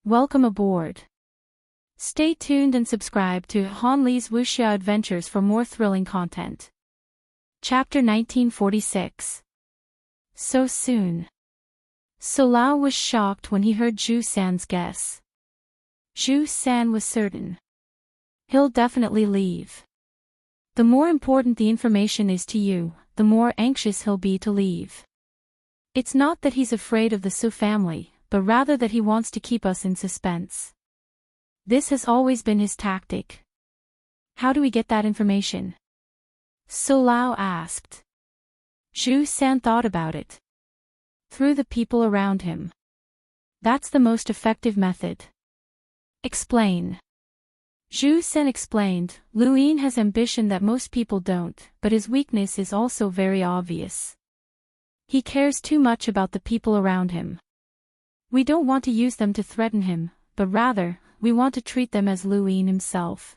Welcome aboard. Stay tuned and subscribe to Han Li's Wuxia Adventures for more thrilling content. Chapter 1946. So soon. So Lao was shocked when he heard Zhu San's guess. Zhu San was certain. He'll definitely leave. The more important the information is to you, the more anxious he'll be to leave. It's not that he's afraid of the Su family, but rather that he wants to keep us in suspense. This has always been his tactic. How do we get that information? So Lao asked. Zhu San thought about it. Through the people around him. That's the most effective method. Explain. Zhu San explained, Lu Yin has ambition that most people don't, but his weakness is also very obvious. He cares too much about the people around him. We don't want to use them to threaten him, but rather, we want to treat them as Lu Yin himself.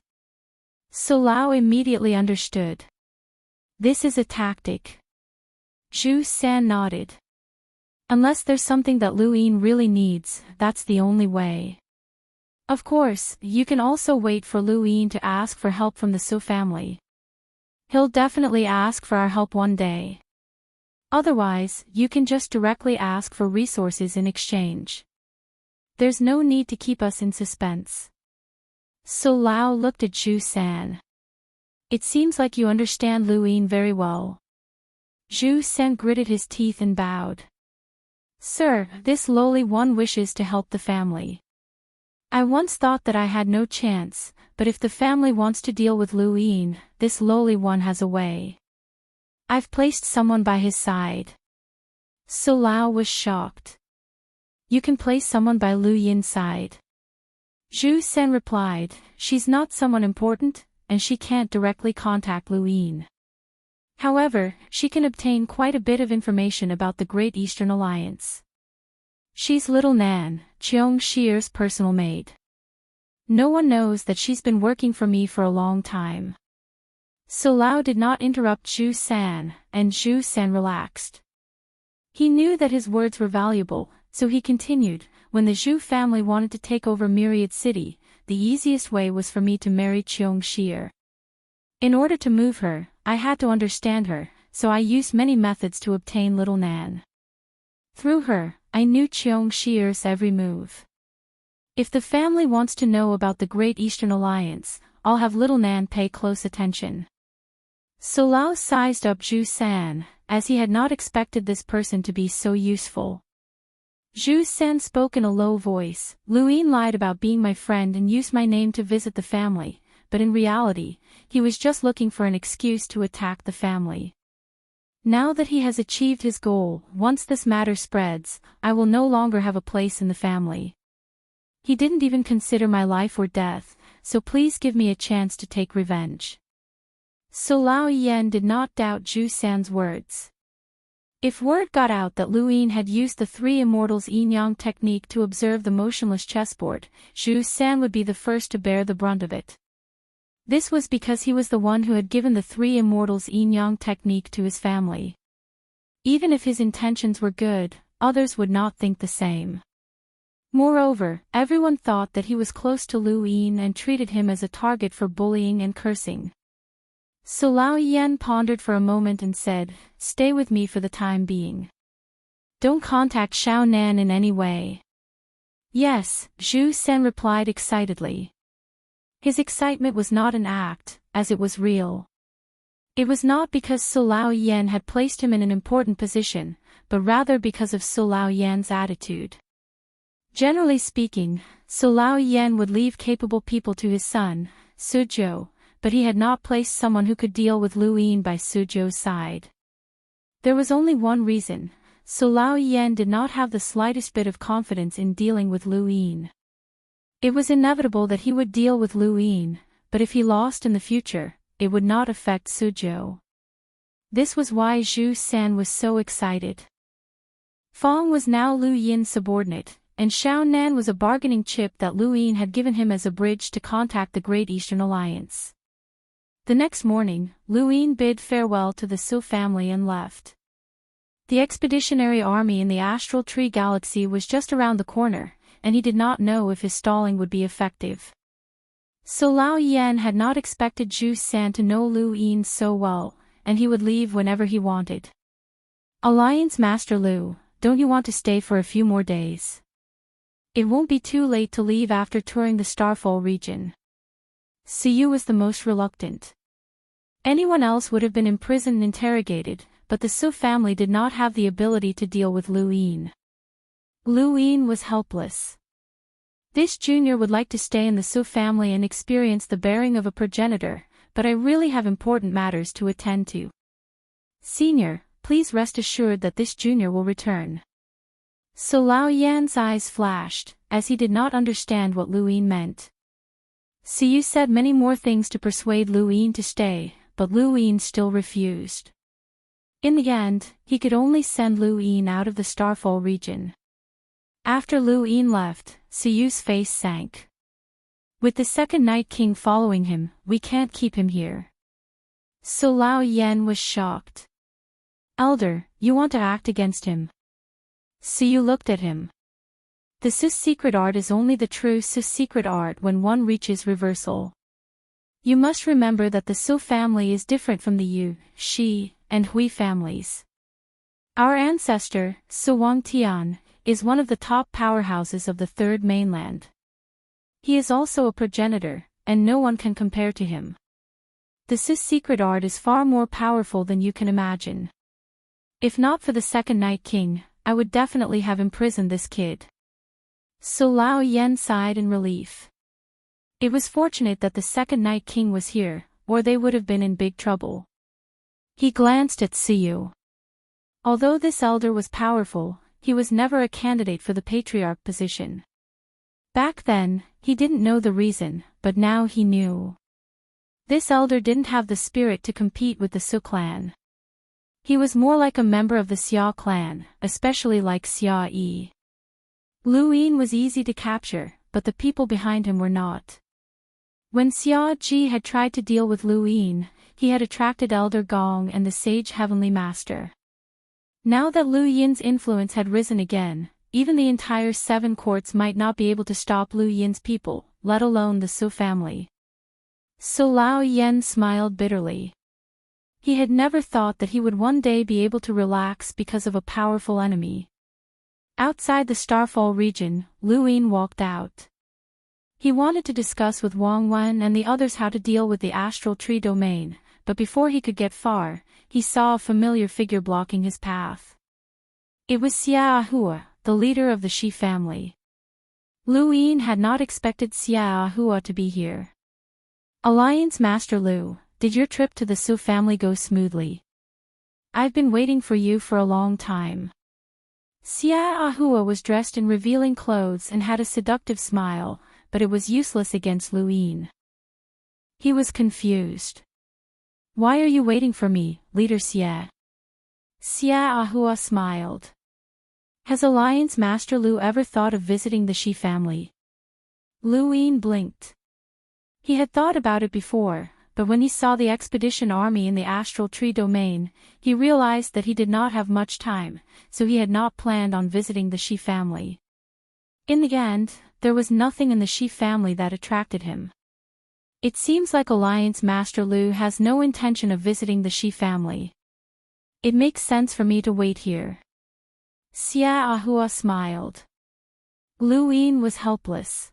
So Lao immediately understood. This is a tactic. Zhu San nodded. Unless there's something that Lu Yin really needs, that's the only way. Of course, you can also wait for Lu Yin to ask for help from the Su family. He'll definitely ask for our help one day. Otherwise, you can just directly ask for resources in exchange. There's no need to keep us in suspense. So Lao looked at Zhu San. It seems like you understand Lu Yin very well. Zhu San gritted his teeth and bowed. Sir, this lowly one wishes to help the family. I once thought that I had no chance, but if the family wants to deal with Lu Yin, this lowly one has a way. I've placed someone by his side. So Lao was shocked. You can place someone by Lu Yin's side. Zhu San replied, she's not someone important, and she can't directly contact Lu Yin. However, she can obtain quite a bit of information about the Great Eastern Alliance. She's Little Nan, Cheong Shier's personal maid. No one knows that she's been working for me for a long time. So Lao did not interrupt Zhu San, and Zhu San relaxed. He knew that his words were valuable, so he continued, when the Zhu family wanted to take over Myriad City, the easiest way was for me to marry Cheong Shier. In order to move her, I had to understand her, so I used many methods to obtain Little Nan. Through her, I knew Cheong Shier's every move. If the family wants to know about the Great Eastern Alliance, I'll have Little Nan pay close attention. So Lao sized up Zhu San, as he had not expected this person to be so useful. Zhu San spoke in a low voice, Lu Yin lied about being my friend and used my name to visit the family, but in reality, he was just looking for an excuse to attack the family. Now that he has achieved his goal, once this matter spreads, I will no longer have a place in the family. He didn't even consider my life or death, so please give me a chance to take revenge. So Lao Yen did not doubt Zhu San's words. If word got out that Lu Yin had used the three immortals' yin-yang technique to observe the motionless chessboard, Zhu San would be the first to bear the brunt of it. This was because he was the one who had given the three immortals' yin-yang technique to his family. Even if his intentions were good, others would not think the same. Moreover, everyone thought that he was close to Lu Yin and treated him as a target for bullying and cursing. So Lao Yen pondered for a moment and said, stay with me for the time being. Don't contact Xiao Nan in any way. Yes, Zhu San replied excitedly. His excitement was not an act, as it was real. It was not because So Lao Yen had placed him in an important position, but rather because of So Lao Yen's attitude. Generally speaking, So Lao Yen would leave capable people to his son, Suzhou, but he had not placed someone who could deal with Lu Yin by Suzhou's side. There was only one reason, So Lao Yen did not have the slightest bit of confidence in dealing with Lu Yin. It was inevitable that he would deal with Lu Yin, but if he lost in the future, it would not affect Suzhou. This was why Zhu San was so excited. Fong was now Lu Yin's subordinate, and Xiao Nan was a bargaining chip that Lu Yin had given him as a bridge to contact the Great Eastern Alliance. The next morning, Lu Yin bid farewell to the Su family and left. The expeditionary army in the Astral Tree Galaxy was just around the corner, and he did not know if his stalling would be effective. So Lao Yan had not expected Zhu San to know Lu Yin so well, and he would leave whenever he wanted. Alliance Master Lu, don't you want to stay for a few more days? It won't be too late to leave after touring the Starfall region. Siyu was the most reluctant. Anyone else would have been imprisoned and interrogated, but the Su family did not have the ability to deal with Lu Yin. Lu Yin was helpless. This junior would like to stay in the Su family and experience the bearing of a progenitor, but I really have important matters to attend to. Senior, please rest assured that this junior will return. So Lao Yan's eyes flashed, as he did not understand what Lu Yin meant. Siyu said many more things to persuade Lu Yin to stay, but Lu Yin still refused. In the end, he could only send Lu Yin out of the Starfall region. After Lu Yin left, Siyu's face sank. With the second Night King following him, we can't keep him here. So Lao Yan was shocked. Elder, you want to act against him? Siyu looked at him. The Su's secret art is only the true Su's secret art when one reaches reversal. You must remember that the Su family is different from the Yu, Shi, and Hui families. Our ancestor, Su Wangtian, is one of the top powerhouses of the Third Mainland. He is also a progenitor, and no one can compare to him. The Su's secret art is far more powerful than you can imagine. If not for the second Night King, I would definitely have imprisoned this kid. So Lao Yan sighed in relief. It was fortunate that the second Night King was here, or they would have been in big trouble. He glanced at Siyu. Although this elder was powerful, he was never a candidate for the patriarch position. Back then, he didn't know the reason, but now he knew. This elder didn't have the spirit to compete with the Su clan. He was more like a member of the Xia clan, especially like Xia Yi. Lu Yin was easy to capture, but the people behind him were not. When Xia Ji had tried to deal with Lu Yin, he had attracted Elder Gong and the Sage Heavenly Master. Now that Lu Yin's influence had risen again, even the entire 7 courts might not be able to stop Lu Yin's people, let alone the Su family. So Lao Yan smiled bitterly. He had never thought that he would one day be able to relax because of a powerful enemy. Outside the Starfall region, Lu Yin walked out. He wanted to discuss with Wang Wen and the others how to deal with the astral tree domain, but before he could get far, he saw a familiar figure blocking his path. It was Xia Ahua, the leader of the Shi family. Lu Yin had not expected Xia Ahua to be here. Alliance Master Lu, did your trip to the Su family go smoothly? I've been waiting for you for a long time. Xia Ahua was dressed in revealing clothes and had a seductive smile, but it was useless against Lu Yin. He was confused. Why are you waiting for me, Leader Xia? Xia Ahua smiled. Has Alliance Master Lu ever thought of visiting the Shi family? Lu Yin blinked. He had thought about it before, but when he saw the expedition army in the astral tree domain, he realized that he did not have much time, so he had not planned on visiting the Shi family. In the end, there was nothing in the Shi family that attracted him. It seems like Alliance Master Lu has no intention of visiting the Shi family. It makes sense for me to wait here. Xia Ahua smiled. Lu Yin was helpless.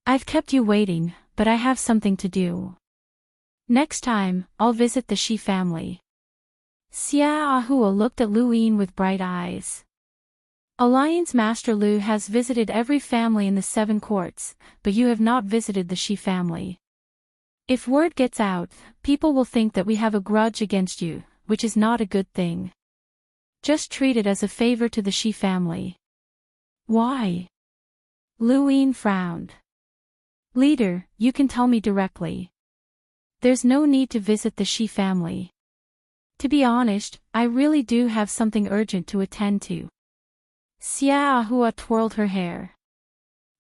I've kept you waiting, but I have something to do. Next time, I'll visit the Shi family. Xia Ahua looked at Lu Yin with bright eyes. Alliance Master Lu has visited every family in the 7 courts, but you have not visited the Shi family. If word gets out, people will think that we have a grudge against you, which is not a good thing. Just treat it as a favor to the Shi family. Why? Lu Yin frowned. Leader, you can tell me directly. There's no need to visit the Shi family. To be honest, I really do have something urgent to attend to. Xia Ahua twirled her hair.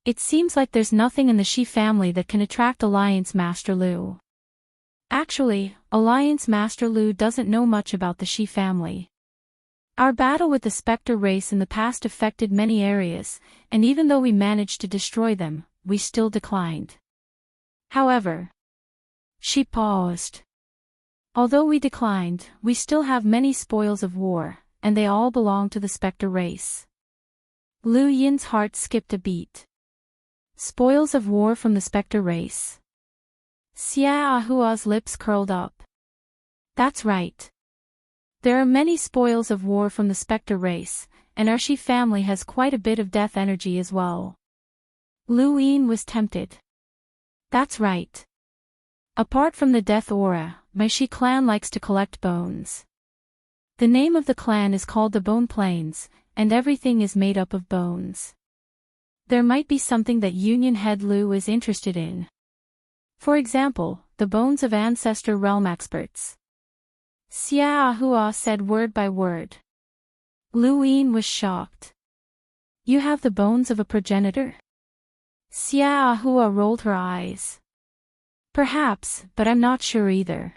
It seems like there's nothing in the Shi family that can attract Alliance Master Lu. Actually, Alliance Master Lu doesn't know much about the Shi family. Our battle with the spectre race in the past affected many areas, and even though we managed to destroy them, we still declined. However, she paused. Although we declined, we still have many spoils of war, and they all belong to the spectre race. Lu Yin's heart skipped a beat. Spoils of war from the spectre race. Xia Ahua's lips curled up. That's right. There are many spoils of war from the spectre race, and our Shi family has quite a bit of death energy as well. Lu Yin was tempted. That's right. Apart from the death aura, my Shi clan likes to collect bones. The name of the clan is called the Bone Plains, and everything is made up of bones. There might be something that Union Head Lu is interested in. For example, the bones of ancestor realm experts. Xia Ahua said word by word. Lu Yin was shocked. You have the bones of a progenitor? Xia Ahua rolled her eyes. Perhaps, but I'm not sure either.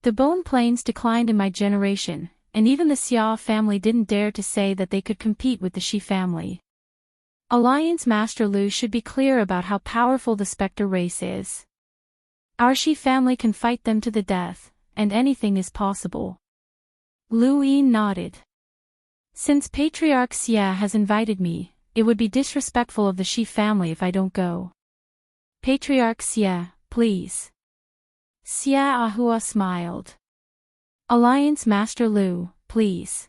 The Bone Plains declined in my generation, and even the Xia family didn't dare to say that they could compete with the Shi family. Alliance Master Lu should be clear about how powerful the spectre race is. Our Shi family can fight them to the death, and anything is possible. Lu Yin nodded. Since Patriarch Xia has invited me, it would be disrespectful of the Shi family if I don't go. Patriarch Xia, please. Xia Ahua smiled. Alliance Master Lu, please.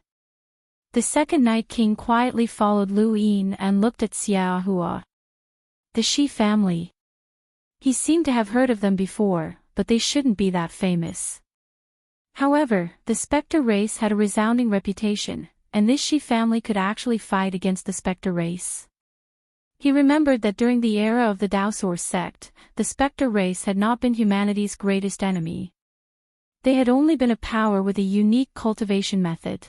The second Night King quietly followed Lu Yin and looked at Xia Ahua. The Shi family. He seemed to have heard of them before, but they shouldn't be that famous. However, the spectre race had a resounding reputation, and this Shi family could actually fight against the spectre race. He remembered that during the era of the Daosaur sect, the spectre race had not been humanity's greatest enemy. They had only been a power with a unique cultivation method.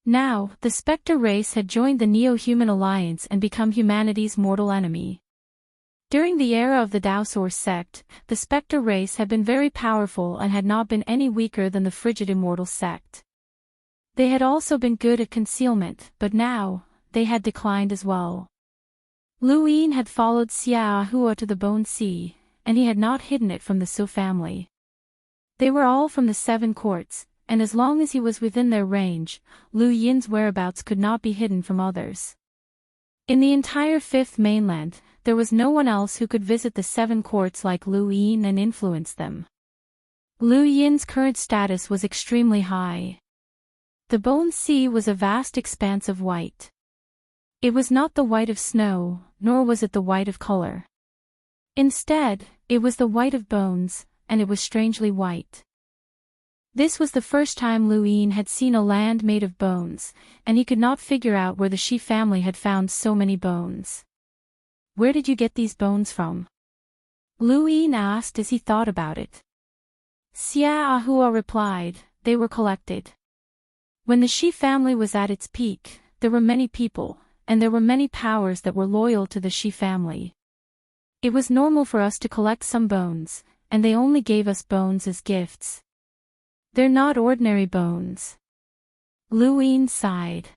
Now, the spectre race had joined the Neo-Human Alliance and become humanity's mortal enemy. During the era of the Daosaur sect, the spectre race had been very powerful and had not been any weaker than the frigid immortal sect. They had also been good at concealment, but now, they had declined as well. Lu Yin had followed Xia Ahua to the Bone Sea, and he had not hidden it from the Su family. They were all from the Seven Courts, and as long as he was within their range, Lu Yin's whereabouts could not be hidden from others. In the entire Fifth Mainland, there was no one else who could visit the Seven Courts like Lu Yin and influence them. Lu Yin's current status was extremely high. The Bone Sea was a vast expanse of white. It was not the white of snow, nor was it the white of color. Instead, it was the white of bones, and it was strangely white. This was the first time Lu Yin had seen a land made of bones, and he could not figure out where the Shi family had found so many bones. Where did you get these bones from? Lu Yin asked as he thought about it. Xia Ahua replied, they were collected. When the Shi family was at its peak, there were many people, and there were many powers that were loyal to the Shi family. It was normal for us to collect some bones, and they only gave us bones as gifts. They're not ordinary bones. Lu Yin sighed.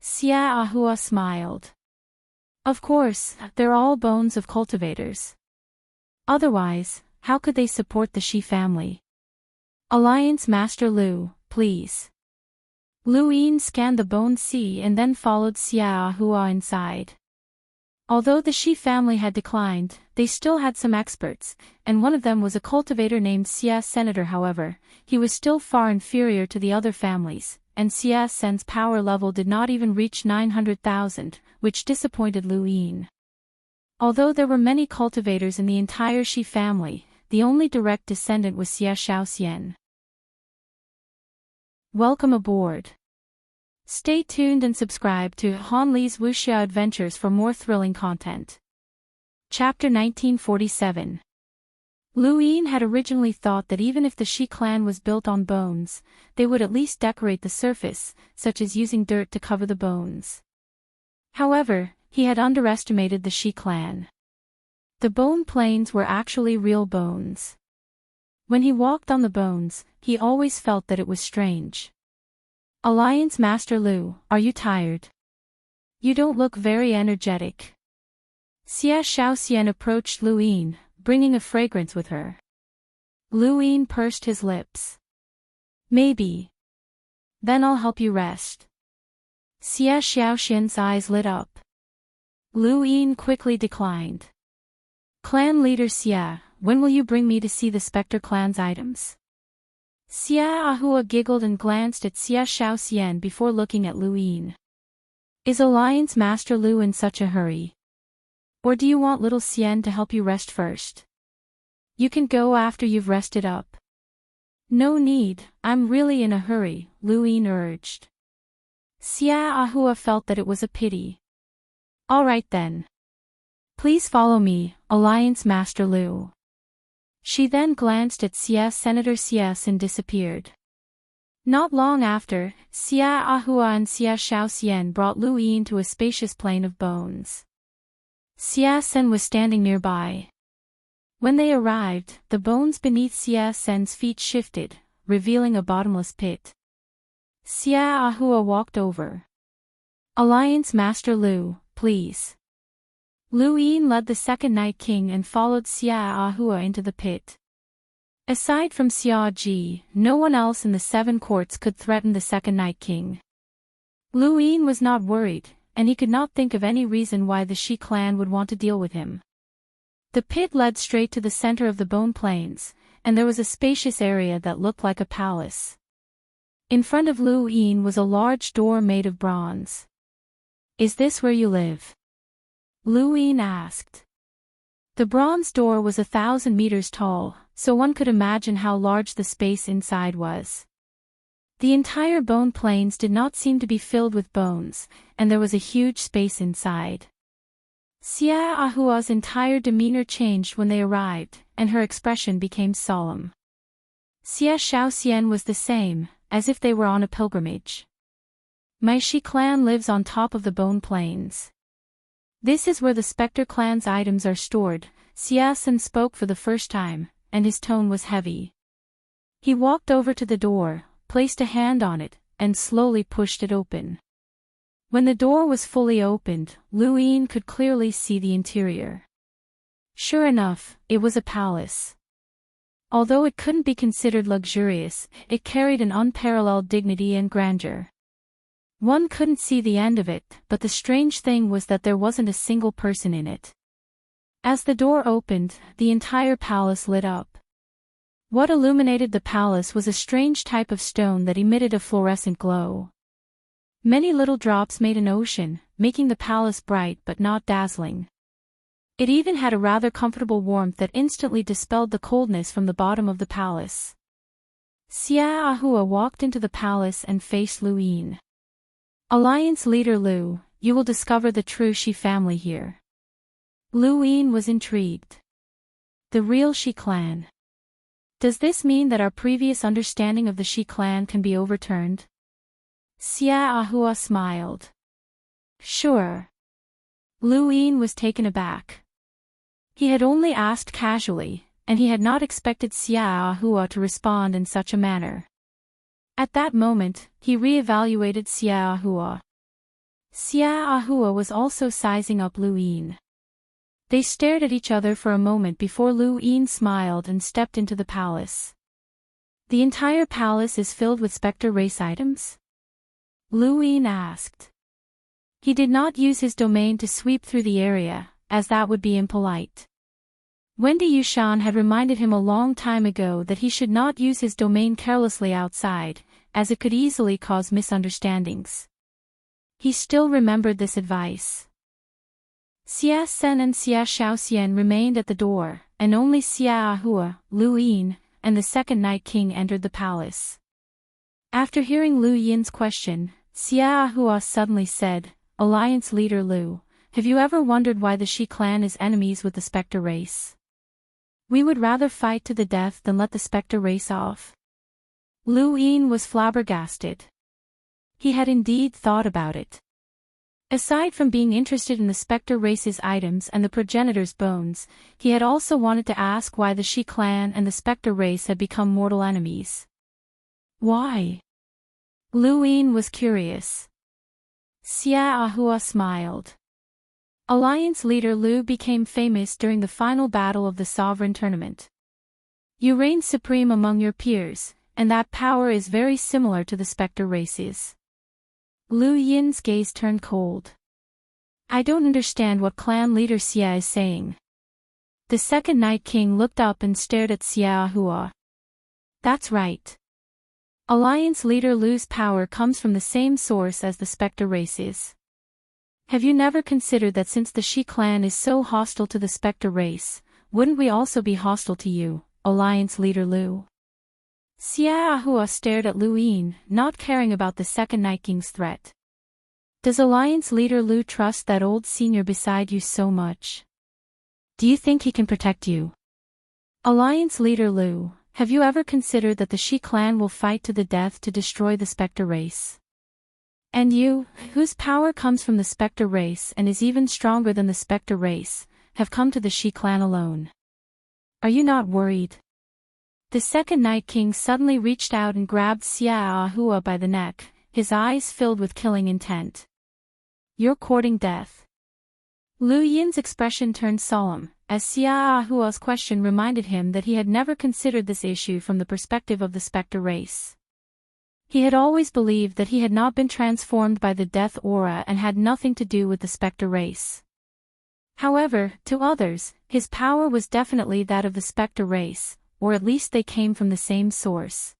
Xia Ahua smiled. Of course, they're all bones of cultivators. Otherwise, how could they support the Shi family? Alliance Master Lu, please. Lu Yin scanned the Bone Sea and then followed Xia Ahua inside. Although the Shi family had declined, they still had some experts, and one of them was a cultivator named Xia Senator. However, he was still far inferior to the other families, and Xia Sen's power level did not even reach 900,000, which disappointed Lu Yin. Although there were many cultivators in the entire Shi family, the only direct descendant was Xia Shaoxian. Welcome aboard. Stay tuned and subscribe to Han Li's Wuxia Adventures for more thrilling content. Chapter 1947. Lu Yin had originally thought that even if the Shi clan was built on bones, they would at least decorate the surface, such as using dirt to cover the bones. However, he had underestimated the Shi clan. The bone plains were actually real bones. When he walked on the bones, he always felt that it was strange. Alliance Master Lu, are you tired? You don't look very energetic. Xia Shaoxian approached Lu Yin, bringing a fragrance with her. Lu Yin pursed his lips. Maybe. Then I'll help you rest. Xia Shaoxian's eyes lit up. Lu Yin quickly declined. Clan leader Xia, when will you bring me to see the Spectre clan's items? Xia Ahua giggled and glanced at Xia Shaoxian before looking at Lu Yin. Is Alliance Master Lu in such a hurry? Or do you want little Xian to help you rest first? You can go after you've rested up. No need, I'm really in a hurry, Lu Yin urged. Xia Ahua felt that it was a pity. All right then. Please follow me, Alliance Master Lu. She then glanced at Xia Senator Xia and disappeared. Not long after, Xia Ahua and Xia Shaoxian brought Lu Yin to a spacious plain of bones. Xia Sen was standing nearby. When they arrived, the bones beneath Xia Sen's feet shifted, revealing a bottomless pit. Xia Ahua walked over. Alliance Master Lu, please. Lu Yin led the second Night King and followed Xia Ahua into the pit. Aside from Xia Ji, no one else in the 7 courts could threaten the second Night King. Lu Yin was not worried, and he could not think of any reason why the Shi clan would want to deal with him. The pit led straight to the center of the bone plains, and there was a spacious area that looked like a palace. In front of Lu Yin was a large door made of bronze. Is this where you live? Lu Yin asked. The bronze door was 1,000 meters tall, so one could imagine how large the space inside was. The entire bone plains did not seem to be filled with bones, and there was a huge space inside. Xia Ahua's entire demeanor changed when they arrived, and her expression became solemn. Xia Shaoxian was the same, as if they were on a pilgrimage. My Shi clan lives on top of the bone plains. This is where the Spectre clan's items are stored. Xia Sen spoke for the first time, and his tone was heavy. He walked over to the door, placed a hand on it, and slowly pushed it open. When the door was fully opened, Lu Yin could clearly see the interior. Sure enough, it was a palace. Although it couldn't be considered luxurious, it carried an unparalleled dignity and grandeur. One couldn't see the end of it, but the strange thing was that there wasn't a single person in it. As the door opened, the entire palace lit up. What illuminated the palace was a strange type of stone that emitted a fluorescent glow. Many little drops made an ocean, making the palace bright but not dazzling. It even had a rather comfortable warmth that instantly dispelled the coldness from the bottom of the palace. Xia Ahua walked into the palace and faced Lu Yin. Alliance leader Lu, you will discover the true Shi family here. Lu Yin was intrigued. The real Shi clan. Does this mean that our previous understanding of the Shi clan can be overturned? Xia Ahua smiled. Sure. Lu Yin was taken aback. He had only asked casually, and he had not expected Xia Ahua to respond in such a manner. At that moment, he re-evaluated Xia Ahua. Xia Ahua was also sizing up Lu Yin. They stared at each other for a moment before Lu Yin smiled and stepped into the palace. The entire palace is filled with Spectre race items? Lu Yin asked. He did not use his domain to sweep through the area, as that would be impolite. Wendy Yushan had reminded him a long time ago that he should not use his domain carelessly outside, as it could easily cause misunderstandings. He still remembered this advice. Xia Sen and Xia Shaoxian remained at the door, and only Xia Ahua, Lu Yin, and the second Night King entered the palace. After hearing Lu Yin's question, Xia Ahua suddenly said, Alliance leader Lu, have you ever wondered why the Shi clan is enemies with the Spectre race? We would rather fight to the death than let the Spectre race off. Lu Yin was flabbergasted. He had indeed thought about it. Aside from being interested in the Spectre race's items and the progenitor's bones, he had also wanted to ask why the Shi clan and the Spectre race had become mortal enemies. Why? Lu Yin was curious. Xia Ahua smiled. Alliance leader Lu became famous during the final battle of the Sovereign Tournament. You reign supreme among your peers, and that power is very similar to the specter races. Lu Yin's gaze turned cold. I don't understand what clan leader Xia is saying. The second Night King looked up and stared at Xia Ahua. That's right. Alliance leader Lu's power comes from the same source as the specter races. Have you never considered that since the Shi clan is so hostile to the specter race, wouldn't we also be hostile to you, Alliance leader Lu? Xia Ahua stared at Lu Yin, not caring about the second Night King's threat. Does Alliance leader Lu trust that old senior beside you so much? Do you think he can protect you? Alliance leader Lu, have you ever considered that the Shi clan will fight to the death to destroy the specter race? And you, whose power comes from the specter race and is even stronger than the specter race, have come to the Shi clan alone. Are you not worried? The second Night King suddenly reached out and grabbed Xia Ahua by the neck, his eyes filled with killing intent. You're courting death. Lu Yin's expression turned solemn, as Xia Ahua's question reminded him that he had never considered this issue from the perspective of the specter race. He had always believed that he had not been transformed by the death aura and had nothing to do with the specter race. However, to others, his power was definitely that of the specter race, or at least they came from the same source.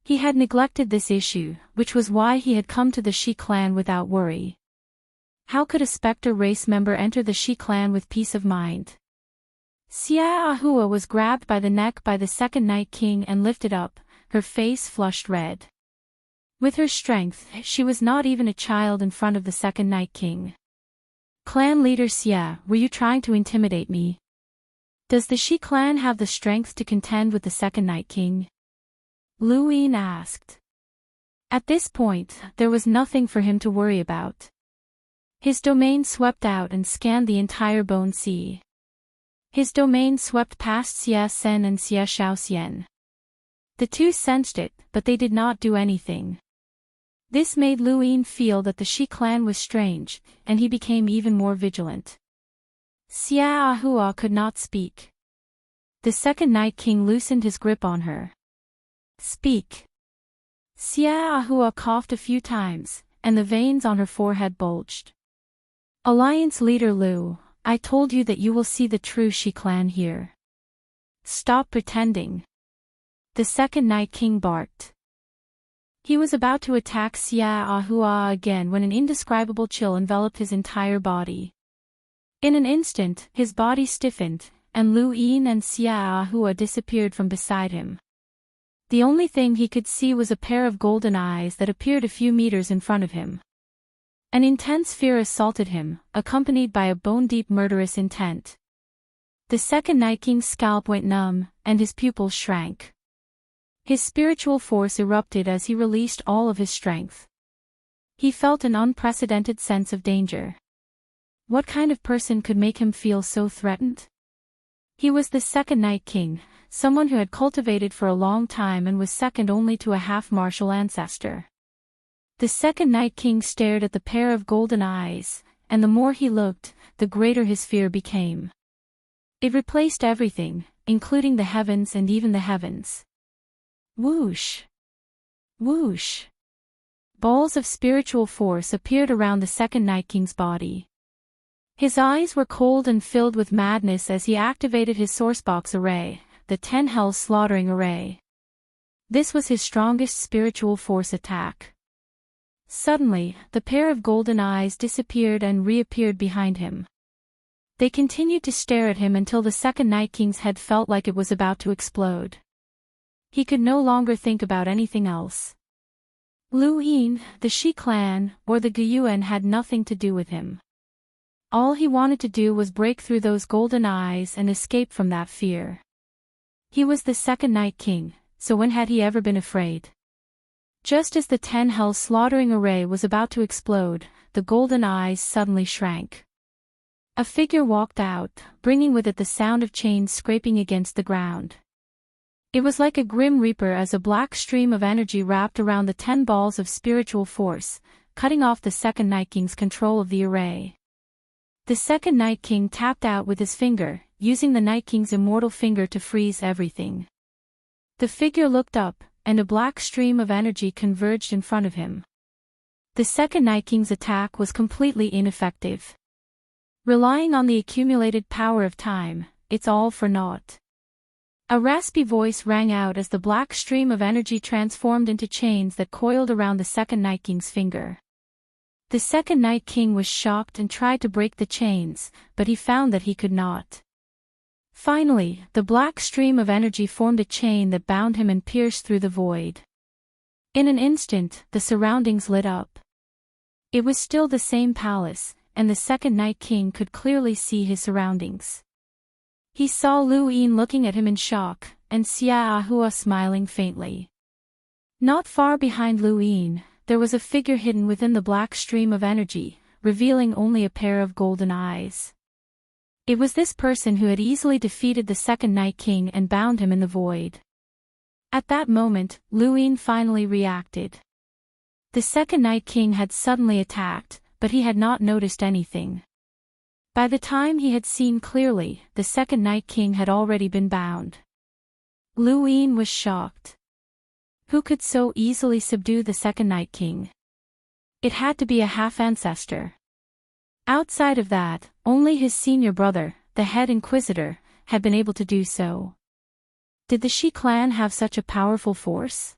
He had neglected this issue, which was why he had come to the Shi clan without worry. How could a specter race member enter the Shi clan with peace of mind? Xia Ahua was grabbed by the neck by the second Night King and lifted up, her face flushed red. With her strength, she was not even a child in front of the second Night King. Clan leader Xia, were you trying to intimidate me? Does the Shi clan have the strength to contend with the second Night King? Lu Yin asked. At this point, there was nothing for him to worry about. His domain swept out and scanned the entire Bone Sea. His domain swept past Xia Sen and Xia Shaoxian. The two sensed it, but they did not do anything. This made Lu Yin feel that the Shi clan was strange, and he became even more vigilant. Xia Ahua could not speak. The second Night King loosened his grip on her. Speak. Xia Ahua coughed a few times, and the veins on her forehead bulged. Alliance leader Lu, I told you that you will see the true Shi clan here. Stop pretending. The second Night King barked. He was about to attack Xia Ahua again when an indescribable chill enveloped his entire body. In an instant, his body stiffened, and Lu Yin and Xia Ahua disappeared from beside him. The only thing he could see was a pair of golden eyes that appeared a few meters in front of him. An intense fear assaulted him, accompanied by a bone-deep murderous intent. The second Night King's scalp went numb, and his pupils shrank. His spiritual force erupted as he released all of his strength. He felt an unprecedented sense of danger. What kind of person could make him feel so threatened? He was the second Night King, someone who had cultivated for a long time and was second only to a half-martial ancestor. The second Night King stared at the pair of golden eyes, and the more he looked, the greater his fear became. It replaced everything, including the heavens and even the heavens. Whoosh! Whoosh! Balls of spiritual force appeared around the second Night King's body. His eyes were cold and filled with madness as he activated his sourcebox array, the 10 Hells Slaughtering Array. This was his strongest spiritual force attack. Suddenly, the pair of golden eyes disappeared and reappeared behind him. They continued to stare at him until the second Night King's head felt like it was about to explode. He could no longer think about anything else. Lu Yin, the Shi clan, or the Guyuan had nothing to do with him. All he wanted to do was break through those golden eyes and escape from that fear. He was the second Night King, so when had he ever been afraid? Just as the 10 Hells Slaughtering Array was about to explode, the golden eyes suddenly shrank. A figure walked out, bringing with it the sound of chains scraping against the ground. It was like a grim reaper as a black stream of energy wrapped around the 10 balls of spiritual force, cutting off the second Night King's control of the array. The second Night King tapped out with his finger, using the Night King's immortal finger to freeze everything. The figure looked up, and a black stream of energy converged in front of him. The second Night King's attack was completely ineffective. Relying on the accumulated power of time, it's all for naught. A raspy voice rang out as the black stream of energy transformed into chains that coiled around the second Night King's finger. The second Night King was shocked and tried to break the chains, but he found that he could not. Finally, the black stream of energy formed a chain that bound him and pierced through the void. In an instant, the surroundings lit up. It was still the same palace, and the second Night King could clearly see his surroundings. He saw Lu Yin looking at him in shock, and Xia Ahua smiling faintly. Not far behind Lu Yin, there was a figure hidden within the black stream of energy, revealing only a pair of golden eyes. It was this person who had easily defeated the second Night King and bound him in the void. At that moment, Lu Yin finally reacted. The second Night King had suddenly attacked, but he had not noticed anything. By the time he had seen clearly, the second Night King had already been bound. Lu Yin was shocked. Who could so easily subdue the second Night King? It had to be a half-ancestor. Outside of that, only his senior brother, the head inquisitor, had been able to do so. Did the Shi clan have such a powerful force?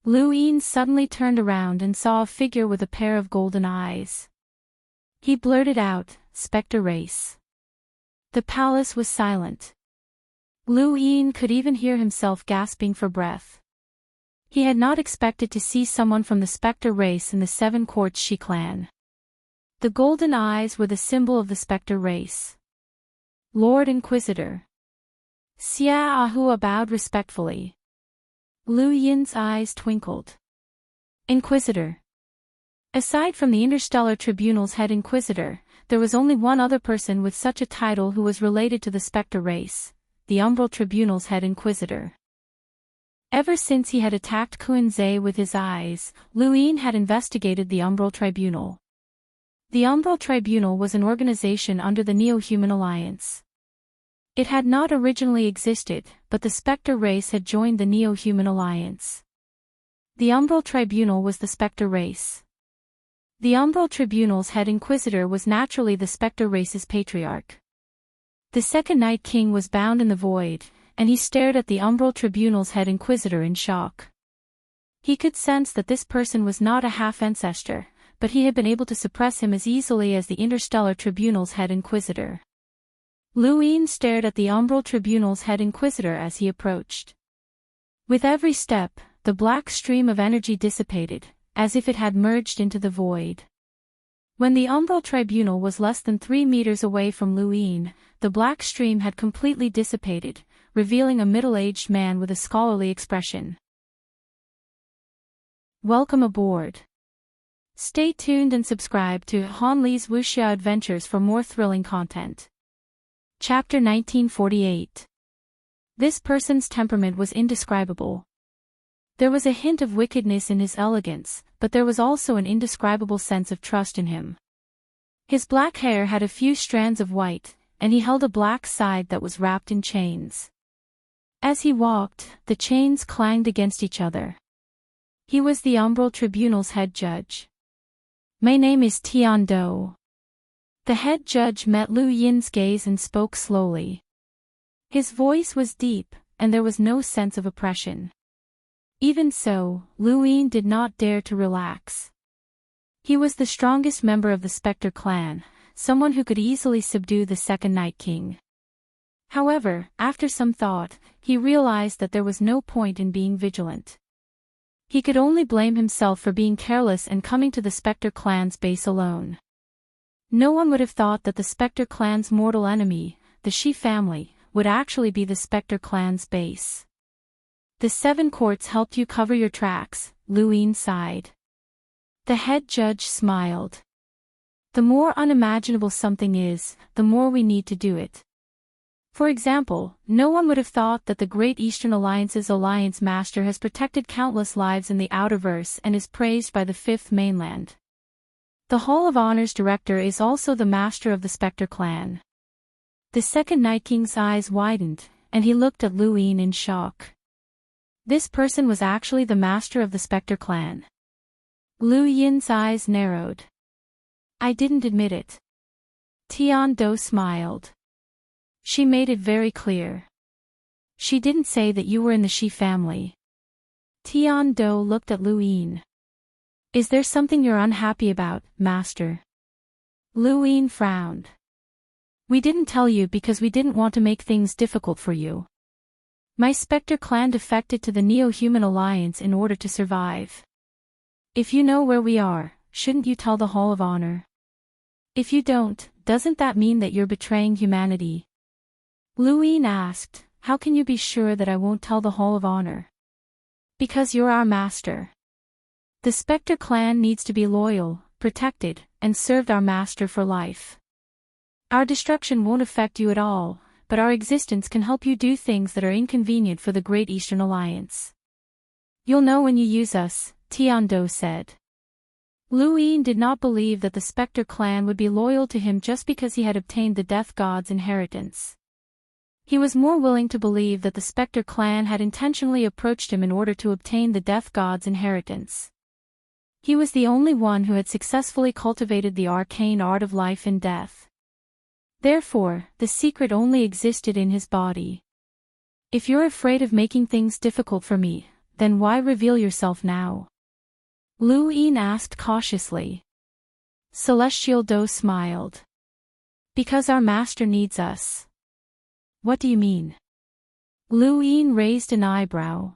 Lu Yin suddenly turned around and saw a figure with a pair of golden eyes. He blurted out, "Spectre race." The palace was silent. Lu Yin could even hear himself gasping for breath. He had not expected to see someone from the Spectre race in the Seven Courts Shi clan. The golden eyes were the symbol of the Spectre race. Lord Inquisitor. Xia Ahua bowed respectfully. Lu Yin's eyes twinkled. Inquisitor. Aside from the Interstellar Tribunal's head inquisitor, there was only one other person with such a title who was related to the Spectre race, the Umbral Tribunal's head inquisitor. Ever since he had attacked Kuan-Zhe with his eyes, Lu Yin had investigated the Umbral Tribunal. The Umbral Tribunal was an organization under the Neo-Human Alliance. It had not originally existed, but the Spectre race had joined the Neo-Human Alliance. The Umbral Tribunal was the Spectre race. The Umbral Tribunal's head inquisitor was naturally the Spectre race's patriarch. The second Night King was bound in the void, and he stared at the Umbral Tribunal's head inquisitor in shock. He could sense that this person was not a half-ancestor, but he had been able to suppress him as easily as the Interstellar Tribunal's head inquisitor. Lu Yin stared at the Umbral Tribunal's head inquisitor as he approached. With every step, the black stream of energy dissipated, as if it had merged into the void. When the Umbral Tribunal was less than 3 meters away from Lu Yin, the black stream had completely dissipated, revealing a middle-aged man with a scholarly expression. Welcome aboard. Stay tuned and subscribe to Han Li's Wuxia Adventures for more thrilling content. Chapter 1948. This person's temperament was indescribable. There was a hint of wickedness in his elegance, but there was also an indescribable sense of trust in him. His black hair had a few strands of white, and he held a black scythe that was wrapped in chains. As he walked, the chains clanged against each other. He was the Umbral Tribunal's head judge. My name is Tian Do. The head judge met Lu Yin's gaze and spoke slowly. His voice was deep, and there was no sense of oppression. Even so, Lu Yin did not dare to relax. He was the strongest member of the Spectre clan, someone who could easily subdue the second Night King. However, after some thought, he realized that there was no point in being vigilant. He could only blame himself for being careless and coming to the Spectre clan's base alone. No one would have thought that the Spectre clan's mortal enemy, the Shi family, would actually be the Spectre clan's base. The 7 courts helped you cover your tracks, Lu Yin sighed. The head judge smiled. The more unimaginable something is, the more we need to do it. For example, no one would have thought that the Great Eastern Alliance's Alliance Master has protected countless lives in the Outerverse and is praised by the Fifth Mainland. The Hall of Honor's director is also the master of the Spectre clan. The second Night King's eyes widened, and he looked at Lu Yin in shock. This person was actually the master of the Spectre clan. Lu Yin's eyes narrowed. I didn't admit it. Tian Do smiled. She made it very clear. She didn't say that you were in the Shi family. Tian Do looked at Lu Yin. Is there something you're unhappy about, Master? Lu Yin frowned. We didn't tell you because we didn't want to make things difficult for you. My Spectre clan defected to the Neo-Human Alliance in order to survive. If you know where we are, shouldn't you tell the Hall of Honor? If you don't, doesn't that mean that you're betraying humanity? Lu Yin asked, how can you be sure that I won't tell the Hall of Honor? Because you're our master. The Spectre clan needs to be loyal, protected, and served our master for life. Our destruction won't affect you at all, but our existence can help you do things that are inconvenient for the Great Eastern Alliance. You'll know when you use us, Tian Do said. Lu Yin did not believe that the Spectre clan would be loyal to him just because he had obtained the Death God's inheritance. He was more willing to believe that the Spectre clan had intentionally approached him in order to obtain the Death God's inheritance. He was the only one who had successfully cultivated the arcane art of life and death. Therefore, the secret only existed in his body. If you're afraid of making things difficult for me, then why reveal yourself now? Lu Yin asked cautiously. Celestial Do smiled. Because our master needs us. What do you mean? Lu Yin raised an eyebrow.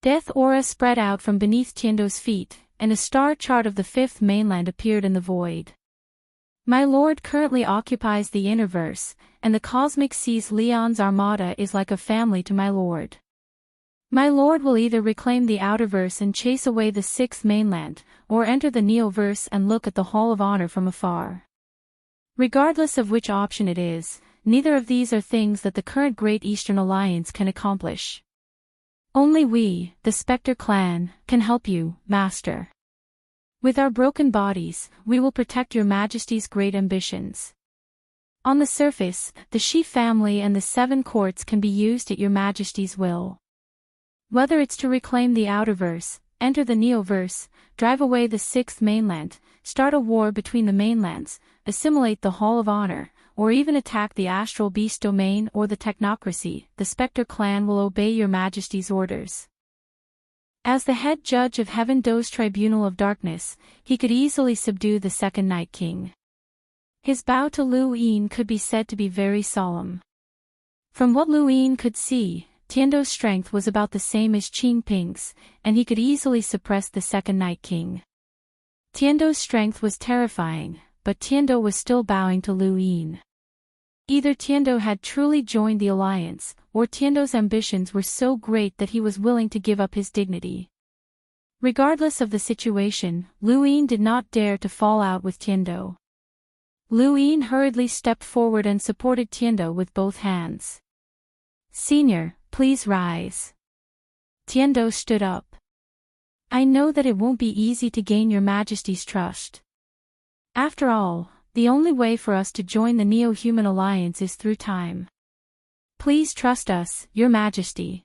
Death aura spread out from beneath Tiando's feet, and a star chart of the Fifth Mainland appeared in the void. My lord currently occupies the Innerverse, and the Cosmic Seas Leon's armada is like a family to my lord. My lord will either reclaim the Outerverse and chase away the Sixth Mainland, or enter the Neoverse and look at the Hall of Honor from afar. Regardless of which option it is, neither of these are things that the current Great Eastern Alliance can accomplish. Only we, the Spectre clan, can help you, Master. With our broken bodies, we will protect your Majesty's great ambitions. On the surface, the Shi family and the Seven Courts can be used at your Majesty's will. Whether it's to reclaim the Outerverse, enter the Neoverse, drive away the Sixth Mainland, start a war between the mainlands, assimilate the Hall of Honor, or even attack the Astral Beast domain or the Technocracy, the Spectre clan will obey your Majesty's orders. As the head judge of Heaven Do's Tribunal of Darkness, he could easily subdue the Second Night King. His bow to Lu Yin could be said to be very solemn. From what Lu Yin could see, Tiando's strength was about the same as Qing Ping's, and he could easily suppress the Second Night King. Tiando's strength was terrifying, but Tiando was still bowing to Lu Yin. Either Tiando had truly joined the alliance, or Tiando's ambitions were so great that he was willing to give up his dignity. Regardless of the situation, Lu Yin did not dare to fall out with Tiando. Lu Yin hurriedly stepped forward and supported Tiando with both hands. Senior, please rise. Tiando stood up. I know that it won't be easy to gain your Majesty's trust. After all, the only way for us to join the Neo-Human Alliance is through time. Please trust us, Your Majesty.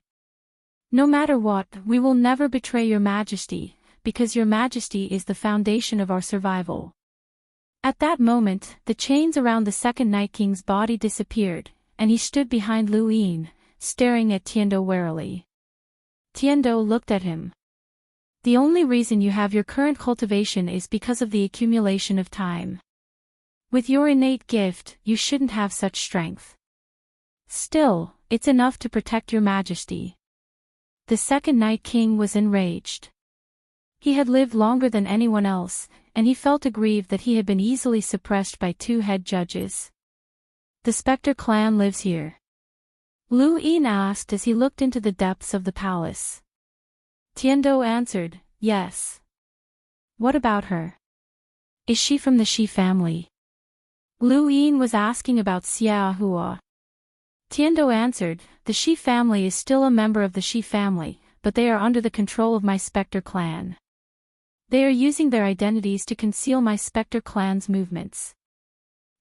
No matter what, we will never betray Your Majesty, because Your Majesty is the foundation of our survival. At that moment, the chains around the Second Night King's body disappeared, and he stood behind Lu Yin, staring at Tiando warily. Tiando looked at him. The only reason you have your current cultivation is because of the accumulation of time. With your innate gift, you shouldn't have such strength. Still, it's enough to protect your Majesty. The Second Night King was enraged. He had lived longer than anyone else, and he felt aggrieved that he had been easily suppressed by two head judges. The Spectre clan lives here. Lu Yin asked as he looked into the depths of the palace. Tiando answered, yes. What about her? Is she from the Shi family? Lu Yin was asking about Xia Hua. Tiendo answered, the Shi family is still a member of the Shi family, but they are under the control of my Spectre clan. They are using their identities to conceal my Spectre clan's movements.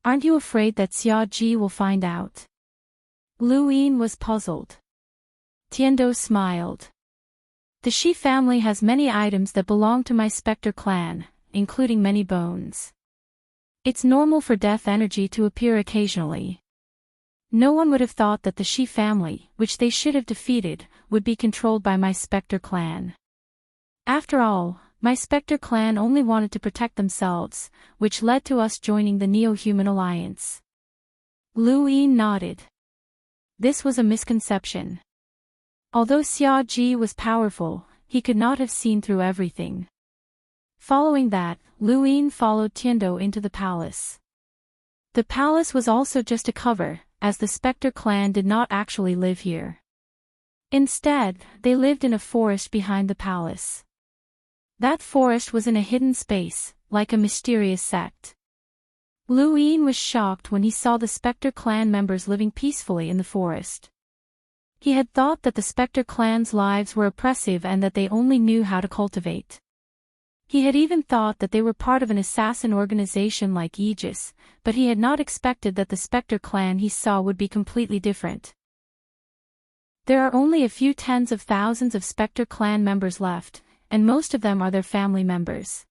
Aren't you afraid that Xia Ji will find out? Lu Yin was puzzled. Tiendo smiled. The Shi family has many items that belong to my Spectre clan, including many bones. It's normal for death energy to appear occasionally. No one would have thought that the Shi family, which they should have defeated, would be controlled by my Spectre clan. After all, my Spectre clan only wanted to protect themselves, which led to us joining the Neo-Human Alliance. Lu Yin nodded. This was a misconception. Although Xia Ji was powerful, he could not have seen through everything. Following that, Lu Yin followed Tiendo into the palace. The palace was also just a cover, as the Spectre clan did not actually live here. Instead, they lived in a forest behind the palace. That forest was in a hidden space, like a mysterious sect. Lu Yin was shocked when he saw the Spectre clan members living peacefully in the forest. He had thought that the Spectre clan's lives were oppressive and that they only knew how to cultivate. He had even thought that they were part of an assassin organization like Aegis, but he had not expected that the Spectre clan he saw would be completely different. There are only a few tens of thousands of Spectre clan members left, and most of them are their family members.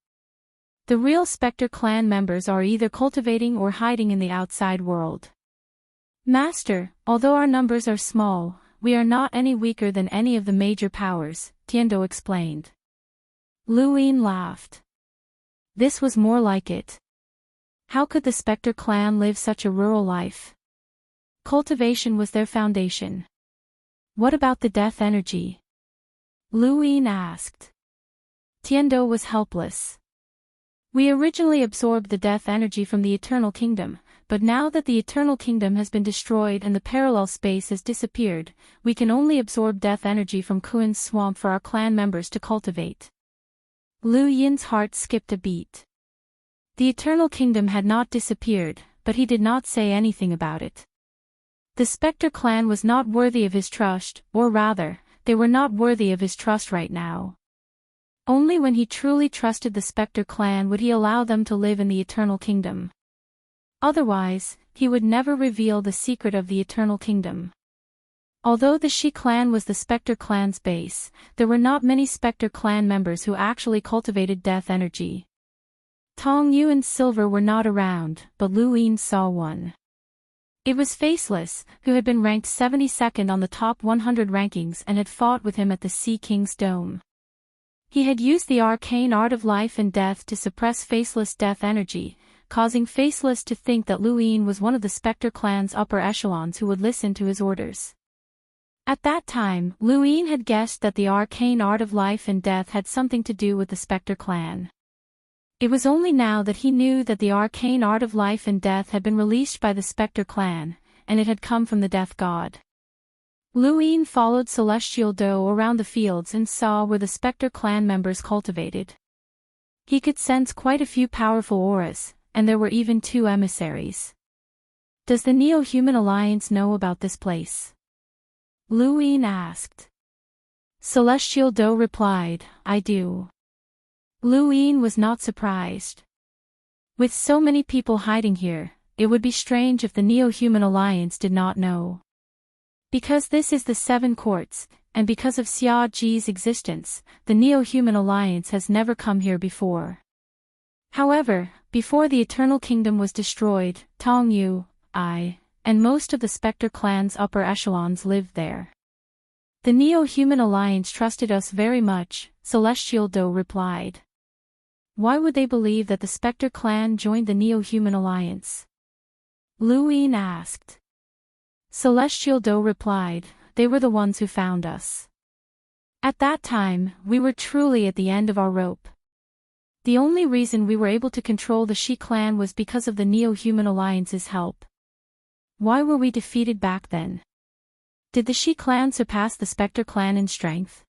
The real Spectre clan members are either cultivating or hiding in the outside world. Master, although our numbers are small, we are not any weaker than any of the major powers, Tiendo explained. Lu Yin laughed. This was more like it. How could the Spectre clan live such a rural life? Cultivation was their foundation. What about the death energy? Lu Yin asked. Tiendo was helpless. We originally absorbed the death energy from the Eternal Kingdom, but now that the Eternal Kingdom has been destroyed and the parallel space has disappeared, we can only absorb death energy from Kuin's swamp for our clan members to cultivate. Lu Yin's heart skipped a beat. The Eternal Kingdom had not disappeared, but he did not say anything about it. The Spectre clan was not worthy of his trust, or rather, they were not worthy of his trust right now. Only when he truly trusted the Spectre clan would he allow them to live in the Eternal Kingdom. Otherwise, he would never reveal the secret of the Eternal Kingdom. Although the Shi clan was the Spectre clan's base, there were not many Spectre clan members who actually cultivated death energy. Tong Yu and Silver were not around, but Lu Yin saw one. It was Faceless, who had been ranked 72nd on the top 100 rankings and had fought with him at the Sea King's Dome. He had used the arcane art of life and death to suppress Faceless' death energy, causing Faceless to think that Lu Yin was one of the Spectre clan's upper echelons who would listen to his orders. At that time, Lu Yin had guessed that the arcane art of life and death had something to do with the Spectre clan. It was only now that he knew that the arcane art of life and death had been released by the Spectre clan, and it had come from the Death God. Lu Yin followed Celestial Doe around the fields and saw where the Spectre clan members cultivated. He could sense quite a few powerful auras, and there were even 2 emissaries. Does the Neo-Human Alliance know about this place? Lu Yin asked. Celestial Doe replied, I do. Lu Yin was not surprised. With so many people hiding here, it would be strange if the Neo-Human Alliance did not know. Because this is the 7 courts, and because of Xia Ji's existence, the Neo-Human Alliance has never come here before. However, before the Eternal Kingdom was destroyed, Tong Yu, I, and most of the Spectre clan's upper echelons lived there. The Neo-Human Alliance trusted us very much, Celestial Doe replied. Why would they believe that the Spectre clan joined the Neo-Human Alliance? Lu Yin asked. Celestial Doe replied, they were the ones who found us. At that time, we were truly at the end of our rope. The only reason we were able to control the Shi clan was because of the Neo-Human Alliance's help. Why were we defeated back then? Did the Shi clan surpass the Spectre clan in strength?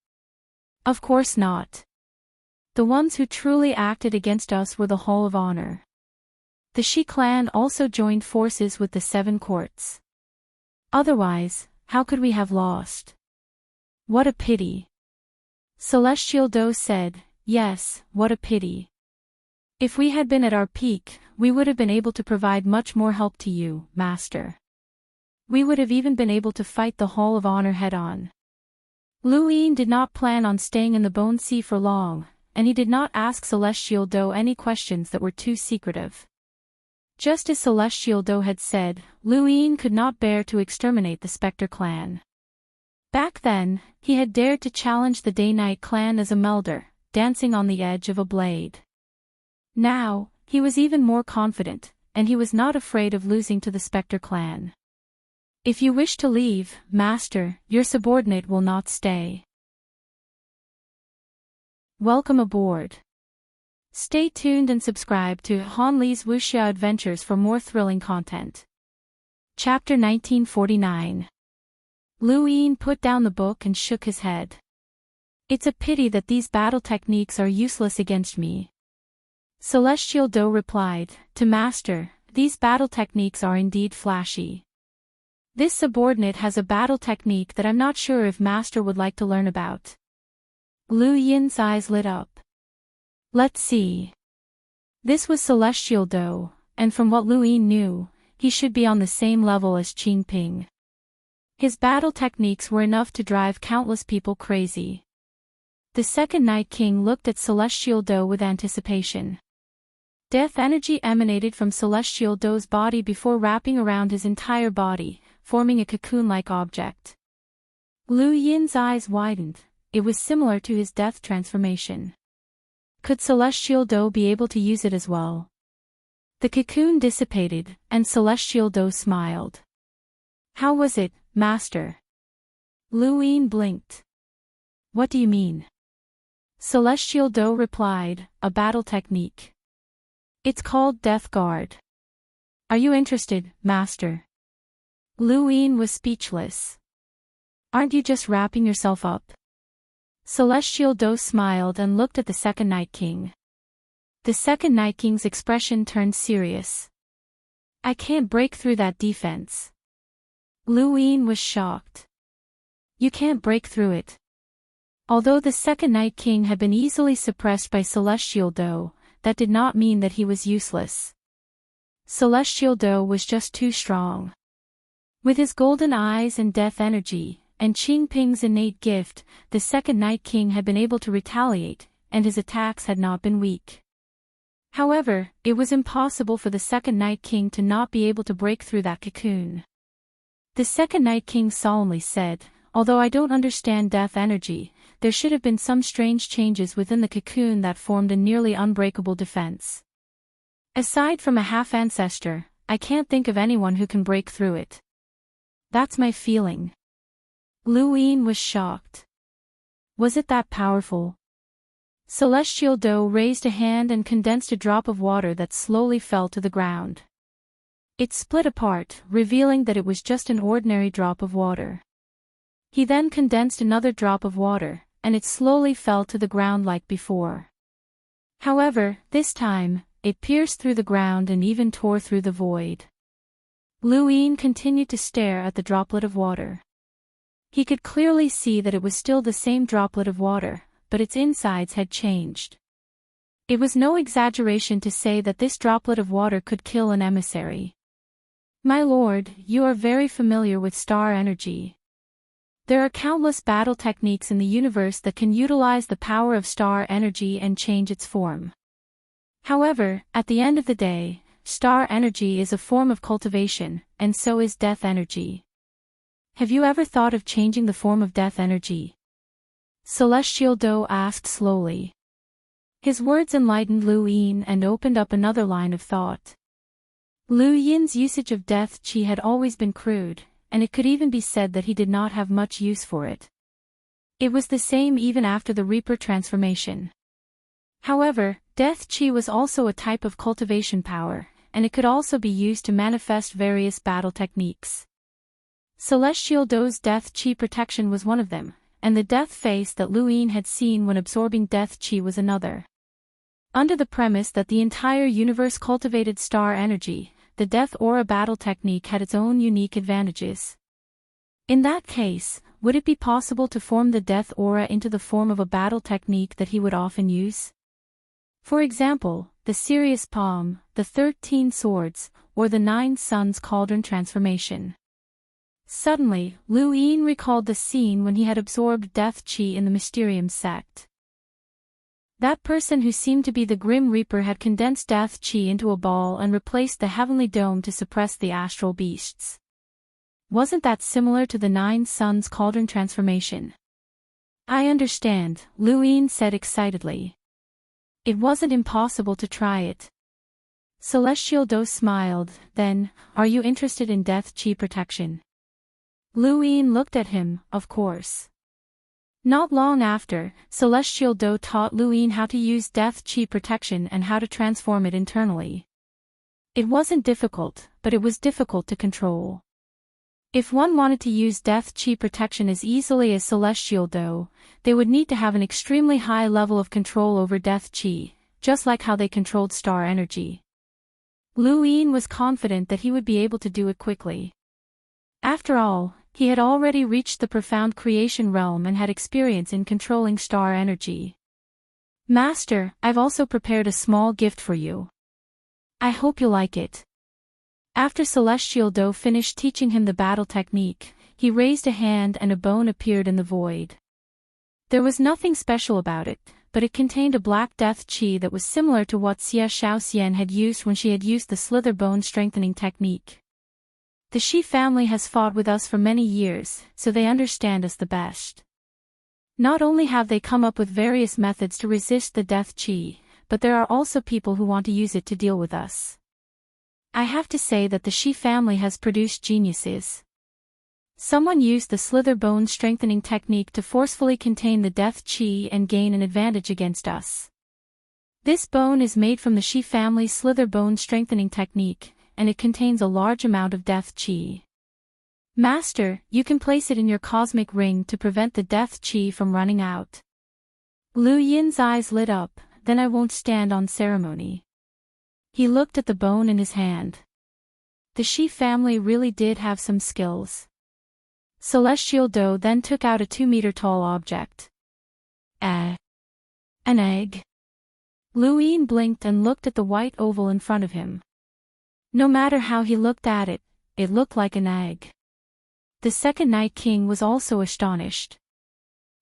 Of course not. The ones who truly acted against us were the Hall of Honor. The Shi clan also joined forces with the 7 courts. Otherwise, how could we have lost? What a pity. Celestial Do said, yes, what a pity. If we had been at our peak, we would have been able to provide much more help to you, Master. We would have even been able to fight the Hall of Honor head-on. Lu Yin did not plan on staying in the Bone Sea for long, and he did not ask Celestial Do any questions that were too secretive. Just as Celestial Do had said, Lu Yin could not bear to exterminate the Spectre clan. Back then, he had dared to challenge the Day-Night clan as a melder, dancing on the edge of a blade. Now, he was even more confident, and he was not afraid of losing to the Spectre clan. If you wish to leave, Master, your subordinate will not stay. Welcome aboard. Stay tuned and subscribe to Han Li's Wuxia Adventures for more thrilling content. Chapter 1949. Lu Yin put down the book and shook his head. It's a pity that these battle techniques are useless against me. Celestial Do replied, to Master, these battle techniques are indeed flashy. This subordinate has a battle technique that I'm not sure if Master would like to learn about. Lu Yin's eyes lit up. Let's see. This was Celestial Do, and from what Lu Yin knew, he should be on the same level as Qing Ping. His battle techniques were enough to drive countless people crazy. The second Night King looked at Celestial Do with anticipation. Death energy emanated from Celestial Do's body before wrapping around his entire body, forming a cocoon-like object. Lu Yin's eyes widened. It was similar to his death transformation. Could Celestial Do be able to use it as well? The cocoon dissipated, and Celestial Do smiled. How was it, Master? Lu Yin blinked. What do you mean? Celestial Do replied, a battle technique. It's called Death Guard. Are you interested, Master? Lu Yin was speechless. Aren't you just wrapping yourself up? Celestial Do smiled and looked at the second Night King. The second Night King's expression turned serious. I can't break through that defense. Lu Yin was shocked. You can't break through it. Although the second Night King had been easily suppressed by Celestial Do, that did not mean that he was useless. Celestial Do was just too strong. With his golden eyes and death energy, and Qing Ping's innate gift, the second Night King had been able to retaliate, and his attacks had not been weak. However, it was impossible for the second Night King to not be able to break through that cocoon. The second Night King solemnly said, although I don't understand death energy, there should have been some strange changes within the cocoon that formed a nearly unbreakable defense. Aside from a half-ancestor, I can't think of anyone who can break through it. That's my feeling. Lu Yin was shocked. Was it that powerful? Celestial Do raised a hand and condensed a drop of water that slowly fell to the ground. It split apart, revealing that it was just an ordinary drop of water. He then condensed another drop of water, and it slowly fell to the ground like before. However, this time, it pierced through the ground and even tore through the void. Lu Yin continued to stare at the droplet of water. He could clearly see that it was still the same droplet of water, but its insides had changed. It was no exaggeration to say that this droplet of water could kill an emissary. My lord, you are very familiar with star energy. There are countless battle techniques in the universe that can utilize the power of star energy and change its form. However, at the end of the day, star energy is a form of cultivation, and so is death energy. Have you ever thought of changing the form of death energy? Celestial Do asked slowly. His words enlightened Lu Yin and opened up another line of thought. Lu Yin's usage of death chi had always been crude, and it could even be said that he did not have much use for it. It was the same even after the Reaper transformation. However, death chi was also a type of cultivation power, and it could also be used to manifest various battle techniques. Celestial Do's death chi protection was one of them, and the death face that Lu Yin had seen when absorbing death chi was another. Under the premise that the entire universe cultivated star energy, the death aura battle technique had its own unique advantages. In that case, would it be possible to form the death aura into the form of a battle technique that he would often use? For example, the serious palm, the 13 swords, or the 9 suns cauldron transformation. Suddenly, Lu Yin recalled the scene when he had absorbed death qi in the Mysterium sect. That person who seemed to be the Grim Reaper had condensed death qi into a ball and replaced the heavenly dome to suppress the astral beasts. Wasn't that similar to the 9 suns cauldron transformation? I understand, Lu Yin said excitedly. It wasn't impossible to try it. Celestial Do smiled, then, are you interested in death qi protection? Lu Yin looked at him, of course. Not long after, Celestial Do taught Lu Yin how to use death qi protection and how to transform it internally. It wasn't difficult, but it was difficult to control. If one wanted to use death qi protection as easily as Celestial Do, they would need to have an extremely high level of control over death qi, just like how they controlled star energy. Lu Yin was confident that he would be able to do it quickly. After all, he had already reached the profound creation realm and had experience in controlling star energy. Master, I've also prepared a small gift for you. I hope you'll like it. After Celestial Do finished teaching him the battle technique, he raised a hand and a bone appeared in the void. There was nothing special about it, but it contained a black death qi that was similar to what Xie Shaoxian had used when she had used the slither bone strengthening technique. The Shi family has fought with us for many years, so they understand us the best. Not only have they come up with various methods to resist the death qi, but there are also people who want to use it to deal with us. I have to say that the Shi family has produced geniuses. Someone used the slither bone strengthening technique to forcefully contain the death qi and gain an advantage against us. This bone is made from the Shi family's slither bone strengthening technique, and it contains a large amount of death qi. Master, you can place it in your cosmic ring to prevent the death qi from running out. Lu Yin's eyes lit up, then I won't stand on ceremony. He looked at the bone in his hand. The Shi family really did have some skills. Celestial Do then took out a 2-meter-tall object. An egg. Lu Yin blinked and looked at the white oval in front of him. No matter how he looked at it, it looked like an egg. The second Night King was also astonished.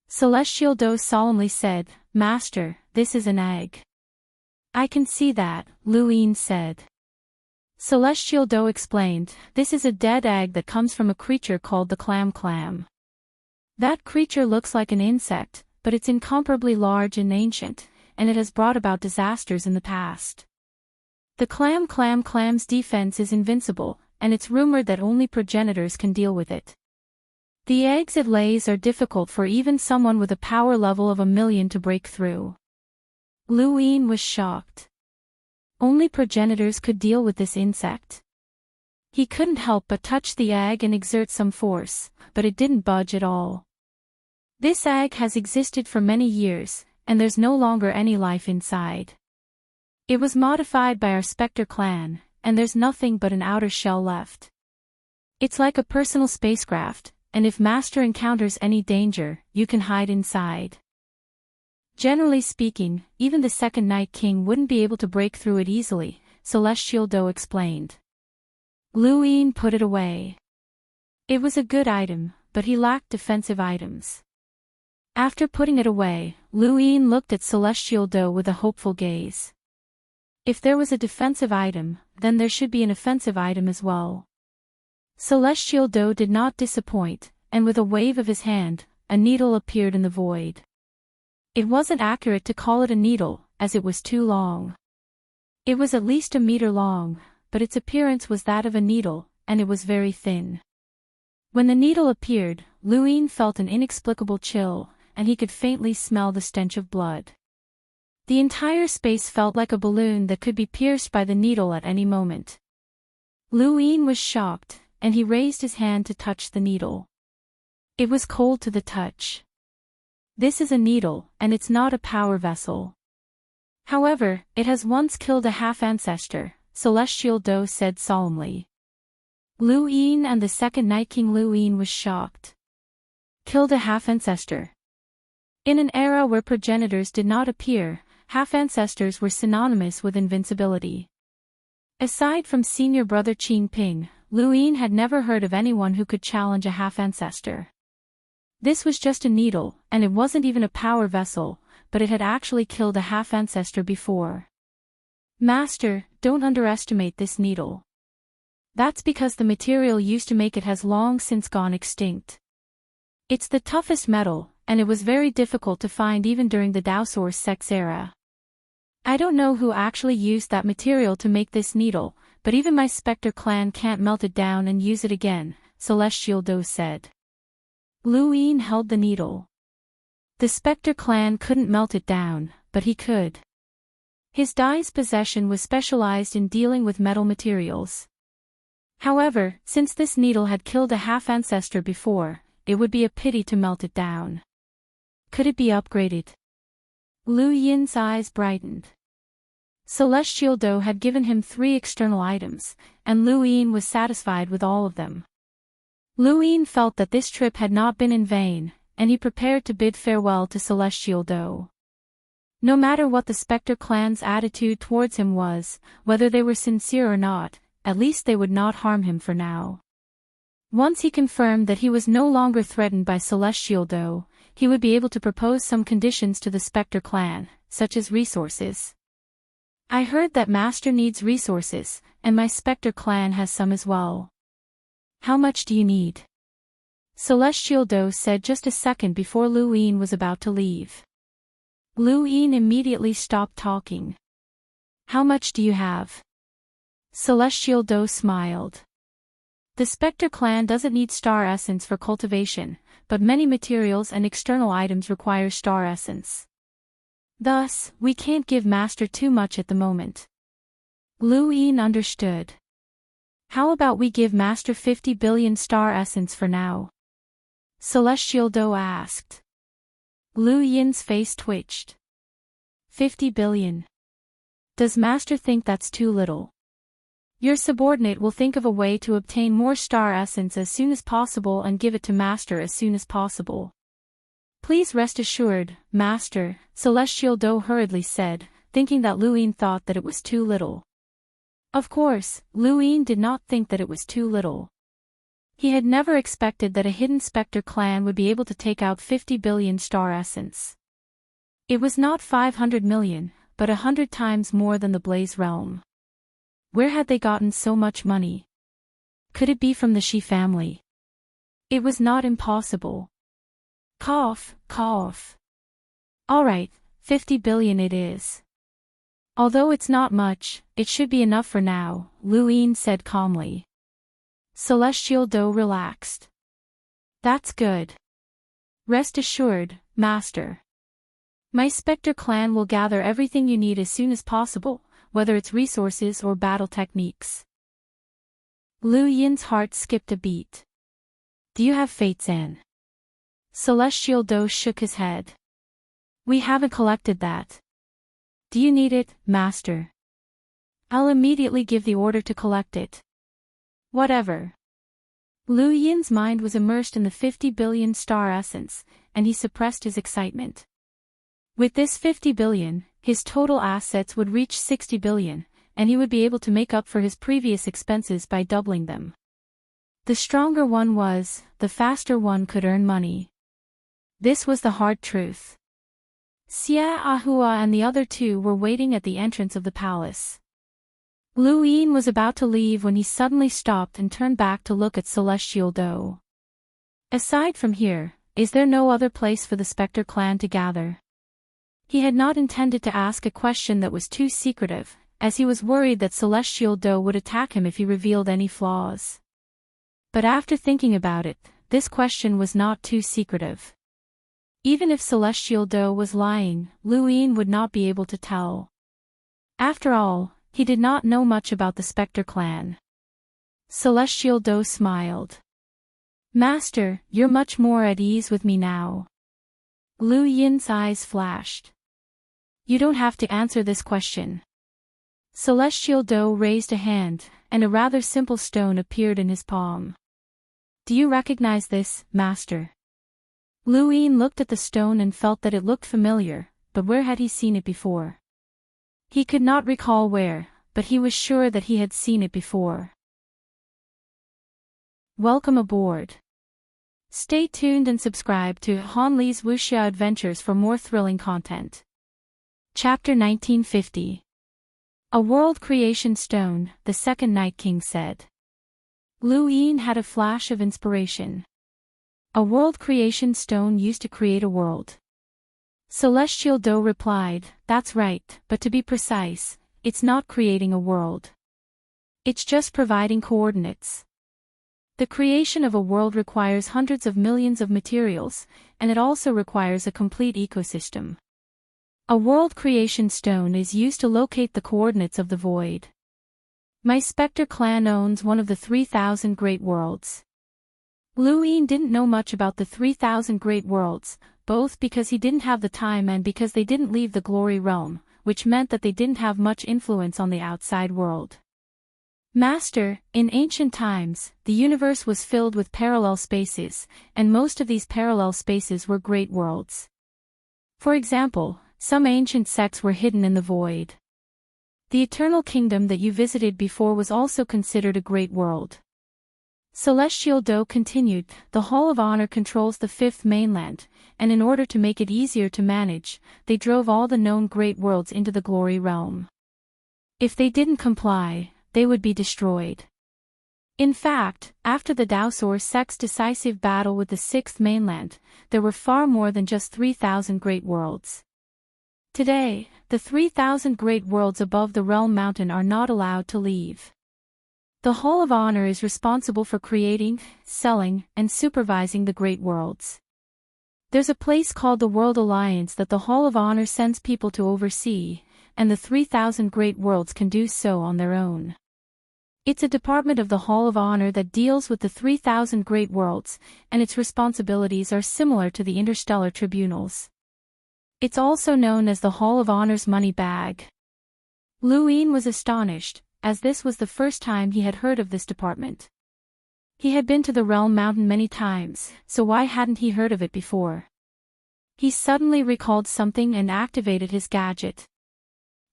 Celestial Do solemnly said, Master, this is an egg. I can see that, Lu Yin said. Celestial Do explained, this is a dead egg that comes from a creature called the clam. That creature looks like an insect, but it's incomparably large and ancient, and it has brought about disasters in the past. The clam's defense is invincible, and it's rumored that only progenitors can deal with it. The eggs it lays are difficult for even someone with a power level of 1,000,000 to break through. Lu Yin was shocked. Only progenitors could deal with this insect. He couldn't help but touch the egg and exert some force, but it didn't budge at all. This egg has existed for many years, and there's no longer any life inside. It was modified by our Spectre clan, and there's nothing but an outer shell left. It's like a personal spacecraft, and if Master encounters any danger, you can hide inside. Generally speaking, even the second Night King wouldn't be able to break through it easily, Celestial Do explained. Lu Yin put it away. It was a good item, but he lacked defensive items. After putting it away, Lu Yin looked at Celestial Do with a hopeful gaze. If there was a defensive item, then there should be an offensive item as well. Celestial Do did not disappoint, and with a wave of his hand, a needle appeared in the void. It wasn't accurate to call it a needle, as it was too long. It was at least 1 meter long, but its appearance was that of a needle, and it was very thin. When the needle appeared, Lu Yin felt an inexplicable chill, and he could faintly smell the stench of blood. The entire space felt like a balloon that could be pierced by the needle at any moment. Lu Yin was shocked, and he raised his hand to touch the needle. It was cold to the touch. This is a needle, and it's not a power vessel. However, it has once killed a half-ancestor, Celestial Do said solemnly. Lu Yin, and the second Night King Lu Yin was shocked. Killed a half-ancestor. In an era where progenitors did not appear, half-ancestors were synonymous with invincibility. Aside from senior brother Qin Ping, Lu Yin had never heard of anyone who could challenge a half-ancestor. This was just a needle, and it wasn't even a power vessel, but it had actually killed a half-ancestor before. Master, don't underestimate this needle. That's because the material used to make it has long since gone extinct. It's the toughest metal, and it was very difficult to find even during the Daosaur sex era. I don't know who actually used that material to make this needle, but even my Spectre clan can't melt it down and use it again, Celestial Do said. Lu Yin held the needle. The Spectre clan couldn't melt it down, but he could. His Dai's possession was specialized in dealing with metal materials. However, since this needle had killed a half-ancestor before, it would be a pity to melt it down. Could it be upgraded? Lu Yin's eyes brightened. Celestial Do had given him 3 external items, and Lu Yin was satisfied with all of them. Lu Yin felt that this trip had not been in vain, and he prepared to bid farewell to Celestial Do. No matter what the Spectre clan's attitude towards him was, whether they were sincere or not, at least they would not harm him for now. Once he confirmed that he was no longer threatened by Celestial Do, he would be able to propose some conditions to the Spectre clan, such as resources. I heard that Master needs resources, and my Spectre clan has some as well. How much do you need? Celestial Do said just a second before Lu Yin was about to leave. Lu Yin immediately stopped talking. How much do you have? Celestial Do smiled. The Spectre clan doesn't need star essence for cultivation, but many materials and external items require star essence. Thus, we can't give Master too much at the moment. Lu Yin understood. How about we give Master 50 billion star essence for now? Celestial Do asked. Lu Yin's face twitched. 50 billion. Does Master think that's too little? Your subordinate will think of a way to obtain more star essence as soon as possible and give it to Master as soon as possible. Please rest assured, Master, Celestial Do hurriedly said, thinking that Lu Yin thought that it was too little. Of course, Lu Yin did not think that it was too little. He had never expected that a hidden Spectre clan would be able to take out 50 billion star essence. It was not 500 million, but 100 times more than the Blaze realm. Where had they gotten so much money? Could it be from the Shi family? It was not impossible. Cough, cough. All right, 50 billion it is. Although it's not much, it should be enough for now, Lu Yin said calmly. Celestial Do relaxed. That's good. Rest assured, Master. My Spectre clan will gather everything you need as soon as possible, whether it's resources or battle techniques. Lu Yin's heart skipped a beat. Do you have Fate Zan? Celestial Do shook his head. We haven't collected that. Do you need it, Master? I'll immediately give the order to collect it. Whatever. Lu Yin's mind was immersed in the 50 billion star essence, and he suppressed his excitement. With this 50 billion, his total assets would reach 60 billion, and he would be able to make up for his previous expenses by doubling them. The stronger one was, the faster one could earn money. This was the hard truth. Xia Ahua and the other 2 were waiting at the entrance of the palace. Lu Yin was about to leave when he suddenly stopped and turned back to look at Celestial Do. Aside from here, is there no other place for the Spectre clan to gather? He had not intended to ask a question that was too secretive, as he was worried that Celestial Do would attack him if he revealed any flaws. But after thinking about it, this question was not too secretive. Even if Celestial Do was lying, Lu Yin would not be able to tell. After all, he did not know much about the Spectre clan. Celestial Do smiled. Master, you're much more at ease with me now. Lu Yin's eyes flashed. You don't have to answer this question. Celestial Do raised a hand, and a rather simple stone appeared in his palm. Do you recognize this, Master? Lu Yin looked at the stone and felt that it looked familiar, but where had he seen it before? He could not recall where, but he was sure that he had seen it before. Welcome aboard. Stay tuned and subscribe to Han Li's Wuxia Adventures for more thrilling content. Chapter 1950. A World Creation Stone, the Second Night King said. Lu Yin had a flash of inspiration. A world creation stone used to create a world. Celestial Do replied, that's right, but to be precise, it's not creating a world. It's just providing coordinates. The creation of a world requires hundreds of millions of materials, and it also requires a complete ecosystem. A world creation stone is used to locate the coordinates of the void. My Spectre clan owns one of the 3,000 great worlds. Lu Yin didn't know much about the 3,000 great worlds, both because he didn't have the time and because they didn't leave the glory realm, which meant that they didn't have much influence on the outside world. Master, in ancient times, the universe was filled with parallel spaces, and most of these parallel spaces were great worlds. For example, some ancient sects were hidden in the void. The Eternal Kingdom that you visited before was also considered a great world. Celestial Do continued, the Hall of Honor controls the fifth mainland, and in order to make it easier to manage, they drove all the known great worlds into the glory realm. If they didn't comply, they would be destroyed. In fact, after the Daosor sect's decisive battle with the sixth mainland, there were far more than just 3,000 great worlds. Today, the 3,000 great worlds above the realm mountain are not allowed to leave. The Hall of Honor is responsible for creating, selling, and supervising the great worlds. There's a place called the World Alliance that the Hall of Honor sends people to oversee, and the 3,000 great worlds can do so on their own. It's a department of the Hall of Honor that deals with the 3,000 great worlds, and its responsibilities are similar to the interstellar tribunals. It's also known as the Hall of Honor's money bag. Lu Yin was astonished, as this was the first time he had heard of this department. He had been to the Realm Mountain many times, so why hadn't he heard of it before? He suddenly recalled something and activated his gadget.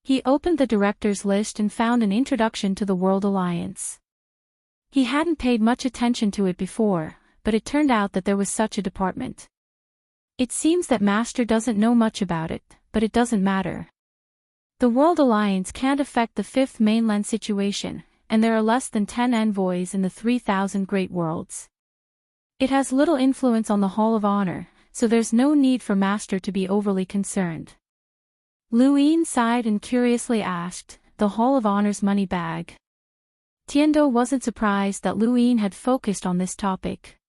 He opened the director's list and found an introduction to the World Alliance. He hadn't paid much attention to it before, but it turned out that there was such a department. It seems that Master doesn't know much about it, but it doesn't matter. The World Alliance can't affect the fifth mainland situation, and there are less than 10 envoys in the 3,000 great worlds. It has little influence on the Hall of Honor, so there's no need for Master to be overly concerned. Lu Yin sighed and curiously asked, the Hall of Honor's money bag. Tiando wasn't surprised that Lu Yin had focused on this topic.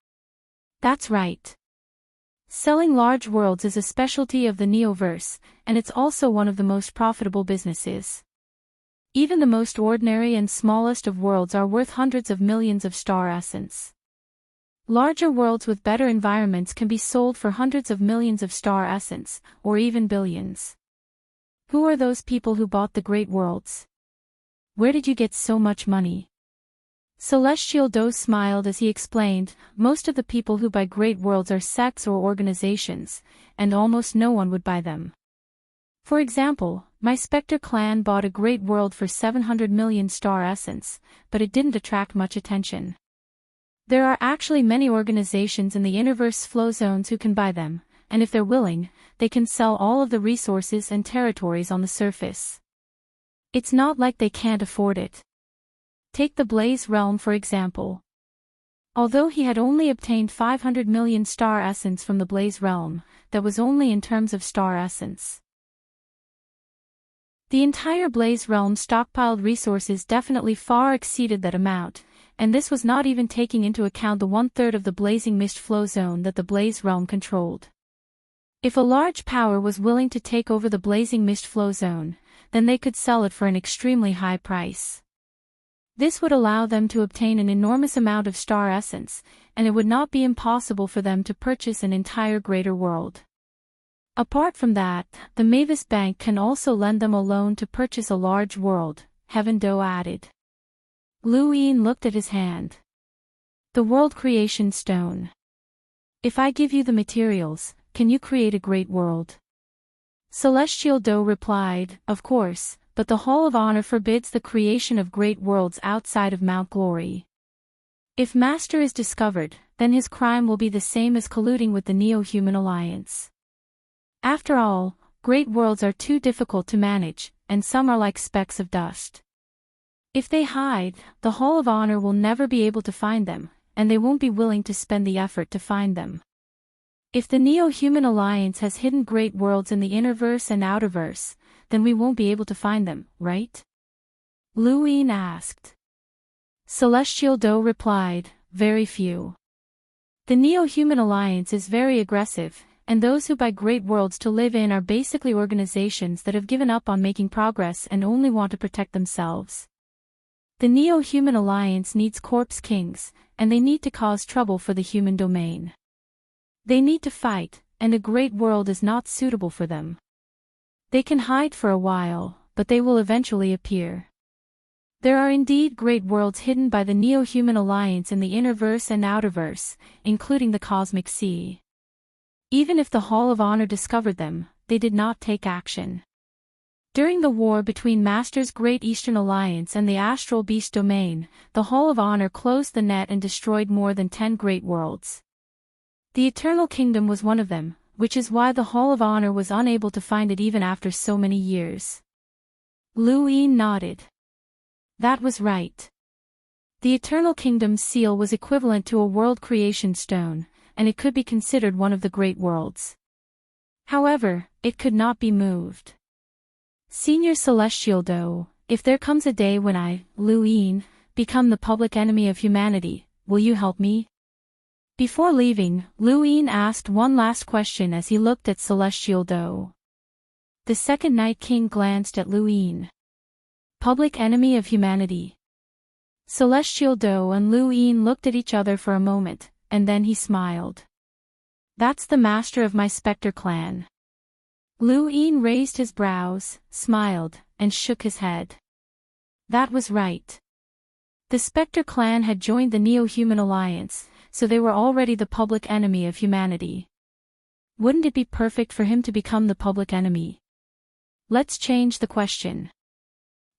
That's right. Selling large worlds is a specialty of the Neoverse, and it's also one of the most profitable businesses. Even the most ordinary and smallest of worlds are worth hundreds of millions of star essence. Larger worlds with better environments can be sold for hundreds of millions of star essence, or even billions. Who are those people who bought the great worlds? Where did you get so much money? Celestial Do smiled as he explained, most of the people who buy great worlds are sects or organizations, and almost no one would buy them. For example, my Spectre clan bought a great world for 700 million star essence, but it didn't attract much attention. There are actually many organizations in the Innerverse flow zones who can buy them, and if they're willing, they can sell all of the resources and territories on the surface. It's not like they can't afford it. Take the Blaze Realm for example. Although he had only obtained 500 million star essence from the Blaze Realm, that was only in terms of star essence. The entire Blaze Realm stockpiled resources definitely far exceeded that amount, and this was not even taking into account the 1/3 of the Blazing Mist flow zone that the Blaze Realm controlled. If a large power was willing to take over the Blazing Mist flow zone, then they could sell it for an extremely high price. This would allow them to obtain an enormous amount of star essence, and it would not be impossible for them to purchase an entire greater world. Apart from that, the Mavis Bank can also lend them a loan to purchase a large world, Heaven Do added. Lu Yin looked at his hand. The world creation stone. If I give you the materials, can you create a great world? Celestial Do replied, of course, but the Hall of Honor forbids the creation of great worlds outside of Mount Glory. If Master is discovered, then his crime will be the same as colluding with the Neo-Human Alliance. After all, great worlds are too difficult to manage, and some are like specks of dust. If they hide, the Hall of Honor will never be able to find them, and they won't be willing to spend the effort to find them. If the Neo-Human Alliance has hidden great worlds in the innerverse and outerverse, then we won't be able to find them, right? Lu Yin asked. Celestial Do replied, very few. The Neo-Human Alliance is very aggressive, and those who buy great worlds to live in are basically organizations that have given up on making progress and only want to protect themselves. The Neo-Human Alliance needs corpse kings, and they need to cause trouble for the human domain. They need to fight, and a great world is not suitable for them. They can hide for a while, but they will eventually appear. There are indeed great worlds hidden by the Neo-Human Alliance in the innerverse and outerverse, including the cosmic sea. Even if the Hall of Honor discovered them, they did not take action. During the war between Master's Great Eastern Alliance and the Astral Beast Domain, the Hall of Honor closed the net and destroyed more than 10 great worlds. The Eternal Kingdom was one of them, which is why the Hall of Honor was unable to find it even after so many years. Lu Yin nodded. That was right. The Eternal Kingdom's seal was equivalent to a world creation stone, and it could be considered one of the great worlds. However, it could not be moved. Senior Celestial Do, if there comes a day when I, Lu Yin, become the public enemy of humanity, will you help me? Before leaving, Lu Yin asked one last question as he looked at Celestial Do. The Second Night King glanced at Lu Yin. Public enemy of humanity. Celestial Do and Lu Yin looked at each other for a moment, and then he smiled. That's the master of my Spectre clan. Lu Yin raised his brows, smiled, and shook his head. That was right. The Spectre clan had joined the Neo-Human Alliance, so they were already the public enemy of humanity. Wouldn't it be perfect for him to become the public enemy? Let's change the question.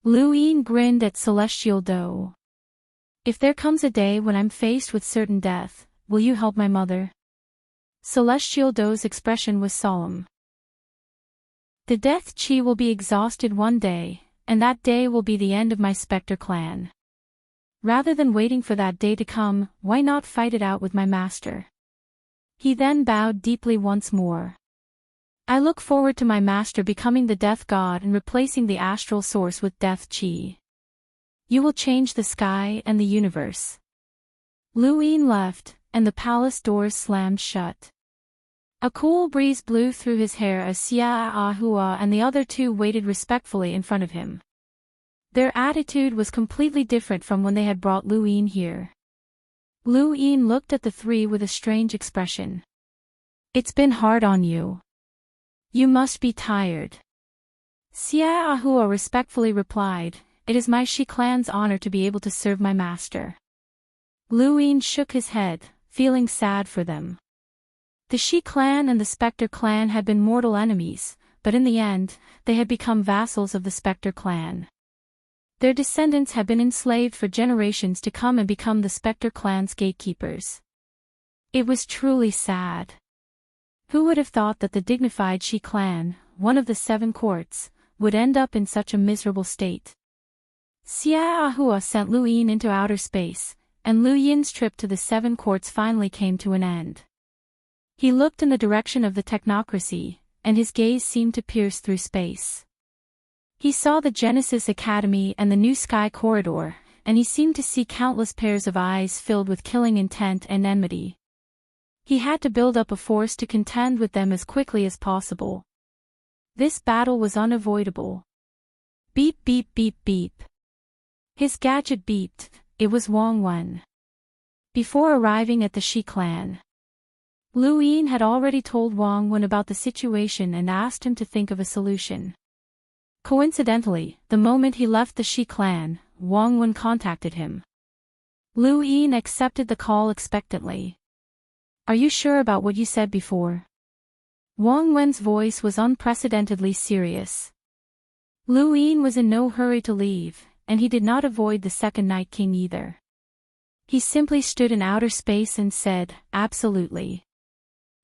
Lu Yin grinned at Celestial Do. If there comes a day when I'm faced with certain death, will you help my mother? Celestial Do's expression was solemn. The death chi will be exhausted one day, and that day will be the end of my Spectre clan. Rather than waiting for that day to come, why not fight it out with my master? He then bowed deeply once more. I look forward to my master becoming the death god and replacing the astral source with death chi. You will change the sky and the universe. Lu Yin left, and the palace doors slammed shut. A cool breeze blew through his hair as Xia Ahua and the other two waited respectfully in front of him. Their attitude was completely different from when they had brought Lu Yin here. Lu Yin looked at the three with a strange expression. It's been hard on you. You must be tired. Xia Ahua respectfully replied, it is my Shi clan's honor to be able to serve my master. Lu Yin shook his head, feeling sad for them. The Shi clan and the Spectre clan had been mortal enemies, but in the end, they had become vassals of the Spectre clan. Their descendants had been enslaved for generations to come and become the Spectre clan's gatekeepers. It was truly sad. Who would have thought that the dignified Shi clan, one of the 7 courts, would end up in such a miserable state? Xia Ahua sent Lu Yin into outer space, and Lu Yin's trip to the 7 courts finally came to an end. He looked in the direction of the technocracy, and his gaze seemed to pierce through space. He saw the Genesis Academy and the New Sky Corridor, and he seemed to see countless pairs of eyes filled with killing intent and enmity. He had to build up a force to contend with them as quickly as possible. This battle was unavoidable. Beep beep beep beep. His gadget beeped. It was Wang Wen. Before arriving at the Shi clan, Lu Yin had already told Wang Wen about the situation and asked him to think of a solution. Coincidentally, the moment he left the Shi clan, Wang Wen contacted him. Lu Yin accepted the call expectantly. "Are you sure about what you said before?" Wang Wen's voice was unprecedentedly serious. Lu Yin was in no hurry to leave, and he did not avoid the second Night King either. He simply stood in outer space and said, "Absolutely."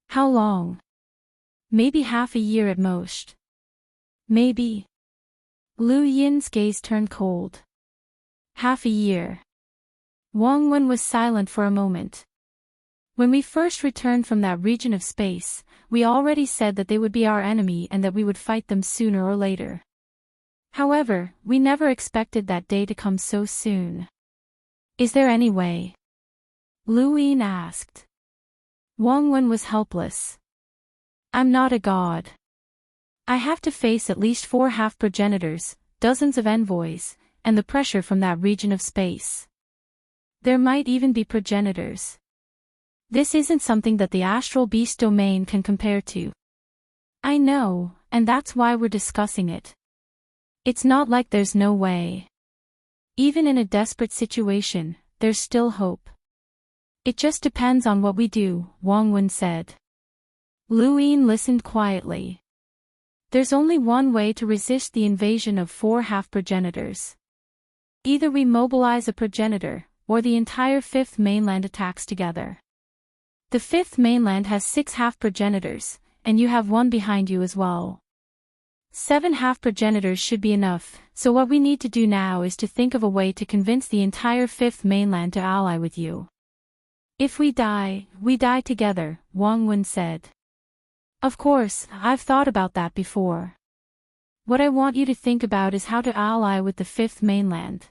"How long?" "Maybe half a year at most." "Maybe." Lu Yin's gaze turned cold. "Half a year." Wang Wen was silent for a moment. "When we first returned from that region of space, we already said that they would be our enemy and that we would fight them sooner or later. However, we never expected that day to come so soon." "Is there any way?" Lu Yin asked. Wang Wen was helpless. "I'm not a god. I have to face at least 4 half-progenitors, dozens of envoys, and the pressure from that region of space. There might even be progenitors. This isn't something that the astral beast domain can compare to." "I know, and that's why we're discussing it. It's not like there's no way. Even in a desperate situation, there's still hope. It just depends on what we do," Wang Wen said. Lu Yin listened quietly. "There's only one way to resist the invasion of 4 half-progenitors. Either we mobilize a progenitor, or the entire 5th mainland attacks together. The 5th mainland has 6 half-progenitors, and you have one behind you as well. 7 half-progenitors should be enough, so what we need to do now is to think of a way to convince the entire 5th mainland to ally with you. If we die together," Wang Wen said. "Of course, I've thought about that before. What I want you to think about is how to ally with the 5th mainland.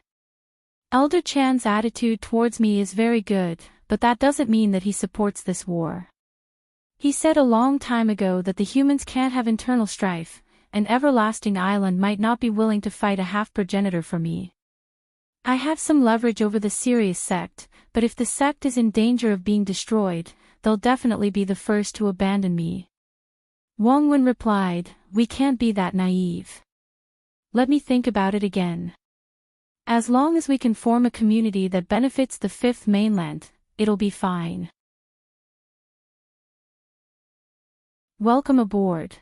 Elder Chan's attitude towards me is very good, but that doesn't mean that he supports this war. He said a long time ago that the humans can't have internal strife, and Everlasting Island might not be willing to fight a half-progenitor for me. I have some leverage over the Sirius sect, but if the sect is in danger of being destroyed, they'll definitely be the first to abandon me." Wang Wen replied, "We can't be that naive. Let me think about it again. As long as we can form a community that benefits the 5th mainland, it'll be fine." Welcome aboard.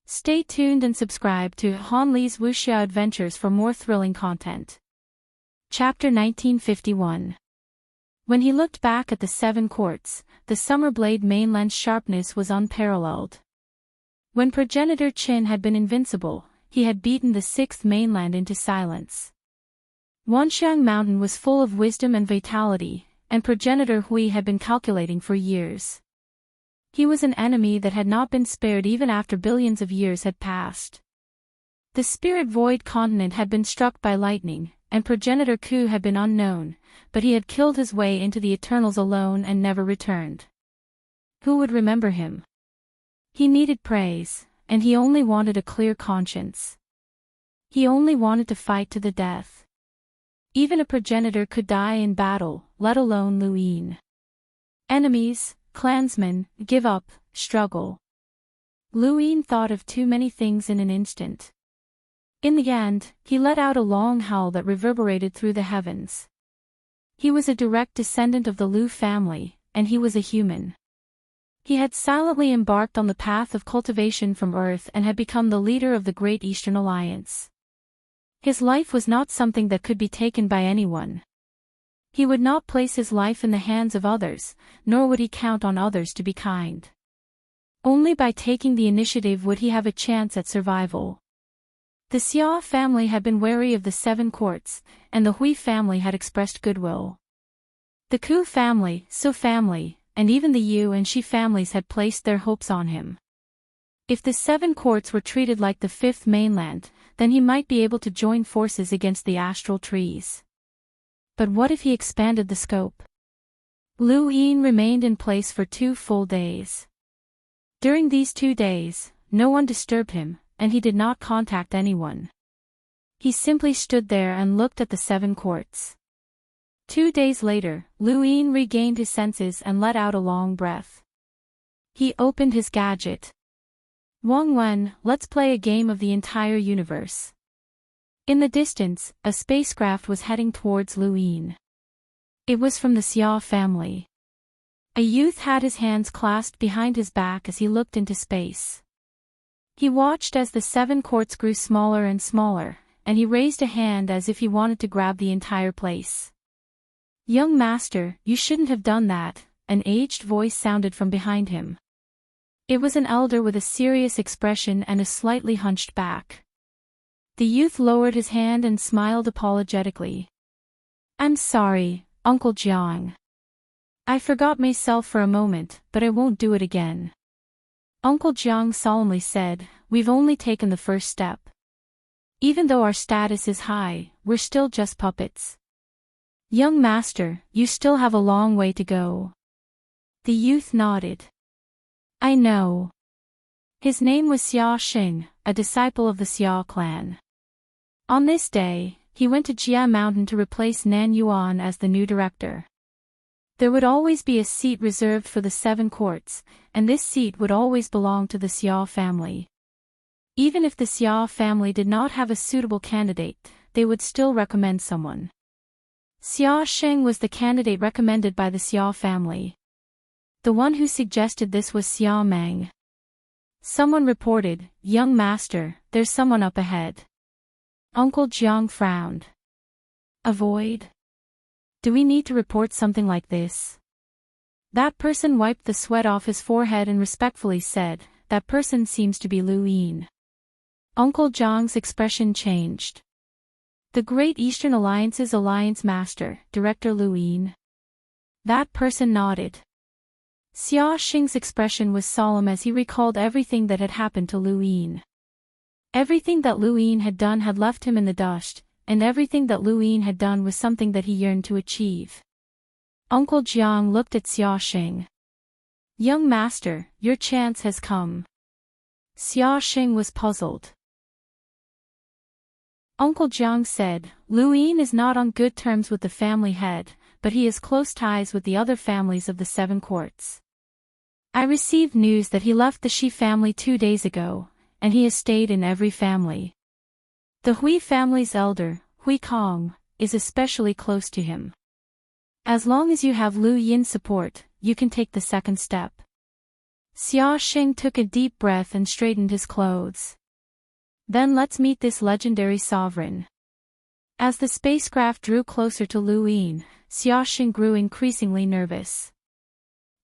Stay tuned and subscribe to Han Li's Wuxia Adventures for more thrilling content. Chapter 1951. When he looked back at the 7 courts, the summer blade mainland's sharpness was unparalleled. When progenitor Qin had been invincible, he had beaten the 6th mainland into silence. Wanxiang Mountain was full of wisdom and vitality, and progenitor Hui had been calculating for years. He was an enemy that had not been spared even after billions of years had passed. The spirit void continent had been struck by lightning, and progenitor Ku had been unknown, but he had killed his way into the Eternals alone and never returned. Who would remember him? He needed praise, and he only wanted a clear conscience. He only wanted to fight to the death. Even a progenitor could die in battle, let alone Lu Yin. Enemies, clansmen, give up, struggle. Lu Yin thought of too many things in an instant. In the end, he let out a long howl that reverberated through the heavens. He was a direct descendant of the Lu family, and he was a human. He had silently embarked on the path of cultivation from Earth and had become the leader of the Great Eastern Alliance. His life was not something that could be taken by anyone. He would not place his life in the hands of others, nor would he count on others to be kind. Only by taking the initiative would he have a chance at survival. The Xia family had been wary of the 7 courts, and the Hui family had expressed goodwill. The Ku family, So family, and even the Yu and Shi families had placed their hopes on him. If the 7 courts were treated like the 5th mainland, then he might be able to join forces against the astral trees. But what if he expanded the scope? Lu Yin remained in place for 2 full days. During these 2 days, no one disturbed him, and he did not contact anyone. He simply stood there and looked at the 7 courts. 2 days later, Lu Yin regained his senses and let out a long breath. He opened his gadget. Wang Wen, let's play a game of the entire universe. In the distance, a spacecraft was heading towards Luyin. It was from the Xia family. A youth had his hands clasped behind his back as he looked into space. He watched as the 7 quarts grew smaller and smaller, and he raised a hand as if he wanted to grab the entire place. "Young master, you shouldn't have done that," an aged voice sounded from behind him. It was an elder with a serious expression and a slightly hunched back. The youth lowered his hand and smiled apologetically. "I'm sorry, Uncle Jiang. I forgot myself for a moment, but I won't do it again." Uncle Jiang solemnly said, "We've only taken the first step. Even though our status is high, we're still just puppets. Young master, you still have a long way to go." The youth nodded. "I know." His name was Xia Xing, a disciple of the Xia clan. On this day, he went to Jia Mountain to replace Nan Yuan as the new director. There would always be a seat reserved for the 7 quarts, and this seat would always belong to the Xia family. Even if the Xia family did not have a suitable candidate, they would still recommend someone. Xia Xing was the candidate recommended by the Xia family. The one who suggested this was Xia Meng. Someone reported, "Young master, there's someone up ahead." Uncle Jiang frowned. "Avoid? Do we need to report something like this?" That person wiped the sweat off his forehead and respectfully said, "That person seems to be Luyin." Uncle Jiang's expression changed. "The Great Eastern Alliance's Alliance Master, Director Luyin." That person nodded. Xia Xing's expression was solemn as he recalled everything that had happened to Luyin. Everything that Luyin had done had left him in the dust, and everything that Luyin had done was something that he yearned to achieve. Uncle Jiang looked at Xia Xing. "Young master, your chance has come." Xia Xing was puzzled. Uncle Jiang said, "Luyin is not on good terms with the family head, but he has close ties with the other families of the 7 quarts. I received news that he left the Shi family 2 days ago, and he has stayed in every family. The Hui family's elder, Hui Kong, is especially close to him. As long as you have Lu Yin's support, you can take the second step." Xia Xing took a deep breath and straightened his clothes. "Then let's meet this legendary sovereign." As the spacecraft drew closer to Luyin, Xia Xing grew increasingly nervous.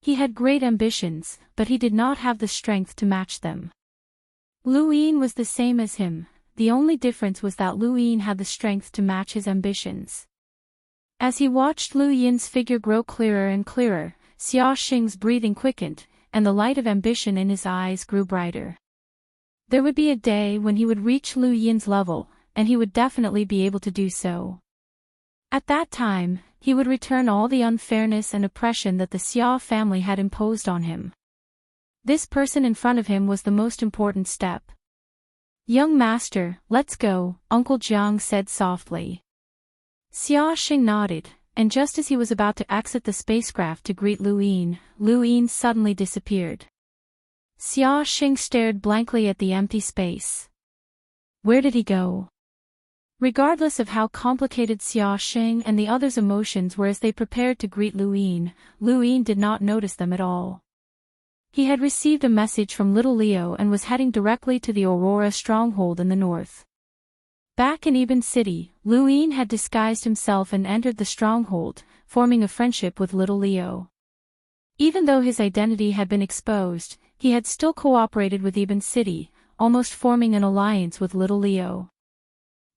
He had great ambitions, but he did not have the strength to match them. Luyin was the same as him, the only difference was that Luyin had the strength to match his ambitions. As he watched Lu Yin's figure grow clearer and clearer, Xia Xing's breathing quickened, and the light of ambition in his eyes grew brighter. There would be a day when he would reach Lu Yin's level, and he would definitely be able to do so. At that time, he would return all the unfairness and oppression that the Xia family had imposed on him. This person in front of him was the most important step. "Young master, let's go," Uncle Jiang said softly. Xia Xing nodded, and just as he was about to exit the spacecraft to greet Luyin suddenly disappeared. Xia Xing stared blankly at the empty space. Where did he go? Regardless of how complicated Xia Xing and the others' emotions were as they prepared to greet Luyin did not notice them at all. He had received a message from little Leo and was heading directly to the Aurora stronghold in the north. Back in Eben City, Luyin had disguised himself and entered the stronghold, forming a friendship with little Leo. Even though his identity had been exposed, he had still cooperated with Eben City, almost forming an alliance with little Leo.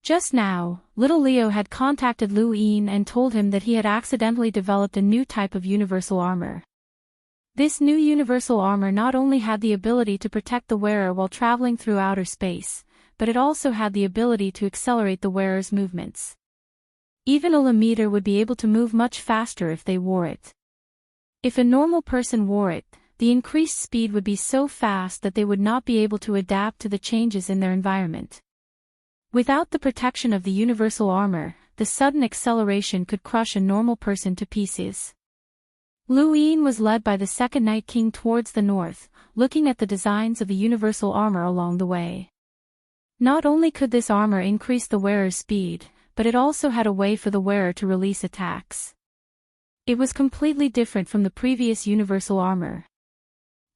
Just now, little Leo had contacted Luyin and told him that he had accidentally developed a new type of universal armor. This new universal armor not only had the ability to protect the wearer while traveling through outer space, but it also had the ability to accelerate the wearer's movements. Even a Lemmeter would be able to move much faster if they wore it. If a normal person wore it, the increased speed would be so fast that they would not be able to adapt to the changes in their environment. Without the protection of the universal armor, the sudden acceleration could crush a normal person to pieces. Lu Yin was led by the second Night King towards the north, looking at the designs of the universal armor along the way. Not only could this armor increase the wearer's speed, but it also had a way for the wearer to release attacks. It was completely different from the previous universal armor.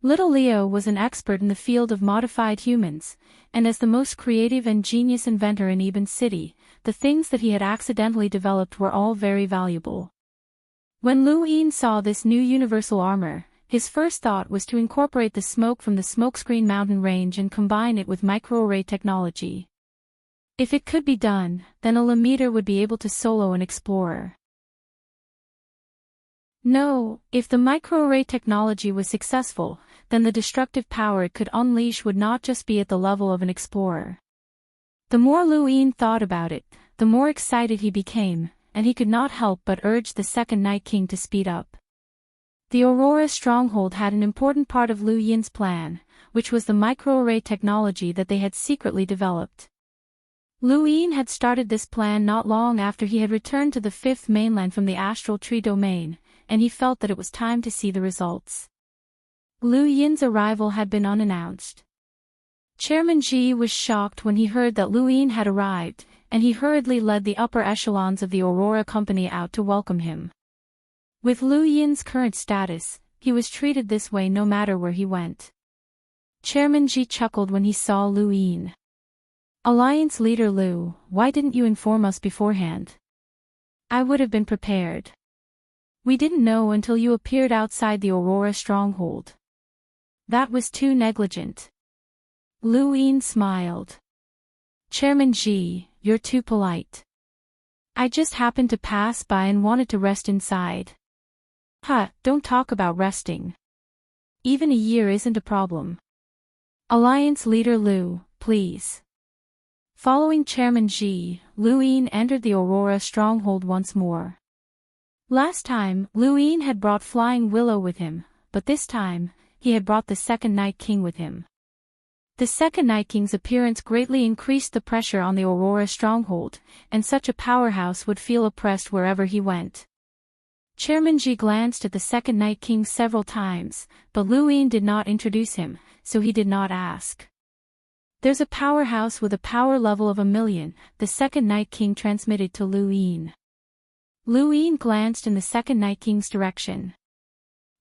Little Leo was an expert in the field of modified humans, and as the most creative and genius inventor in Eben City, the things that he had accidentally developed were all very valuable. When Lu Yin saw this new universal armor, his first thought was to incorporate the smoke from the Smokescreen mountain range and combine it with microarray technology. If it could be done, then a Lemaitre would be able to solo an explorer. No, if the microarray technology was successful, then the destructive power it could unleash would not just be at the level of an explorer. The more Lu Yin thought about it, the more excited he became, and he could not help but urge the second Night King to speed up. The Aurora Stronghold had an important part of Lu Yin's plan, which was the microarray technology that they had secretly developed. Lu Yin had started this plan not long after he had returned to the fifth mainland from the astral tree domain, and he felt that it was time to see the results. Lu Yin's arrival had been unannounced. Chairman Ji was shocked when he heard that Lu Yin had arrived, and he hurriedly led the upper echelons of the Aurora Company out to welcome him. With Lu Yin's current status, he was treated this way no matter where he went. Chairman Ji chuckled when he saw Lu Yin. Alliance leader Lu, why didn't you inform us beforehand? I would have been prepared. We didn't know until you appeared outside the Aurora Stronghold. That was too negligent. Lu Yin smiled. Chairman Ji, you're too polite. I just happened to pass by and wanted to rest inside. Don't talk about resting. Even a year isn't a problem. Alliance leader Lu, please. Following Chairman Ji, Lu Yin entered the Aurora Stronghold once more. Last time, Lu Yin had brought Flying Willow with him, but this time, he had brought the second Night King with him. The second Night King's appearance greatly increased the pressure on the Aurora Stronghold, and such a powerhouse would feel oppressed wherever he went. Chairman Ji glanced at the second Night King several times, but Lu Yin did not introduce him, so he did not ask. There's a powerhouse with a power level of 1,000,000, the second Night King transmitted to Lu Yin. Lu Yin glanced in the second Night King's direction.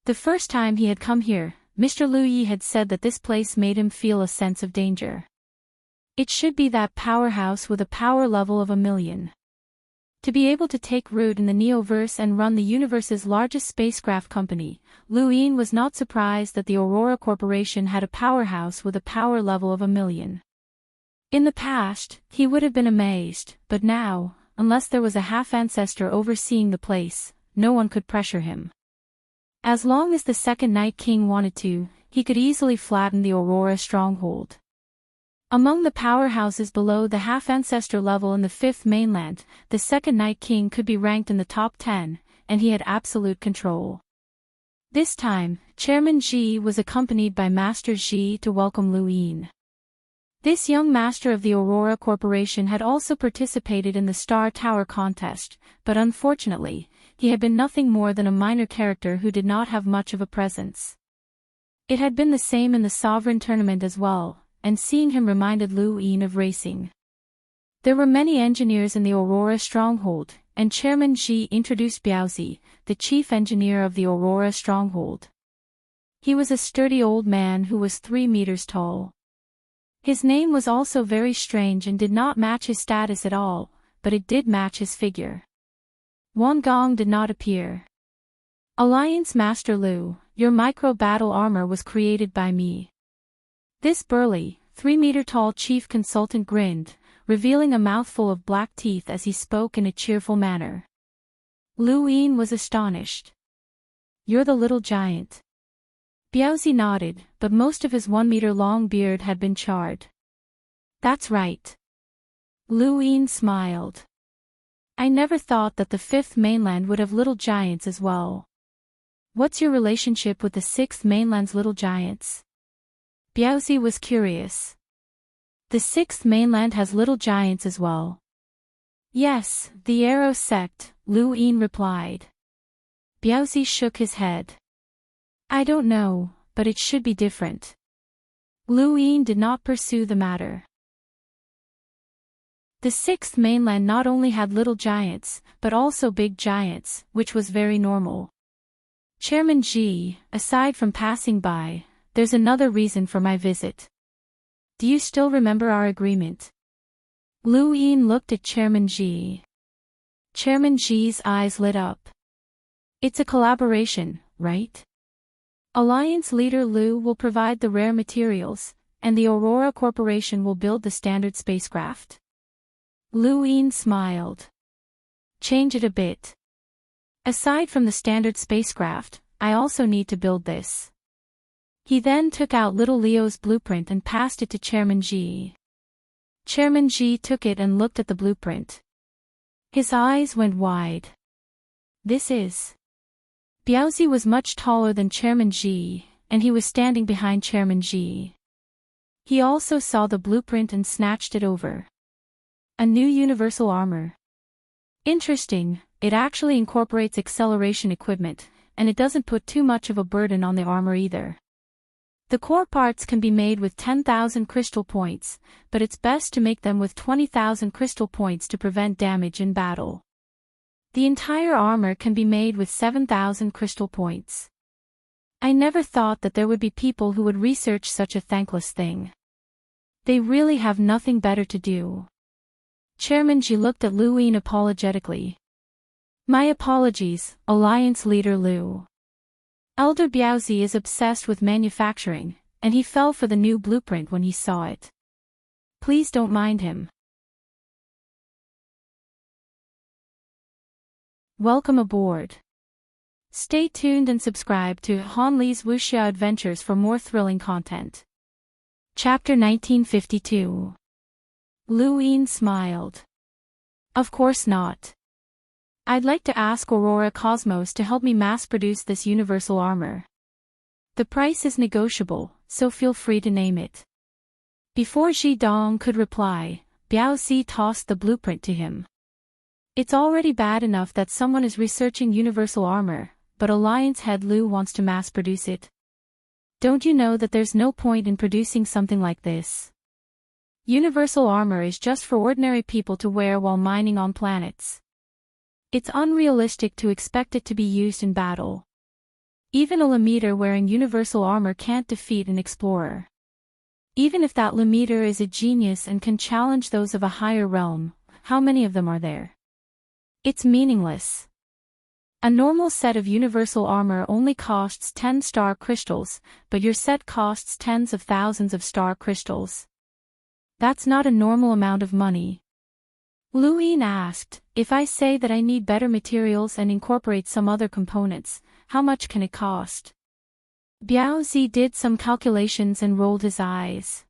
The first time he had come here, Mr. Lu Yi had said that this place made him feel a sense of danger. It should be that powerhouse with a power level of 1,000,000. To be able to take root in the Neoverse and run the universe's largest spacecraft company, Lu Yin was not surprised that the Aurora Corporation had a powerhouse with a power level of 1,000,000. In the past, he would have been amazed, but now, unless there was a half-ancestor overseeing the place, no one could pressure him. As long as the second Night King wanted to, he could easily flatten the Aurora Stronghold. Among the powerhouses below the half-ancestor level in the fifth mainland, the second Night King could be ranked in the top 10, and he had absolute control. This time, Chairman Ji was accompanied by Master Ji to welcome Lu Yin. This young master of the Aurora Corporation had also participated in the Star Tower contest, but unfortunately, he had been nothing more than a minor character who did not have much of a presence. It had been the same in the Sovereign Tournament as well, and seeing him reminded Lu Yin of racing. There were many engineers in the Aurora Stronghold, and Chairman Ji introduced Biaozi, the chief engineer of the Aurora Stronghold. He was a sturdy old man who was 3 meters tall. His name was also very strange and did not match his status at all, but it did match his figure. Wan Gong did not appear. Alliance Master Lu, your micro-battle armor was created by me. This burly, 3-meter-tall chief consultant grinned, revealing a mouthful of black teeth as he spoke in a cheerful manner. Lu Yin was astonished. You're the little giant. Biaozi nodded, but most of his 1-meter-long beard had been charred. That's right. Lu Yin smiled. I never thought that the fifth mainland would have little giants as well. What's your relationship with the sixth mainland's little giants? Biaozi was curious. The sixth mainland has little giants as well. Yes, the Arrow sect, Lu Yin replied. Biaozi shook his head. I don't know, but it should be different. Lu Yin did not pursue the matter. The sixth mainland not only had little giants, but also big giants, which was very normal. Chairman Ji, aside from passing by, there's another reason for my visit. Do you still remember our agreement? Lu Yin looked at Chairman Ji. Chairman Ji's eyes lit up. It's a collaboration, right? Alliance leader Lu will provide the rare materials, and the Aurora Corporation will build the standard spacecraft. Lu Yin smiled. Change it a bit. Aside from the standard spacecraft, I also need to build this. He then took out little Leo's blueprint and passed it to Chairman Ji. Chairman Ji took it and looked at the blueprint. His eyes went wide. This is... Biaozi was much taller than Chairman Ji, and he was standing behind Chairman Ji. He also saw the blueprint and snatched it over. A new universal armor. Interesting, it actually incorporates acceleration equipment, and it doesn't put too much of a burden on the armor either. The core parts can be made with 10,000 crystal points, but it's best to make them with 20,000 crystal points to prevent damage in battle. The entire armor can be made with 7,000 crystal points. I never thought that there would be people who would research such a thankless thing. They really have nothing better to do. Chairman Ji looked at Lu Yin apologetically. My apologies, Alliance Leader Lu. Elder Biaozi is obsessed with manufacturing, and he fell for the new blueprint when he saw it. Please don't mind him. Welcome aboard. Stay tuned and subscribe to Han Li's Wuxia Adventures for more thrilling content. Chapter 1952. Lu Yin smiled. Of course not. I'd like to ask Aurora Cosmos to help me mass-produce this universal armor. The price is negotiable, so feel free to name it. Before Ji Dong could reply, Biaozi tossed the blueprint to him. It's already bad enough that someone is researching universal armor, but Alliance head Lu wants to mass-produce it. Don't you know that there's no point in producing something like this? Universal armor is just for ordinary people to wear while mining on planets. It's unrealistic to expect it to be used in battle. Even a Lemiter wearing universal armor can't defeat an explorer. Even if that Lemiter is a genius and can challenge those of a higher realm, how many of them are there? It's meaningless. A normal set of universal armor only costs 10 star crystals, but your set costs tens of thousands of star crystals. That's not a normal amount of money. Lu Yin asked, if I say that I need better materials and incorporate some other components, how much can it cost? Biaozi did some calculations and rolled his eyes.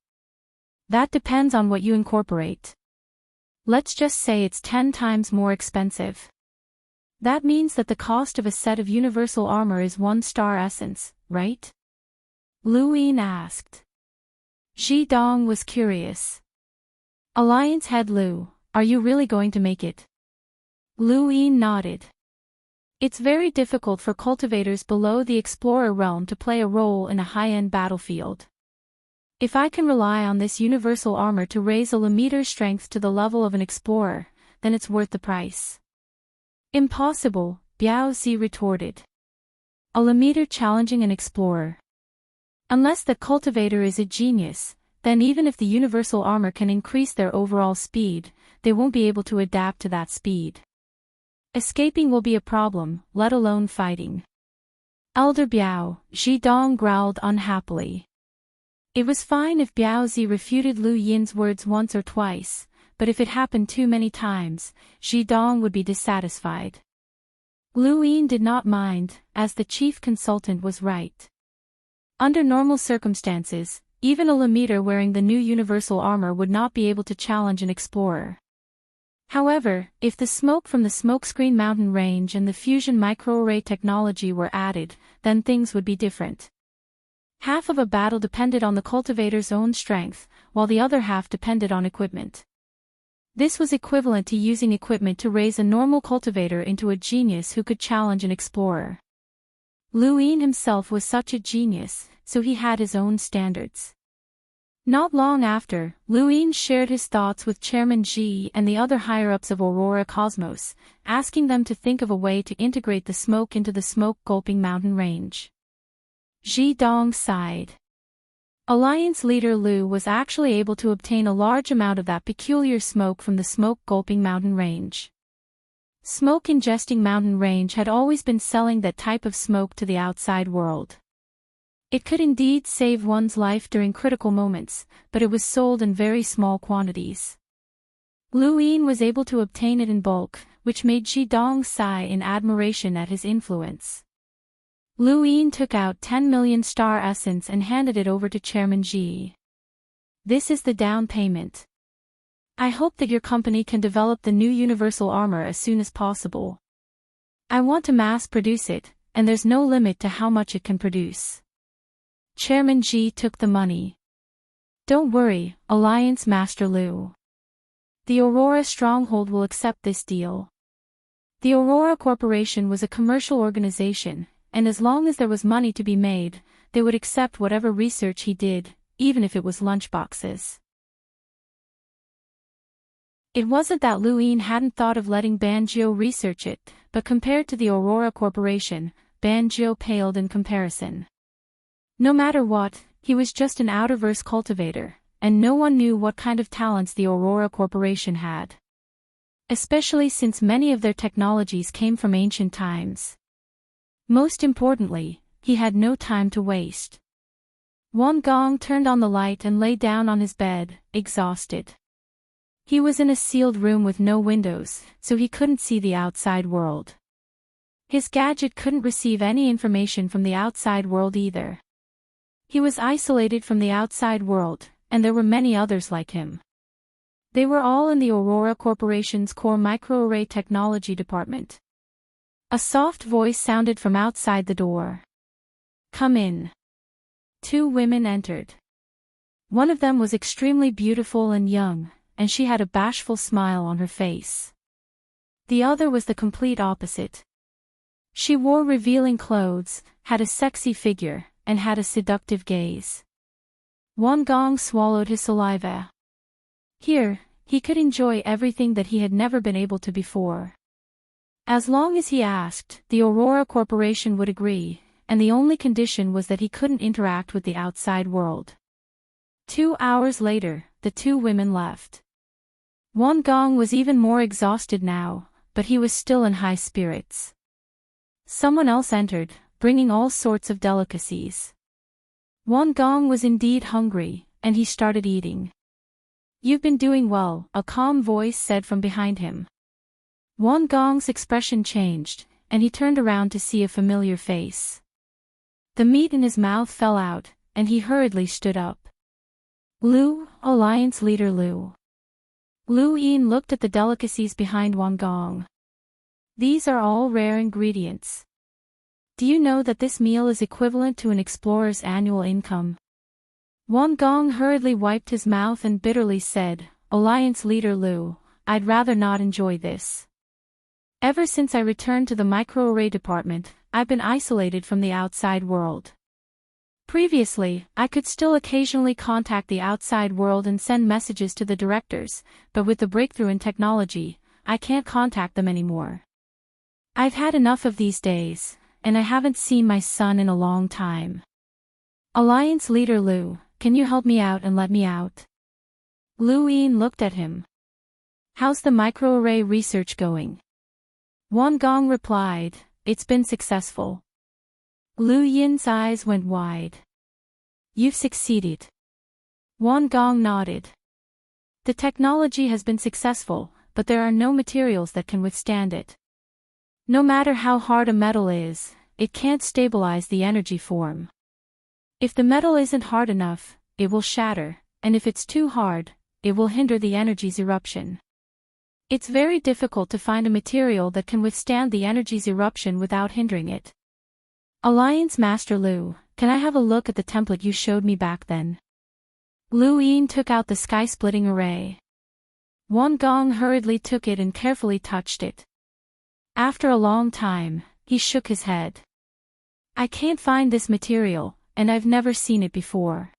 That depends on what you incorporate. Let's just say it's 10 times more expensive. That means that the cost of a set of universal armor is 1 star essence, right? Lu Yin asked. Ji Dong was curious. Alliance head Lu, are you really going to make it? Lu Yin nodded. It's very difficult for cultivators below the explorer realm to play a role in a high-end battlefield. If I can rely on this universal armor to raise a Lemiter's strength to the level of an explorer, then it's worth the price. Impossible, Biaozi retorted. A Lemiter challenging an explorer. Unless the cultivator is a genius, then even if the universal armor can increase their overall speed, they won't be able to adapt to that speed. Escaping will be a problem, let alone fighting. Elder Biao, Ji Dong growled unhappily. It was fine if Biaozi refuted Lu Yin's words once or twice, but if it happened too many times, Ji Dong would be dissatisfied. Lu Yin did not mind, as the chief consultant was right. Under normal circumstances, even a Lemiter wearing the new universal armor would not be able to challenge an explorer. However, if the smoke from the smokescreen mountain range and the fusion microarray technology were added, then things would be different. Half of a battle depended on the cultivator's own strength, while the other half depended on equipment. This was equivalent to using equipment to raise a normal cultivator into a genius who could challenge an explorer. Lu Yin himself was such a genius, so he had his own standards. Not long after, Lu Yin shared his thoughts with Chairman Ji and the other higher-ups of Aurora Cosmos, asking them to think of a way to integrate the smoke into the smoke-gulping mountain range. Ji Dong sighed. Alliance leader Lu was actually able to obtain a large amount of that peculiar smoke from the smoke-gulping mountain range. Smoke-ingesting mountain range had always been selling that type of smoke to the outside world. It could indeed save one's life during critical moments, but it was sold in very small quantities. Lu Yin was able to obtain it in bulk, which made Ji Dong sigh in admiration at his influence. Lu Yin took out 10 million star essence and handed it over to Chairman Ji. This is the down payment. I hope that your company can develop the new universal armor as soon as possible. I want to mass produce it, and there's no limit to how much it can produce. Chairman Ji took the money. Don't worry, Alliance Master Lu. The Aurora Stronghold will accept this deal. The Aurora Corporation was a commercial organization, and as long as there was money to be made, they would accept whatever research he did, even if it was lunchboxes. It wasn't that Lu Yin hadn't thought of letting Banjiu research it, but compared to the Aurora Corporation, Banjiu paled in comparison. No matter what, he was just an outerverse cultivator, and no one knew what kind of talents the Aurora Corporation had. Especially since many of their technologies came from ancient times. Most importantly, he had no time to waste. Wang Gong turned on the light and lay down on his bed, exhausted. He was in a sealed room with no windows, so he couldn't see the outside world. His gadget couldn't receive any information from the outside world either. He was isolated from the outside world, and there were many others like him. They were all in the Aurora Corporation's core microarray technology department. A soft voice sounded from outside the door. Come in. Two women entered. One of them was extremely beautiful and young, and she had a bashful smile on her face. The other was the complete opposite. She wore revealing clothes, had a sexy figure, and had a seductive gaze. Wang Gong swallowed his saliva. Here, he could enjoy everything that he had never been able to before. As long as he asked, the Aurora Corporation would agree, and the only condition was that he couldn't interact with the outside world. 2 hours later, the two women left. Wang Gong was even more exhausted now, but he was still in high spirits. Someone else entered, bringing all sorts of delicacies. Wang Gong was indeed hungry, and he started eating. You've been doing well, a calm voice said from behind him. Wang Gong's expression changed, and he turned around to see a familiar face. The meat in his mouth fell out, and he hurriedly stood up. Lu, Alliance Leader Lu. Lu Yin looked at the delicacies behind Wang Gong. These are all rare ingredients. Do you know that this meal is equivalent to an explorer's annual income? Wang Gong hurriedly wiped his mouth and bitterly said, Alliance Leader Lu, I'd rather not enjoy this. Ever since I returned to the microarray department, I've been isolated from the outside world. Previously, I could still occasionally contact the outside world and send messages to the directors, but with the breakthrough in technology, I can't contact them anymore. I've had enough of these days, and I haven't seen my son in a long time. Alliance Leader Lu, can you help me out and let me out? Lu Yin looked at him. How's the microarray research going? Wang Gong replied, it's been successful. Lu Yin's eyes went wide. You've succeeded. Wang Gong nodded. The technology has been successful, but there are no materials that can withstand it. No matter how hard a metal is, it can't stabilize the energy form. If the metal isn't hard enough, it will shatter, and if it's too hard, it will hinder the energy's eruption. It's very difficult to find a material that can withstand the energy's eruption without hindering it. Alliance Master Lu, can I have a look at the template you showed me back then? Lu Yin took out the sky-splitting array. Wang Gong hurriedly took it and carefully touched it. After a long time, he shook his head. I can't find this material, and I've never seen it before.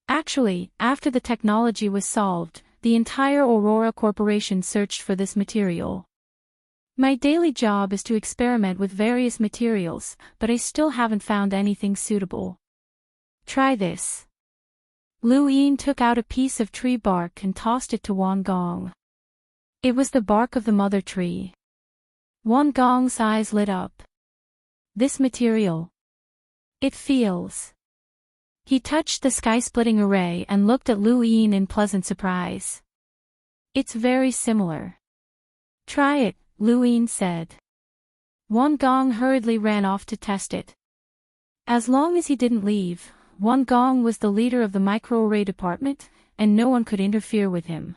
Actually, after the technology was solved, the entire Aurora Corporation searched for this material. My daily job is to experiment with various materials, but I still haven't found anything suitable. Try this. Lu Yin took out a piece of tree bark and tossed it to Wan Gong. It was the bark of the mother tree. Wan Gong's eyes lit up. This material. It feels. He touched the sky-splitting array and looked at Lu Yin in pleasant surprise. It's very similar. Try it, Lu Yin said. Wan Gong hurriedly ran off to test it. As long as he didn't leave, Wan Gong was the leader of the microarray department, and no one could interfere with him.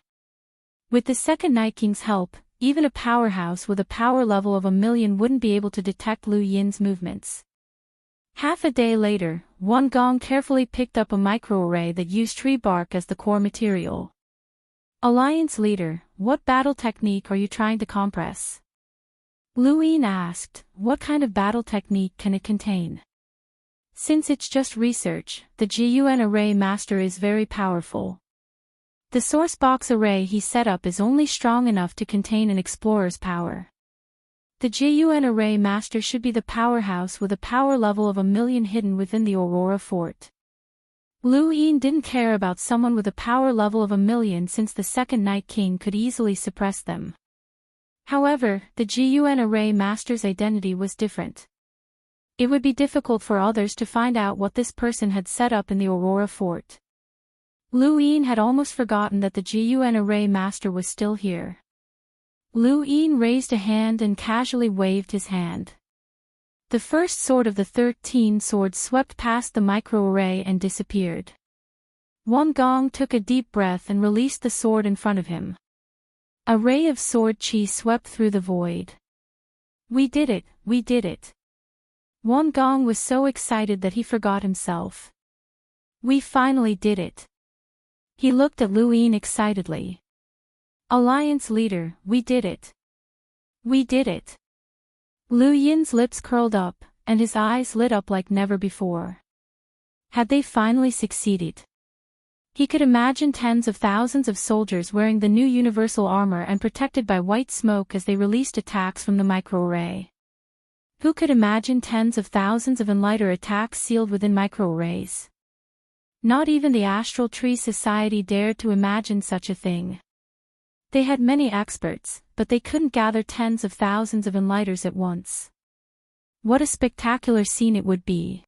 With the second Night King's help, even a powerhouse with a power level of 1,000,000 wouldn't be able to detect Lu Yin's movements. Half a day later, Wan Gong carefully picked up a microarray that used tree bark as the core material. Alliance leader, what battle technique are you trying to compress? Lu Yin asked, what kind of battle technique can it contain? Since it's just research, the GUN array master is very powerful. The source box array he set up is only strong enough to contain an explorer's power. The GUN array master should be the powerhouse with a power level of 1,000,000 hidden within the Aurora Fort. Lu Yin didn't care about someone with a power level of 1,000,000 since the second Night King could easily suppress them. However, the GUN array master's identity was different. It would be difficult for others to find out what this person had set up in the Aurora Fort. Lu Yin had almost forgotten that the GUN array master was still here. Lu Yin raised a hand and casually waved his hand. The first sword of the 13 swords swept past the microarray and disappeared. Wan Gong took a deep breath and released the sword in front of him. A ray of sword chi swept through the void. We did it, we did it. Wan Gong was so excited that he forgot himself. We finally did it. He looked at Lu Yin excitedly. Alliance leader, we did it. We did it. Lu Yin's lips curled up, and his eyes lit up like never before. Had they finally succeeded? He could imagine tens of thousands of soldiers wearing the new universal armor and protected by white smoke as they released attacks from the microarray. Who could imagine tens of thousands of enlighter attacks sealed within microarrays? Not even the Astral Tree Society dared to imagine such a thing. They had many experts, but they couldn't gather tens of thousands of enlighters at once. What a spectacular scene it would be.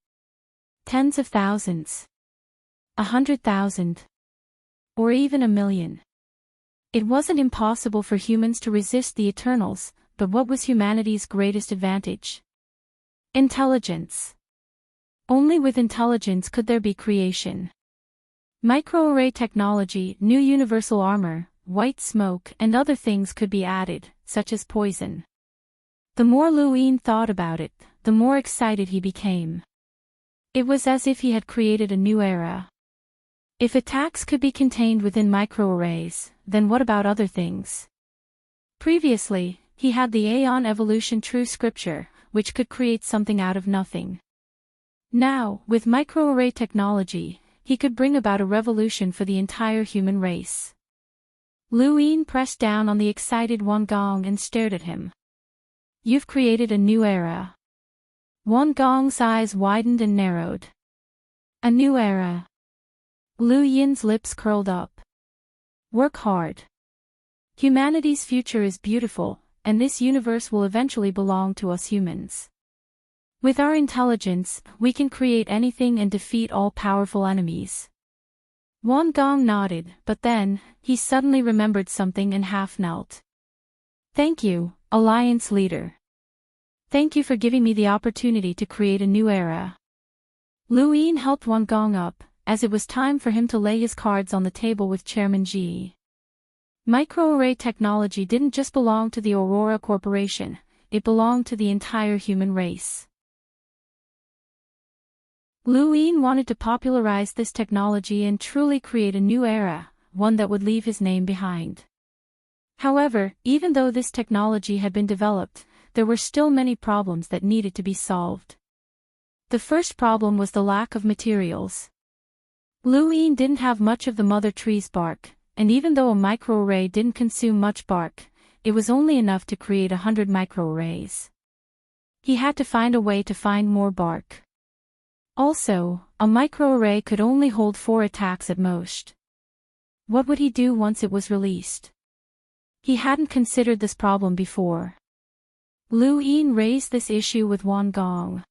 Tens of thousands. 100,000. Or even 1,000,000. It wasn't impossible for humans to resist the Eternals, but what was humanity's greatest advantage? Intelligence. Only with intelligence could there be creation. Microarray technology, new universal armor, white smoke, and other things could be added, such as poison. The more Lu Yin thought about it, the more excited he became. It was as if he had created a new era. If attacks could be contained within microarrays, then what about other things? Previously, he had the Aeon Evolution True Scripture, which could create something out of nothing. Now, with microarray technology, he could bring about a revolution for the entire human race. Lu Yin pressed down on the excited Wan Gong and stared at him. You've created a new era. Wan Gong's eyes widened and narrowed. A new era. Lu Yin's lips curled up. Work hard. Humanity's future is beautiful, and this universe will eventually belong to us humans. With our intelligence, we can create anything and defeat all powerful enemies. Wan Gong nodded, but then, he suddenly remembered something and half knelt. Thank you, Alliance leader. Thank you for giving me the opportunity to create a new era. Lu Yin helped Wan Gong up, as it was time for him to lay his cards on the table with Chairman Ji. Microarray technology didn't just belong to the Aurora Corporation, it belonged to the entire human race. Lu Yin wanted to popularize this technology and truly create a new era, one that would leave his name behind. However, even though this technology had been developed, there were still many problems that needed to be solved. The first problem was the lack of materials. Lu Yin didn't have much of the mother tree's bark, and even though a microarray didn't consume much bark, it was only enough to create 100 microarrays. He had to find a way to find more bark. Also, a microarray could only hold 4 attacks at most. What would he do once it was released? He hadn't considered this problem before. Lu Yin raised this issue with Wan Gong.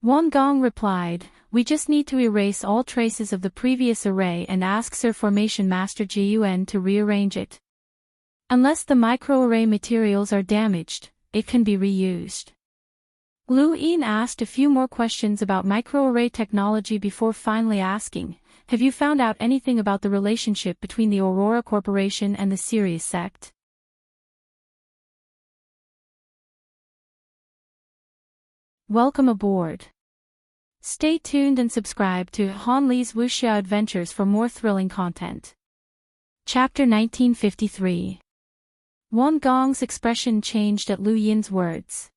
Wan Gong replied, "We just need to erase all traces of the previous array and ask Sir Formation Master Jiyuan to rearrange it. Unless the microarray materials are damaged, it can be reused." Lu Yin asked a few more questions about microarray technology before finally asking, "Have you found out anything about the relationship between the Aurora Corporation and the Sirius sect?" Welcome aboard. Stay tuned and subscribe to Han Li's Wuxia Adventures for more thrilling content. Chapter 1953. Wan Gong's expression changed at Lu Yin's words.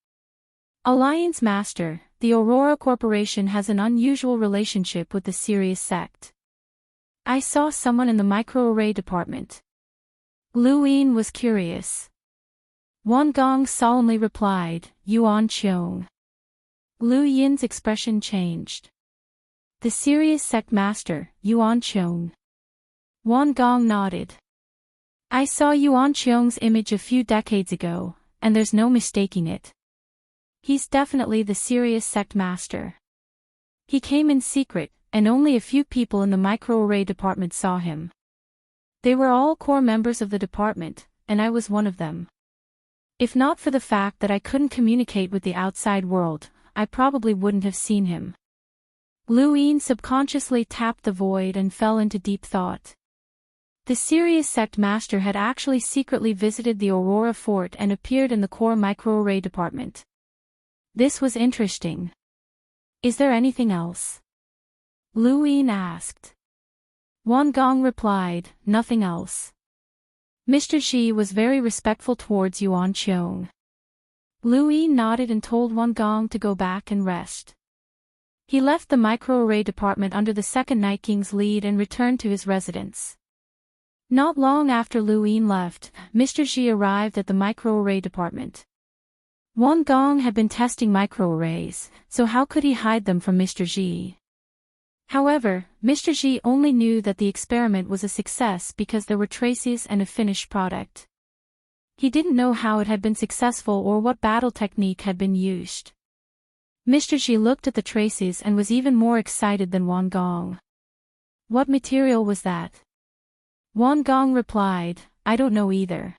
Alliance Master, the Aurora Corporation has an unusual relationship with the Sirius sect. I saw someone in the microarray department. Lu Yin was curious. Wan Gong solemnly replied, "Yuan Qiong." Lu Yin's expression changed. "The Sirius sect master, Yuan Qiong." Wan Gong nodded. "I saw Yuan Qiong's image a few decades ago, and there's no mistaking it. He's definitely the Sirius sect master. He came in secret, and only a few people in the microarray department saw him. They were all core members of the department, and I was one of them. If not for the fact that I couldn't communicate with the outside world, I probably wouldn't have seen him." Lu Yin subconsciously tapped the void and fell into deep thought. The Sirius sect master had actually secretly visited the Aurora Fort and appeared in the core microarray department. This was interesting. "Is there anything else?" Lu Yin asked. Wan Gong replied, "Nothing else." Mr. Xi was very respectful towards Yuan Qiong. Lu Yin nodded and told Wan Gong to go back and rest. He left the microarray department under the second Night King's lead and returned to his residence. Not long after Lu Yin left, Mr. Xi arrived at the microarray department. Wan Gong had been testing microarrays, so how could he hide them from Mr. Xi? However, Mr. Xi only knew that the experiment was a success because there were traces and a finished product. He didn't know how it had been successful or what battle technique had been used. Mr. Xi looked at the traces and was even more excited than Wan Gong. "What material was that?" Wan Gong replied, "I don't know either.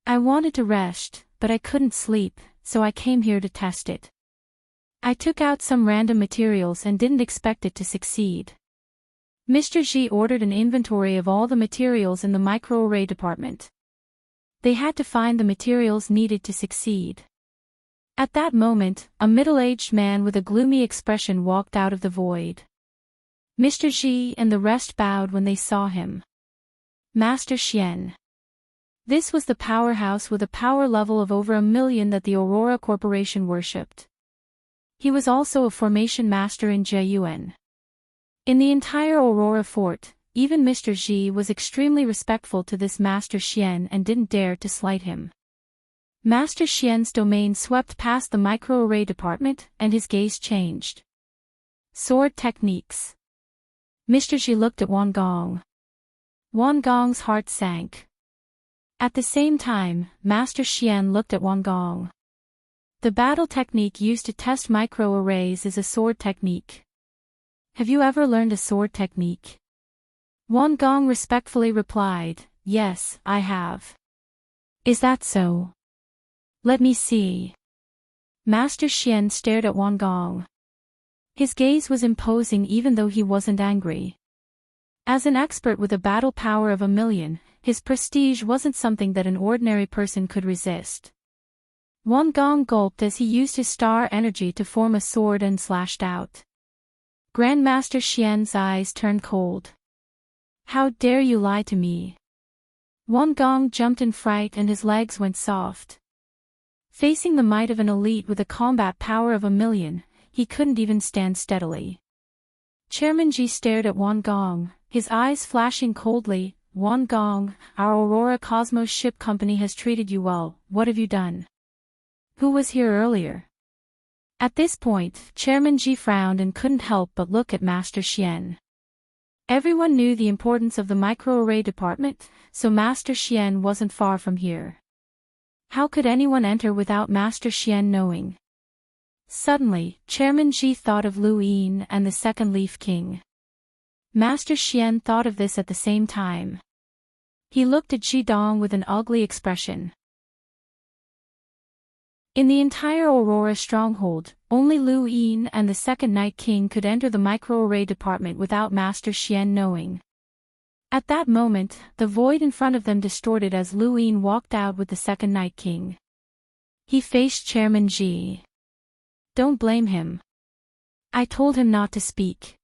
I wanted to rest, but I couldn't sleep, so I came here to test it. I took out some random materials and didn't expect it to succeed." Mr. Xi ordered an inventory of all the materials in the microarray department. They had to find the materials needed to succeed. At that moment, a middle-aged man with a gloomy expression walked out of the void. Mr. Xi and the rest bowed when they saw him. Master Xian. This was the powerhouse with a power level of over 1,000,000 that the Aurora Corporation worshipped. He was also a formation master in Jiyuan. In the entire Aurora Fort, even Mr. Xi was extremely respectful to this Master Xian and didn't dare to slight him. Master Xian's domain swept past the microarray department, and his gaze changed. Sword techniques. Mr. Xi looked at Wan Gong. Wan Gong's heart sank. At the same time, Master Xian looked at Wan Gong. The battle technique used to test microarrays is a sword technique. Have you ever learned a sword technique? Wan Gong respectfully replied, "Yes, I have." "Is that so? Let me see." Master Xian stared at Wan Gong. His gaze was imposing even though he wasn't angry. As an expert with a battle power of 1,000,000, his prestige wasn't something that an ordinary person could resist. Wan Gong gulped as he used his star energy to form a sword and slashed out. Grandmaster Xian's eyes turned cold. "How dare you lie to me?" Wan Gong jumped in fright and his legs went soft. Facing the might of an elite with a combat power of 1,000,000, he couldn't even stand steadily. Chairman Ji stared at Wang Gong, his eyes flashing coldly. Wang Gong, our Aurora Cosmos ship company has treated you well, what have you done? Who was here earlier? At this point, Chairman Ji frowned and couldn't help but look at Master Xian. Everyone knew the importance of the microarray department, so Master Xian wasn't far from here. How could anyone enter without Master Xian knowing? Suddenly, Chairman Ji thought of Lu Yin and the Second Leaf King. Master Xian thought of this at the same time. He looked at Ji Dong with an ugly expression. In the entire Aurora stronghold, only Lu Yin and the Second Night King could enter the microarray department without Master Xian knowing. At that moment, the void in front of them distorted as Lu Yin walked out with the Second Night King. He faced Chairman Ji. Don't blame him. I told him not to speak.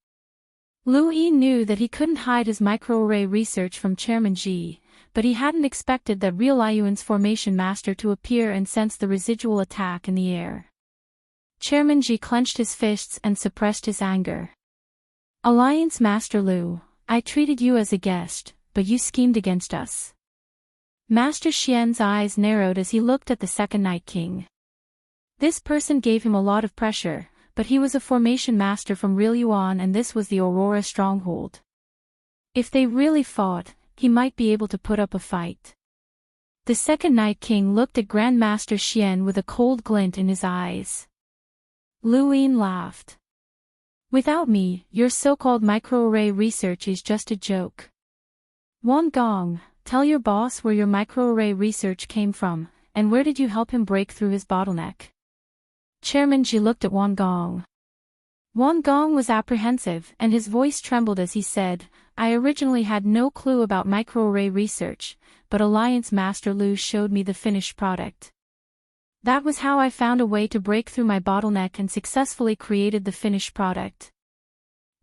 Lu Yin knew that he couldn't hide his microarray research from Chairman Ji, but he hadn't expected that real Yuan's formation master to appear and sense the residual attack in the air. Chairman Ji clenched his fists and suppressed his anger. Alliance Master Lu, I treated you as a guest, but you schemed against us. Master Xian's eyes narrowed as he looked at the Second Night King. This person gave him a lot of pressure, but he was a formation master from real Yuan and this was the Aurora stronghold. If they really fought, he might be able to put up a fight. The Second Night King looked at Grandmaster Xian with a cold glint in his eyes. Lu Yin laughed. Without me, your so-called microarray research is just a joke. Wang Gong, tell your boss where your microarray research came from, and where did you help him break through his bottleneck? Chairman Ji looked at Wang Gong. Wang Gong was apprehensive and his voice trembled as he said, I originally had no clue about microarray research, but Alliance Master Lu showed me the finished product. That was how I found a way to break through my bottleneck and successfully created the finished product.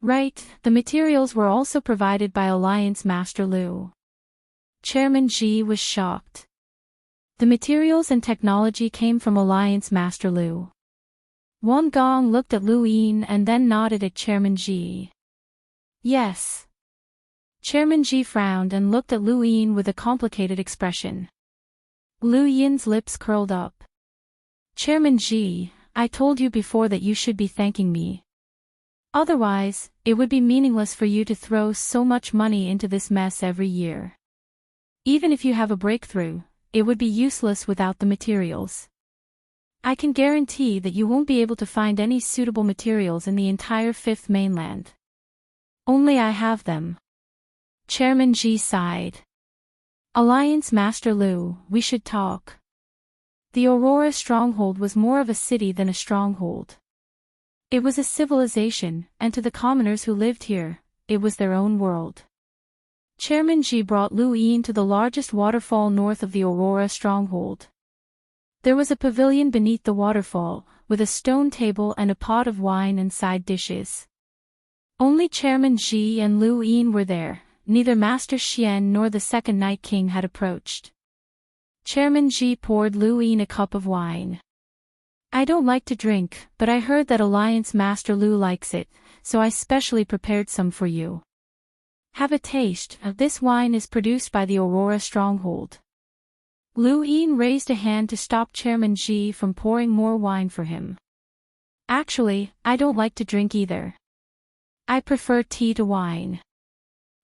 Right, the materials were also provided by Alliance Master Lu. Chairman Ji was shocked. The materials and technology came from Alliance Master Lu. Wang Gong looked at Lu Yin and then nodded at Chairman Ji. Yes. Chairman Ji frowned and looked at Lu Yin with a complicated expression. Lu Yin's lips curled up. Chairman Ji, I told you before that you should be thanking me. Otherwise, it would be meaningless for you to throw so much money into this mess every year. Even if you have a breakthrough, it would be useless without the materials. I can guarantee that you won't be able to find any suitable materials in the entire Fifth Mainland. Only I have them. Chairman Ji sighed. Alliance Master Lu, we should talk. The Aurora stronghold was more of a city than a stronghold. It was a civilization, and to the commoners who lived here, it was their own world. Chairman Ji brought Lu Yin to the largest waterfall north of the Aurora stronghold. There was a pavilion beneath the waterfall, with a stone table and a pot of wine and side dishes. Only Chairman Ji and Lu Yin were there, neither Master Xian nor the Second Night King had approached. Chairman Ji poured Lu Yin a cup of wine. I don't like to drink, but I heard that Alliance Master Lu likes it, so I specially prepared some for you. Have a taste. This wine is produced by the Aurora stronghold. Lu Yin raised a hand to stop Chairman Ji from pouring more wine for him. Actually, I don't like to drink either. I prefer tea to wine.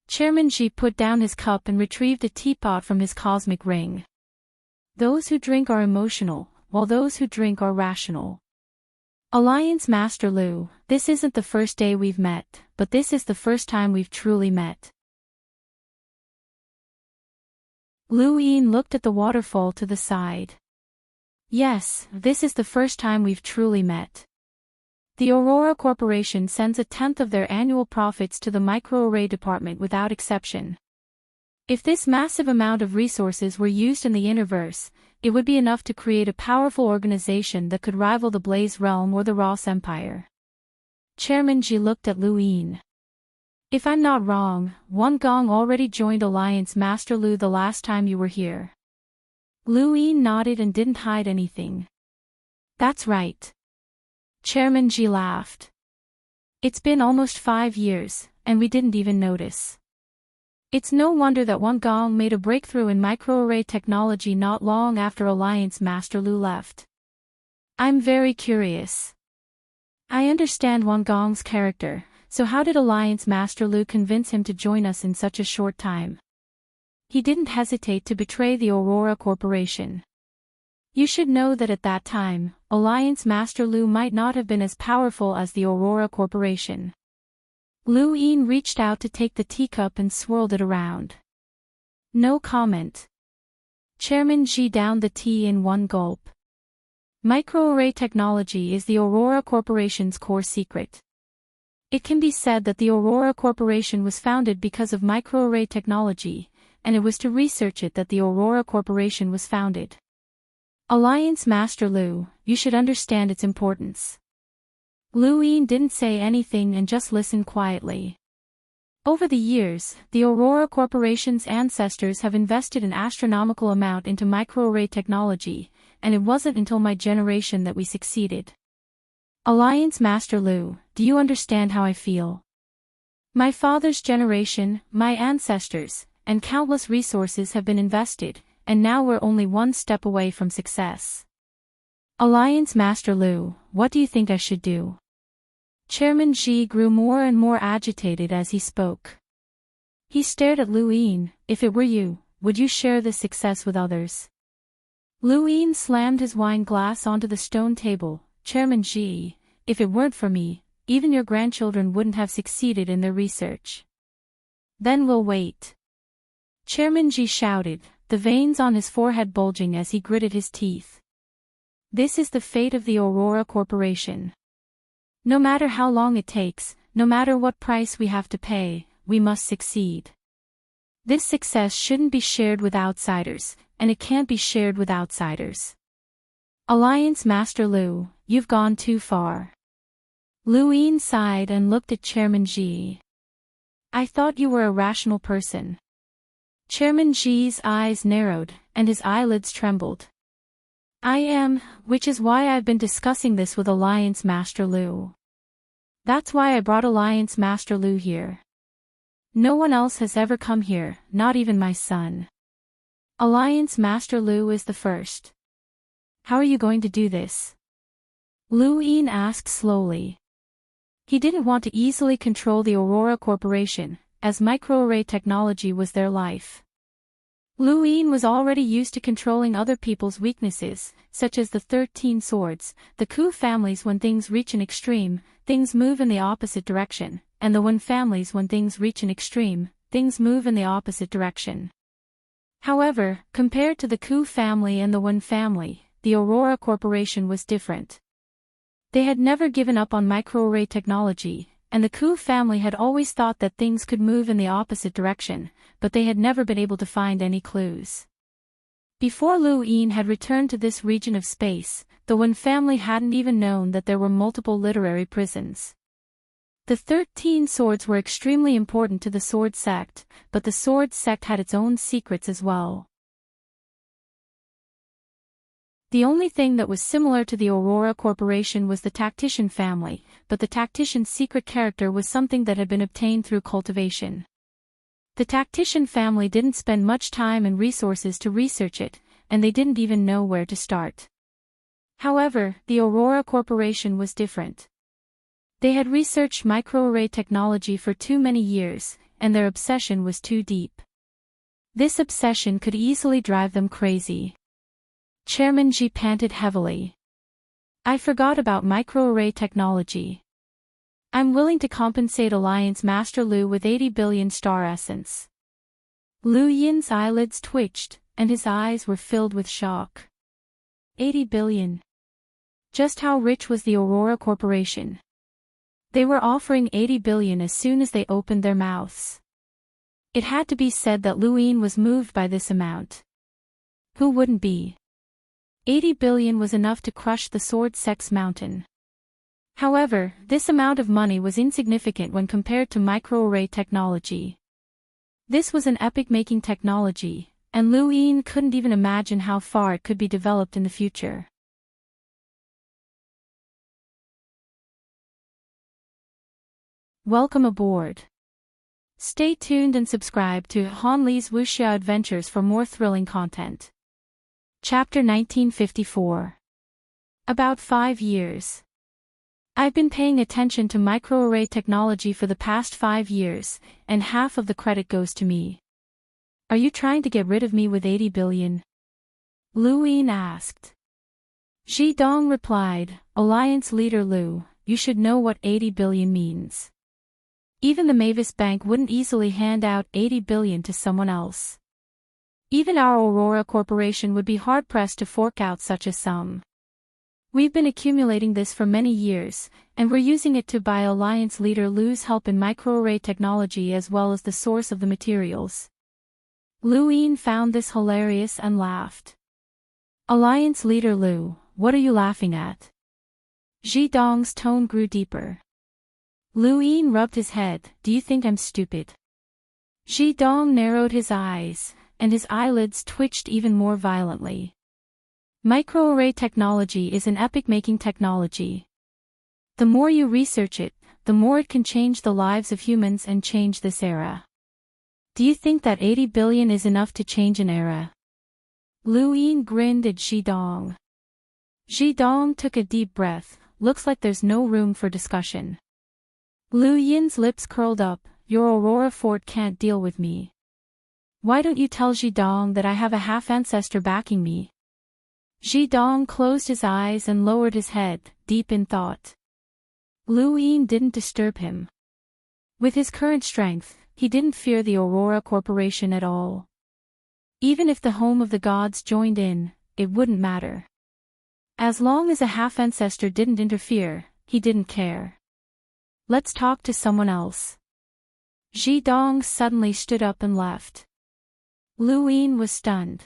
Chairman Ji put down his cup and retrieved a teapot from his cosmic ring. Those who drink are emotional, while those who drink are rational. Alliance Master Lu, this isn't the first day we've met, but this is the first time we've truly met. Lu Yin looked at the waterfall to the side. Yes, this is the first time we've truly met. The Aurora Corporation sends 1/10 of their annual profits to the microarray department without exception. If this massive amount of resources were used in the universe, it would be enough to create a powerful organization that could rival the Blaze Realm or the Ross Empire. Chairman Ji looked at Lu Yin. If I'm not wrong, Wang Gong already joined Alliance Master Lu the last time you were here. Lu Yin nodded and didn't hide anything. That's right. Chairman G laughed. It's been almost 5 years, and we didn't even notice. It's no wonder that Wang Gong made a breakthrough in microarray technology not long after Alliance Master Lu left. I'm very curious. I understand Wang Gong's character, so how did Alliance Master Lu convince him to join us in such a short time? He didn't hesitate to betray the Aurora Corporation. You should know that at that time, Alliance Master Lu might not have been as powerful as the Aurora Corporation. Lu Yin reached out to take the teacup and swirled it around. No comment. Chairman Ji downed the tea in one gulp. Microarray technology is the Aurora Corporation's core secret. It can be said that the Aurora Corporation was founded because of microarray technology, and it was to research it that the Aurora Corporation was founded. Alliance Master Lu, you should understand its importance. Lu Yin didn't say anything and just listened quietly. Over the years, the Aurora Corporation's ancestors have invested an astronomical amount into microarray technology, and it wasn't until my generation that we succeeded. Alliance Master Lu, do you understand how I feel? My father's generation, my ancestors, and countless resources have been invested, and now we're only one step away from success. Alliance Master Lu, what do you think I should do? Chairman Ji grew more and more agitated as he spoke. He stared at Lu Yin. If it were you, would you share this success with others? Lu Yin slammed his wine glass onto the stone table. Chairman Ji, if it weren't for me, even your grandchildren wouldn't have succeeded in their research. Then we'll wait. Chairman Ji shouted, the veins on his forehead bulging as he gritted his teeth. This is the fate of the Aurora Corporation. No matter how long it takes, no matter what price we have to pay, we must succeed. This success shouldn't be shared with outsiders, and it can't be shared with outsiders. Alliance Master Lu, you've gone too far. Lu Yin sighed and looked at Chairman Ji. I thought you were a rational person. Chairman Ji's eyes narrowed, and his eyelids trembled. I am, which is why I've been discussing this with Alliance Master Lu. That's why I brought Alliance Master Lu here. No one else has ever come here, not even my son. Alliance Master Lu is the first. How are you going to do this? Lu Yin asked slowly. He didn't want to easily control the Aurora Corporation, as microarray technology was their life. Lu Yin was already used to controlling other people's weaknesses, such as the 13 swords, the Ku families. When things reach an extreme, things move in the opposite direction, and the Wen families. When things reach an extreme, things move in the opposite direction. However, compared to the Ku family and the Wen family, the Aurora Corporation was different. They had never given up on microarray technology, and the Ku family had always thought that things could move in the opposite direction, but they had never been able to find any clues. Before Lu Yin had returned to this region of space, the Wen family hadn't even known that there were multiple literary prisons. The 13 swords were extremely important to the sword sect, but the sword sect had its own secrets as well. The only thing that was similar to the Aurora Corporation was the Tactician family, but the Tactician's secret character was something that had been obtained through cultivation. The Tactician family didn't spend much time and resources to research it, and they didn't even know where to start. However, the Aurora Corporation was different. They had researched microarray technology for too many years, and their obsession was too deep. This obsession could easily drive them crazy. Chairman Ji panted heavily. I forgot about microarray technology. I'm willing to compensate Alliance Master Lu with 80 billion star essence. Lu Yin's eyelids twitched, and his eyes were filled with shock. 80 billion. Just how rich was the Aurora Corporation? They were offering 80 billion as soon as they opened their mouths. It had to be said that Lu Yin was moved by this amount. Who wouldn't be? 80 billion was enough to crush the sword sect's mountain. However, this amount of money was insignificant when compared to microarray technology. This was an epic-making technology, and Lu Yin couldn't even imagine how far it could be developed in the future. Welcome aboard. Stay tuned and subscribe to Han Lee's Wuxia Adventures for more thrilling content. Chapter 1954. About 5 years. I've been paying attention to microarray technology for the past 5 years, and half of the credit goes to me. Are you trying to get rid of me with 80 billion? Lu Yin asked. Ji Dong replied, Alliance leader Lu, you should know what 80 billion means. Even the Mavis Bank wouldn't easily hand out 80 billion to someone else. Even our Aurora Corporation would be hard-pressed to fork out such a sum. We've been accumulating this for many years, and we're using it to buy Alliance leader Lu's help in microarray technology as well as the source of the materials. Lu Yin found this hilarious and laughed. Alliance leader Lu, what are you laughing at? Ji Dong's tone grew deeper. Lu Yin rubbed his head. Do you think I'm stupid? Ji Dong narrowed his eyes, and his eyelids twitched even more violently. Microarray technology is an epoch-making technology. The more you research it, the more it can change the lives of humans and change this era. Do you think that 80 billion is enough to change an era? Lu Yin grinned at Ji Dong. Ji Dong took a deep breath. Looks like there's no room for discussion. Lu Yin's lips curled up. Your Aurora Fort can't deal with me. Why don't you tell Ji Dong that I have a half-ancestor backing me? Ji Dong closed his eyes and lowered his head, deep in thought. Lu Yin didn't disturb him. With his current strength, he didn't fear the Aurora Corporation at all. Even if the home of the gods joined in, it wouldn't matter. As long as a half-ancestor didn't interfere, he didn't care. Let's talk to someone else. Ji Dong suddenly stood up and left. Lu Yin was stunned.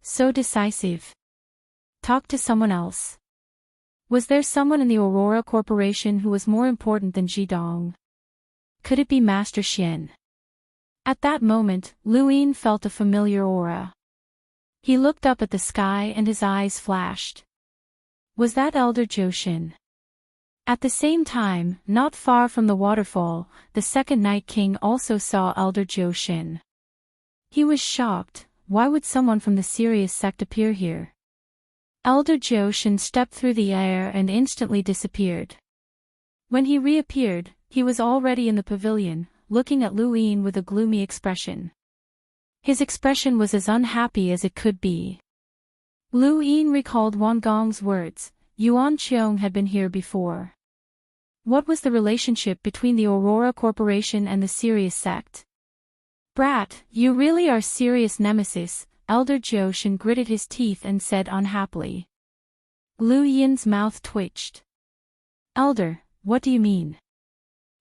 So decisive. Talk to someone else. Was there someone in the Aurora Corporation who was more important than Ji Dong? Could it be Master Xian? At that moment, Lu Yin felt a familiar aura. He looked up at the sky and his eyes flashed. Was that Elder Joshin? At the same time, not far from the waterfall, the second Night King also saw Elder Joshin. He was shocked. Why would someone from the Sirius sect appear here? Elder Joshin stepped through the air and instantly disappeared. When he reappeared, he was already in the pavilion, looking at Lu Yin with a gloomy expression. His expression was as unhappy as it could be. Lu Yin recalled Wang Gong's words. Yuan Qiong had been here before. What was the relationship between the Aurora Corporation and the Sirius sect? Brat, you really are Sirius nemesis, Elder Joshin gritted his teeth and said unhappily. Lu Yin's mouth twitched. Elder, what do you mean?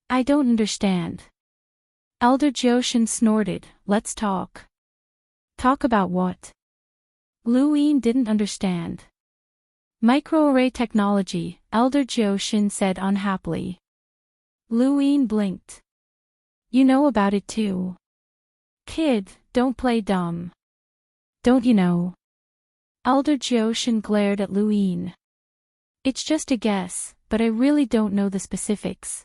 I don't understand. Elder Joshin snorted. Let's talk. Talk about what? Lu Yin didn't understand. Microarray technology, Elder Joshin said unhappily. Lu Yin blinked. You know about it too. Kid, don't play dumb. Don't you know? Elder Joshin glared at Lu Yin. It's just a guess, but I really don't know the specifics.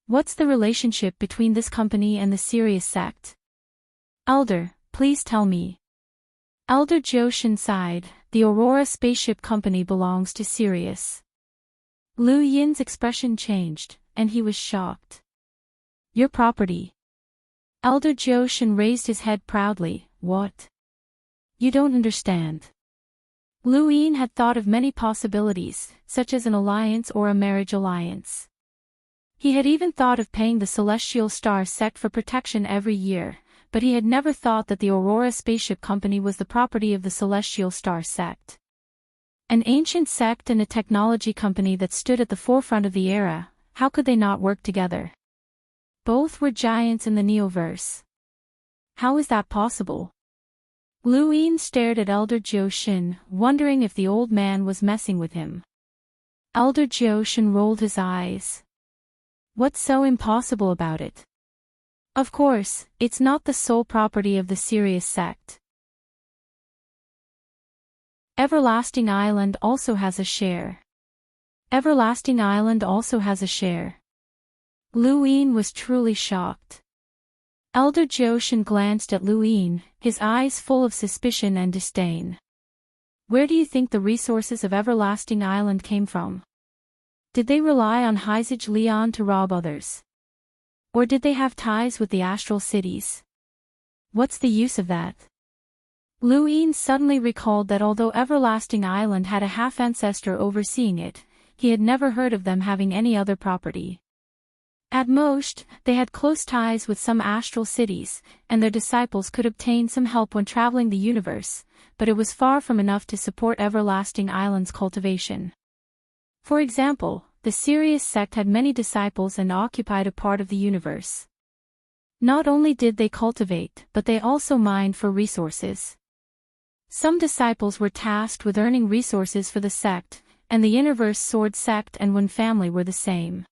What's the relationship between this company and the Sirius sect? Elder, please tell me. Elder Joshin sighed. The Aurora Spaceship Company belongs to Sirius. Lu Yin's expression changed, and he was shocked. Your property. Elder Joshin raised his head proudly. What? You don't understand. Lu Yin had thought of many possibilities, such as an alliance or a marriage alliance. He had even thought of paying the Celestial Star sect for protection every year, but he had never thought that the Aurora Spaceship Company was the property of the Celestial Star sect. An ancient sect and a technology company that stood at the forefront of the era, how could they not work together? Both were giants in the Neoverse. How is that possible? Lu Yin stared at Elder Joshin, wondering if the old man was messing with him. Elder Joshin rolled his eyes. What's so impossible about it? Of course, it's not the sole property of the Sirius sect. Everlasting Island also has a share. Everlasting Island also has a share. Luin was truly shocked. Elder Joshin glanced at Luin, his eyes full of suspicion and disdain. Where do you think the resources of Everlasting Island came from? Did they rely on Heizage Leon to rob others? Or did they have ties with the astral cities? What's the use of that? Luin suddenly recalled that although Everlasting Island had a half-ancestor overseeing it, he had never heard of them having any other property. At most, they had close ties with some astral cities, and their disciples could obtain some help when traveling the universe, but it was far from enough to support Everlasting Island's cultivation. For example, the Sirius sect had many disciples and occupied a part of the universe. Not only did they cultivate, but they also mined for resources. Some disciples were tasked with earning resources for the sect, and the Innerverse Sword sect and One family were the same.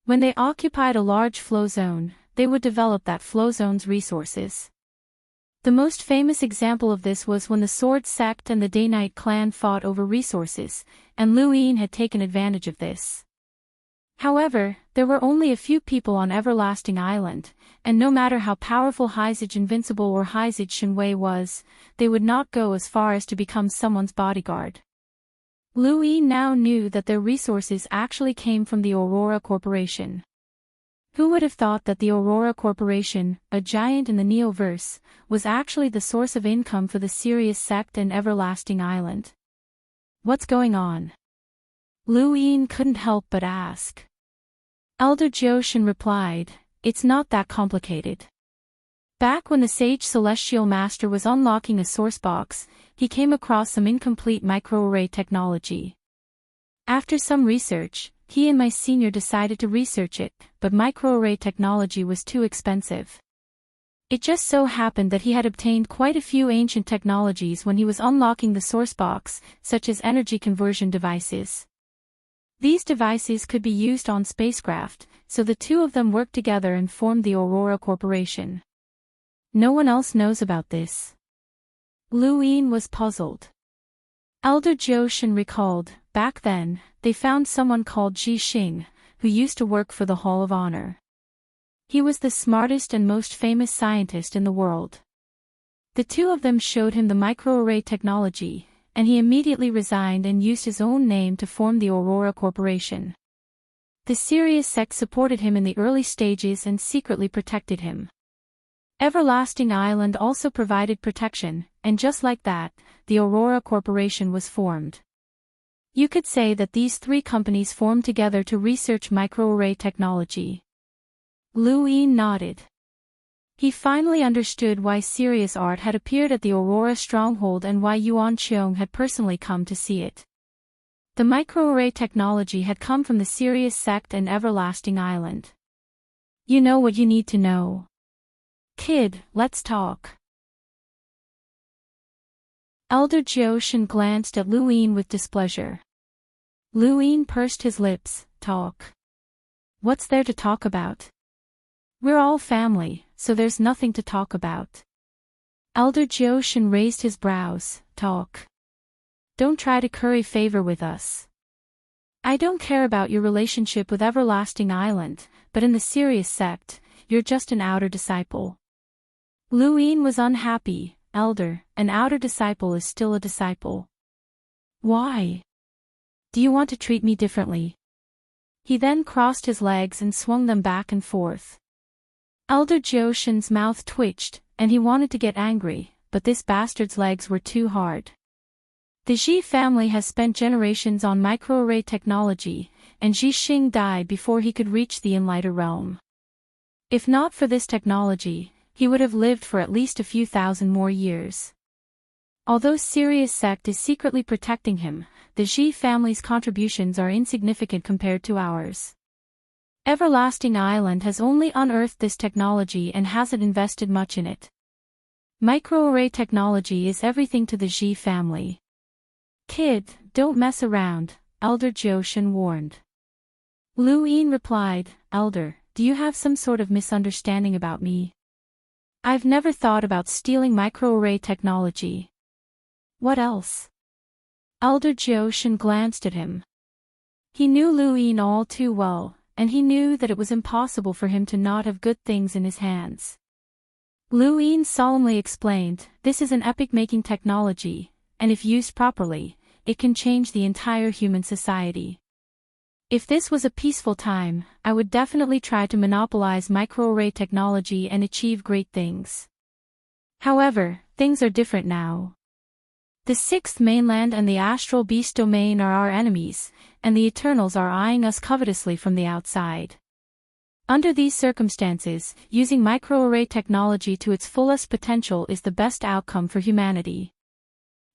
When they occupied a large flow zone, they would develop that flow zone's resources. The most famous example of this was when the Sword sect and the Day-Night clan fought over resources, and Luin had taken advantage of this. However, there were only a few people on Everlasting Island, and no matter how powerful Heizage Invincible or Heizage Shinwei was, they would not go as far as to become someone's bodyguard. Luin now knew that their resources actually came from the Aurora Corporation. Who would have thought that the Aurora Corporation, a giant in the Neoverse, was actually the source of income for the Sirius sect and Everlasting Island? What's going on? Luin couldn't help but ask. Elder Joshin replied, "It's not that complicated." Back when the Sage Celestial Master was unlocking a source box, he came across some incomplete microarray technology. After some research, he and my senior decided to research it, but microarray technology was too expensive. It just so happened that he had obtained quite a few ancient technologies when he was unlocking the source box, such as energy conversion devices. These devices could be used on spacecraft, so the two of them worked together and formed the Aurora Corporation. No one else knows about this. Luin was puzzled. Elder Joshin recalled, back then, they found someone called Ji Xing, who used to work for the Hall of Honor. He was the smartest and most famous scientist in the world. The two of them showed him the microarray technology, and he immediately resigned and used his own name to form the Aurora Corporation. The Sirius sect supported him in the early stages and secretly protected him. Everlasting Island also provided protection, and just like that, the Aurora Corporation was formed. You could say that these three companies formed together to research microarray technology. Luin nodded. He finally understood why Sirius Art had appeared at the Aurora stronghold and why Yuan Qiong had personally come to see it. The microarray technology had come from the Sirius sect and Everlasting Island. You know what you need to know. Kid, let's talk. Elder Joshin glanced at Luin with displeasure. Luin pursed his lips. Talk. What's there to talk about? We're all family, so there's nothing to talk about. Elder Joshin raised his brows. Talk. Don't try to curry favor with us. I don't care about your relationship with Everlasting Island, but in the Sirius sect, you're just an outer disciple. Luin was unhappy. Elder, an outer disciple is still a disciple. Why? Do you want to treat me differently? He then crossed his legs and swung them back and forth. Elder Joshin's mouth twitched, and he wanted to get angry, but this bastard's legs were too hard. The Ji family has spent generations on microarray technology, and Ji Xing died before he could reach the Enlighter realm. If not for this technology, he would have lived for at least a few thousand more years. Although Sirius sect is secretly protecting him, the Ji family's contributions are insignificant compared to ours. Everlasting Island has only unearthed this technology and hasn't invested much in it. Microarray technology is everything to the Ji family. Kid, don't mess around, Elder Joshin warned. Luin replied, Elder, do you have some sort of misunderstanding about me? I've never thought about stealing microarray technology. What else? Elder Joshin glanced at him. He knew Luin all too well, and he knew that it was impossible for him to not have good things in his hands. Lu Yin solemnly explained, "This is an epoch-making technology, and if used properly, it can change the entire human society. If this was a peaceful time, I would definitely try to monopolize microarray technology and achieve great things. However, things are different now. The sixth mainland and the astral beast domain are our enemies, and the Eternals are eyeing us covetously from the outside. Under these circumstances, using microarray technology to its fullest potential is the best outcome for humanity.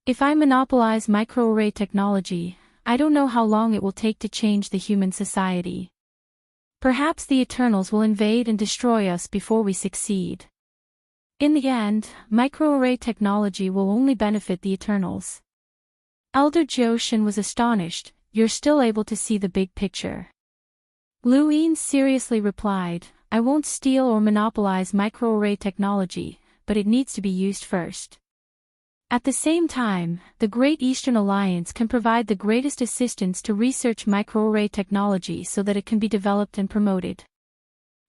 If I monopolize microarray technology, I don't know how long it will take to change the human society. Perhaps the Eternals will invade and destroy us before we succeed. In the end, microarray technology will only benefit the Eternals." Elder Jioshin was astonished. "You're still able to see the big picture." Lu Yin seriously replied, "I won't steal or monopolize microarray technology, but it needs to be used first. At the same time, the Great Eastern Alliance can provide the greatest assistance to research microarray technology so that it can be developed and promoted.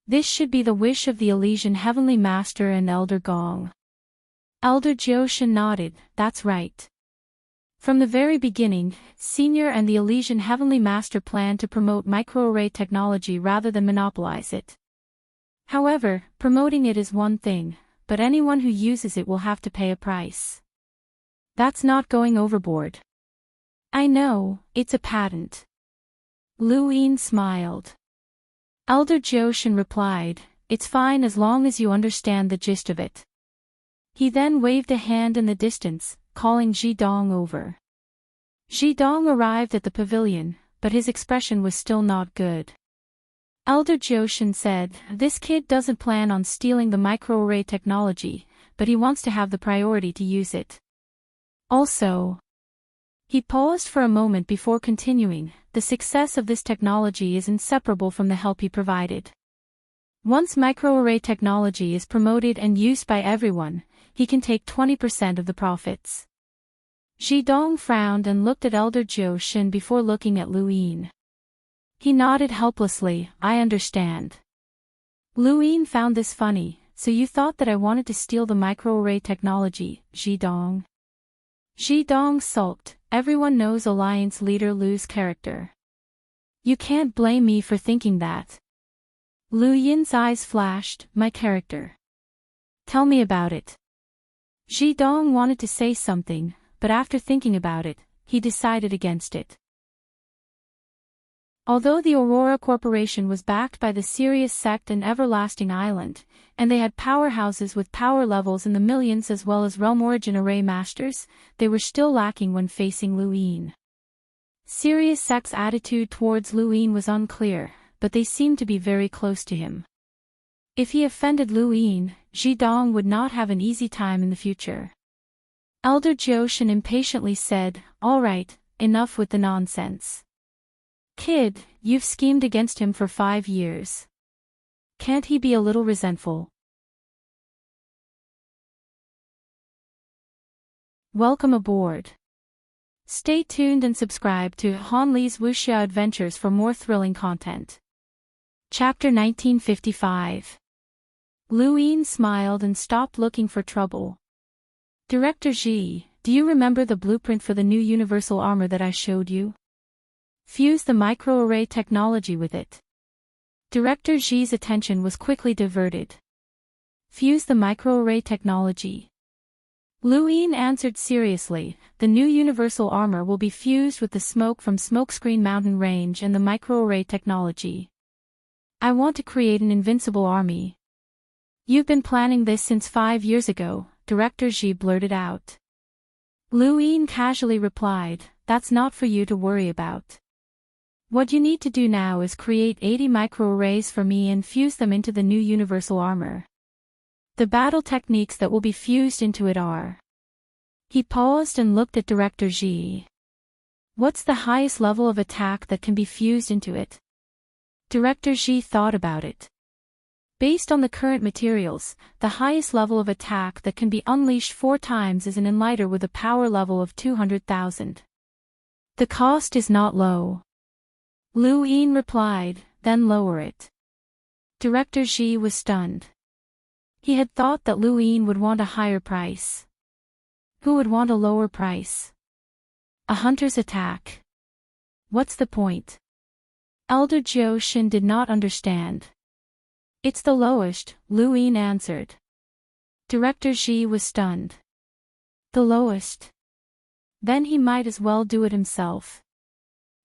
This should be the wish of the Elysian Heavenly Master and Elder Gong." Elder Jioshin nodded, "That's right. From the very beginning, Senior and the Elysian Heavenly Master planned to promote microarray technology rather than monopolize it. However, promoting it is one thing, but anyone who uses it will have to pay a price. That's not going overboard." "I know, it's a patent." Lu Yin smiled. Elder Jioshin replied, "It's fine as long as you understand the gist of it." He then waved a hand in the distance, calling Zhidong over. Zhidong arrived at the pavilion, but his expression was still not good. Elder Jioshin said, "This kid doesn't plan on stealing the microarray technology, but he wants to have the priority to use it. Also..." He paused for a moment before continuing, "The success of this technology is inseparable from the help he provided. Once microarray technology is promoted and used by everyone, he can take 20% of the profits." Zhidong frowned and looked at Elder Jioshin before looking at Lu Yin. He nodded helplessly, "I understand." Lu Yin found this funny. "So you thought that I wanted to steal the microarray technology, Zhidong?" Zhidong sulked. "Everyone knows Alliance leader Lu's character. You can't blame me for thinking that." Lu Yin's eyes flashed. "My character? Tell me about it." Zhidong wanted to say something, but after thinking about it, he decided against it. Although the Aurora Corporation was backed by the Sirius Sect and Everlasting Island, and they had powerhouses with power levels in the millions as well as Realm Origin Array Masters, they were still lacking when facing Lu Yin. Sirius Sect's attitude towards Lu Yin was unclear, but they seemed to be very close to him. If he offended Lu Yin, Zhidong would not have an easy time in the future. Elder Jioshin impatiently said, "All right, enough with the nonsense. Kid, you've schemed against him for 5 years. Can't he be a little resentful?" Welcome aboard. Stay tuned and subscribe to Han Li's Wuxia Adventures for more thrilling content. Chapter 1955. Lu Yin smiled and stopped looking for trouble. "Director Xi, do you remember the blueprint for the new universal armor that I showed you? Fuse the microarray technology with it." Director Xi's attention was quickly diverted. "Fuse the microarray technology?" Lu Yin answered seriously, "The new universal armor will be fused with the smoke from Smokescreen Mountain Range and the microarray technology. I want to create an invincible army." "You've been planning this since 5 years ago," Director Xi blurted out. Lu Yin casually replied, "That's not for you to worry about. What you need to do now is create 80 microarrays for me and fuse them into the new universal armor. The battle techniques that will be fused into it are..." He paused and looked at Director Xi. "What's the highest level of attack that can be fused into it?" Director Xi thought about it. Based on the current materials, the highest level of attack that can be unleashed 4 times is an enlighter with a power level of 200,000. The cost is not low. Lu Yin replied, then lower it. Director Ji was stunned. He had thought that Lu Yin would want a higher price. Who would want a lower price? A hunter's attack. What's the point? Elder Jiao Shin did not understand. It's the lowest, Lu Yin answered. Director Ji was stunned. The lowest? Then he might as well do it himself.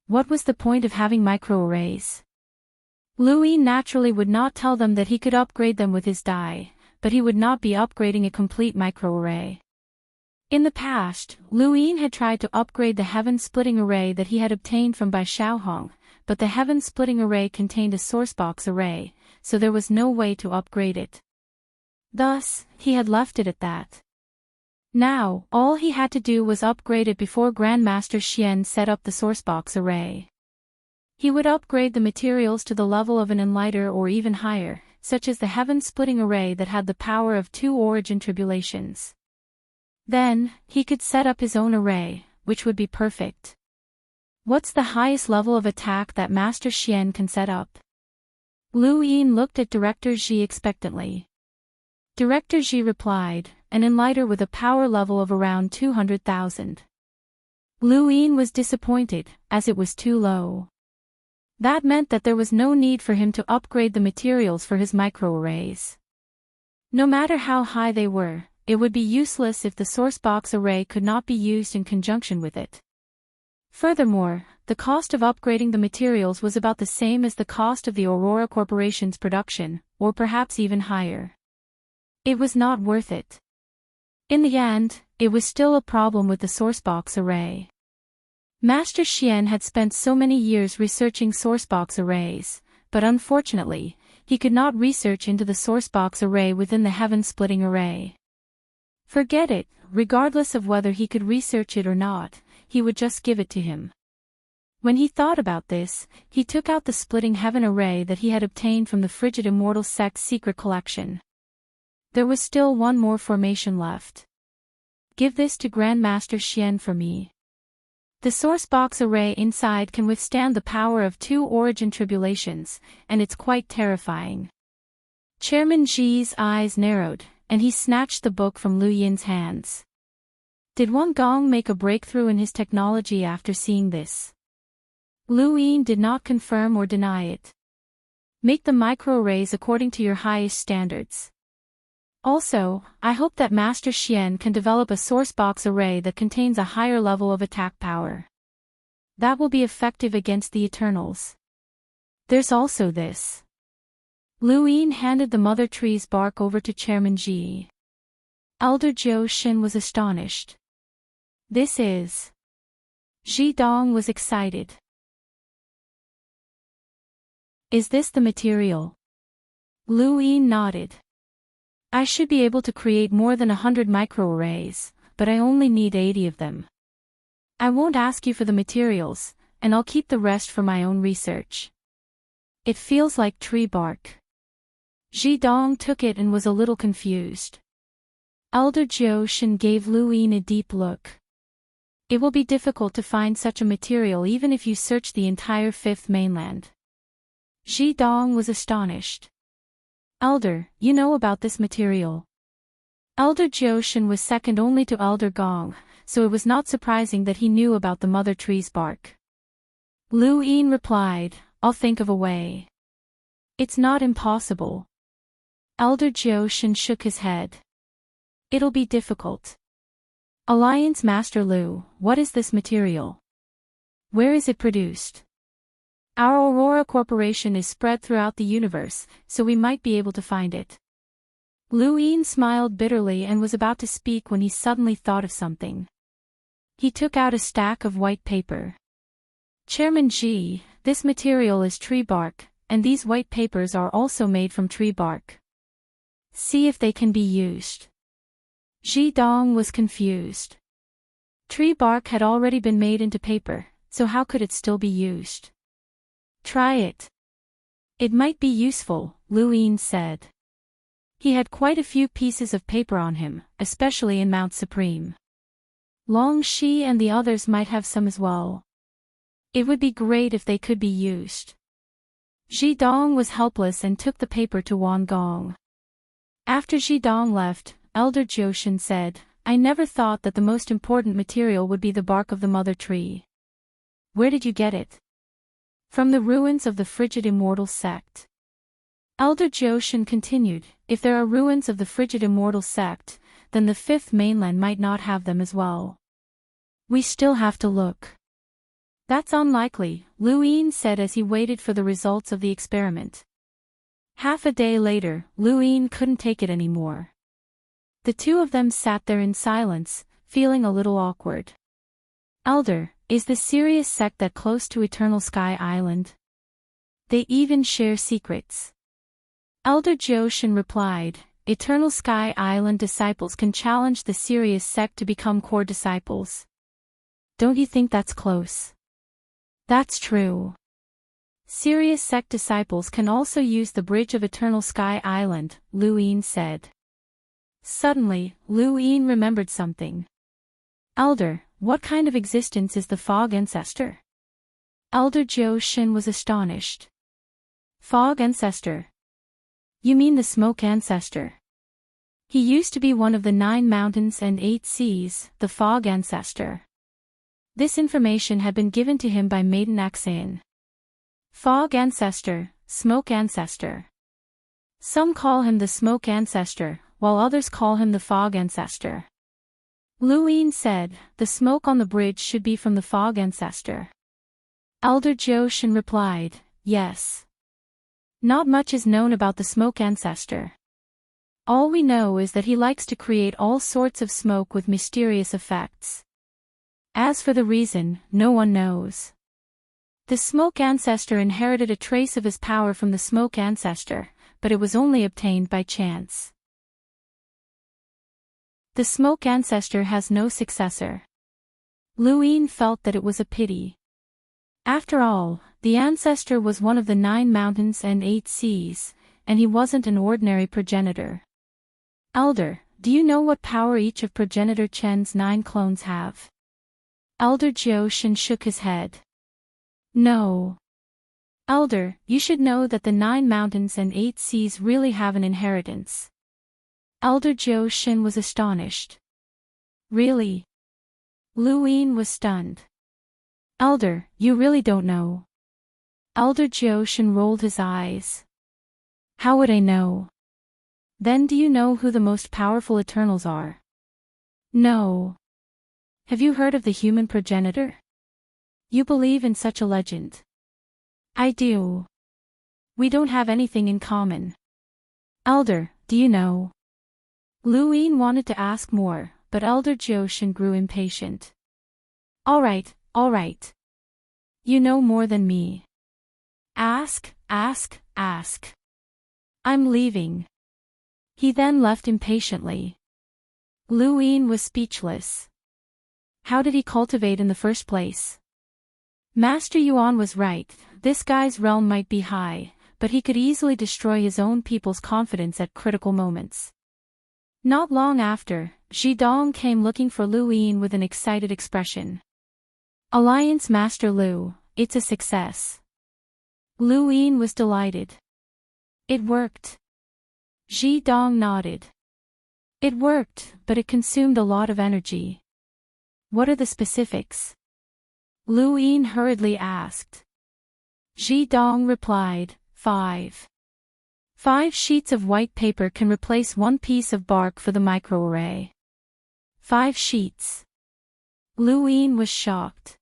What was the point of having microarrays? Lu Yin naturally would not tell them that he could upgrade them with his dye, but he would not be upgrading a complete microarray. In the past, Lu Yin had tried to upgrade the heaven-splitting array that he had obtained from Bai Xiaohong, but the heaven-splitting array contained a sourcebox array, so there was no way to upgrade it. Thus, he had left it at that. Now, all he had to do was upgrade it before Grandmaster Xian set up the sourcebox array. He would upgrade the materials to the level of an enlighter or even higher, such as the heaven-splitting array that had the power of 2 origin tribulations. Then, he could set up his own array, which would be perfect. What's the highest level of attack that Master Xian can set up? Lu Yin looked at Director Ji expectantly. Director Ji replied, an enlighter with a power level of around 200,000. Lu Yin was disappointed, as it was too low. That meant that there was no need for him to upgrade the materials for his microarrays. No matter how high they were, it would be useless if the sourcebox array could not be used in conjunction with it. Furthermore, the cost of upgrading the materials was about the same as the cost of the Aurora Corporation's production, or perhaps even higher. It was not worth it. In the end, it was still a problem with the sourcebox array. Master Xian had spent so many years researching sourcebox arrays, but unfortunately, he could not research into the sourcebox array within the heaven-splitting array. Forget it, regardless of whether he could research it or not, he would just give it to him. When he thought about this, he took out the splitting heaven array that he had obtained from the Frigid Immortal Sect's secret collection. There was still one more formation left. Give this to Grandmaster Xian for me. The sourcebox array inside can withstand the power of 2 origin tribulations, and it's quite terrifying. Chairman Ji's eyes narrowed, and he snatched the book from Lu Yin's hands. Did Wang Gong make a breakthrough in his technology after seeing this? Lu Yin did not confirm or deny it. Make the microarrays according to your highest standards. Also, I hope that Master Xian can develop a sourcebox array that contains a higher level of attack power. That will be effective against the Eternals. There's also this. Lu Yin handed the mother tree's bark over to Chairman Ji. Elder Jiao Shin was astonished. This is... Ji Dong was excited. Is this the material? Lu Yin nodded. I should be able to create more than 100 microarrays, but I only need 80 of them. I won't ask you for the materials, and I'll keep the rest for my own research. It feels like tree bark. Ji Dong took it and was a little confused. Elder Jiao Shin gave Lu Yin a deep look. It will be difficult to find such a material even if you search the entire Fifth Mainland. Ji Dong was astonished. Elder, you know about this material. Elder Jiao Shin was second only to Elder Gong, so it was not surprising that he knew about the mother tree's bark. Lu Yin replied, I'll think of a way. It's not impossible. Elder Jiao Shin shook his head. It'll be difficult. Alliance Master Lu, what is this material? Where is it produced? Our Aurora Corporation is spread throughout the universe, so we might be able to find it. Lu Yin smiled bitterly and was about to speak when he suddenly thought of something. He took out a stack of white paper. Chairman Ji, this material is tree bark, and these white papers are also made from tree bark. See if they can be used. Ji Dong was confused. Tree bark had already been made into paper, so how could it still be used? Try it. It might be useful, Lu Yin said. He had quite a few pieces of paper on him, especially in Mount Supreme. Long Shi and the others might have some as well. It would be great if they could be used. Zhidong was helpless and took the paper to Wan Gong. After Zhidong left, Elder Jioshan said, I never thought that the most important material would be the bark of the mother tree. Where did you get it? From the ruins of the frigid immortal sect. Elder Jioshan continued, if there are ruins of the frigid immortal sect, then the fifth mainland might not have them as well. We still have to look. That's unlikely, Lu Yin said as he waited for the results of the experiment. Half a day later, Lu Yin couldn't take it anymore. The two of them sat there in silence, feeling a little awkward. Elder, is the Sirius sect that close to Eternal Sky Island? They even share secrets. Elder Jioshan replied, Eternal Sky Island disciples can challenge the Sirius sect to become core disciples. Don't you think that's close? That's true. Sirius sect disciples can also use the bridge of Eternal Sky Island, Lu Yin said. Suddenly, Lu Yin remembered something. Elder, what kind of existence is the fog ancestor? Elder Jioshan was astonished. Fog ancestor? You mean the smoke ancestor? He used to be one of the 9 mountains and 8 seas, the fog ancestor. This information had been given to him by Maiden Axean. Fog ancestor, smoke ancestor. Some call him the smoke ancestor, while others call him the fog ancestor. Lu Yin said, the smoke on the bridge should be from the fog ancestor. Elder Jioshan replied, yes. Not much is known about the smoke ancestor. All we know is that he likes to create all sorts of smoke with mysterious effects. As for the reason, no one knows. The smoke ancestor inherited a trace of his power from the smoke ancestor, but it was only obtained by chance. The smoke ancestor has no successor. Lu Yin felt that it was a pity. After all, the ancestor was one of the 9 mountains and 8 seas, and he wasn't an ordinary progenitor. Elder, do you know what power each of progenitor Chen's 9 clones have? Elder Jioshan shook his head. No. Elder, you should know that the 9 mountains and 8 seas really have an inheritance. Elder Jioshan was astonished. Really? Lu Yin was stunned. Elder, you really don't know. Elder Jioshan rolled his eyes. How would I know? Then do you know who the most powerful Eternals are? No. Have you heard of the human progenitor? You believe in such a legend. I do. We don't have anything in common. Elder, do you know? Lu Yin wanted to ask more, but Elder Jioshan grew impatient. All right. You know more than me. Ask. I'm leaving. He then left impatiently. Lu Yin was speechless. How did he cultivate in the first place? Master Yuan was right, this guy's realm might be high, but he could easily destroy his own people's confidence at critical moments. Not long after, Zhidong came looking for Lu Yin with an excited expression. Alliance Master Lu, it's a success. Lu Yin was delighted. It worked. Zhidong nodded. It worked, but it consumed a lot of energy. What are the specifics? Lu Yin hurriedly asked. Zhidong replied, 5. 5 sheets of white paper can replace 1 piece of bark for the microarray. 5 sheets. Lu Yin was shocked.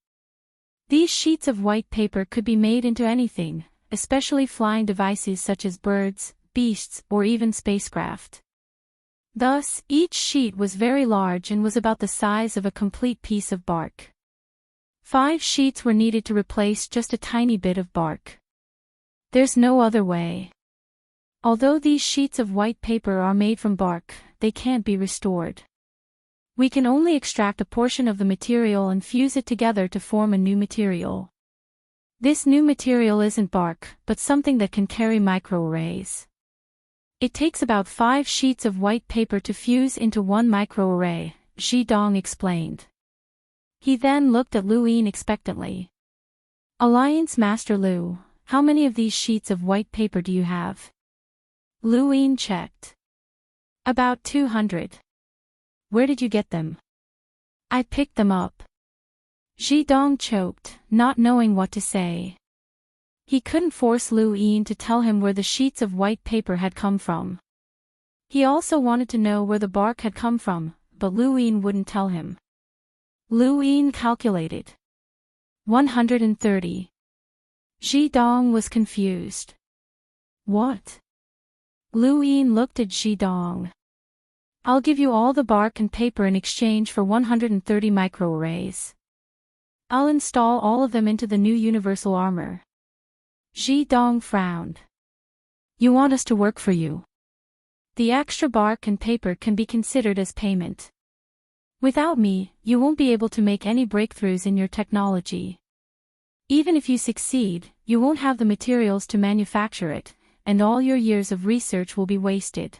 These sheets of white paper could be made into anything, especially flying devices such as birds, beasts, or even spacecraft. Thus, each sheet was very large and was about the size of a complete piece of bark. 5 sheets were needed to replace just a tiny bit of bark. There's no other way. Although these sheets of white paper are made from bark, they can't be restored. We can only extract a portion of the material and fuse it together to form a new material. This new material isn't bark, but something that can carry microarrays. It takes about 5 sheets of white paper to fuse into 1 microarray, Zhidong explained. He then looked at Lu Yin expectantly. Alliance Master Lu, How many of these sheets of white paper do you have? Lu Yin checked. About 200. Where did you get them? I picked them up. Ji Dong choked, not knowing what to say. He couldn't force Lu Yin to tell him where the sheets of white paper had come from. He also wanted to know where the bark had come from, but Lu Yin wouldn't tell him. Lu Yin calculated. 130. Ji Dong was confused. What? Lu Yin looked at Ji Dong. I'll give you all the bark and paper in exchange for 130 microarrays. I'll install all of them into the new universal armor. Ji Dong frowned. You want us to work for you? The extra bark and paper can be considered as payment. Without me, you won't be able to make any breakthroughs in your technology. Even if you succeed, you won't have the materials to manufacture it, and all your years of research will be wasted.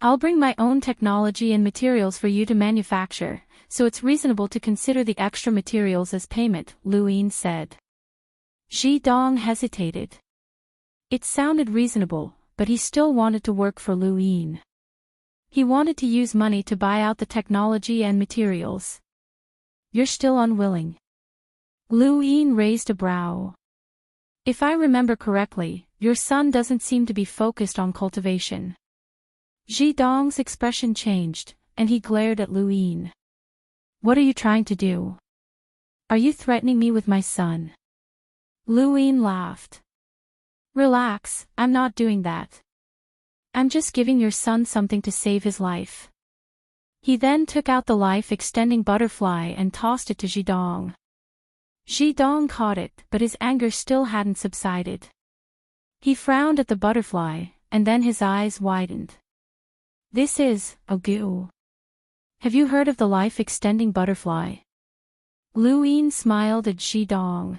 I'll bring my own technology and materials for you to manufacture, so it's reasonable to consider the extra materials as payment, Lu Yin said. Ji Dong hesitated. It sounded reasonable, but he still wanted to work for Lu Yin. He wanted to use money to buy out the technology and materials. You're still unwilling. Lu Yin raised a brow. If I remember correctly, your son doesn't seem to be focused on cultivation. Ji Dong's expression changed, and he glared at Lu Yin. What are you trying to do? Are you threatening me with my son? Lu Yin laughed. Relax, I'm not doing that. I'm just giving your son something to save his life. He then took out the life-extending butterfly and tossed it to Ji Dong. Ji Dong caught it, but his anger still hadn't subsided. He frowned at the butterfly, and then his eyes widened. This is a goo. Have you heard of the life-extending butterfly? Lu Yin smiled at Ji Dong.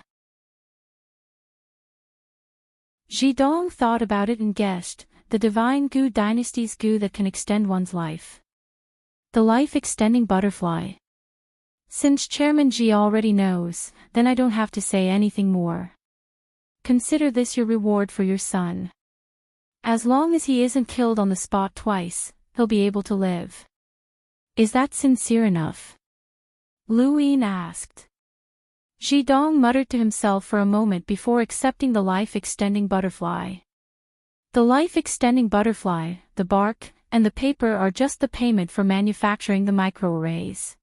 Ji Dong thought about it and guessed, the divine goo dynasty's goo that can extend one's life. The life-extending butterfly. Since Chairman Ji already knows, then I don't have to say anything more. Consider this your reward for your son. As long as he isn't killed on the spot twice, he'll be able to live. Is that sincere enough? Lu Yin asked. Ji Dong muttered to himself for a moment before accepting the life-extending butterfly. The life-extending butterfly, the bark, and the paper are just the payment for manufacturing the microarrays.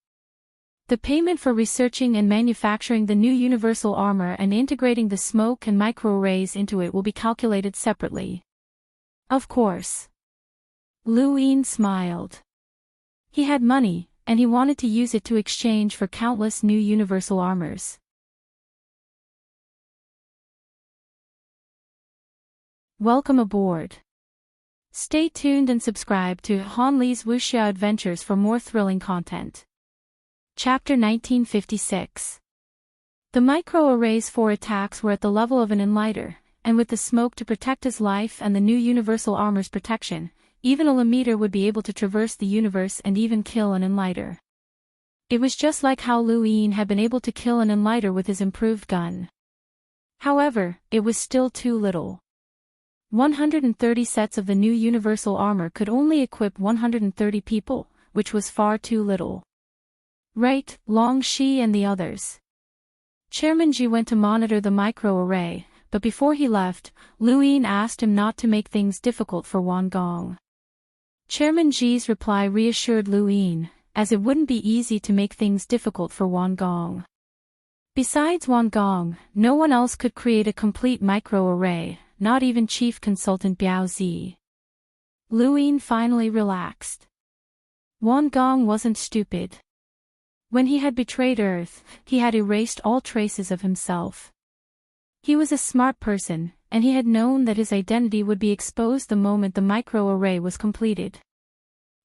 The payment for researching and manufacturing the new universal armor and integrating the smoke and microarrays into it will be calculated separately. Of course. Lu Yin smiled. He had money, and he wanted to use it to exchange for countless new universal armors. Welcome aboard. Stay tuned and subscribe to Han Li's Wuxia Adventures for more thrilling content. Chapter 1956. The microarray's 4 attacks were at the level of an enlighter, and with the smoke to protect his life and the new universal armor's protection, even a Lammeter would be able to traverse the universe and even kill an enlighter. It was just like how Lu Yin had been able to kill an enlighter with his improved gun. However, it was still too little. 130 sets of the new universal armor could only equip 130 people, which was far too little. Right, Long Shi and the others. Chairman Ji went to monitor the microarray, but before he left, Lu Yin asked him not to make things difficult for Wan Gong. Chairman Ji's reply reassured Lu Yin, as it wouldn't be easy to make things difficult for Wan Gong. Besides Wan Gong, no one else could create a complete microarray, not even Chief Consultant Biao Zi. Lu Yin finally relaxed. Wan Gong wasn't stupid. When he had betrayed Earth, he had erased all traces of himself. He was a smart person, and he had known that his identity would be exposed the moment the microarray was completed.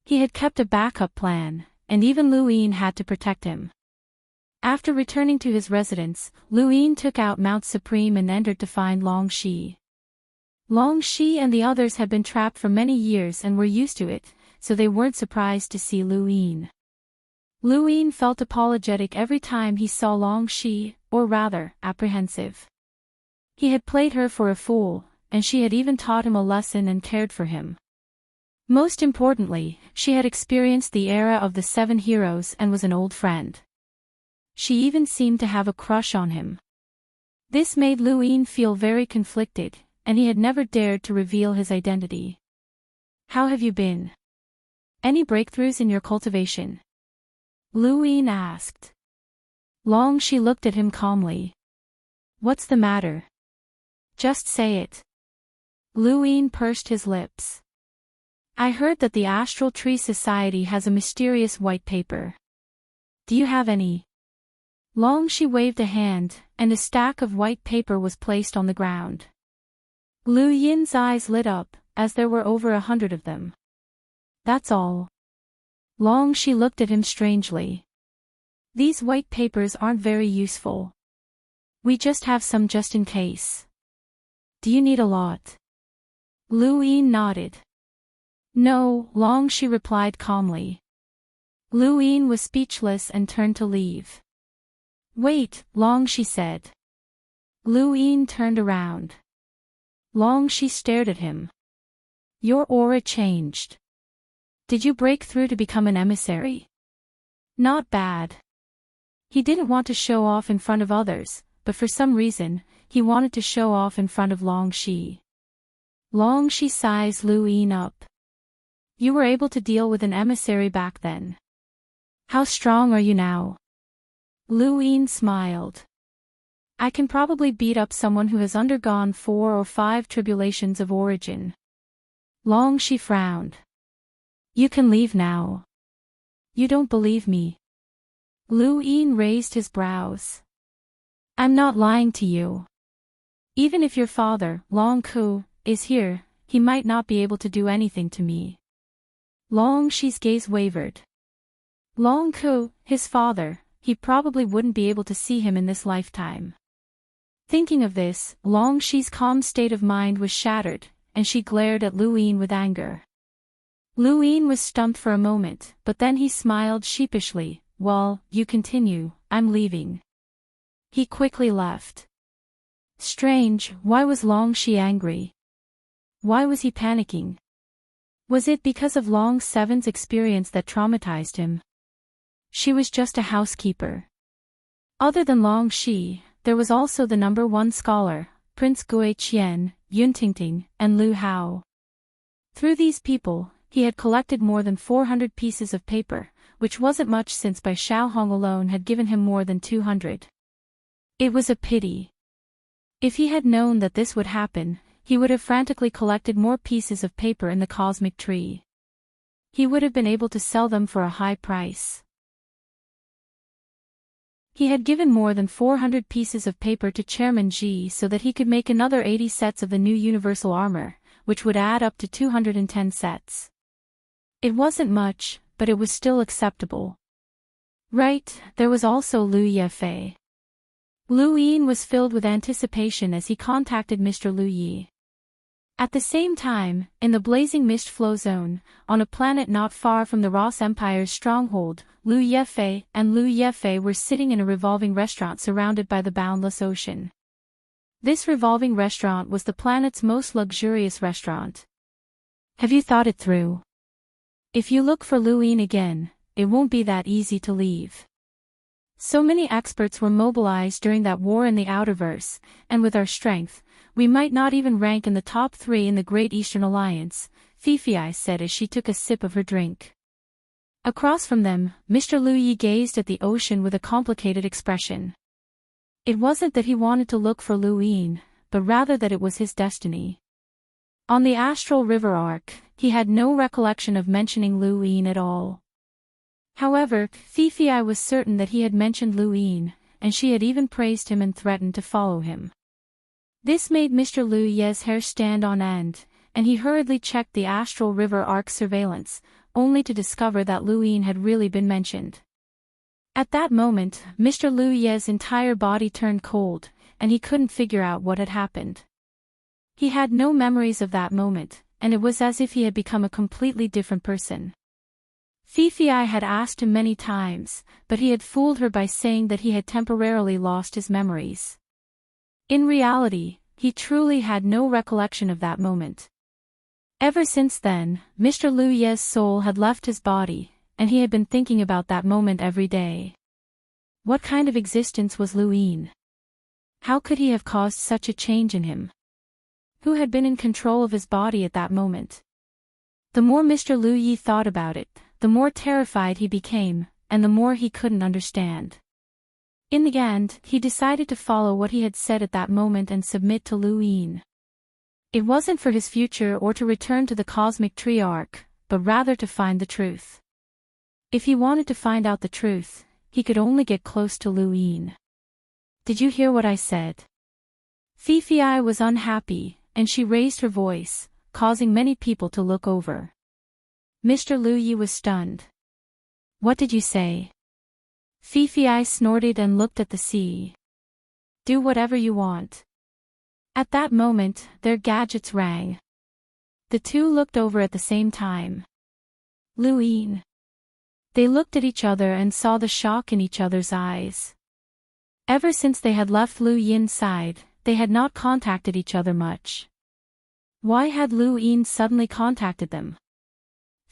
He had kept a backup plan, and even Lu Yin had to protect him. After returning to his residence, Lu Yin took out Mount Supreme and entered to find Long Shi. Long Shi and the others had been trapped for many years and were used to it, so they weren't surprised to see Lu Yin. Lu Yin felt apologetic every time he saw Long Shi, or rather, apprehensive. He had played her for a fool, and she had even taught him a lesson and cared for him. Most importantly, she had experienced the era of the 7 heroes and was an old friend. She even seemed to have a crush on him. This made Luin feel very conflicted, and he had never dared to reveal his identity. "How have you been? Any breakthroughs in your cultivation?" Luin asked. Long she looked at him calmly. "What's the matter? Just say it." Luin pursed his lips. "I heard that the Astral Tree Society has a mysterious white paper. Do you have any?" Long she waved a hand, and a stack of white paper was placed on the ground. Lu Yin's eyes lit up, as there were over 100 of them. "That's all?" Long she looked at him strangely. "These white papers aren't very useful. We just have some just in case." "Do you need a lot?" Lu Yin nodded. "No, Long," she replied calmly. Lu Yin was speechless and turned to leave. "Wait, Long," she said. Lu Yin turned around. Long she stared at him. "Your aura changed. Did you break through to become an emissary?" "Not bad." He didn't want to show off in front of others, but for some reason, he wanted to show off in front of Long Shi. Long Shi sized Lu Yin up. "You were able to deal with an emissary back then. How strong are you now?" Lu Yin smiled. "I can probably beat up someone who has undergone 4 or 5 tribulations of origin." Long Shi frowned. "You can leave now." "You don't believe me." Lu Yin raised his brows. "I'm not lying to you. Even if your father, Long Ku, is here, he might not be able to do anything to me." Long Shi's gaze wavered. Long Ku, his father, he probably wouldn't be able to see him in this lifetime. Thinking of this, Long Shi's calm state of mind was shattered, and she glared at Lu Yin with anger. Lu Yin was stumped for a moment, but then he smiled sheepishly. "Well, you continue, I'm leaving." He quickly left. Strange, why was Long Shi angry? Why was he panicking? Was it because of Long Seven's experience that traumatized him? She was just a housekeeper. Other than Long Shi, there was also the #1 scholar, Prince Gui Qian, Yun Tingting, and Lu Hao. Through these people, he had collected more than 400 pieces of paper, which wasn't much since Bai Xiaohong alone had given him more than 200. It was a pity. If he had known that this would happen, he would have frantically collected more pieces of paper in the cosmic tree. He would have been able to sell them for a high price. He had given more than 400 pieces of paper to Chairman Ji so that he could make another 80 sets of the new universal armor, which would add up to 210 sets. It wasn't much, but it was still acceptable. Right, there was also Lu Yefei. Lu Yin was filled with anticipation as he contacted Mr. Lu Yi. At the same time, in the blazing mist flow zone, on a planet not far from the Ross Empire's stronghold, Lu Yefei were sitting in a revolving restaurant surrounded by the boundless ocean. This revolving restaurant was the planet's most luxurious restaurant. "Have you thought it through? If you look for Lu Yin again, it won't be that easy to leave. So many experts were mobilized during that war in the Outerverse, and with our strength, we might not even rank in the top 3 in the Great Eastern Alliance," Fifi said as she took a sip of her drink. Across from them, Mr. Lu Yi gazed at the ocean with a complicated expression. It wasn't that he wanted to look for Lu Yin, but rather that it was his destiny. On the Astral River arc, he had no recollection of mentioning Lu Yin at all. However, Fifi was certain that he had mentioned Lu Yin, and she had even praised him and threatened to follow him. This made Mr. Lu Ye's hair stand on end, and he hurriedly checked the Astral River arc surveillance, only to discover that Lu Yin had really been mentioned. At that moment, Mr. Lu Ye's entire body turned cold, and he couldn't figure out what had happened. He had no memories of that moment, and it was as if he had become a completely different person. Fifi had asked him many times, but he had fooled her by saying that he had temporarily lost his memories. In reality, he truly had no recollection of that moment. Ever since then, Mr. Lu Ye's soul had left his body, and he had been thinking about that moment every day. What kind of existence was Lu Yin? How could he have caused such a change in him? Who had been in control of his body at that moment? The more Mr. Lu Yi thought about it, the more terrified he became, and the more he couldn't understand. In the end, he decided to follow what he had said at that moment and submit to Lu Yin. It wasn't for his future or to return to the cosmic triarch, but rather to find the truth. If he wanted to find out the truth, he could only get close to Lu Yin. Did you hear what I said? Fifi was unhappy, and she raised her voice, causing many people to look over. Mr. Lu Yi was stunned. What did you say? Fifi snorted and looked at the sea. Do whatever you want. At that moment, their gadgets rang. The two looked over at the same time. Lu Yin. They looked at each other and saw the shock in each other's eyes. Ever since they had left Lu Yin's side, they had not contacted each other much. Why had Lu Yin suddenly contacted them?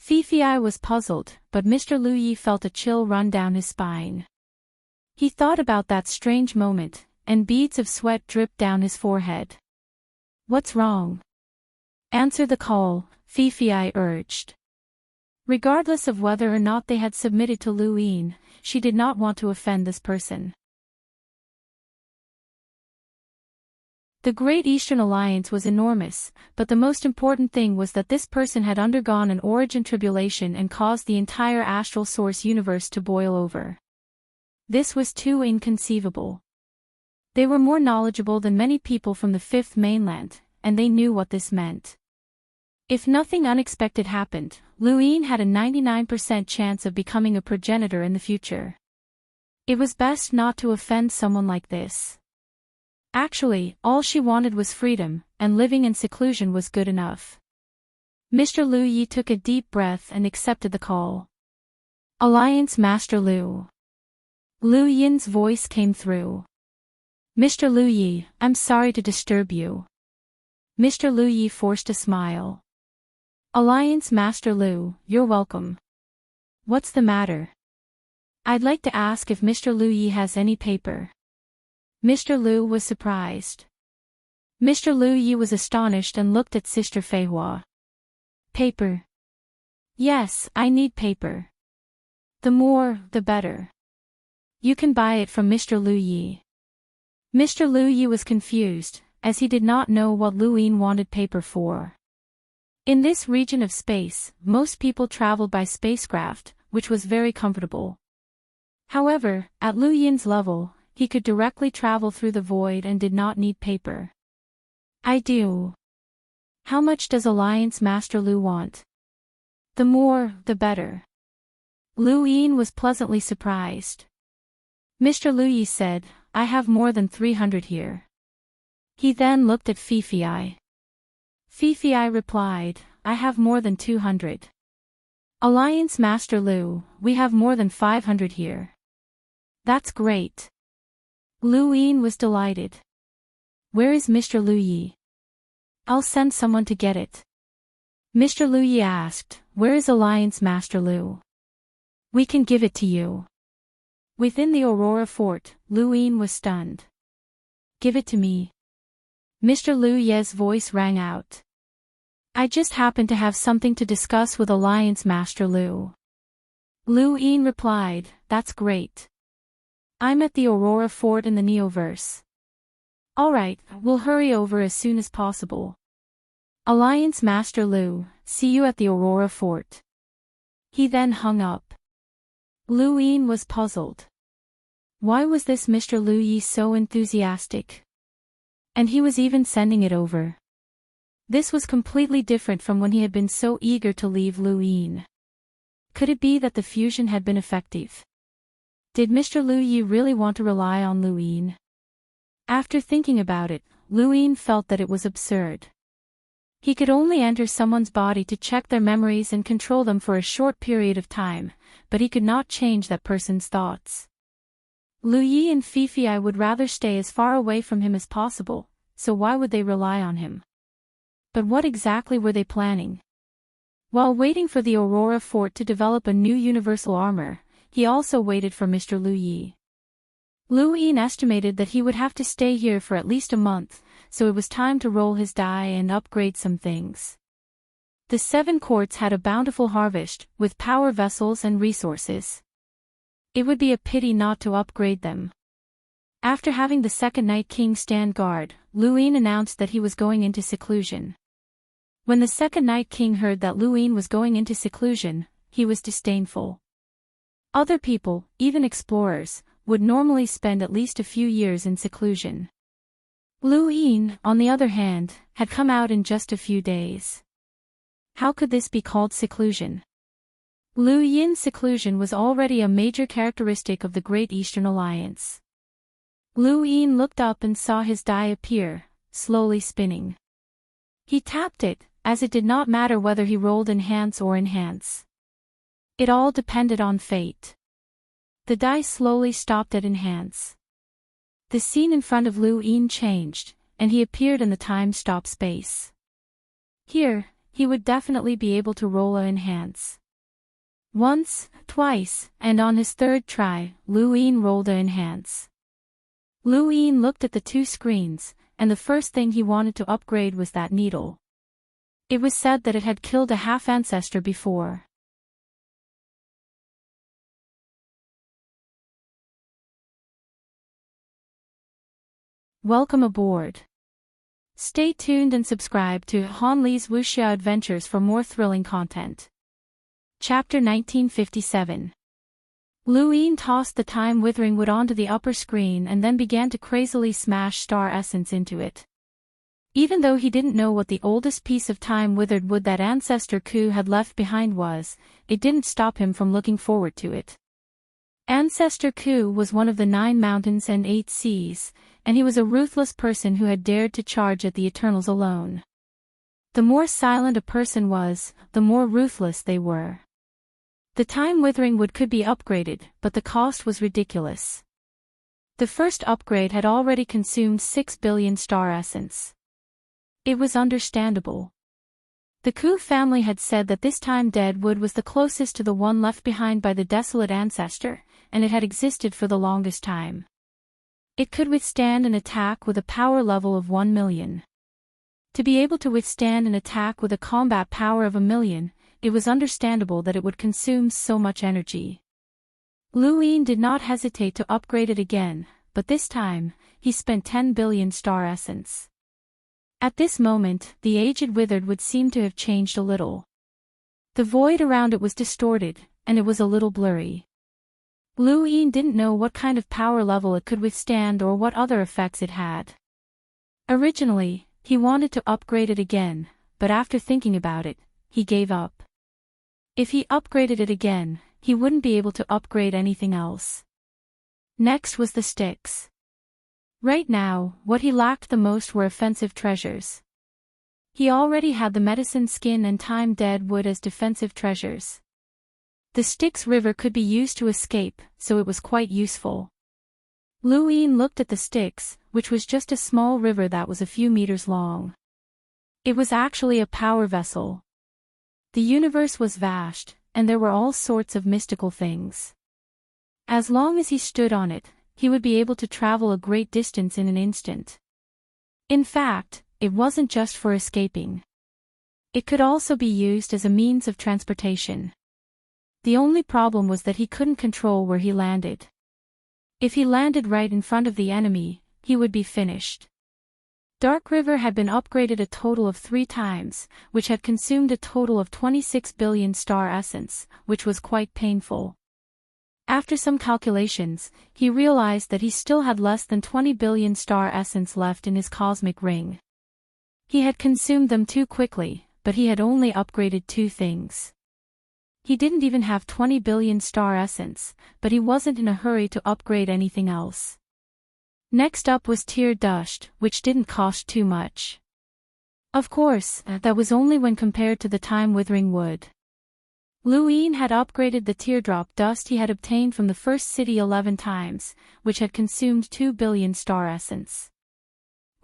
Fifi was puzzled, but Mr. Lu Yi felt a chill run down his spine. He thought about that strange moment, and beads of sweat dripped down his forehead. What's wrong? Answer the call, Fifi urged. Regardless of whether or not they had submitted to Lu Yin, she did not want to offend this person. The Great Eastern Alliance was enormous, but the most important thing was that this person had undergone an origin tribulation and caused the entire astral source universe to boil over. This was too inconceivable. They were more knowledgeable than many people from the Fifth Mainland, and they knew what this meant. If nothing unexpected happened, Lu Yin had a 99% chance of becoming a progenitor in the future. It was best not to offend someone like this. Actually, all she wanted was freedom, and living in seclusion was good enough. Mr. Lu Yi took a deep breath and accepted the call. Alliance Master Lu. Lu Yin's voice came through. Mr. Lu Yi, I'm sorry to disturb you. Mr. Lu Yi forced a smile. Alliance Master Lu, you're welcome. What's the matter? I'd like to ask if Mr. Lu Yi has any paper. Mr. Lu was surprised. Mr. Lu Yi was astonished and looked at Sister Feihua. Paper? Yes, I need paper. The more, the better. You can buy it from Mr. Lu Yi. Mr. Lu Yi was confused, as he did not know what Lu Yin wanted paper for. In this region of space, most people traveled by spacecraft, which was very comfortable. However, at Lu Yin's level, he could directly travel through the void and did not need paper. I do. How much does Alliance Master Lu want? The more, the better. Lu Yin was pleasantly surprised. Mr. Lu Yi said, I have more than 300 here. He then looked at Fifi. Fifi replied, I have more than 200. Alliance Master Lu, we have more than 500 here. That's great. Lu Yin was delighted. Where is Mr. Lu Yi? I'll send someone to get it. Mr. Lu Yi asked, where is Alliance Master Lu? We can give it to you. Within the Aurora Fort, Lu Yin was stunned. Give it to me. Mr. Lu Ye's voice rang out. I just happen to have something to discuss with Alliance Master Lu. Lu Yin replied, that's great. I'm at the Aurora Fort in the Neoverse. Alright, we'll hurry over as soon as possible. Alliance Master Lu, see you at the Aurora Fort. He then hung up. Lu Yin was puzzled. Why was this Mr. Lu Yi so enthusiastic? And he was even sending it over. This was completely different from when he had been so eager to leave Lu Yin. Could it be that the fusion had been effective? Did Mr. Lu Yi really want to rely on Lu Yin? After thinking about it, Lu Yin felt that it was absurd. He could only enter someone's body to check their memories and control them for a short period of time, but he could not change that person's thoughts. Lu Yi and Fifi would rather stay as far away from him as possible, so why would they rely on him? But what exactly were they planning? While waiting for the Aurora Fort to develop a new universal armor, he also waited for Mr. Liu Yi. Liu Yin estimated that he would have to stay here for at least a month, so it was time to roll his die and upgrade some things. The 7 courts had a bountiful harvest, with power vessels and resources. It would be a pity not to upgrade them. After having the second Night King stand guard, Liu Yin announced that he was going into seclusion. When the second Night King heard that Liu Yin was going into seclusion, he was disdainful. Other people, even explorers, would normally spend at least a few years in seclusion. Liu Yin, on the other hand, had come out in just a few days. How could this be called seclusion? Liu Yin's seclusion was already a major characteristic of the Great Eastern Alliance. Liu Yin looked up and saw his die appear, slowly spinning. He tapped it, as it did not matter whether he rolled enhance or enhance. It all depended on fate. The die slowly stopped at enhance. The scene in front of Liu Yin changed, and he appeared in the time-stop space. Here, he would definitely be able to roll a enhance. Once, twice, and on his third try, Liu Yin rolled a enhance. Liu Yin looked at the 2 screens, and the first thing he wanted to upgrade was that needle. It was said that it had killed a half-ancestor before. Welcome aboard. Stay tuned and subscribe to Han Li's Wuxia Adventures for more thrilling content. Chapter 1957. Liu Yin tossed the time-withering wood onto the upper screen and then began to crazily smash star essence into it. Even though he didn't know what the oldest piece of time-withered wood that Ancestor Ku had left behind was, it didn't stop him from looking forward to it. Ancestor Ku was one of the 9 mountains and 8 seas, and he was a ruthless person who had dared to charge at the Eternals alone. The more silent a person was, the more ruthless they were. The time-withering wood could be upgraded, but the cost was ridiculous. The first upgrade had already consumed 6 billion star essence. It was understandable. The Ku family had said that this time-dead wood was the closest to the one left behind by the desolate ancestor, and it had existed for the longest time. It could withstand an attack with a power level of 1 million. To be able to withstand an attack with a combat power of 1 million, it was understandable that it would consume so much energy. Liu Yin did not hesitate to upgrade it again, but this time, he spent 10 billion star essence. At this moment, the aged withered would seem to have changed a little. The void around it was distorted, and it was a little blurry. Liu Yin didn't know what kind of power level it could withstand or what other effects it had. Originally, he wanted to upgrade it again, but after thinking about it, he gave up. If he upgraded it again, he wouldn't be able to upgrade anything else. Next was the sticks. Right now, what he lacked the most were offensive treasures. He already had the medicine skin and time-dead wood as defensive treasures. The Styx River could be used to escape, so it was quite useful. Liu Yin looked at the Styx, which was just a small river that was a few meters long. It was actually a power vessel. The universe was vast, and there were all sorts of mystical things. As long as he stood on it, he would be able to travel a great distance in an instant. In fact, it wasn't just for escaping. It could also be used as a means of transportation. The only problem was that he couldn't control where he landed. If he landed right in front of the enemy, he would be finished. Dark River had been upgraded a total of 3 times, which had consumed a total of 26 billion star essence, which was quite painful. After some calculations, he realized that he still had less than 20 billion star essence left in his cosmic ring. He had consumed them too quickly, but he had only upgraded 2 things. He didn't even have 20 billion star essence, but he wasn't in a hurry to upgrade anything else. Next up was Tear Dust, which didn't cost too much. Of course, that was only when compared to the time-withering wood. Liu Yin had upgraded the teardrop dust he had obtained from the first city 11 times, which had consumed 2 billion star essence.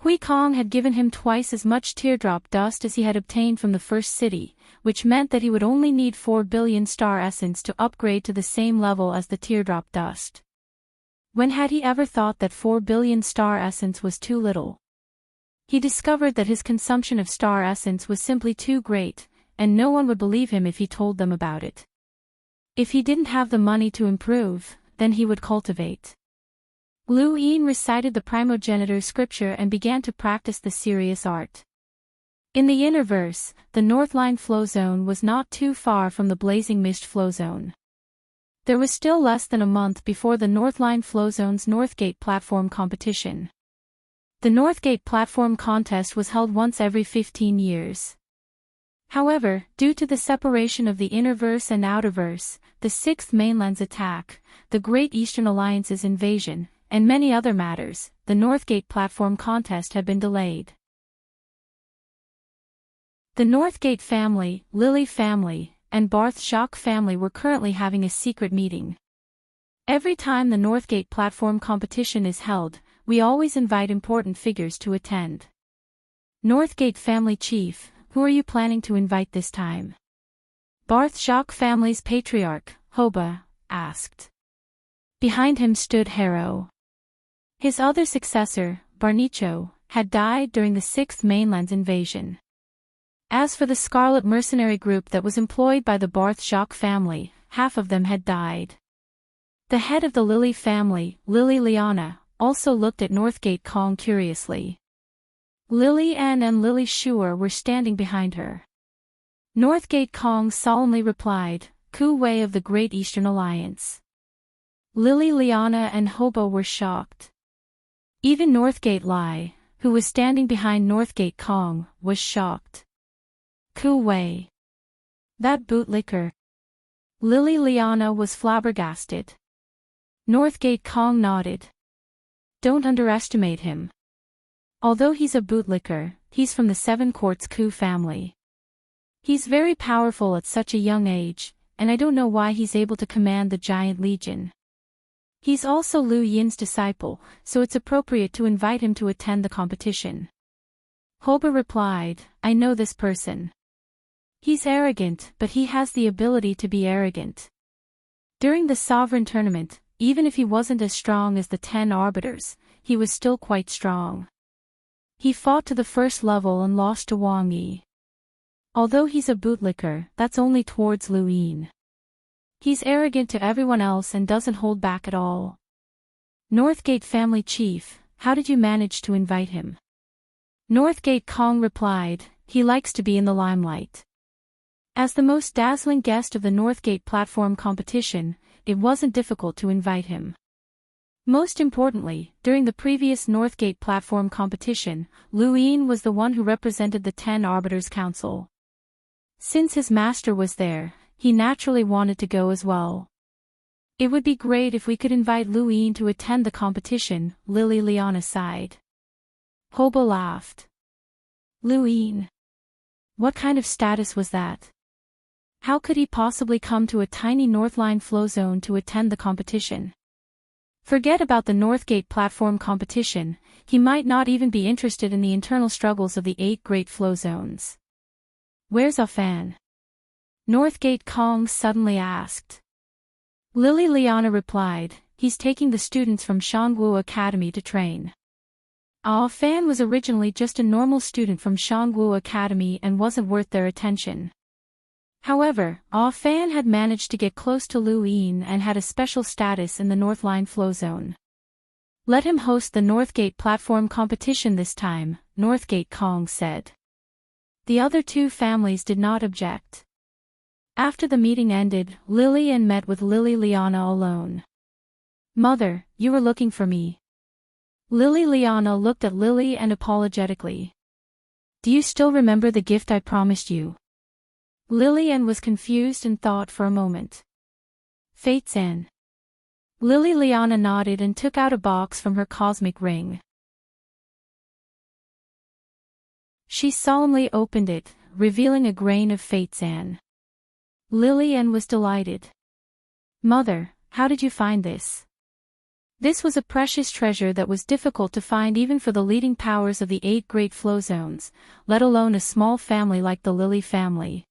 Hui Kong had given him twice as much teardrop dust as he had obtained from the first city, which meant that he would only need 4 billion star essence to upgrade to the same level as the teardrop dust. When had he ever thought that 4 billion star essence was too little? He discovered that his consumption of star essence was simply too great, and no one would believe him if he told them about it. If he didn't have the money to improve, then he would cultivate. Lu Yin recited the primogenitor scripture and began to practice the serious art. In the inner verse, the Northline flow zone was not too far from the blazing mist flow zone. There was still less than a month before the Northline flow zone's Northgate platform competition. The Northgate platform contest was held once every 15 years. However, due to the separation of the inner verse and outer verse, the Sixth Mainland's attack, the Great Eastern Alliance's invasion, and many other matters, the Northgate platform contest had been delayed. The Northgate family, Lily family, and Barth Jacques family were currently having a secret meeting. Every time the Northgate platform competition is held, we always invite important figures to attend. Northgate family chief, who are you planning to invite this time? Barth Jacques family's patriarch, Hoba, asked. Behind him stood Harrow. His other successor, Barnicho, had died during the Sixth Mainland's invasion. As for the Scarlet mercenary group that was employed by the Barth Jacques family, half of them had died. The head of the Lily family, Lily Liana, also looked at Northgate Kong curiously. Lily Ann and Lily Shuer were standing behind her. Northgate Kong solemnly replied, Ku Wei of the Great Eastern Alliance. Lily Liana and Hobo were shocked. Even Northgate Lai, who was standing behind Northgate Kong, was shocked. Ku Wei. That bootlicker. Lily Liana was flabbergasted. Northgate Kong nodded. Don't underestimate him. Although he's a bootlicker, he's from the Seven Courts Ku family. He's very powerful at such a young age, and I don't know why he's able to command the Giant Legion. He's also Lu Yin's disciple, so it's appropriate to invite him to attend the competition. Hoba replied, I know this person. He's arrogant, but he has the ability to be arrogant. During the Sovereign Tournament, even if he wasn't as strong as the 10 Arbiters, he was still quite strong. He fought to the first level and lost to Wang Yi. Although he's a bootlicker, that's only towards Lu Yin. He's arrogant to everyone else and doesn't hold back at all. Northgate family chief, how did you manage to invite him? Northgate Kong replied, he likes to be in the limelight. As the most dazzling guest of the Northgate platform competition, it wasn't difficult to invite him. Most importantly, during the previous Northgate platform competition, Lu Yin was the one who represented the 10 Arbiters Council. Since his master was there, he naturally wanted to go as well. It would be great if we could invite Lu Yin to attend the competition, Lily Liana sighed. Hoba laughed. Lu Yin? What kind of status was that? How could he possibly come to a tiny Northline flow zone to attend the competition? Forget about the Northgate platform competition, he might not even be interested in the internal struggles of the 8 great flow zones. Where's Afan? Northgate Kong suddenly asked. Lily Liana replied, he's taking the students from Shangwu Academy to train. Fan was originally just a normal student from Shangwu Academy and wasn't worth their attention. However, Fan had managed to get close to Lu Yin and had a special status in the Northline flow zone. Let him host the Northgate platform competition this time, Northgate Kong said. The other 2 families did not object. After the meeting ended, Lily Ann met with Lily Liana alone. Mother, you were looking for me. Lily Liana looked at Lily and apologetically. Do you still remember the gift I promised you? Lily Ann was confused and thought for a moment. Fate's Ann. Lily Liana nodded and took out a box from her cosmic ring. She solemnly opened it, revealing a grain of Fate's Ann. Lily Ann was delighted. Mother, how did you find this? This was a precious treasure that was difficult to find even for the leading powers of the 8 great flow zones, let alone a small family like the Lily family.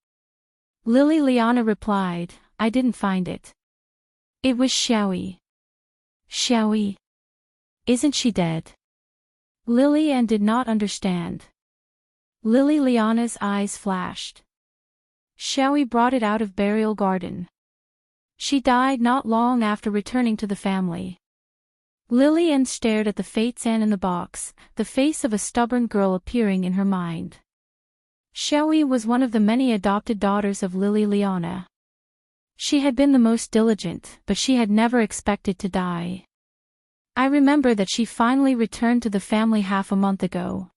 Lily Liana replied, I didn't find it. It was Xiaoyi. Xiaoyi? Isn't she dead? Lily Ann did not understand. Lily Liana's eyes flashed. Xiaoyi brought it out of burial garden. She died not long after returning to the family. Lily Ann stared at the fates and in the box, the face of a stubborn girl appearing in her mind. Xiaoyi was one of the many adopted daughters of Lily Liana. She had been the most diligent, but she had never expected to die. I remember that she finally returned to the family half a month ago.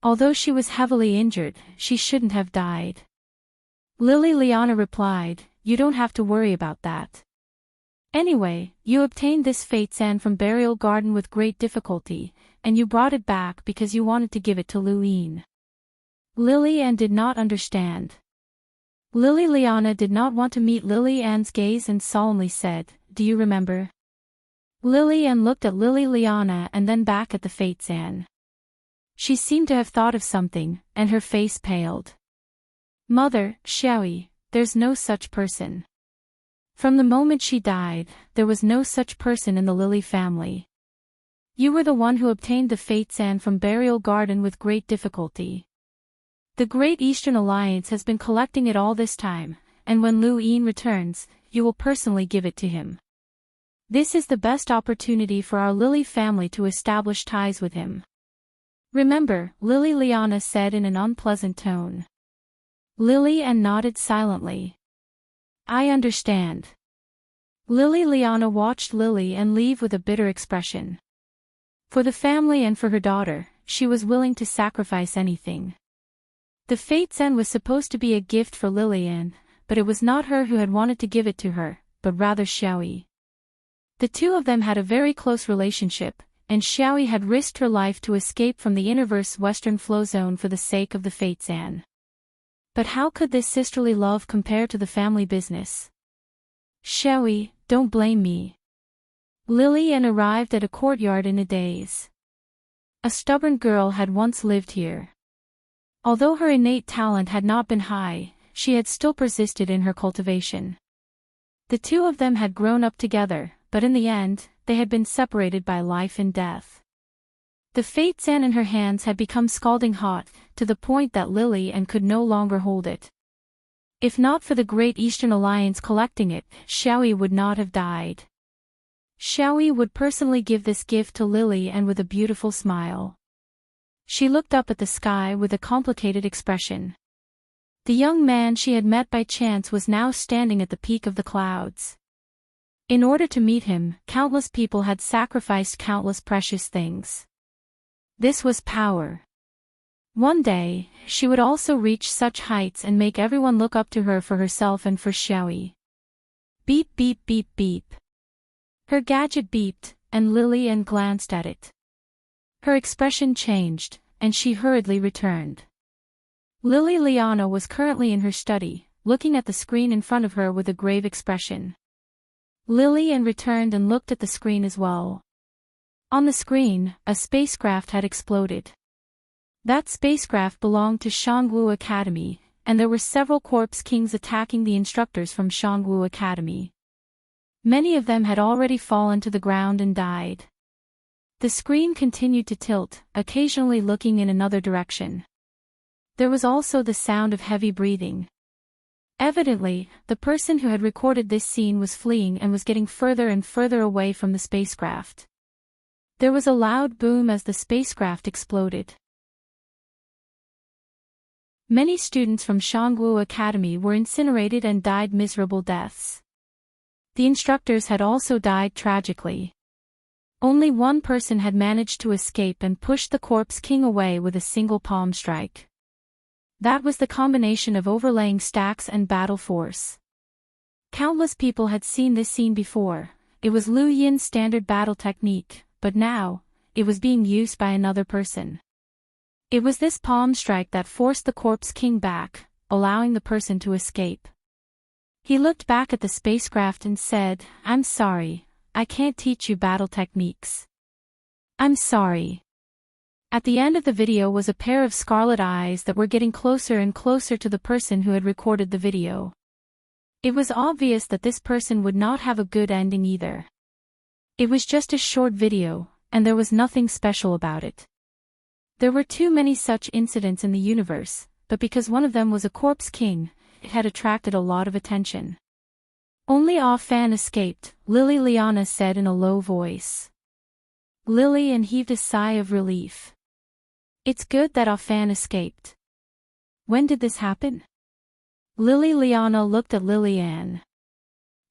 Although she was heavily injured, she shouldn't have died. Lily Liana replied, You don't have to worry about that. Anyway, you obtained this fate sand from burial garden with great difficulty, and you brought it back because you wanted to give it to Luin. Lily Ann did not understand. Lily Liana did not want to meet Lily Ann's gaze and solemnly said, Do you remember? Lily Ann looked at Lily Liana and then back at the fate sand. She seemed to have thought of something, and her face paled. Mother, Xiaoyi, there's no such person. From the moment she died, there was no such person in the Lily family. You were the one who obtained the fate sand from burial garden with great difficulty. The Great Eastern Alliance has been collecting it all this time, and when Lu Yin returns, you will personally give it to him. This is the best opportunity for our Lily family to establish ties with him. Remember, Lily Liana said in an unpleasant tone. Lily Ann nodded silently. I understand. Lily Liana watched Lily Ann leave with a bitter expression. For the family and for her daughter, she was willing to sacrifice anything. The fate sand was supposed to be a gift for Lily Ann, but it was not her who had wanted to give it to her, but rather Xiaoyi. The two of them had a very close relationship, and Xiaoyi had risked her life to escape from the Innerverse Western Flow Zone for the sake of the fate sand. But how could this sisterly love compare to the family business? Xiaoyi, don't blame me. Lily Ann arrived at a courtyard in a daze. A stubborn girl had once lived here. Although her innate talent had not been high, she had still persisted in her cultivation. The two of them had grown up together, but in the end, they had been separated by life and death. The fate sand in her hands had become scalding hot, to the point that Lily Ann could no longer hold it. If not for the Great Eastern Alliance collecting it, Xiaoyi would not have died. Xiaoyi would personally give this gift to Lily Ann with a beautiful smile. She looked up at the sky with a complicated expression. The young man she had met by chance was now standing at the peak of the clouds. In order to meet him, countless people had sacrificed countless precious things. This was power. One day, she would also reach such heights and make everyone look up to her for herself and for Xiaoyi. Beep beep beep beep. Her gadget beeped, and Lily Ann glanced at it. Her expression changed, and she hurriedly returned. Lily Liana was currently in her study, looking at the screen in front of her with a grave expression. Lily Ann returned and looked at the screen as well. On the screen, a spacecraft had exploded. That spacecraft belonged to Shangwu Academy, and there were several corpse kings attacking the instructors from Shangwu Academy. Many of them had already fallen to the ground and died. The screen continued to tilt, occasionally looking in another direction. There was also the sound of heavy breathing. Evidently, the person who had recorded this scene was fleeing and was getting further and further away from the spacecraft. There was a loud boom as the spacecraft exploded. Many students from Shangwu Academy were incinerated and died miserable deaths. The instructors had also died tragically. Only one person had managed to escape and pushed the corpse king away with a single palm strike. That was the combination of overlaying stacks and battle force. Countless people had seen this scene before. It was Lu Yin's standard battle technique, but now, it was being used by another person. It was this palm strike that forced the corpse king back, allowing the person to escape. He looked back at the spacecraft and said, "I'm sorry, I can't teach you battle techniques. I'm sorry. At the end of the video was a pair of scarlet eyes that were getting closer and closer to the person who had recorded the video. It was obvious that this person would not have a good ending either. It was just a short video, and there was nothing special about it. There were too many such incidents in the universe, but because one of them was a corpse king, it had attracted a lot of attention. Only Fan escaped, Lily Liana said in a low voice. Lillian heaved a sigh of relief. It's good that Fan escaped. When did this happen? Lily Liana looked at Lillian.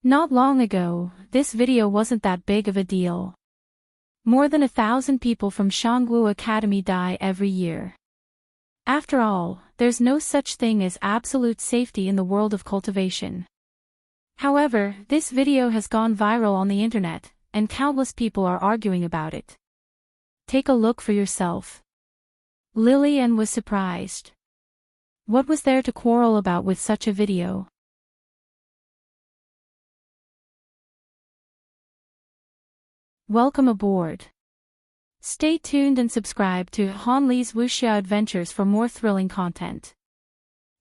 Not long ago. This video wasn't that big of a deal. More than 1,000 people from Shangwu Academy die every year. After all, there's no such thing as absolute safety in the world of cultivation. However, this video has gone viral on the internet, and countless people are arguing about it. Take a look for yourself. Lillian was surprised. What was there to quarrel about with such a video? Welcome aboard. Stay tuned and subscribe to Han Li's Wuxia Adventures for more thrilling content.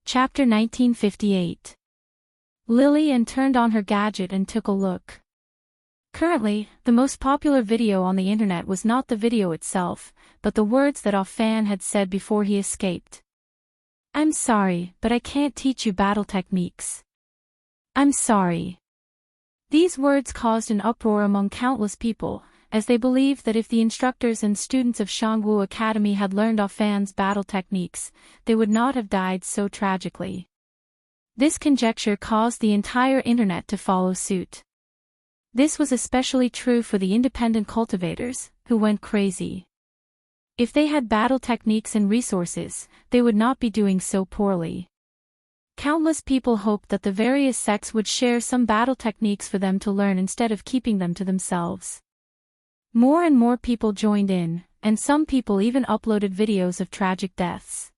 Chapter 1958. Lillian turned on her gadget and took a look. Currently, the most popular video on the internet was not the video itself, but the words that Fan had said before he escaped. I'm sorry, but I can't teach you battle techniques. I'm sorry. These words caused an uproar among countless people, as they believed that if the instructors and students of Shangwu Academy had learned Fan's battle techniques, they would not have died so tragically. This conjecture caused the entire internet to follow suit. This was especially true for the independent cultivators, who went crazy. If they had battle techniques and resources, they would not be doing so poorly. Countless people hoped that the various sects would share some battle techniques for them to learn instead of keeping them to themselves. More and more people joined in, and some people even uploaded videos of tragic deaths.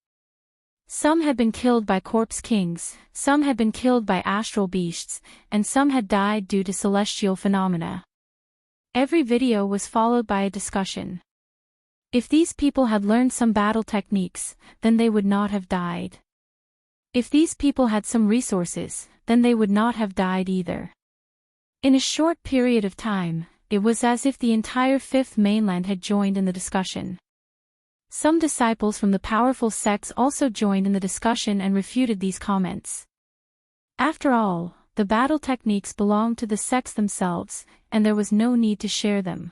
Some had been killed by corpse kings, some had been killed by astral beasts, and some had died due to celestial phenomena. Every video was followed by a discussion. If these people had learned some battle techniques, then they would not have died. If these people had some resources, then they would not have died either. In a short period of time, it was as if the entire Fifth Mainland had joined in the discussion. Some disciples from the powerful sects also joined in the discussion and refuted these comments. After all, the battle techniques belonged to the sects themselves, and there was no need to share them.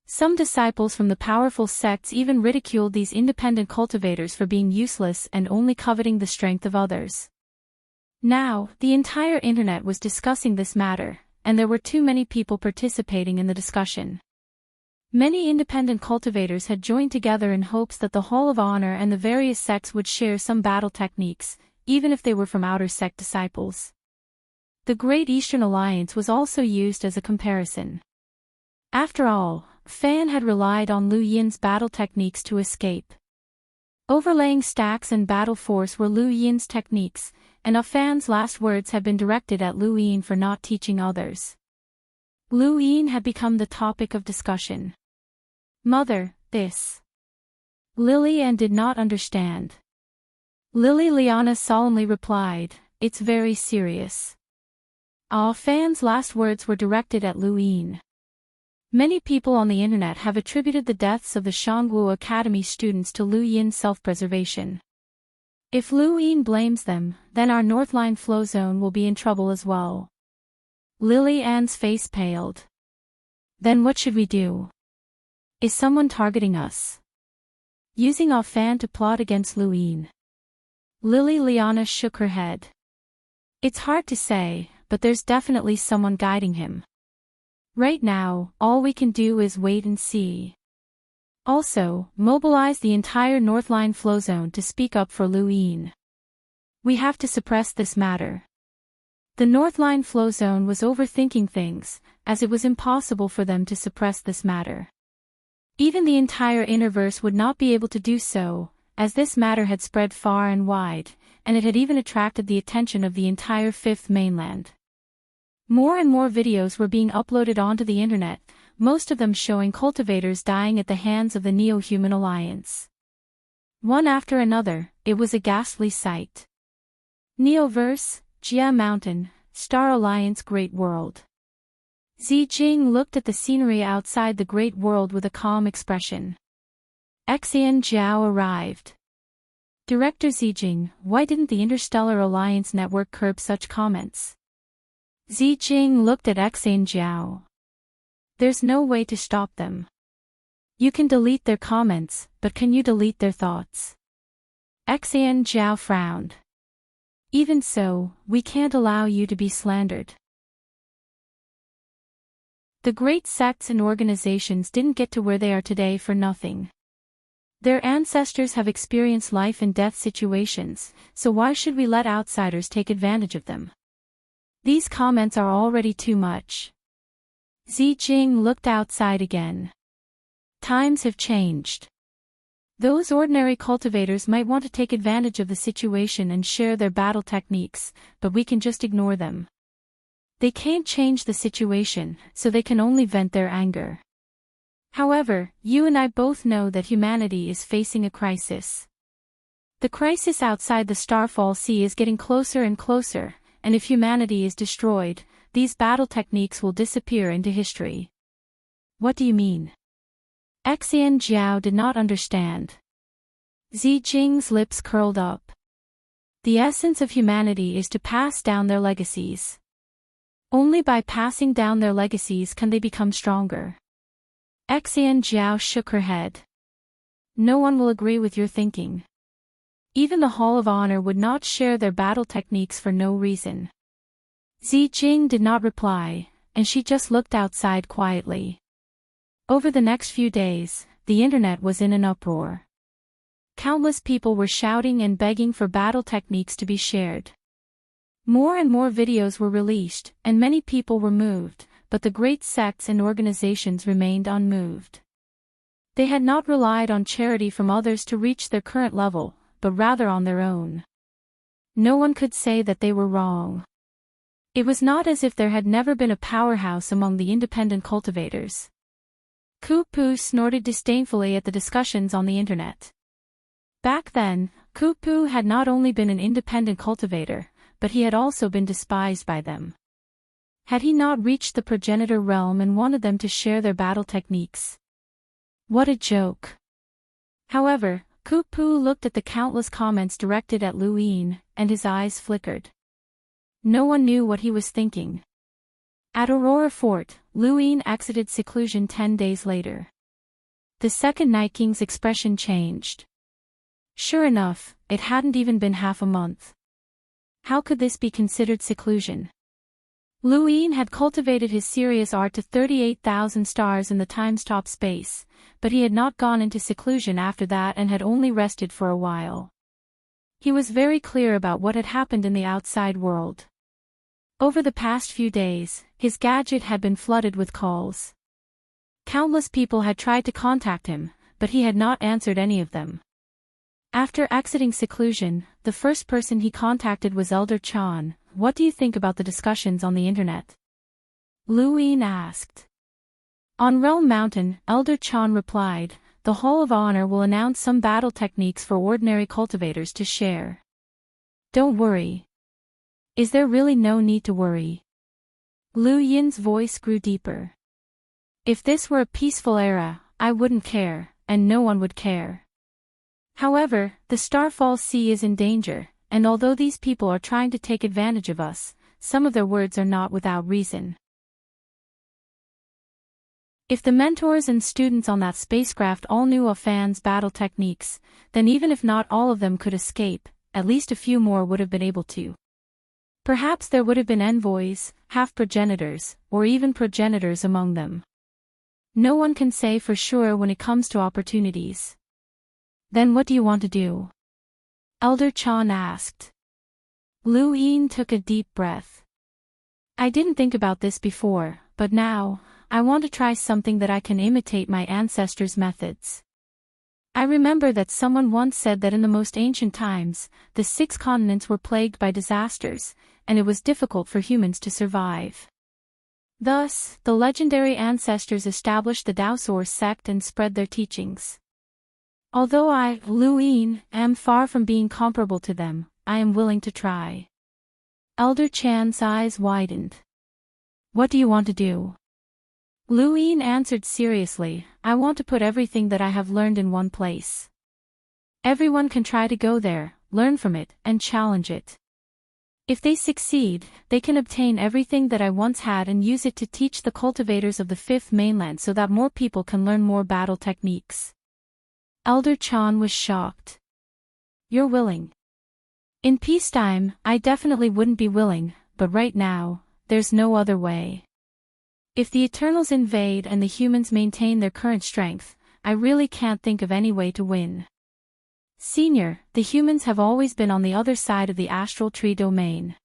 Some disciples from the powerful sects even ridiculed these independent cultivators for being useless and only coveting the strength of others. Now, the entire internet was discussing this matter, and there were too many people participating in the discussion. Many independent cultivators had joined together in hopes that the Hall of Honor and the various sects would share some battle techniques, even if they were from outer sect disciples. The Great Eastern Alliance was also used as a comparison. After all, Fan had relied on Lu Yin's battle techniques to escape. Overlaying stacks and battle force were Lu Yin's techniques, and Fan's last words had been directed at Lu Yin for not teaching others. Lu Yin had become the topic of discussion. Mother, this. Lillian did not understand. Lily Liana solemnly replied, it's very serious. Fan's last words were directed at Lu Yin. Many people on the internet have attributed the deaths of the Shangwu Academy students to Lu Yin's self-preservation. If Lu Yin blames them, then our Northline flow zone will be in trouble as well. Lily Ann's face paled. Then what should we do? Is someone targeting us? Using Fan to plot against Lu Yin. Lily Liana shook her head. It's hard to say, but there's definitely someone guiding him. Right now, all we can do is wait and see. Also, mobilize the entire Northline flow zone to speak up for Lu Yin. We have to suppress this matter. The Northline flow zone was overthinking things, as it was impossible for them to suppress this matter. Even the entire Innerverse would not be able to do so, as this matter had spread far and wide, and it had even attracted the attention of the entire Fifth Mainland. More and more videos were being uploaded onto the internet, most of them showing cultivators dying at the hands of the Neo-Human Alliance. One after another, it was a ghastly sight. Neoverse, Jia Mountain, Star Alliance Great World. Zijing looked at the scenery outside the Great World with a calm expression. Xian Jiao arrived. Director Zijing, why didn't the Interstellar Alliance network curb such comments? Zijing looked at Xian Jiao. There's no way to stop them. You can delete their comments, but can you delete their thoughts? Xian Jiao frowned. Even so, we can't allow you to be slandered. The great sects and organizations didn't get to where they are today for nothing. Their ancestors have experienced life and death situations, so why should we let outsiders take advantage of them? These comments are already too much. Zijing looked outside again. Times have changed. Those ordinary cultivators might want to take advantage of the situation and share their battle techniques, but we can just ignore them. They can't change the situation, so they can only vent their anger. However, you and I both know that humanity is facing a crisis. The crisis outside the Starfall Sea is getting closer and closer, and if humanity is destroyed, these battle techniques will disappear into history. What do you mean? Xian Jiao did not understand. Zijing's lips curled up. The essence of humanity is to pass down their legacies. Only by passing down their legacies can they become stronger. Xian Jiao shook her head. No one will agree with your thinking. Even the Hall of Honor would not share their battle techniques for no reason. Zijing did not reply, and she just looked outside quietly. Over the next few days, the internet was in an uproar. Countless people were shouting and begging for battle techniques to be shared. More and more videos were released, and many people were moved, but the great sects and organizations remained unmoved. They had not relied on charity from others to reach their current level, but rather on their own. No one could say that they were wrong. It was not as if there had never been a powerhouse among the independent cultivators. Kupu snorted disdainfully at the discussions on the internet. Back then, Kupu had not only been an independent cultivator, but he had also been despised by them. Had he not reached the progenitor realm and wanted them to share their battle techniques? What a joke. However, Kupu looked at the countless comments directed at Luin, and his eyes flickered. No one knew what he was thinking. At Aurora Fort, Luin exited seclusion 10 days later. The second Night King's expression changed. Sure enough, it hadn't even been half a month. How could this be considered seclusion? Luin had cultivated his serious art to 38,000 stars in the time-stop space, but he had not gone into seclusion after that and had only rested for a while. He was very clear about what had happened in the outside world. Over the past few days, his gadget had been flooded with calls. Countless people had tried to contact him, but he had not answered any of them. After exiting seclusion, the first person he contacted was Elder Chan. What do you think about the discussions on the internet? Luin asked. On Realm Mountain, Elder Chan replied, the Hall of Honor will announce some battle techniques for ordinary cultivators to share. Don't worry. Is there really no need to worry? Lu Yin's voice grew deeper. If this were a peaceful era, I wouldn't care, and no one would care. However, the Starfall Sea is in danger, and although these people are trying to take advantage of us, some of their words are not without reason. If the mentors and students on that spacecraft all knew of Fan's battle techniques, then even if not all of them could escape, at least a few more would have been able to. Perhaps there would have been envoys, half-progenitors, or even progenitors among them. No one can say for sure when it comes to opportunities. Then what do you want to do? Elder Chan asked. Lu Yin took a deep breath. I didn't think about this before, but now, I want to try something that I can imitate my ancestors' methods. I remember that someone once said that in the most ancient times, the 6 continents were plagued by disasters, and it was difficult for humans to survive. Thus, the legendary ancestors established the Dao sect and spread their teachings. Although I, Lu Yin, am far from being comparable to them, I am willing to try. Elder Chan's eyes widened. What do you want to do? Lu Yin answered seriously, I want to put everything that I have learned in one place. Everyone can try to go there, learn from it, and challenge it. If they succeed, they can obtain everything that I once had and use it to teach the cultivators of the fifth mainland so that more people can learn more battle techniques. Elder Chan was shocked. You're willing. In peacetime, I definitely wouldn't be willing, but right now, there's no other way. If the Eternals invade and the humans maintain their current strength, I really can't think of any way to win. Senior, the humans have always been on the other side of the astral tree domain.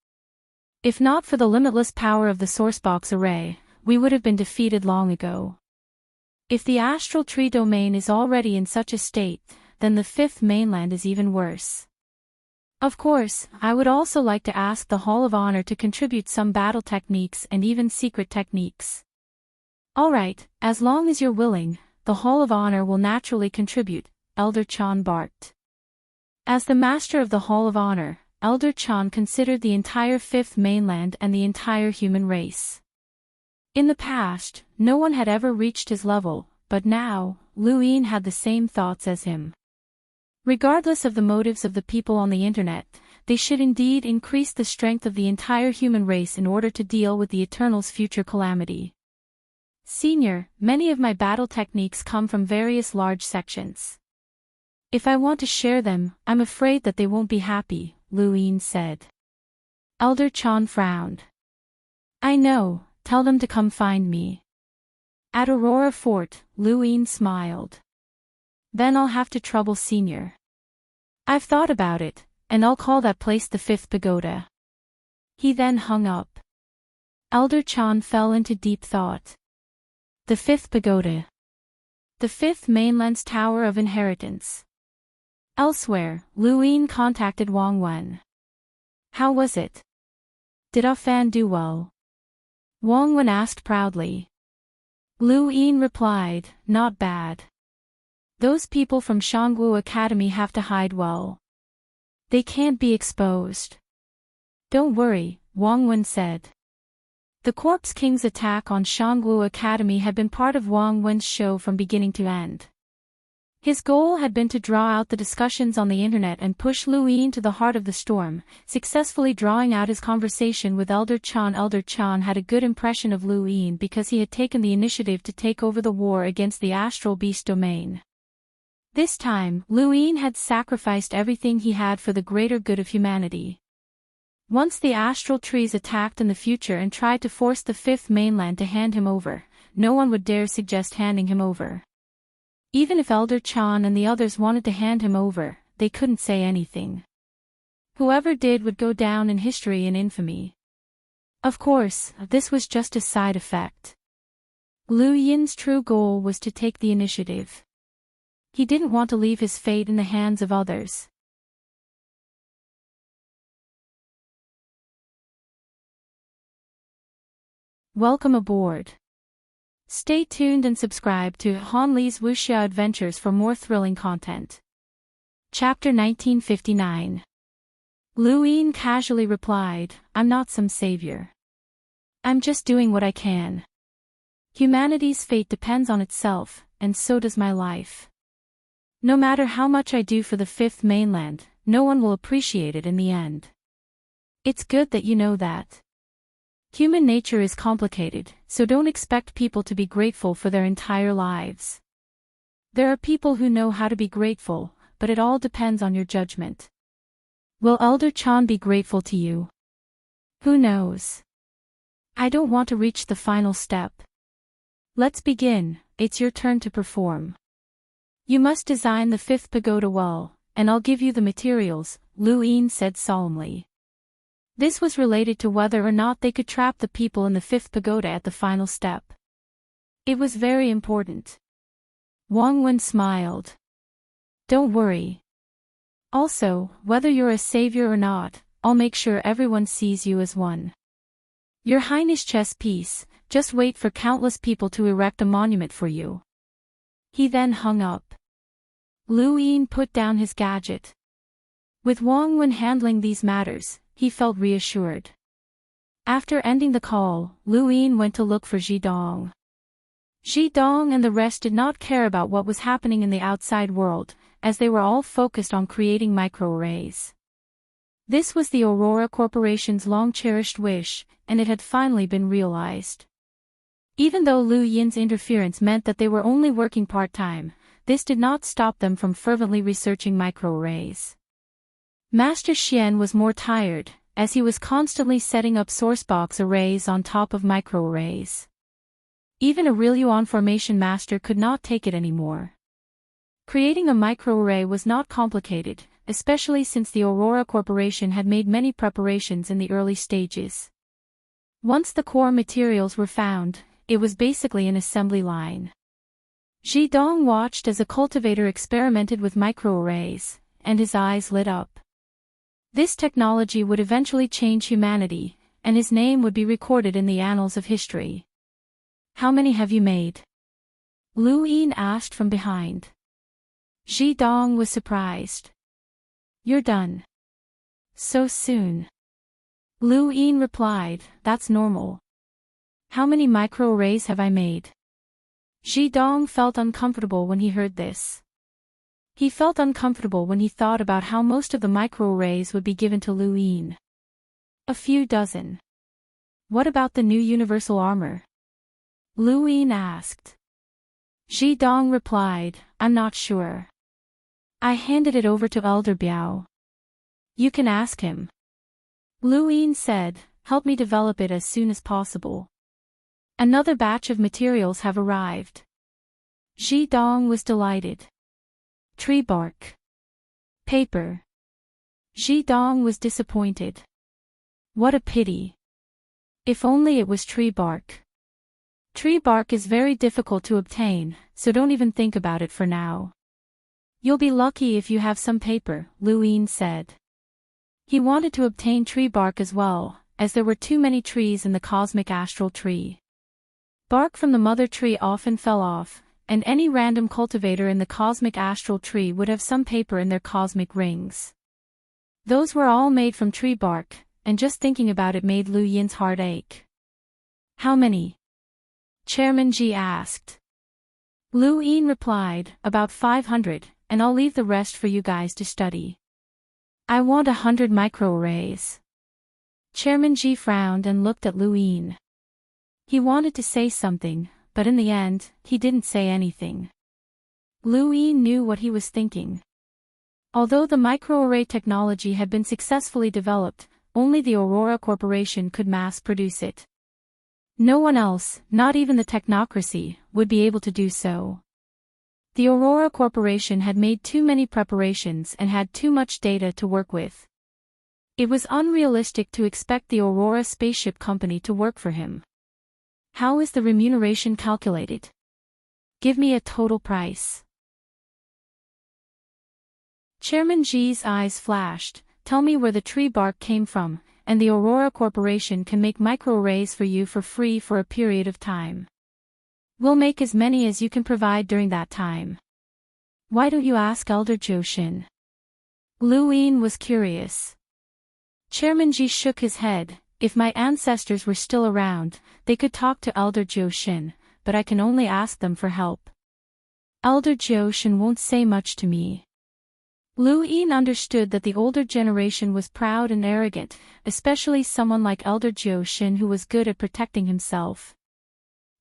If not for the limitless power of the sourcebox array, we would have been defeated long ago. If the astral tree domain is already in such a state, then the fifth mainland is even worse. Of course, I would also like to ask the Hall of Honor to contribute some battle techniques and even secret techniques. Alright, as long as you're willing, the Hall of Honor will naturally contribute, Elder Chan barked. As the master of the Hall of Honor, Elder Chan considered the entire fifth mainland and the entire human race. In the past, no one had ever reached his level, but now, Lu Yin had the same thoughts as him. Regardless of the motives of the people on the internet, they should indeed increase the strength of the entire human race in order to deal with the Eternal's future calamity. Senior, many of my battle techniques come from various large sections. If I want to share them, I'm afraid that they won't be happy, Lu Yin said. Elder Chan frowned. I know, tell them to come find me. At Aurora Fort, Lu Yin smiled. Then I'll have to trouble Senior. I've thought about it, and I'll call that place the Fifth Pagoda. He then hung up. Elder Chan fell into deep thought. The Fifth Pagoda. The fifth mainland's Tower of Inheritance. Elsewhere, Lu Yin contacted Wang Wen. How was it? Did Ah Fan do well? Wang Wen asked proudly. Lu Yin replied, not bad. Those people from Shangwu Academy have to hide well. They can't be exposed. Don't worry, Wang Wen said. The Corpse King's attack on Shangwu Academy had been part of Wang Wen's show from beginning to end. His goal had been to draw out the discussions on the internet and push Lu Yin to the heart of the storm, successfully drawing out his conversation with Elder Chan. Elder Chan had a good impression of Lu Yin because he had taken the initiative to take over the war against the astral beast domain. This time, Lu Yin had sacrificed everything he had for the greater good of humanity. Once the astral trees attacked in the future and tried to force the fifth mainland to hand him over, no one would dare suggest handing him over. Even if Elder Chan and the others wanted to hand him over, they couldn't say anything. Whoever did would go down in history in infamy. Of course, this was just a side effect. Lu Yin's true goal was to take the initiative. He didn't want to leave his fate in the hands of others. Welcome aboard. Stay tuned and subscribe to Han Li's Wuxia Adventures for more thrilling content. Chapter 1959. Lu Yin casually replied, I'm not some savior. I'm just doing what I can. Humanity's fate depends on itself, and so does my life. No matter how much I do for the fifth mainland, no one will appreciate it in the end. It's good that you know that. Human nature is complicated, so don't expect people to be grateful for their entire lives. There are people who know how to be grateful, but it all depends on your judgment. Will Elder Chan be grateful to you? Who knows? I don't want to reach the final step. Let's begin, it's your turn to perform. You must design the fifth pagoda well, and I'll give you the materials, Lu Yin said solemnly. This was related to whether or not they could trap the people in the fifth pagoda at the final step. It was very important. Wang Wen smiled. Don't worry. Also, whether you're a savior or not, I'll make sure everyone sees you as one. Your Highness chess piece, just wait for countless people to erect a monument for you." He then hung up. Lu Yin put down his gadget. With Wang Wen handling these matters, he felt reassured. After ending the call, Lu Yin went to look for Ji Dong. Ji Dong and the rest did not care about what was happening in the outside world, as they were all focused on creating microarrays. This was the Aurora Corporation's long-cherished wish, and it had finally been realized. Even though Lu Yin's interference meant that they were only working part-time, this did not stop them from fervently researching microarrays. Master Xian was more tired, as he was constantly setting up sourcebox arrays on top of microarrays. Even a real Yuan formation master could not take it anymore. Creating a microarray was not complicated, especially since the Aurora Corporation had made many preparations in the early stages. Once the core materials were found, it was basically an assembly line. Ji Dong watched as a cultivator experimented with microarrays, and his eyes lit up. This technology would eventually change humanity, and his name would be recorded in the annals of history. "How many have you made?" Lu Yin asked from behind. Ji Dong was surprised. "You're done. So soon?" Lu Yin replied, "That's normal." "How many microarrays have I made?" Ji Dong felt uncomfortable when he heard this. He felt uncomfortable when he thought about how most of the microarrays would be given to Lu Yin. "A few dozen." "What about the new universal armor?" Lu Yin asked. Ji Dong replied, "I'm not sure. I handed it over to Elder Biao. You can ask him." Lu Yin said, "Help me develop it as soon as possible. Another batch of materials have arrived." Ji Dong was delighted. Tree bark. Paper. Ji Dong was disappointed. What a pity. If only it was tree bark. Tree bark is very difficult to obtain, so don't even think about it for now. "You'll be lucky if you have some paper," Lu Yin said. He wanted to obtain tree bark as well, as there were too many trees in the cosmic astral tree. Bark from the mother tree often fell off, and any random cultivator in the cosmic astral tree would have some paper in their cosmic rings. Those were all made from tree bark, and just thinking about it made Lu Yin's heart ache. "How many?" Chairman Ji asked. Lu Yin replied, "About 500, and I'll leave the rest for you guys to study." "I want 100 microarrays." Chairman Ji frowned and looked at Lu Yin. He wanted to say something, but in the end, he didn't say anything. Lu Yin knew what he was thinking. Although the microarray technology had been successfully developed, only the Aurora Corporation could mass-produce it. No one else, not even the technocracy, would be able to do so. The Aurora Corporation had made too many preparations and had too much data to work with. It was unrealistic to expect the Aurora Spaceship Company to work for him. "How is the remuneration calculated? Give me a total price." Chairman Ji's eyes flashed. "Tell me where the tree bark came from, and the Aurora Corporation can make microarrays for you for free for a period of time. We'll make as many as you can provide during that time. Why don't you ask Elder Jioshin?" Lu Yin was curious. Chairman Ji shook his head. "If my ancestors were still around, they could talk to Elder Jioshin, but I can only ask them for help. Elder Jioshin won't say much to me." Lu Yin understood that the older generation was proud and arrogant, especially someone like Elder Jioshin who was good at protecting himself.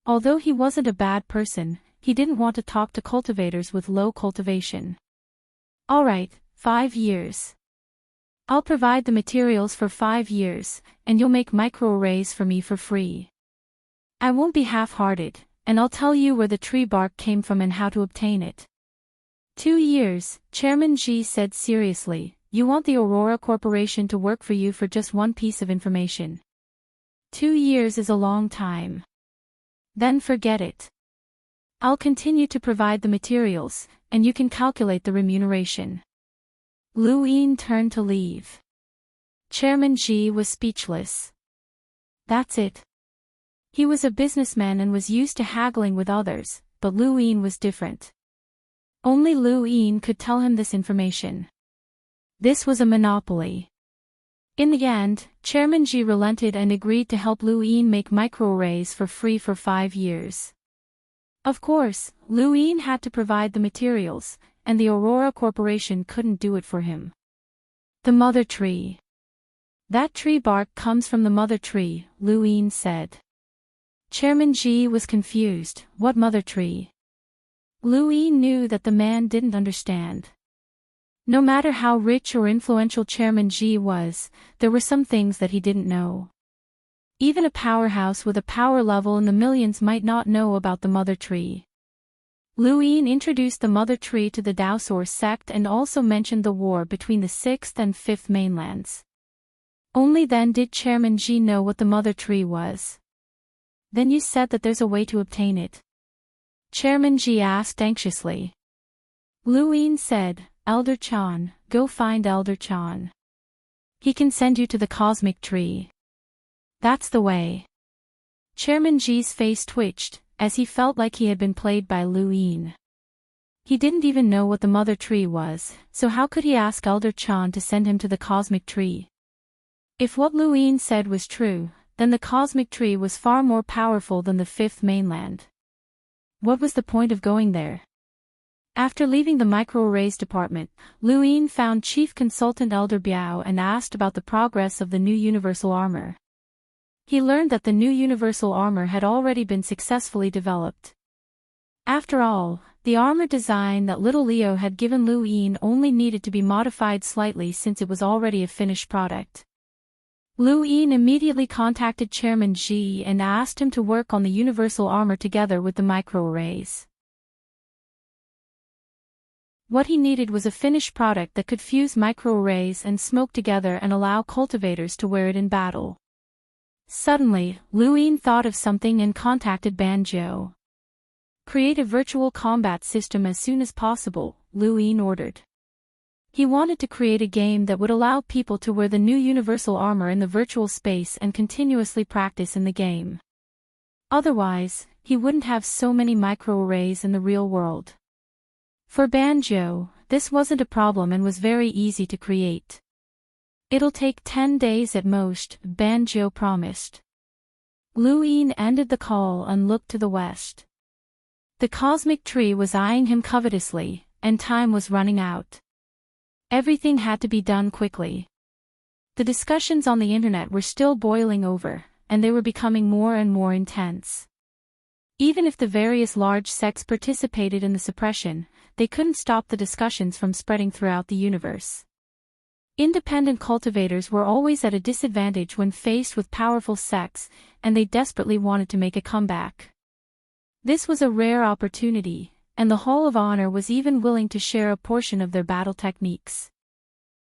Although he wasn't a bad person, he didn't want to talk to cultivators with low cultivation. "Alright, 5 years. I'll provide the materials for 5 years, and you'll make microarrays for me for free. I won't be half-hearted, and I'll tell you where the tree bark came from and how to obtain it." 2 years, Chairman Ji said seriously. "You want the Aurora Corporation to work for you for just one piece of information? 2 years is a long time. Then forget it. I'll continue to provide the materials, and you can calculate the remuneration." Lu Yin turned to leave. Chairman Ji was speechless. That's it. He was a businessman and was used to haggling with others, but Lu Yin was different. Only Lu Yin could tell him this information. This was a monopoly. In the end, Chairman Ji relented and agreed to help Lu Yin make microarrays for free for 5 years. Of course, Lu Yin had to provide the materials, and the Aurora Corporation couldn't do it for him. The mother tree. That tree bark comes from the mother tree, Lu Yin said. Chairman Ji was confused. What mother tree? Lu Yin knew that the man didn't understand. No matter how rich or influential Chairman Ji was, there were some things that he didn't know. Even a powerhouse with a power level in the millions might not know about the mother tree. Lu Yin introduced the mother tree to the Daosaur sect and also mentioned the war between the 6th and 5th mainlands. Only then did Chairman Ji know what the mother tree was. Then you said that there's a way to obtain it? Chairman Ji asked anxiously. Lu Yin said, Elder Chan, go find Elder Chan. He can send you to the cosmic tree. That's the way. Chairman Ji's face twitched, as he felt like he had been played by Lu Yin. He didn't even know what the mother tree was, so how could he ask Elder Chan to send him to the cosmic tree? If what Lu Yin said was true, then the cosmic tree was far more powerful than the 5th mainland. What was the point of going there? After leaving the microarrays department, Lu Yin found Chief Consultant Elder Biao and asked about the progress of the new universal armor. He learned that the new universal armor had already been successfully developed. After all, the armor design that little Leo had given Lu Yin only needed to be modified slightly since it was already a finished product. Lu Yin immediately contacted Chairman Ji and asked him to work on the universal armor together with the microarrays. What he needed was a finished product that could fuse microarrays and smoke together and allow cultivators to wear it in battle. Suddenly, Lu Yin thought of something and contacted Banjo. Create a virtual combat system as soon as possible, Lu Yin ordered. He wanted to create a game that would allow people to wear the new universal armor in the virtual space and continuously practice in the game. Otherwise, he wouldn't have so many microarrays in the real world. For Banjo, this wasn't a problem and was very easy to create. It'll take 10 days at most, Banjo promised. Lu Yin ended the call and looked to the west. The cosmic tree was eyeing him covetously, and time was running out. Everything had to be done quickly. The discussions on the internet were still boiling over, and they were becoming more and more intense. Even if the various large sects participated in the suppression, they couldn't stop the discussions from spreading throughout the universe. Independent cultivators were always at a disadvantage when faced with powerful sects, and they desperately wanted to make a comeback. This was a rare opportunity, and the Hall of Honor was even willing to share a portion of their battle techniques.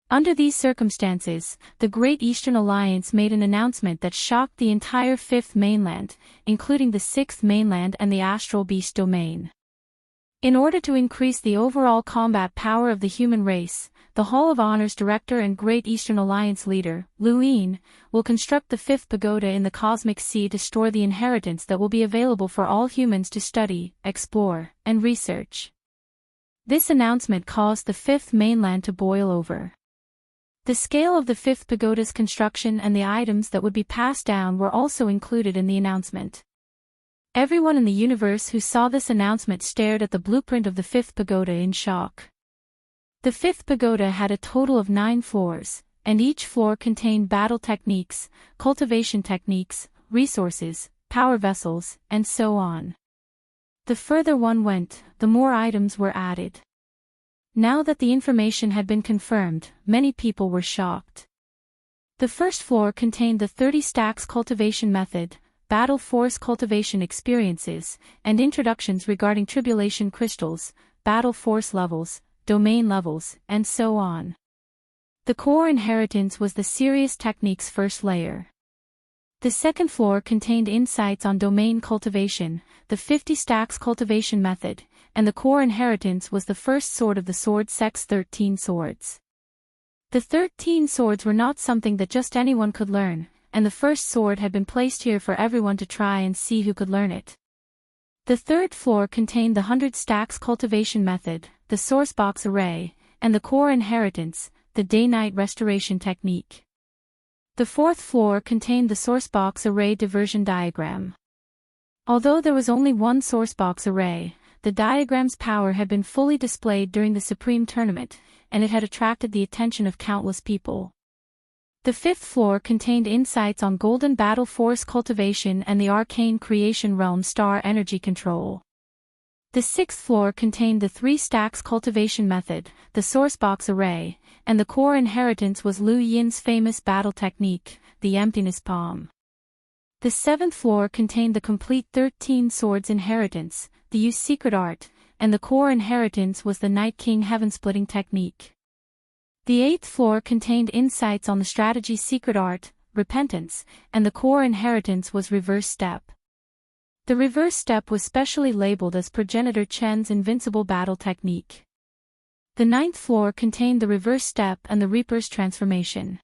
Under these circumstances, the Great Eastern Alliance made an announcement that shocked the entire 5th mainland, including the 6th mainland and the Astral Beast domain. In order to increase the overall combat power of the human race, the Hall of Honor's director and Great Eastern Alliance leader, Lu Yin, will construct the 5th pagoda in the Cosmic Sea to store the inheritance that will be available for all humans to study, explore, and research. This announcement caused the 5th mainland to boil over. The scale of the 5th pagoda's construction and the items that would be passed down were also included in the announcement. Everyone in the universe who saw this announcement stared at the blueprint of the 5th pagoda in shock. The 5th pagoda had a total of 9 floors, and each floor contained battle techniques, cultivation techniques, resources, power vessels, and so on. The further one went, the more items were added. Now that the information had been confirmed, many people were shocked. The first floor contained the 30 stacks cultivation method, battle force cultivation experiences, and introductions regarding tribulation crystals, battle force levels, domain levels, and so on. The core inheritance was the serious techniques first layer. The second floor contained insights on domain cultivation, the 50 stacks cultivation method, and the core inheritance was the first sword of the sword sect's 13 swords. The 13 swords were not something that just anyone could learn, and the first sword had been placed here for everyone to try and see who could learn it. The third floor contained the 100 stacks cultivation method, the source box array, and the core inheritance, the day-night restoration technique. The fourth floor contained the source box array diversion diagram. Although there was only one source box array, the diagram's power had been fully displayed during the Supreme Tournament, and it had attracted the attention of countless people. The fifth floor contained insights on Golden Battle Forest cultivation and the Arcane Creation Realm star energy control. The sixth floor contained the 3 stacks cultivation method, the source box array, and the core inheritance was Liu Yin's famous battle technique, the emptiness palm. The seventh floor contained the complete 13 swords inheritance, the Yu's secret art, and the core inheritance was the Night King heaven-splitting technique. The eighth floor contained insights on the strategy's secret art, repentance, and the core inheritance was reverse step. The reverse step was specially labeled as Progenitor Chen's invincible battle technique. The ninth floor contained the reverse step and the Reaper's transformation.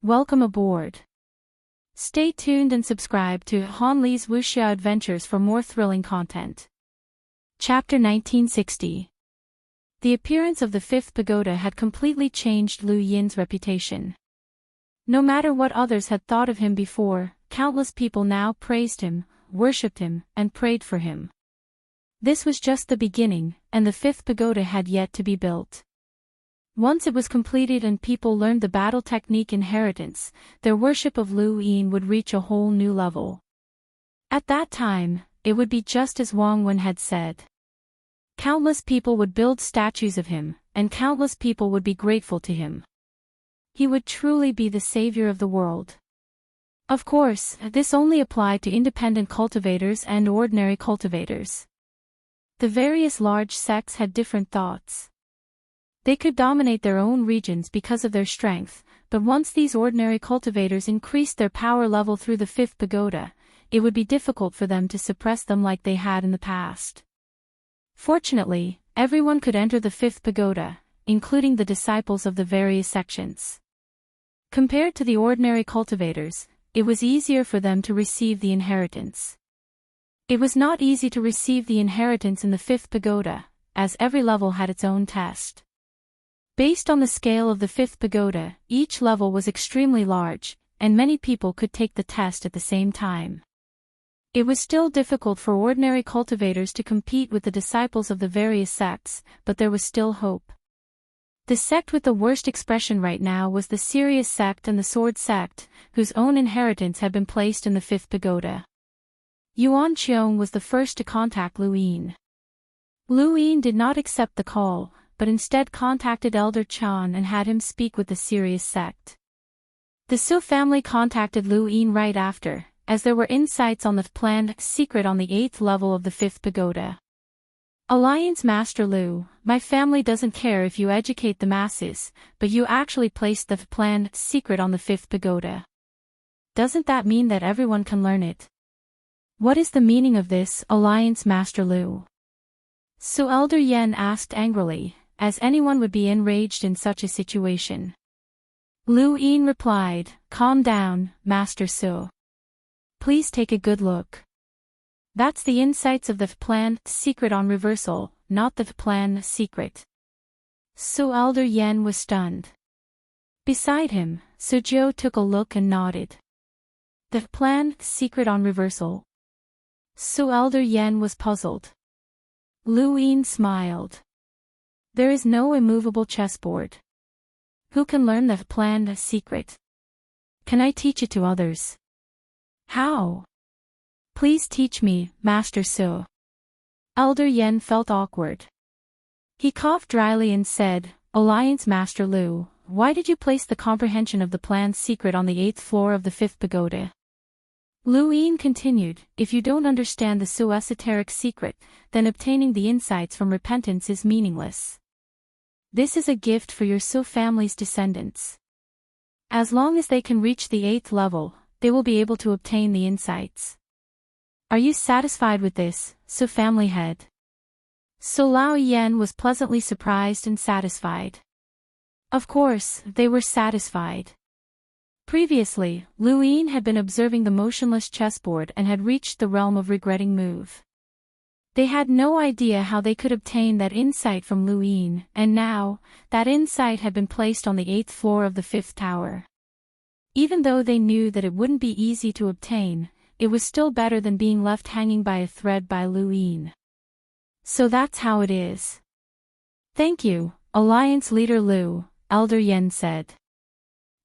Welcome aboard. Stay tuned and subscribe to Han Li's Wuxia Adventures for more thrilling content. Chapter 1960. The appearance of the fifth pagoda had completely changed Liu Yin's reputation. No matter what others had thought of him before, countless people now praised him, worshipped him, and prayed for him. This was just the beginning, and the fifth pagoda had yet to be built. Once it was completed and people learned the battle technique inheritance, their worship of Liu Yin would reach a whole new level. At that time, it would be just as Wang Wen had said. Countless people would build statues of him, and countless people would be grateful to him. He would truly be the savior of the world. Of course, this only applied to independent cultivators and ordinary cultivators. The various large sects had different thoughts. They could dominate their own regions because of their strength, but once these ordinary cultivators increased their power level through the fifth pagoda, it would be difficult for them to suppress them like they had in the past. Fortunately, everyone could enter the fifth pagoda, including the disciples of the various sections. Compared to the ordinary cultivators, it was easier for them to receive the inheritance. It was not easy to receive the inheritance in the fifth pagoda, as every level had its own test. Based on the scale of the fifth pagoda, each level was extremely large, and many people could take the test at the same time. It was still difficult for ordinary cultivators to compete with the disciples of the various sects, but there was still hope. The sect with the worst expression right now was the Serious sect and the Sword sect, whose own inheritance had been placed in the fifth pagoda. Yuan Qiong was the first to contact Liu Yin. Liu Yin did not accept the call, but instead contacted Elder Chan and had him speak with the Serious sect. The Su family contacted Liu Yin right after, as there were insights on the planned secret on the 8th level of the 5th pagoda. Alliance Master Liu, my family doesn't care if you educate the masses, but you actually placed the planned secret on the 5th pagoda. Doesn't that mean that everyone can learn it? What is the meaning of this, Alliance Master Liu? Su Elder Yen asked angrily, as anyone would be enraged in such a situation. Liu Yin replied, calm down, Master Su. Please take a good look. That's the insights of the planned secret on reversal, not the planned secret. Su Elder Yen was stunned. Beside him, Su Jiu took a look and nodded. The planned secret on reversal. Su Elder Yen was puzzled. Liu Yin smiled. There is no immovable chessboard. Who can learn the planned secret? Can I teach it to others? How? Please teach me, Master Su. Elder Yen felt awkward. He coughed dryly and said, Alliance Master Liu, why did you place the comprehension of the planned secret on the 8th floor of the 5th pagoda? Liu Yin continued, if you don't understand the Su esoteric secret, then obtaining the insights from repentance is meaningless. This is a gift for your Su family's descendants. As long as they can reach the 8th level, they will be able to obtain the insights. Are you satisfied with this, Su family head? So Lao Yen was pleasantly surprised and satisfied. Of course, they were satisfied. Previously, Lu Yin had been observing the motionless chessboard and had reached the realm of regretting move. They had no idea how they could obtain that insight from Lu Yin, and now, that insight had been placed on the 8th floor of the 5th tower. Even though they knew that it wouldn't be easy to obtain, it was still better than being left hanging by a thread by Lu Yin. So that's how it is. Thank you, Alliance Leader Lu, Elder Yen said.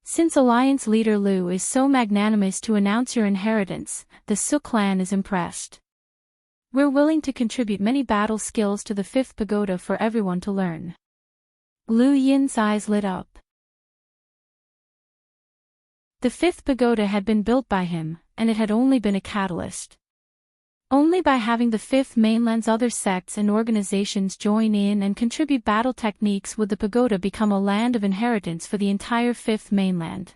Since Alliance Leader Lu is so magnanimous to announce your inheritance, the Su clan is impressed. We're willing to contribute many battle skills to the 5th pagoda for everyone to learn. Lu Yin's eyes lit up. The 5th pagoda had been built by him, and it had only been a catalyst. Only by having the 5th mainland's other sects and organizations join in and contribute battle techniques would the pagoda become a land of inheritance for the entire 5th mainland.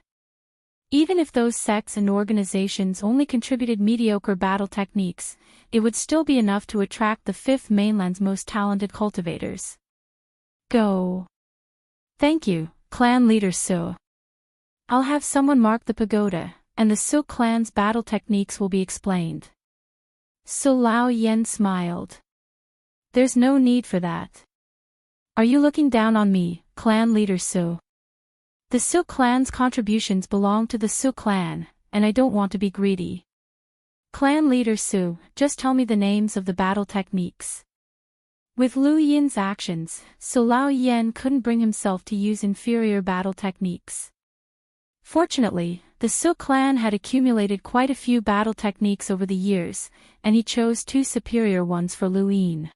Even if those sects and organizations only contributed mediocre battle techniques, it would still be enough to attract the 5th mainland's most talented cultivators. Go. Thank you, clan leader Su. I'll have someone mark the pagoda, and the Su clan's battle techniques will be explained. Su Lao Yen smiled. There's no need for that. Are you looking down on me, clan leader Su? The Su clan's contributions belong to the Su clan, and I don't want to be greedy. Clan leader Su, just tell me the names of the battle techniques. With Lu Yin's actions, Su Lao Yen couldn't bring himself to use inferior battle techniques. Fortunately, the Su clan had accumulated quite a few battle techniques over the years, and he chose 2 superior ones for Lu Yin.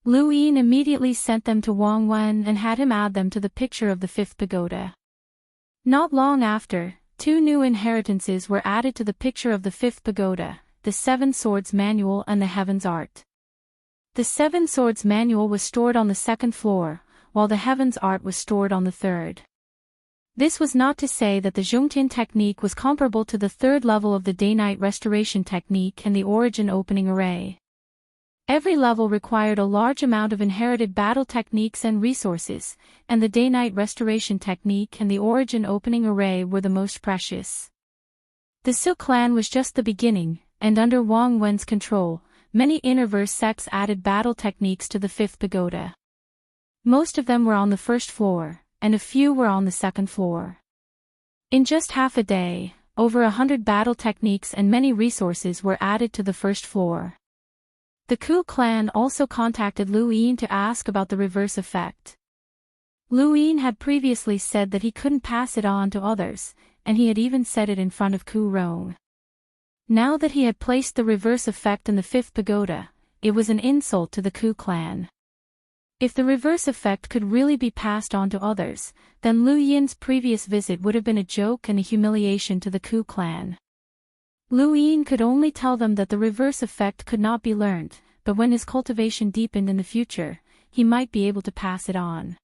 Lu Yin immediately sent them to Wang Wen and had him add them to the picture of the 5th pagoda. Not long after, 2 new inheritances were added to the picture of the 5th pagoda, the 7 Swords Manual and the Heaven's Art. The 7 Swords Manual was stored on the 2nd floor, while the Heaven's Art was stored on the 3rd. This was not to say that the Zhongtian technique was comparable to the 3rd level of the Day-Night Restoration technique and the Origin Opening Array. Every level required a large amount of inherited battle techniques and resources, and the Day-Night Restoration technique and the Origin Opening Array were the most precious. The Su clan was just the beginning, and under Wang Wen's control, many innerverse sects added battle techniques to the 5th pagoda. Most of them were on the 1st floor, and a few were on the 2nd floor. In just half a day, over 100 battle techniques and many resources were added to the 1st floor. The Ku clan also contacted Lu Yin to ask about the reverse effect. Lu Yin had previously said that he couldn't pass it on to others, and he had even said it in front of Ku Rong. Now that he had placed the reverse effect in the 5th pagoda, it was an insult to the Ku clan. If the reverse effect could really be passed on to others, then Lu Yin's previous visit would have been a joke and a humiliation to the Ku clan. Lu Yin could only tell them that the reverse effect could not be learned, but when his cultivation deepened in the future, he might be able to pass it on.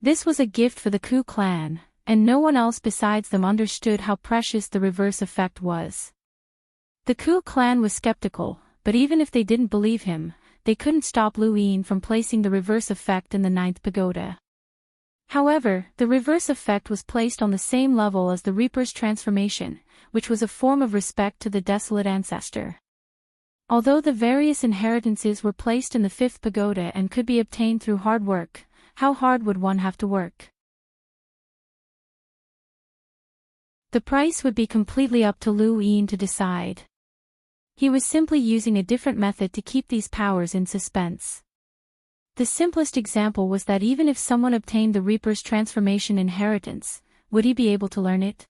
This was a gift for the Ku clan, and no one else besides them understood how precious the reverse effect was. The Ku clan was skeptical, but even if they didn't believe him, they couldn't stop Lu Yin from placing the reverse effect in the 9th pagoda. However, the reverse effect was placed on the same level as the Reaper's transformation, which was a form of respect to the desolate ancestor. Although the various inheritances were placed in the 5th pagoda and could be obtained through hard work, how hard would one have to work? The price would be completely up to Lu Yin to decide. He was simply using a different method to keep these powers in suspense. The simplest example was that even if someone obtained the Reaper's transformation inheritance, would he be able to learn it?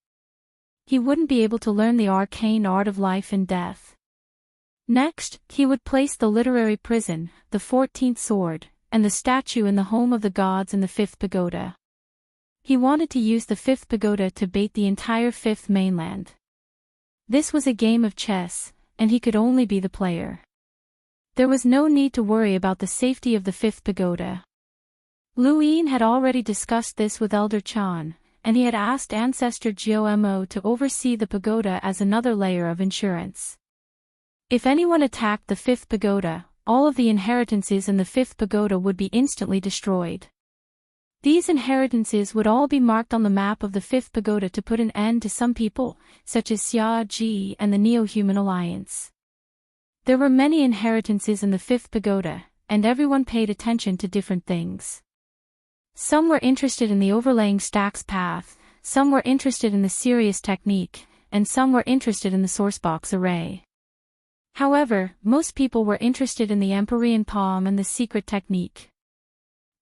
He wouldn't be able to learn the arcane art of life and death. Next, he would place the literary prison, the 14th sword, and the statue in the home of the gods in the 5th pagoda. He wanted to use the 5th pagoda to bait the entire 5th mainland. This was a game of chess, and he could only be the player. There was no need to worry about the safety of the 5th pagoda. Lu Yin had already discussed this with Elder Chan, and he had asked Ancestor Gyo to oversee the pagoda as another layer of insurance. If anyone attacked the 5th pagoda, all of the inheritances in the fifth pagoda would be instantly destroyed. These inheritances would all be marked on the map of the fifth pagoda to put an end to some people, such as Xia Ji and the Neo-Human Alliance. There were many inheritances in the fifth pagoda, and everyone paid attention to different things. Some were interested in the overlaying stacks path, some were interested in the Sirius technique, and some were interested in the sourcebox array. However, most people were interested in the Empyrean palm and the secret technique.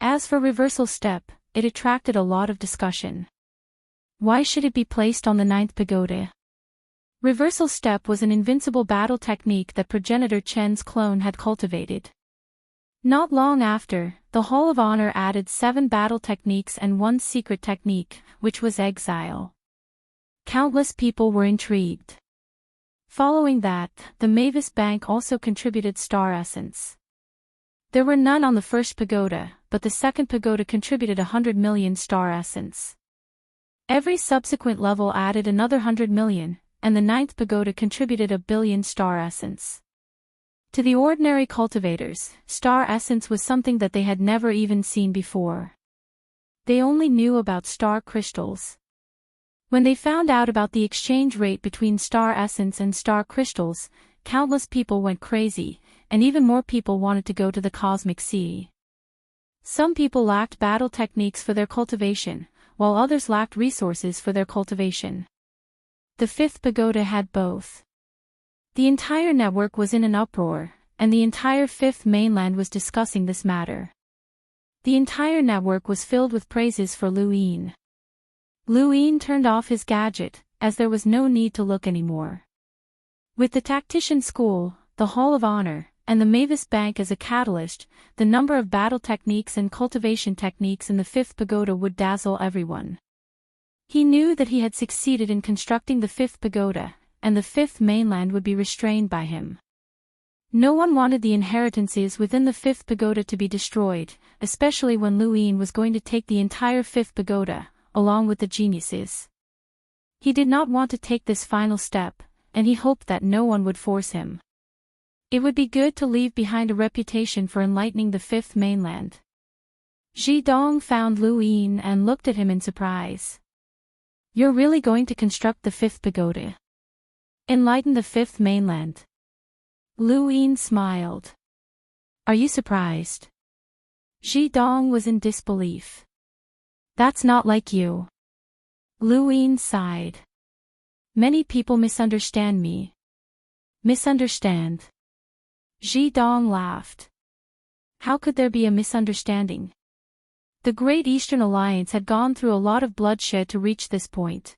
As for reversal step, it attracted a lot of discussion. Why should it be placed on the ninth pagoda? Reversal step was an invincible battle technique that progenitor Chen's clone had cultivated. Not long after, the Hall of Honor added 7 battle techniques and 1 secret technique, which was exile. Countless people were intrigued. Following that, the Mavis Bank also contributed star essence. There were none on the first pagoda, but the second pagoda contributed 100 million star essence. Every subsequent level added another 100 million, and the ninth pagoda contributed 1 billion star essence. To the ordinary cultivators, star essence was something that they had never even seen before. They only knew about star crystals. When they found out about the exchange rate between star essence and star crystals, countless people went crazy, and even more people wanted to go to the cosmic sea. Some people lacked battle techniques for their cultivation, while others lacked resources for their cultivation. The fifth pagoda had both. The entire network was in an uproar, and the entire fifth mainland was discussing this matter. The entire network was filled with praises for Lu Yin. Lu Yin turned off his gadget, as there was no need to look anymore. With the Tactician School, the Hall of Honor, and the Mavis Bank as a catalyst, the number of battle techniques and cultivation techniques in the fifth pagoda would dazzle everyone. He knew that he had succeeded in constructing the fifth pagoda, and the fifth mainland would be restrained by him. No one wanted the inheritances within the fifth pagoda to be destroyed, especially when Lu Yin was going to take the entire fifth pagoda, along with the geniuses. He did not want to take this final step, and he hoped that no one would force him. It would be good to leave behind a reputation for enlightening the fifth mainland. Ji Dong found Lu Yin and looked at him in surprise. "You're really going to construct the fifth pagoda? Enlighten the fifth mainland?" Lu Yin smiled. "Are you surprised?" Ji Dong was in disbelief. "That's not like you." Lu Yin sighed. "Many people misunderstand me." "Misunderstand?" Ji Dong laughed. How could there be a misunderstanding? The Great Eastern Alliance had gone through a lot of bloodshed to reach this point.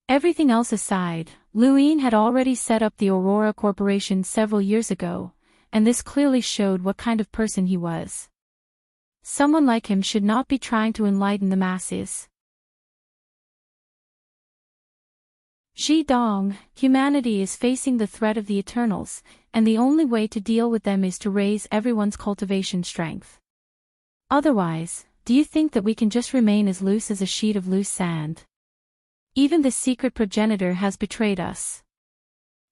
Everything else aside, Lu Yin had already set up the Aurora Corporation several years ago, and this clearly showed what kind of person he was. Someone like him should not be trying to enlighten the masses. Ji Dong, humanity is facing the threat of the Eternals, and the only way to deal with them is to raise everyone's cultivation strength. Otherwise, do you think that we can just remain as loose as a sheet of loose sand? Even the secret progenitor has betrayed us.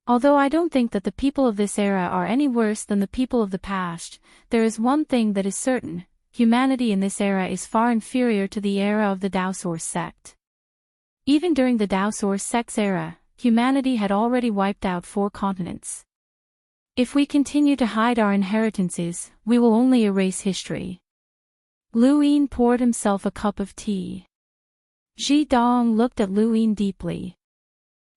Although I don't think that the people of this era are any worse than the people of the past, there is one thing that is certain: humanity in this era is far inferior to the era of the Dao Source sect. Even during the Dao Source sect's era, humanity had already wiped out 4 continents. If we continue to hide our inheritances, we will only erase history. Lu Yin poured himself a cup of tea. Ji Dong looked at Lu Yin deeply.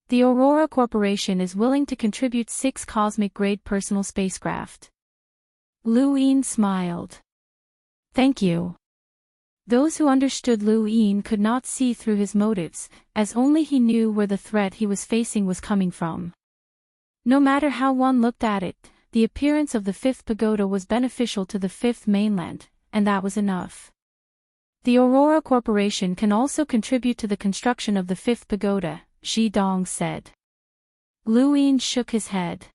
The Aurora Corporation is willing to contribute 6 cosmic-grade personal spacecraft. Lu Yin smiled. Thank you. Those who understood Lu Yin could not see through his motives, as only he knew where the threat he was facing was coming from. No matter how one looked at it, the appearance of the fifth pagoda was beneficial to the fifth mainland, and that was enough. The Aurora Corporation can also contribute to the construction of the fifth pagoda, Ji Dong said. Lu Yin shook his head.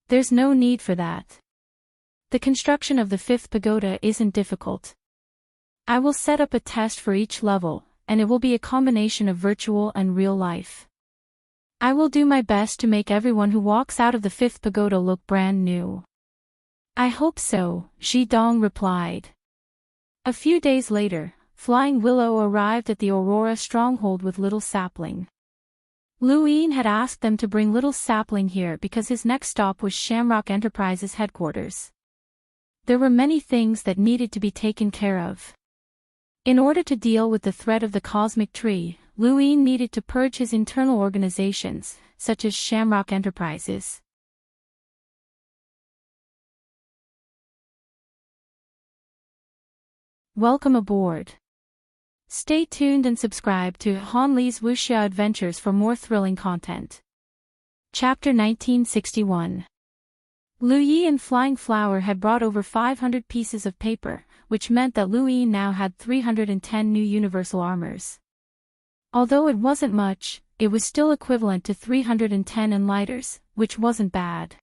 There's no need for that. The construction of the fifth pagoda isn't difficult. I will set up a test for each level, and it will be a combination of virtual and real life. I will do my best to make everyone who walks out of the fifth pagoda look brand new. I hope so, Shi Dong replied. A few days later, Flying Willow arrived at the Aurora stronghold with Little Sapling. Lu Yin had asked them to bring Little Sapling here because his next stop was Shamrock Enterprises headquarters. There were many things that needed to be taken care of. In order to deal with the threat of the cosmic tree, Lu Yin needed to purge his internal organizations, such as Shamrock Enterprises. Welcome aboard. Stay tuned and subscribe to Han Li's Wuxia Adventures for more thrilling content. Chapter 1961. Lu Yi and Flying Flower had brought over 500 pieces of paper, which meant that Lu Yi now had 310 new universal armors. Although it wasn't much, it was still equivalent to 310 enlighters, which wasn't bad.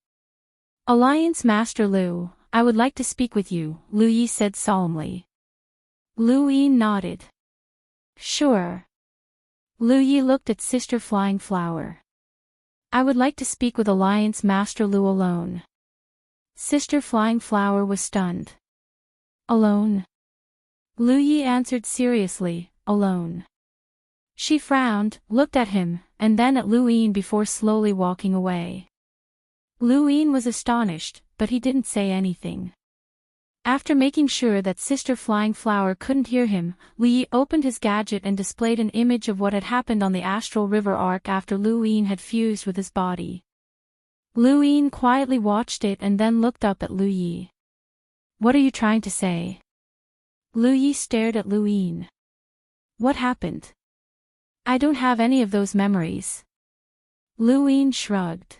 Alliance Master Lu, I would like to speak with you, Lu Yi said solemnly. Lu Yi nodded. Sure. Lu Yi looked at Sister Flying Flower. I would like to speak with Alliance Master Lu alone. Sister Flying Flower was stunned. Alone? Lu Yi answered seriously, alone. She frowned, looked at him, and then at Lu Yin before slowly walking away. Lu Yin was astonished, but he didn't say anything. After making sure that Sister Flying Flower couldn't hear him, Lu Yi opened his gadget and displayed an image of what had happened on the Astral River Arc after Lu Yin had fused with his body. Lu Yin quietly watched it and then looked up at Lu Yi. What are you trying to say? Lu Yi stared at Lu Yin. What happened? I don't have any of those memories. Lu Yin shrugged.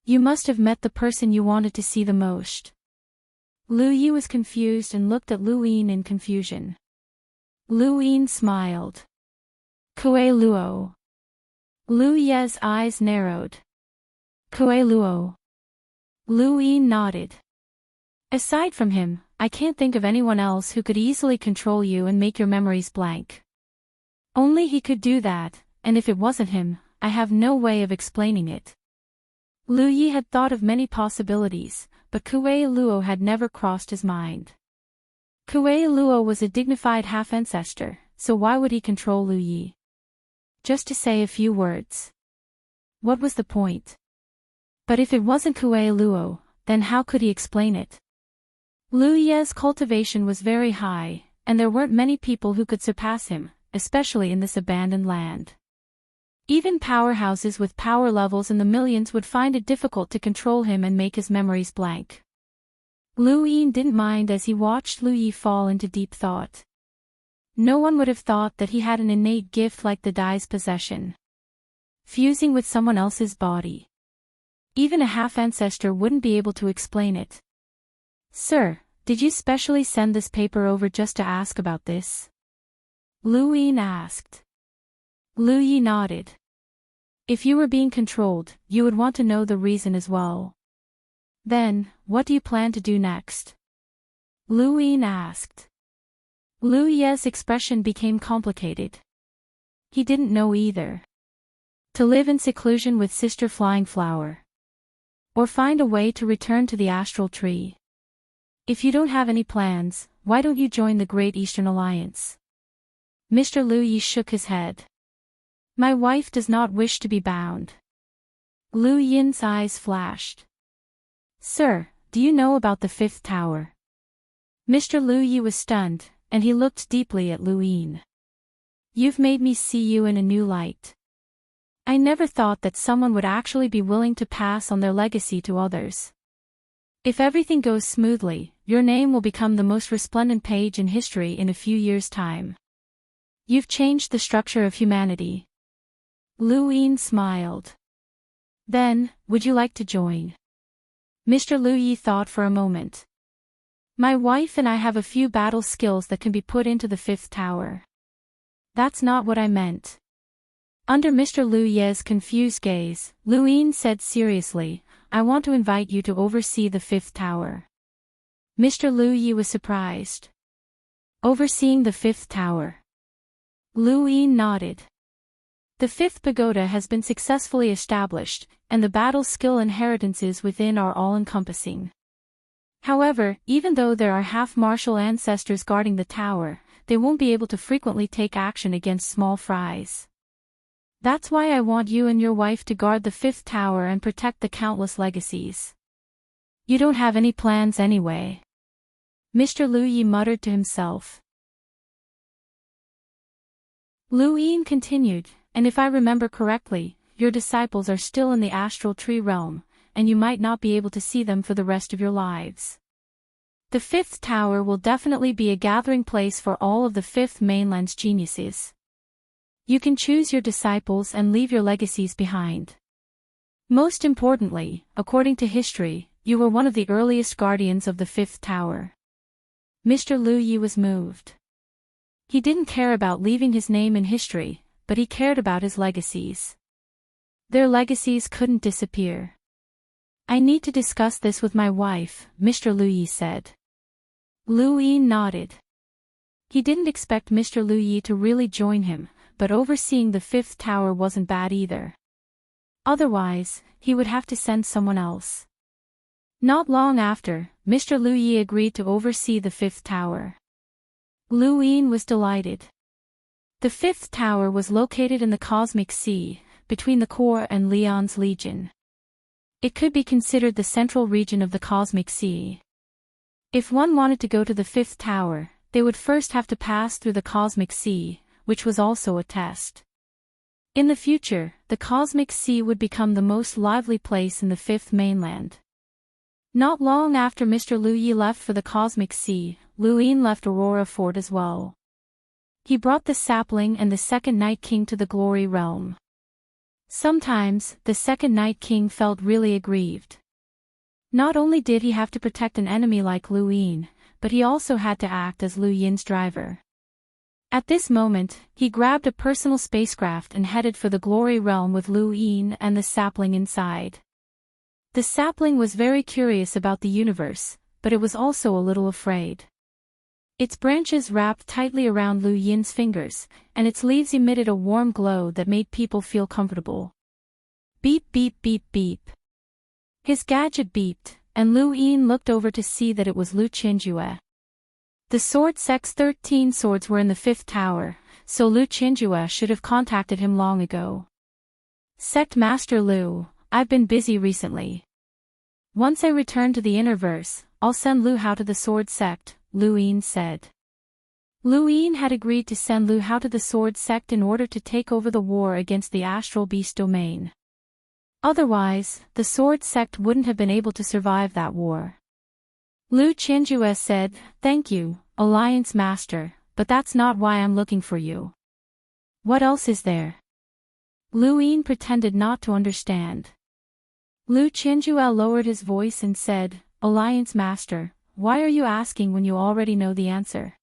You must have met the person you wanted to see the most. Lu Yi was confused and looked at Lu Yin in confusion. Lu Yin smiled. Kue Luo. Lu Ye's eyes narrowed. Kue Luo. Lu Yin nodded. Aside from him, I can't think of anyone else who could easily control you and make your memories blank. Only he could do that, and if it wasn't him, I have no way of explaining it. Lu Yi had thought of many possibilities, but Kue Luo had never crossed his mind. Kue Luo was a dignified half-ancestor, so why would he control Lu Yi? Just to say a few words. What was the point? But if it wasn't Kue Luo, then how could he explain it? Lu Ye's cultivation was very high, and there weren't many people who could surpass him, especially in this abandoned land. Even powerhouses with power levels in the millions would find it difficult to control him and make his memories blank. Lu Yin didn't mind as he watched Lu Yi fall into deep thought. No one would have thought that he had an innate gift like the Dai's possession. Fusing with someone else's body. Even a half-ancestor wouldn't be able to explain it. Sir, did you specially send this paper over just to ask about this? Lu Yin asked. Lu Yi nodded. If you were being controlled, you would want to know the reason as well. Then, what do you plan to do next? Lu Yin asked. Lu Ye's expression became complicated. He didn't know either. To live in seclusion with Sister Flying Flower. Or find a way to return to the astral tree. If you don't have any plans, why don't you join the Great Eastern Alliance? Mr. Lu Yi shook his head. My wife does not wish to be bound. Lu Yin's eyes flashed. Sir, do you know about the fifth tower? Mr. Lu Yi was stunned, and he looked deeply at Lu Yin. You've made me see you in a new light. I never thought that someone would actually be willing to pass on their legacy to others. If everything goes smoothly, your name will become the most resplendent page in history in a few years' time. You've changed the structure of humanity. Lu Yin smiled. Then, would you like to join? Mr. Lu Yi thought for a moment. My wife and I have a few battle skills that can be put into the fifth tower. That's not what I meant. Under Mr. Lu Ye's confused gaze, Lu Yin said seriously, I want to invite you to oversee the fifth tower. Mr. Lu Yi was surprised. Overseeing the fifth tower. Lu Yin nodded. The fifth pagoda has been successfully established, and the battle skill inheritances within are all-encompassing. However, even though there are half-martial ancestors guarding the tower, they won't be able to frequently take action against small fries. That's why I want you and your wife to guard the fifth tower and protect the countless legacies. You don't have any plans anyway. Mr. Lu Yi muttered to himself. Lu Yin continued, and if I remember correctly, your disciples are still in the astral tree realm, and you might not be able to see them for the rest of your lives. The fifth tower will definitely be a gathering place for all of the fifth mainland's geniuses. You can choose your disciples and leave your legacies behind. Most importantly, according to history, you were one of the earliest guardians of the fifth tower. Mr. Lu Yi was moved. He didn't care about leaving his name in history, but he cared about his legacies. Their legacies couldn't disappear. I need to discuss this with my wife, Mr. Lu Yi said. Lu Yi nodded. He didn't expect Mr. Lu Yi to really join him, but overseeing the fifth tower wasn't bad either. Otherwise, he would have to send someone else. Not long after, Mr. Lu Yi agreed to oversee the fifth tower. Lu Yin was delighted. The fifth tower was located in the cosmic sea, between the core and Leon's Legion. It could be considered the central region of the cosmic sea. If one wanted to go to the fifth tower, they would first have to pass through the cosmic sea, which was also a test. In the future, the cosmic sea would become the most lively place in the fifth mainland. Not long after Mr. Lu Yi left for the cosmic sea, Lu Yin left Aurora Fort as well. He brought the sapling and the second Night King to the glory realm. Sometimes, the second Night King felt really aggrieved. Not only did he have to protect an enemy like Lu Yin, but he also had to act as Lu Yin's driver. At this moment, he grabbed a personal spacecraft and headed for the glory realm with Lu Yin and the sapling inside. The sapling was very curious about the universe, but it was also a little afraid. Its branches wrapped tightly around Lu Yin's fingers, and its leaves emitted a warm glow that made people feel comfortable. Beep beep beep beep. His gadget beeped, and Lu Yin looked over to see that it was Lu Qinjue. The sword sect's 13 swords were in the fifth tower, so Lu Qinjue should have contacted him long ago. Sect Master Lu, I've been busy recently. Once I return to the Innerverse, I'll send Lu Hao to the sword sect, Lu Yin said. Lu Yin had agreed to send Lu Hao to the sword sect in order to take over the war against the astral beast domain. Otherwise, the sword sect wouldn't have been able to survive that war. Lu Qinjue said, "Thank you, Alliance Master, but that's not why I'm looking for you." "What else is there?" Lu Yin pretended not to understand. Lu Qinjue lowered his voice and said, "Alliance Master, why are you asking when you already know the answer?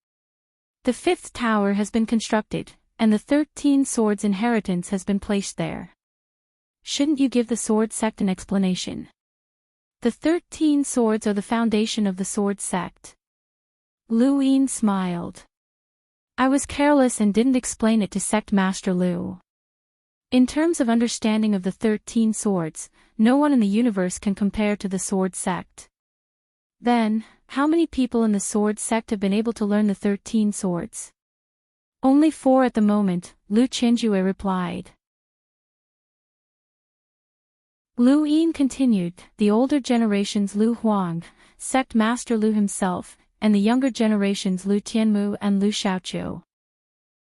The fifth tower has been constructed, and the 13 swords inheritance has been placed there. Shouldn't you give the sword sect an explanation? The 13 swords are the foundation of the sword sect." Lu Yin smiled. "I was careless and didn't explain it to Sect Master Lu. In terms of understanding of the 13 swords, no one in the universe can compare to the sword sect." "Then, how many people in the sword sect have been able to learn the 13 swords?" "Only 4 at the moment," Lu Qinjue replied. Lu Yin continued, "The older generations Lu Huang, Sect Master Lu himself, and the younger generations Lu Tianmu and Lu Xiaoqiu.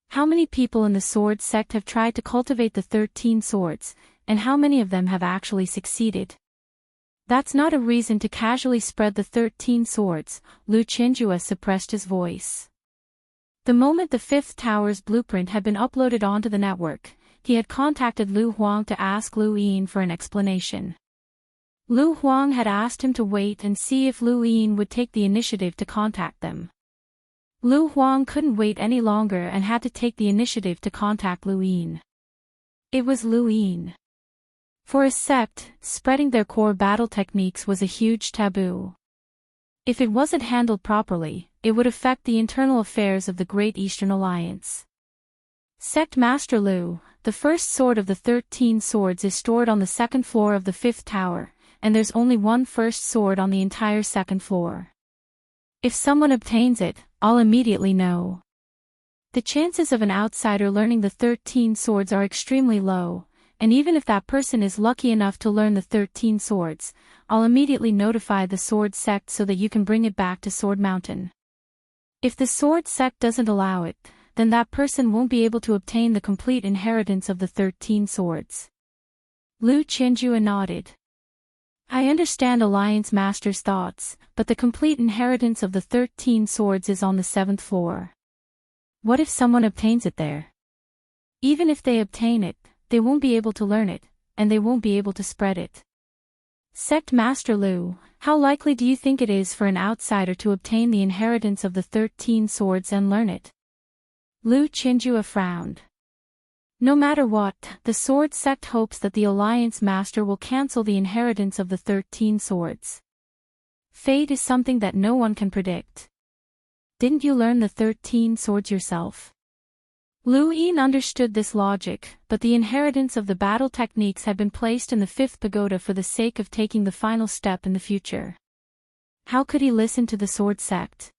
How many people in the sword sect have tried to cultivate the 13 swords, and how many of them have actually succeeded? That's not a reason to casually spread the 13 swords," Lu Qinjue suppressed his voice. The moment the fifth tower's blueprint had been uploaded onto the network, he had contacted Lu Huang to ask Lu Yin for an explanation. Lu Huang had asked him to wait and see if Lu Yin would take the initiative to contact them. Lu Huang couldn't wait any longer and had to take the initiative to contact Lu Yin. It was Lu Yin. For a sect, spreading their core battle techniques was a huge taboo. If it wasn't handled properly, it would affect the internal affairs of the Great Eastern Alliance. Sect Master Lu, the first sword of the 13 swords is stored on the second floor of the fifth tower, and there's only one first sword on the entire second floor. If someone obtains it, I'll immediately know. The chances of an outsider learning the 13 swords are extremely low, and even if that person is lucky enough to learn the 13 swords, I'll immediately notify the sword sect so that you can bring it back to Sword Mountain. If the sword sect doesn't allow it, then that person won't be able to obtain the complete inheritance of the 13 swords. Lu Qianjue nodded. I understand Alliance Master's thoughts, but the complete inheritance of the 13 swords is on the 7th floor. What if someone obtains it there? Even if they obtain it, they won't be able to learn it, and they won't be able to spread it. Sect Master Lu, how likely do you think it is for an outsider to obtain the inheritance of the 13 swords and learn it? Lu Qianjue frowned. No matter what, the sword sect hopes that the Alliance Master will cancel the inheritance of the 13 swords. Fate is something that no one can predict. Didn't you learn the 13 swords yourself? Lu Yin understood this logic, but the inheritance of the battle techniques had been placed in the 5th pagoda for the sake of taking the final step in the future. How could he listen to the sword sect?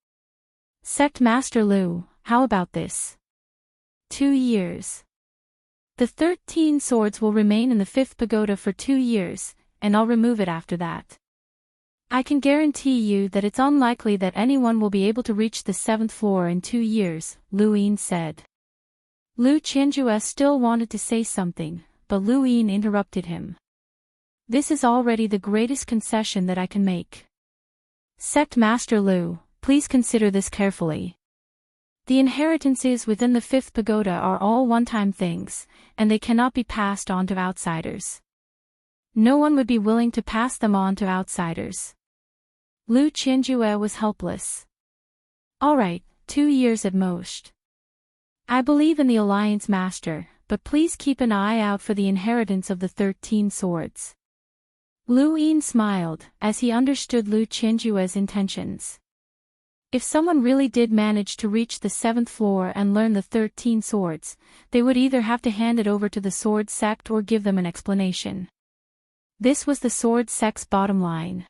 Sect Master Lu, how about this? 2 years. The 13 swords will remain in the 5th pagoda for 2 years, and I'll remove it after that. I can guarantee you that it's unlikely that anyone will be able to reach the 7th floor in 2 years, Lu Yin said. Lu Qianjue still wanted to say something, but Lu Yin interrupted him. This is already the greatest concession that I can make. Sect Master Lu, please consider this carefully. The inheritances within the 5th pagoda are all one-time things, and they cannot be passed on to outsiders. No one would be willing to pass them on to outsiders. Lu Qianjue was helpless. All right, 2 years at most. I believe in the Alliance Master, but please keep an eye out for the inheritance of the 13 swords. Lu Yin smiled, as he understood Lu Qianjue's intentions. If someone really did manage to reach the 7th floor and learn the 13 swords, they would either have to hand it over to the sword sect or give them an explanation. This was the sword sect's bottom line.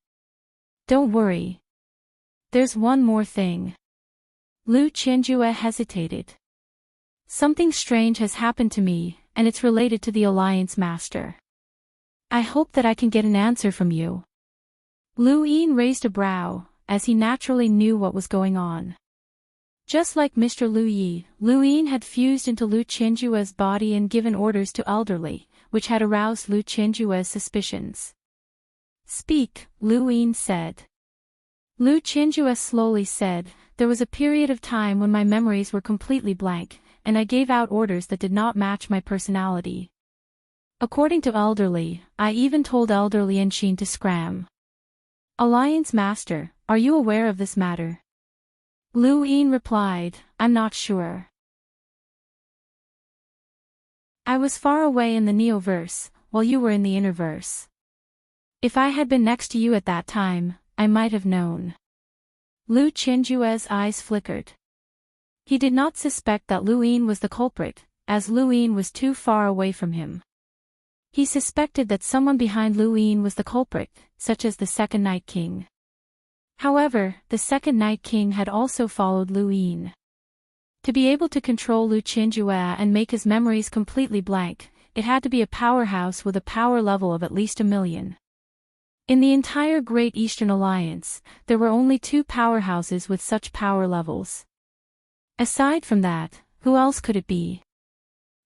Don't worry. There's one more thing. Lu Qianjue hesitated. Something strange has happened to me, and it's related to the Alliance Master. I hope that I can get an answer from you. Lu Yin raised a brow, as he naturally knew what was going on. Just like Mr. Lu Yi, Lu Yin had fused into Lu Qianjue's body and given orders to elderly, which had aroused Lu Qianjue's suspicions. Speak, Lu Yin said. Lu Qianjue slowly said, there was a period of time when my memories were completely blank, and I gave out orders that did not match my personality. According to elderly, I even told elderly Anshin to scram. Alliance Master, are you aware of this matter? Lu Yin replied, I'm not sure. I was far away in the Neoverse, while you were in the Innerverse. If I had been next to you at that time, I might have known. Lu Qianjue's eyes flickered. He did not suspect that Lu Yin was the culprit, as Lu Yin was too far away from him. He suspected that someone behind Lu Yin was the culprit, such as the Second Night King. However, the Second Night King had also followed Lu Yin. To be able to control Lu Qianjue and make his memories completely blank, it had to be a powerhouse with a power level of at least 1 million. In the entire Great Eastern Alliance, there were only 2 powerhouses with such power levels. Aside from that, who else could it be?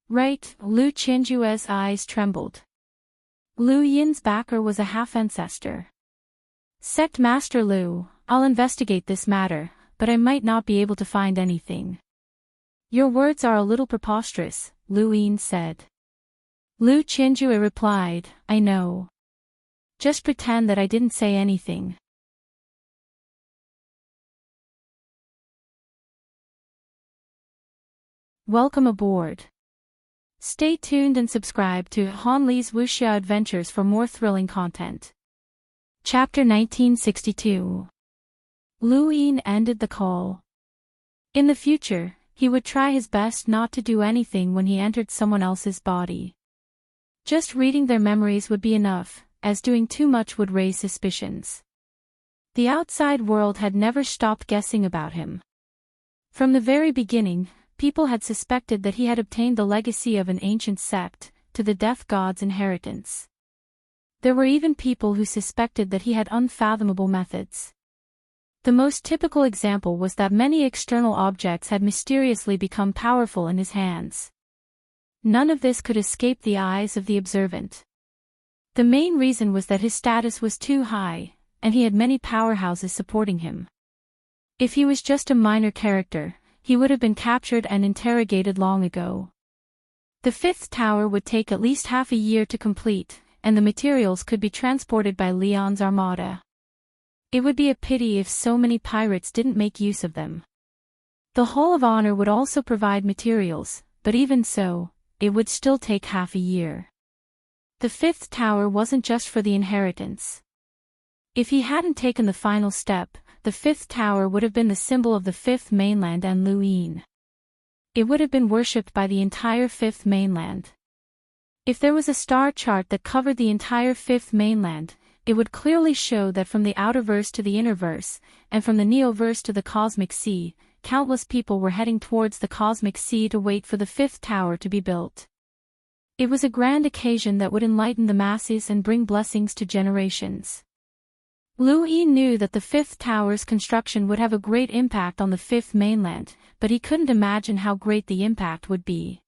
Right, Lu Qianjue's eyes trembled. Lu Yin's backer was a half-ancestor. Sect Master Lu, I'll investigate this matter, but I might not be able to find anything. Your words are a little preposterous, Lu Yin said. Lu Qianjue replied, I know. Just pretend that I didn't say anything. Welcome aboard. Stay tuned and subscribe to Han Li's Wuxia Adventures for more thrilling content. Chapter 1962. Lu Yin ended the call. In the future, he would try his best not to do anything when he entered someone else's body. Just reading their memories would be enough, as doing too much would raise suspicions. The outside world had never stopped guessing about him. From the very beginning, people had suspected that he had obtained the legacy of an ancient sept, to the death god's inheritance. There were even people who suspected that he had unfathomable methods. The most typical example was that many external objects had mysteriously become powerful in his hands. None of this could escape the eyes of the observant. The main reason was that his status was too high, and he had many powerhouses supporting him. If he was just a minor character, he would have been captured and interrogated long ago. The fifth tower would take at least half a year to complete, and the materials could be transported by Leon's armada. It would be a pity if so many pirates didn't make use of them. The Hall of Honor would also provide materials, but even so, it would still take half a year. The fifth tower wasn't just for the inheritance. If he hadn't taken the final step, the fifth tower would have been the symbol of the fifth mainland and Luin. It would have been worshipped by the entire fifth mainland. If there was a star chart that covered the entire fifth mainland, it would clearly show that from the outerverse to the innerverse, and from the neoverse to the cosmic sea, countless people were heading towards the cosmic sea to wait for the fifth tower to be built. It was a grand occasion that would enlighten the masses and bring blessings to generations. Luin knew that the fifth tower's construction would have a great impact on the fifth mainland, but he couldn't imagine how great the impact would be.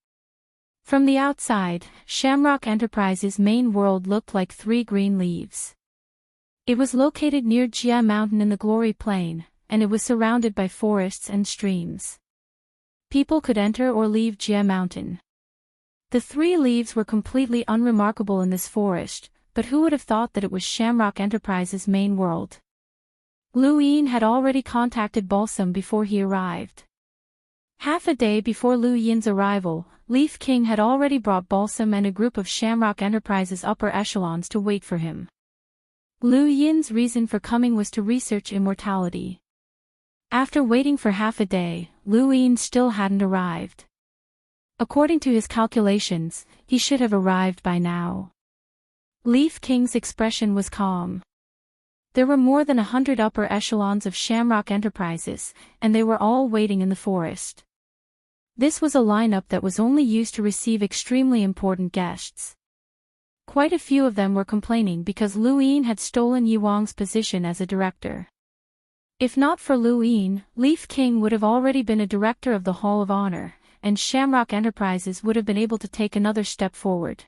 From the outside, Shamrock Enterprise's main world looked like 3 green leaves. It was located near Jia Mountain in the Glory Plain, and it was surrounded by forests and streams. People could enter or leave Jia Mountain. The 3 leaves were completely unremarkable in this forest, but who would have thought that it was Shamrock Enterprise's main world? Luin had already contacted Balsam before he arrived. Half a day before Lu Yin's arrival, Leaf King had already brought Balsam and a group of Shamrock Enterprise's upper echelons to wait for him. Lu Yin's reason for coming was to research immortality. After waiting for half a day, Lu Yin still hadn't arrived. According to his calculations, he should have arrived by now. Leaf King's expression was calm. There were more than 100 upper echelons of Shamrock Enterprises, and they were all waiting in the forest. This was a lineup that was only used to receive extremely important guests. Quite a few of them were complaining because Luin had stolen Yi Wang's position as a director. If not for Luin, Leaf King would have already been a director of the Hall of Honor, and Shamrock Enterprises would have been able to take another step forward.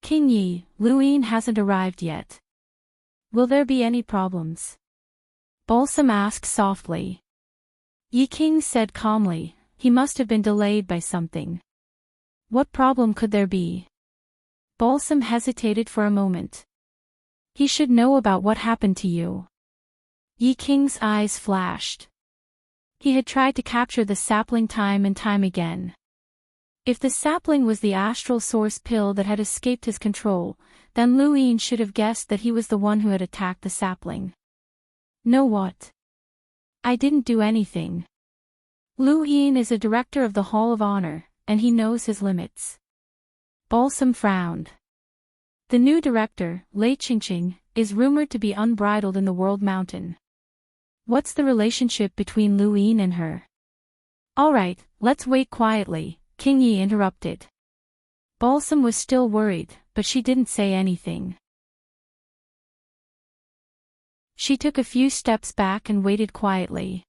King Yi, Luin hasn't arrived yet. Will there be any problems? Balsam asked softly. Yi King said calmly, he must have been delayed by something. What problem could there be? Balsam hesitated for a moment. He should know about what happened to you. Yi King's eyes flashed. He had tried to capture the sapling time and time again. If the sapling was the astral source pill that had escaped his control, then Luin should have guessed that he was the one who had attacked the sapling. Know what? I didn't do anything. Luin is a director of the Hall of Honor, and he knows his limits. Balsam frowned. The new director, Lei Qingqing, is rumored to be unbridled in the World Mountain. What's the relationship between Luin and her? All right, let's wait quietly, King Yi interrupted. Balsam was still worried, but she didn't say anything. She took a few steps back and waited quietly.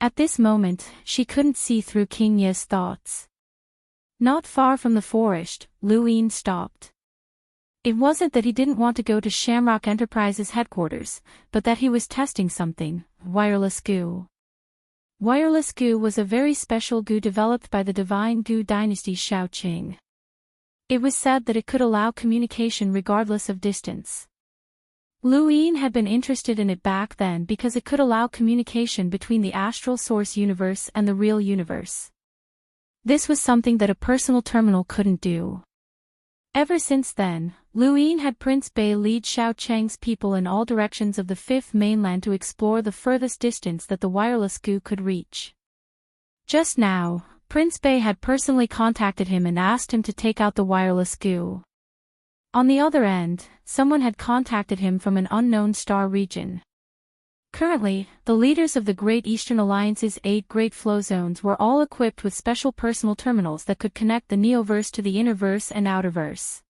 At this moment, she couldn't see through King Yi's thoughts. Not far from the forest, Luin stopped. It wasn't that he didn't want to go to Shamrock Enterprises headquarters, but that he was testing something, wireless goo. Wireless goo was a very special goo developed by the divine goo dynasty Shaoqing. It was said that it could allow communication regardless of distance. Luin had been interested in it back then because it could allow communication between the astral source universe and the real universe. This was something that a personal terminal couldn't do. Ever since then, Luin had Prince Bei lead Shaoqing's people in all directions of the fifth mainland to explore the furthest distance that the wireless goo could reach. Just now, Prince Bei had personally contacted him and asked him to take out the wireless goo. On the other end, someone had contacted him from an unknown star region. Currently, the leaders of the Great Eastern Alliance's 8 Great Flow Zones were all equipped with special personal terminals that could connect the Neoverse to the Innerverse and Outerverse.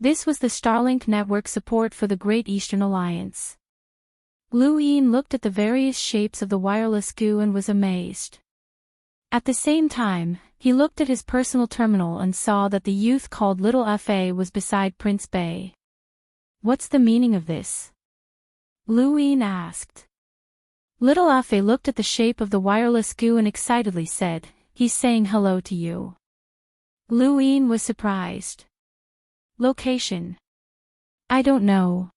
This was the Starlink network support for the Great Eastern Alliance. Lu Yin looked at the various shapes of the wireless goo and was amazed. At the same time, he looked at his personal terminal and saw that the youth called Little Fa was beside Prince Bei. What's the meaning of this? Lu Yin asked. Little Fa looked at the shape of the wireless goo and excitedly said, "He's saying hello to you." Lu Yin was surprised. Location? I don't know.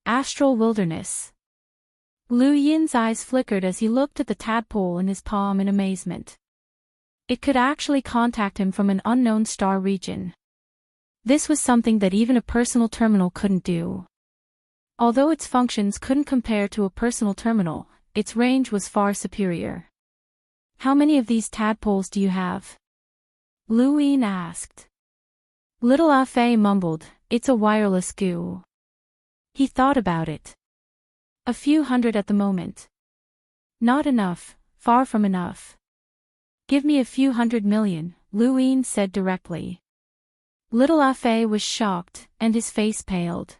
Astral wilderness. Lu Yin's eyes flickered as he looked at the tadpole in his palm in amazement. It could actually contact him from an unknown star region. This was something that even a personal terminal couldn't do. Although its functions couldn't compare to a personal terminal, its range was far superior. How many of these tadpoles do you have? Lu Yin asked. Little Fa mumbled, "It's a wireless goo." He thought about it. A few hundred at the moment. Not enough, far from enough. Give me a few 100 million, Lu Yin said directly. Little Fa was shocked, and his face paled.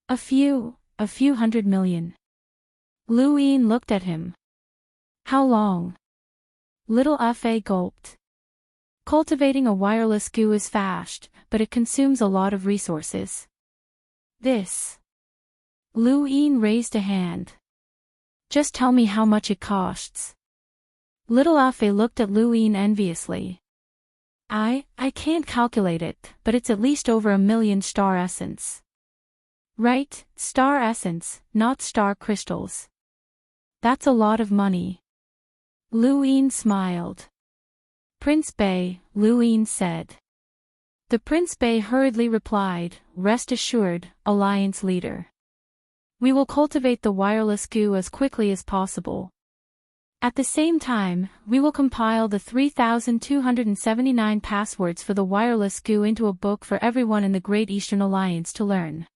A few 100 million. Lu Yin looked at him. How long? Little Fa gulped. Cultivating a wireless goo is fast, but it consumes a lot of resources. This. Lu Yin raised a hand. Just tell me how much it costs. Little Fa looked at Lu Yin enviously. I can't calculate it, but it's at least over 1 million star essence. Right, star essence, not star crystals. That's a lot of money. Lu Yin smiled. Prince Bei, Lu Yin said. The Prince Bei hurriedly replied, "Rest assured, Alliance leader. We will cultivate the wireless goo as quickly as possible. At the same time, we will compile the 3,279 passwords for the wireless goo into a book for everyone in the Great Eastern Alliance to learn.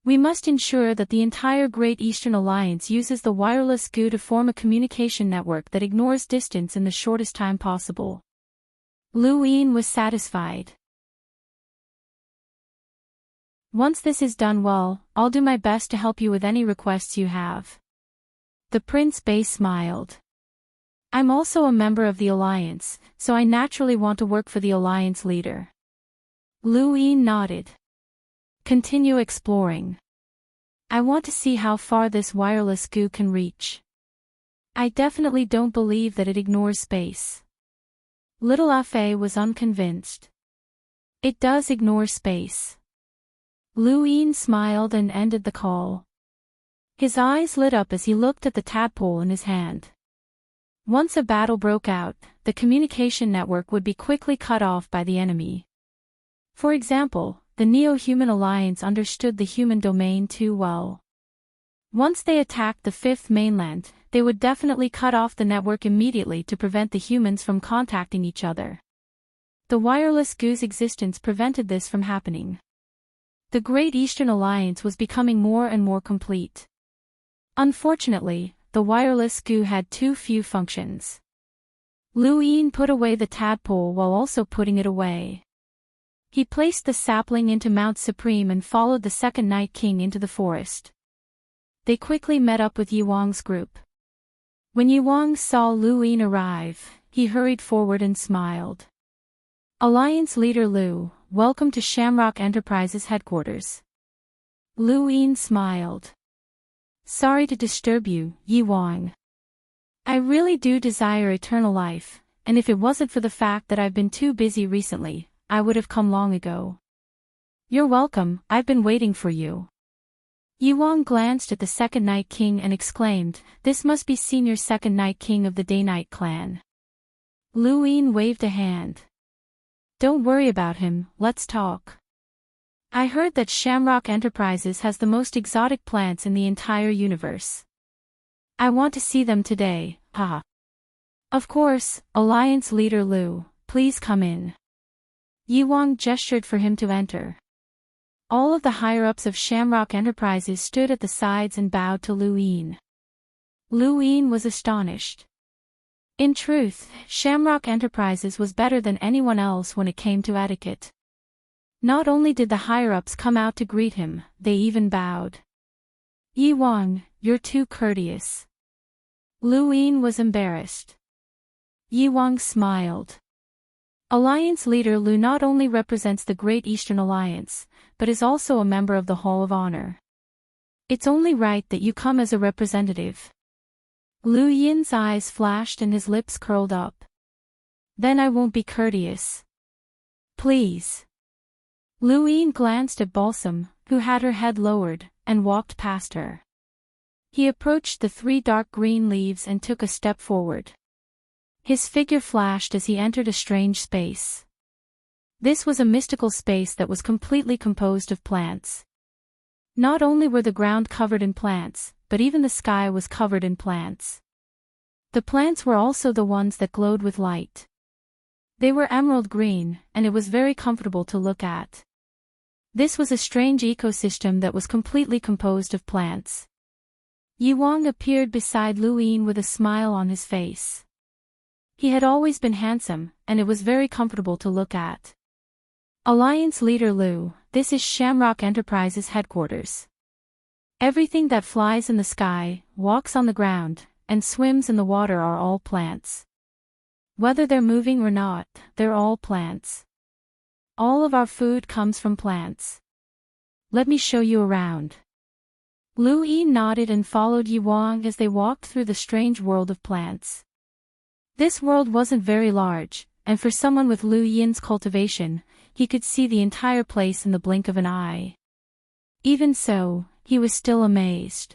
We must ensure that the entire Great Eastern Alliance uses the wireless goo to form a communication network that ignores distance in the shortest time possible." Lu Yin was satisfied. Once this is done well, I'll do my best to help you with any requests you have. The Prince Bei smiled. I'm also a member of the Alliance, so I naturally want to work for the Alliance leader. Lu Yin nodded. Continue exploring. I want to see how far this wireless goo can reach. I definitely don't believe that it ignores space. Little Fa was unconvinced. It does ignore space. Lu Yin smiled and ended the call. His eyes lit up as he looked at the tadpole in his hand. Once a battle broke out, the communication network would be quickly cut off by the enemy. For example, the Neo-Human Alliance understood the human domain too well. Once they attacked the fifth mainland, they would definitely cut off the network immediately to prevent the humans from contacting each other. The wireless goo's existence prevented this from happening. The Great Eastern Alliance was becoming more and more complete. Unfortunately, the wireless goo had too few functions. Lu Yin put away the tadpole while also putting it away. He placed the sapling into Mount Supreme and followed the second Night King into the forest. They quickly met up with Yuang's group. When Yuang saw Lu Yin arrive, he hurried forward and smiled. Alliance leader Lu, welcome to Shamrock Enterprises headquarters. Lu Yin smiled. Sorry to disturb you, Yuang. I really do desire eternal life, and if it wasn't for the fact that I've been too busy recently, I would have come long ago. You're welcome, I've been waiting for you. Yuang glanced at the second Night King and exclaimed, this must be senior second Night King of the Day-Night clan. Lu Yin waved a hand. Don't worry about him, let's talk. I heard that Shamrock Enterprises has the most exotic plants in the entire universe. I want to see them today, haha. Of course, Alliance leader Lu, please come in. Yuang gestured for him to enter. All of the higher-ups of Shamrock Enterprises stood at the sides and bowed to Lu Yin. Lu Yin was astonished. In truth, Shamrock Enterprises was better than anyone else when it came to etiquette. Not only did the higher-ups come out to greet him, they even bowed. "Yi Wang, you're too courteous." Lu Yin was embarrassed. Yi Wang smiled. Alliance leader Lu not only represents the Great Eastern Alliance, but is also a member of the Hall of Honor. It's only right that you come as a representative. Lu Yin's eyes flashed and his lips curled up. Then I won't be courteous. Please. Lu Yin glanced at Balsam, who had her head lowered, and walked past her. He approached the 3 dark green leaves and took a step forward. His figure flashed as he entered a strange space. This was a mystical space that was completely composed of plants. Not only were the ground covered in plants, but even the sky was covered in plants. The plants were also the ones that glowed with light. They were emerald green, and it was very comfortable to look at. This was a strange ecosystem that was completely composed of plants. Yi Wang appeared beside Lu Yin with a smile on his face. He had always been handsome, and it was very comfortable to look at. Alliance leader Lu, this is Shamrock Enterprises headquarters. Everything that flies in the sky, walks on the ground, and swims in the water are all plants. Whether they're moving or not, they're all plants. All of our food comes from plants. Let me show you around. Lu Yin nodded and followed Yi Wang as they walked through the strange world of plants. This world wasn't very large, and for someone with Lu Yin's cultivation, he could see the entire place in the blink of an eye. Even so, he was still amazed.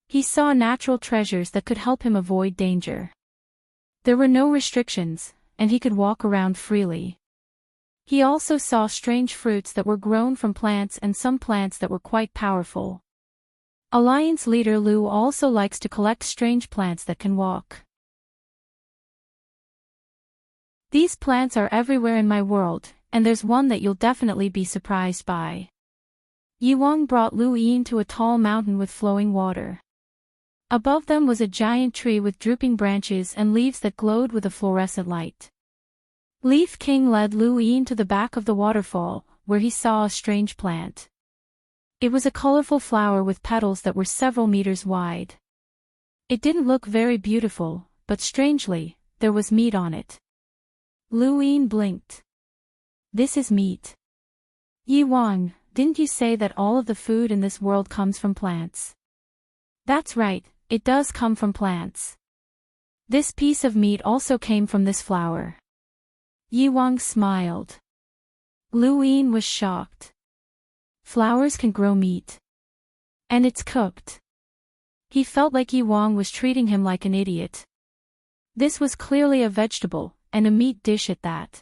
He saw natural treasures that could help him avoid danger. There were no restrictions, and he could walk around freely. He also saw strange fruits that were grown from plants and some plants that were quite powerful. Alliance leader Lu also likes to collect strange plants that can walk. These plants are everywhere in my world, and there's one that you'll definitely be surprised by. Yi Wang brought Lu Yin to a tall mountain with flowing water. Above them was a giant tree with drooping branches and leaves that glowed with a fluorescent light. Leaf King led Lu Yin to the back of the waterfall, where he saw a strange plant. It was a colorful flower with petals that were several meters wide. It didn't look very beautiful, but strangely, there was meat on it. Lu Yin blinked. This is meat. Yi Wang, didn't you say that all of the food in this world comes from plants? That's right, it does come from plants. This piece of meat also came from this flower. Yi Wang smiled. Lu Yin was shocked. Flowers can grow meat. And it's cooked. He felt like Yi Wang was treating him like an idiot. This was clearly a vegetable, and a meat dish at that.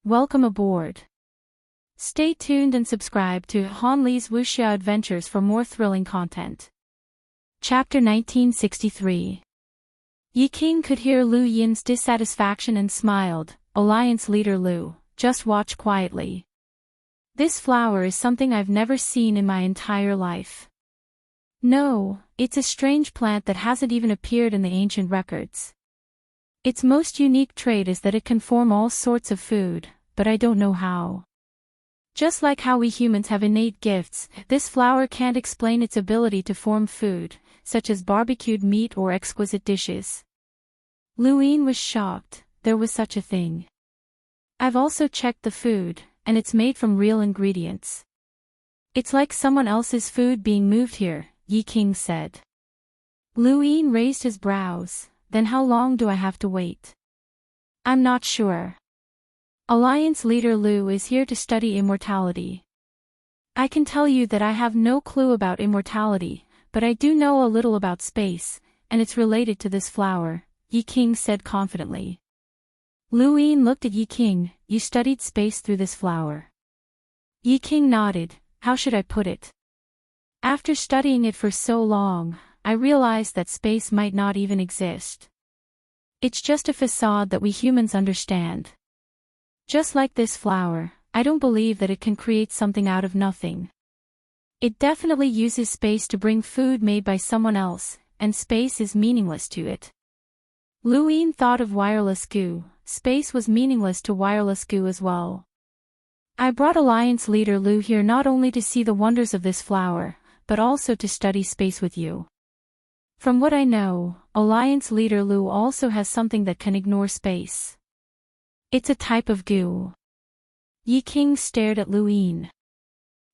Welcome aboard. Stay tuned and subscribe to Han Li's Wuxia Adventures for more thrilling content. Chapter 1963. Yi King could hear Lu Yin's dissatisfaction and smiled. Alliance leader Lu, just watch quietly. This flower is something I've never seen in my entire life. No, it's a strange plant that hasn't even appeared in the ancient records. Its most unique trait is that it can form all sorts of food, but I don't know how. Just like how we humans have innate gifts, this flower can't explain its ability to form food, such as barbecued meat or exquisite dishes. Lu Yin was shocked, there was such a thing. I've also checked the food, and it's made from real ingredients. It's like someone else's food being moved here, Yi King said. Lu Yin raised his brows. Then how long do I have to wait? I'm not sure. Alliance leader Lu is here to study immortality. I can tell you that I have no clue about immortality, but I do know a little about space, and it's related to this flower, Yi King said confidently. Lu Yin looked at Yi King. You studied space through this flower. Yi King nodded. How should I put it? After studying it for so long, I realized that space might not even exist. It's just a facade that we humans understand. Just like this flower, I don't believe that it can create something out of nothing. It definitely uses space to bring food made by someone else, and space is meaningless to it. Luin thought of wireless goo. Space was meaningless to wireless goo as well. I brought Alliance Leader Lu here not only to see the wonders of this flower, but also to study space with you. From what I know, Alliance Leader Lu also has something that can ignore space. It's a type of goo. Yi King stared at Lu Yin.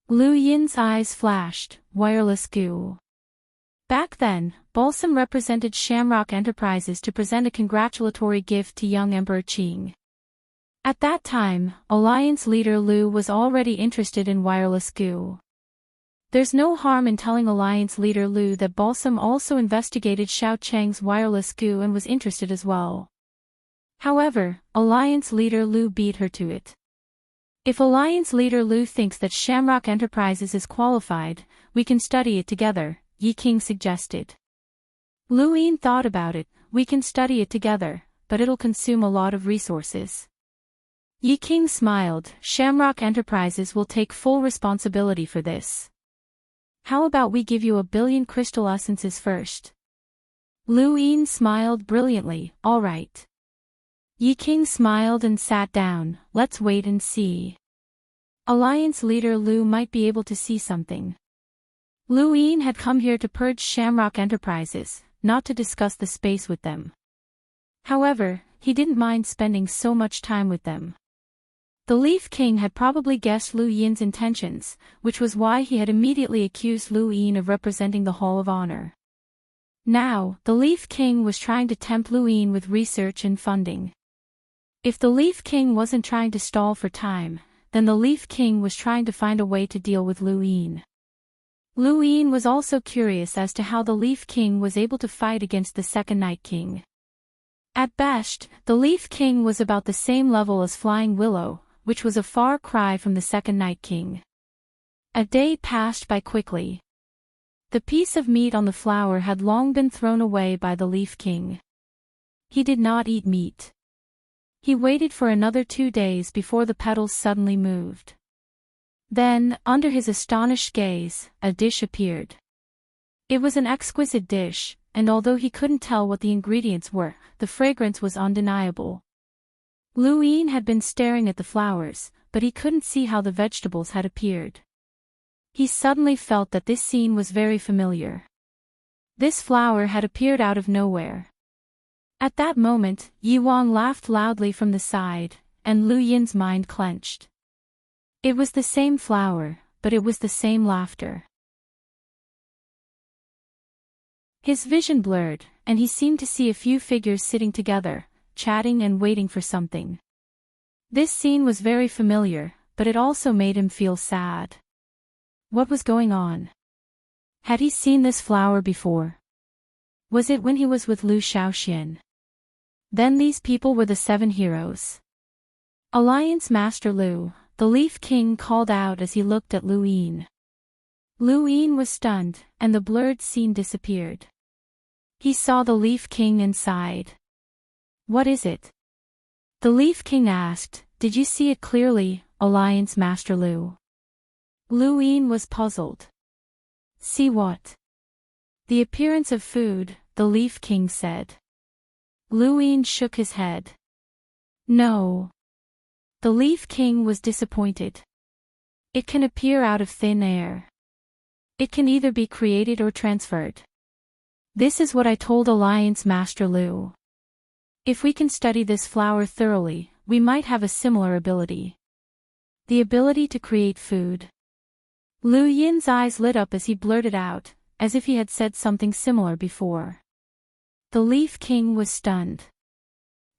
Lu Yin's eyes flashed, wireless goo. Back then, Balsam represented Shamrock Enterprises to present a congratulatory gift to young Emperor Qing. At that time, Alliance Leader Lu was already interested in wireless goo. There's no harm in telling Alliance Leader Lu that Balsam also investigated Xiao Cheng's wireless goo and was interested as well. However, Alliance Leader Lu beat her to it. If Alliance Leader Lu thinks that Shamrock Enterprises is qualified, we can study it together, Yi King suggested. Lu Yin thought about it. We can study it together, but it'll consume a lot of resources. Yi King smiled. Shamrock Enterprises will take full responsibility for this. How about we give you 1 billion crystal essences first? Lu Yin smiled brilliantly. All right. Yi King smiled and sat down. Let's wait and see. Alliance Leader Lu might be able to see something. Lu Yin had come here to purge Shamrock Enterprises, not to discuss the space with them. However, he didn't mind spending so much time with them. The Leaf King had probably guessed Lu Yin's intentions, which was why he had immediately accused Lu Yin of representing the Hall of Honor. Now, the Leaf King was trying to tempt Lu Yin with research and funding. If the Leaf King wasn't trying to stall for time, then the Leaf King was trying to find a way to deal with Lu Yin. Lu Yin was also curious as to how the Leaf King was able to fight against the Second Night King. At best, the Leaf King was about the same level as Flying Willow, which was a far cry from the Second Night King. A day passed by quickly. The piece of meat on the flower had long been thrown away by the Leaf King. He did not eat meat. He waited for another 2 days before the petals suddenly moved. Then, under his astonished gaze, a dish appeared. It was an exquisite dish, and although he couldn't tell what the ingredients were, the fragrance was undeniable. Lu Yin had been staring at the flowers, but he couldn't see how the vegetables had appeared. He suddenly felt that this scene was very familiar. This flower had appeared out of nowhere. At that moment, Yi Wang laughed loudly from the side, and Lu Yin's mind clenched. It was the same flower, but it was the same laughter. His vision blurred, and he seemed to see a few figures sitting together, chatting and waiting for something. This scene was very familiar, but it also made him feel sad. What was going on? Had he seen this flower before? Was it when he was with Lu Shaoxian? Then these people were the 7 heroes. Alliance Master Lu, the Leaf King, called out as he looked at Lu Yin. Lu Yin was stunned, and the blurred scene disappeared. He saw the Leaf King and sighed. What is it? The Leaf King asked. Did you see it clearly, Alliance Master Lu? Lu Yin was puzzled. See what? The appearance of food, the Leaf King said. Lu Yin shook his head. No. The Leaf King was disappointed. It can appear out of thin air. It can either be created or transferred. This is what I told Alliance Master Lu. If we can study this flower thoroughly, we might have a similar ability. The ability to create food. Lu Yin's eyes lit up as he blurted out, as if he had said something similar before. The Leaf King was stunned.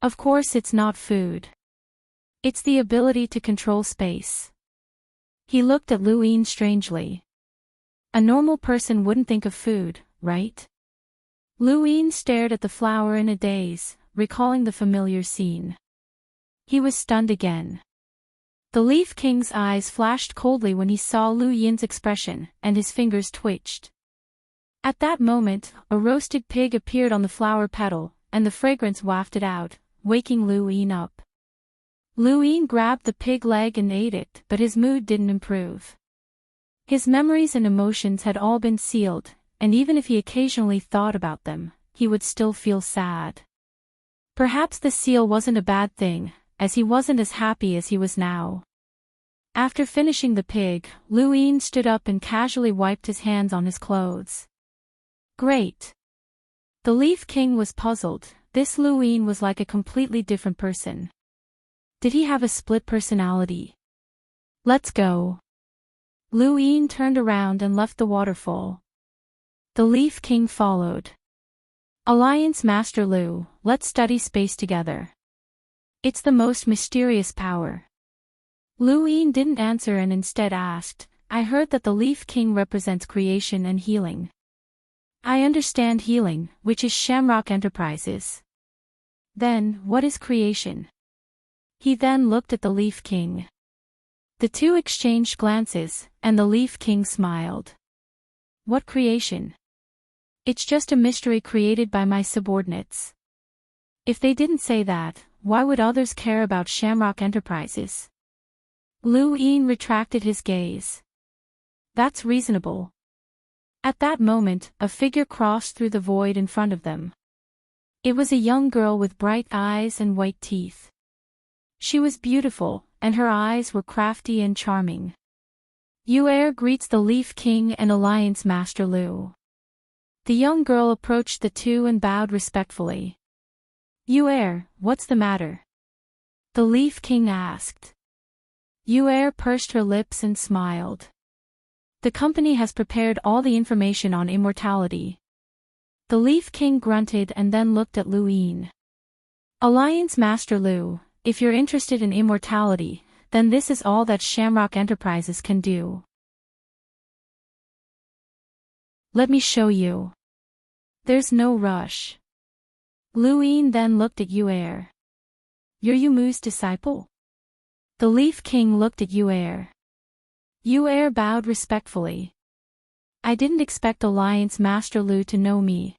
Of course it's not food. It's the ability to control space. He looked at Lu Yin strangely. A normal person wouldn't think of food, right? Lu Yin stared at the flower in a daze, recalling the familiar scene. He was stunned again. The Leaf King's eyes flashed coldly when he saw Lu Yin's expression, and his fingers twitched. At that moment, a roasted pig appeared on the flower petal, and the fragrance wafted out, waking Lu-Yin up. Lu-Yin grabbed the pig leg and ate it, but his mood didn't improve. His memories and emotions had all been sealed, and even if he occasionally thought about them, he would still feel sad. Perhaps the seal wasn't a bad thing, as he wasn't as happy as he was now. After finishing the pig, Lu-Yin stood up and casually wiped his hands on his clothes. Great. The Leaf King was puzzled. This Lu-Yin was like a completely different person. Did he have a split personality? Let's go. Lu-Yin turned around and left the waterfall. The Leaf King followed. Alliance Master Lu, let's study space together. It's the most mysterious power. Lu-Yin didn't answer and instead asked, I heard that the Leaf King represents creation and healing. I understand healing, which is Shamrock Enterprises. Then, what is creation? He then looked at the Leaf King. The two exchanged glances, and the Leaf King smiled. What creation? It's just a mystery created by my subordinates. If they didn't say that, why would others care about Shamrock Enterprises? Lu-Yin retracted his gaze. That's reasonable. At that moment, a figure crossed through the void in front of them. It was a young girl with bright eyes and white teeth. She was beautiful, and her eyes were crafty and charming. Yu-Er greets the Leaf King and Alliance Master Lu. The young girl approached the two and bowed respectfully. Yu-Er, what's the matter? The Leaf King asked. Yu-Er pursed her lips and smiled. The company has prepared all the information on immortality. The Leaf King grunted and then looked at Lu-Yin. Alliance Master Lu, if you're interested in immortality, then this is all that Shamrock Enterprises can do. Let me show you. There's no rush. Lu-Yin then looked at Yu-Er. You're Yumu's disciple? The Leaf King looked at Yu-Er. Yu-Er bowed respectfully. I didn't expect Alliance Master Lu to know me.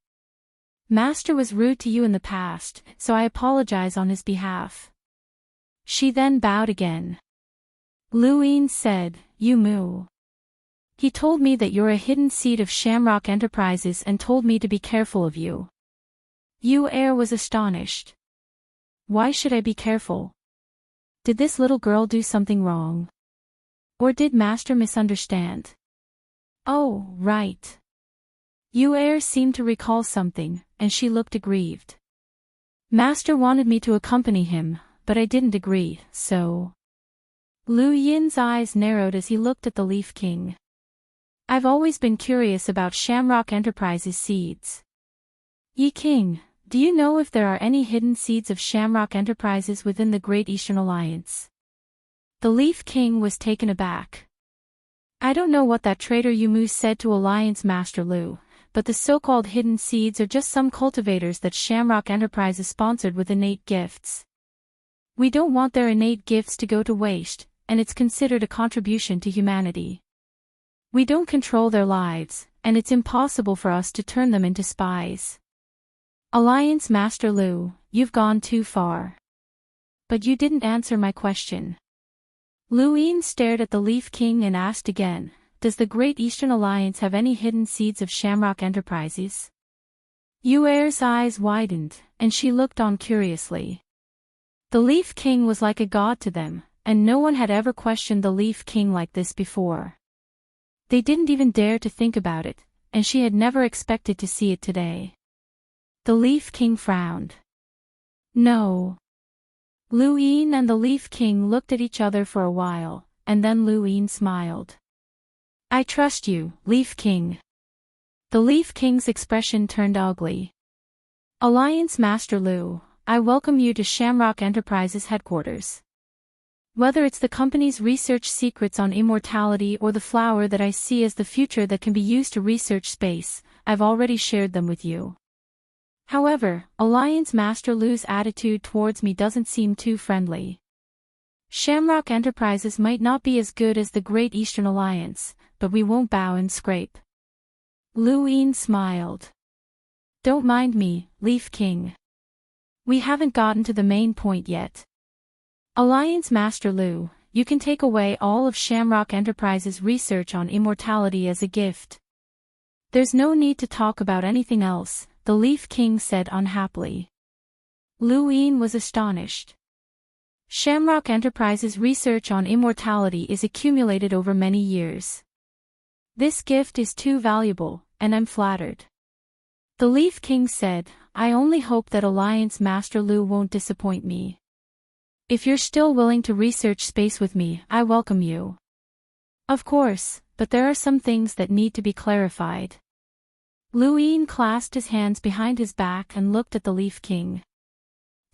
Master was rude to you in the past, so I apologize on his behalf. She then bowed again. Lu-Yin said, Yumu. He told me that you're a hidden seed of Shamrock Enterprises and told me to be careful of you. Yu-Er was astonished. Why should I be careful? Did this little girl do something wrong? Or did Master misunderstand? Oh, right. Yu-Er seemed to recall something, and she looked aggrieved. Master wanted me to accompany him, but I didn't agree, so... Lu-Yin's eyes narrowed as he looked at the Leaf King. I've always been curious about Shamrock Enterprises seeds. Yi King, do you know if there are any hidden seeds of Shamrock Enterprises within the Great Eastern Alliance? The Leaf King was taken aback. I don't know what that traitor Yumu said to Alliance Master Lu, but the so-called hidden seeds are just some cultivators that Shamrock Enterprises sponsored with innate gifts. We don't want their innate gifts to go to waste, and it's considered a contribution to humanity. We don't control their lives, and it's impossible for us to turn them into spies. Alliance Master Lu, you've gone too far. But you didn't answer my question. Lu-Yin stared at the Leaf King and asked again, does the Great Eastern Alliance have any hidden seeds of Shamrock Enterprises? Yu-Er's eyes widened, and she looked on curiously. The Leaf King was like a god to them, and no one had ever questioned the Leaf King like this before. They didn't even dare to think about it, and she had never expected to see it today. The Leaf King frowned. No. Lu-Yin and the Leaf King looked at each other for a while, and then Lu-Yin smiled. I trust you, Leaf King. The Leaf King's expression turned ugly. Alliance Master Lu, I welcome you to Shamrock Enterprises headquarters. Whether it's the company's research secrets on immortality or the flower that I see as the future that can be used to research space, I've already shared them with you. However, Alliance Master Lu's attitude towards me doesn't seem too friendly. Shamrock Enterprises might not be as good as the Great Eastern Alliance, but we won't bow and scrape. Lu-Yin smiled. Don't mind me, Leaf King. We haven't gotten to the main point yet. Alliance Master Lu, you can take away all of Shamrock Enterprises' research on immortality as a gift. There's no need to talk about anything else, the Leaf King said unhappily. Lu Yin was astonished. Shamrock Enterprises' research on immortality is accumulated over many years. This gift is too valuable, and I'm flattered. The Leaf King said, I only hope that Alliance Master Lu won't disappoint me. If you're still willing to research space with me, I welcome you. Of course, but there are some things that need to be clarified. Lu Yin clasped his hands behind his back and looked at the Leaf King.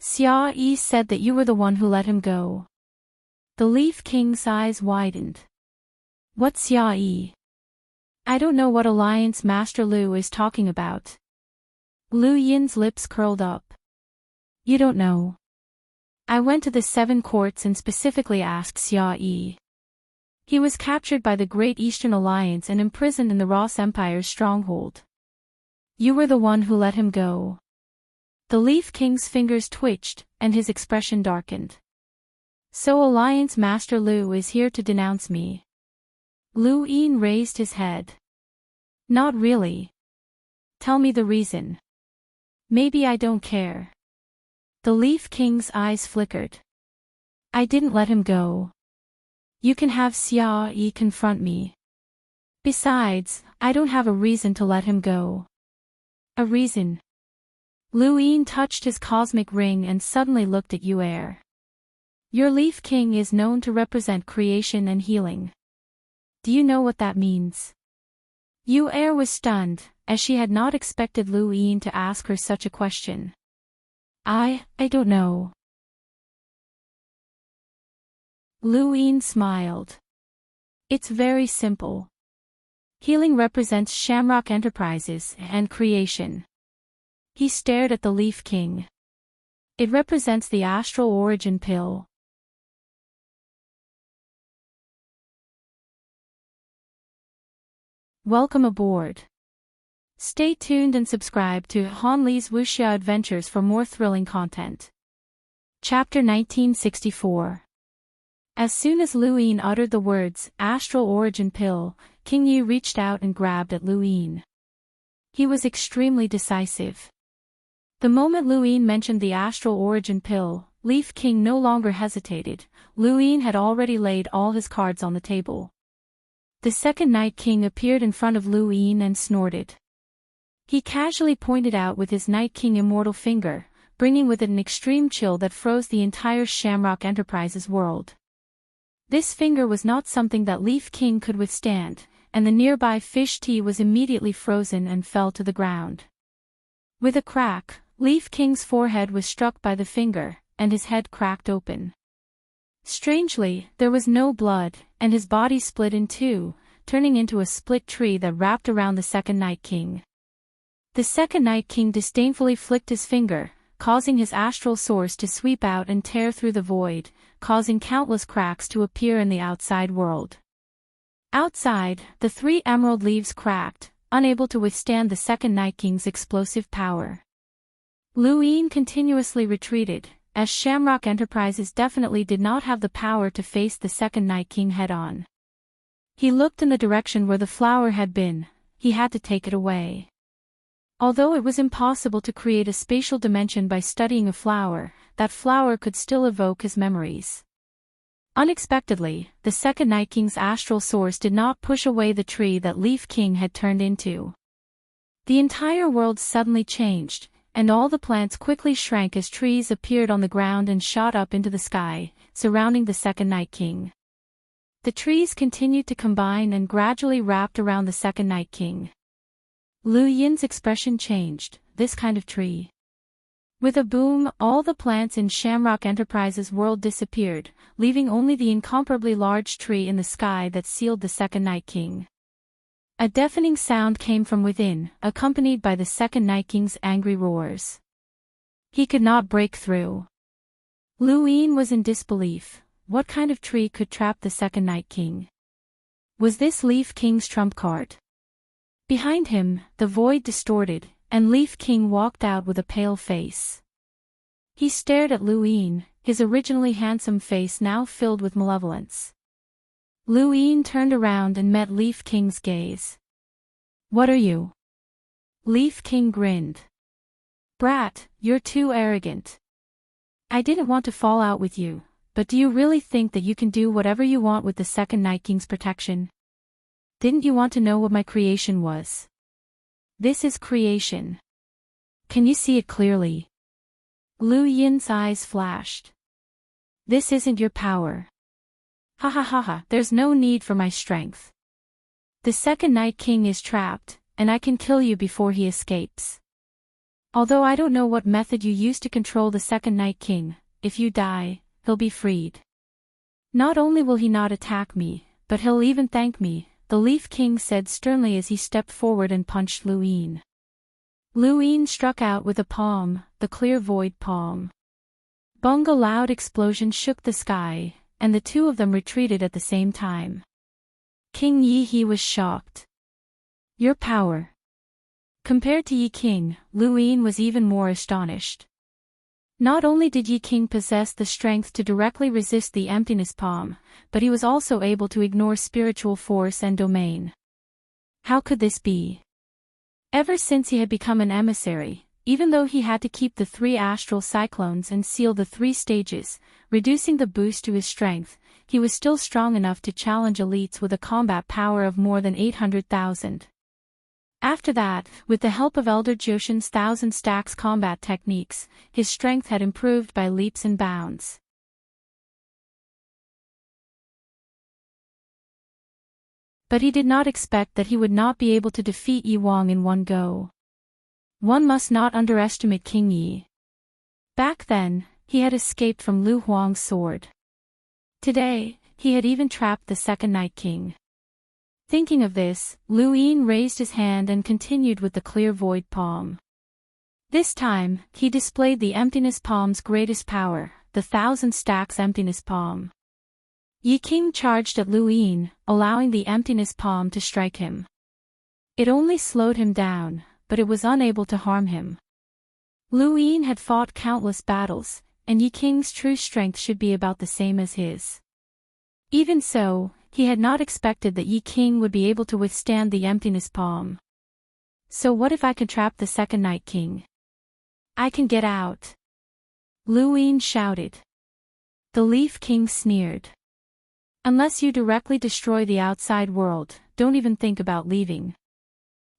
Xia Yi said that you were the one who let him go. The Leaf King's eyes widened. What Xia Yi? I don't know what Alliance Master Lu is talking about. Lu Yin's lips curled up. You don't know. I went to the 7 courts and specifically asked Xia Yi. He was captured by the Great Eastern Alliance and imprisoned in the Ross Empire's stronghold. You were the one who let him go. The Leaf King's fingers twitched, and his expression darkened. So Alliance Master Lu is here to denounce me. Lu Yin raised his head. Not really. Tell me the reason. Maybe I don't care. The Leaf King's eyes flickered. I didn't let him go. You can have Xia Yi confront me. Besides, I don't have a reason to let him go. A reason? Lu Yin touched his cosmic ring and suddenly looked at Yu Er. Your Leaf King is known to represent creation and healing. Do you know what that means? Yu Er was stunned, as she had not expected Lu Yin to ask her such a question. I don't know. Lu Yin smiled. It's very simple. Healing represents Shamrock Enterprises and creation. He stared at the Leaf King. It represents the astral origin pill. Welcome aboard. Stay tuned and subscribe to Han Li's Wuxia Adventures for more thrilling content. Chapter 1964. As soon as Lu Yin uttered the words, astral origin pill, King Yu reached out and grabbed at Lu Yin. He was extremely decisive. The moment Lu Yin mentioned the astral origin pill, Leaf King no longer hesitated. Lu Yin had already laid all his cards on the table. The second Night King appeared in front of Lu Yin and snorted. He casually pointed out with his Night King immortal finger, bringing with it an extreme chill that froze the entire Shamrock Enterprises world. This finger was not something that Leaf King could withstand, and the nearby fish tea was immediately frozen and fell to the ground. With a crack, Leaf King's forehead was struck by the finger, and his head cracked open. Strangely, there was no blood, and his body split in two, turning into a split tree that wrapped around the second Night King. The second Night King disdainfully flicked his finger, causing his astral source to sweep out and tear through the void, causing countless cracks to appear in the outside world. Outside, the 3 emerald leaves cracked, unable to withstand the second Night King's explosive power. Lu Yin continuously retreated, as Shamrock Enterprises definitely did not have the power to face the second Night King head-on. He looked in the direction where the flower had been. He had to take it away. Although it was impossible to create a spatial dimension by studying a flower, that flower could still evoke his memories. Unexpectedly, the second Night King's astral source did not push away the tree that Leaf King had turned into. The entire world suddenly changed, and all the plants quickly shrank as trees appeared on the ground and shot up into the sky, surrounding the second Night King. The trees continued to combine and gradually wrapped around the second Night King. Lu Yin's expression changed. This kind of tree. With a boom, all the plants in Shamrock Enterprises' world disappeared, leaving only the incomparably large tree in the sky that sealed the second Night King. A deafening sound came from within, accompanied by the second Night King's angry roars. He could not break through. Lu Yin was in disbelief. What kind of tree could trap the second Night King? Was this Leaf King's trump card? Behind him, the void distorted, and Leaf King walked out with a pale face. He stared at Lu Yin, his originally handsome face now filled with malevolence. Lu Yin turned around and met Leaf King's gaze. "What are you?" Leaf King grinned. "Brat, you're too arrogant. I didn't want to fall out with you, but do you really think that you can do whatever you want with the second Night King's protection? Didn't you want to know what my creation was? This is creation. Can you see it clearly?" Lu Yin's eyes flashed. "This isn't your power. Ha ha ha ha, there's no need for my strength. The second Night King is trapped, and I can kill you before he escapes. Although I don't know what method you use to control the second Night King, if you die, he'll be freed. Not only will he not attack me, but he'll even thank me," the Leaf King said sternly as he stepped forward and punched Lu Yin. Lu Yin struck out with a palm, the clear void palm. Bung! A loud explosion shook the sky, and the two of them retreated at the same time. King Yi He was shocked. "Your power." Compared to Yi King, Lu Yin was even more astonished. Not only did Yi King possess the strength to directly resist the emptiness palm, but he was also able to ignore spiritual force and domain. How could this be? Ever since he had become an emissary, even though he had to keep the 3 astral cyclones and seal the 3 stages, reducing the boost to his strength, he was still strong enough to challenge elites with a combat power of more than 800,000. After that, with the help of Elder Joshin's 1,000 stacks combat techniques, his strength had improved by leaps and bounds. But he did not expect that he would not be able to defeat Yi Wang in one go. One must not underestimate King Yi. Back then, he had escaped from Lu Huang's sword. Today, he had even trapped the second Night King. Thinking of this, Lu Yin raised his hand and continued with the clear void palm. This time, he displayed the emptiness palm's greatest power, the 1,000 stacks emptiness palm. Yi King charged at Lu Yin, allowing the emptiness palm to strike him. It only slowed him down, but it was unable to harm him. Lu Yin had fought countless battles, and Yi King's true strength should be about the same as his. Even so, he had not expected that Yi King would be able to withstand the emptiness palm. "So what if I can trap the second Night King? I can get out," Lu Yin shouted. The Leaf King sneered. "Unless you directly destroy the outside world, don't even think about leaving."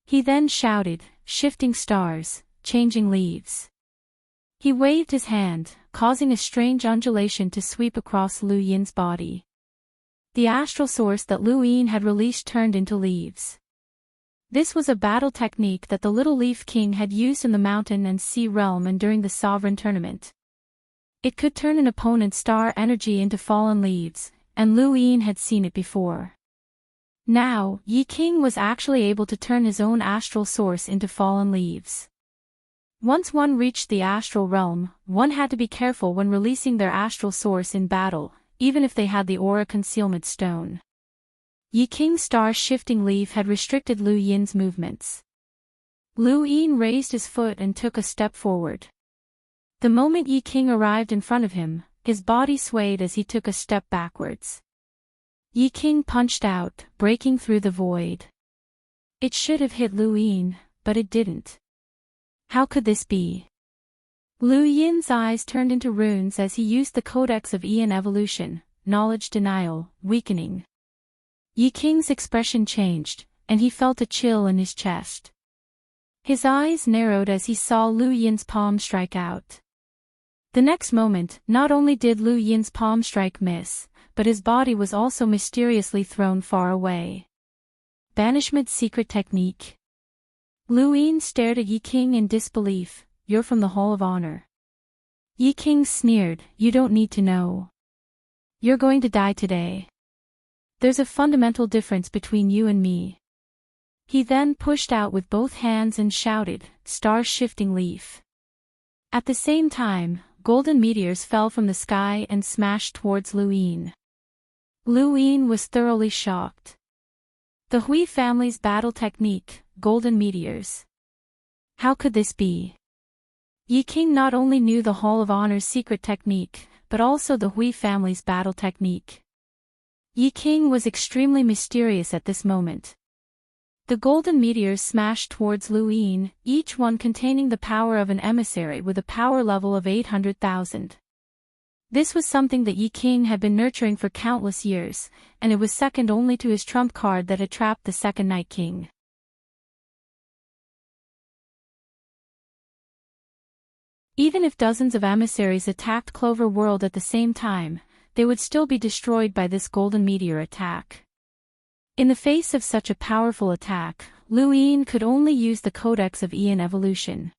He then shouted, "Shifting stars, changing leaves." He waved his hand, causing a strange undulation to sweep across Lu Yin's body. The astral source that Lu Yin had released turned into leaves. This was a battle technique that the Little Leaf King had used in the mountain and sea realm and during the sovereign tournament. It could turn an opponent's star energy into fallen leaves, and Lu Yin had seen it before. Now, Yi King was actually able to turn his own astral source into fallen leaves. Once one reached the astral realm, one had to be careful when releasing their astral source in battle, even if they had the aura concealment stone. Yi King's star-shifting leaf had restricted Lu Yin's movements. Lu Yin raised his foot and took a step forward. The moment Yi King arrived in front of him, his body swayed as he took a step backwards. Yi King punched out, breaking through the void. It should have hit Lu Yin, but it didn't. How could this be? Lu Yin's eyes turned into runes as he used the codex of Eon evolution, knowledge denial, weakening. Yi King's expression changed, and he felt a chill in his chest. His eyes narrowed as he saw Lu Yin's palm strike out. The next moment, not only did Lu Yin's palm strike miss, but his body was also mysteriously thrown far away. Banishment secret technique. Lu Yin stared at Yi King in disbelief. "You're from the Hall of Honor." Yi King sneered, "You don't need to know. You're going to die today. There's a fundamental difference between you and me." He then pushed out with both hands and shouted, "Star-shifting leaf." At the same time, golden meteors fell from the sky and smashed towards Lu Yin. Lu Yin was thoroughly shocked. The Hui family's battle technique, golden meteors. How could this be? Yi King not only knew the Hall of Honor's secret technique, but also the Hui family's battle technique. Yi King was extremely mysterious at this moment. The golden meteors smashed towards Lu Yin, each one containing the power of an emissary with a power level of 800,000. This was something that Yi King had been nurturing for countless years, and it was second only to his trump card that had trapped the second Night King. Even if dozens of emissaries attacked Clover World at the same time, they would still be destroyed by this golden meteor attack. In the face of such a powerful attack, Lu Yin could only use the Codex of Ian Evolution.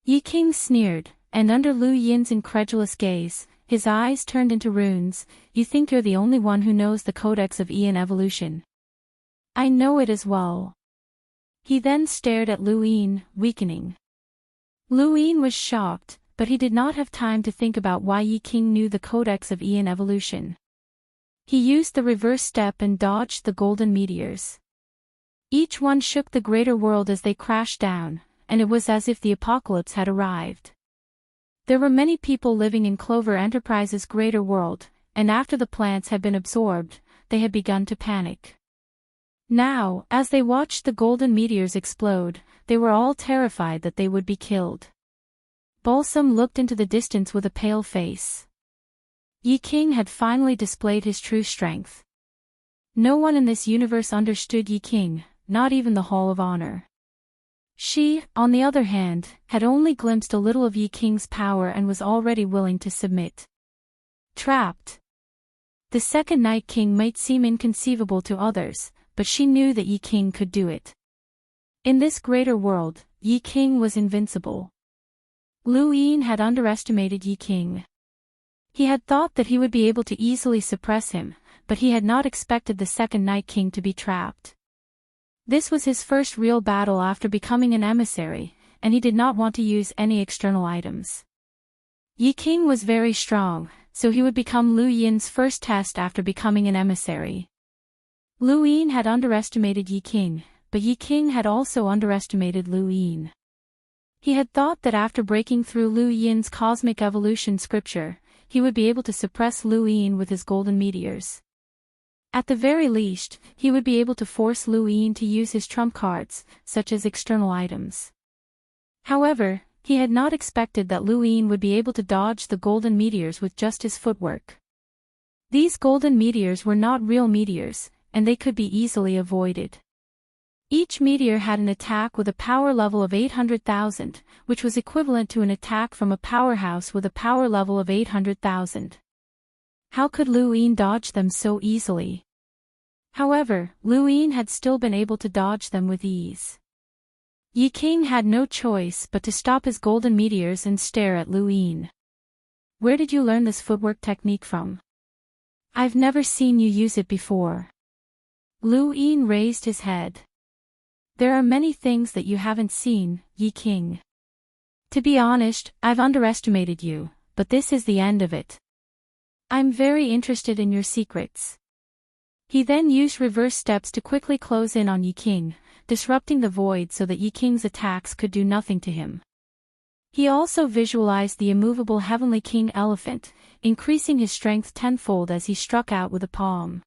Yi King sneered, and under Lu Yin's incredulous gaze, his eyes turned into runes. You think you're the only one who knows the Codex of Ian Evolution? I know it as well. He then stared at Lu Yin, weakening. Lu Yin was shocked, but he did not have time to think about why Yi King knew the Codex of Ian Evolution. He used the reverse step and dodged the golden meteors. Each one shook the greater world as they crashed down, and it was as if the apocalypse had arrived. There were many people living in Clover Enterprise's greater world, and after the plants had been absorbed, they had begun to panic. Now, as they watched the golden meteors explode, they were all terrified that they would be killed. Balsam looked into the distance with a pale face. Yi King had finally displayed his true strength. No one in this universe understood Yi King, not even the Hall of Honor. She, on the other hand, had only glimpsed a little of Yi King's power and was already willing to submit. Trapped. The second Night King might seem inconceivable to others, but she knew that Yi King could do it. In this greater world, Yi King was invincible. Lu Yin had underestimated Yi King. He had thought that he would be able to easily suppress him, but he had not expected the second Night King to be trapped. This was his first real battle after becoming an emissary, and he did not want to use any external items. Yi King was very strong, so he would become Lu Yin's first test after becoming an emissary. Lu Yin had underestimated Yi King, but Yi King had also underestimated Lu Yin. He had thought that after breaking through Lu Yin's cosmic evolution scripture, he would be able to suppress Lu Yin with his golden meteors. At the very least, he would be able to force Lu Yin to use his trump cards, such as external items. However, he had not expected that Lu Yin would be able to dodge the golden meteors with just his footwork. These golden meteors were not real meteors, and they could be easily avoided. Each meteor had an attack with a power level of 800,000, which was equivalent to an attack from a powerhouse with a power level of 800,000. How could Lu Yin dodge them so easily? However, Lu Yin had still been able to dodge them with ease. Yi King had no choice but to stop his golden meteors and stare at Lu Yin. Where did you learn this footwork technique from? I've never seen you use it before. Lu Yin raised his head. There are many things that you haven't seen, Yi King. To be honest, I've underestimated you, but this is the end of it. I'm very interested in your secrets. He then used reverse steps to quickly close in on Yi King, disrupting the void so that Yi King's attacks could do nothing to him. He also visualized the immovable Heavenly King elephant, increasing his strength tenfold as he struck out with a palm.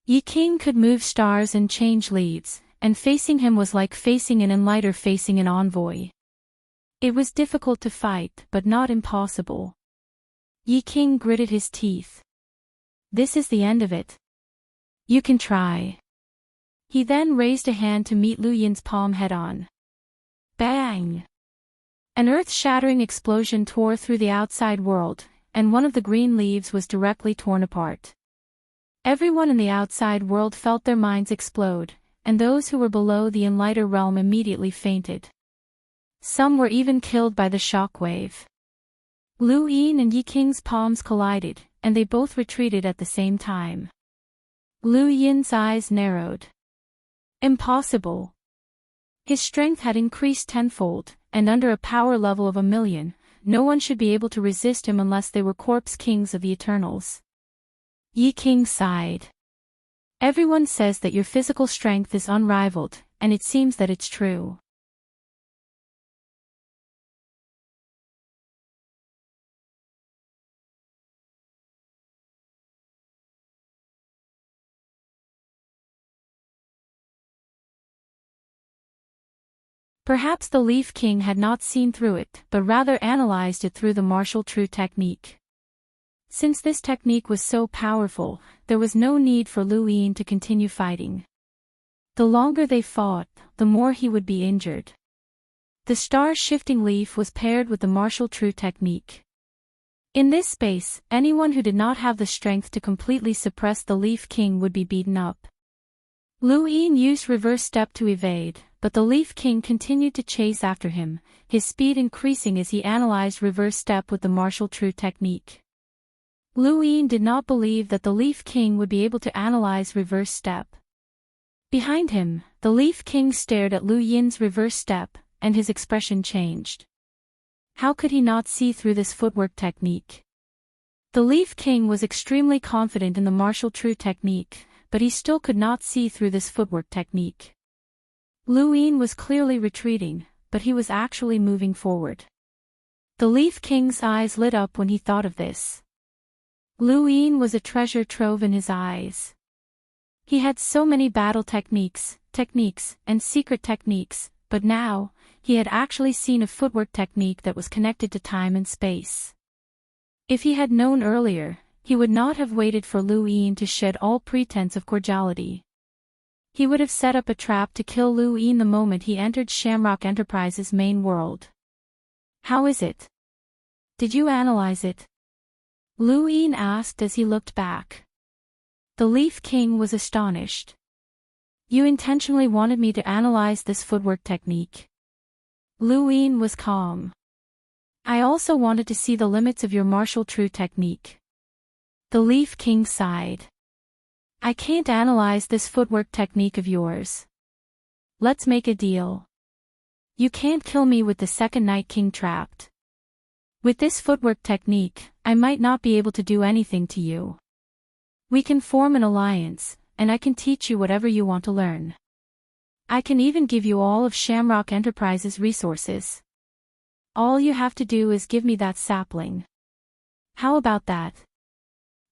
Yi King could move stars and change leaves, and facing him was like facing an enlighter facing an envoy. It was difficult to fight, but not impossible. Yi King gritted his teeth. This is the end of it. You can try. He then raised a hand to meet Lu Yin's palm head-on. Bang! An earth-shattering explosion tore through the outside world, and one of the green leaves was directly torn apart. Everyone in the outside world felt their minds explode, and those who were below the enlighter realm immediately fainted. Some were even killed by the shockwave. Lu Yin and Yi King's palms collided, and they both retreated at the same time. Lu Yin's eyes narrowed. Impossible. His strength had increased tenfold, and under a power level of 1,000,000, no one should be able to resist him unless they were corpse kings of the Eternals. Yi King sighed. Everyone says that your physical strength is unrivaled, and it seems that it's true. Perhaps the Leaf King had not seen through it, but rather analyzed it through the martial true technique. Since this technique was so powerful, there was no need for Lu Yin to continue fighting. The longer they fought, the more he would be injured. The star-shifting leaf was paired with the martial true technique. In this space, anyone who did not have the strength to completely suppress the Leaf King would be beaten up. Lu Yin used reverse step to evade, but the Leaf King continued to chase after him, his speed increasing as he analyzed reverse step with the martial true technique. Lu Yin did not believe that the Leaf King would be able to analyze reverse step. Behind him, the Leaf King stared at Lu Yin's reverse step, and his expression changed. How could he not see through this footwork technique? The Leaf King was extremely confident in the martial true technique, but he still could not see through this footwork technique. Lu Yin was clearly retreating, but he was actually moving forward. The Leaf King's eyes lit up when he thought of this. Lu Yin was a treasure trove in his eyes. He had so many battle techniques, and secret techniques, but now, he had actually seen a footwork technique that was connected to time and space. If he had known earlier, he would not have waited for Lu Yin to shed all pretense of cordiality. He would have set up a trap to kill Lu Yin the moment he entered Shamrock Enterprises' main world. How is it? Did you analyze it? Lu Yin asked as he looked back. The Leaf King was astonished. You intentionally wanted me to analyze this footwork technique. Lu Yin was calm. I also wanted to see the limits of your martial true technique. The Leaf King sighed. I can't analyze this footwork technique of yours. Let's make a deal. You can't kill me with the second Night King trapped. With this footwork technique, I might not be able to do anything to you. We can form an alliance, and I can teach you whatever you want to learn. I can even give you all of Shamrock Enterprises' resources. All you have to do is give me that sapling. How about that?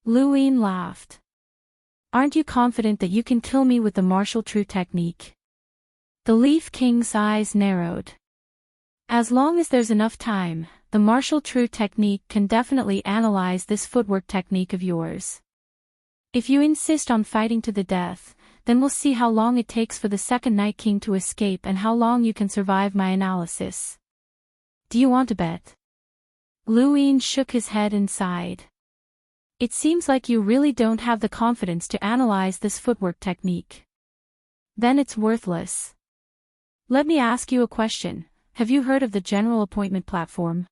Lu Yin laughed. Aren't you confident that you can kill me with the martial true technique? The Leaf King's eyes narrowed. As long as there's enough time, the martial true technique can definitely analyze this footwork technique of yours. If you insist on fighting to the death, then we'll see how long it takes for the second Night King to escape and how long you can survive my analysis. Do you want to bet? Lu Yin shook his head and sighed. It seems like you really don't have the confidence to analyze this footwork technique. Then it's worthless. Let me ask you a question. Have you heard of the General Appointment Platform?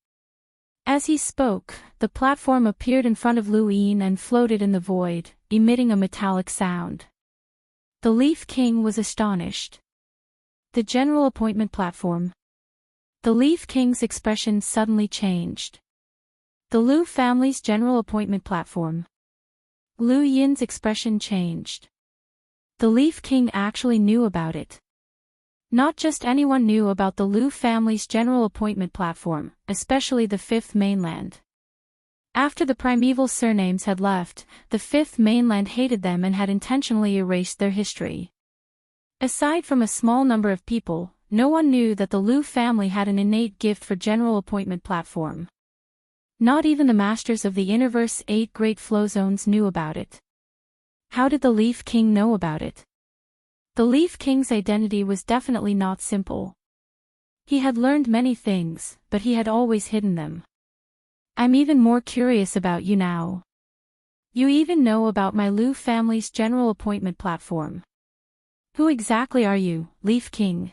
As he spoke, the platform appeared in front of Lu Yin and floated in the void, emitting a metallic sound. The Leaf King was astonished. The General Appointment Platform. The Leaf King's expression suddenly changed. The Lu family's General Appointment Platform. Lu Yin's expression changed. The Leaf King actually knew about it. Not just anyone knew about the Lu family's General Appointment Platform, especially the Fifth Mainland. After the primeval surnames had left, the Fifth Mainland hated them and had intentionally erased their history. Aside from a small number of people, no one knew that the Lu family had an innate gift for General Appointment Platform. Not even the masters of the Universe's 8 Great Flow Zones knew about it. How did the Leaf King know about it? The Leaf King's identity was definitely not simple. He had learned many things, but he had always hidden them. I'm even more curious about you now. You even know about my Lu family's General Appointment Platform. Who exactly are you, Leaf King?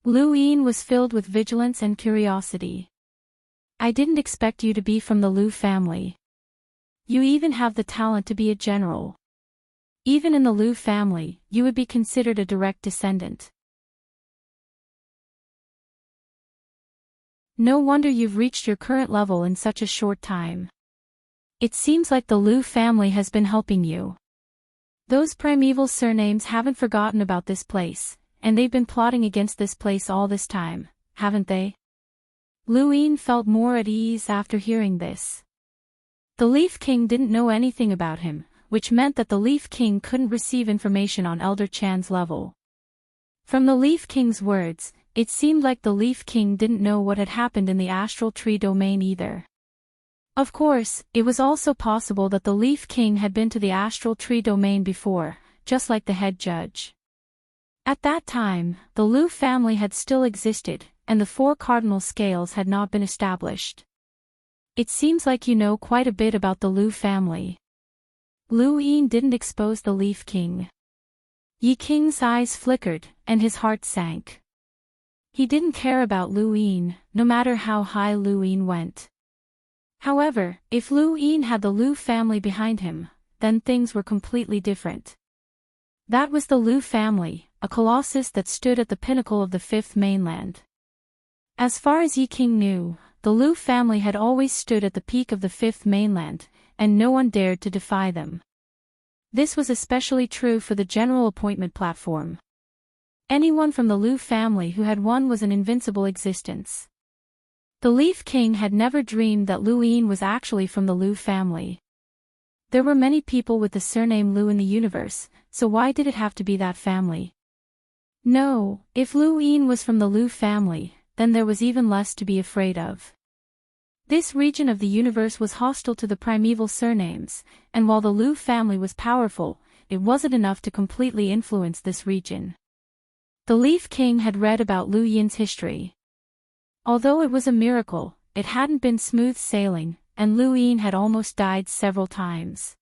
Lu Yin was filled with vigilance and curiosity. I didn't expect you to be from the Lu family. You even have the talent to be a general. Even in the Lu family, you would be considered a direct descendant. No wonder you've reached your current level in such a short time. It seems like the Lu family has been helping you. Those primeval surnames haven't forgotten about this place, and they've been plotting against this place all this time, haven't they? Lu Yin felt more at ease after hearing this. The Leaf King didn't know anything about him, which meant that the Leaf King couldn't receive information on Elder Chan's level. From the Leaf King's words, it seemed like the Leaf King didn't know what had happened in the astral tree domain either. Of course, it was also possible that the Leaf King had been to the astral tree domain before, just like the head judge. At that time, the Lu family had still existed, and the 4 cardinal scales had not been established. It seems like you know quite a bit about the Lu family. Lu Yin didn't expose the Leaf King. Yi King's eyes flickered, and his heart sank. He didn't care about Lu Yin, no matter how high Lu Yin went. However, if Lu Yin had the Lu family behind him, then things were completely different. That was the Lu family, a colossus that stood at the pinnacle of the 5th mainland. As far as Yi King knew, the Lu family had always stood at the peak of the 5th mainland, and no one dared to defy them. This was especially true for the general appointment platform. Anyone from the Lu family who had won was an invincible existence. The Leaf King had never dreamed that Lu Yin was actually from the Lu family. There were many people with the surname Lu in the universe, so why did it have to be that family? No, if Lu Yin was from the Lu family, then there was even less to be afraid of. This region of the universe was hostile to the primeval surnames, and while the Lu family was powerful, it wasn't enough to completely influence this region. The Leaf King had read about Lu Yin's history. Although it was a miracle, it hadn't been smooth sailing, and Lu Yin had almost died several times.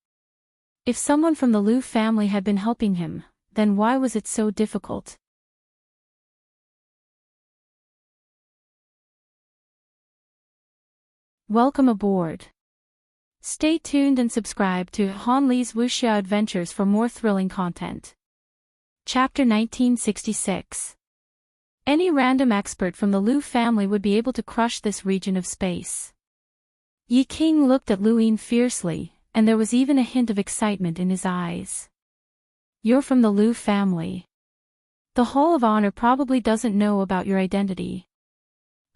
If someone from the Lu family had been helping him, then why was it so difficult? Welcome aboard. Stay tuned and subscribe to Han Li's Wuxia Adventures for more thrilling content. Chapter 1966. Any random expert from the Lu family would be able to crush this region of space. Yi King looked at Lu Yin fiercely, and there was even a hint of excitement in his eyes. You're from the Lu family. The Hall of Honor probably doesn't know about your identity.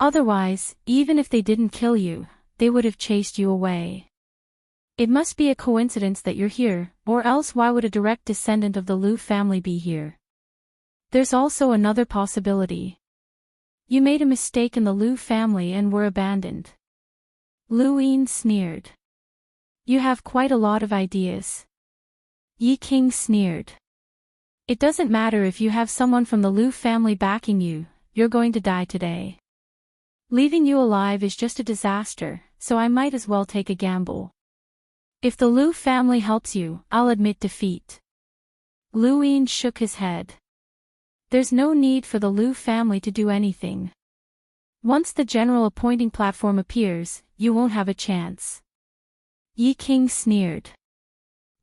Otherwise, even if they didn't kill you, they would have chased you away. It must be a coincidence that you're here, or else why would a direct descendant of the Lu family be here? There's also another possibility. You made a mistake in the Lu family and were abandoned. Lu Yin sneered. You have quite a lot of ideas. Yi King sneered. It doesn't matter if you have someone from the Lu family backing you, you're going to die today. Leaving you alive is just a disaster, so I might as well take a gamble. If the Lu family helps you, I'll admit defeat. Lu Yin shook his head. There's no need for the Lu family to do anything. Once the general appointing platform appears, you won't have a chance. Yi King sneered.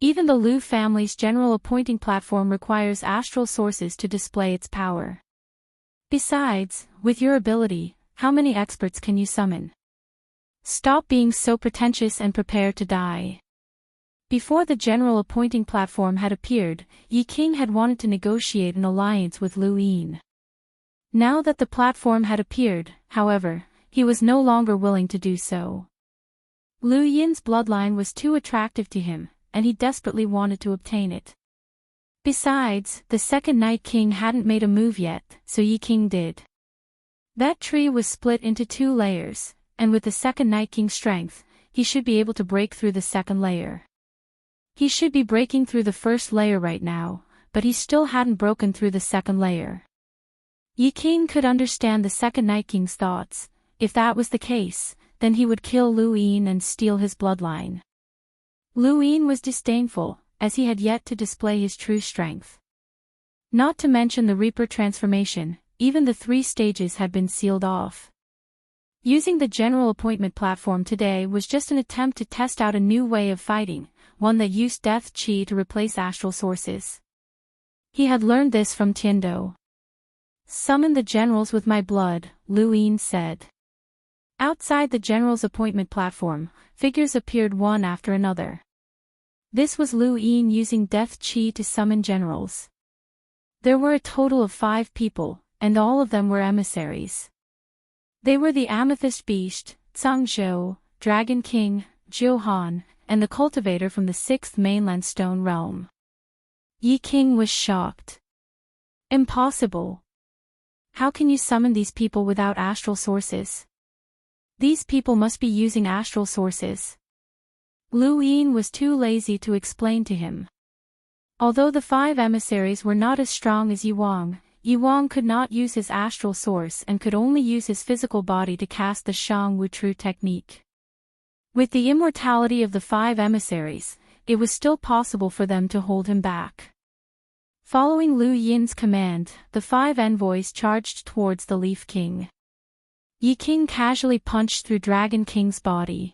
Even the Lu family's general appointing platform requires astral sources to display its power. Besides, with your ability, how many experts can you summon? Stop being so pretentious and prepare to die. Before the general appointing platform had appeared, Yi King had wanted to negotiate an alliance with Lu Yin. Now that the platform had appeared, however, he was no longer willing to do so. Lu Yin's bloodline was too attractive to him, and he desperately wanted to obtain it. Besides, the second Night King hadn't made a move yet, so Yi King did. That tree was split into 2 layers, and with the second Night King's strength, he should be able to break through the second layer. He should be breaking through the first layer right now, but he still hadn't broken through the second layer. Yi King could understand the second Night King's thoughts. If that was the case, then he would kill Lu Yin and steal his bloodline. Lu Yin was disdainful, as he had yet to display his true strength. Not to mention the Reaper transformation, even the 3 stages had been sealed off. Using the general appointment platform today was just an attempt to test out a new way of fighting, one that used death chi to replace astral sources. He had learned this from Tiando. Summon the generals with my blood, Lu Yin said. Outside the general's appointment platform, figures appeared one after another. This was Lu Yin using death chi to summon generals. There were a total of 5 people, and all of them were emissaries. They were the Amethyst Beast, Zhangzhou, Dragon King, Johan, and the cultivator from the 6th mainland stone realm. Yi King was shocked. Impossible. How can you summon these people without astral sources? These people must be using astral sources. Lu Yin was too lazy to explain to him. Although the 5 emissaries were not as strong as Yi Wang could not use his astral source and could only use his physical body to cast the Shang Wu Tru technique. With the immortality of the 5 emissaries, it was still possible for them to hold him back. Following Lu Yin's command, the 5 envoys charged towards the Leaf King. Yi King casually punched through Dragon King's body.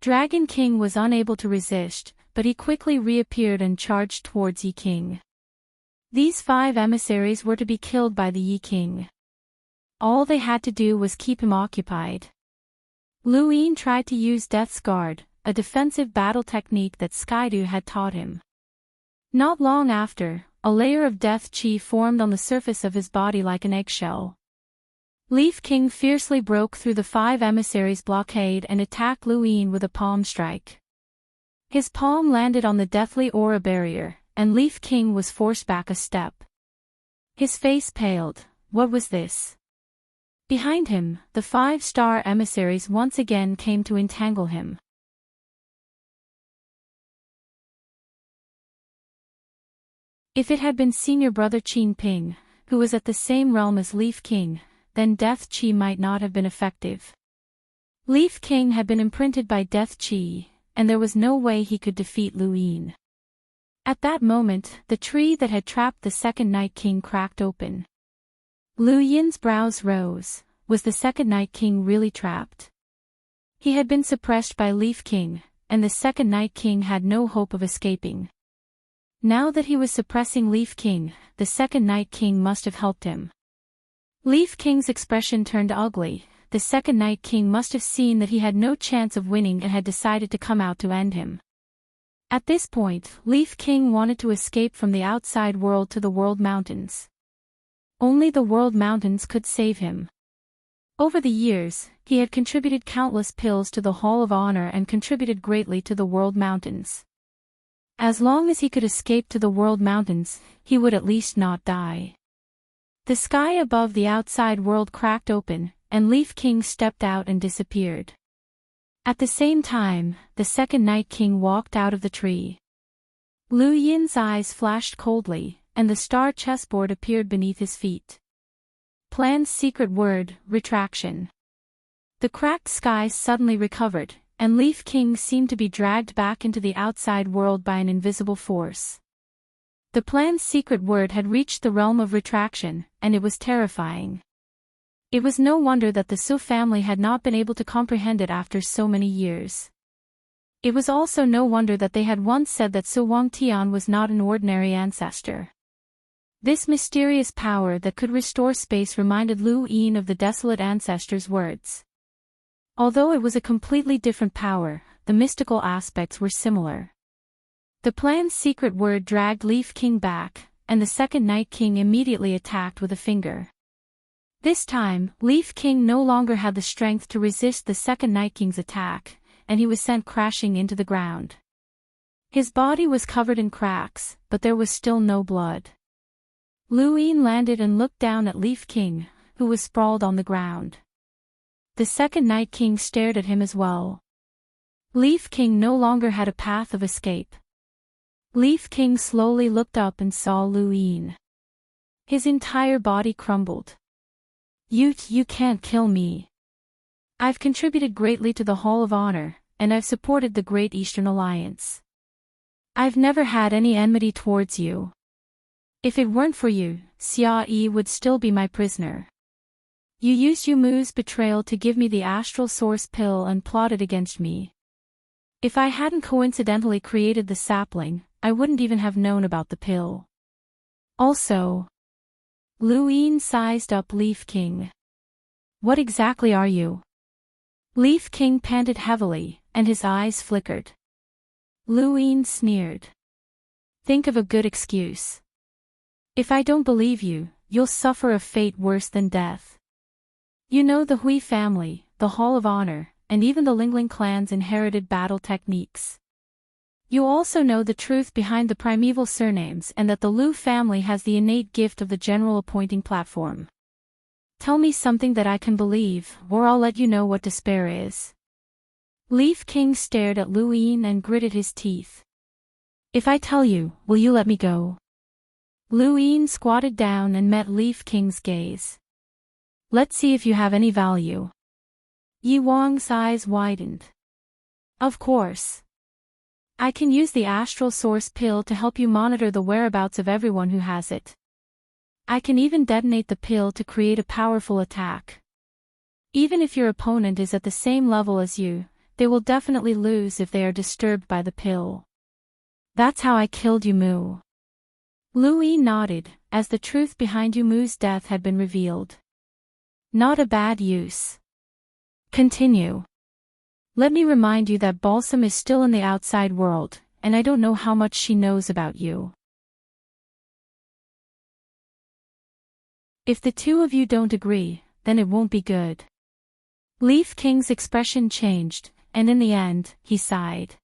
Dragon King was unable to resist, but he quickly reappeared and charged towards Yi King. These 5 emissaries were to be killed by the Yi King. All they had to do was keep him occupied. Lu Yin tried to use Death's Guard, a defensive battle technique that Skydu had taught him. Not long after, a layer of death chi formed on the surface of his body like an eggshell. Leaf King fiercely broke through the 5 emissaries' blockade and attacked Lu Yin with a palm strike. His palm landed on the deathly aura barrier, and Leaf King was forced back a step. His face paled. What was this? Behind him, the 5-star emissaries once again came to entangle him. If it had been senior brother Qin Ping, who was at the same realm as Leaf King, then Death Chi might not have been effective. Leaf King had been imprinted by Death Chi, and there was no way he could defeat Lu Yin. At that moment, the tree that had trapped the second Night King cracked open. Lu Yin's brows rose. Was the second Night King really trapped? He had been suppressed by Leaf King, and the second Night King had no hope of escaping. Now that he was suppressing Leaf King, the second Night King must have helped him. Leaf King's expression turned ugly. The second Night King must have seen that he had no chance of winning and had decided to come out to end him. At this point, Leaf King wanted to escape from the outside world to the World Mountains. Only the World Mountains could save him. Over the years, he had contributed countless pills to the Hall of Honor and contributed greatly to the World Mountains. As long as he could escape to the World Mountains, he would at least not die. The sky above the outside world cracked open, and Leaf King stepped out and disappeared. At the same time, the second Night King walked out of the tree. Lu Yin's eyes flashed coldly, and the star chessboard appeared beneath his feet. Plan's secret word, retraction. The cracked skies suddenly recovered, and Leaf King seemed to be dragged back into the outside world by an invisible force. The plan's secret word had reached the realm of retraction, and it was terrifying. It was no wonder that the Su family had not been able to comprehend it after so many years. It was also no wonder that they had once said that Su Wangtian was not an ordinary ancestor. This mysterious power that could restore space reminded Lu Yin of the desolate ancestor's words. Although it was a completely different power, the mystical aspects were similar. The plan's secret word dragged Leaf King back, and the second Night King immediately attacked with a finger. This time, Leaf King no longer had the strength to resist the second Night King's attack, and he was sent crashing into the ground. His body was covered in cracks, but there was still no blood. Lu Yin landed and looked down at Leaf King, who was sprawled on the ground. The second Night King stared at him as well. Leaf King no longer had a path of escape. Leaf King slowly looked up and saw Lu Yin. His entire body crumbled. You can't kill me. I've contributed greatly to the Hall of Honor, and I've supported the Great Eastern Alliance. I've never had any enmity towards you. If it weren't for you, Xia Yi would still be my prisoner. You used Yu Mu's betrayal to give me the astral source pill and plotted against me. If I hadn't coincidentally created the sapling, I wouldn't even have known about the pill. Also, Lu Yin sized up Leaf King. What exactly are you? Leaf King panted heavily, and his eyes flickered. Lu Yin sneered. Think of a good excuse. If I don't believe you, you'll suffer a fate worse than death. You know the Hui family, the Hall of Honor, and even the Lingling clan's inherited battle techniques. You also know the truth behind the primeval surnames and that the Lu family has the innate gift of the general appointing platform. Tell me something that I can believe, or I'll let you know what despair is. Leaf King stared at Lu Yin and gritted his teeth. If I tell you, will you let me go? Lu Yin squatted down and met Leaf King's gaze. Let's see if you have any value. Yi Wang's eyes widened. Of course. I can use the astral source pill to help you monitor the whereabouts of everyone who has it. I can even detonate the pill to create a powerful attack. Even if your opponent is at the same level as you, they will definitely lose if they are disturbed by the pill. That's how I killed Yu Mu. Lu Yi nodded, as the truth behind Yu Mu's death had been revealed. Not a bad use. Continue. Let me remind you that Balsam is still in the outside world, and I don't know how much she knows about you. If the two of you don't agree, then it won't be good. Leaf King's expression changed, and in the end, he sighed.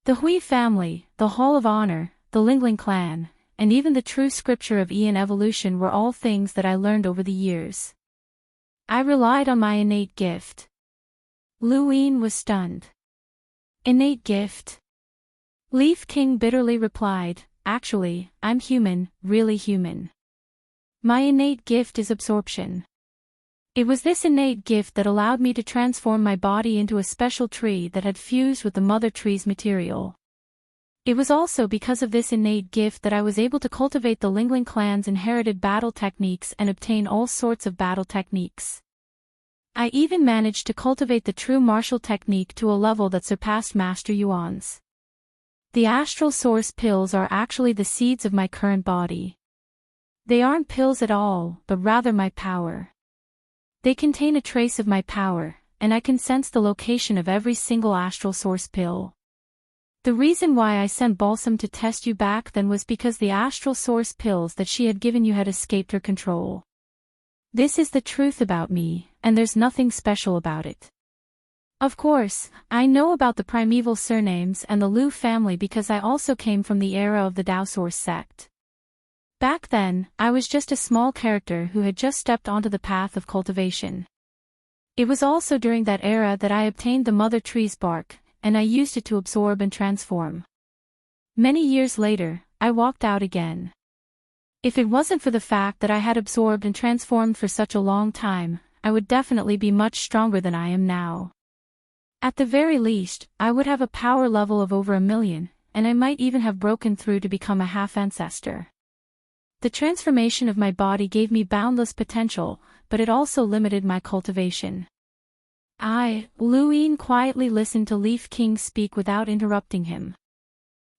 The Hui family, the Hall of Honor, the Lingling clan, and even the true scripture of Ian evolution were all things that I learned over the years. I relied on my innate gift. Lu Yin was stunned. Innate gift? Leaf King bitterly replied, actually, I'm human, really human. My innate gift is absorption. It was this innate gift that allowed me to transform my body into a special tree that had fused with the mother tree's material. It was also because of this innate gift that I was able to cultivate the Lingling clan's inherited battle techniques and obtain all sorts of battle techniques. I even managed to cultivate the true martial technique to a level that surpassed Master Yuan's. The astral source pills are actually the seeds of my current body. They aren't pills at all, but rather my power. They contain a trace of my power, and I can sense the location of every single astral source pill. The reason why I sent Balsam to test you back then was because the astral source pills that she had given you had escaped her control. This is the truth about me, and there's nothing special about it. Of course, I know about the primeval surnames and the Lu family because I also came from the era of the Tao Source sect. Back then, I was just a small character who had just stepped onto the path of cultivation. It was also during that era that I obtained the mother tree's bark, and I used it to absorb and transform. Many years later, I walked out again. If it wasn't for the fact that I had absorbed and transformed for such a long time, I would definitely be much stronger than I am now. At the very least, I would have a power level of over 1,000,000, and I might even have broken through to become a half-ancestor. The transformation of my body gave me boundless potential, but it also limited my cultivation. Lu Yin quietly listened to Leaf King speak without interrupting him.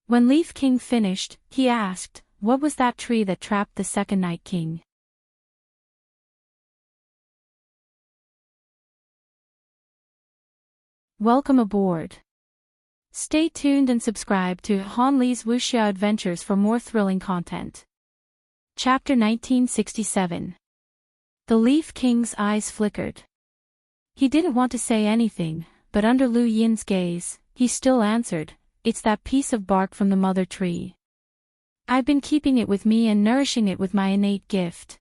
When Leaf King finished, he asked, what was that tree that trapped the second Night King? Welcome aboard. Stay tuned and subscribe to Han Li's Wuxia Adventures for more thrilling content. Chapter 1967. The Leaf King's eyes flickered. He didn't want to say anything, but under Lu Yin's gaze, he still answered, it's that piece of bark from the mother tree. I've been keeping it with me and nourishing it with my innate gift.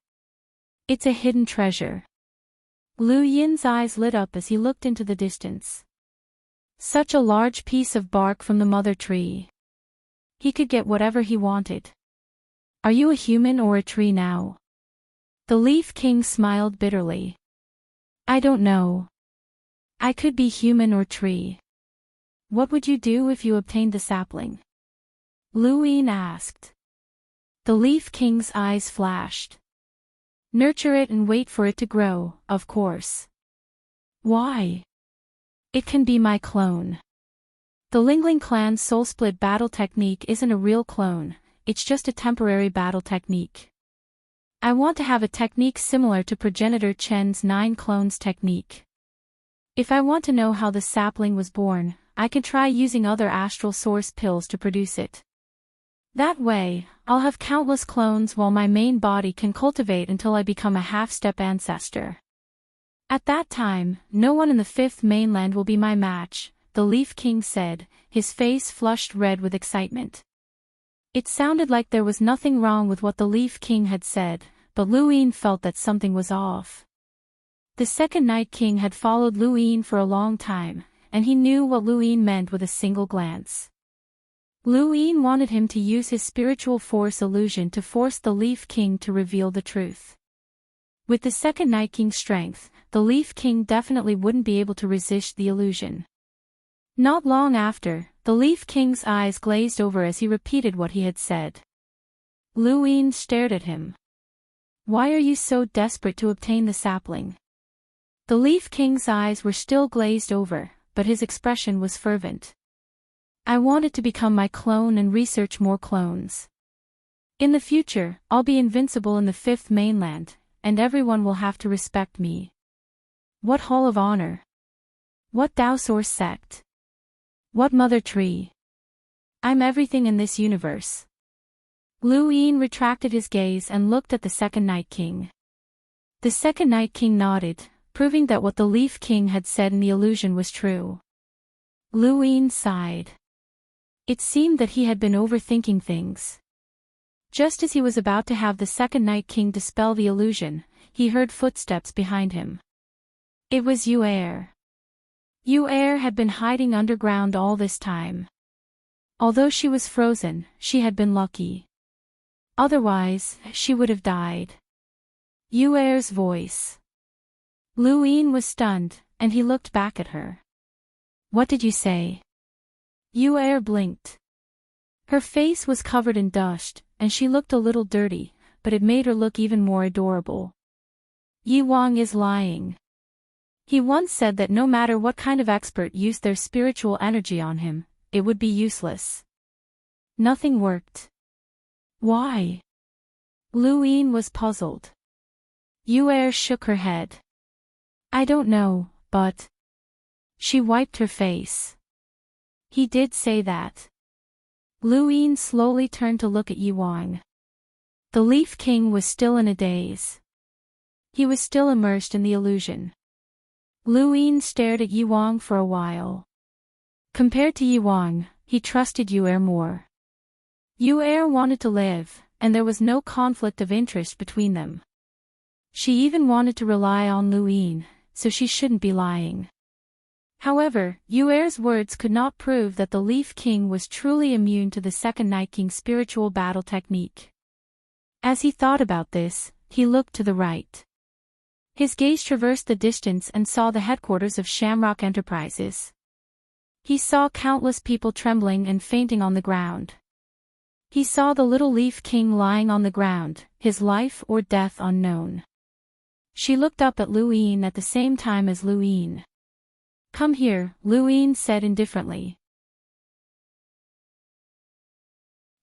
It's a hidden treasure. Lu Yin's eyes lit up as he looked into the distance. Such a large piece of bark from the mother tree. He could get whatever he wanted. Are you a human or a tree now? The Leaf King smiled bitterly. I don't know. I could be human or tree. What would you do if you obtained the sapling? Lu Yin asked. The Leaf King's eyes flashed. Nurture it and wait for it to grow, of course. Why? It can be my clone. The Lingling clan's soul split battle technique isn't a real clone, it's just a temporary battle technique. I want to have a technique similar to progenitor Chen's 9 clones technique. If I want to know how the sapling was born, I can try using other astral source pills to produce it. That way, I'll have countless clones while my main body can cultivate until I become a half-step ancestor. At that time, no one in the 5th mainland will be my match, the Leaf King said, his face flushed red with excitement. It sounded like there was nothing wrong with what the Leaf King had said, but Lu Yin felt that something was off. The second Night King had followed Luin for a long time, and he knew what Luin meant with a single glance. Luin wanted him to use his spiritual force illusion to force the Leaf King to reveal the truth. With the second Night King's strength, the Leaf King definitely wouldn't be able to resist the illusion. Not long after, the Leaf King's eyes glazed over as he repeated what he had said. Luin stared at him. "Why are you so desperate to obtain the sapling?" The Leaf King's eyes were still glazed over, but his expression was fervent. "I wanted to become my clone and research more clones. In the future, I'll be invincible in the fifth mainland, and everyone will have to respect me. What Hall of Honor? What Dao Source sect? What Mother Tree? I'm everything in this universe." Luin retracted his gaze and looked at the second Night King. The second Night King nodded, proving that what the Leaf King had said in the illusion was true. Luin sighed. It seemed that he had been overthinking things. Just as he was about to have the second Night King dispel the illusion, he heard footsteps behind him. It was Yu'er. Yu'er had been hiding underground all this time. Although she was frozen, she had been lucky. Otherwise, she would have died. Yu'er's voice. Luin was stunned, and he looked back at her. "What did you say?" Yu'er blinked. Her face was covered in dust, and she looked a little dirty, but it made her look even more adorable. "Yi Wang is lying. He once said that no matter what kind of expert used their spiritual energy on him, it would be useless. Nothing worked." "Why?" Luin was puzzled. Yu'er shook her head. "I don't know, but..." She wiped her face. "He did say that." Luin slowly turned to look at Yi Wang. The Leaf King was still in a daze. He was still immersed in the illusion. Luin stared at Yi Wang for a while. Compared to Yi Wang, he trusted Yu'er more. Yu'er wanted to live, and there was no conflict of interest between them. She even wanted to rely on Luin, so she shouldn't be lying. However, Yu'er's words could not prove that the Leaf King was truly immune to the second Night King's spiritual battle technique. As he thought about this, he looked to the right. His gaze traversed the distance and saw the headquarters of Shamrock Enterprises. He saw countless people trembling and fainting on the ground. He saw the little Leaf King lying on the ground, his life or death unknown. She looked up at Luin at the same time as Luin. "Come here," Luin said indifferently.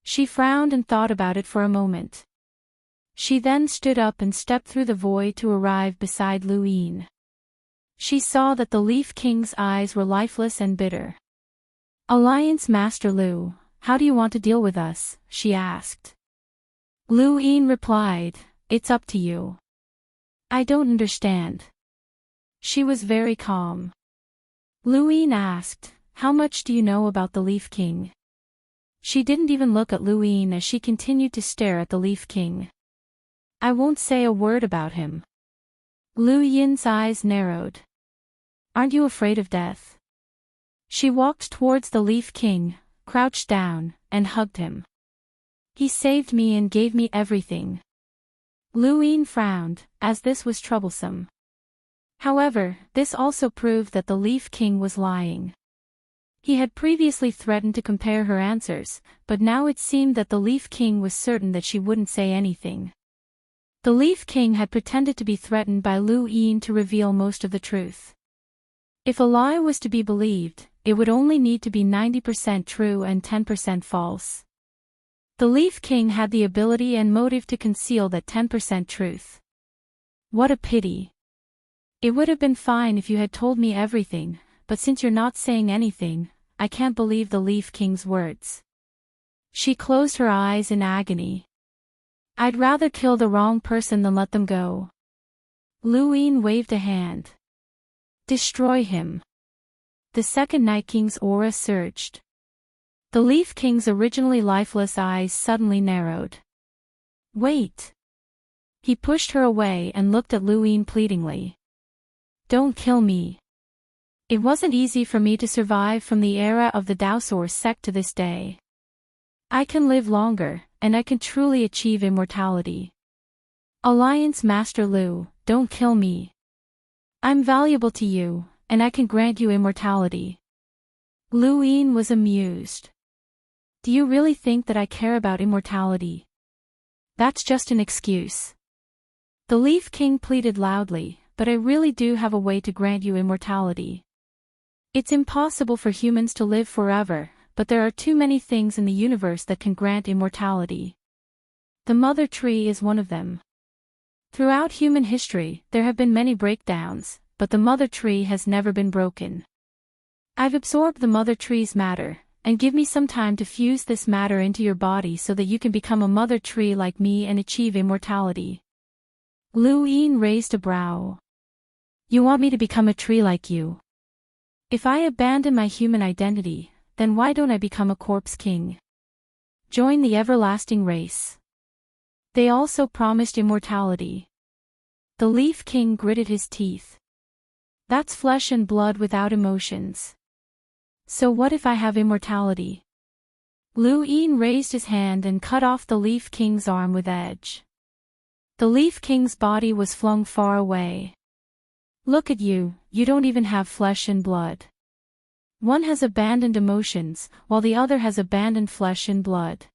She frowned and thought about it for a moment. She then stood up and stepped through the void to arrive beside Luin. She saw that the Leaf King's eyes were lifeless and bitter. "Alliance Master Lu, how do you want to deal with us?" she asked. Luin replied, "It's up to you." "I don't understand." She was very calm. Luin asked, "How much do you know about the Leaf King?" She didn't even look at Luin as she continued to stare at the Leaf King. "I won't say a word about him." Luin's eyes narrowed. "Aren't you afraid of death?" She walked towards the Leaf King, crouched down, and hugged him. "He saved me and gave me everything." Luin frowned, as this was troublesome. However, this also proved that the Leaf King was lying. He had previously threatened to compare her answers, but now it seemed that the Leaf King was certain that she wouldn't say anything. The Leaf King had pretended to be threatened by Luin to reveal most of the truth. If a lie was to be believed, it would only need to be 90% true and 10% false. The Leaf King had the ability and motive to conceal that 10% truth. What a pity. It would have been fine if you had told me everything, but since you're not saying anything, I can't believe the Leaf King's words. She closed her eyes in agony. "I'd rather kill the wrong person than let them go." Luin waved a hand. "Destroy him." The second Night King's aura surged. The Leaf King's originally lifeless eyes suddenly narrowed. "Wait." He pushed her away and looked at Luin pleadingly. Don't kill me. It wasn't easy for me to survive from the era of the Dowsor sect to this day. I can live longer, and I can truly achieve immortality. Alliance Master Lu, don't kill me. I'm valuable to you, and I can grant you immortality. Lu Yin was amused. Do you really think that I care about immortality? That's just an excuse. The Leaf King pleaded loudly, but I really do have a way to grant you immortality. It's impossible for humans to live forever, but there are too many things in the universe that can grant immortality. The Mother Tree is one of them. Throughout human history, there have been many breakdowns, but the Mother Tree has never been broken. I've absorbed the Mother Tree's matter, and give me some time to fuse this matter into your body so that you can become a Mother Tree like me and achieve immortality. Lu Yin raised a brow. You want me to become a tree like you? If I abandon my human identity, then why don't I become a corpse king? Join the everlasting race. They also promised immortality. The Leaf King gritted his teeth. That's flesh and blood without emotions. So what if I have immortality? Lu Yin raised his hand and cut off the Leaf King's arm with edge. The Leaf King's body was flung far away. Look at you, you don't even have flesh and blood. One has abandoned emotions, while the other has abandoned flesh and blood.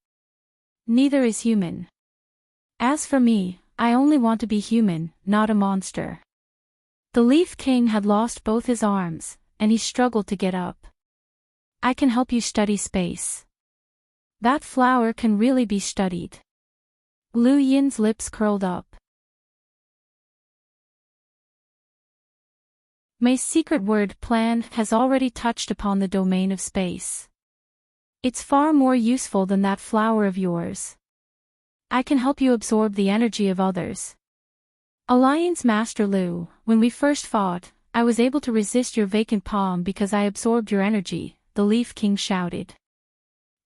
Neither is human. As for me, I only want to be human, not a monster. The Leaf King had lost both his arms, and he struggled to get up. I can help you study space. That flower can really be studied. Lu Yin's lips curled up. My secret word plan has already touched upon the domain of space. It's far more useful than that flower of yours. I can help you absorb the energy of others. Alliance Master Lu, when we first fought, I was able to resist your vacant palm because I absorbed your energy, the Leaf King shouted.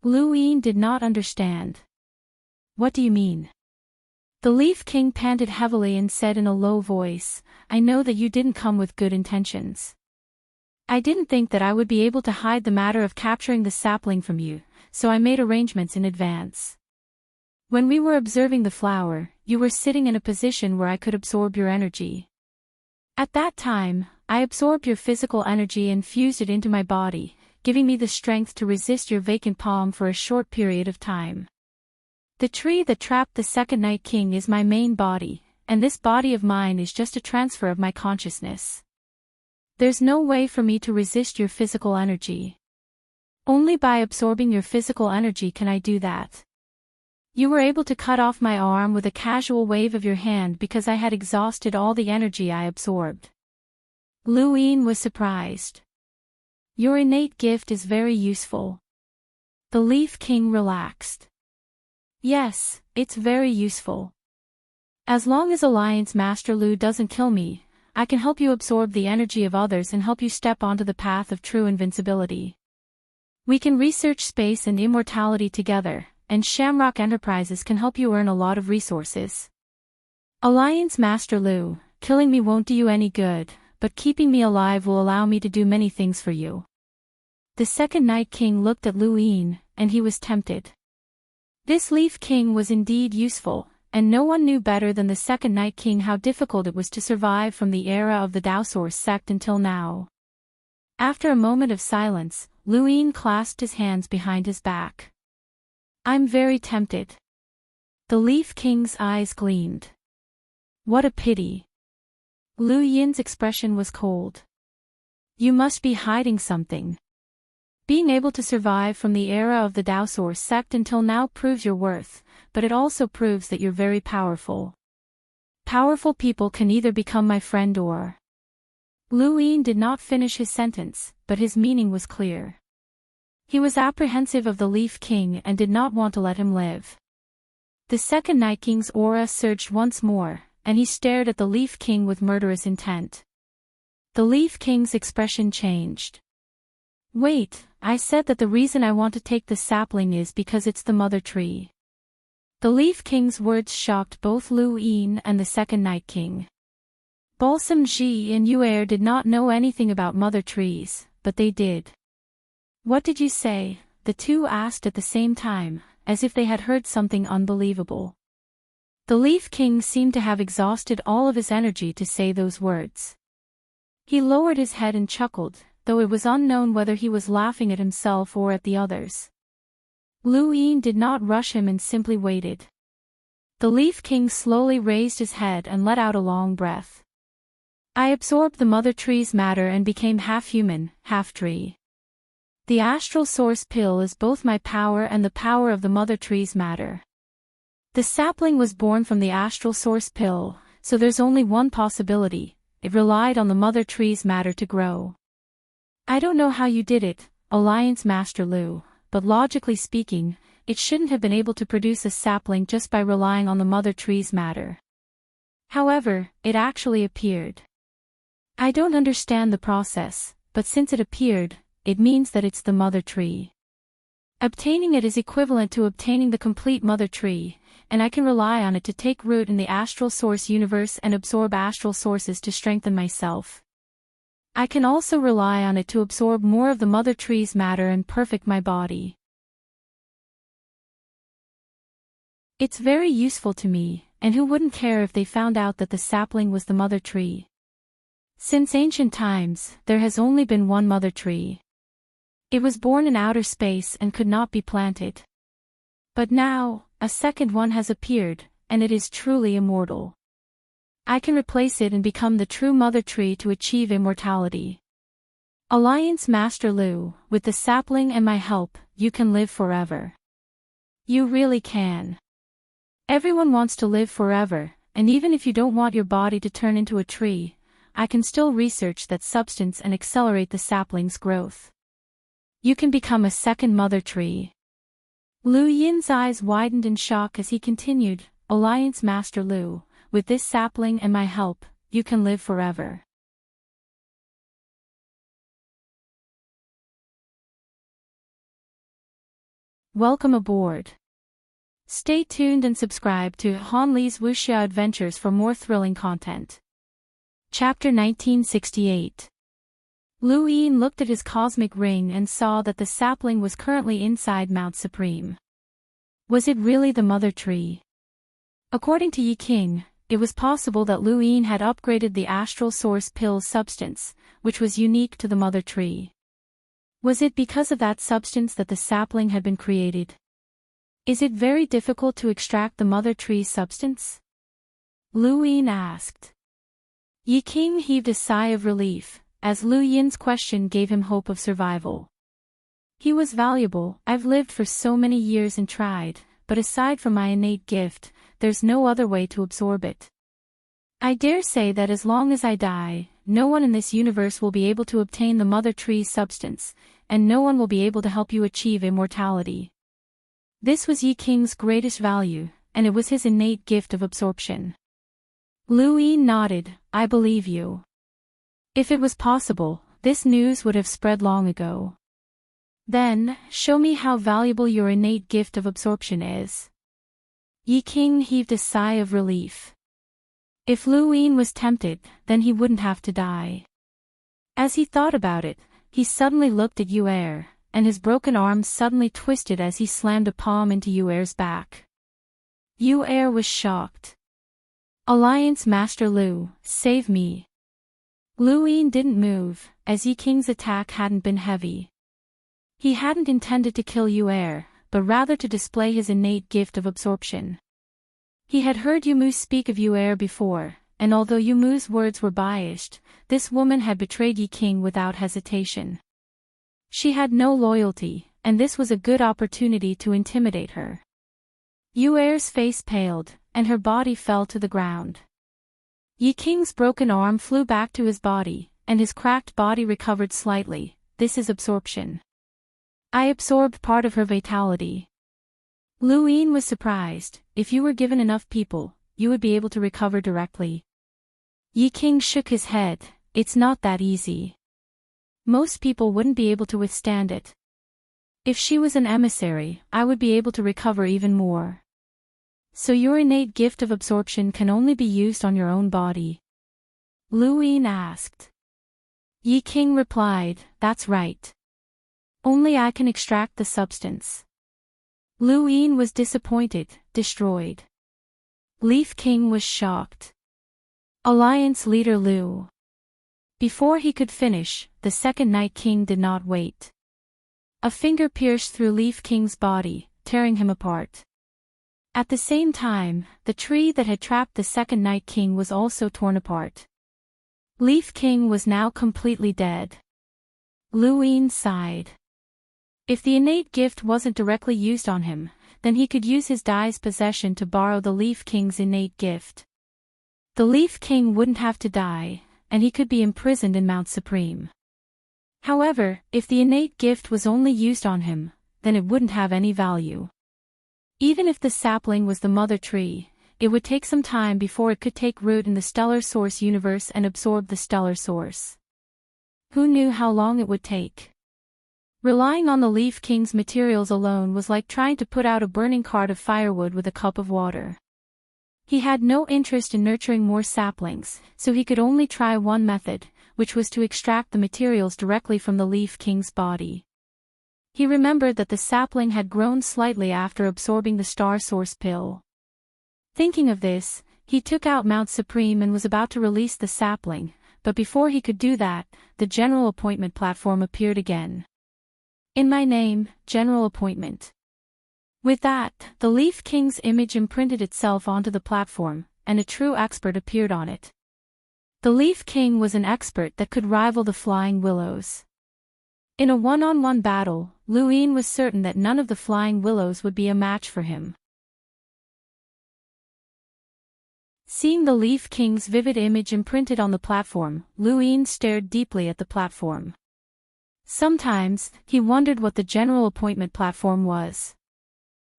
Lu Yin did not understand. What do you mean? The Leaf King panted heavily and said in a low voice, I know that you didn't come with good intentions. I didn't think that I would be able to hide the matter of capturing the sapling from you, so I made arrangements in advance. When we were observing the flower, you were sitting in a position where I could absorb your energy. At that time, I absorbed your physical energy and fused it into my body, giving me the strength to resist your vacant palm for a short period of time. The tree that trapped the Second Night King is my main body, and this body of mine is just a transfer of my consciousness. There's no way for me to resist your physical energy. Only by absorbing your physical energy can I do that. You were able to cut off my arm with a casual wave of your hand because I had exhausted all the energy I absorbed. Lu Yin was surprised. Your innate gift is very useful. The Leaf King relaxed. Yes, it's very useful. As long as Alliance Master Lu doesn't kill me, I can help you absorb the energy of others and help you step onto the path of true invincibility. We can research space and immortality together, and Shamrock Enterprises can help you earn a lot of resources. Alliance Master Lu, killing me won't do you any good, but keeping me alive will allow me to do many things for you. The Second Night King looked at Lu Yin, and he was tempted. This Leaf King was indeed useful, and no one knew better than the Second Night King how difficult it was to survive from the era of the Dowsor sect until now. After a moment of silence, Lu Yin clasped his hands behind his back. I'm very tempted. The Leaf King's eyes gleamed. What a pity. Lu Yin's expression was cold. You must be hiding something. Being able to survive from the era of the Dowsor sect until now proves your worth, but it also proves that you're very powerful. Powerful people can either become my friend or... Lu Yin did not finish his sentence, but his meaning was clear. He was apprehensive of the Leaf King and did not want to let him live. The Second Night King's aura surged once more, and he stared at the Leaf King with murderous intent. The Leaf King's expression changed. Wait, I said that the reason I want to take the sapling is because it's the Mother Tree. The Leaf King's words shocked both Lu Yin and the Second Night King. Balsam Ji and Yuer did not know anything about mother trees, but they did. What did you say? The two asked at the same time, as if they had heard something unbelievable. The Leaf King seemed to have exhausted all of his energy to say those words. He lowered his head and chuckled, though it was unknown whether he was laughing at himself or at the others. Lu Yin did not rush him and simply waited. The Leaf King slowly raised his head and let out a long breath. I absorbed the mother tree's matter and became half human, half tree. The astral source pill is both my power and the power of the mother tree's matter. The sapling was born from the astral source pill, so there's only one possibility: it relied on the mother tree's matter to grow. I don't know how you did it, Alliance Master Lu, but logically speaking, it shouldn't have been able to produce a sapling just by relying on the mother tree's matter. However, it actually appeared. I don't understand the process, but since it appeared, it means that it's the mother tree. Obtaining it is equivalent to obtaining the complete mother tree, and I can rely on it to take root in the astral source universe and absorb astral sources to strengthen myself. I can also rely on it to absorb more of the mother tree's matter and perfect my body. It's very useful to me, and who wouldn't care if they found out that the sapling was the mother tree? Since ancient times, there has only been one mother tree. It was born in outer space and could not be planted. But now, a second one has appeared, and it is truly immortal. I can replace it and become the true mother tree to achieve immortality. Alliance Master Lu, with the sapling and my help, you can live forever. You really can. Everyone wants to live forever, and even if you don't want your body to turn into a tree, I can still research that substance and accelerate the sapling's growth. You can become a second mother tree. Lu Yin's eyes widened in shock as he continued, Alliance Master Lu, with this sapling and my help, you can live forever. Welcome aboard. Stay tuned and subscribe to Han Li's Wuxia Adventures for more thrilling content. Chapter 1968. Lu Yin looked at his cosmic ring and saw that the sapling was currently inside Mount Supreme. Was it really the mother tree? According to Yi King, it was possible that Lu Yin had upgraded the astral source pill substance, which was unique to the mother tree. Was it because of that substance that the sapling had been created? Is it very difficult to extract the mother tree's substance? Lu Yin asked. Yi King heaved a sigh of relief, as Lu Yin's question gave him hope of survival. He was valuable. I've lived for so many years and tried, but aside from my innate gift, there's no other way to absorb it. I dare say that as long as I die, no one in this universe will be able to obtain the mother tree's substance, and no one will be able to help you achieve immortality. This was Yi King's greatest value, and it was his innate gift of absorption. Lu Yin nodded, I believe you. If it was possible, this news would have spread long ago. Then, show me how valuable your innate gift of absorption is. Yi King heaved a sigh of relief. If Lu Yin was tempted, then he wouldn't have to die. As he thought about it, he suddenly looked at Yuer, and his broken arm suddenly twisted as he slammed a palm into Yuer's back. Yuer was shocked. Alliance Master Lu, save me. Lu Yin didn't move, as Yi King's attack hadn't been heavy. He hadn't intended to kill Yuer, but rather to display his innate gift of absorption. He had heard Yumu speak of Yuer before, and although Yumu's words were biased, this woman had betrayed Yi King without hesitation. She had no loyalty, and this was a good opportunity to intimidate her. Yuer's face paled, and her body fell to the ground. Yi King's broken arm flew back to his body, and his cracked body recovered slightly. This is absorption. I absorbed part of her vitality. Lu Yin was surprised. If you were given enough people, you would be able to recover directly. Yi King shook his head. It's not that easy. Most people wouldn't be able to withstand it. If she was an emissary, I would be able to recover even more. So your innate gift of absorption can only be used on your own body. Luin asked. Yi King replied, "That's right. Only I can extract the substance." Luin was disappointed, destroyed. Leaf King was shocked. Alliance leader Lu. Before he could finish, the second Night King did not wait. A finger pierced through Leaf King's body, tearing him apart. At the same time, the tree that had trapped the second Night King was also torn apart. Leaf King was now completely dead. Luin sighed. If the innate gift wasn't directly used on him, then he could use his Dai's possession to borrow the Leaf King's innate gift. The Leaf King wouldn't have to die, and he could be imprisoned in Mount Supreme. However, if the innate gift was only used on him, then it wouldn't have any value. Even if the sapling was the mother tree, it would take some time before it could take root in the stellar source universe and absorb the stellar source. Who knew how long it would take? Relying on the Leaf King's materials alone was like trying to put out a burning cart of firewood with a cup of water. He had no interest in nurturing more saplings, so he could only try one method, which was to extract the materials directly from the Leaf King's body. He remembered that the sapling had grown slightly after absorbing the star source pill. Thinking of this, he took out Mount Supreme and was about to release the sapling, but before he could do that, the General Appointment platform appeared again. "In my name, General Appointment." With that, the Leaf King's image imprinted itself onto the platform, and a true expert appeared on it. The Leaf King was an expert that could rival the Flying Willows. In a one-on-one battle, Luin was certain that none of the Flying Willows would be a match for him. Seeing the Leaf King's vivid image imprinted on the platform, Luin stared deeply at the platform. Sometimes, he wondered what the General Appointment platform was.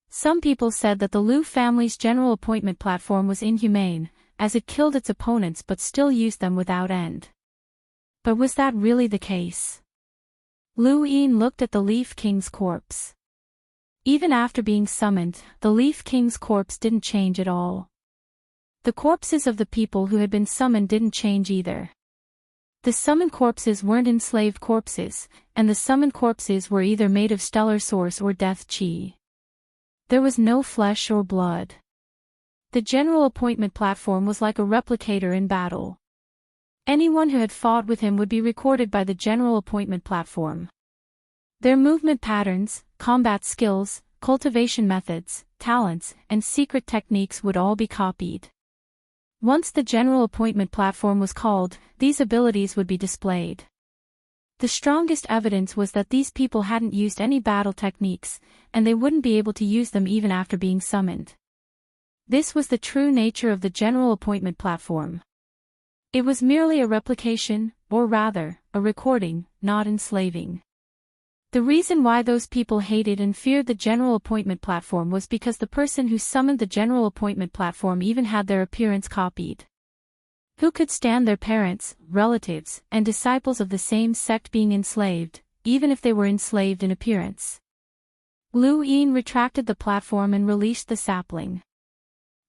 Some people said that the Lu family's General Appointment platform was inhumane, as it killed its opponents but still used them without end. But was that really the case? Luin looked at the Leaf King's corpse. Even after being summoned, the Leaf King's corpse didn't change at all. The corpses of the people who had been summoned didn't change either. The summoned corpses weren't enslaved corpses, and the summoned corpses were either made of stellar source or death chi. There was no flesh or blood. The General Appointment platform was like a replicator in battle. Anyone who had fought with him would be recorded by the General Appointment platform. Their movement patterns, combat skills, cultivation methods, talents, and secret techniques would all be copied. Once the General Appointment platform was called, these abilities would be displayed. The strongest evidence was that these people hadn't used any battle techniques, and they wouldn't be able to use them even after being summoned. This was the true nature of the General Appointment platform. It was merely a replication, or rather, a recording, not enslaving. The reason why those people hated and feared the General Appointment platform was because the person who summoned the General Appointment platform even had their appearance copied. Who could stand their parents, relatives, and disciples of the same sect being enslaved, even if they were enslaved in appearance? Luin retracted the platform and released the sapling.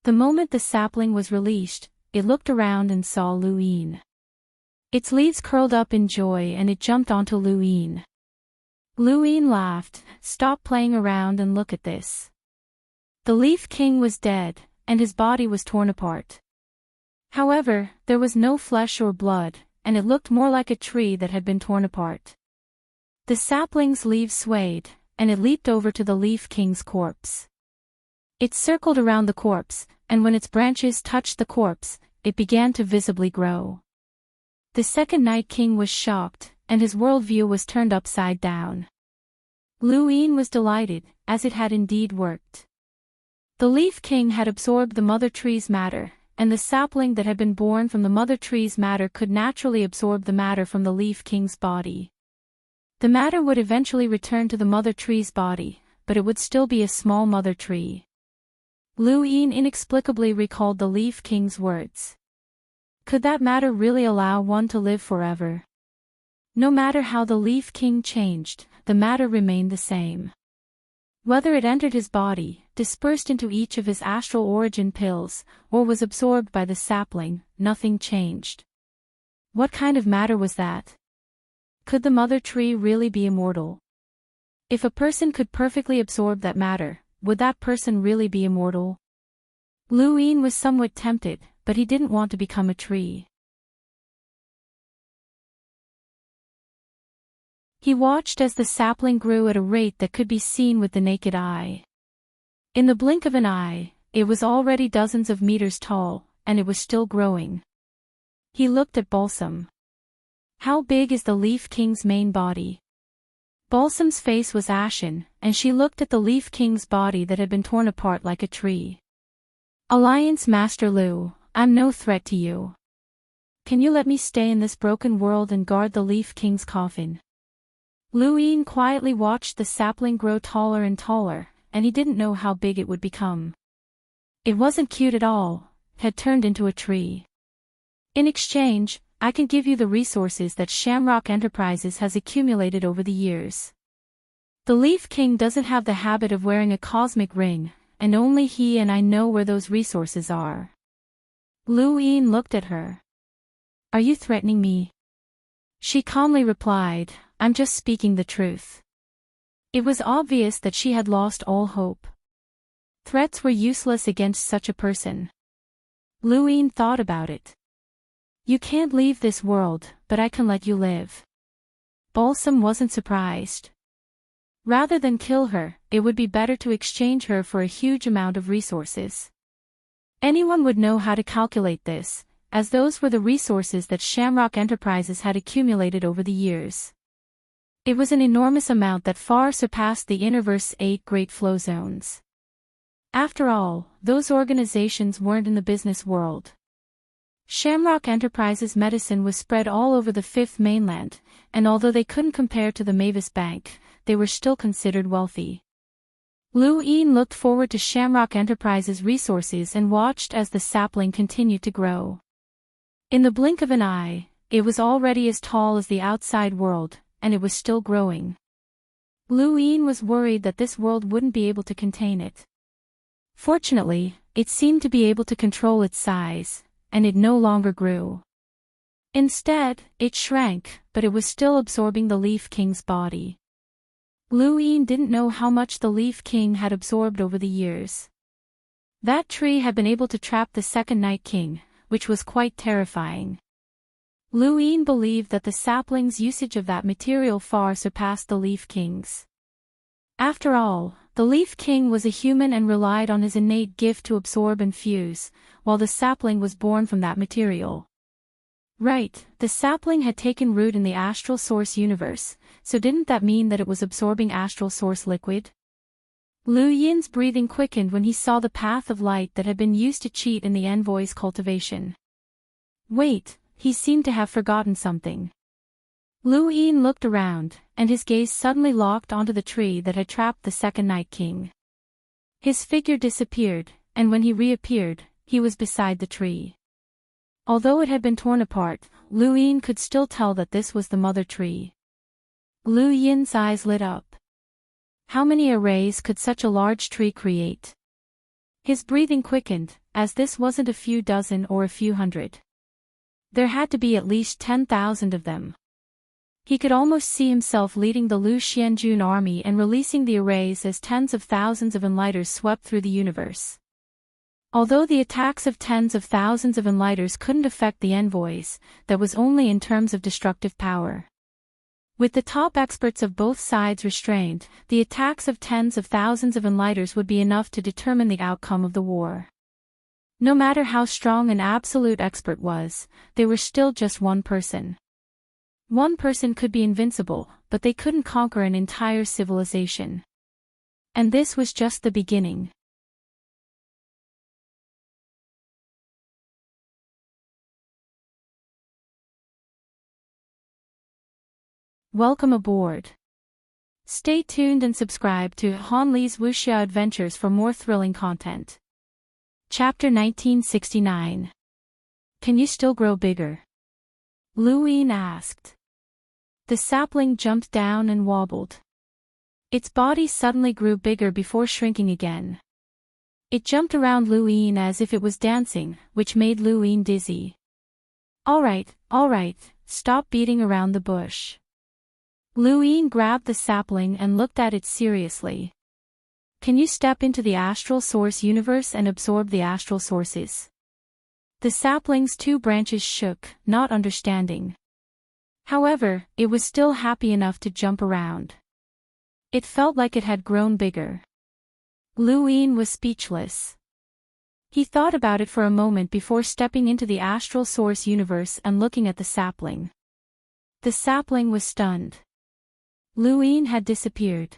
The moment the sapling was released, it looked around and saw Luin. Its leaves curled up in joy and it jumped onto Luin. Luin laughed, "Stop playing around and look at this." The Leaf King was dead, and his body was torn apart. However, there was no flesh or blood, and it looked more like a tree that had been torn apart. The sapling's leaves swayed, and it leaped over to the Leaf King's corpse. It circled around the corpse, and when its branches touched the corpse, it began to visibly grow. The second Night King was shocked, and his worldview was turned upside down. Luin was delighted, as it had indeed worked. The Leaf King had absorbed the mother tree's matter, and the sapling that had been born from the mother tree's matter could naturally absorb the matter from the Leaf King's body. The matter would eventually return to the mother tree's body, but it would still be a small mother tree. Luin inexplicably recalled the Leaf King's words. Could that matter really allow one to live forever? No matter how the Leaf King changed, the matter remained the same. Whether it entered his body, dispersed into each of his astral origin pills, or was absorbed by the sapling, nothing changed. What kind of matter was that? Could the mother tree really be immortal? If a person could perfectly absorb that matter, would that person really be immortal? Lu Yin was somewhat tempted, but he didn't want to become a tree. He watched as the sapling grew at a rate that could be seen with the naked eye. In the blink of an eye, it was already dozens of meters tall, and it was still growing. He looked at Balsam. How big is the Leaf King's main body? Balsam's face was ashen, and she looked at the Leaf King's body that had been torn apart like a tree. Alliance Master Lu, I'm no threat to you. Can you let me stay in this broken world and guard the Leaf King's coffin? Lu Yin quietly watched the sapling grow taller and taller, and he didn't know how big it would become. It wasn't cute at all, it had turned into a tree. In exchange, I can give you the resources that Shamrock Enterprises has accumulated over the years. The Leaf King doesn't have the habit of wearing a cosmic ring, and only he and I know where those resources are. Lu Yin looked at her. Are you threatening me? She calmly replied, I'm just speaking the truth. It was obvious that she had lost all hope. Threats were useless against such a person. Lu Yin thought about it. You can't leave this world, but I can let you live. Balsam wasn't surprised. Rather than kill her, it would be better to exchange her for a huge amount of resources. Anyone would know how to calculate this, as those were the resources that Shamrock Enterprises had accumulated over the years. It was an enormous amount that far surpassed the Interverse's 8 great flow zones. After all, those organizations weren't in the business world. Shamrock Enterprises' medicine was spread all over the Fifth Mainland, and although they couldn't compare to the Mavis Bank, they were still considered wealthy. Lu Yin looked forward to Shamrock Enterprises' resources and watched as the sapling continued to grow. In the blink of an eye, it was already as tall as the outside world, and it was still growing. Lu Yin was worried that this world wouldn't be able to contain it. Fortunately, it seemed to be able to control its size, and it no longer grew. Instead, it shrank, but it was still absorbing the Leaf King's body. Lu Yin didn't know how much the Leaf King had absorbed over the years. That tree had been able to trap the second Night King, which was quite terrifying. Lu Yin believed that the sapling's usage of that material far surpassed the Leaf King's. After all, the Leaf King was a human and relied on his innate gift to absorb and fuse, while the sapling was born from that material. Right, the sapling had taken root in the astral source universe, so didn't that mean that it was absorbing astral source liquid? Lu Yin's breathing quickened when he saw the path of light that had been used to cheat in the envoy's cultivation. Wait, he seemed to have forgotten something. Lu Yin looked around, and his gaze suddenly locked onto the tree that had trapped the second Night King. His figure disappeared, and when he reappeared, he was beside the tree. Although it had been torn apart, Lu Yin could still tell that this was the mother tree. Lu Yin's eyes lit up. How many arrays could such a large tree create? His breathing quickened, as this wasn't a few dozen or a few hundred. There had to be at least 10,000 of them. He could almost see himself leading the Lu Xianjun army and releasing the arrays as tens of thousands of enlighters swept through the universe. Although the attacks of tens of thousands of enlighters couldn't affect the envoys, that was only in terms of destructive power. With the top experts of both sides restrained, the attacks of tens of thousands of enlighters would be enough to determine the outcome of the war. No matter how strong an absolute expert was, they were still just one person. One person could be invincible, but they couldn't conquer an entire civilization. And this was just the beginning. Welcome aboard. Stay tuned and subscribe to Han Li's Wuxia Adventures for more thrilling content. Chapter 1969. Can you still grow bigger? Lu Yin asked. The sapling jumped down and wobbled. Its body suddenly grew bigger before shrinking again. It jumped around Lu Yin as if it was dancing, which made Lu Yin dizzy. All right, stop beating around the bush. Lu Yin grabbed the sapling and looked at it seriously. Can you step into the astral source universe and absorb the astral sources? The sapling's two branches shook, not understanding. However, it was still happy enough to jump around. It felt like it had grown bigger. Lu Yin was speechless. He thought about it for a moment before stepping into the astral source universe and looking at the sapling. The sapling was stunned. Lu Yin had disappeared.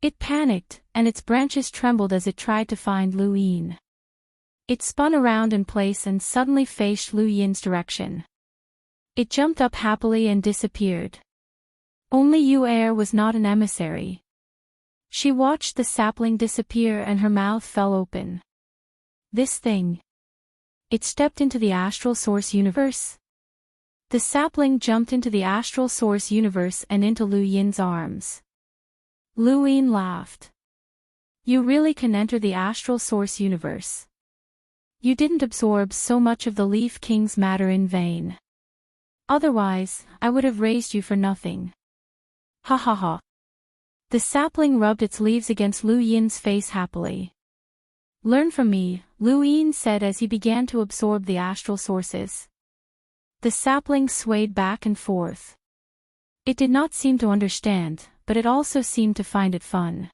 It panicked, and its branches trembled as it tried to find Lu Yin. It spun around in place and suddenly faced Lu Yin's direction. It jumped up happily and disappeared. Only Yu Er was not an emissary. She watched the sapling disappear and her mouth fell open. This thing. It stepped into the astral source universe. The sapling jumped into the astral source universe and into Lu Yin's arms. Lu Yin laughed. You really can enter the astral source universe. You didn't absorb so much of the Leaf King's matter in vain. Otherwise, I would have raised you for nothing. Ha ha ha. The sapling rubbed its leaves against Lu Yin's face happily. Learn from me, Lu Yin said as he began to absorb the astral sources. The sapling swayed back and forth. It did not seem to understand, but it also seemed to find it fun.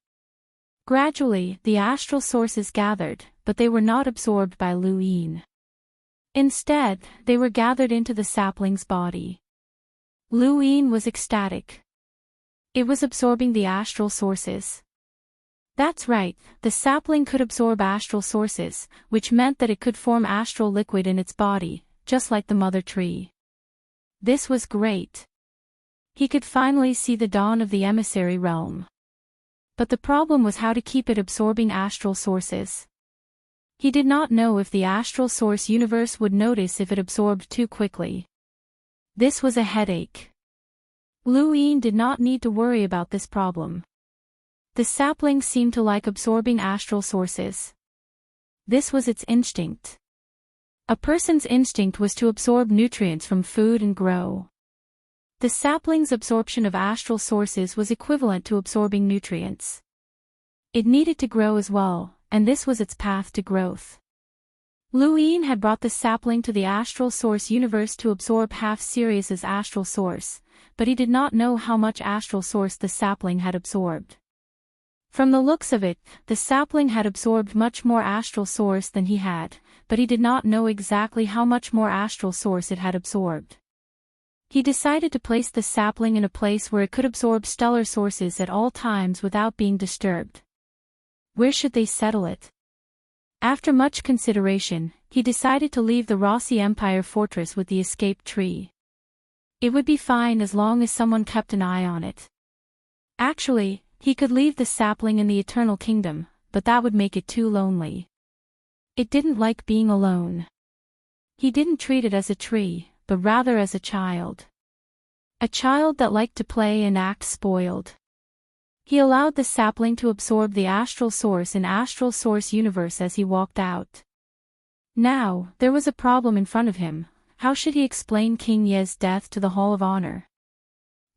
Gradually, the astral sources gathered, but they were not absorbed by Lu Yin. Instead, they were gathered into the sapling's body. Lu Yin was ecstatic. It was absorbing the astral sources. That's right, the sapling could absorb astral sources, which meant that it could form astral liquid in its body, just like the mother tree. This was great. He could finally see the dawn of the emissary realm. But the problem was how to keep it absorbing astral sources. He did not know if the astral source universe would notice if it absorbed too quickly. This was a headache. Lu Yin did not need to worry about this problem. The sapling seemed to like absorbing astral sources. This was its instinct. A person's instinct was to absorb nutrients from food and grow. The sapling's absorption of astral sources was equivalent to absorbing nutrients. It needed to grow as well, and this was its path to growth. Lu Yin had brought the sapling to the astral source universe to absorb half Sirius's astral source, but he did not know how much astral source the sapling had absorbed. From the looks of it, the sapling had absorbed much more astral source than he had, but he did not know exactly how much more astral source it had absorbed. He decided to place the sapling in a place where it could absorb stellar sources at all times without being disturbed. Where should they settle it? After much consideration, he decided to leave the Rossi Empire fortress with the escaped tree. It would be fine as long as someone kept an eye on it. Actually, he could leave the sapling in the Eternal Kingdom, but that would make it too lonely. It didn't like being alone. He didn't treat it as a tree, but rather as a child. A child that liked to play and act spoiled. He allowed the sapling to absorb the astral source in astral source universe as he walked out. Now, there was a problem in front of him. How should he explain King Ye's death to the Hall of Honor?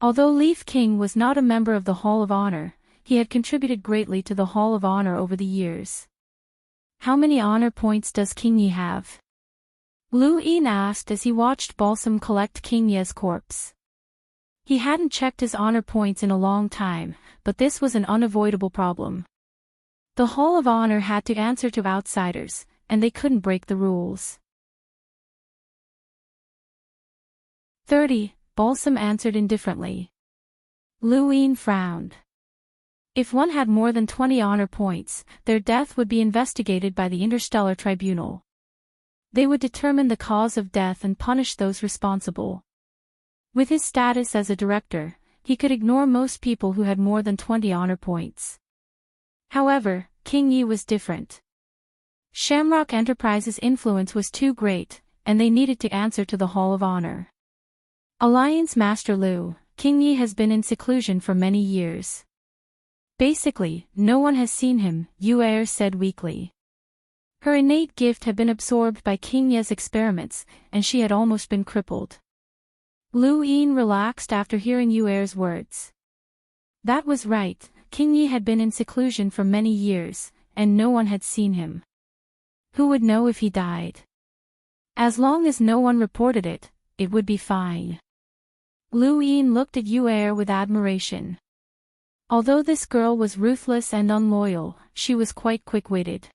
Although Leaf King was not a member of the Hall of Honor, he had contributed greatly to the Hall of Honor over the years. How many honor points does King Ye have? Lu Yin asked as he watched Balsam collect King Ye's corpse. He hadn't checked his honor points in a long time, but this was an unavoidable problem. The Hall of Honor had to answer to outsiders, and they couldn't break the rules. 30, Balsam answered indifferently. Lu Yin frowned. If one had more than 20 honor points, their death would be investigated by the Interstellar Tribunal. They would determine the cause of death and punish those responsible. With his status as a director, he could ignore most people who had more than 20 honor points. However, King Ye was different. Shamrock Enterprises' influence was too great, and they needed to answer to the Hall of Honor. Alliance Master Lu, King Ye has been in seclusion for many years. Basically, no one has seen him, Yu Er said weakly. Her innate gift had been absorbed by King Ye's experiments, and she had almost been crippled. Lu Yin relaxed after hearing Yu Er's words. That was right, King Ye had been in seclusion for many years, and no one had seen him. Who would know if he died? As long as no one reported it, it would be fine. Lu Yin looked at Yu Er with admiration. Although this girl was ruthless and unloyal, she was quite quick-witted.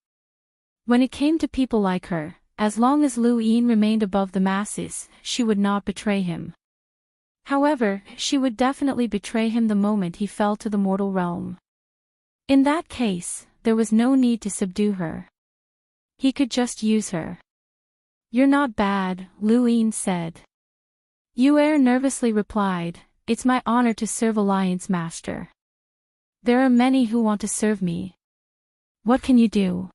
When it came to people like her, as long as Lu Yin remained above the masses, she would not betray him. However, she would definitely betray him the moment he fell to the mortal realm. In that case, there was no need to subdue her. He could just use her. You're not bad, Lu Yin said. Yu Er nervously replied, it's my honor to serve Alliance Master. There are many who want to serve me. What can you do?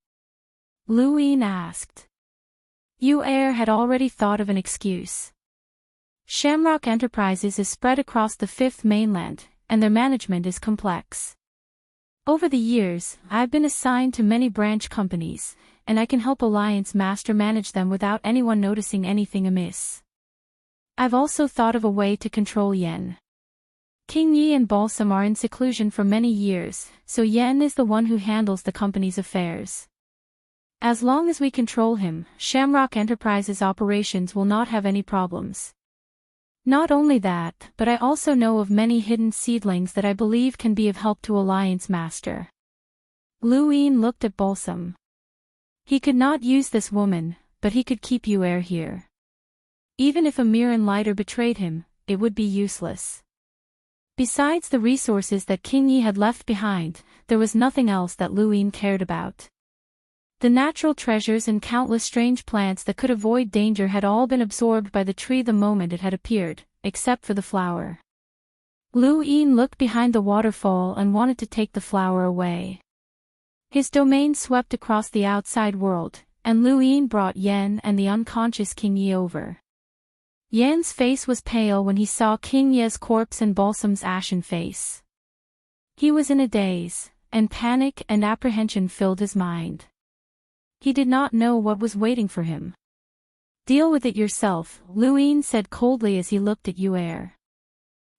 Lu Yin asked. Yu Er had already thought of an excuse. Shamrock Enterprises is spread across the fifth mainland, and their management is complex. Over the years, I've been assigned to many branch companies, and I can help Alliance Master manage them without anyone noticing anything amiss. I've also thought of a way to control Yen. King Yi and Balsam are in seclusion for many years, so Yen is the one who handles the company's affairs. As long as we control him, Shamrock Enterprises' operations will not have any problems. Not only that, but I also know of many hidden seedlings that I believe can be of help to Alliance Master. Lu Yin looked at Balsam. He could not use this woman, but he could keep Yu Er here. Even if a Mirren lighter betrayed him, it would be useless. Besides the resources that King Yi had left behind, there was nothing else that Lu Yin cared about. The natural treasures and countless strange plants that could avoid danger had all been absorbed by the tree the moment it had appeared, except for the flower. Lu Yin looked behind the waterfall and wanted to take the flower away. His domain swept across the outside world, and Lu Yin brought Yen and the unconscious King Yi over. Yen's face was pale when he saw King Ye's corpse and Balsam's ashen face. He was in a daze, and panic and apprehension filled his mind. He did not know what was waiting for him. Deal with it yourself, Lu Yin said coldly as he looked at Yu Er.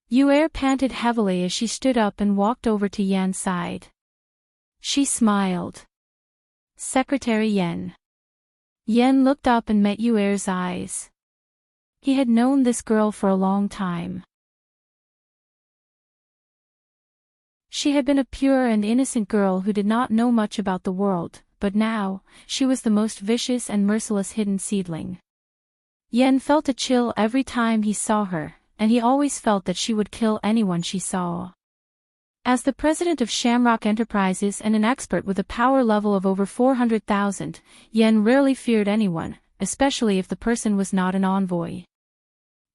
Yu Er panted heavily as she stood up and walked over to Yan's side. She smiled. Secretary Yen. Yen looked up and met Yu Er's eyes. He had known this girl for a long time. She had been a pure and innocent girl who did not know much about the world, but now, she was the most vicious and merciless hidden seedling. Yen felt a chill every time he saw her, and he always felt that she would kill anyone she saw. As the president of Shamrock Enterprises and an expert with a power level of over 400,000, Yen rarely feared anyone, especially if the person was not an envoy.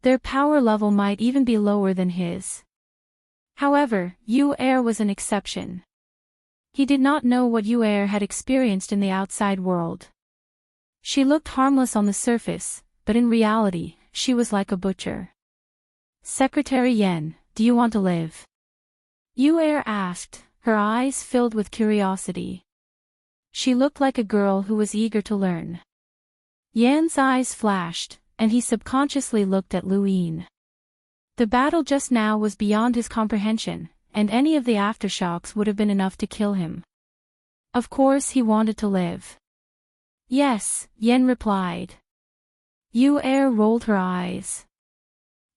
Their power level might even be lower than his. However, Yu Er was an exception. He did not know what Yu Er had experienced in the outside world. She looked harmless on the surface, but in reality, she was like a butcher. Secretary Yen, do you want to live? Yu Er asked, her eyes filled with curiosity. She looked like a girl who was eager to learn. Yan's eyes flashed, and he subconsciously looked at Lu Yin. The battle just now was beyond his comprehension, and any of the aftershocks would have been enough to kill him. Of course he wanted to live. Yes, Yen replied. Yu Er rolled her eyes.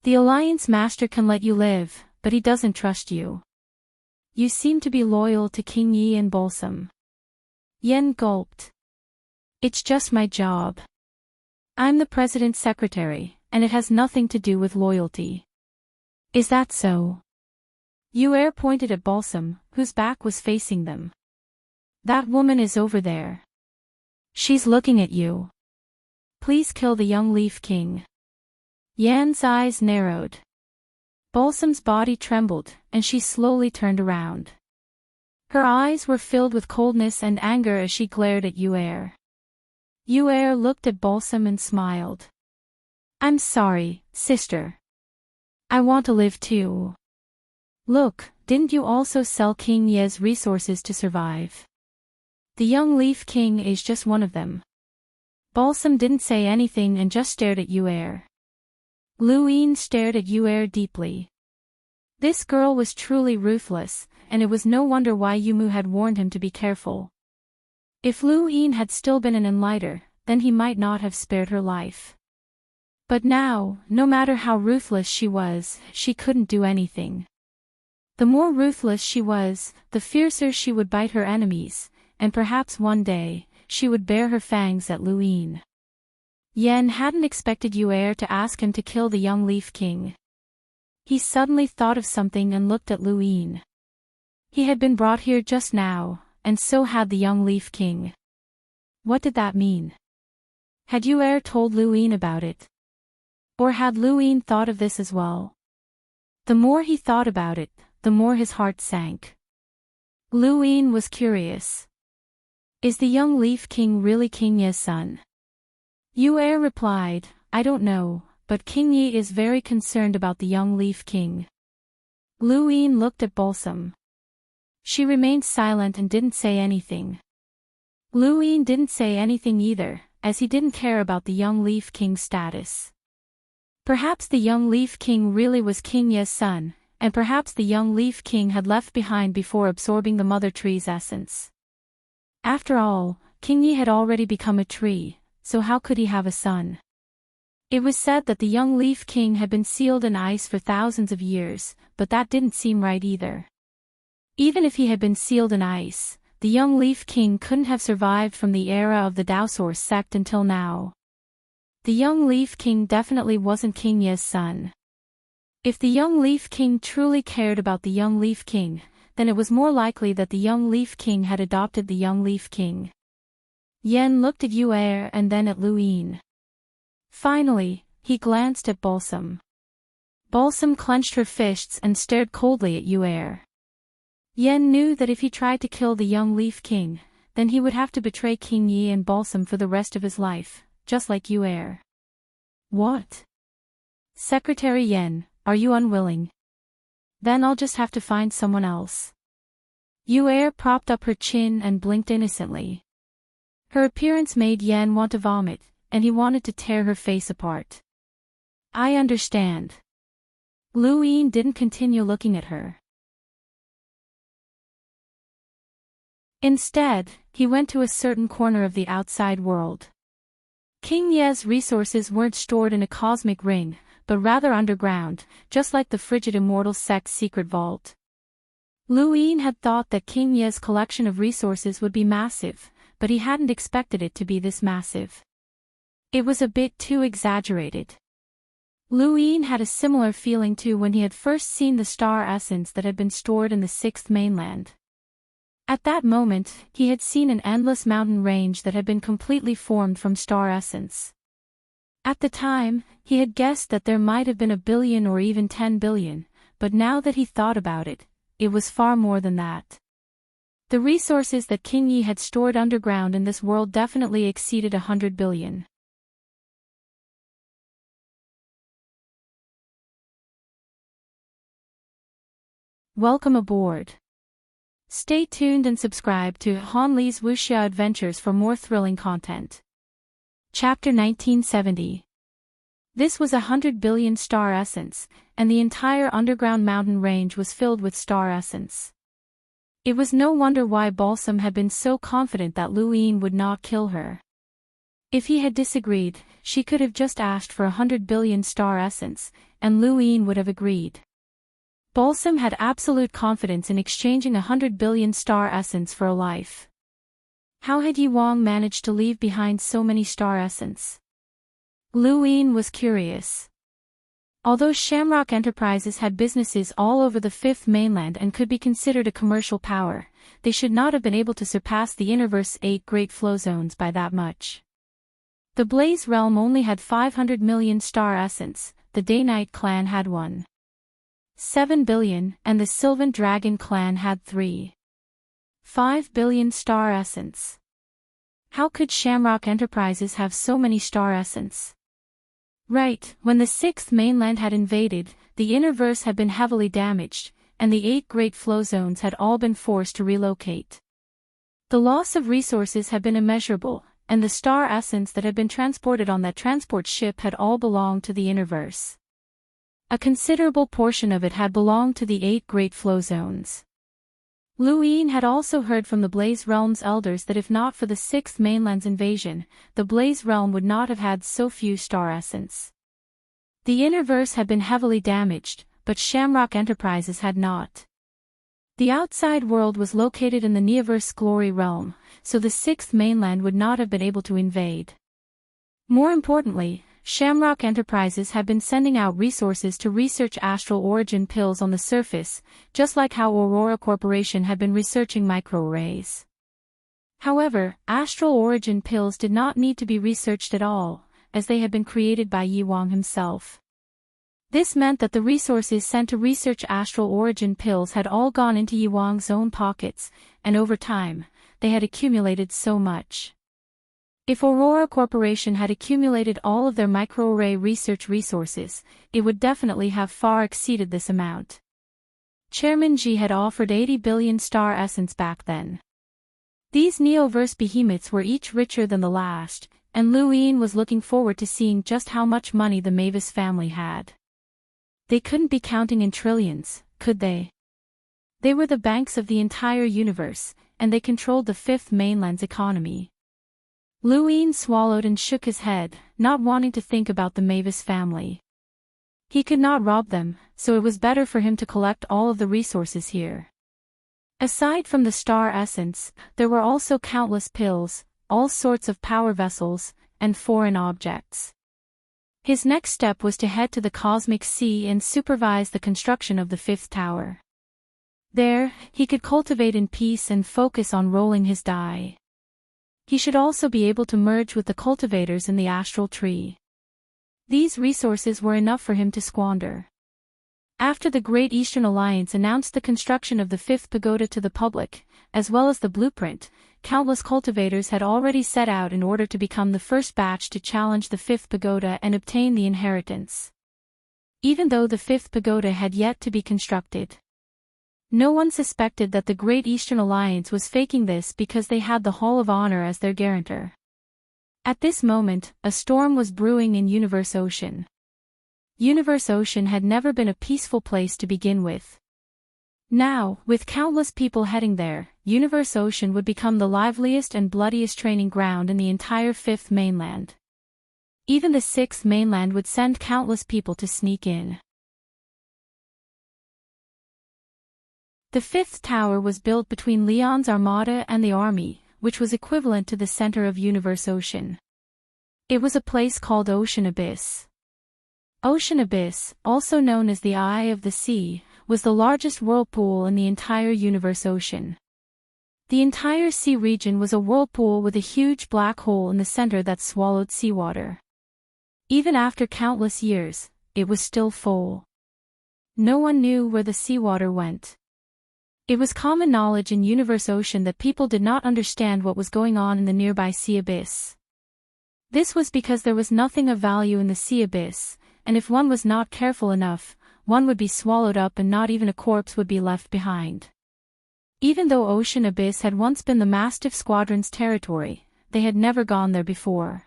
The Alliance Master can let you live, but he doesn't trust you. You seem to be loyal to King Yi and Balsam. Yen gulped. It's just my job. I'm the president's secretary, and it has nothing to do with loyalty. Is that so? Yu Er pointed at Balsam, whose back was facing them. That woman is over there. She's looking at you. Please kill the young Leaf King. Yan's eyes narrowed. Balsam's body trembled, and she slowly turned around. Her eyes were filled with coldness and anger as she glared at Yu Er. Yu Er looked at Balsam and smiled. I'm sorry, sister. I want to live too. Look, didn't you also sell King Ye's resources to survive? The young Leaf King is just one of them. Balsam didn't say anything and just stared at Yuer. Luin stared at Yuer deeply. This girl was truly ruthless, and it was no wonder why Yumu had warned him to be careful. If Luin had still been an enlighter, then he might not have spared her life. But now, no matter how ruthless she was, she couldn't do anything. The more ruthless she was, the fiercer she would bite her enemies, and perhaps one day, she would bare her fangs at Luin. Yen hadn't expected Yuer to ask him to kill the young Leaf King. He suddenly thought of something and looked at Luin. He had been brought here just now, and so had the young Leaf King. What did that mean? Had Yuer told Luin about it? Or had Luin thought of this as well? The more he thought about it, the more his heart sank. Luin was curious. Is the young Leaf King really King Ye's son? Yuer replied, I don't know, but King Yi is very concerned about the young Leaf King. Luin looked at Balsam. She remained silent and didn't say anything. Luin didn't say anything either, as he didn't care about the young Leaf King's status. Perhaps the young Leaf King really was King Ye's son, and perhaps the young Leaf King had left behind before absorbing the mother tree's essence. After all, King Yi had already become a tree, so how could he have a son? It was said that the young Leaf King had been sealed in ice for thousands of years, but that didn't seem right either. Even if he had been sealed in ice, the young Leaf King couldn't have survived from the era of the Daosaur sect until now. The young Leaf King definitely wasn't King Ye's son. If the young Leaf King truly cared about the young Leaf King, then it was more likely that the young Leaf King had adopted the young Leaf King. Yen looked at Yuer and then at Luin. Finally, he glanced at Balsam. Balsam clenched her fists and stared coldly at Yuer. Yen knew that if he tried to kill the young Leaf King, then he would have to betray King Yi and Balsam for the rest of his life, just like Yuer. What? Secretary Yen, are you unwilling? Then I'll just have to find someone else. Yuer propped up her chin and blinked innocently. Her appearance made Yen want to vomit, and he wanted to tear her face apart. I understand. Luin didn't continue looking at her. Instead, he went to a certain corner of the outside world. King Ye's resources weren't stored in a cosmic ring, but rather underground, just like the frigid immortal sect's secret vault. Luin had thought that King Ye's collection of resources would be massive, but he hadn't expected it to be this massive. It was a bit too exaggerated. Luin had a similar feeling too when he had first seen the star essence that had been stored in the sixth mainland. At that moment, he had seen an endless mountain range that had been completely formed from star essence. At the time, he had guessed that there might have been 1 billion or even 10 billion, but now that he thought about it, it was far more than that. The resources that King Yi had stored underground in this world definitely exceeded 100 billion. Welcome aboard. Stay tuned and subscribe to Han Li's Wuxia Adventures for more thrilling content. Chapter 1970. This was 100 billion star essence, and the entire underground mountain range was filled with star essence. It was no wonder why Balsam had been so confident that Luin would not kill her. If he had disagreed, she could have just asked for 100 billion star essence, and Luin would have agreed. Balsam had absolute confidence in exchanging 100 billion star essence for a life. How had Yi Wang managed to leave behind so many star essence? Luin was curious. Although Shamrock Enterprises had businesses all over the fifth mainland and could be considered a commercial power, they should not have been able to surpass the Universe's 8 great flow zones by that much. The Blaze Realm only had 500 million star essence, the Day-Night clan had 1.7 billion, and the Sylvan Dragon clan had 3.5 billion star essence. How could Shamrock Enterprises have so many star essence? Right, when the sixth mainland had invaded, the Innerverse had been heavily damaged, and the 8 great flow zones had all been forced to relocate. The loss of resources had been immeasurable, and the star essence that had been transported on that transport ship had all belonged to the Innerverse. A considerable portion of it had belonged to the 8 great flow zones. Luin had also heard from the Blaze Realm's elders that if not for the 6th mainland's invasion, the Blaze Realm would not have had so few star essence. The Innerverse had been heavily damaged, but Shamrock Enterprises had not. The outside world was located in the Neoverse Glory Realm, so the 6th mainland would not have been able to invade. More importantly, Shamrock Enterprises had been sending out resources to research astral origin pills on the surface, just like how Aurora Corporation had been researching microarrays. However, astral origin pills did not need to be researched at all, as they had been created by Yi Wang himself. This meant that the resources sent to research astral origin pills had all gone into Yi Wang's own pockets, and over time, they had accumulated so much. If Aurora Corporation had accumulated all of their microarray research resources, it would definitely have far exceeded this amount. Chairman Ji had offered 80 billion star essence back then. These Neoverse behemoths were each richer than the last, and Luin was looking forward to seeing just how much money the Mavis family had. They couldn't be counting in trillions, could they? They were the banks of the entire universe, and they controlled the 5th mainland's economy. Luin swallowed and shook his head, not wanting to think about the Mavis family. He could not rob them, so it was better for him to collect all of the resources here. Aside from the star essence, there were also countless pills, all sorts of power vessels, and foreign objects. His next step was to head to the Cosmic Sea and supervise the construction of the 5th tower. There, he could cultivate in peace and focus on rolling his die. He should also be able to merge with the cultivators in the astral tree. These resources were enough for him to squander. After the Great Eastern Alliance announced the construction of the 5th pagoda to the public, as well as the blueprint, countless cultivators had already set out in order to become the first batch to challenge the 5th pagoda and obtain the inheritance. Even though the 5th pagoda had yet to be constructed, no one suspected that the Great Eastern Alliance was faking this because they had the Hall of Honor as their guarantor. At this moment, a storm was brewing in Universe Ocean. Universe Ocean had never been a peaceful place to begin with. Now, with countless people heading there, Universe Ocean would become the liveliest and bloodiest training ground in the entire 5th mainland. Even the 6th mainland would send countless people to sneak in. The 5th tower was built between Leon's armada and the army, which was equivalent to the center of Universe Ocean. It was a place called Ocean Abyss. Ocean Abyss, also known as the Eye of the Sea, was the largest whirlpool in the entire Universe Ocean. The entire sea region was a whirlpool with a huge black hole in the center that swallowed seawater. Even after countless years, it was still full. No one knew where the seawater went. It was common knowledge in Universe Ocean that people did not understand what was going on in the nearby sea abyss. This was because there was nothing of value in the sea abyss, and if one was not careful enough, one would be swallowed up and not even a corpse would be left behind. Even though Ocean Abyss had once been the Mastiff Squadron's territory, they had never gone there before.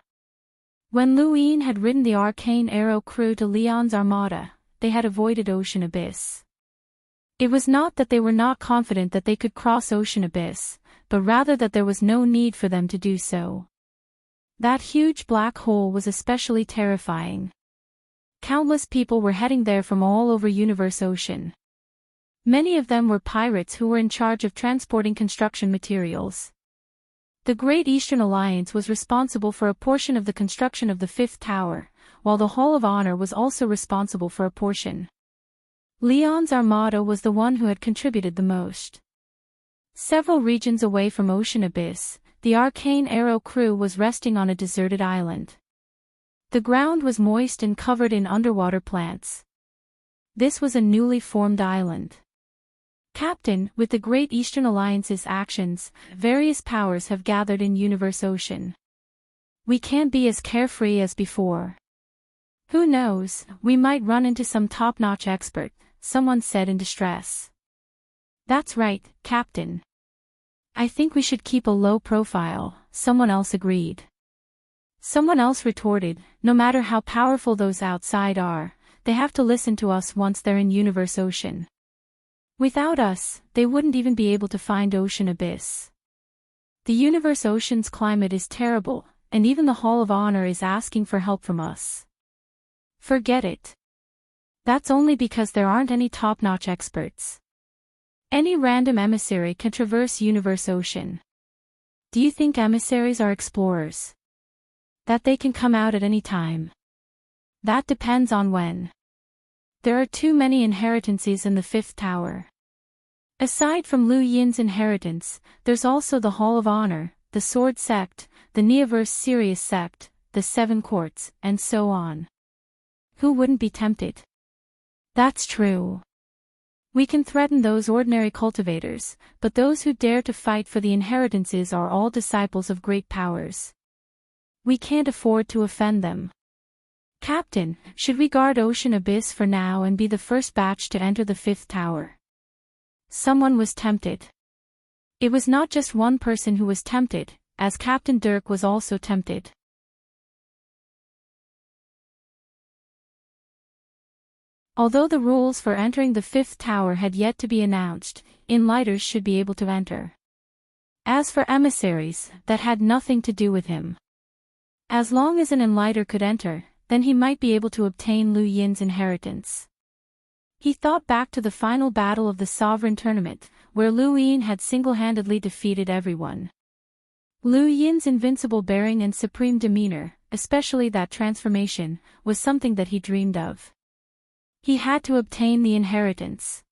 When Luin had ridden the Arcane Arrow crew to Leon's armada, they had avoided Ocean Abyss. It was not that they were not confident that they could cross Ocean Abyss, but rather that there was no need for them to do so. That huge black hole was especially terrifying. Countless people were heading there from all over Universe Ocean. Many of them were pirates who were in charge of transporting construction materials. The Great Eastern Alliance was responsible for a portion of the construction of the 5th tower, while the Hall of Honor was also responsible for a portion. Leon's armada was the one who had contributed the most. Several regions away from Ocean Abyss, the Arcane Arrow crew was resting on a deserted island. The ground was moist and covered in underwater plants. This was a newly formed island. Captain, with the Great Eastern Alliance's actions, various powers have gathered in Universe Ocean. We can't be as carefree as before. Who knows, we might run into some top-notch expert, someone said in distress. That's right, Captain. I think we should keep a low profile, someone else agreed. Someone else retorted, no matter how powerful those outside are, they have to listen to us once they're in universe ocean. Without us, they wouldn't even be able to find ocean abyss. The universe ocean's climate is terrible, and even the Hall of Honor is asking for help from us. Forget it. That's only because there aren't any top-notch experts. Any random emissary can traverse universe ocean. Do you think emissaries are explorers? That they can come out at any time? That depends on when. There are too many inheritances in the fifth tower. Aside from Lu Yin's inheritance, there's also the Hall of Honor, the Sword Sect, the Neoverse Sirius Sect, the Seven Courts, and so on. Who wouldn't be tempted? That's true. We can threaten those ordinary cultivators, but those who dare to fight for the inheritances are all disciples of great powers. We can't afford to offend them. Captain, should we guard Ocean Abyss for now and be the first batch to enter the fifth tower? Someone was tempted. It was not just one person who was tempted, as Captain Dirk was also tempted. Although the rules for entering the fifth tower had yet to be announced, Enlighters should be able to enter. As for emissaries, that had nothing to do with him. As long as an Enlighter could enter, then he might be able to obtain Lu Yin's inheritance. He thought back to the final battle of the Sovereign Tournament, where Lu Yin had single-handedly defeated everyone. Lu Yin's invincible bearing and supreme demeanor, especially that transformation, was something that he dreamed of. He had to obtain the inheritance.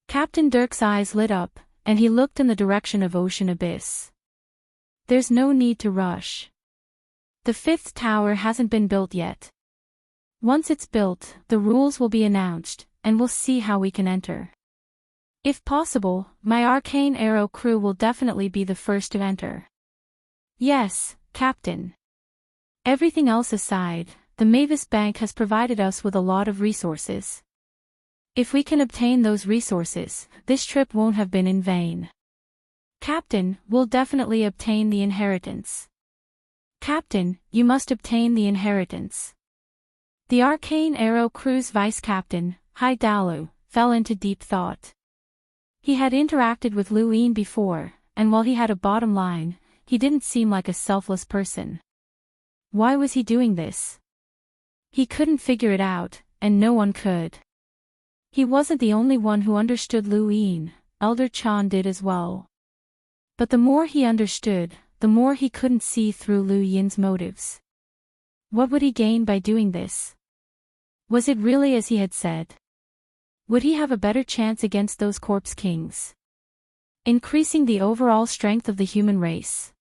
Captain Dirk's eyes lit up, and he looked in the direction of Ocean Abyss. There's no need to rush. The fifth tower hasn't been built yet. Once it's built, the rules will be announced, and we'll see how we can enter. If possible, my Arcane Arrow crew will definitely be the first to enter. Yes, Captain. Everything else aside, the Mavis Bank has provided us with a lot of resources. If we can obtain those resources, this trip won't have been in vain. Captain, we'll definitely obtain the inheritance. Captain, you must obtain the inheritance. The Arcane Arrow crew's vice-captain, Hai Dalu, fell into deep thought. He had interacted with Lu Yin before, and while he had a bottom line, he didn't seem like a selfless person. Why was he doing this? He couldn't figure it out, and no one could. He wasn't the only one who understood Lu Yin, Elder Chan did as well. But the more he understood, the more he couldn't see through Lu Yin's motives. What would he gain by doing this? Was it really as he had said? Would he have a better chance against those corpse kings? Increasing the overall strength of the human race.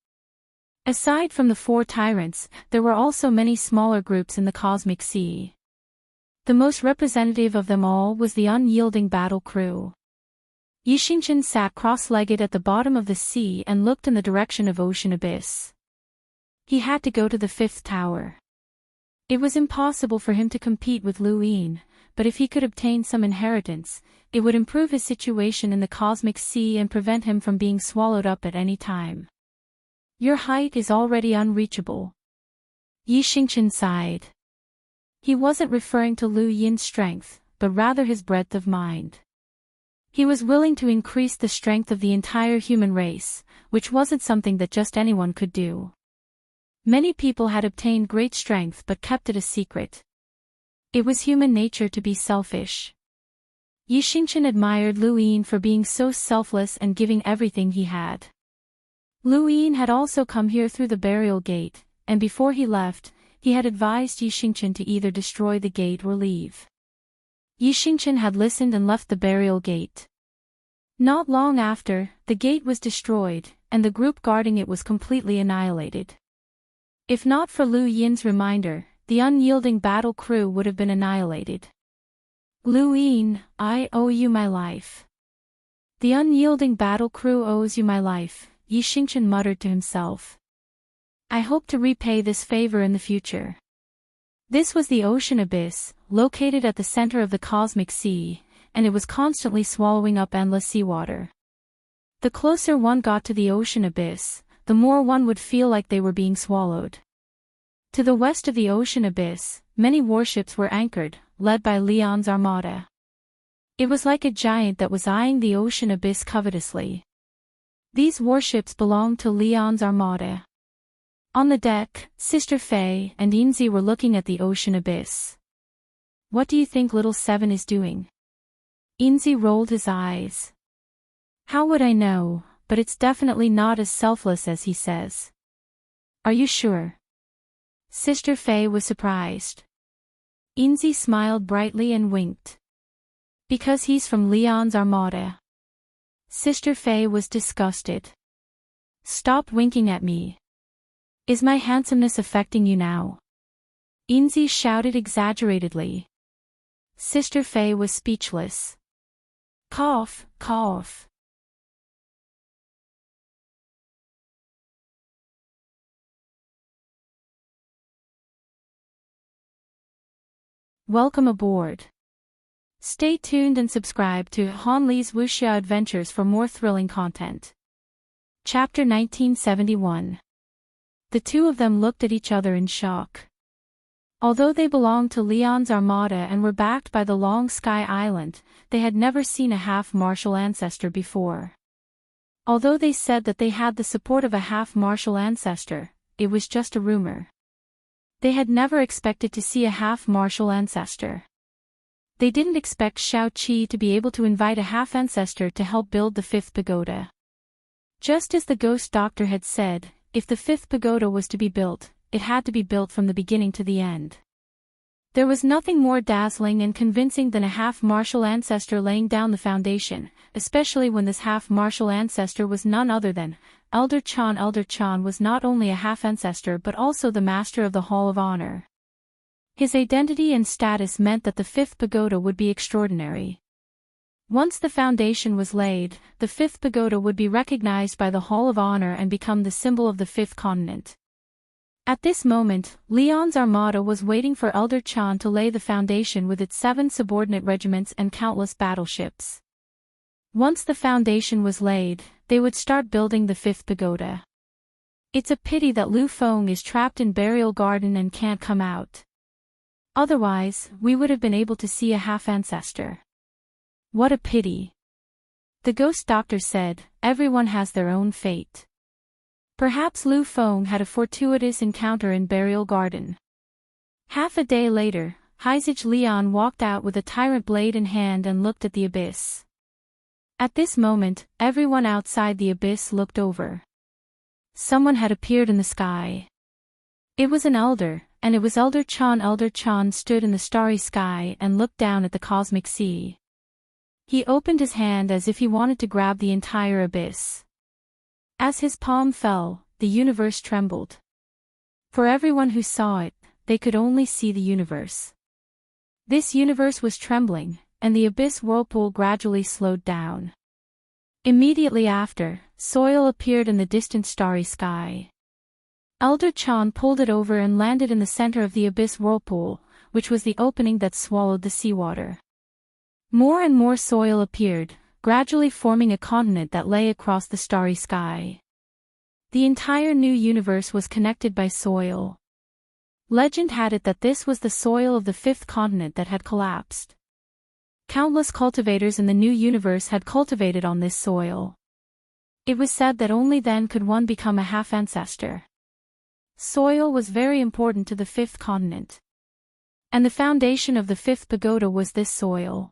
Aside from the four tyrants, there were also many smaller groups in the cosmic sea. The most representative of them all was the unyielding battle crew. Yixingchen sat cross-legged at the bottom of the sea and looked in the direction of Ocean Abyss. He had to go to the fifth tower. It was impossible for him to compete with Lu Yin, but if he could obtain some inheritance, it would improve his situation in the cosmic sea and prevent him from being swallowed up at any time. Your height is already unreachable. Yixingchen sighed. He wasn't referring to Lu Yin's strength, but rather his breadth of mind. He was willing to increase the strength of the entire human race, which wasn't something that just anyone could do. Many people had obtained great strength but kept it a secret. It was human nature to be selfish. Yixingchen admired Lu Yin for being so selfless and giving everything he had. Lu Yin had also come here through the burial gate, and before he left, he had advised Yixingchen to either destroy the gate or leave. Yixingchen had listened and left the burial gate. Not long after, the gate was destroyed, and the group guarding it was completely annihilated. If not for Lu Yin's reminder, the unyielding battle crew would have been annihilated. Lu Yin, I owe you my life. The unyielding battle crew owes you my life, Yixingchen muttered to himself. I hope to repay this favor in the future. This was the Ocean Abyss, located at the center of the cosmic sea, and it was constantly swallowing up endless seawater. The closer one got to the ocean abyss, the more one would feel like they were being swallowed. To the west of the ocean abyss, many warships were anchored, led by Leon's armada. It was like a giant that was eyeing the ocean abyss covetously. These warships belonged to Leon's armada. On the deck, Sister Faye and Inzi were looking at the ocean abyss. "What do you think little Seven is doing?" Inzi rolled his eyes. "How would I know, but it's definitely not as selfless as he says." "Are you sure?" Sister Faye was surprised. Inzi smiled brightly and winked. "Because he's from Leon's armada." Sister Faye was disgusted. "Stop winking at me. Is my handsomeness affecting you now?" Inzi shouted exaggeratedly. Sister Faye was speechless. Cough, cough. Welcome aboard. Stay tuned and subscribe to Han Li's Wuxia Adventures for more thrilling content. Chapter 1971. The two of them looked at each other in shock. Although they belonged to Leon's armada and were backed by the Long Sky Island, they had never seen a half-martial ancestor before. Although they said that they had the support of a half-martial ancestor, it was just a rumor. They had never expected to see a half-martial ancestor. They didn't expect Shao Qi to be able to invite a half-ancestor to help build the fifth pagoda. Just as the ghost doctor had said, if the fifth pagoda was to be built, it had to be built from the beginning to the end. There was nothing more dazzling and convincing than a half-martial ancestor laying down the foundation, especially when this half-martial ancestor was none other than Elder Chan. Elder Chan was not only a half-ancestor but also the master of the Hall of Honor. His identity and status meant that the fifth pagoda would be extraordinary. Once the foundation was laid, the fifth pagoda would be recognized by the Hall of Honor and become the symbol of the fifth continent. At this moment, Leon's armada was waiting for Elder Chan to lay the foundation with its 7 subordinate regiments and countless battleships. Once the foundation was laid, they would start building the fifth pagoda. It's a pity that Lu Feng is trapped in Burial Garden and can't come out. Otherwise, we would have been able to see a half-ancestor. What a pity. The ghost doctor said, everyone has their own fate. Perhaps Lu Feng had a fortuitous encounter in Burial Garden. Half a day later, Heizage Leon walked out with a tyrant blade in hand and looked at the abyss. At this moment, everyone outside the abyss looked over. Someone had appeared in the sky. It was an elder, and it was Elder Chan. Elder Chan stood in the starry sky and looked down at the cosmic sea. He opened his hand as if he wanted to grab the entire abyss. As his palm fell, the universe trembled. For everyone who saw it, they could only see the universe. This universe was trembling, and the abyss whirlpool gradually slowed down. Immediately after, soil appeared in the distant starry sky. Elder Chan pulled it over and landed in the center of the abyss whirlpool, which was the opening that swallowed the seawater. More and more soil appeared, gradually forming a continent that lay across the starry sky. The entire new universe was connected by soil. Legend had it that this was the soil of the fifth continent that had collapsed. Countless cultivators in the new universe had cultivated on this soil. It was said that only then could one become a half-ancestor. Soil was very important to the fifth continent. And the foundation of the fifth pagoda was this soil.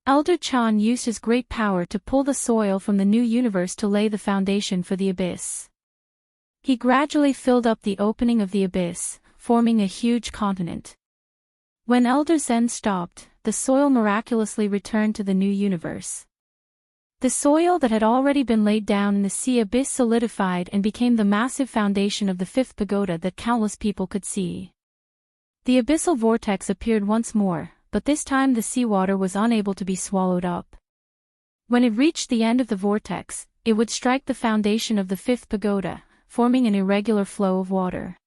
Elder Chan used his great power to pull the soil from the new universe to lay the foundation for the abyss. He gradually filled up the opening of the abyss, forming a huge continent. When Elder Zen stopped, the soil miraculously returned to the new universe. The soil that had already been laid down in the sea abyss solidified and became the massive foundation of the fifth pagoda that countless people could see. The abyssal vortex appeared once more, but this time the seawater was unable to be swallowed up. When it reached the end of the vortex, it would strike the foundation of the fifth pagoda, forming an irregular flow of water.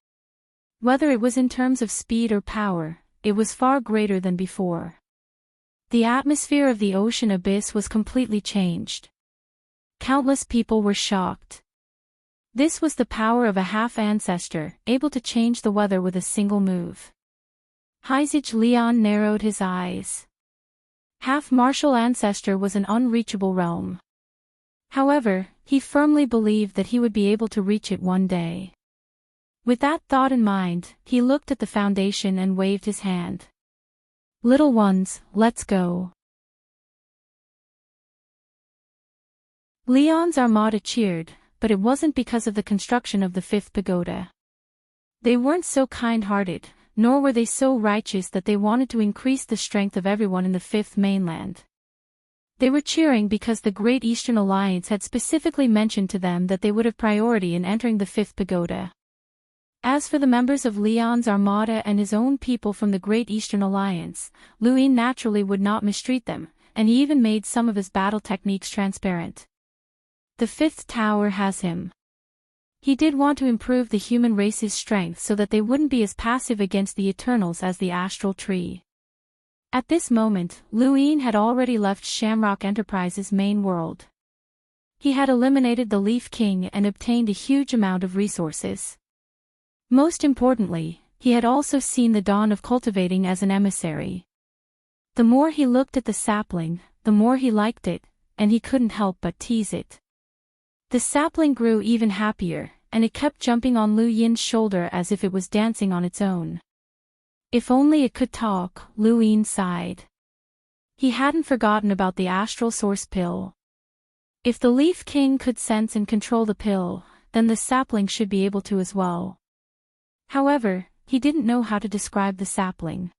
Whether it was in terms of speed or power, it was far greater than before. The atmosphere of the ocean abyss was completely changed. Countless people were shocked. This was the power of a half-ancestor, able to change the weather with a single move. Hizij Leon narrowed his eyes. Half-martial ancestor was an unreachable realm. However, he firmly believed that he would be able to reach it one day. With that thought in mind, he looked at the foundation and waved his hand. Little ones, let's go. Leon's armada cheered, but it wasn't because of the construction of the fifth pagoda. They weren't so kind-hearted, nor were they so righteous that they wanted to increase the strength of everyone in the fifth mainland. They were cheering because the Great Eastern Alliance had specifically mentioned to them that they would have priority in entering the fifth pagoda. As for the members of Leon's armada and his own people from the Great Eastern Alliance, Luin naturally would not mistreat them, and he even made some of his battle techniques transparent. The fifth tower has him. He did want to improve the human race's strength so that they wouldn't be as passive against the Eternals as the astral tree. At this moment, Luin had already left Shamrock Enterprise's main world. He had eliminated the Leaf King and obtained a huge amount of resources. Most importantly, he had also seen the dawn of cultivating as an emissary. The more he looked at the sapling, the more he liked it, and he couldn't help but tease it. The sapling grew even happier, and it kept jumping on Lu Yin's shoulder as if it was dancing on its own. If only it could talk, Lu Yin sighed. He hadn't forgotten about the astral source pill. If the Leaf King could sense and control the pill, then the sapling should be able to as well. However, he didn't know how to describe the sapling.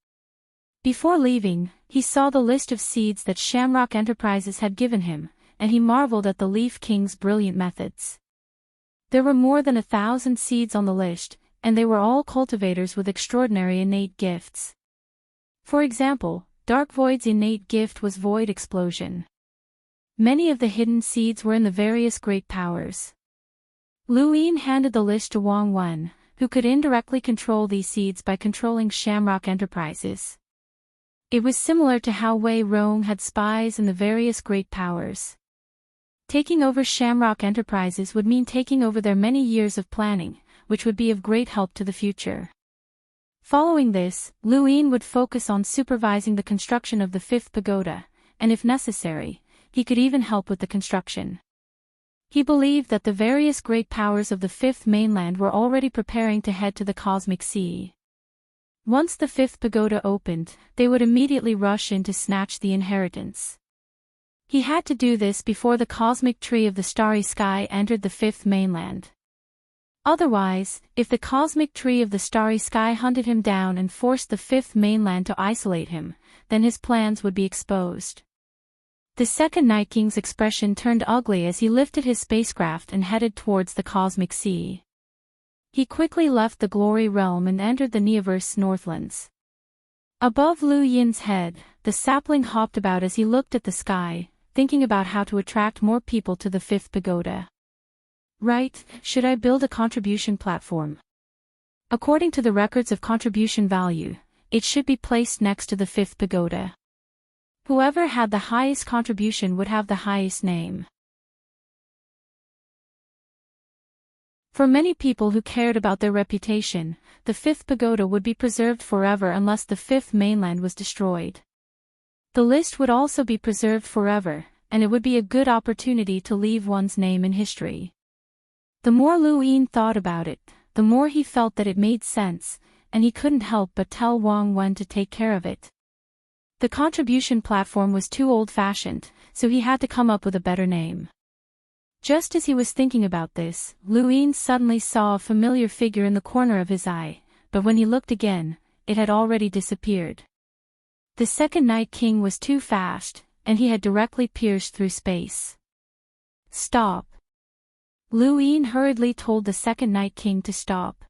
Before leaving, he saw the list of seeds that Shamrock Enterprises had given him, and he marveled at the Leaf King's brilliant methods. There were more than 1,000 seeds on the list, and they were all cultivators with extraordinary innate gifts. For example, Dark Void's innate gift was Void Explosion. Many of the hidden seeds were in the various great powers. Lu Yin handed the list to Wang Wen, who could indirectly control these seeds by controlling Shamrock Enterprises. It was similar to how Wei Rong had spies in the various great powers. Taking over Shamrock Enterprises would mean taking over their many years of planning, which would be of great help to the future. Following this, Lu Yin would focus on supervising the construction of the fifth pagoda, and if necessary, he could even help with the construction. He believed that the various great powers of the fifth mainland were already preparing to head to the cosmic sea. Once the fifth pagoda opened, they would immediately rush in to snatch the inheritance. He had to do this before the cosmic tree of the starry sky entered the fifth mainland. Otherwise, if the cosmic tree of the starry sky hunted him down and forced the fifth mainland to isolate him, then his plans would be exposed. The second Night King's expression turned ugly as he lifted his spacecraft and headed towards the cosmic sea. He quickly left the glory realm and entered the Neoverse Northlands. Above Lu Yin's head, the sapling hopped about as he looked at the sky, thinking about how to attract more people to the fifth pagoda. Right, should I build a contribution platform? According to the records of contribution value, it should be placed next to the fifth pagoda. Whoever had the highest contribution would have the highest name. For many people who cared about their reputation, the fifth pagoda would be preserved forever unless the fifth mainland was destroyed. The list would also be preserved forever, and it would be a good opportunity to leave one's name in history. The more Lu Yin thought about it, the more he felt that it made sense, and he couldn't help but tell Wang Wen to take care of it. The contribution platform was too old-fashioned, so he had to come up with a better name. Just as he was thinking about this, Lu Yin suddenly saw a familiar figure in the corner of his eye, but when he looked again, it had already disappeared. The second Night King was too fast, and he had directly pierced through space. Stop. Lu Yin hurriedly told the second Night King to stop.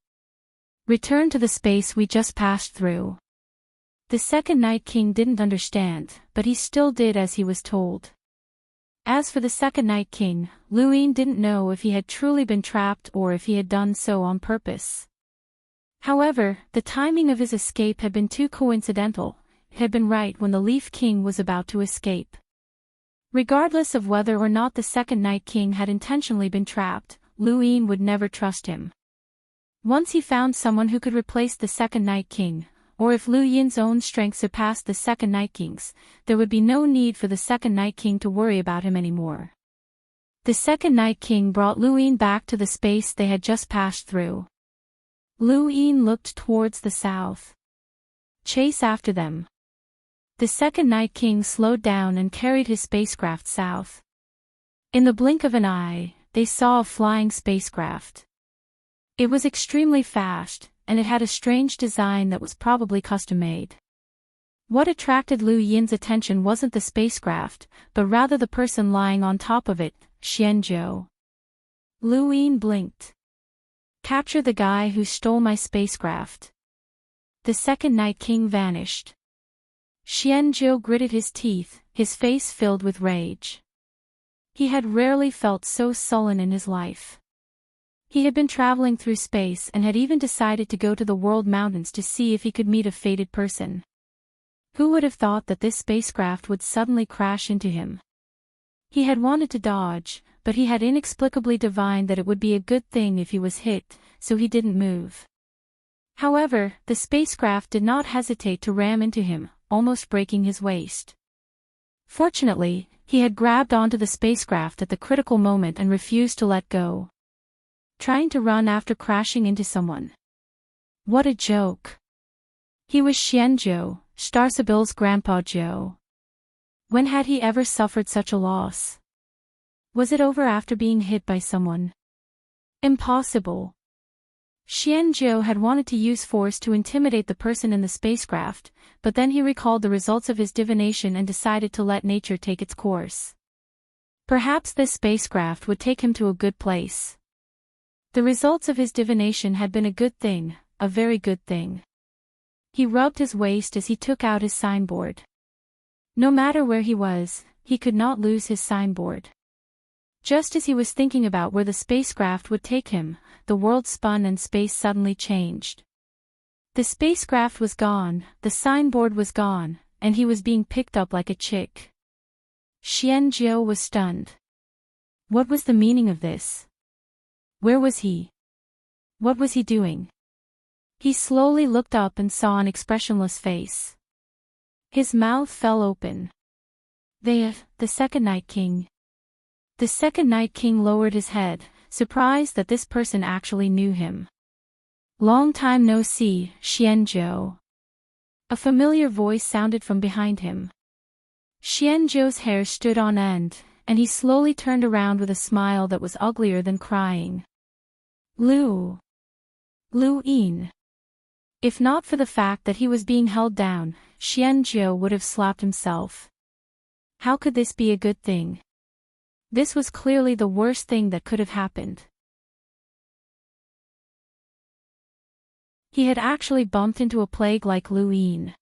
Return to the space we just passed through. The second Night King didn't understand, but he still did as he was told. As for the second Night King, Lu Yin didn't know if he had truly been trapped or if he had done so on purpose. However, the timing of his escape had been too coincidental. It had been right when the Leaf King was about to escape. Regardless of whether or not the second Night King had intentionally been trapped, Lu Yin would never trust him. Once he found someone who could replace the second Night King, or if Lu Yin's own strength surpassed the second Night King's, there would be no need for the second Night King to worry about him anymore. The second Night King brought Lu Yin back to the space they had just passed through. Lu Yin looked towards the south. Chase after them. The second Night King slowed down and carried his spacecraft south. In the blink of an eye, they saw a flying spacecraft. It was extremely fast, and it had a strange design that was probably custom-made. What attracted Lu Yin's attention wasn't the spacecraft, but rather the person lying on top of it, Xianzhou. Lu Yin blinked. Capture the guy who stole my spacecraft. The second Night King vanished. Xianzhou gritted his teeth, his face filled with rage. He had rarely felt so sullen in his life. He had been traveling through space and had even decided to go to the world mountains to see if he could meet a fated person. Who would have thought that this spacecraft would suddenly crash into him? He had wanted to dodge, but he had inexplicably divined that it would be a good thing if he was hit, so he didn't move. However, the spacecraft did not hesitate to ram into him, almost breaking his waist. Fortunately, he had grabbed onto the spacecraft at the critical moment and refused to let go. Trying to run after crashing into someone. What a joke. He was Xianzhou, Starsabil's grandpa Zhou. When had he ever suffered such a loss? Was it over after being hit by someone? Impossible. Xianzhou had wanted to use force to intimidate the person in the spacecraft, but then he recalled the results of his divination and decided to let nature take its course. Perhaps this spacecraft would take him to a good place. The results of his divination had been a good thing, a very good thing. He rubbed his waist as he took out his signboard. No matter where he was, he could not lose his signboard. Just as he was thinking about where the spacecraft would take him, the world spun and space suddenly changed. The spacecraft was gone, the signboard was gone, and he was being picked up like a chick. Xianzhou was stunned. What was the meaning of this? Where was he? What was he doing? He slowly looked up and saw an expressionless face. His mouth fell open. The second Night King. The second Night King lowered his head, surprised that this person actually knew him. Long time no see, Xianzhou. A familiar voice sounded from behind him. Xianzhou's hair stood on end, and he slowly turned around with a smile that was uglier than crying. Lu Yin. If not for the fact that he was being held down, Xianzhou would have slapped himself. How could this be a good thing? This was clearly the worst thing that could have happened. He had actually bumped into a plague like Lu Yin.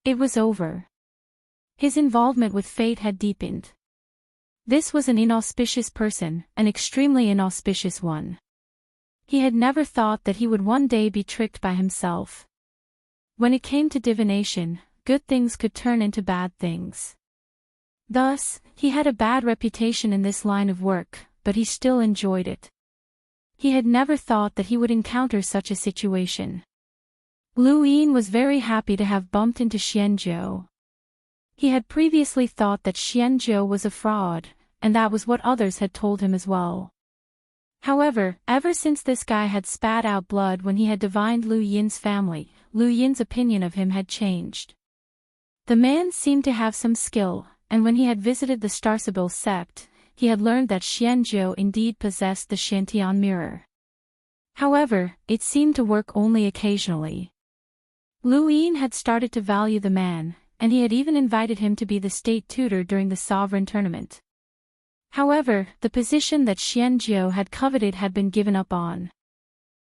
It was over. His involvement with fate had deepened. This was an inauspicious person, an extremely inauspicious one. He had never thought that he would one day be tricked by himself. When it came to divination, good things could turn into bad things. Thus, he had a bad reputation in this line of work, but he still enjoyed it. He had never thought that he would encounter such a situation. Lu Yin was very happy to have bumped into Xianzhou. He had previously thought that Xianzhou was a fraud, and that was what others had told him as well. However, ever since this guy had spat out blood when he had divined Lu Yin's family, Lu Yin's opinion of him had changed. The man seemed to have some skill, and when he had visited the Starsabil sect, he had learned that Xianzhou indeed possessed the Shantian mirror. However, it seemed to work only occasionally. Lu Yin had started to value the man, and he had even invited him to be the state tutor during the sovereign tournament. However, the position that Xianzhou had coveted had been given up on.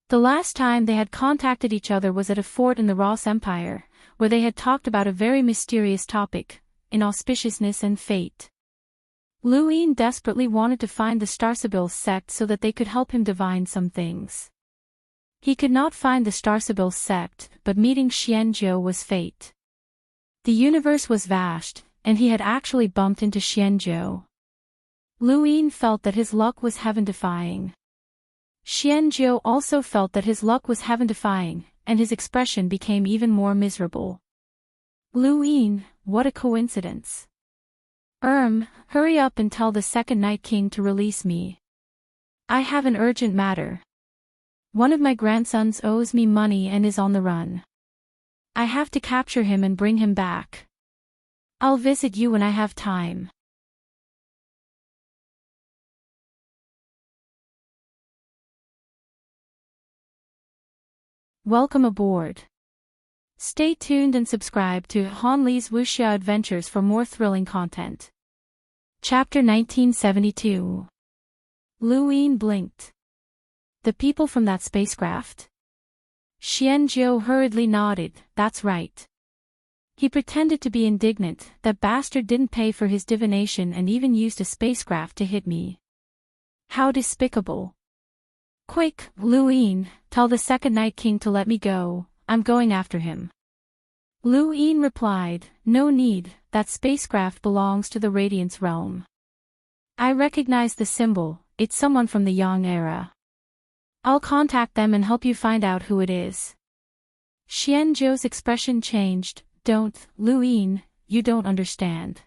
The last time they had contacted each other was at a fort in the Ross Empire, where they had talked about a very mysterious topic, inauspiciousness and fate. Lu Yin desperately wanted to find the Starsabil sect so that they could help him divine some things. He could not find the Starsabil sect, but meeting Xianzhou was fate. The universe was vast, and he had actually bumped into Xianzhou. Luyin felt that his luck was heaven-defying. Xianzhou also felt that his luck was heaven-defying, and his expression became even more miserable. Luyin, what a coincidence. Hurry up and tell the Second Night King to release me. I have an urgent matter. One of my grandsons owes me money and is on the run. I have to capture him and bring him back. I'll visit you when I have time. Welcome aboard. Stay tuned and subscribe to Han Li's Wuxia Adventures for more thrilling content. Chapter 1972. Luyin blinked. The people from that spacecraft? Xianzhou hurriedly nodded, that's right. He pretended to be indignant. That bastard didn't pay for his divination and even used a spacecraft to hit me. How despicable. Quick, Luyin, tell the Second Night King to let me go, I'm going after him. Luyin replied, no need, that spacecraft belongs to the Radiance realm. I recognize the symbol, it's someone from the Yang era. I'll contact them and help you find out who it is. Xianzhou's expression changed, don't, Luyin, you don't understand.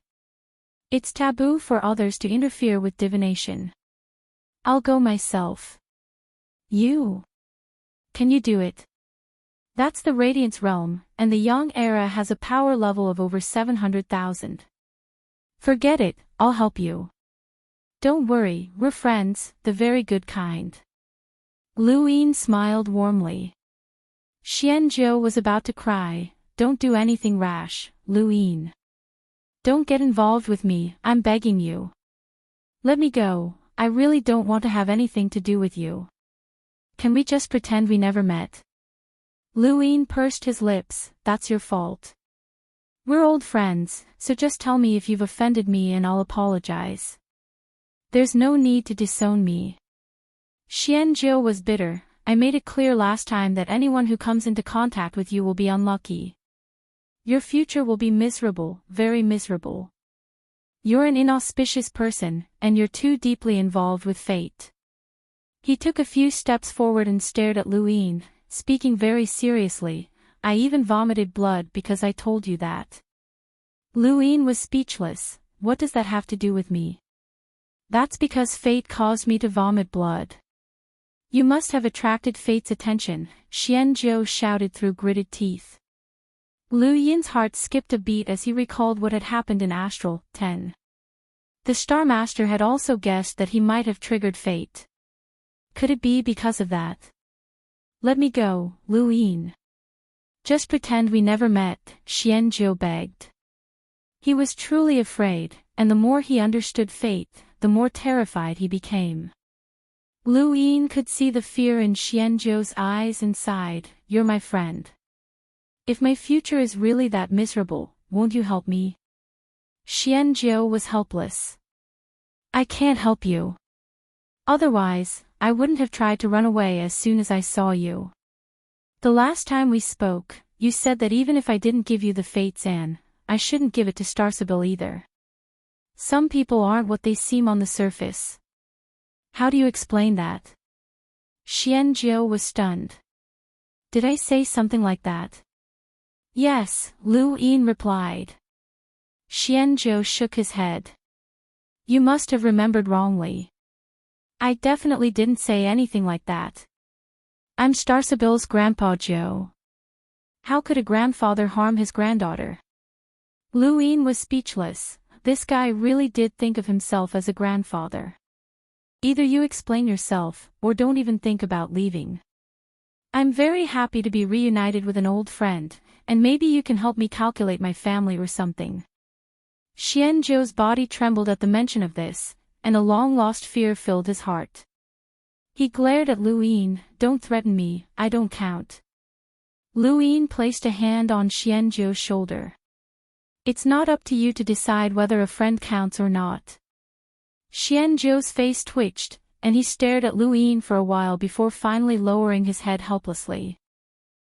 It's taboo for others to interfere with divination. I'll go myself. You? Can you do it? That's the Radiance realm, and the Yang era has a power level of over 700,000. Forget it, I'll help you. Don't worry, we're friends, the very good kind. Luyin smiled warmly. Xianzhou was about to cry, don't do anything rash, Luyin. Don't get involved with me, I'm begging you. Let me go, I really don't want to have anything to do with you. Can we just pretend we never met? Luyin pursed his lips, that's your fault. We're old friends, so just tell me if you've offended me and I'll apologize. There's no need to disown me. Xianzhou was bitter, I made it clear last time that anyone who comes into contact with you will be unlucky. Your future will be miserable, very miserable. You're an inauspicious person, and you're too deeply involved with fate. He took a few steps forward and stared at Luyin, speaking very seriously, I even vomited blood because I told you that. Luyin was speechless, what does that have to do with me? That's because fate caused me to vomit blood. You must have attracted fate's attention, Xianzhou shouted through gritted teeth. Luyin's heart skipped a beat as he recalled what had happened in Astral 10. The Star Master had also guessed that he might have triggered fate. Could it be because of that? Let me go, Luyin. Just pretend we never met, Xianzhou begged. He was truly afraid, and the more he understood fate, the more terrified he became. Luyin could see the fear in Xianzhou's eyes and sighed, you're my friend. If my future is really that miserable, won't you help me? Xianzhou was helpless. I can't help you. Otherwise, I wouldn't have tried to run away as soon as I saw you. The last time we spoke, you said that even if I didn't give you the Fate's An, I shouldn't give it to Starsibyl either. Some people aren't what they seem on the surface. How do you explain that? Xianzhou was stunned. Did I say something like that? Yes, Luyin replied. Xianzhou shook his head. You must have remembered wrongly. I definitely didn't say anything like that. I'm Starsibyl's grandpa Joe. How could a grandfather harm his granddaughter? Luyin was speechless, this guy really did think of himself as a grandfather. Either you explain yourself, or don't even think about leaving. I'm very happy to be reunited with an old friend, and maybe you can help me calculate my family or something. Xianzhou's body trembled at the mention of this, and a long-lost fear filled his heart. He glared at Luyin, don't threaten me, I don't count. Luyin placed a hand on Xianzhou's shoulder. It's not up to you to decide whether a friend counts or not. Xianzhou's face twitched, and he stared at Luyin for a while before finally lowering his head helplessly.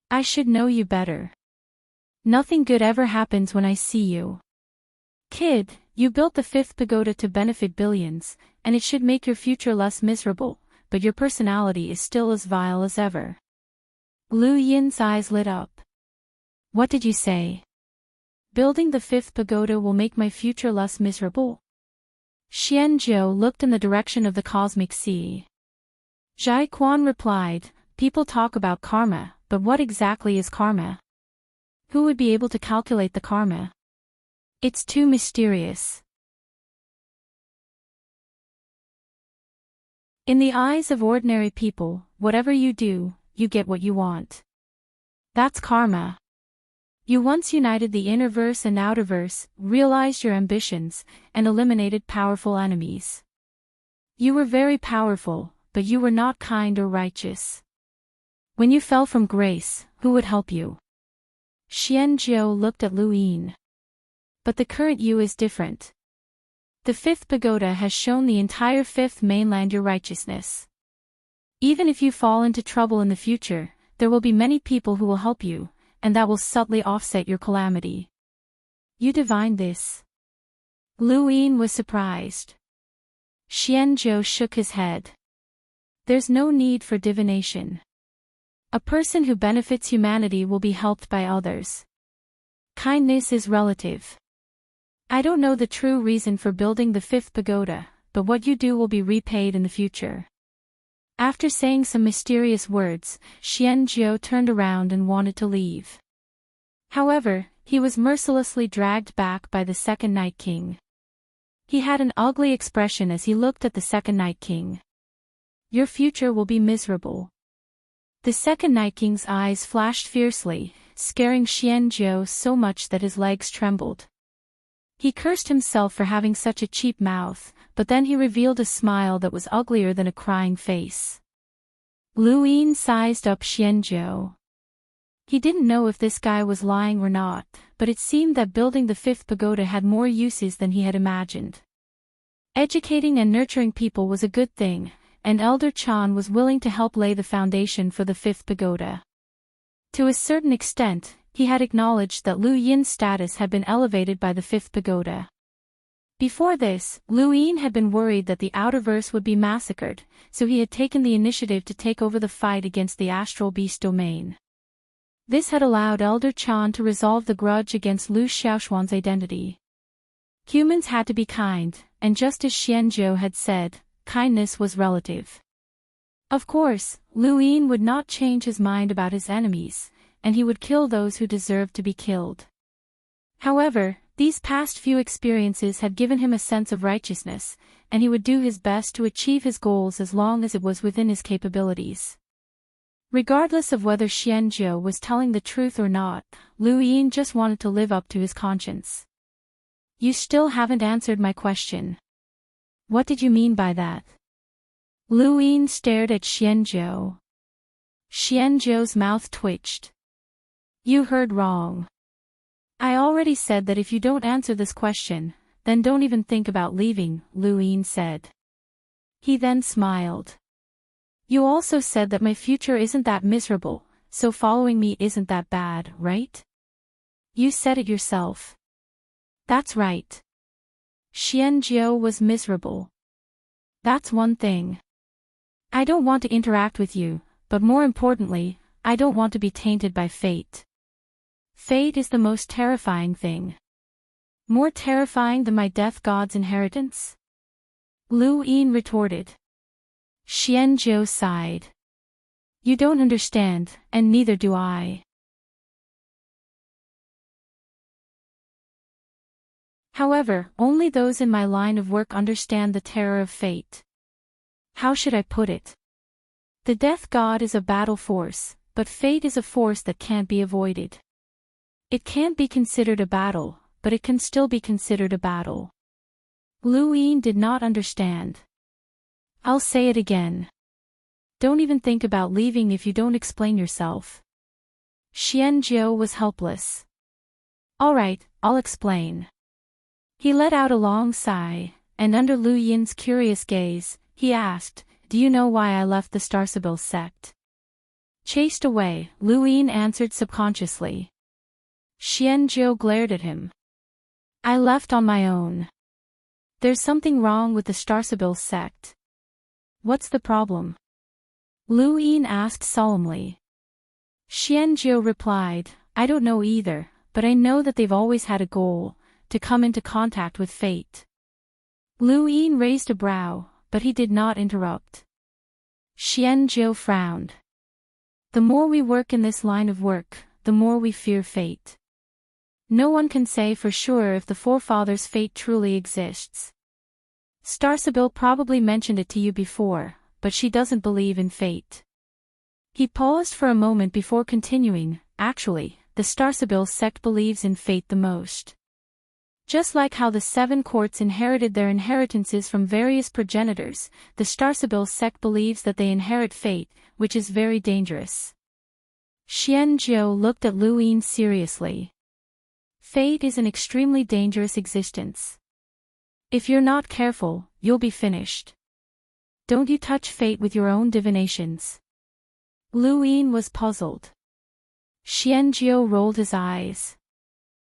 I should know you better. Nothing good ever happens when I see you. Kid, you built the fifth pagoda to benefit billions, and it should make your future less miserable, but your personality is still as vile as ever. Lu Yin's eyes lit up. What did you say? Building the fifth pagoda will make my future less miserable? Xianzhou looked in the direction of the cosmic sea. Zhai Quan replied, people talk about karma, but what exactly is karma? Who would be able to calculate the karma? It's too mysterious. In the eyes of ordinary people, whatever you do, you get what you want. That's karma. You once united the innerverse and outerverse, realized your ambitions, and eliminated powerful enemies. You were very powerful, but you were not kind or righteous. When you fell from grace, who would help you? Xianzhou looked at Lu Yin. But the current you is different. The fifth pagoda has shown the entire fifth mainland your righteousness. Even if you fall into trouble in the future, there will be many people who will help you, and that will subtly offset your calamity. You divined this. Lu Yin was surprised. Xianzhou shook his head. There's no need for divination. A person who benefits humanity will be helped by others. Kindness is relative. I don't know the true reason for building the fifth pagoda, but what you do will be repaid in the future. After saying some mysterious words, Xianzhou turned around and wanted to leave. However, he was mercilessly dragged back by the second Night King. He had an ugly expression as he looked at the second Night King. Your future will be miserable. The second Night King's eyes flashed fiercely, scaring Xianzhou so much that his legs trembled. He cursed himself for having such a cheap mouth, but then he revealed a smile that was uglier than a crying face. Lu Yin sized up Xianzhou. He didn't know if this guy was lying or not, but it seemed that building the fifth pagoda had more uses than he had imagined. Educating and nurturing people was a good thing, and Elder Chan was willing to help lay the foundation for the fifth pagoda. To a certain extent, he had acknowledged that Lu Yin's status had been elevated by the fifth pagoda. Before this, Lu Yin had been worried that the outerverse would be massacred, so he had taken the initiative to take over the fight against the astral beast domain. This had allowed Elder Chan to resolve the grudge against Lu Xiaoshuan's identity. Humans had to be kind, and just as Xianzhou had said, kindness was relative. Of course, Lu Yin would not change his mind about his enemies, and he would kill those who deserved to be killed. However, these past few experiences had given him a sense of righteousness, and he would do his best to achieve his goals as long as it was within his capabilities. Regardless of whether Xianzhou was telling the truth or not, Lu Yin just wanted to live up to his conscience. You still haven't answered my question. What did you mean by that? Lu Yin stared at Xianzhou. Xianzhou's mouth twitched. You heard wrong. I already said that if you don't answer this question, then don't even think about leaving, Lu Yin said. He then smiled. You also said that my future isn't that miserable, so following me isn't that bad, right? You said it yourself. That's right. Xianzhou was miserable. That's one thing. I don't want to interact with you, but more importantly, I don't want to be tainted by fate. Fate is the most terrifying thing. More terrifying than my death god's inheritance? Lu Yin retorted. Xianzhou sighed. You don't understand, and neither do I. However, only those in my line of work understand the terror of fate. How should I put it? The death god is a battle force, but fate is a force that can't be avoided. It can't be considered a battle, but it can still be considered a battle. Lu Yin did not understand. I'll say it again. Don't even think about leaving if you don't explain yourself. Xianzhou was helpless. All right, I'll explain. He let out a long sigh, and under Lu Yin's curious gaze, he asked, do you know why I left the Starsibyl sect? Chased away, Lu Yin answered subconsciously. Xianzhou glared at him. I left on my own. There's something wrong with the Starsabil sect. What's the problem? Lu Yin asked solemnly. Xianjiu replied, I don't know either, but I know that they've always had a goal, to come into contact with fate. Lu Yin raised a brow, but he did not interrupt. Xianjiu frowned. The more we work in this line of work, the more we fear fate. No one can say for sure if the forefathers' fate truly exists. Starsabil probably mentioned it to you before, but she doesn't believe in fate. He paused for a moment before continuing, actually, the Starsabil sect believes in fate the most. Just like how the 7 courts inherited their inheritances from various progenitors, the Starsabil sect believes that they inherit fate, which is very dangerous. Xianjiu looked at Lu Yin seriously. Fate is an extremely dangerous existence. If you're not careful, you'll be finished. Don't you touch fate with your own divinations. Lu Yin was puzzled. Xianjiu rolled his eyes.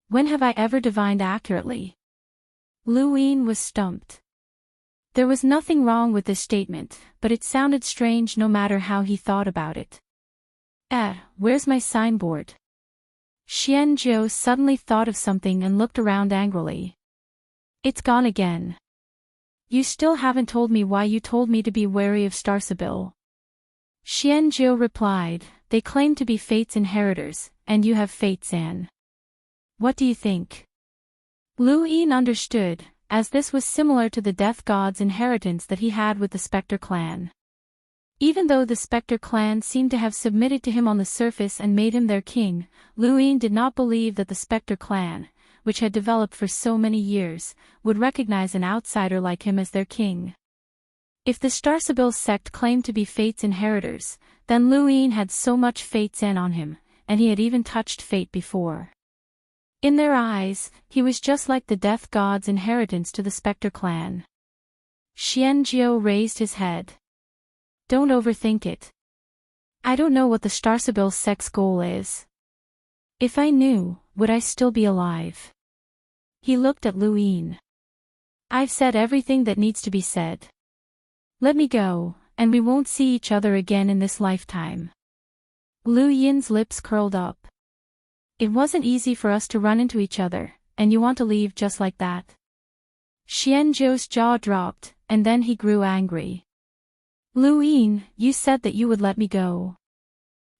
When have I ever divined accurately? Lu Yin was stumped. There was nothing wrong with this statement, but it sounded strange no matter how he thought about it. Where's my signboard? Xianjiu suddenly thought of something and looked around angrily. It's gone again. You still haven't told me why you told me to be wary of Starsabil. Xianjiu replied, they claim to be fate's inheritors, and you have fate's an. What do you think? Lu Yin understood, as this was similar to the death god's inheritance that he had with the Spectre clan. Even though the Spectre clan seemed to have submitted to him on the surface and made him their king, Lu Yin did not believe that the Spectre clan, which had developed for so many years, would recognize an outsider like him as their king. If the Starsabil sect claimed to be fate's inheritors, then Lu Yin had so much fate's in on him, and he had even touched fate before. In their eyes, he was just like the death god's inheritance to the Spectre clan. Xianjiu raised his head. Don't overthink it. I don't know what the Starsabil sect's goal is. If I knew, would I still be alive? He looked at Lu Yin. I've said everything that needs to be said. Let me go, and we won't see each other again in this lifetime. Lu Yin's lips curled up. It wasn't easy for us to run into each other, and you want to leave just like that? Xianjiu's jaw dropped, and then he grew angry. Lu Yin, you said that you would let me go.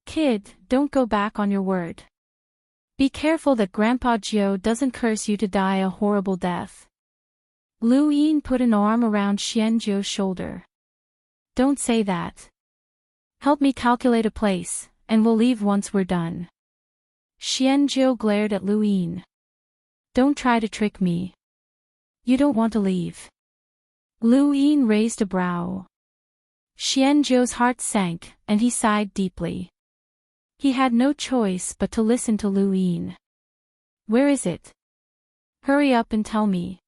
Kid, don't go back on your word. Be careful that Grandpa Jiu doesn't curse you to die a horrible death. Lu Yin put an arm around Xianjiu's shoulder. Don't say that. Help me calculate a place, and we'll leave once we're done. Xianjiu glared at Lu Yin. Don't try to trick me. You don't want to leave. Lu Yin raised a brow. Xianjiu's heart sank, and he sighed deeply. He had no choice but to listen to Lu Yin. Where is it? Hurry up and tell me.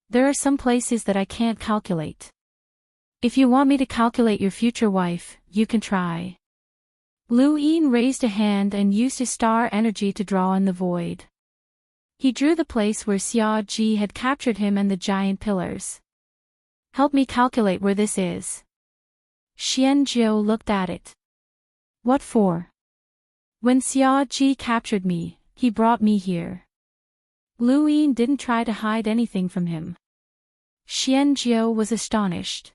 There are some places that I can't calculate. If you want me to calculate your future wife, you can try. Lu Yin raised a hand and used his star energy to draw in the void. He drew the place where Xia Ji had captured him and the giant pillars. Help me calculate where this is. Xianjiu looked at it. What for? When Xia Ji captured me, he brought me here. Lu Yin didn't try to hide anything from him. Xianjiu was astonished.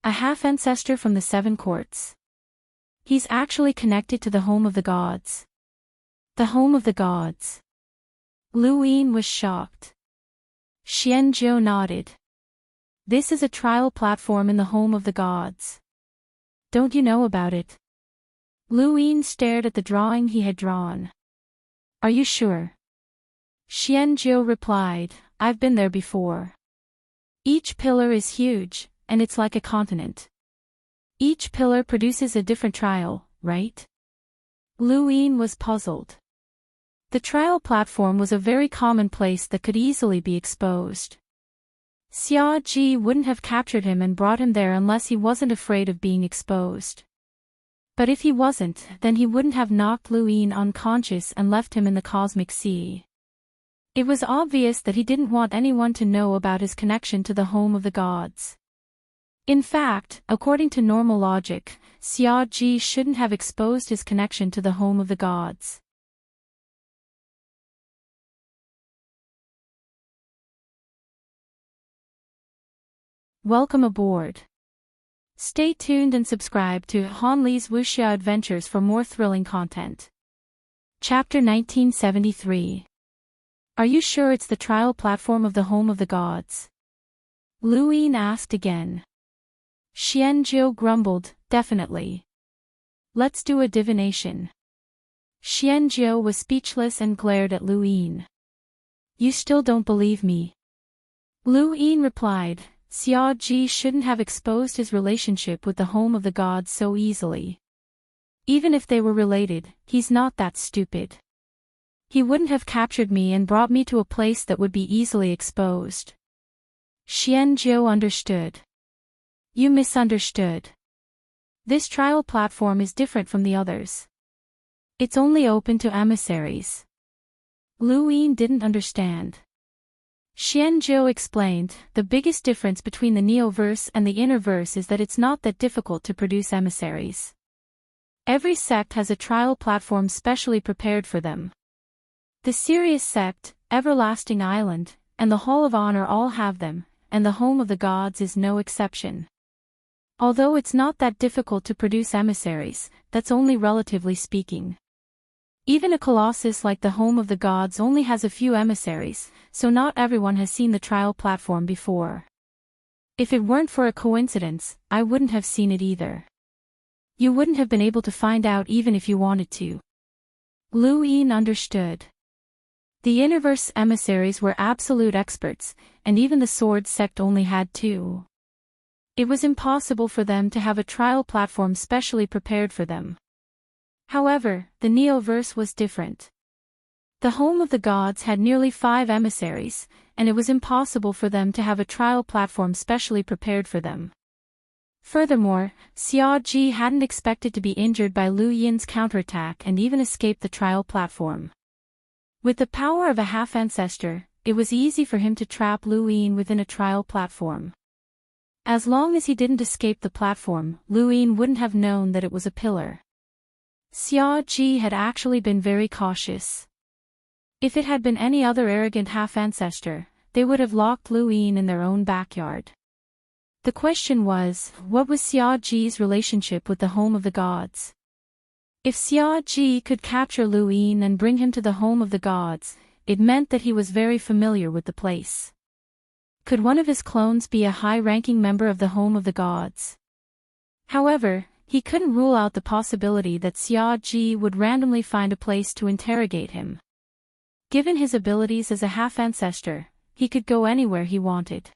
A half-ancestor from the 7 courts. He's actually connected to the home of the gods. The home of the gods. Lu Yin was shocked. Xianjiu nodded. This is a trial platform in the home of the gods. Don't you know about it? Lu Yin stared at the drawing he had drawn. Are you sure? Xianjiu replied, I've been there before. Each pillar is huge, and it's like a continent. Each pillar produces a different trial, right? Lu Yin was puzzled. The trial platform was a very common place that could easily be exposed. Xia Ji wouldn't have captured him and brought him there unless he wasn't afraid of being exposed. But if he wasn't, then he wouldn't have knocked Luin unconscious and left him in the cosmic sea. It was obvious that he didn't want anyone to know about his connection to the home of the gods. In fact, according to normal logic, Xiaoji shouldn't have exposed his connection to the home of the gods. Welcome aboard. Stay tuned and subscribe to Han Li's Wuxia Adventures for more thrilling content. Chapter 1973. Are you sure it's the trial platform of the home of the gods? Luin asked again. Xianzhou grumbled, definitely. Let's do a divination. Xianzhou was speechless and glared at Luin. You still don't believe me? Luin replied, Xiaoji shouldn't have exposed his relationship with the home of the gods so easily. Even if they were related, he's not that stupid. He wouldn't have captured me and brought me to a place that would be easily exposed. Xianzhou understood. You misunderstood. This trial platform is different from the others. It's only open to emissaries. Luin didn't understand. Xianzhou explained, the biggest difference between the Neoverse and the Innerverse is that it's not that difficult to produce emissaries. Every sect has a trial platform specially prepared for them. The Sirius sect, Everlasting Island, and the Hall of Honor all have them, and the home of the gods is no exception. Although it's not that difficult to produce emissaries, that's only relatively speaking. Even a colossus like the home of the gods only has a few emissaries, so not everyone has seen the trial platform before. If it weren't for a coincidence, I wouldn't have seen it either. You wouldn't have been able to find out even if you wanted to. Luin understood. The Innerverse emissaries were absolute experts, and even the Sword sect only had 2. It was impossible for them to have a trial platform specially prepared for them. However, the Neoverse was different. The home of the gods had nearly 5 emissaries, and it was impossible for them to have a trial platform specially prepared for them. Furthermore, Xiaoji hadn't expected to be injured by Lu Yin's counterattack and even escape the trial platform. With the power of a half-ancestor, it was easy for him to trap Luin within a trial platform. As long as he didn't escape the platform, Luin wouldn't have known that it was a pillar. Xiaoji had actually been very cautious. If it had been any other arrogant half-ancestor, they would have locked Luin in their own backyard. The question was, what was Xiaoji's relationship with the home of the gods? If Xiaoji could capture Luin and bring him to the home of the gods, it meant that he was very familiar with the place. Could one of his clones be a high-ranking member of the home of the gods? However, he couldn't rule out the possibility that Xiaoji would randomly find a place to interrogate him. Given his abilities as a half-ancestor, he could go anywhere he wanted.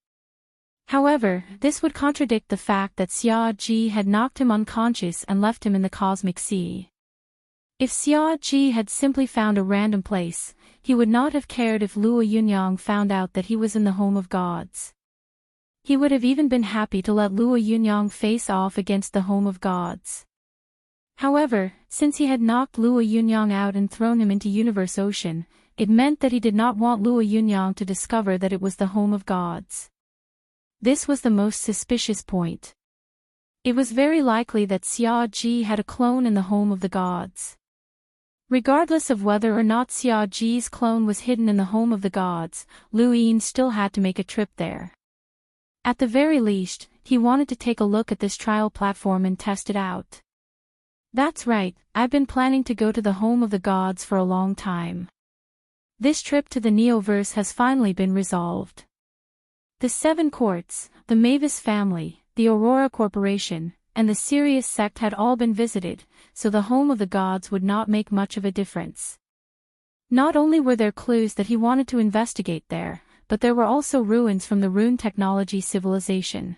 However, this would contradict the fact that Xiaoji had knocked him unconscious and left him in the cosmic sea. If Xiaoji had simply found a random place, he would not have cared if Luo Yunyang found out that he was in the home of gods. He would have even been happy to let Luo Yunyang face off against the home of gods. However, since he had knocked Luo Yunyang out and thrown him into Universe Ocean, it meant that he did not want Luo Yunyang to discover that it was the home of gods. This was the most suspicious point. It was very likely that Xiaoji had a clone in the home of the gods. Regardless of whether or not Xiaoji's clone was hidden in the home of the gods, Luin still had to make a trip there. At the very least, he wanted to take a look at this trial platform and test it out. That's right, I've been planning to go to the home of the gods for a long time. This trip to the Neoverse has finally been resolved. The 7 courts, the Mavis family, the Aurora Corporation, and the Sirius sect had all been visited, so the home of the gods would not make much of a difference. Not only were there clues that he wanted to investigate there, but there were also ruins from the rune technology civilization.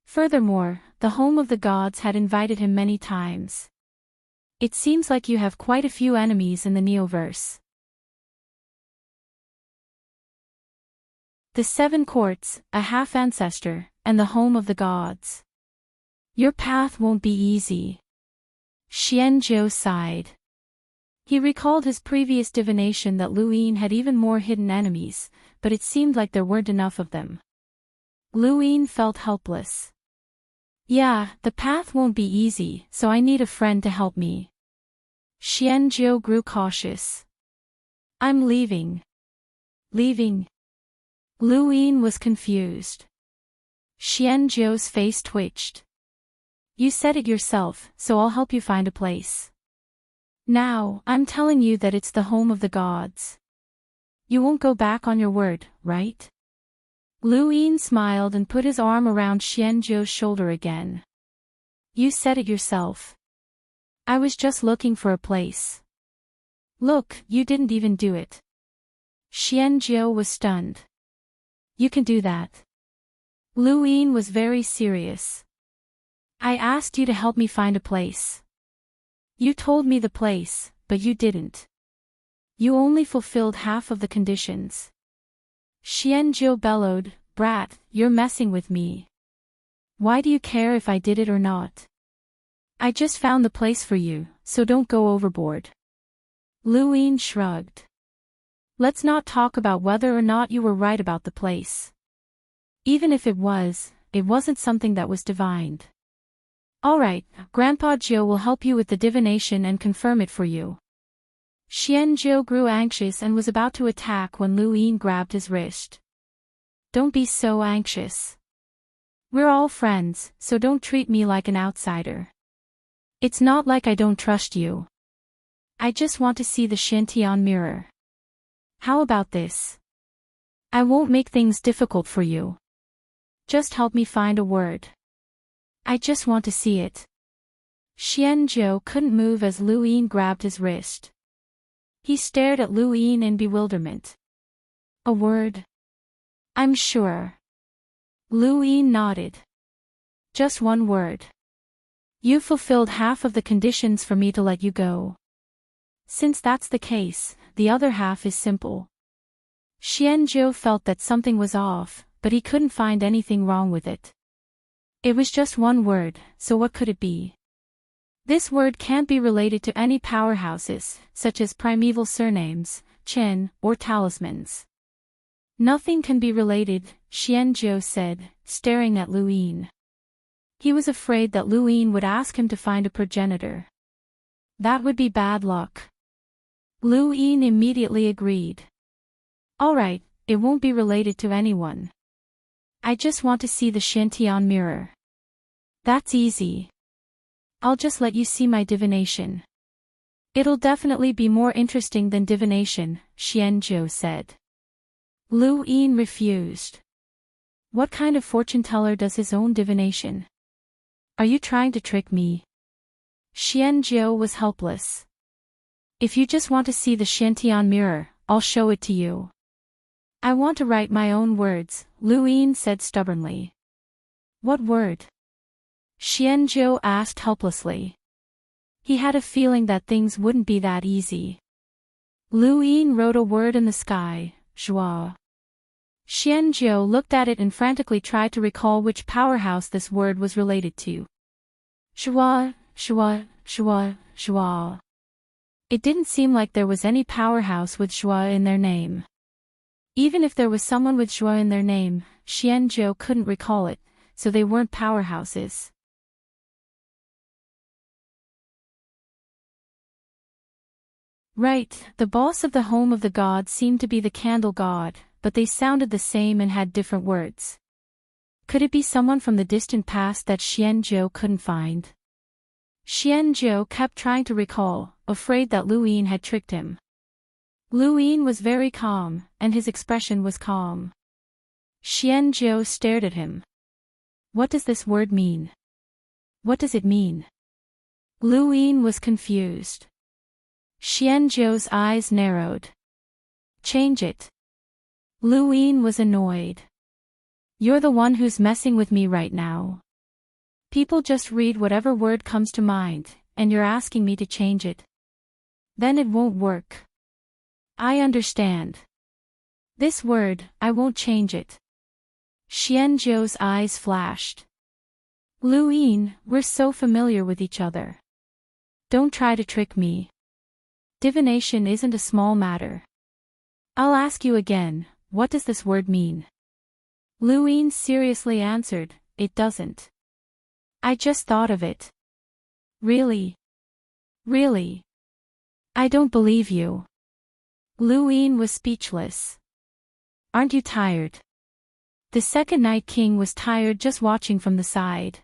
Furthermore, the home of the gods had invited him many times. It seems like you have quite a few enemies in the Neoverse. The 7 courts, a half-ancestor, and the home of the gods. Your path won't be easy. Xianzhou sighed. He recalled his previous divination that Lu Yin had even more hidden enemies, but it seemed like there weren't enough of them. Lu Yin felt helpless. Yeah, the path won't be easy, so I need a friend to help me. Xianzhou grew cautious. I'm leaving. Leaving? Lu Yin was confused. Xianzhou's face twitched. You said it yourself, so I'll help you find a place. Now, I'm telling you that it's the home of the gods. You won't go back on your word, right? Lu Yin smiled and put his arm around Xianzhou's shoulder again. You said it yourself. I was just looking for a place. Look, you didn't even do it. Xianzhou was stunned. You can do that. Lu Yin was very serious. I asked you to help me find a place. You told me the place, but you didn't. You only fulfilled half of the conditions. Xianzhou bellowed, Brat, you're messing with me. Why do you care if I did it or not? I just found the place for you, so don't go overboard. Lu Yin shrugged. Let's not talk about whether or not you were right about the place. Even if it wasn't something that was divined. Alright, Grandpa Jiu will help you with the divination and confirm it for you. Xianzhou grew anxious and was about to attack when Lu Yin grabbed his wrist. Don't be so anxious. We're all friends, so don't treat me like an outsider. It's not like I don't trust you. I just want to see the Shintian mirror. How about this? I won't make things difficult for you. Just help me find a word. I just want to see it. Xianzhou couldn't move as Lu Yin grabbed his wrist. He stared at Lu Yin in bewilderment. A word? I'm sure. Lu Yin nodded. Just one word. You fulfilled half of the conditions for me to let you go. Since that's the case, the other half is simple. Xianzhou felt that something was off, but he couldn't find anything wrong with it. It was just one word, so what could it be? This word can't be related to any powerhouses, such as primeval surnames, Qin, or talismans. Nothing can be related, Xianzhou said, staring at Lu Yin. He was afraid that Lu Yin would ask him to find a progenitor. That would be bad luck. Lu Yin immediately agreed. Alright, it won't be related to anyone. I just want to see the Shintian mirror. That's easy. I'll just let you see my divination. It'll definitely be more interesting than divination, Xianzhou said. Lu Yin refused. What kind of fortune teller does his own divination? Are you trying to trick me? Xianzhou was helpless. If you just want to see the Shintian mirror, I'll show it to you. I want to write my own words, Lu Yin said stubbornly. What word? Xianzhou asked helplessly. He had a feeling that things wouldn't be that easy. Lu Yin wrote a word in the sky, joie. Xianzhou looked at it and frantically tried to recall which powerhouse this word was related to. Joie, joie, joie, joie. It didn't seem like there was any powerhouse with joie in their name. Even if there was someone with joie in their name, Xianzhou couldn't recall it, so they weren't powerhouses. Right, the boss of the home of the god seemed to be the candle god, but they sounded the same and had different words. Could it be someone from the distant past that Xianzhou couldn't find? Xianzhou kept trying to recall, afraid that Lu Yin had tricked him. Lu Yin was very calm, and his expression was calm. Xianzhou stared at him. What does this word mean? What does it mean? Lu Yin was confused. Xianzhou's eyes narrowed. Change it. Lu Yin was annoyed. You're the one who's messing with me right now. People just read whatever word comes to mind, and you're asking me to change it. Then it won't work. I understand. This word, I won't change it. Xianzhou's eyes flashed. Lu Yin, we're so familiar with each other. Don't try to trick me. Divination isn't a small matter. I'll ask you again, what does this word mean? Luin seriously answered, it doesn't. I just thought of it. Really? Really? I don't believe you. Luin was speechless. Aren't you tired? The second Night King was tired just watching from the side.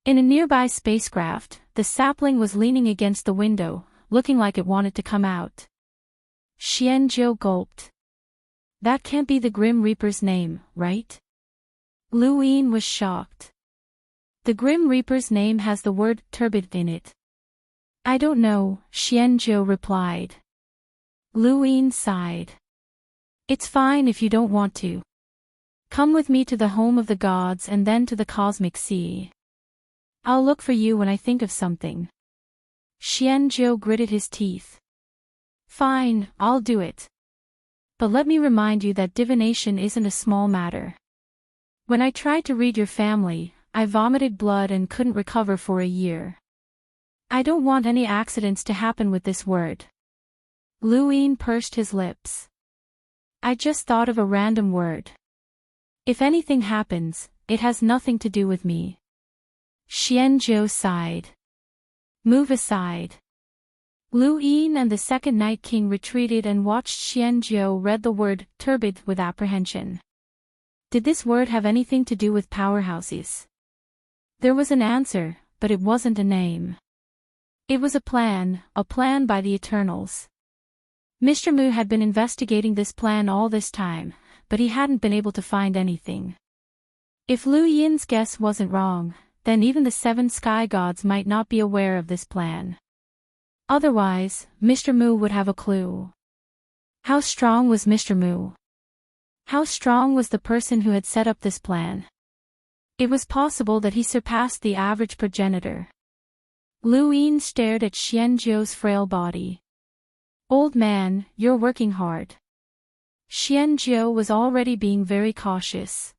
In a nearby spacecraft, the sapling was leaning against the window, looking like it wanted to come out. Xianzhou gulped. That can't be the Grim Reaper's name, right? Luin was shocked. The Grim Reaper's name has the word turbid in it. I don't know, Xianzhou replied. Luin sighed. It's fine if you don't want to. Come with me to the home of the gods and then to the cosmic sea. I'll look for you when I think of something. Xianzhou gritted his teeth. Fine, I'll do it. But let me remind you that divination isn't a small matter. When I tried to read your family, I vomited blood and couldn't recover for a year. I don't want any accidents to happen with this word. Luin pursed his lips. I just thought of a random word. If anything happens, it has nothing to do with me. Xianzhou sighed. Move aside. Luin and the second Night King retreated and watched Xianzhou read the word turbid with apprehension. Did this word have anything to do with powerhouses? There was an answer, but it wasn't a name. It was a plan by the Eternals. Mr. Mu had been investigating this plan all this time, but he hadn't been able to find anything. If Lu Yin's guess wasn't wrong, then even the 7 sky gods might not be aware of this plan. Otherwise, Mr. Mu would have a clue. How strong was Mr. Mu? How strong was the person who had set up this plan? It was possible that he surpassed the average progenitor. Luin stared at Xianzhou's frail body. Old man, you're working hard. Xianzhou was already being very cautious.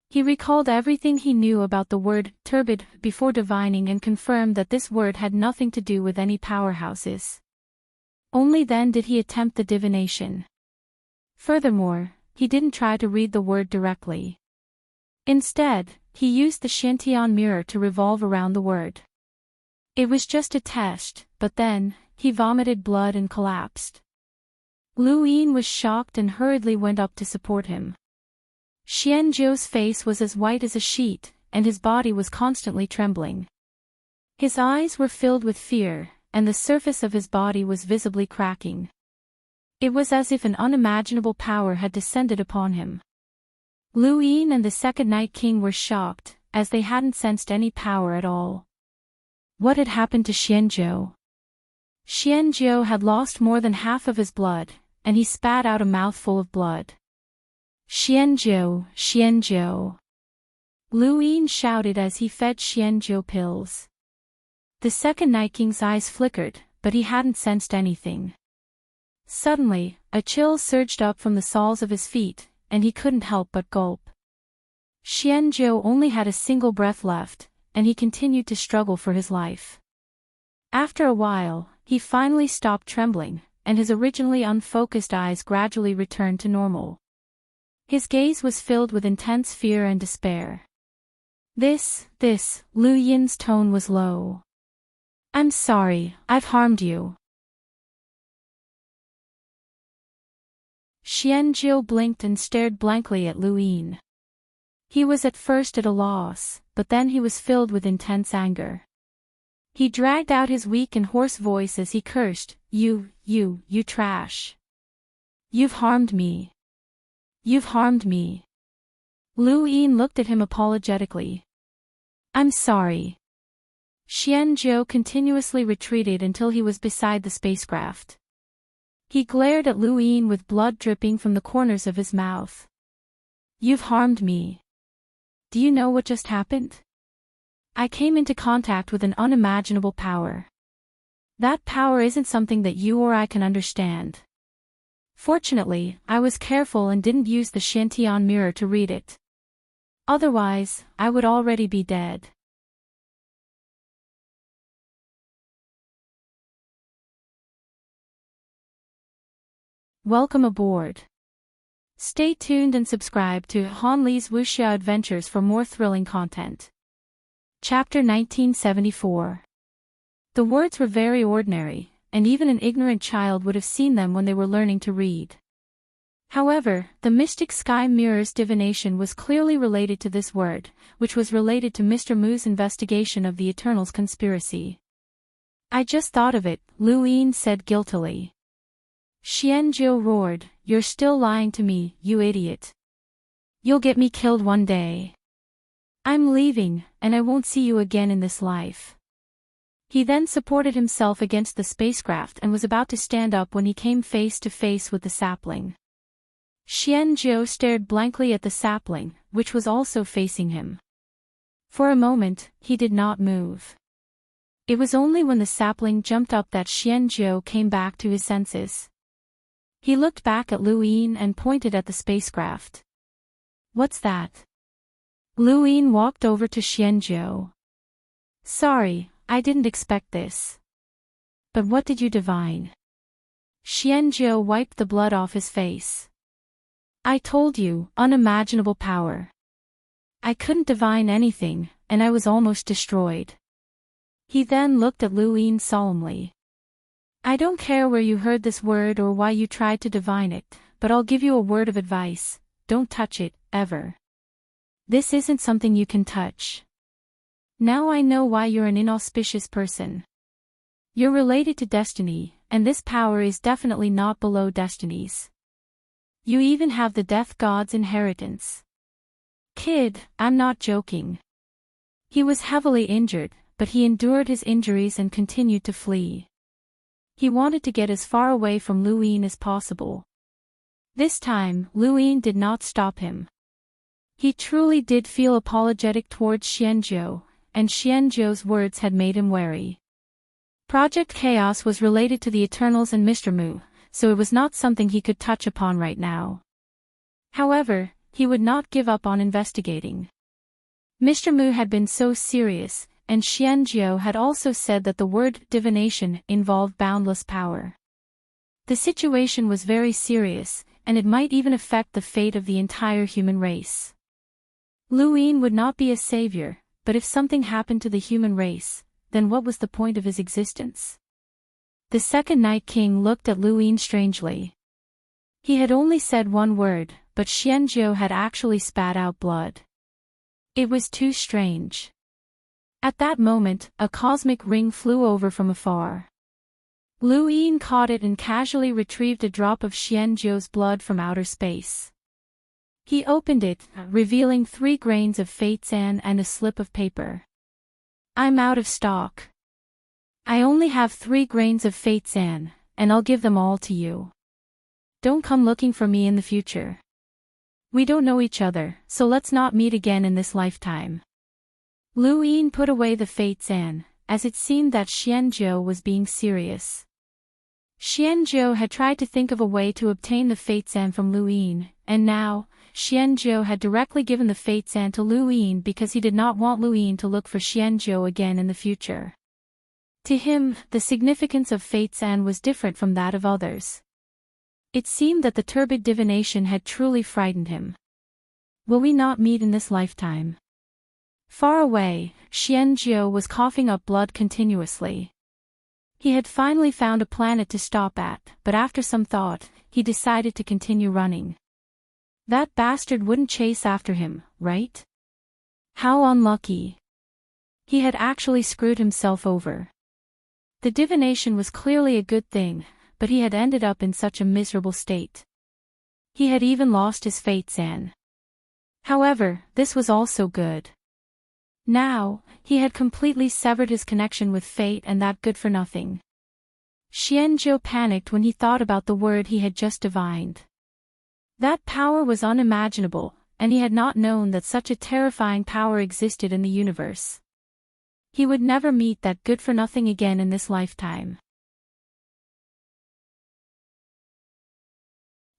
He recalled everything he knew about the word turbid before divining and confirmed that this word had nothing to do with any powerhouses. Only then did he attempt the divination. Furthermore, he didn't try to read the word directly. Instead, he used the Shantian mirror to revolve around the word. It was just a test, but then, he vomited blood and collapsed. Luin was shocked and hurriedly went up to support him. Xianzhou's face was as white as a sheet, and his body was constantly trembling. His eyes were filled with fear, and the surface of his body was visibly cracking. It was as if an unimaginable power had descended upon him. Luin and the second Night King were shocked, as they hadn't sensed any power at all. What had happened to Xianzhou? Xianzhou had lost more than half of his blood, and he spat out a mouthful of blood. Xianzhou, Xianzhou. Luin shouted as he fed Xianzhou pills. The second Night King's eyes flickered, but he hadn't sensed anything. Suddenly, a chill surged up from the soles of his feet, and he couldn't help but gulp. Xianzhou only had a single breath left, and he continued to struggle for his life. After a while, he finally stopped trembling, and his originally unfocused eyes gradually returned to normal. His gaze was filled with intense fear and despair. This, Lu Yin's tone was low. I'm sorry, I've harmed you. Xianzhou blinked and stared blankly at Luin. He was at first at a loss, but then he was filled with intense anger. He dragged out his weak and hoarse voice as he cursed, You trash. You've harmed me. You've harmed me. Luin looked at him apologetically. I'm sorry. Xianzhou continuously retreated until he was beside the spacecraft. He glared at Luin with blood dripping from the corners of his mouth. You've harmed me. Do you know what just happened? I came into contact with an unimaginable power. That power isn't something that you or I can understand. Fortunately, I was careful and didn't use the Shantian mirror to read it. Otherwise, I would already be dead. Welcome aboard. Stay tuned and subscribe to Han Li's Wuxia Adventures for more thrilling content. Chapter 1974. The words were very ordinary, and even an ignorant child would have seen them when they were learning to read. However, the mystic sky mirror's divination was clearly related to this word, which was related to Mr. Mu's investigation of the Eternal's conspiracy. I just thought of it, Lu Yin said guiltily. Xianzhou roared, "You're still lying to me, you idiot. You'll get me killed one day. I'm leaving, and I won't see you again in this life." He then supported himself against the spacecraft and was about to stand up when he came face to face with the sapling. Xianzhou stared blankly at the sapling, which was also facing him. For a moment, he did not move. It was only when the sapling jumped up that Xianzhou came back to his senses. He looked back at Lu Yin and pointed at the spacecraft. "What's that?" Lu Yin walked over to Xianzhou. "Sorry, I didn't expect this. But what did you divine?" Xianzhou wiped the blood off his face. "I told you, unimaginable power. I couldn't divine anything, and I was almost destroyed." He then looked at Lu Yin solemnly. "I don't care where you heard this word or why you tried to divine it, but I'll give you a word of advice: don't touch it, ever. This isn't something you can touch. Now I know why you're an inauspicious person. You're related to destiny, and this power is definitely not below destinies. You even have the death god's inheritance. Kid, I'm not joking." He was heavily injured, but he endured his injuries and continued to flee. He wanted to get as far away from Lu Yin as possible. This time, Lu Yin did not stop him. He truly did feel apologetic towards Xianzhou, and Xianzhou's words had made him wary. Project Chaos was related to the Eternals and Mr. Mu, so it was not something he could touch upon right now. However, he would not give up on investigating. Mr. Mu had been so serious, and Xianzhou had also said that the word divination involved boundless power. The situation was very serious, and it might even affect the fate of the entire human race. Lu Yin would not be a savior, but if something happened to the human race, then what was the point of his existence? The second Night King looked at Lu Yin strangely. He had only said one word, but Xianzhou had actually spat out blood. It was too strange. At that moment, a cosmic ring flew over from afar. Lu Yin caught it and casually retrieved a drop of Xianzhou's blood from outer space. He opened it, revealing 3 grains of fate sand and a slip of paper. "I'm out of stock. I only have 3 grains of fate sand, and I'll give them all to you. Don't come looking for me in the future. We don't know each other, so let's not meet again in this lifetime." Lu Yin put away the fate sand, as it seemed that Xianzhou was being serious. Xianzhou had tried to think of a way to obtain the fate sand from Lu Yin, and now, Xianzhou had directly given the fate sand to Lu Yin because he did not want Lu Yin to look for Xianzhou again in the future. To him, the significance of fate sand was different from that of others. It seemed that the turbid divination had truly frightened him. "Will we not meet in this lifetime?" Far away, Xianzhou was coughing up blood continuously. He had finally found a planet to stop at, but after some thought, he decided to continue running. That bastard wouldn't chase after him, right? How unlucky. He had actually screwed himself over. The divination was clearly a good thing, but he had ended up in such a miserable state. He had even lost his fate sand. However, this was also good. Now, he had completely severed his connection with fate, and that good for nothing. Xianzhou panicked when he thought about the word he had just divined. That power was unimaginable, and he had not known that such a terrifying power existed in the universe. He would never meet that good for nothing again in this lifetime.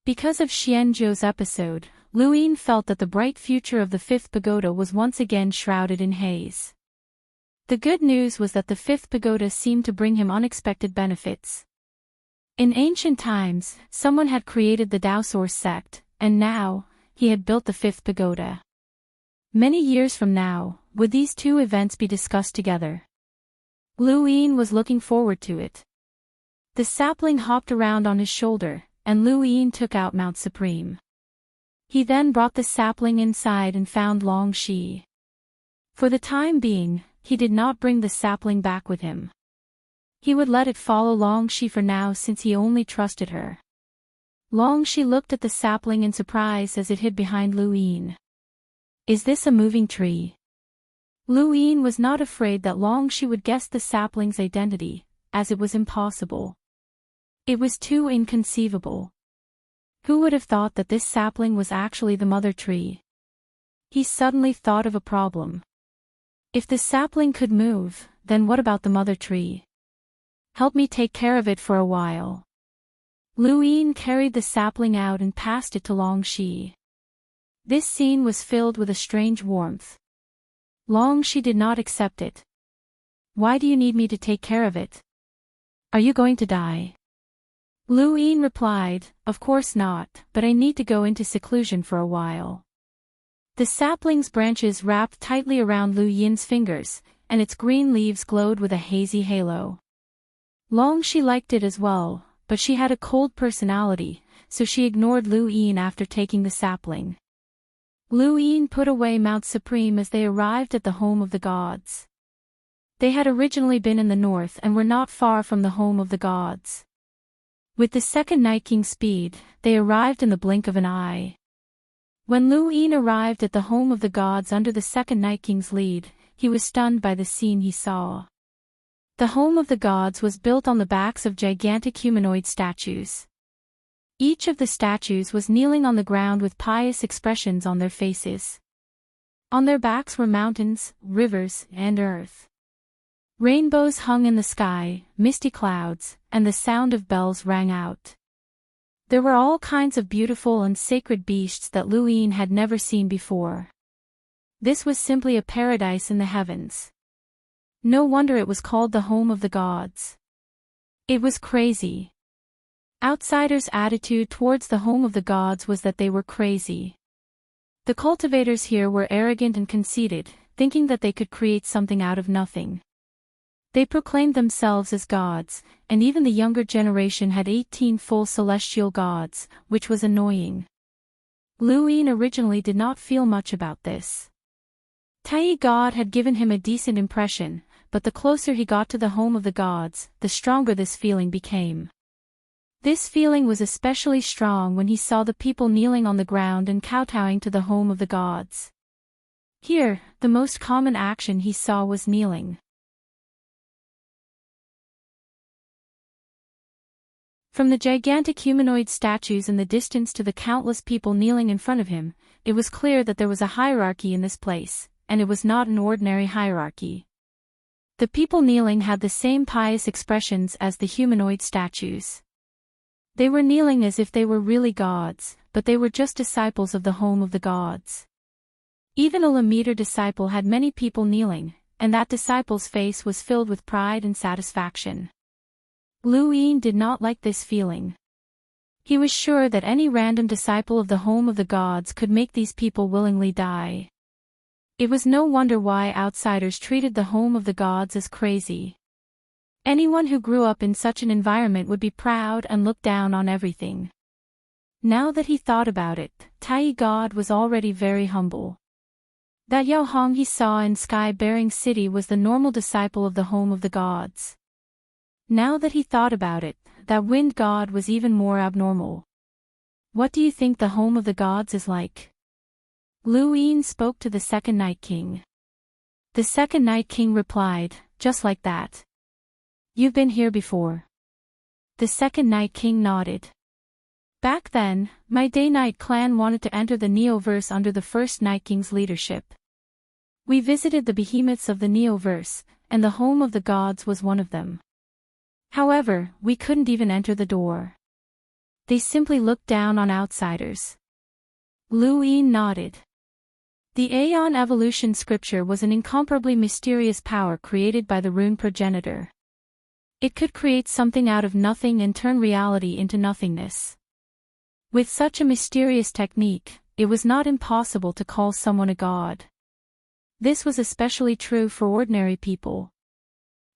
Because of Xianzhou's episode, Lu Yin felt that the bright future of the 5th pagoda was once again shrouded in haze. The good news was that the 5th pagoda seemed to bring him unexpected benefits. In ancient times, someone had created the Daosaur sect, and now, he had built the fifth pagoda. Many years from now, would these two events be discussed together? Lu Yin was looking forward to it. The sapling hopped around on his shoulder, and Lu Yin took out Mount Supreme. He then brought the sapling inside and found Long Shi. For the time being, he did not bring the sapling back with him. He would let it follow Long Shi for now since he only trusted her. Long Shi looked at the sapling in surprise as it hid behind Lu Yin. Is this a moving tree? Lu Yin was not afraid that Long Shi would guess the sapling's identity, as it was impossible. It was too inconceivable. Who would have thought that this sapling was actually the mother tree? He suddenly thought of a problem. If the sapling could move, then what about the mother tree? Help me take care of it for a while. Lu Yin carried the sapling out and passed it to Long Shi. This scene was filled with a strange warmth. Long Shi did not accept it. Why do you need me to take care of it? Are you going to die? Lu Yin replied, of course not, but I need to go into seclusion for a while. The sapling's branches wrapped tightly around Lu Yin's fingers, and its green leaves glowed with a hazy halo. Long Shi liked it as well, but she had a cold personality, so she ignored Lu Yin after taking the sapling. Lu Yin put away Mount Supreme as they arrived at the home of the gods. They had originally been in the north and were not far from the home of the gods. With the second Night King's speed, they arrived in the blink of an eye. When Lu Yin arrived at the home of the gods under the second Night King's lead, he was stunned by the scene he saw. The home of the gods was built on the backs of gigantic humanoid statues. Each of the statues was kneeling on the ground with pious expressions on their faces. On their backs were mountains, rivers, and earth. Rainbows hung in the sky, misty clouds, and the sound of bells rang out. There were all kinds of beautiful and sacred beasts that Lu Yin had never seen before. This was simply a paradise in the heavens. No wonder it was called the home of the gods. It was crazy. Outsiders' attitude towards the home of the gods was that they were crazy. The cultivators here were arrogant and conceited, thinking that they could create something out of nothing. They proclaimed themselves as gods, and even the younger generation had 18 full celestial gods, which was annoying. Lu Yin originally did not feel much about this. Tai God had given him a decent impression, but the closer he got to the home of the gods, the stronger this feeling became. This feeling was especially strong when he saw the people kneeling on the ground and kowtowing to the home of the gods. Here, the most common action he saw was kneeling. From the gigantic humanoid statues in the distance to the countless people kneeling in front of him, it was clear that there was a hierarchy in this place, and it was not an ordinary hierarchy. The people kneeling had the same pious expressions as the humanoid statues. They were kneeling as if they were really gods, but they were just disciples of the home of the gods. Even a Lamiter disciple had many people kneeling, and that disciple's face was filled with pride and satisfaction. Lu Yin did not like this feeling. He was sure that any random disciple of the home of the gods could make these people willingly die. It was no wonder why outsiders treated the home of the gods as crazy. Anyone who grew up in such an environment would be proud and look down on everything. Now that he thought about it, Tai God was already very humble. That Yao Hong he saw in Sky-bearing City was the normal disciple of the home of the gods. Now that he thought about it, that wind god was even more abnormal. What do you think the home of the gods is like? Lu Yin spoke to the second Night King. The second Night King replied, just like that. You've been here before. The second Night King nodded. Back then, my Day-Night clan wanted to enter the Neoverse under the first Night King's leadership. We visited the behemoths of the Neoverse, and the home of the gods was one of them. However, we couldn't even enter the door. They simply looked down on outsiders. Lu Yin nodded. The Aeon evolution scripture was an incomparably mysterious power created by the rune progenitor. It could create something out of nothing and turn reality into nothingness. With such a mysterious technique, it was not impossible to call someone a god. This was especially true for ordinary people.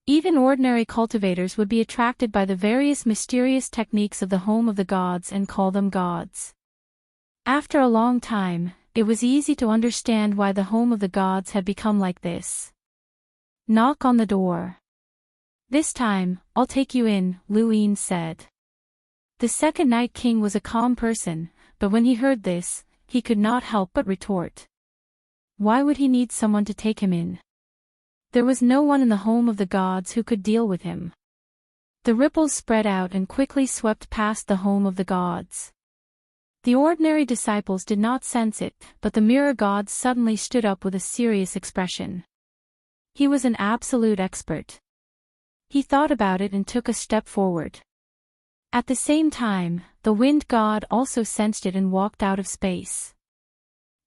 Even ordinary cultivators would be attracted by the various mysterious techniques of the home of the gods and call them gods. After a long time, it was easy to understand why the home of the gods had become like this. Knock on the door. This time, I'll take you in, Luin said. The second Night King was a calm person, but when he heard this, he could not help but retort. Why would he need someone to take him in? There was no one in the home of the gods who could deal with him. The ripples spread out and quickly swept past the home of the gods. The ordinary disciples did not sense it, but the mirror god suddenly stood up with a serious expression. He was an absolute expert. He thought about it and took a step forward. At the same time, the wind god also sensed it and walked out of space.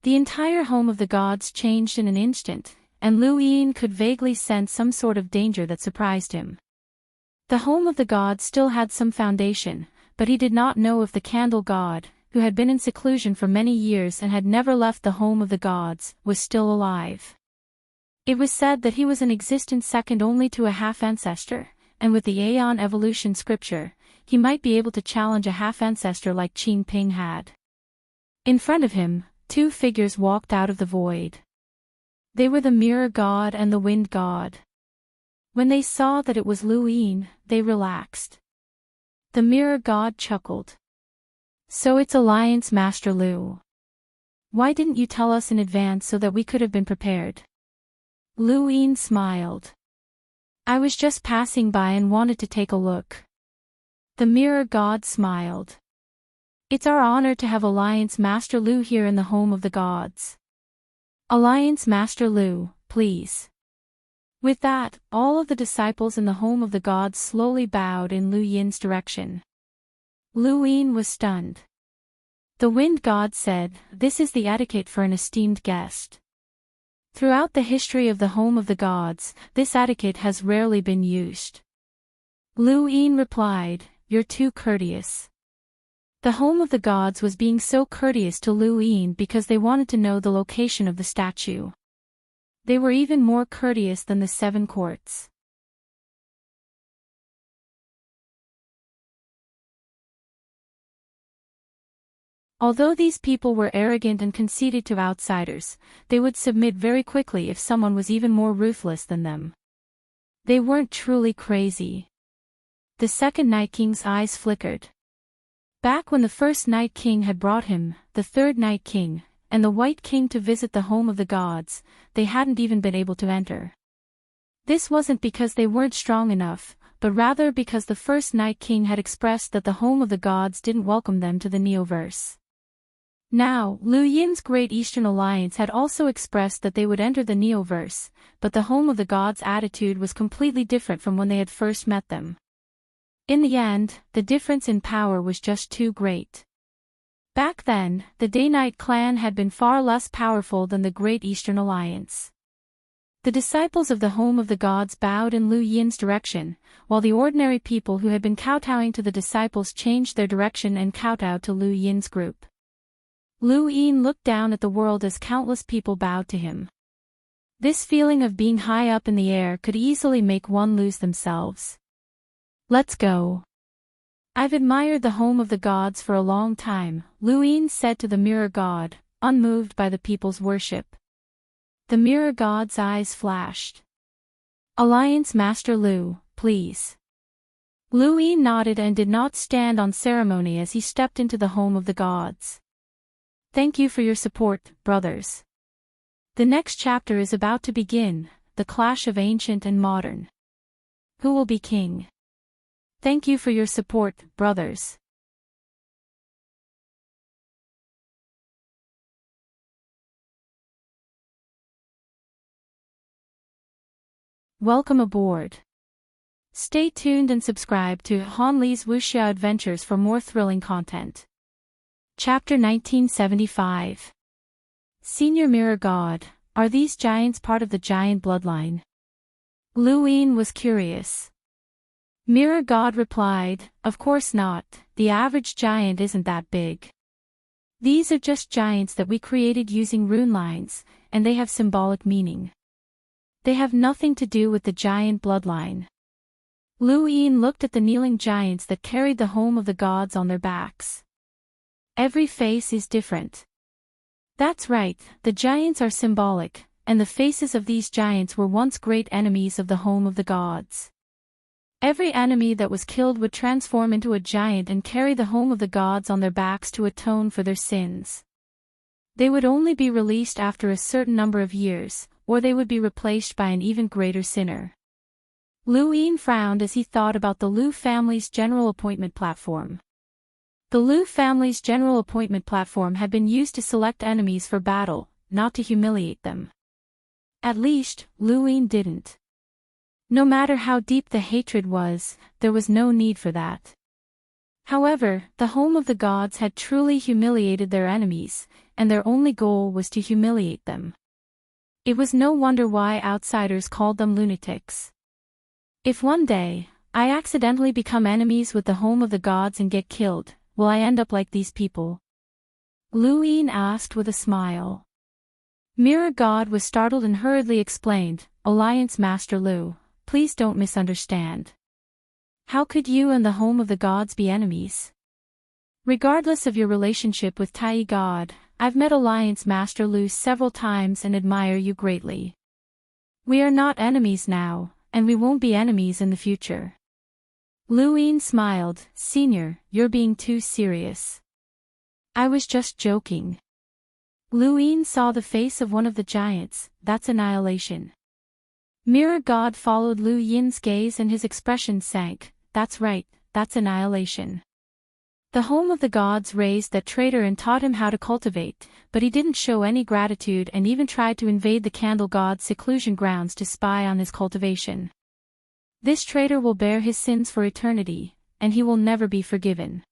The entire home of the gods changed in an instant, and Luin could vaguely sense some sort of danger that surprised him. The home of the gods still had some foundation, but he did not know if the candle god, who had been in seclusion for many years and had never left the home of the gods, was still alive. It was said that he was in existence second only to a half-ancestor, and with the Aeon evolution scripture, he might be able to challenge a half-ancestor like Qin Ping had. In front of him, two figures walked out of the void. They were the mirror god and the wind god. When they saw that it was Luin, they relaxed. The mirror god chuckled. So it's Alliance Master Lu. Why didn't you tell us in advance so that we could have been prepared? Luin smiled. I was just passing by and wanted to take a look. The mirror god smiled. It's our honor to have Alliance Master Lu here in the home of the gods. Alliance Master Lu, please. With that, all of the disciples in the home of the gods slowly bowed in Lu Yin's direction. Luin was stunned. The wind god said, "This is the etiquette for an esteemed guest." Throughout the history of the home of the gods, this etiquette has rarely been used. Luin replied, "You're too courteous." The home of the gods was being so courteous to Luin because they wanted to know the location of the statue. They were even more courteous than the seven courts. Although these people were arrogant and conceited to outsiders, they would submit very quickly if someone was even more ruthless than them. They weren't truly crazy. The second Night King's eyes flickered. Back when the first Night King had brought him, the third Night King, and the White King to visit the home of the gods, they hadn't even been able to enter. This wasn't because they weren't strong enough, but rather because the first Night King had expressed that the home of the gods didn't welcome them to the Neoverse. Now, Lu Yin's Great Eastern Alliance had also expressed that they would enter the Neoverse, but the home of the gods' attitude was completely different from when they had first met them. In the end, the difference in power was just too great. Back then, the Day-Night clan had been far less powerful than the Great Eastern Alliance. The disciples of the home of the gods bowed in Lu Yin's direction, while the ordinary people who had been kowtowing to the disciples changed their direction and kowtowed to Lu Yin's group. Lu Yin looked down at the world as countless people bowed to him. This feeling of being high up in the air could easily make one lose themselves. Let's go. I've admired the home of the gods for a long time, Lu Yin said to the mirror god, unmoved by the people's worship. The mirror god's eyes flashed. Alliance Master Lu, please. Lu Yin nodded and did not stand on ceremony as he stepped into the home of the gods. Thank you for your support, brothers. The next chapter is about to begin, the clash of ancient and modern. Who will be king? Thank you for your support, brothers. Welcome aboard. Stay tuned and subscribe to Han Li's Wuxia Adventures for more thrilling content. Chapter 1975. Senior Mirror God, are these giants part of the giant bloodline? Lu Yin was curious. Mirror God replied, "Of course not, the average giant isn't that big. These are just giants that we created using rune lines, and they have symbolic meaning. They have nothing to do with the giant bloodline." Lu Yin looked at the kneeling giants that carried the home of the gods on their backs. "Every face is different." "That's right, the giants are symbolic, and the faces of these giants were once great enemies of the home of the gods. Every enemy that was killed would transform into a giant and carry the home of the gods on their backs to atone for their sins. They would only be released after a certain number of years, or they would be replaced by an even greater sinner." Lu Yin frowned as he thought about the Lu family's general appointment platform. The Lu family's general appointment platform had been used to select enemies for battle, not to humiliate them. At least, Lu Yin didn't. No matter how deep the hatred was, there was no need for that. However, the home of the gods had truly humiliated their enemies, and their only goal was to humiliate them. It was no wonder why outsiders called them lunatics. "If one day, I accidentally become enemies with the home of the gods and get killed, will I end up like these people?" Lu Yin asked with a smile. Mirror God was startled and hurriedly explained, "Alliance Master Lu, please don't misunderstand. How could you and the home of the gods be enemies? Regardless of your relationship with Tai God, I've met Alliance Master Lu several times and admire you greatly. We are not enemies now, and we won't be enemies in the future." Lu Yin smiled, "Senior, you're being too serious." "I was just joking." Lu Yin saw the face of one of the giants. "That's annihilation." Mirror God followed Lu Yin's gaze and his expression sank. "That's right, that's annihilation." The home of the gods raised that traitor and taught him how to cultivate, but he didn't show any gratitude and even tried to invade the candle god's seclusion grounds to spy on his cultivation. This traitor will bear his sins for eternity, and he will never be forgiven.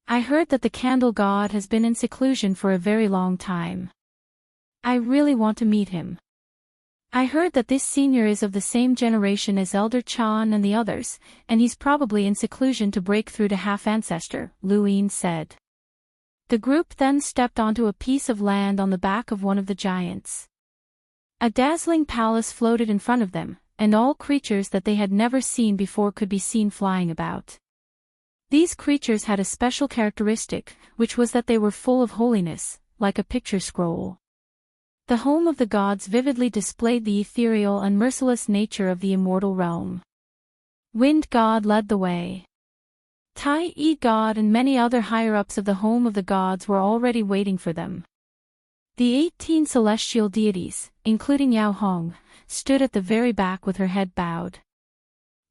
I heard that the candle god has been in seclusion for a very long time. I really want to meet him. I heard that this senior is of the same generation as Elder Chan and the others, and he's probably in seclusion to break through to half-ancestor, Lu Yin said. The group then stepped onto a piece of land on the back of one of the giants. A dazzling palace floated in front of them, and all creatures that they had never seen before could be seen flying about. These creatures had a special characteristic, which was that they were full of holiness, like a picture scroll. The home of the gods vividly displayed the ethereal and merciless nature of the immortal realm. Wind God led the way. Tai God and many other higher-ups of the home of the gods were already waiting for them. The 18 celestial deities, including Yao Hong, stood at the very back with her head bowed.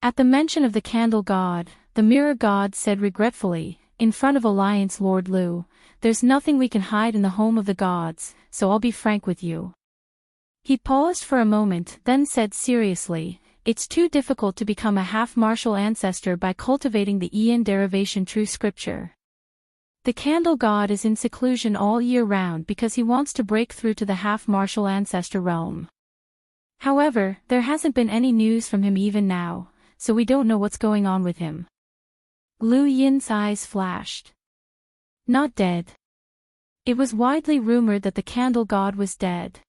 At the mention of the candle god, the mirror god said regretfully, in front of Alliance Lord Lu, "There's nothing we can hide in the home of the gods, so I'll be frank with you." He paused for a moment, then said seriously, "It's too difficult to become a half-martial ancestor by cultivating the Ian derivation true scripture. The candle god is in seclusion all year round because he wants to break through to the half-martial ancestor realm. However, there hasn't been any news from him even now, so we don't know what's going on with him." Lu Yin's eyes flashed. "Not dead." It was widely rumored that the candle god was dead.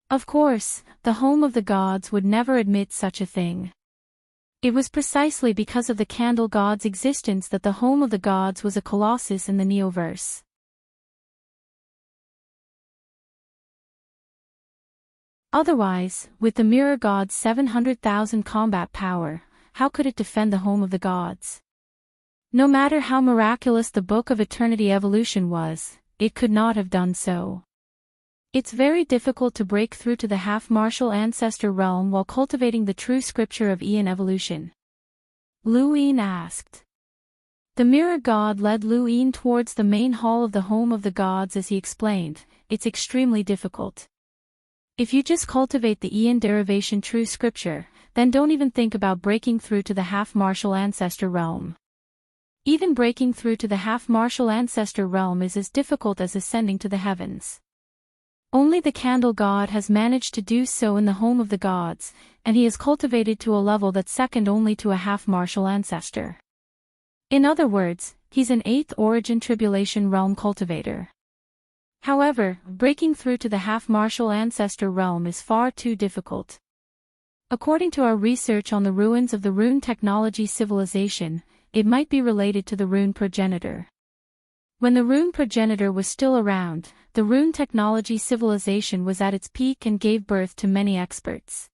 Of course, the home of the gods would never admit such a thing. It was precisely because of the candle god's existence that the home of the gods was a colossus in the Neoverse. Otherwise, with the mirror god's 700,000 combat power, how could it defend the home of the gods? No matter how miraculous the Book of Eternity Evolution was, it could not have done so. It's very difficult to break through to the half-martial ancestor realm while cultivating the true scripture of Ian evolution. Lu Yin asked. The mirror god led Lu Yin towards the main hall of the home of the gods as he explained, "It's extremely difficult. If you just cultivate the Ian derivation true scripture, then don't even think about breaking through to the half-martial ancestor realm. Even breaking through to the half-martial ancestor realm is as difficult as ascending to the heavens." Only the candle god has managed to do so in the home of the gods, and he is cultivated to a level that's second only to a half-martial ancestor. In other words, he's an 8th origin tribulation realm cultivator. However, breaking through to the half-martial ancestor realm is far too difficult. According to our research on the ruins of the rune technology civilization, it might be related to the rune progenitor. When the rune progenitor was still around, the rune technology civilization was at its peak and gave birth to many experts.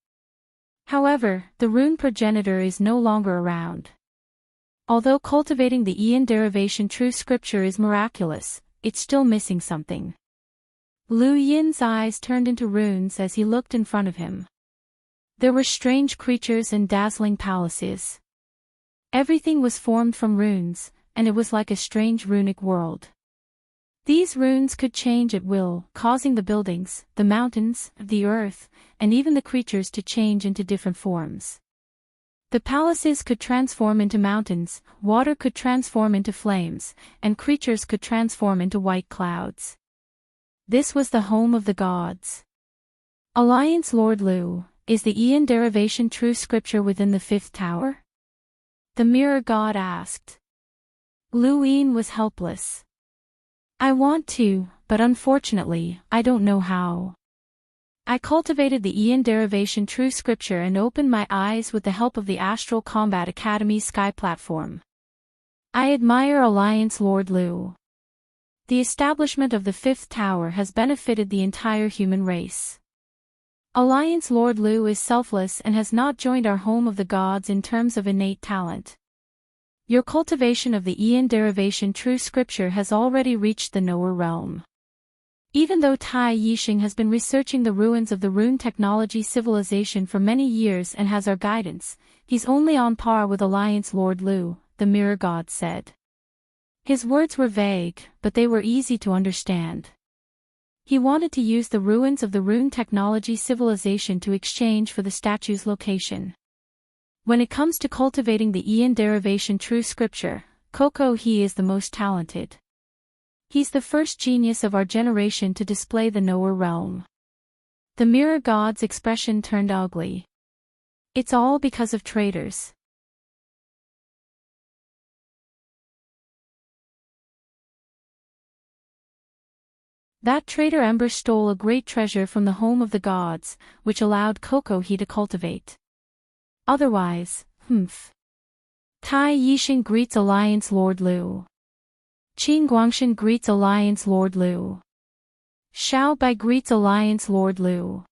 However, the rune progenitor is no longer around. Although cultivating the Ian derivation true scripture is miraculous, it's still missing something. Lu Yin's eyes turned into runes as he looked in front of him. There were strange creatures and dazzling palaces. Everything was formed from runes, and it was like a strange runic world. These runes could change at will, causing the buildings, the mountains, the earth, and even the creatures to change into different forms. The palaces could transform into mountains, water could transform into flames, and creatures could transform into white clouds. This was the home of the gods. Alliance Lord Lu, is the Ian derivation true scripture within the 5th tower? The mirror god asked. Lu Ian was helpless. I want to, but unfortunately, I don't know how. I cultivated the Ian derivation true scripture and opened my eyes with the help of the Astral Combat Academy's Sky platform. I admire Alliance Lord Lu. The establishment of the 5th tower has benefited the entire human race. Alliance Lord Lu is selfless and has not joined our home of the gods in terms of innate talent. Your cultivation of the Ian derivation true scripture has already reached the knower realm. Even though Tai Yixing has been researching the ruins of the rune technology civilization for many years and has our guidance, he's only on par with Alliance Lord Lu, the mirror god said. His words were vague, but they were easy to understand. He wanted to use the ruins of the rune technology civilization to exchange for the statue's location. When it comes to cultivating the Ian derivation true scripture, Coco he is the most talented. He's the first genius of our generation to display the knower realm. The mirror god's expression turned ugly. It's all because of traitors. That traitor Ember stole a great treasure from the home of the gods, which allowed Coco he to cultivate. Otherwise, Tai Yixing greets Alliance Lord Lu. Qin Guangshan greets Alliance Lord Lu. Xiao Bai greets Alliance Lord Lu.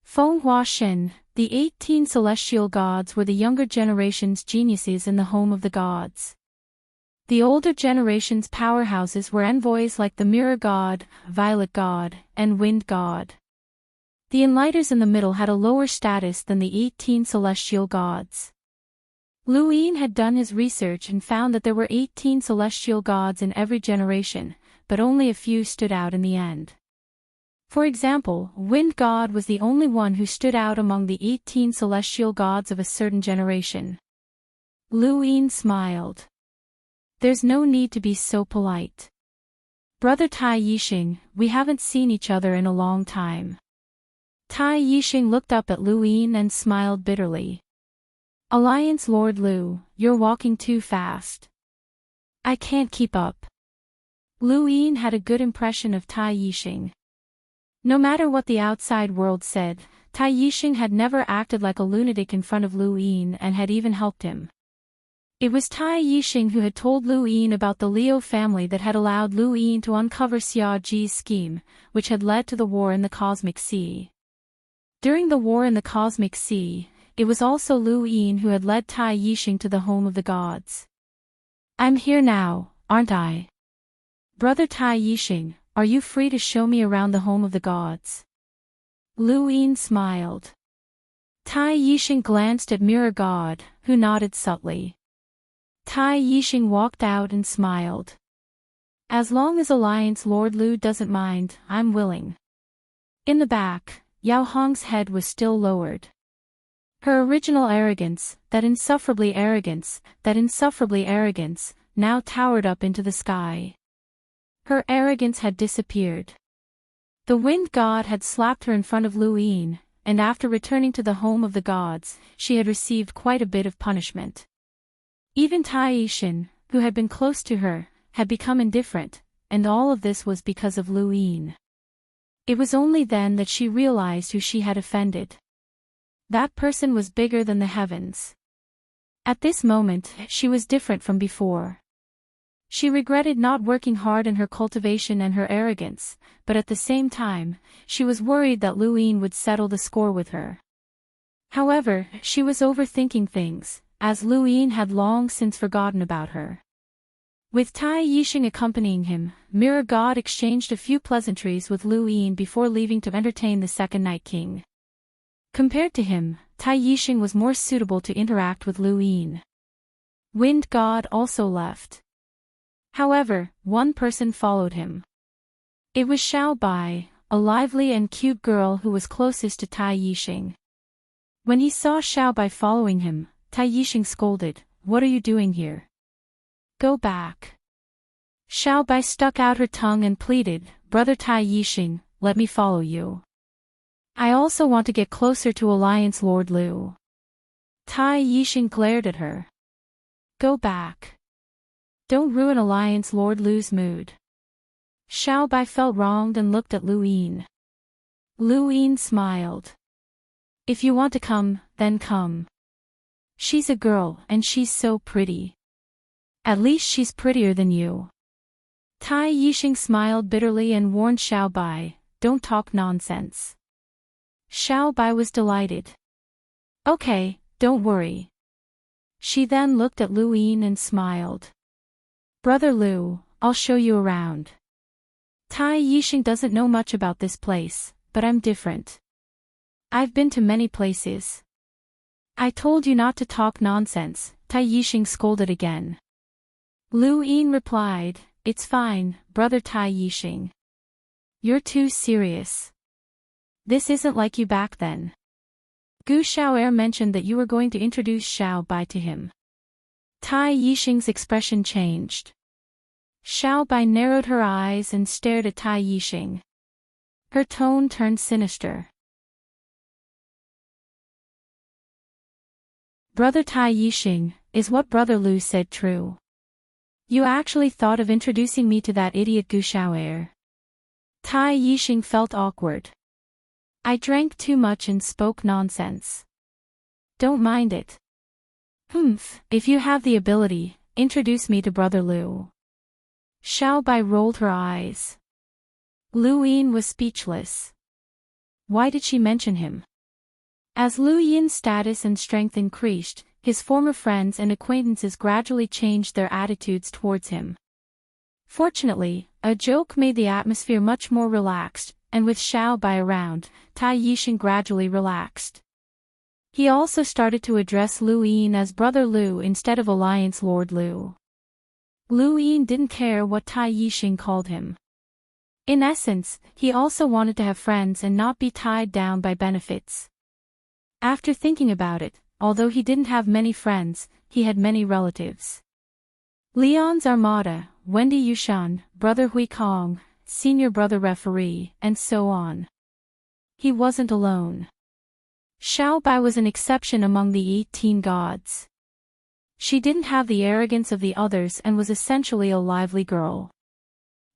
Feng Huashen, the 18 celestial gods were the younger generation's geniuses in the home of the gods. The older generation's powerhouses were envoys like the Mirror God, Violet God, and Wind God. The Enlighters in the middle had a lower status than the 18 celestial gods. Lu Yin had done his research and found that there were 18 celestial gods in every generation, but only a few stood out in the end. For example, Wind God was the only one who stood out among the 18 celestial gods of a certain generation. Lu Yin smiled. There's no need to be so polite. Brother Tai Yixing, we haven't seen each other in a long time. Tai Yixing looked up at Lu Yin and smiled bitterly. Alliance Lord Lu, you're walking too fast. I can't keep up. Lu Yin had a good impression of Tai Yixing. No matter what the outside world said, Tai Yixing had never acted like a lunatic in front of Lu Yin and had even helped him. It was Tai Yixing who had told Lu Yin about the Liu family that had allowed Lu Yin to uncover Xia Ji's scheme, which had led to the war in the Cosmic Sea. During the war in the Cosmic Sea, it was also Lu Yin who had led Tai Yixing to the home of the gods. I'm here now, aren't I? Brother Tai Yixing, are you free to show me around the home of the gods? Lu Yin smiled. Tai Yixing glanced at Mirror God, who nodded subtly. Tai Yixing walked out and smiled. As long as Alliance Lord Lu doesn't mind, I'm willing. In the back, Yao Hong's head was still lowered. Her original arrogance, that insufferably arrogance, now towered up into the sky. Her arrogance had disappeared. The wind god had slapped her in front of Lu Yin, and after returning to the home of the gods, she had received quite a bit of punishment. Even Tai Yixin, who had been close to her, had become indifferent, and all of this was because of Lu Yin. It was only then that she realized who she had offended. That person was bigger than the heavens. At this moment, she was different from before. She regretted not working hard in her cultivation and her arrogance, but at the same time, she was worried that Lu Yin would settle the score with her. However, she was overthinking things, as Lu Yin had long since forgotten about her. With Tai Yixing accompanying him, Mirror God exchanged a few pleasantries with Lu Yin before leaving to entertain the second Night King. Compared to him, Tai Yixing was more suitable to interact with Lu Yin. Wind God also left. However, one person followed him. It was Xiao Bai, a lively and cute girl who was closest to Tai Yixing. When he saw Xiao Bai following him, Tai Yixing scolded, "What are you doing here? Go back." Xiao Bai stuck out her tongue and pleaded, "Brother Tai Yixing, let me follow you. I also want to get closer to Alliance Lord Lu." Tai Yixing glared at her. "Go back. Don't ruin Alliance Lord Lu's mood." Xiao Bai felt wronged and looked at Lu Yin. Lu Yin smiled. "If you want to come, then come. She's a girl and she's so pretty. At least she's prettier than you." Tai Yixing smiled bitterly and warned Xiao Bai, "Don't talk nonsense." Xiao Bai was delighted. "Okay, don't worry." She then looked at Lu Yin and smiled. "Brother Lu, I'll show you around. Tai Yixing doesn't know much about this place, but I'm different. I've been to many places." "I told you not to talk nonsense," Tai Yixing scolded again. Lu Yin replied, "It's fine, Brother Tai Yixing. You're too serious. This isn't like you back then. Gu Xiao'er mentioned that you were going to introduce Xiao Bai to him." Tai Yixing's expression changed. Xiao Bai narrowed her eyes and stared at Tai Yixing. Her tone turned sinister. "Brother Tai Yixing, is what Brother Lu said true? You actually thought of introducing me to that idiot Gu Xiao'er?" Tai Yixing felt awkward. "I drank too much and spoke nonsense. Don't mind it. If you have the ability, introduce me to Brother Lu." Xiao Bai rolled her eyes. Lu Yin was speechless. Why did she mention him? As Lu Yin's status and strength increased, his former friends and acquaintances gradually changed their attitudes towards him. Fortunately, a joke made the atmosphere much more relaxed, and with Xiao Bai around, Tai Yixing gradually relaxed. He also started to address Lu Yin as Brother Lu instead of Alliance Lord Lu. Lu Yin didn't care what Tai Yixing called him. In essence, he also wanted to have friends and not be tied down by benefits. After thinking about it, although he didn't have many friends, he had many relatives. Leon's Armada, Wendy Yushan, Brother Hui Kong, Senior Brother Referee, and so on. He wasn't alone. Xiao Bai was an exception among the 18 gods. She didn't have the arrogance of the others and was essentially a lively girl.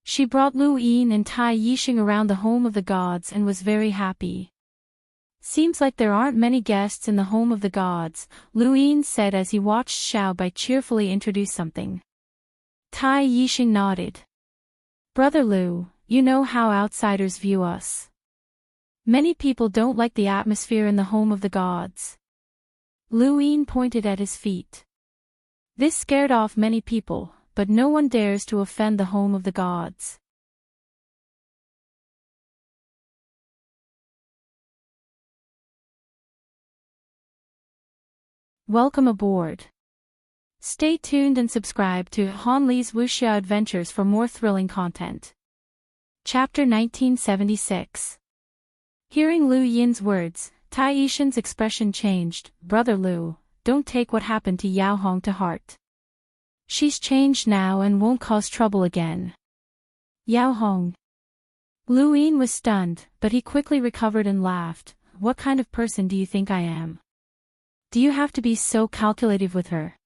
She brought Lu Yin and Tai Yixing around the home of the gods and was very happy. "Seems like there aren't many guests in the home of the gods," Lu Yin said as he watched Xiao Bai cheerfully introduce something. Tai Yixing nodded. "Brother Lu, you know how outsiders view us. Many people don't like the atmosphere in the home of the gods." Lu Yin pointed at his feet. This scared off many people, but no one dares to offend the home of the gods. Welcome aboard. Stay tuned and subscribe to Han Li's Wuxia Adventures for more thrilling content. Chapter 1976. Hearing Lu Yin's words, Tai Yixin's expression changed. "Brother Lu, don't take what happened to Yao Hong to heart. She's changed now and won't cause trouble again." "Yao Hong? Luin was stunned, but he quickly recovered and laughed. What kind of person do you think I am? Do you have to be so calculative with her?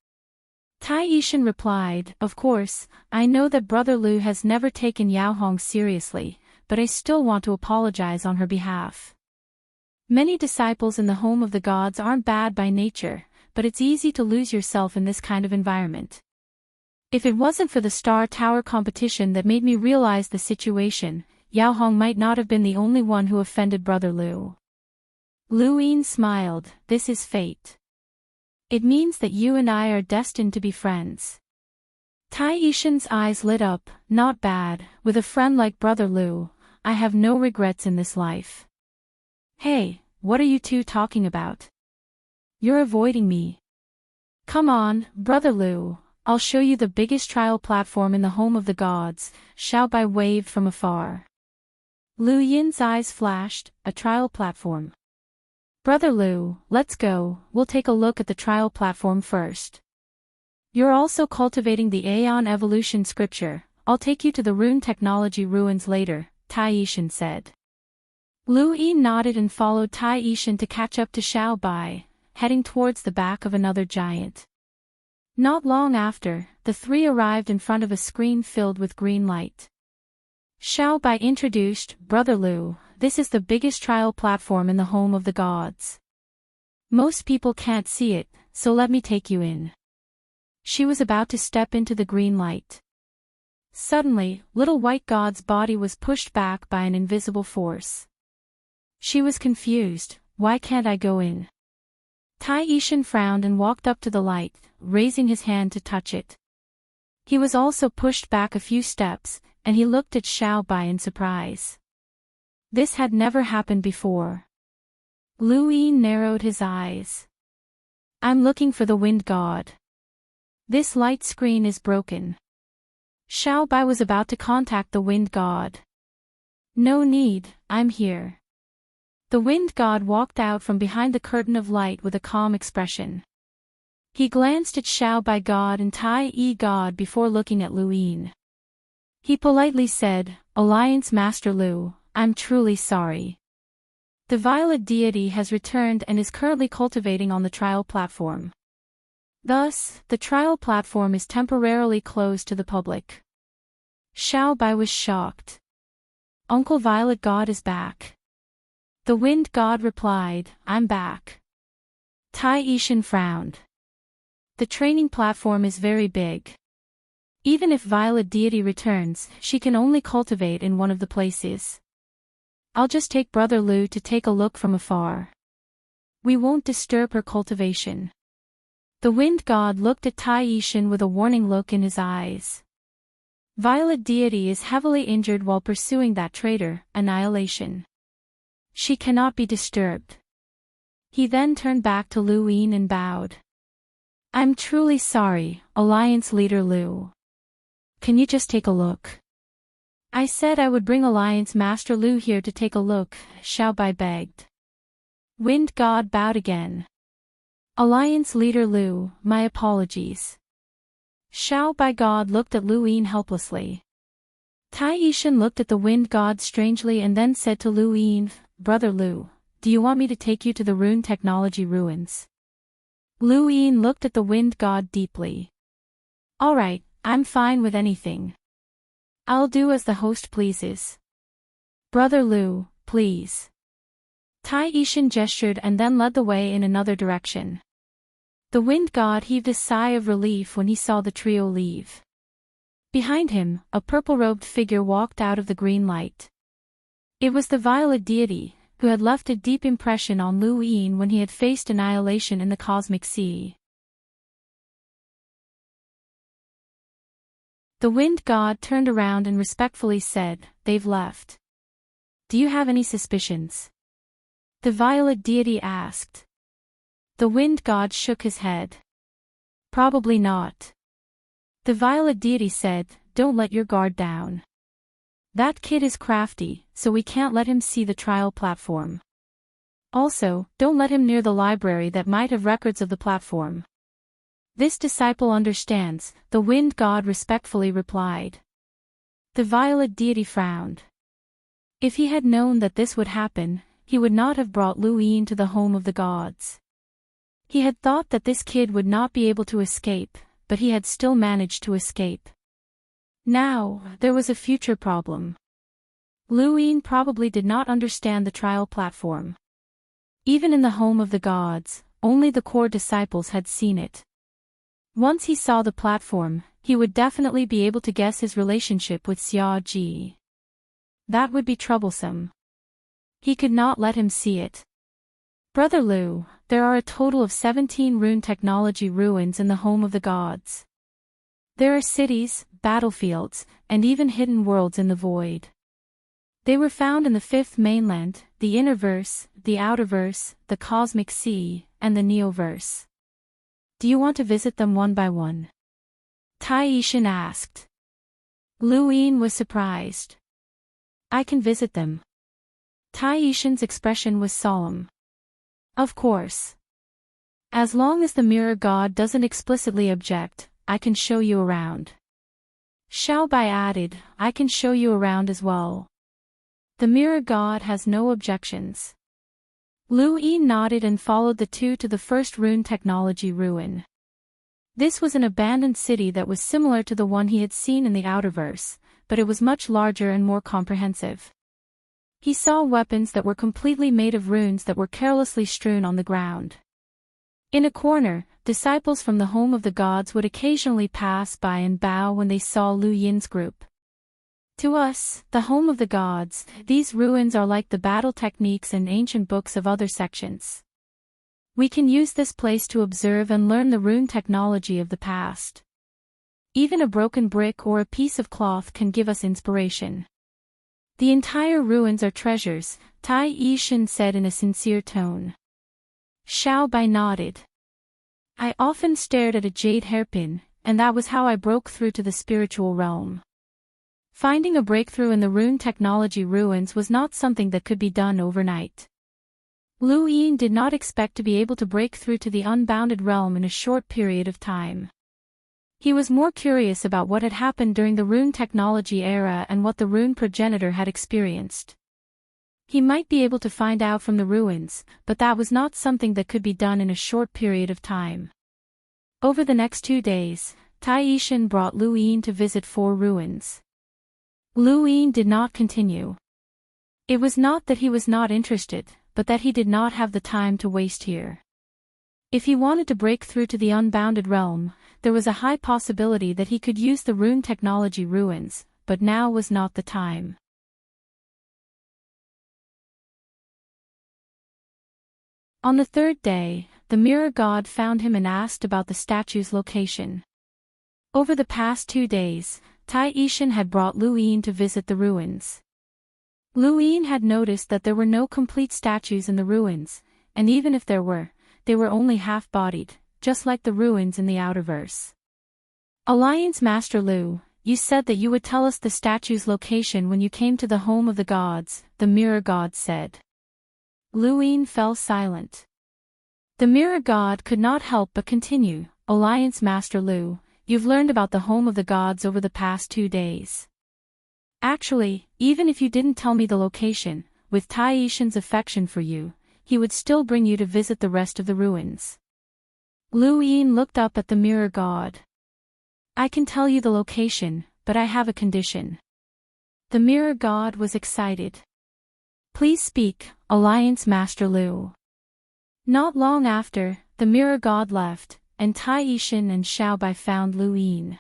Tai Yishan replied, of course, I know that Brother Lu has never taken Yao Hong seriously, but I still want to apologize on her behalf. Many disciples in the home of the gods aren't bad by nature, but it's easy to lose yourself in this kind of environment. If it wasn't for the Star Tower competition that made me realize the situation, Yao Hong might not have been the only one who offended Brother Lu. Luin smiled, this is fate. It means that you and I are destined to be friends. Tai Yishan's eyes lit up, not bad, with a friend like Brother Lu, I have no regrets in this life. Hey, what are you two talking about? You're avoiding me. Come on, Brother Lu, I'll show you the biggest trial platform in the home of the gods, Xiao Bai waved from afar. Lu Yin's eyes flashed, a trial platform. Brother Lu, let's go, we'll take a look at the trial platform first. You're also cultivating the Aeon evolution scripture, I'll take you to the rune technology ruins later, Tai Yishan said. Lu Yin nodded and followed Tai Yishan to catch up to Xiao Bai, heading towards the back of another giant. Not long after, the three arrived in front of a screen filled with green light. Xiao Bai introduced, Brother Lu, this is the biggest trial platform in the home of the gods. Most people can't see it, so let me take you in. She was about to step into the green light. Suddenly, little white god's body was pushed back by an invisible force. She was confused, why can't I go in? Tai Yishan frowned and walked up to the light, raising his hand to touch it. He was also pushed back a few steps, and he looked at Xiao Bai in surprise. This had never happened before. Lu Yin narrowed his eyes. I'm looking for the wind god. This light screen is broken. Xiao Bai was about to contact the wind god. No need, I'm here. The wind god walked out from behind the curtain of light with a calm expression. He glanced at Xiao Bai god and Tai Yi god before looking at Lu Yin. He politely said, Alliance Master Lu, I'm truly sorry. The violet deity has returned and is currently cultivating on the trial platform. Thus, the trial platform is temporarily closed to the public. Xiao Bai was shocked. Uncle Violet God is back. The wind god replied, I'm back. Tai Yishan frowned. The training platform is very big. Even if Violet deity returns, she can only cultivate in one of the places. I'll just take Brother Lu to take a look from afar. We won't disturb her cultivation. The wind god looked at Tai Yishan with a warning look in his eyes. Violet deity is heavily injured while pursuing that traitor, annihilation. She cannot be disturbed. He then turned back to Lu Yin and bowed. I'm truly sorry, Alliance Leader Lu. Can you just take a look? I said I would bring Alliance Master Lu here to take a look, Xiao Bai begged. Wind God bowed again. Alliance Leader Lu, my apologies. Xiao Bai God looked at Lu Yin helplessly. Tai Yishan looked at the Wind God strangely and then said to Lu Yin, Brother Lu, do you want me to take you to the rune technology ruins? Lu Yin looked at the Wind God deeply. Alright, I'm fine with anything. I'll do as the host pleases. Brother Lu, please. Tai Yishan gestured and then led the way in another direction. The wind god heaved a sigh of relief when he saw the trio leave. Behind him, a purple-robed figure walked out of the green light. It was the violet deity, who had left a deep impression on Lu Yin when he had faced annihilation in the cosmic sea. The wind god turned around and respectfully said, They've left. Do you have any suspicions? The violet deity asked. The wind god shook his head. Probably not. The violet deity said, Don't let your guard down. That kid is crafty, so we can't let him see the trial platform. Also, don't let him near the library that might have records of the platform. This disciple understands, the wind god respectfully replied. The violet deity frowned. If he had known that this would happen, he would not have brought Lu Yin to the home of the gods. He had thought that this kid would not be able to escape, but he had still managed to escape. Now, there was a future problem. Lu Yin probably did not understand the trial platform. Even in the home of the gods, only the core disciples had seen it. Once he saw the platform, he would definitely be able to guess his relationship with Xia Ji. That would be troublesome. He could not let him see it. Brother Lu, there are a total of 17 rune technology ruins in the home of the gods. There are cities, battlefields, and even hidden worlds in the void. They were found in the fifth mainland, the innerverse, the outerverse, the cosmic sea, and the neoverse. Do you want to visit them one by one? Tai Yishan asked. Lu Yin was surprised. I can visit them. Tai Yishan's expression was solemn. Of course. As long as the mirror god doesn't explicitly object, I can show you around. Xiao Bai added, I can show you around as well. The mirror god has no objections. Lu Yin nodded and followed the two to the first rune technology ruin. This was an abandoned city that was similar to the one he had seen in the outerverse, but it was much larger and more comprehensive. He saw weapons that were completely made of runes that were carelessly strewn on the ground. In a corner, disciples from the home of the gods would occasionally pass by and bow when they saw Lu Yin's group. To us, the home of the gods, these ruins are like the battle techniques and ancient books of other sections. We can use this place to observe and learn the rune technology of the past. Even a broken brick or a piece of cloth can give us inspiration. The entire ruins are treasures, Tai Yishan said in a sincere tone. Xiao Bai nodded. I often stared at a jade hairpin, and that was how I broke through to the spiritual realm. Finding a breakthrough in the rune technology ruins was not something that could be done overnight. Lu Yin did not expect to be able to break through to the unbounded realm in a short period of time. He was more curious about what had happened during the rune technology era and what the rune progenitor had experienced. He might be able to find out from the ruins, but that was not something that could be done in a short period of time. Over the next 2 days, Tai Yishan brought Lu Yin to visit 4 ruins. Lu Yin did not continue. It was not that he was not interested, but that he did not have the time to waste here. If he wanted to break through to the unbounded realm, there was a high possibility that he could use the rune technology ruins, but now was not the time. On the 3rd day, the mirror god found him and asked about the statue's location. Over the past 2 days, Tai Yishan had brought Lu Yin to visit the ruins. Lu Yin had noticed that there were no complete statues in the ruins, and even if there were, they were only half-bodied, just like the ruins in the outerverse. Alliance Master Lu, you said that you would tell us the statue's location when you came to the home of the gods, the mirror god said. Lu Yin fell silent. The mirror god could not help but continue, Alliance Master Lu, you've learned about the home of the gods over the past 2 days. Actually, even if you didn't tell me the location, with Tai Yishan's affection for you, he would still bring you to visit the rest of the ruins. Lu Yin looked up at the mirror god. I can tell you the location, but I have a condition. The mirror god was excited. Please speak, Alliance Master Lu. Not long after, the mirror god left, and Tai Yishan and Xiao Bai found Lu Yin.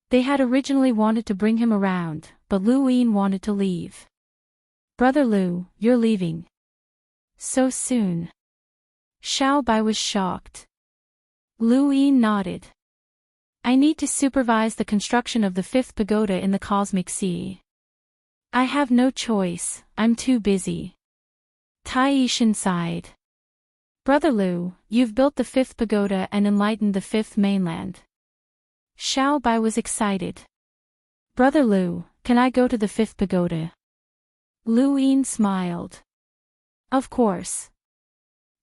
They had originally wanted to bring him around, but Lu Yin wanted to leave. Brother Lu, you're leaving. So soon. Xiao Bai was shocked. Lu Yin nodded. I need to supervise the construction of the 5th pagoda in the cosmic sea. I have no choice, I'm too busy. Tai Yishan sighed. Brother Lu, you've built the 5th pagoda and enlightened the 5th mainland. Xiao Bai was excited. Brother Lu, can I go to the 5th pagoda? Lu Yin smiled. Of course.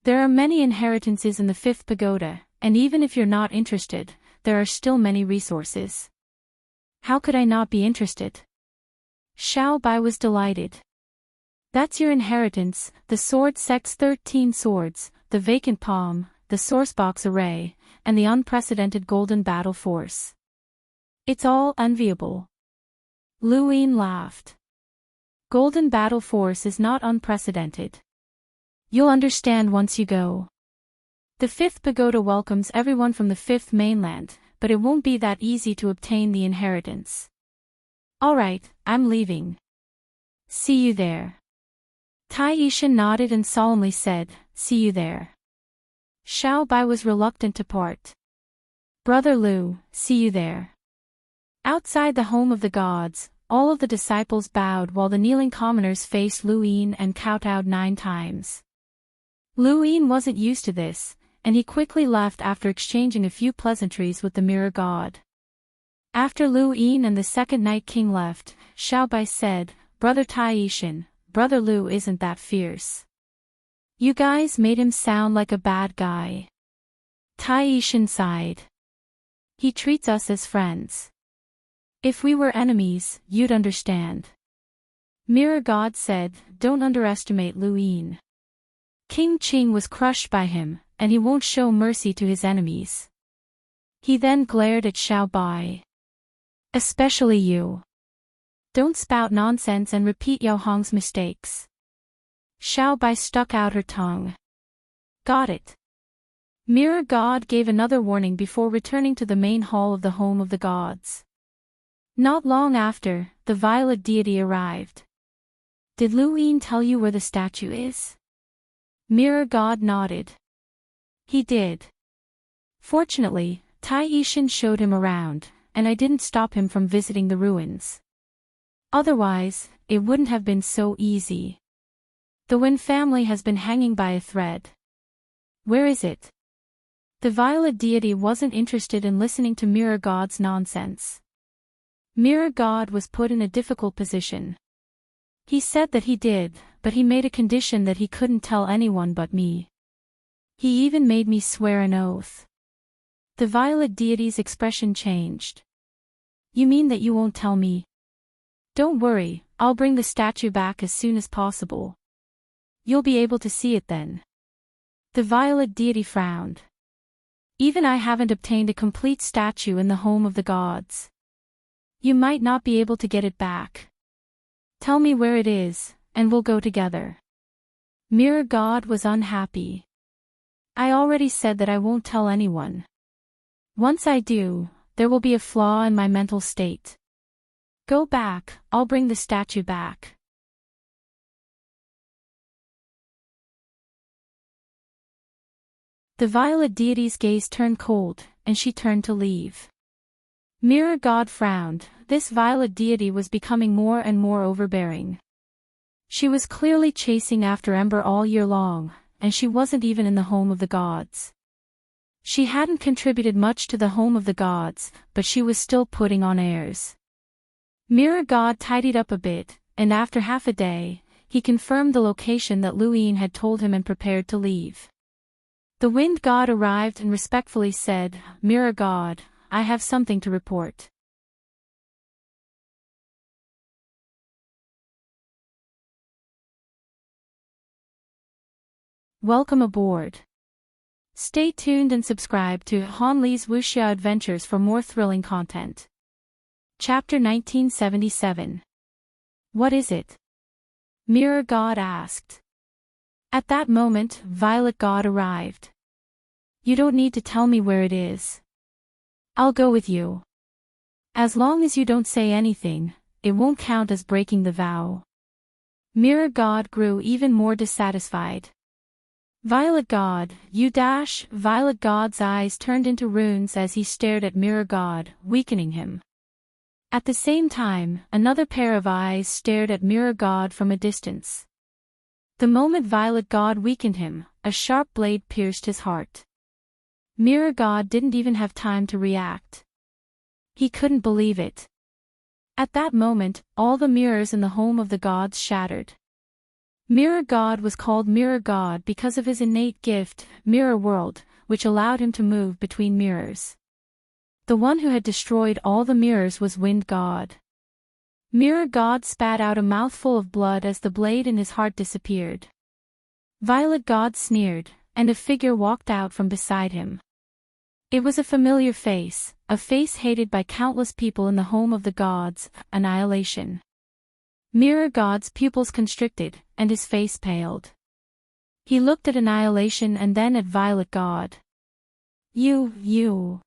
There are many inheritances in the 5th pagoda, and even if you're not interested, there are still many resources. How could I not be interested? Xiao Bai was delighted. That's your inheritance, the sword sect's 13 swords, the vacant palm, the sourcebox array, and the unprecedented golden battle force. It's all enviable. Luwine laughed. Golden battle force is not unprecedented. You'll understand once you go. The fifth pagoda welcomes everyone from the fifth mainland, but it won't be that easy to obtain the inheritance. Alright, I'm leaving. See you there. Tai Yishan nodded and solemnly said, see you there. Xiao Bai was reluctant to part. Brother Lu, see you there. Outside the home of the gods, all of the disciples bowed while the kneeling commoners faced Luwine and kowtowed 9 times. Luwine wasn't used to this, and he quickly left after exchanging a few pleasantries with the mirror god. After Luwine and the second Night King left, Xiao Bai said, Brother Tai Yishan, Brother Lu isn't that fierce. You guys made him sound like a bad guy. Tai Yishan sighed. He treats us as friends. If we were enemies, you'd understand. Mirror God said, don't underestimate Luwine. King Qing was crushed by him, and he won't show mercy to his enemies. He then glared at Xiao Bai. Especially you. Don't spout nonsense and repeat Yao Hong's mistakes. Xiao Bai stuck out her tongue. Got it. Mirror God gave another warning before returning to the main hall of the home of the gods. Not long after, the violet deity arrived. Did Luwine tell you where the statue is? Mirror God nodded. He did. Fortunately, Tai Yishan showed him around, and I didn't stop him from visiting the ruins. Otherwise, it wouldn't have been so easy. The Wen family has been hanging by a thread. Where is it? The violet deity wasn't interested in listening to Mirror God's nonsense. Mirror God was put in a difficult position. He said that he did, but he made a condition that he couldn't tell anyone but me. He even made me swear an oath. The violet deity's expression changed. You mean that you won't tell me? Don't worry, I'll bring the statue back as soon as possible. You'll be able to see it then. The violet deity frowned. Even I haven't obtained a complete statue in the home of the gods. You might not be able to get it back. Tell me where it is, and we'll go together. Mirror God was unhappy. I already said that I won't tell anyone. Once I do, there will be a flaw in my mental state. Go back, I'll bring the statue back. The violet deity's gaze turned cold, and she turned to leave. Mirror God frowned. This violet deity was becoming more and more overbearing. She was clearly chasing after Ember all year long, and she wasn't even in the home of the gods. She hadn't contributed much to the home of the gods, but she was still putting on airs. Mirror God tidied up a bit, and after half a day, he confirmed the location that Luwine had told him and prepared to leave. The wind god arrived and respectfully said, Mirror God, I have something to report. Welcome aboard. Stay tuned and subscribe to Han Li's Wuxia Adventures for more thrilling content. Chapter 1977. What is it? Mirror God asked. At that moment, Violet God arrived. You don't need to tell me where it is. I'll go with you. As long as you don't say anything, it won't count as breaking the vow. Mirror God grew even more dissatisfied. Violet God, you dash. Violet God's eyes turned into runes as he stared at Mirror God, weakening him. At the same time, another pair of eyes stared at Mirror God from a distance. The moment Violet God weakened him, a sharp blade pierced his heart. Mirror God didn't even have time to react. He couldn't believe it. At that moment, all the mirrors in the home of the gods shattered. Mirror God was called Mirror God because of his innate gift, Mirror World, which allowed him to move between mirrors. The one who had destroyed all the mirrors was Wind God. Mirror God spat out a mouthful of blood as the blade in his heart disappeared. Violet God sneered, and a figure walked out from beside him. It was a familiar face, a face hated by countless people in the home of the gods, Annihilation. Mirror God's pupils constricted, and his face paled. He looked at Annihilation and then at Violet God. You.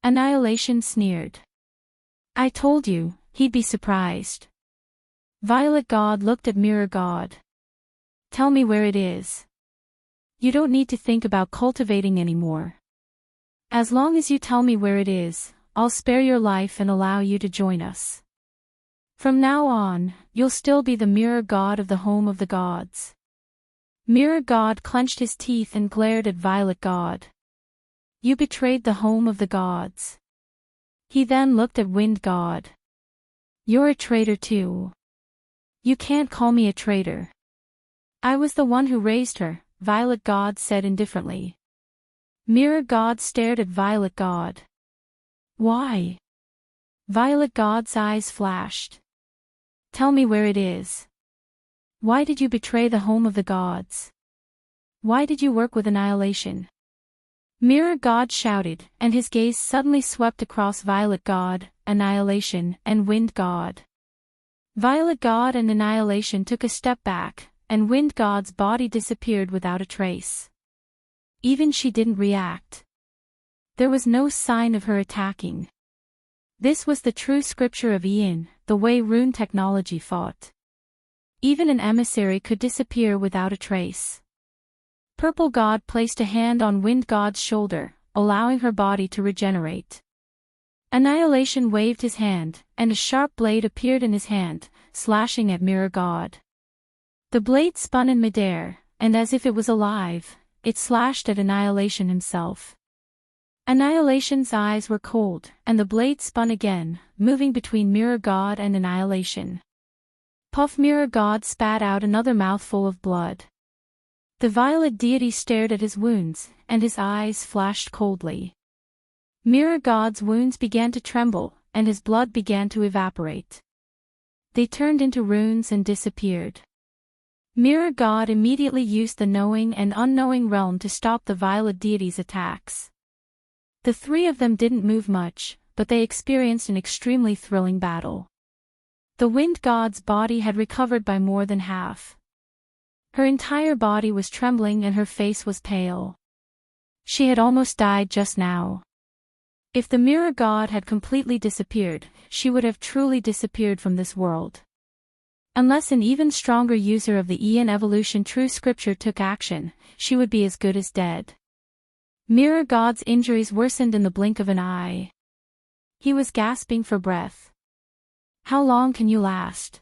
Annihilation sneered. I told you, he'd be surprised. Violet God looked at Mirror God. Tell me where it is. You don't need to think about cultivating anymore. As long as you tell me where it is, I'll spare your life and allow you to join us. From now on, you'll still be the Mirror God of the home of the gods. Mirror God clenched his teeth and glared at Violet God. You betrayed the home of the gods. He then looked at Wind God. You're a traitor too. You can't call me a traitor. I was the one who raised her, Violet God said indifferently. Mirror God stared at Violet God. Why? Violet God's eyes flashed. Tell me where it is. Why did you betray the home of the gods? Why did you work with Annihilation? Mirror God shouted, and his gaze suddenly swept across Violet God, Annihilation, and Wind God. Violet God and Annihilation took a step back, and Wind God's body disappeared without a trace. Even she didn't react. There was no sign of her attacking. This was the true scripture of Ian, the way rune technology fought. Even an emissary could disappear without a trace. Purple God placed a hand on Wind God's shoulder, allowing her body to regenerate. Annihilation waved his hand, and a sharp blade appeared in his hand, slashing at Mirror God. The blade spun in midair, and as if it was alive, it slashed at Annihilation himself. Annihilation's eyes were cold, and the blade spun again, moving between Mirror God and Annihilation. Puff Mirror God spat out another mouthful of blood. The violet deity stared at his wounds, and his eyes flashed coldly. Mirror God's wounds began to tremble, and his blood began to evaporate. They turned into runes and disappeared. Mirror God immediately used the knowing and unknowing realm to stop the violet deity's attacks. The three of them didn't move much, but they experienced an extremely thrilling battle. The Wind God's body had recovered by more than half. Her entire body was trembling and her face was pale. She had almost died just now. If the Mirror God had completely disappeared, she would have truly disappeared from this world. Unless an even stronger user of the Ian Evolution True Scripture took action, she would be as good as dead. Mirror God's injuries worsened in the blink of an eye. He was gasping for breath. How long can you last?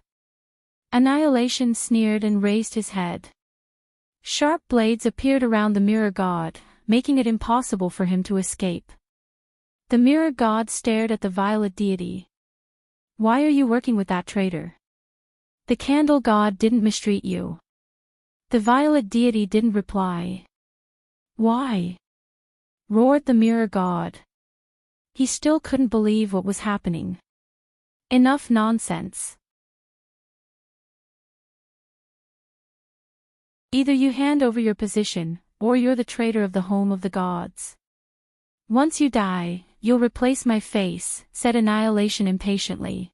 Annihilation sneered and raised his head. Sharp blades appeared around the Mirror God, making it impossible for him to escape. The Mirror God stared at the violet deity. Why are you working with that traitor? The Candle God didn't mistreat you. The violet deity didn't reply. Why? Roared the Mirror God. He still couldn't believe what was happening. Enough nonsense. Either you hand over your position, or you're the traitor of the home of the gods. Once you die, you'll replace my face, said Annihilation impatiently.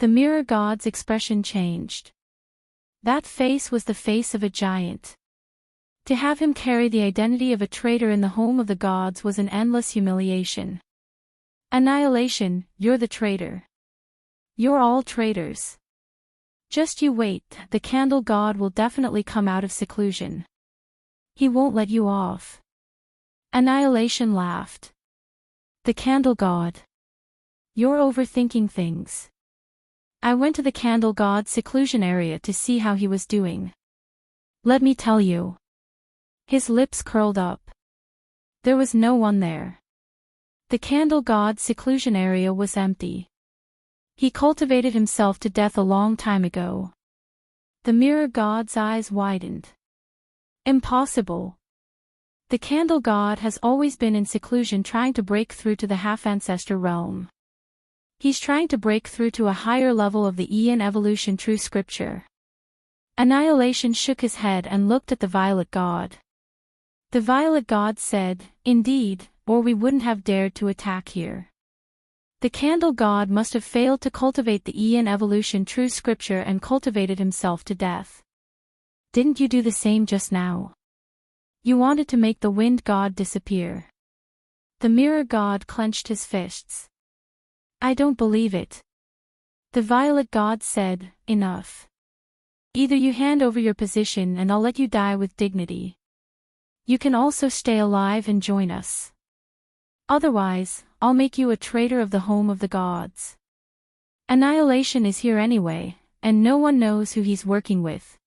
The Mirror God's expression changed. That face was the face of a giant. To have him carry the identity of a traitor in the home of the gods was an endless humiliation. Annihilation, you're the traitor. You're all traitors. Just you wait, the Candle God will definitely come out of seclusion. He won't let you off. Annihilation laughed. The Candle God. You're overthinking things. I went to the Candle God's seclusion area to see how he was doing. Let me tell you. His lips curled up. There was no one there. The Candle God's seclusion area was empty. He cultivated himself to death a long time ago. The Mirror God's eyes widened. Impossible. The Candle God has always been in seclusion trying to break through to the half-ancestor realm. He's trying to break through to a higher level of the Aeon evolution true scripture. Annihilation shook his head and looked at the Violet God. The Violet God said, "Indeed, or we wouldn't have dared to attack here." The Candle God must have failed to cultivate the Aeon evolution true scripture and cultivated himself to death. Didn't you do the same just now? You wanted to make the Wind God disappear. The Mirror God clenched his fists. I don't believe it. The Violet God said, "Enough. Either you hand over your position and I'll let you die with dignity. You can also stay alive and join us. Otherwise, I'll make you a traitor of the home of the gods. Annihilation is here anyway, and no one knows who he's working with."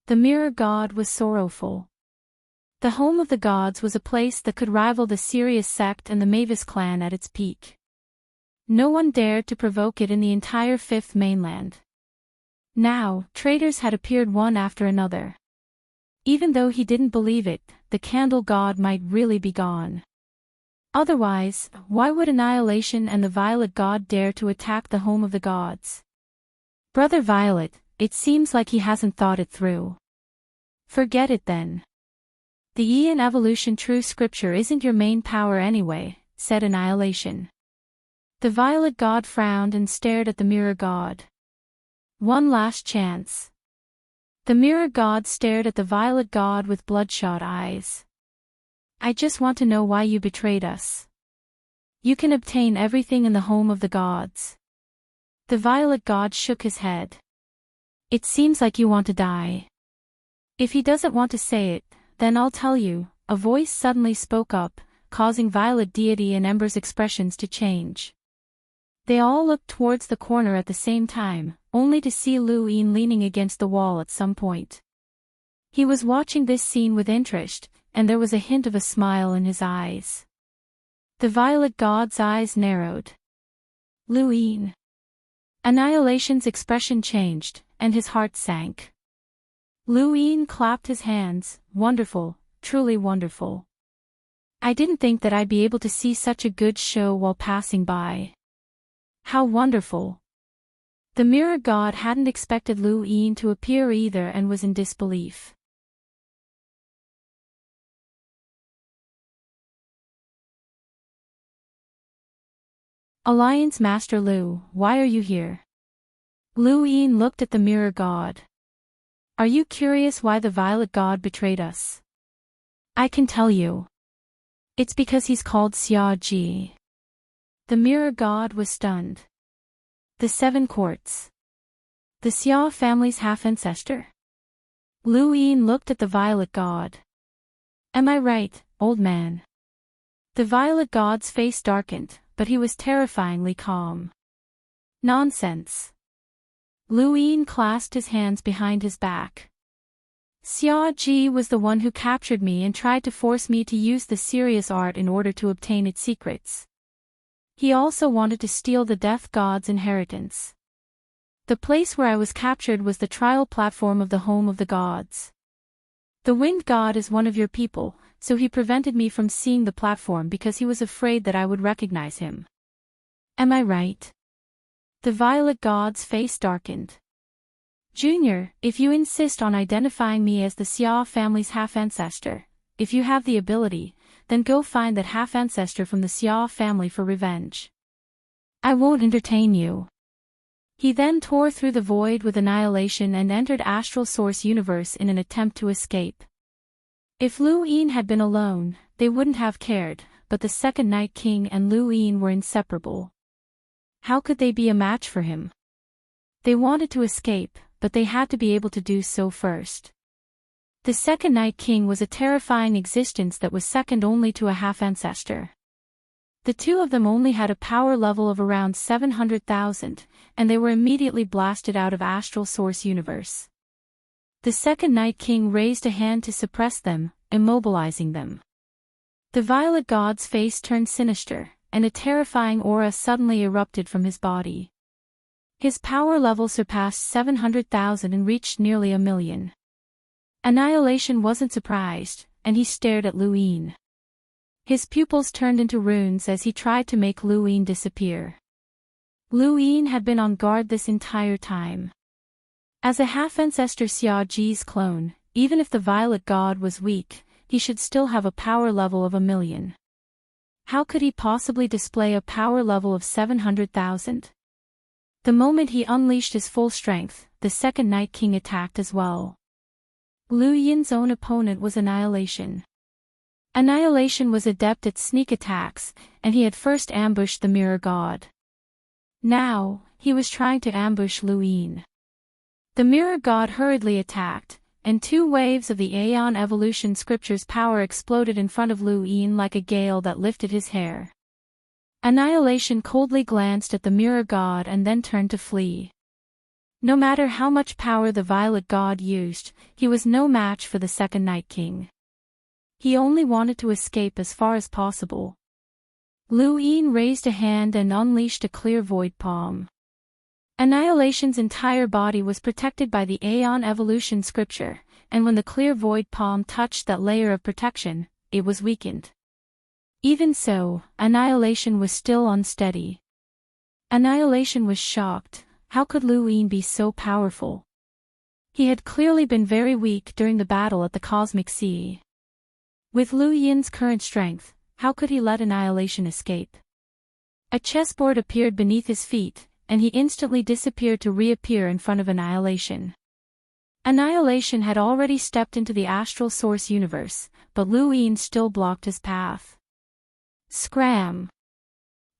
The Mirror God was sorrowful. The home of the gods was a place that could rival the Sirius sect and the Mavis clan at its peak. No one dared to provoke it in the entire Fifth Mainland. Now, traitors had appeared one after another. Even though he didn't believe it, the Candle God might really be gone. Otherwise, why would Annihilation and the Violet God dare to attack the home of the gods? Brother Violet, it seems like he hasn't thought it through. Forget it then. The Aeon evolution true scripture isn't your main power anyway, said Annihilation. The Violet God frowned and stared at the Mirror God. One last chance. The Mirror God stared at the Violet God with bloodshot eyes. I just want to know why you betrayed us. You can obtain everything in the home of the gods. The Violet God shook his head. It seems like you want to die. If he doesn't want to say it, then I'll tell you, a voice suddenly spoke up, causing Violet Deity and Ember's expressions to change. They all looked towards the corner at the same time, only to see Lu Yin leaning against the wall at some point. He was watching this scene with interest, and there was a hint of a smile in his eyes. The Violet God's eyes narrowed. Lu Yin. Annihilation's expression changed, and his heart sank. Lu Yin clapped his hands, wonderful, truly wonderful. I didn't think that I'd be able to see such a good show while passing by. How wonderful. The Mirror God hadn't expected Lu Yin to appear either and was in disbelief. Alliance Master Lu, why are you here? Lu Yin looked at the Mirror God. Are you curious why the Violet God betrayed us? I can tell you. It's because he's called Xia Ji. The Mirror God was stunned. The Seven Courts. The Xia family's half-ancestor? Lu Yin looked at the Violet God. Am I right, old man? The Violet God's face darkened, but he was terrifyingly calm. Nonsense. Lu Yin clasped his hands behind his back. Xia Ji was the one who captured me and tried to force me to use the Sirius art in order to obtain its secrets. He also wanted to steal the Death God's inheritance. The place where I was captured was the trial platform of the home of the gods. The Wind God is one of your people, so he prevented me from seeing the platform because he was afraid that I would recognize him. Am I right? The Violet God's face darkened. Junior, if you insist on identifying me as the Xia family's half-ancestor, if you have the ability, then go find that half-ancestor from the Xia family for revenge. I won't entertain you. He then tore through the void with annihilation and entered Astral Source Universe in an attempt to escape. If Lu Yin had been alone, they wouldn't have cared, but the Second Night King and Lu Yin were inseparable. How could they be a match for him? They wanted to escape, but they had to be able to do so first. The Second Night King was a terrifying existence that was second only to a half-ancestor. The two of them only had a power level of around 700,000, and they were immediately blasted out of Astral Source Universe. The Second Night King raised a hand to suppress them, immobilizing them. The Violet God's face turned sinister, and a terrifying aura suddenly erupted from his body. His power level surpassed 700,000 and reached nearly 1,000,000. Annihilation wasn't surprised, and he stared at Lu Yin. His pupils turned into runes as he tried to make Lu Yin disappear. Lu Yin had been on guard this entire time. As a half-ancestor Xia Ji's clone, even if the Violet God was weak, he should still have a power level of 1,000,000. How could he possibly display a power level of 700,000? The moment he unleashed his full strength, the second Night King attacked as well. Lu Yin's own opponent was Annihilation. Annihilation was adept at sneak attacks, and he had first ambushed the Mirror God. Now, he was trying to ambush Lu Yin. The Mirror God hurriedly attacked, and 2 waves of the Aeon Evolution Scripture's power exploded in front of Lu Yin like a gale that lifted his hair. Annihilation coldly glanced at the Mirror God and then turned to flee. No matter how much power the Violet God used, he was no match for the second Night King. He only wanted to escape as far as possible. Lu Yin raised a hand and unleashed a clear void palm. Annihilation's entire body was protected by the Aeon Evolution Scripture, and when the clear void palm touched that layer of protection, it was weakened. Even so, Annihilation was still unsteady. Annihilation was shocked. How could Lu Yin be so powerful? He had clearly been very weak during the battle at the Cosmic Sea. With Lu Yin's current strength, how could he let Annihilation escape? A chessboard appeared beneath his feet, and he instantly disappeared to reappear in front of Annihilation. Annihilation had already stepped into the astral source universe, but Lu Yin still blocked his path. Scram!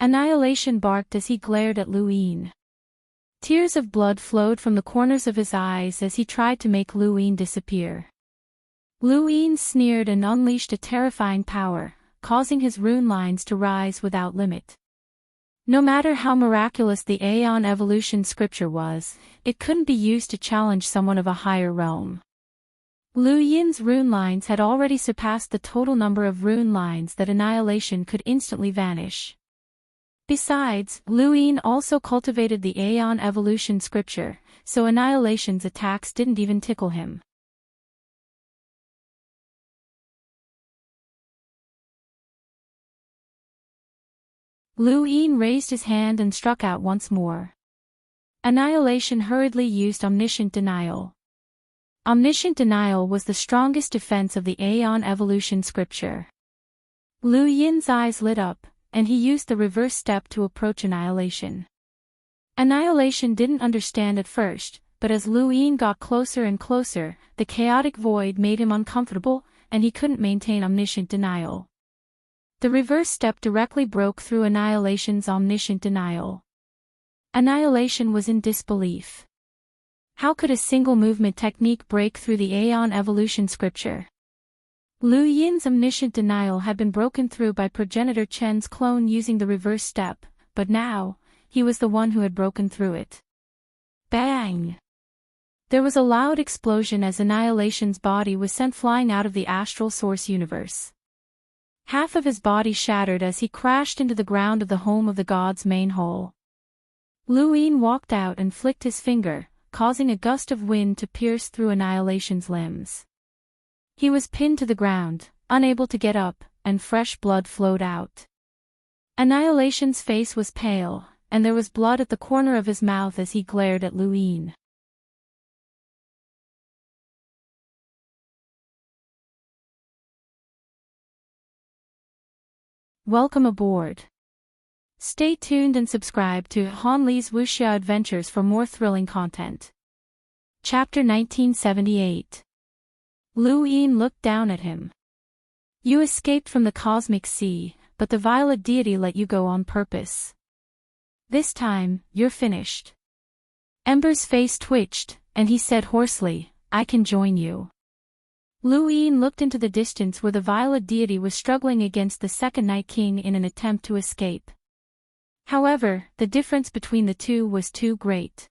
Annihilation barked as he glared at Lu Yin. Tears of blood flowed from the corners of his eyes as he tried to make Lu Yin disappear. Lu Yin sneered and unleashed a terrifying power, causing his rune lines to rise without limit. No matter how miraculous the Aeon Evolution Scripture was, it couldn't be used to challenge someone of a higher realm. Lu Yin's rune lines had already surpassed the total number of rune lines that Annihilation could instantly vanish. Besides, Lu Yin also cultivated the Aeon Evolution Scripture, so Annihilation's attacks didn't even tickle him. Lu Yin raised his hand and struck out once more. Annihilation hurriedly used Omniscient Denial. Omniscient Denial was the strongest defense of the Aeon Evolution Scripture. Lu Yin's eyes lit up, and he used the reverse step to approach Annihilation. Annihilation didn't understand at first, but as Lu Yin got closer and closer, the chaotic void made him uncomfortable, and he couldn't maintain Omniscient Denial. The reverse step directly broke through Annihilation's Omniscient Denial. Annihilation was in disbelief. How could a single movement technique break through the Aeon Evolution Scripture? Lu Yin's Omniscient Denial had been broken through by progenitor Chen's clone using the reverse step, but now, he was the one who had broken through it. Bang! There was a loud explosion as Annihilation's body was sent flying out of the astral source universe. Half of his body shattered as he crashed into the ground of the home of the god's main hole. Lu Yin walked out and flicked his finger, causing a gust of wind to pierce through Annihilation's limbs. He was pinned to the ground, unable to get up, and fresh blood flowed out. Annihilation's face was pale, and there was blood at the corner of his mouth as he glared at Lu Yin. Welcome aboard. Stay tuned and subscribe to Han Li's Wuxia Adventures for more thrilling content. Chapter 1978. Lu Yin looked down at him. You escaped from the Cosmic Sea, but the Violet Deity let you go on purpose. This time, you're finished. Ember's face twitched, and he said hoarsely, I can join you. Lu Yin looked into the distance where the Violet Deity was struggling against the second Night King in an attempt to escape. However, the difference between the two was too great.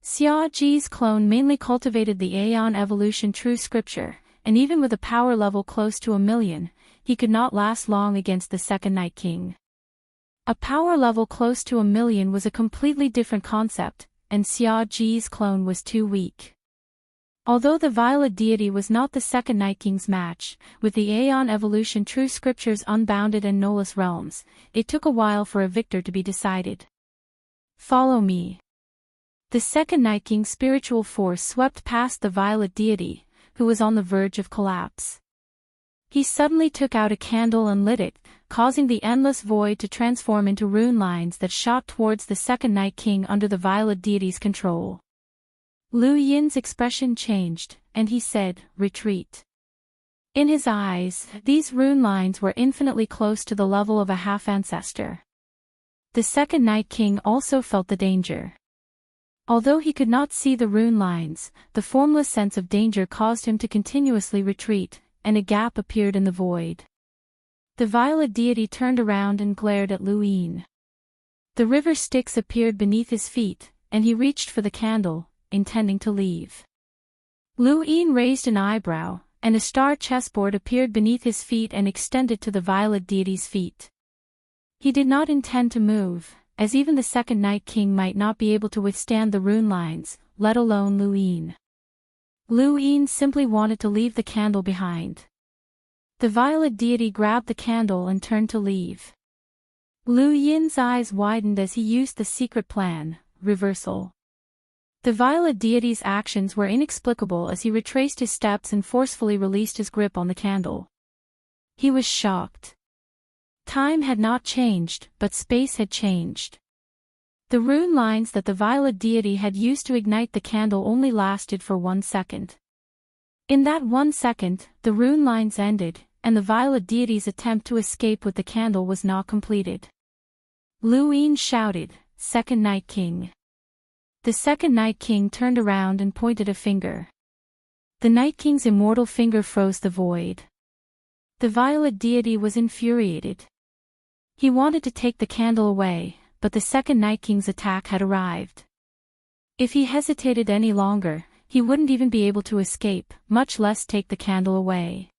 Xia Ji's clone mainly cultivated the Aeon Evolution True Scripture, and even with a power level close to 1,000,000, he could not last long against the second Night King. A power level close to 1,000,000 was a completely different concept, and Xia Ji's clone was too weak. Although the Violet Deity was not the second Night King's match, with the Aeon Evolution True Scripture's unbounded and nullous realms, it took a while for a victor to be decided. Follow me. The second Night King's spiritual force swept past the violet deity, who was on the verge of collapse. He suddenly took out a candle and lit it, causing the endless void to transform into rune lines that shot towards the second Night King under the violet deity's control. Lu Yin's expression changed, and he said, "Retreat." In his eyes, these rune lines were infinitely close to the level of a half-ancestor. The second Night King also felt the danger. Although he could not see the rune lines, the formless sense of danger caused him to continuously retreat, and a gap appeared in the void. The violet deity turned around and glared at Lu Yin. The river Styx appeared beneath his feet, and he reached for the candle, intending to leave. Lu Yin raised an eyebrow, and a star chessboard appeared beneath his feet and extended to the violet deity's feet. He did not intend to move, as even the second Night King might not be able to withstand the rune lines, let alone Lu Yin. Lu Yin simply wanted to leave the candle behind. The violet deity grabbed the candle and turned to leave. Lu Yin's eyes widened as he used the secret plan, reversal. The violet deity's actions were inexplicable as he retraced his steps and forcefully released his grip on the candle. He was shocked. Time had not changed, but space had changed. The rune lines that the violet deity had used to ignite the candle only lasted for 1 second. In that 1 second, the rune lines ended, and the violet deity's attempt to escape with the candle was not completed. Lu Yin shouted, "Second Night King." The second Night King turned around and pointed a finger. The Night King's immortal finger froze the void. The violet deity was infuriated. He wanted to take the candle away, but the second Night King's attack had arrived. If he hesitated any longer, he wouldn't even be able to escape, much less take the candle away.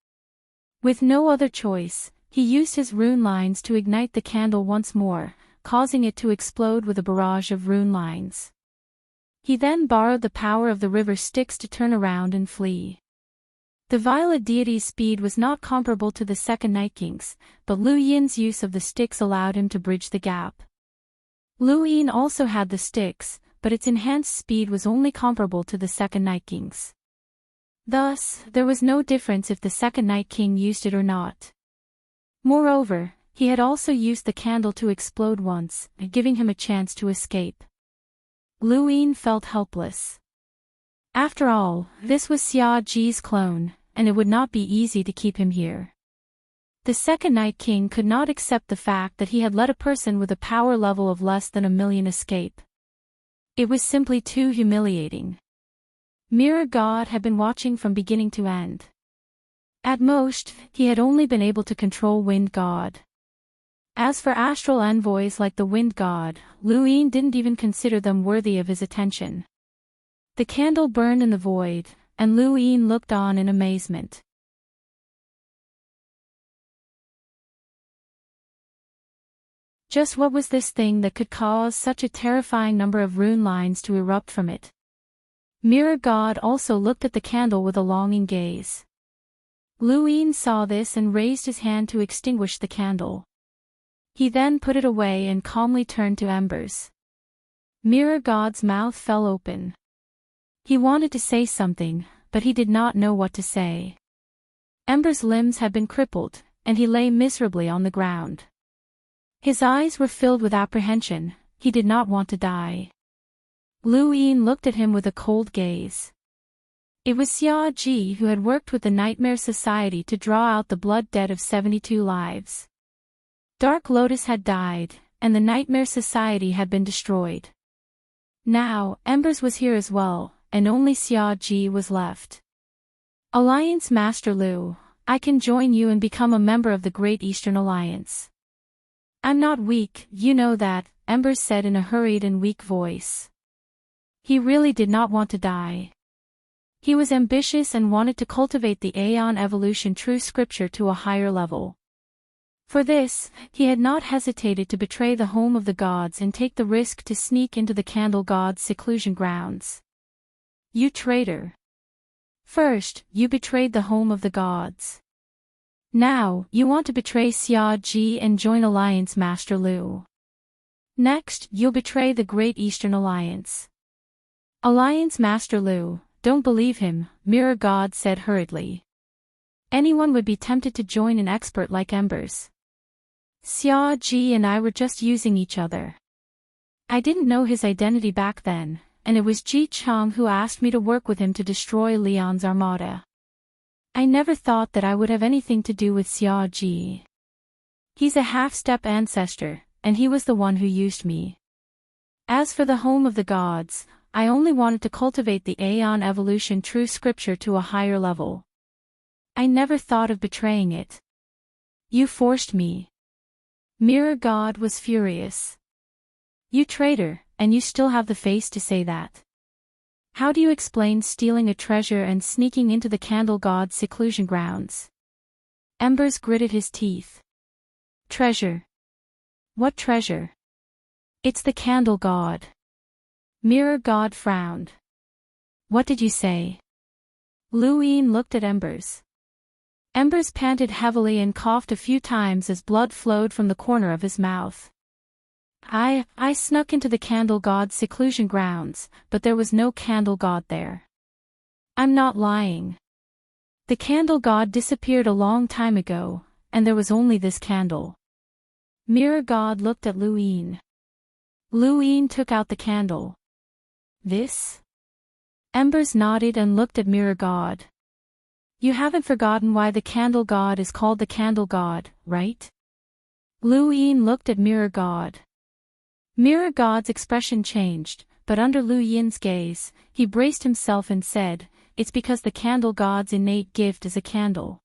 With no other choice, he used his rune lines to ignite the candle once more, causing it to explode with a barrage of rune lines. He then borrowed the power of the river Styx to turn around and flee. The violet deity's speed was not comparable to the second Night King's, but Lu Yin's use of the Styx allowed him to bridge the gap. Lu Yin also had the Styx, but its enhanced speed was only comparable to the second Night King's. Thus, there was no difference if the second Night King used it or not. Moreover, he had also used the candle to explode once, giving him a chance to escape. Lu Yin felt helpless. After all, this was Xia Ji's clone, and it would not be easy to keep him here. The second Night King could not accept the fact that he had let a person with a power level of less than 1,000,000 escape. It was simply too humiliating. Mirror God had been watching from beginning to end. At most, he had only been able to control Wind God. As for astral envoys like the Wind God, Lu Yin didn't even consider them worthy of his attention. The candle burned in the void, and Lu Yin looked on in amazement. Just what was this thing that could cause such a terrifying number of rune lines to erupt from it? Mirror God also looked at the candle with a longing gaze. Lu Yin saw this and raised his hand to extinguish the candle. He then put it away and calmly turned to embers. Mirror God's mouth fell open. He wanted to say something, but he did not know what to say. Ember's limbs had been crippled, and he lay miserably on the ground. His eyes were filled with apprehension. He did not want to die. Lu Yin looked at him with a cold gaze. It was Xia Ji who had worked with the Nightmare Society to draw out the blood debt of 72 lives. Dark Lotus had died, and the Nightmare Society had been destroyed. Now, Embers was here as well, and only Xia Ji was left. Alliance Master Lu, I can join you and become a member of the Great Eastern Alliance. I'm not weak, you know that, Embers said in a hurried and weak voice. He really did not want to die. He was ambitious and wanted to cultivate the Aeon Evolution True Scripture to a higher level. For this, he had not hesitated to betray the home of the gods and take the risk to sneak into the Candle God's seclusion grounds. You traitor! First, you betrayed the home of the gods. Now, you want to betray Xia Ji and join Alliance Master Lu. Next, you'll betray the Great Eastern Alliance. Alliance Master Lu, don't believe him, Mirror God said hurriedly. Anyone would be tempted to join an expert like Embers. Xia Ji and I were just using each other. I didn't know his identity back then, and it was Ji Chang who asked me to work with him to destroy Leon's armada. I never thought that I would have anything to do with Xia Ji. He's a half-step ancestor, and he was the one who used me. As for the home of the gods, I only wanted to cultivate the Aeon Evolution true scripture to a higher level. I never thought of betraying it. You forced me. Mirror God was furious. You traitor, and you still have the face to say that. How do you explain stealing a treasure and sneaking into the Candle God's seclusion grounds? Embers gritted his teeth. Treasure. What treasure? It's the Candle God. Mirror God frowned. What did you say? Lu Yin looked at Embers. Embers panted heavily and coughed a few times as blood flowed from the corner of his mouth. I snuck into the Candle God's seclusion grounds, but there was no Candle God there. I'm not lying. The Candle God disappeared a long time ago, and there was only this candle. Mirror God looked at Lu Yin. Lu Yin took out the candle. This? Embers nodded and looked at Mirror God. You haven't forgotten why the Candle God is called the Candle God, right? Lu Yin looked at Mirror God. Mirror God's expression changed, but under Lu Yin's gaze, he braced himself and said, it's because the Candle God's innate gift is a candle.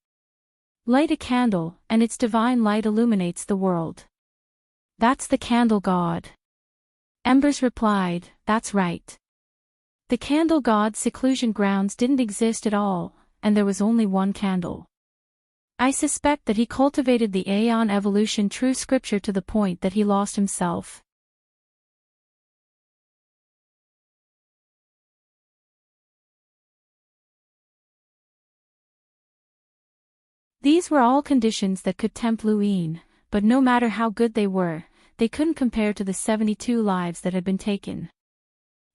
Light a candle, and its divine light illuminates the world. That's the Candle God. Embers replied, that's right. The Candle God's seclusion grounds didn't exist at all, and there was only one candle. I suspect that he cultivated the Aeon Evolution true scripture to the point that he lost himself. These were all conditions that could tempt Lu Yin, but no matter how good they were, they couldn't compare to the 72 lives that had been taken.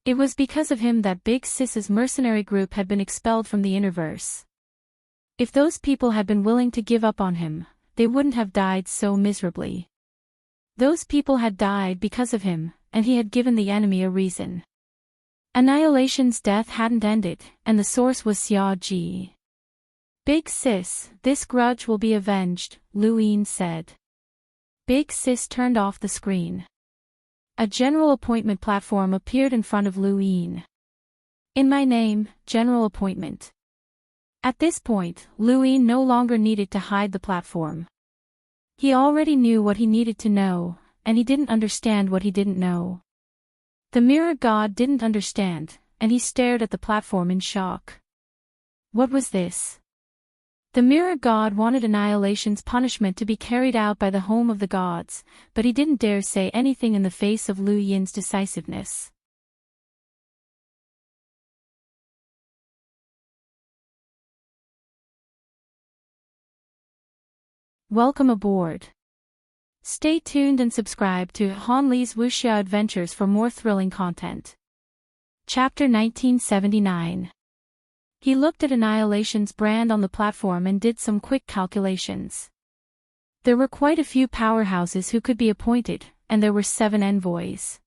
It was because of him that Big Sis's mercenary group had been expelled from the Innerverse. If those people had been willing to give up on him, they wouldn't have died so miserably. Those people had died because of him, and he had given the enemy a reason. Annihilation's death hadn't ended, and the source was Xia Ji. Big Sis, this grudge will be avenged, Lu Yin said. Big Sis turned off the screen. A general appointment platform appeared in front of Lu Yin. In my name, general appointment. At this point, Lu Yin no longer needed to hide the platform. He already knew what he needed to know, and he didn't understand what he didn't know. The Mirror God didn't understand, and he stared at the platform in shock. What was this? The Mirror God wanted Annihilation's punishment to be carried out by the home of the gods, but he didn't dare say anything in the face of Lu Yin's decisiveness. Welcome aboard. Stay tuned and subscribe to Han Li's Wuxia Adventures for more thrilling content. Chapter 1979. He looked at Annihilation's brand on the platform and did some quick calculations. There were quite a few powerhouses who could be appointed, and there were 7 envoys.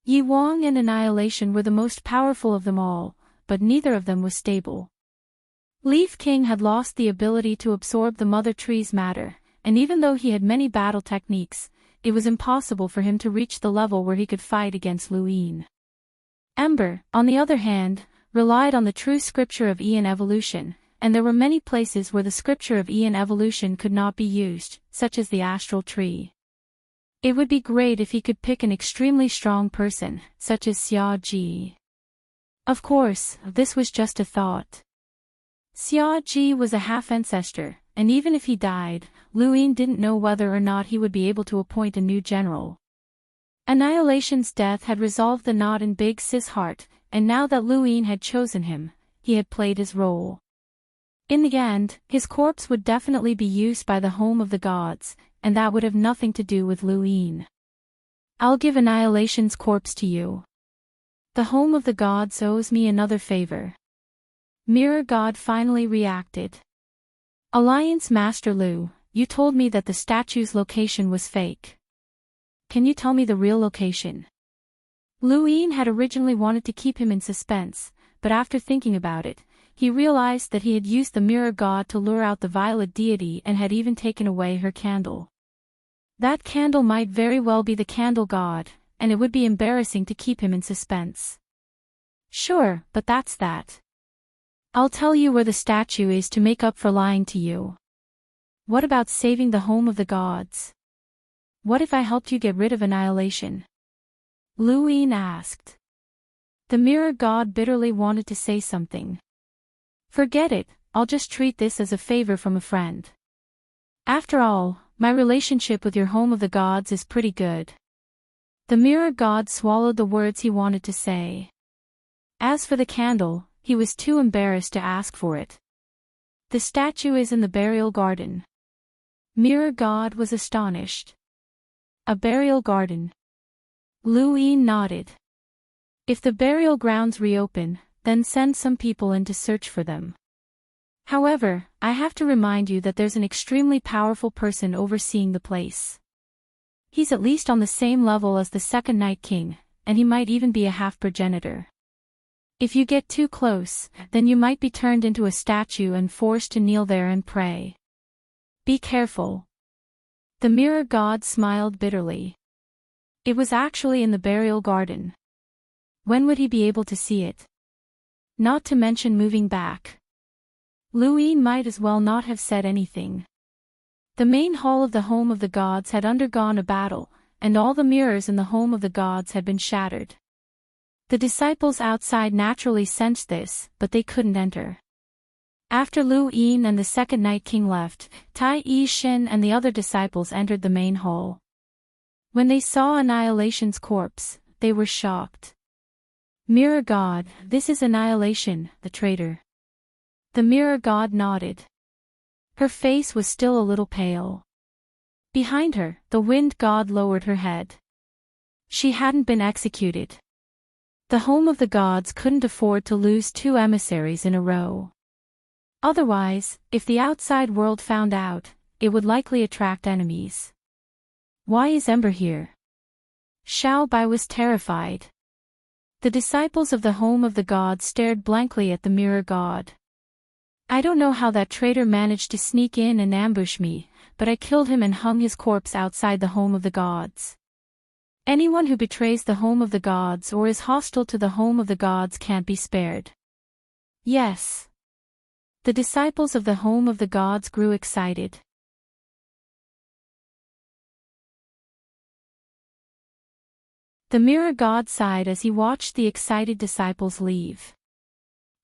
Yi Wang and Annihilation were the most powerful of them all, but neither of them was stable. Leaf King had lost the ability to absorb the Mother Tree's matter, and even though he had many battle techniques, it was impossible for him to reach the level where he could fight against Lu Yin. Ember, on the other hand, relied on the true scripture of Aeon Evolution, and there were many places where the scripture of Aeon Evolution could not be used, such as the astral tree. It would be great if he could pick an extremely strong person, such as Xia Ji. Of course, this was just a thought. Xia Ji was a half-ancestor, and even if he died, Lu Yin didn't know whether or not he would be able to appoint a new general. Annihilation's death had resolved the knot in Big Sis' heart, and now that Lu Yin had chosen him, he had played his role. In the end, his corpse would definitely be used by the home of the gods, and that would have nothing to do with Lu Yin. I'll give Annihilation's corpse to you. The home of the gods owes me another favor. Mirror God finally reacted. Alliance Master Lu, you told me that the statue's location was fake. Can you tell me the real location? Lu Yin had originally wanted to keep him in suspense, but after thinking about it, he realized that he had used the mirror god to lure out the violet deity and had even taken away her candle. That candle might very well be the candle god, and it would be embarrassing to keep him in suspense. Sure, but that's that. I'll tell you where the statue is to make up for lying to you. What about saving the home of the gods? What if I helped you get rid of Annihilation? Lu Yin asked. The mirror god bitterly wanted to say something. Forget it, I'll just treat this as a favor from a friend. After all, my relationship with your home of the gods is pretty good. The mirror god swallowed the words he wanted to say. As for the candle, he was too embarrassed to ask for it. The statue is in the burial garden. Mirror god was astonished. A burial garden. Lu Yin nodded. If the burial grounds reopen, then send some people in to search for them. However, I have to remind you that there's an extremely powerful person overseeing the place. He's at least on the same level as the second Night King, and he might even be a half-progenitor. If you get too close, then you might be turned into a statue and forced to kneel there and pray. Be careful. The mirror god smiled bitterly. It was actually in the burial garden. When would he be able to see it? Not to mention moving back. Lu Yin might as well not have said anything. The main hall of the home of the gods had undergone a battle, and all the mirrors in the home of the gods had been shattered. The disciples outside naturally sensed this, but they couldn't enter. After Lu Yin and the second Night King left, Tai Yi Shen and the other disciples entered the main hall. When they saw Annihilation's corpse, they were shocked. Mirror God, this is Annihilation, the traitor. The mirror god nodded. Her face was still a little pale. Behind her, the wind god lowered her head. She hadn't been executed. The home of the gods couldn't afford to lose 2 emissaries in a row. Otherwise, if the outside world found out, it would likely attract enemies. Why is Ember here? Xiao Bai was terrified. The disciples of the home of the gods stared blankly at the mirror god. I don't know how that traitor managed to sneak in and ambush me, but I killed him and hung his corpse outside the home of the gods. Anyone who betrays the home of the gods or is hostile to the home of the gods can't be spared. Yes. The disciples of the home of the gods grew excited. The mirror god sighed as he watched the excited disciples leave.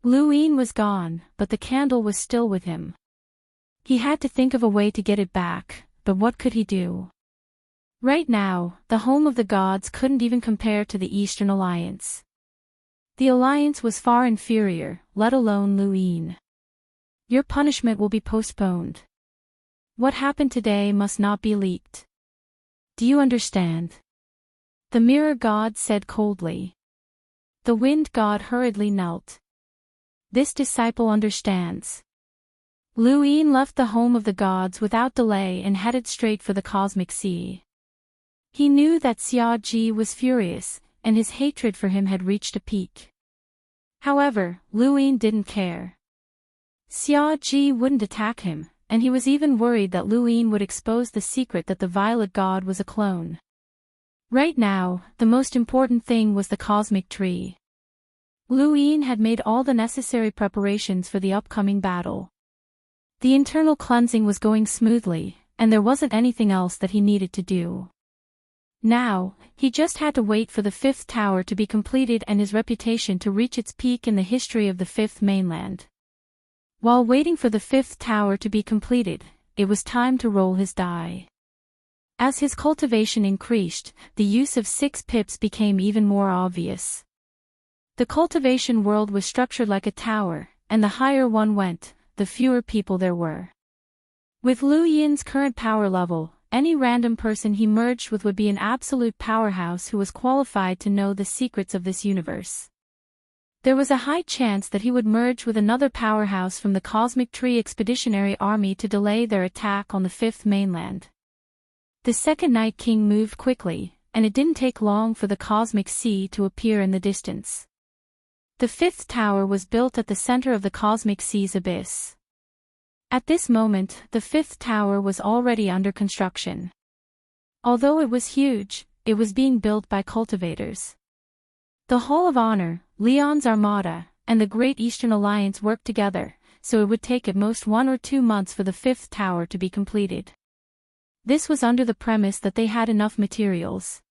Lu Yin was gone, but the candle was still with him. He had to think of a way to get it back, but what could he do? Right now, the home of the gods couldn't even compare to the Eastern Alliance. The Alliance was far inferior, let alone Lu Yin. Your punishment will be postponed. What happened today must not be leaked. Do you understand? The mirror god said coldly. The wind god hurriedly knelt. This disciple understands. Lu Yin left the home of the gods without delay and headed straight for the cosmic sea. He knew that Xia Ji was furious, and his hatred for him had reached a peak. However, Lu Yin didn't care. Xia Ji wouldn't attack him, and he was even worried that Lu Yin would expose the secret that the violet god was a clone. Right now, the most important thing was the cosmic tree. Lu Yin had made all the necessary preparations for the upcoming battle. The internal cleansing was going smoothly, and there wasn't anything else that he needed to do. Now, he just had to wait for the 5th tower to be completed and his reputation to reach its peak in the history of the 5th mainland. While waiting for the 5th tower to be completed, it was time to roll his die. As his cultivation increased, the use of 6 pips became even more obvious. The cultivation world was structured like a tower, and the higher one went, the fewer people there were. With Lu Yin's current power level, any random person he merged with would be an absolute powerhouse who was qualified to know the secrets of this universe. There was a high chance that he would merge with another powerhouse from the Cosmic Tree Expeditionary Army to delay their attack on the Fifth Mainland. The second Night King moved quickly, and it didn't take long for the Cosmic Sea to appear in the distance. The fifth tower was built at the center of the Cosmic Sea's abyss. At this moment, the fifth tower was already under construction. Although it was huge, it was being built by cultivators. The Hall of Honor, Leon's Armada, and the Great Eastern Alliance worked together, so it would take at most 1 or 2 months for the fifth tower to be completed. This was under the premise that they had enough materials.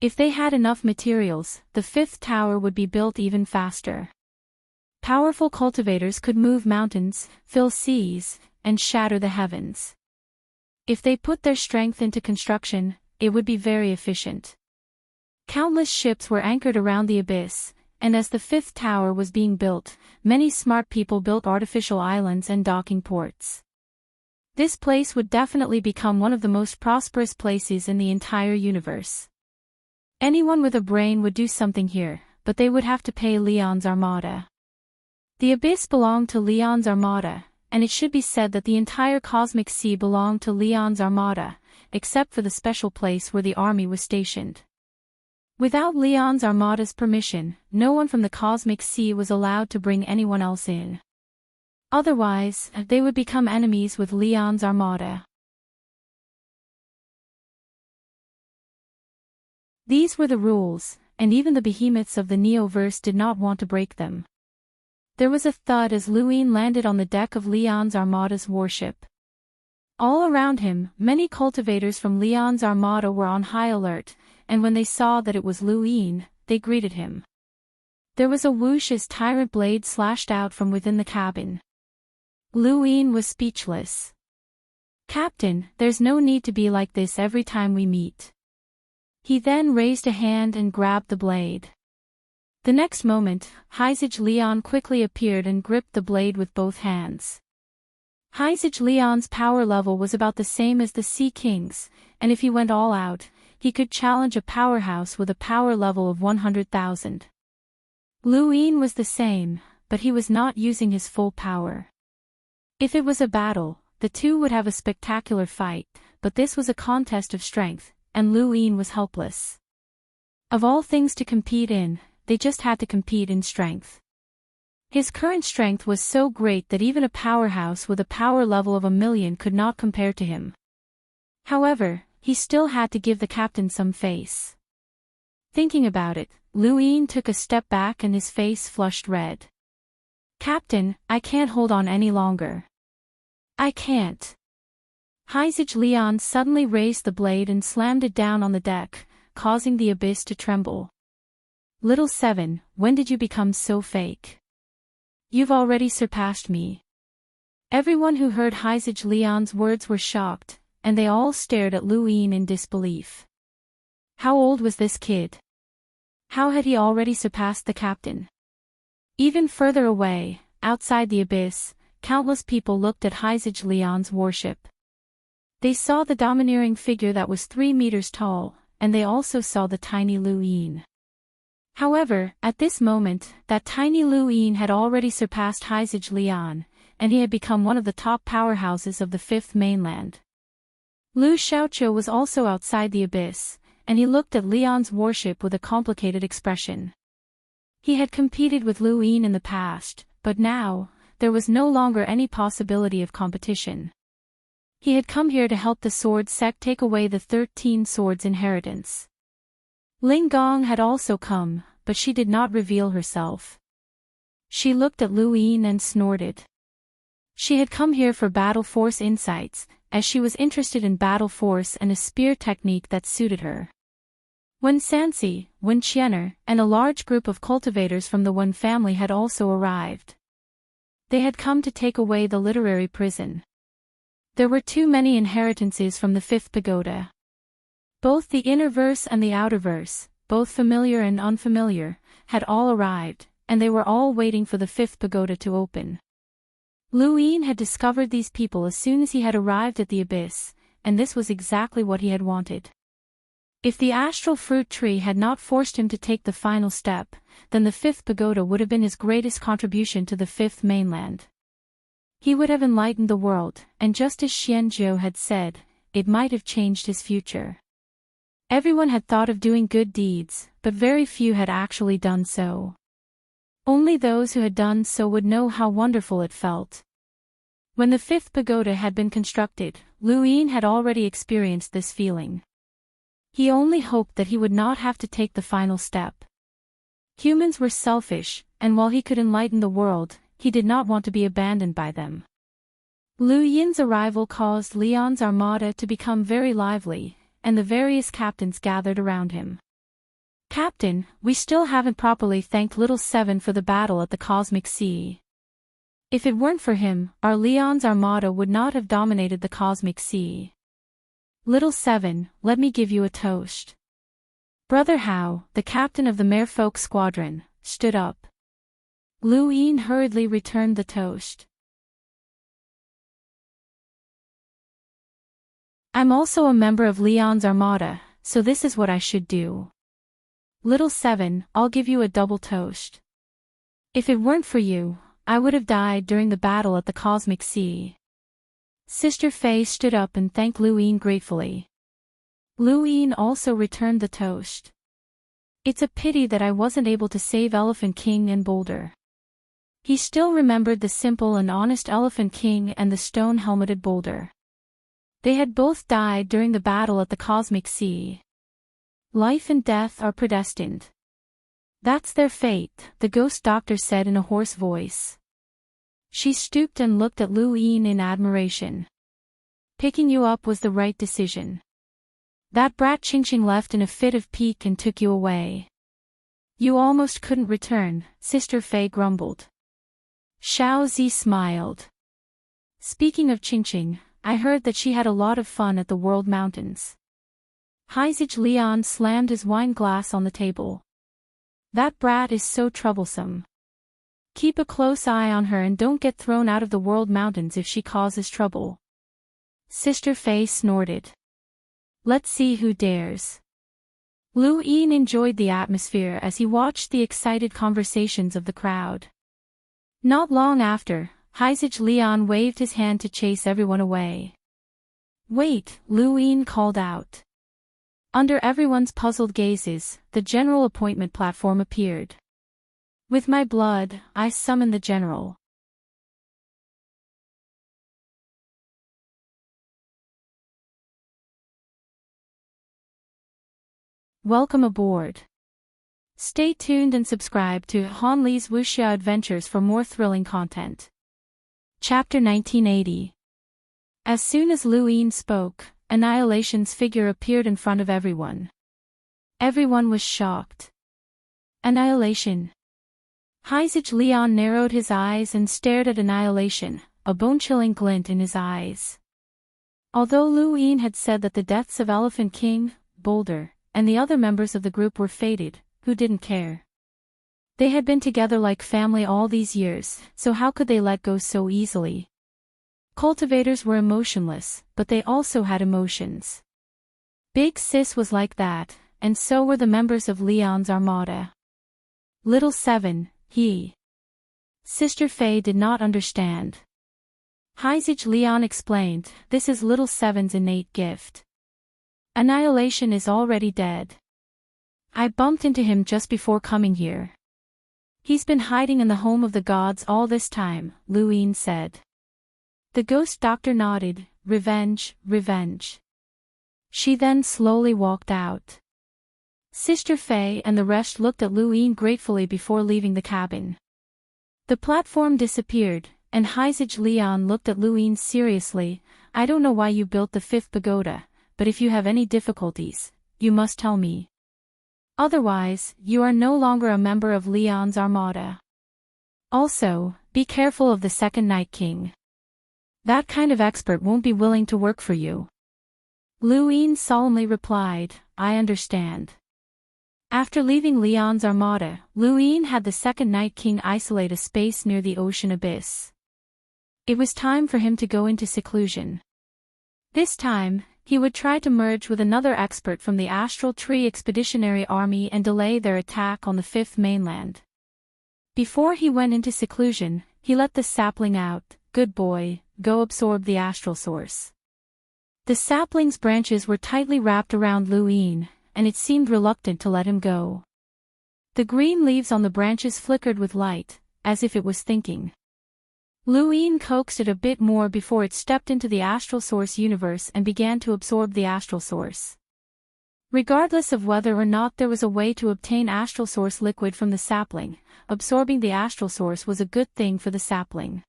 If they had enough materials, the fifth tower would be built even faster. Powerful cultivators could move mountains, fill seas, and shatter the heavens. If they put their strength into construction, it would be very efficient. Countless ships were anchored around the abyss, and as the fifth tower was being built, many smart people built artificial islands and docking ports. This place would definitely become one of the most prosperous places in the entire universe. Anyone with a brain would do something here, but they would have to pay Leon's Armada. The abyss belonged to Leon's Armada, and it should be said that the entire Cosmic Sea belonged to Leon's Armada, except for the special place where the army was stationed. Without Leon's Armada's permission, no one from the Cosmic Sea was allowed to bring anyone else in. Otherwise, they would become enemies with Leon's Armada. These were the rules, and even the behemoths of the Neoverse did not want to break them. There was a thud as Luin landed on the deck of Leon's Armada's warship. All around him, many cultivators from Leon's Armada were on high alert, and when they saw that it was Luin, they greeted him. There was a whoosh as tyrant blade slashed out from within the cabin. Luin was speechless. "Captain, there's no need to be like this every time we meet." He then raised a hand and grabbed the blade. The next moment, Heizage Leon quickly appeared and gripped the blade with both hands. Heizage Leon's power level was about the same as the Sea King's, and if he went all out, he could challenge a powerhouse with a power level of 100,000. Luin was the same, but he was not using his full power. If it was a battle, the two would have a spectacular fight, but this was a contest of strength, and Luin was helpless. Of all things to compete in, they just had to compete in strength. His current strength was so great that even a powerhouse with a power level of 1,000,000 could not compare to him. However, he still had to give the captain some face. Thinking about it, Luin took a step back and his face flushed red. "Captain, I can't hold on any longer. I can't." Heizage Leon suddenly raised the blade and slammed it down on the deck, causing the abyss to tremble. "Little Seven, when did you become so fake? You've already surpassed me." Everyone who heard Heizage Leon's words were shocked, and they all stared at Luin in disbelief. How old was this kid? How had he already surpassed the captain? Even further away, outside the abyss, countless people looked at Heizage Leon's warship. They saw the domineering figure that was 3 meters tall, and they also saw the tiny Luin. However, at this moment, that tiny Luin had already surpassed Heizage Leon, and he had become one of the top powerhouses of the Fifth Mainland. Lu Xiaoqiu was also outside the abyss, and he looked at Leon's warship with a complicated expression. He had competed with Luin in the past, but now, there was no longer any possibility of competition. He had come here to help the sword sect take away the 13 swords inheritance. Ling Gong had also come, but she did not reveal herself. She looked at Luin and snorted. She had come here for battle force insights, as she was interested in battle force and a spear technique that suited her. Wen Sansi, Wen Qianer, and a large group of cultivators from the Wen family had also arrived. They had come to take away the literary prison. There were too many inheritances from the fifth pagoda. Both the inner verse and the outer verse, both familiar and unfamiliar, had all arrived, and they were all waiting for the fifth pagoda to open. Luin had discovered these people as soon as he had arrived at the abyss, and this was exactly what he had wanted. If the astral fruit tree had not forced him to take the final step, then the fifth pagoda would have been his greatest contribution to the fifth mainland. He would have enlightened the world, and just as Xianzhou had said, it might have changed his future. Everyone had thought of doing good deeds, but very few had actually done so. Only those who had done so would know how wonderful it felt. When the fifth pagoda had been constructed, Lu Yin had already experienced this feeling. He only hoped that he would not have to take the final step. Humans were selfish, and while he could enlighten the world, he did not want to be abandoned by them. Lu Yin's arrival caused Leon's armada to become very lively, and the various captains gathered around him. "Captain, we still haven't properly thanked Little Seven for the battle at the Cosmic Sea. If it weren't for him, our Leon's armada would not have dominated the Cosmic Sea. Little Seven, let me give you a toast." Brother Hao, the captain of the Merfolk squadron, stood up. Lu Yin hurriedly returned the toast. "I'm also a member of Leon's armada, so this is what I should do. Little Seven, I'll give you a double toast. If it weren't for you, I would have died during the battle at the Cosmic Sea." Sister Fei stood up and thanked Lu Yin gratefully. Lu Yin also returned the toast. "It's a pity that I wasn't able to save Elephant King and Boulder." He still remembered the simple and honest Elephant King and the stone-helmeted Boulder. They had both died during the battle at the Cosmic Sea. Life and death are predestined. "That's their fate," the ghost doctor said in a hoarse voice. She stooped and looked at Lu Yin in admiration. "Picking you up was the right decision. That brat Qingqing left in a fit of pique and took you away. You almost couldn't return," Sister Fei grumbled. Xiao Zi smiled. "Speaking of Qingqing, I heard that she had a lot of fun at the World Mountains." Haizij Lian slammed his wine glass on the table. "That brat is so troublesome. Keep a close eye on her and don't get thrown out of the World Mountains if she causes trouble." Sister Fei snorted. "Let's see who dares." Lu Yin enjoyed the atmosphere as he watched the excited conversations of the crowd. Not long after, Haizij Lian waved his hand to chase everyone away. "Wait," Lu Yin called out. Under everyone's puzzled gazes, the general appointment platform appeared. "With my blood, I summon the general." Welcome aboard. Stay tuned and subscribe to Han Li's Wuxia Adventures for more thrilling content. Chapter 1980. As soon as Lu Yin spoke, Annihilation's figure appeared in front of everyone. Everyone was shocked. "Annihilation." Haizij Lian narrowed his eyes and stared at Annihilation, a bone-chilling glint in his eyes. Although Lu Yin had said that the deaths of Elephant King, Boulder, and the other members of the group were fated, who didn't care? They had been together like family all these years, so how could they let go so easily? Cultivators were emotionless, but they also had emotions. Big Sis was like that, and so were the members of Leon's armada. Little Seven, he. Sister Fei did not understand. Haizij Lian explained, "This is Little Seven's innate gift. Annihilation is already dead. I bumped into him just before coming here. He's been hiding in the home of the gods all this time," Lu Yin said. The ghost doctor nodded, "Revenge, revenge." She then slowly walked out. Sister Fei and the rest looked at Lu Yin gratefully before leaving the cabin. The platform disappeared, and Haizij Lian looked at Lu Yin seriously. "I don't know why you built the fifth pagoda, but if you have any difficulties, you must tell me. Otherwise, you are no longer a member of Leon's armada. Also, be careful of the second Night King. That kind of expert won't be willing to work for you." Lu Yin solemnly replied, "I understand." After leaving Leon's armada, Lu Yin had the second Night King isolate a space near the ocean abyss. It was time for him to go into seclusion. This time, He would try to merge with another expert from the Astral Tree Expeditionary Army and delay their attack on the fifth mainland. Before he went into seclusion, he let the sapling out. "Good boy, go absorb the astral source." The sapling's branches were tightly wrapped around Luin, and it seemed reluctant to let him go. The green leaves on the branches flickered with light, as if it was thinking. Luin coaxed it a bit more before it stepped into the astral source universe and began to absorb the astral source. Regardless of whether or not there was a way to obtain astral source liquid from the sapling, absorbing the astral source was a good thing for the sapling.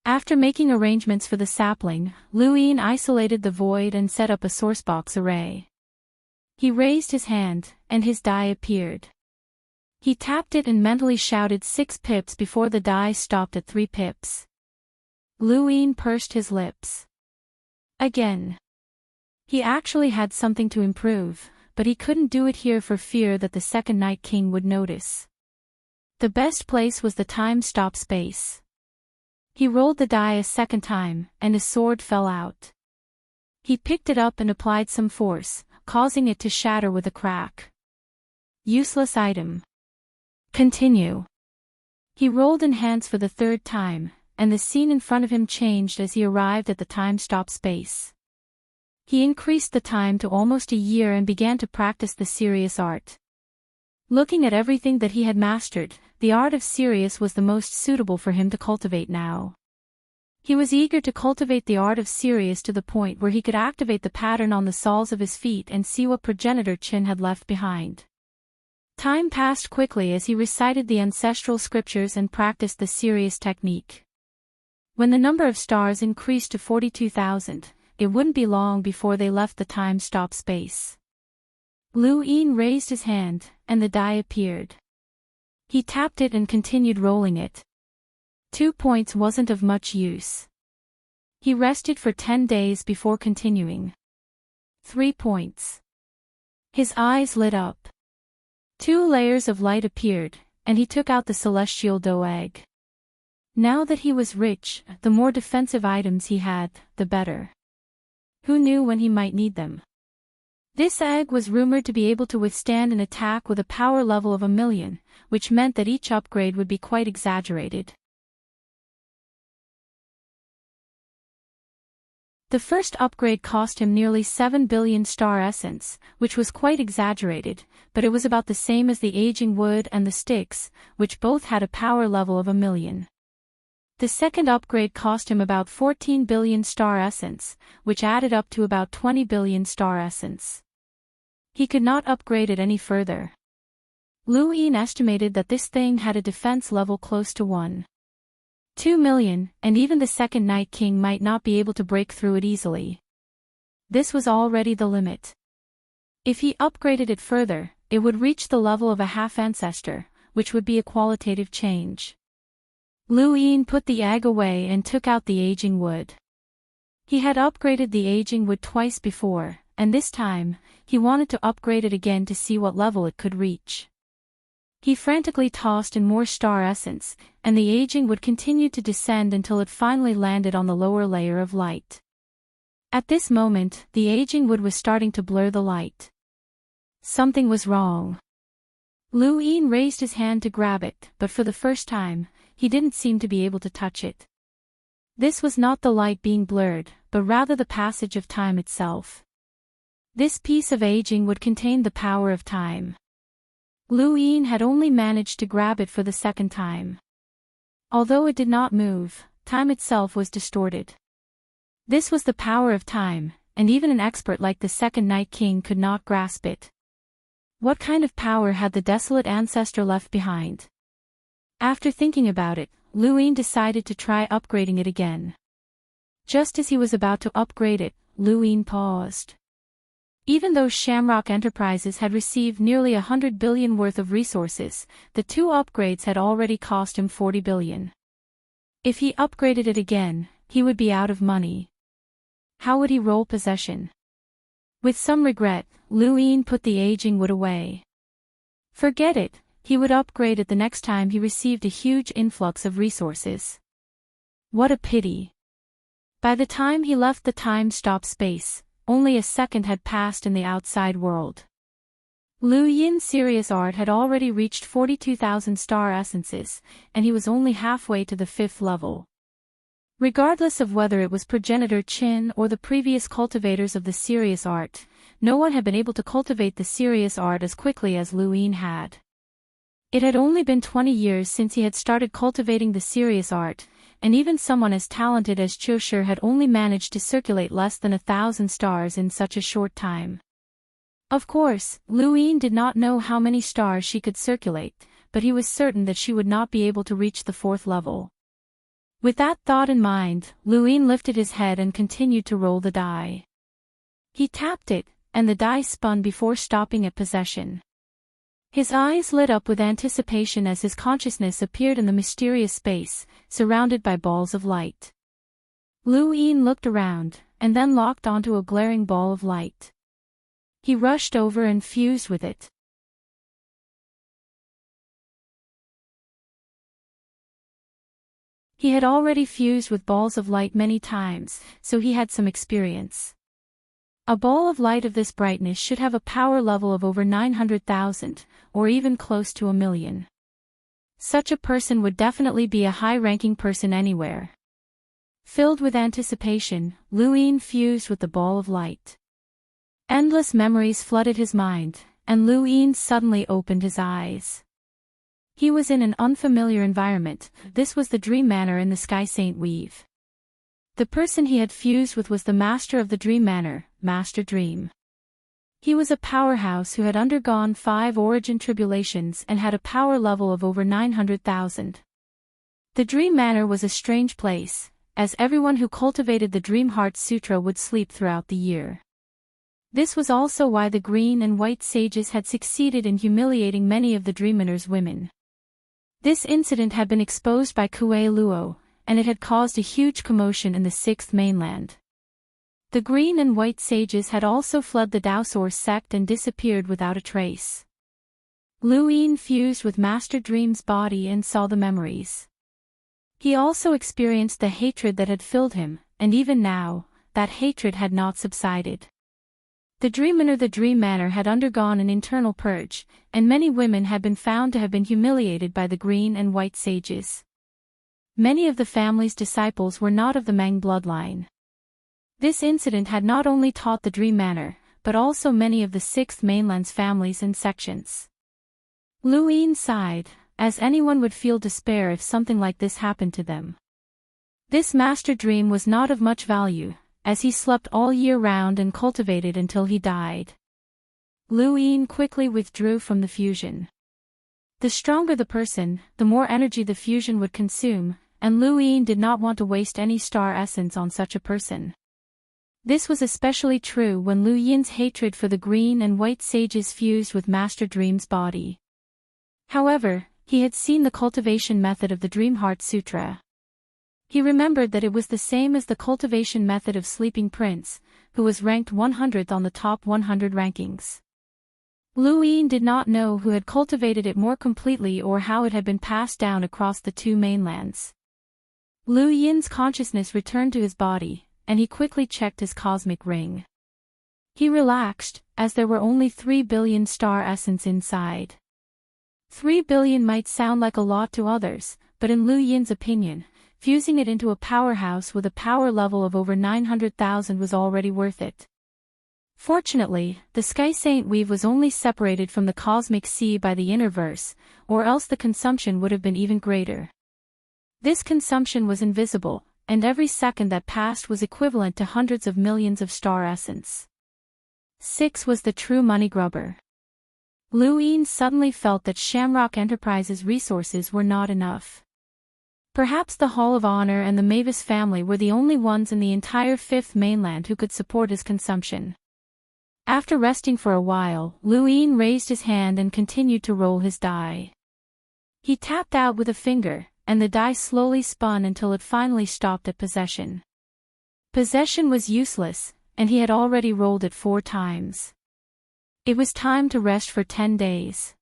After making arrangements for the sapling, Luin isolated the void and set up a sourcebox array. He raised his hand, and his die appeared. He tapped it and mentally shouted 6 pips before the die stopped at 3 pips. Luin pursed his lips. Again. He actually had something to improve, but he couldn't do it here for fear that the second Night King would notice. The best place was the time-stop space. He rolled the die a second time, and his sword fell out. He picked it up and applied some force, causing it to shatter with a crack. Useless item. Continue. He rolled in hands for the third time, and the scene in front of him changed as he arrived at the time-stop space. He increased the time to almost a year and began to practice the serious art. Looking at everything that he had mastered, the art of Sirius was the most suitable for him to cultivate now. He was eager to cultivate the art of Sirius to the point where he could activate the pattern on the soles of his feet and see what progenitor Chin had left behind. Time passed quickly as he recited the ancestral scriptures and practiced the Sirius technique. When the number of stars increased to 42,000, it wouldn't be long before they left the time-stop space. Luin raised his hand, and the die appeared. He tapped it and continued rolling it. 2 points wasn't of much use. He rested for 10 days before continuing. 3 points. His eyes lit up. 2 layers of light appeared, and he took out the celestial dough egg. Now that he was rich, the more defensive items he had, the better. Who knew when he might need them? This egg was rumored to be able to withstand an attack with a power level of 1,000,000, which meant that each upgrade would be quite exaggerated. The first upgrade cost him nearly 7 billion star essence, which was quite exaggerated, but it was about the same as the aging wood and the sticks, which both had a power level of 1,000,000. The second upgrade cost him about 14 billion star essence, which added up to about 20 billion star essence. He could not upgrade it any further. Luin estimated that this thing had a defense level close to 1.2 million, and even the second Night King might not be able to break through it easily. This was already the limit. If he upgraded it further, it would reach the level of a half-ancestor, which would be a qualitative change. Luin put the egg away and took out the aging wood. He had upgraded the aging wood twice before, and this time, he wanted to upgrade it again to see what level it could reach. He frantically tossed in more star essence, and the aging wood continued to descend until it finally landed on the lower layer of light. At this moment, the aging wood was starting to blur the light. Something was wrong. Luin raised his hand to grab it, but for the first time, he didn't seem to be able to touch it. This was not the light being blurred, but rather the passage of time itself. This piece of aging would contain the power of time. Luin had only managed to grab it for the second time. Although it did not move, time itself was distorted. This was the power of time, and even an expert like the second Night King could not grasp it. What kind of power had the desolate ancestor left behind? After thinking about it, Luin decided to try upgrading it again. Just as he was about to upgrade it, Luin paused. Even though Shamrock Enterprises had received nearly 100 billion worth of resources, the 2 upgrades had already cost him 40 billion. If he upgraded it again, he would be out of money. How would he roll possession? With some regret, Luin put the aging wood away. Forget it, he would upgrade it the next time he received a huge influx of resources. What a pity. By the time he left the time-stop space, only a second had passed in the outside world. Lu Yin's serious art had already reached 42,000 star essences, and he was only halfway to the 5th level. Regardless of whether it was progenitor Qin or the previous cultivators of the serious art, no one had been able to cultivate the serious art as quickly as Lu Yin had. It had only been 20 years since he had started cultivating the serious art, and even someone as talented as Qiu Shi had only managed to circulate less than 1,000 stars in such a short time. Of course, Lu Yin did not know how many stars she could circulate, but he was certain that she would not be able to reach the 4th level. With that thought in mind, Lu Yin lifted his head and continued to roll the die. He tapped it, and the die spun before stopping at possession. His eyes lit up with anticipation as his consciousness appeared in the mysterious space, surrounded by balls of light. Lu Yin looked around, and then locked onto a glaring ball of light. He rushed over and fused with it. He had already fused with balls of light many times, so he had some experience. A ball of light of this brightness should have a power level of over 900,000, or even close to 1,000,000. Such a person would definitely be a high-ranking person anywhere. Filled with anticipation, Lu Yin fused with the ball of light. Endless memories flooded his mind, and Lu Yin suddenly opened his eyes. He was in an unfamiliar environment. This was the Dream Manor in the Sky Saint Weave. The person he had fused with was the master of the Dream Manor, Master Dream. He was a powerhouse who had undergone 5 origin tribulations and had a power level of over 900,000. The Dream Manor was a strange place, as everyone who cultivated the Dream Heart Sutra would sleep throughout the year. This was also why the green and white sages had succeeded in humiliating many of the Dream Manor's women. This incident had been exposed by Kuei Luo, and it had caused a huge commotion in the 6th mainland. The green and white sages had also fled the Daosaur sect and disappeared without a trace. Lu Yin fused with Master Dream's body and saw the memories. He also experienced the hatred that had filled him, and even now, that hatred had not subsided. The Dream Manor had undergone an internal purge, and many women had been found to have been humiliated by the green and white sages. Many of the family's disciples were not of the Meng bloodline. This incident had not only taught the Dream Manor, but also many of the 6th mainland's families and sections. Lu Yin sighed, as anyone would feel despair if something like this happened to them. This Master Dream was not of much value, as he slept all year round and cultivated until he died. Lu Yin quickly withdrew from the fusion. The stronger the person, the more energy the fusion would consume, and Lu Yin did not want to waste any star essence on such a person. This was especially true when Lu Yin's hatred for the green and white sages fused with Master Dream's body. However, he had seen the cultivation method of the Dream Heart Sutra. He remembered that it was the same as the cultivation method of Sleeping Prince, who was ranked 100th on the top 100 rankings. Lu Yin did not know who had cultivated it more completely or how it had been passed down across the 2 mainlands. Lu Yin's consciousness returned to his body, and he quickly checked his cosmic ring. He relaxed, as there were only 3 billion star essence inside. 3 billion might sound like a lot to others, but in Lu Yin's opinion, fusing it into a powerhouse with a power level of over 900,000 was already worth it. Fortunately, the Sky Saint Weave was only separated from the cosmic sea by the inner verse, or else the consumption would have been even greater. This consumption was invisible, and every second that passed was equivalent to hundreds of millions of star essence. 6 was the true money grubber. Lu Yin suddenly felt that Shamrock Enterprises' resources were not enough. Perhaps the Hall of Honor and the Mavis family were the only ones in the entire 5th mainland who could support his consumption. After resting for a while, Lu Yin raised his hand and continued to roll his die. He tapped out with a finger, and the die slowly spun until it finally stopped at possession. Possession was useless, and he had already rolled it 4 times. It was time to rest for 10 days.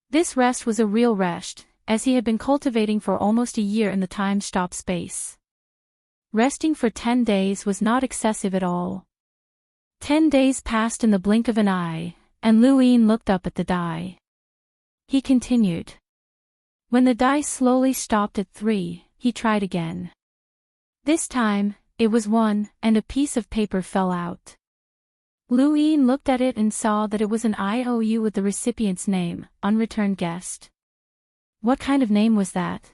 This rest was a real rest, as he had been cultivating for almost a year in the time-stop space. Resting for 10 days was not excessive at all. 10 days passed in the blink of an eye, and Lu Yin looked up at the die. He continued. When the die slowly stopped at 3, he tried again. This time, it was 1, and a piece of paper fell out. Lu Yin looked at it and saw that it was an IOU with the recipient's name, unreturned guest. What kind of name was that?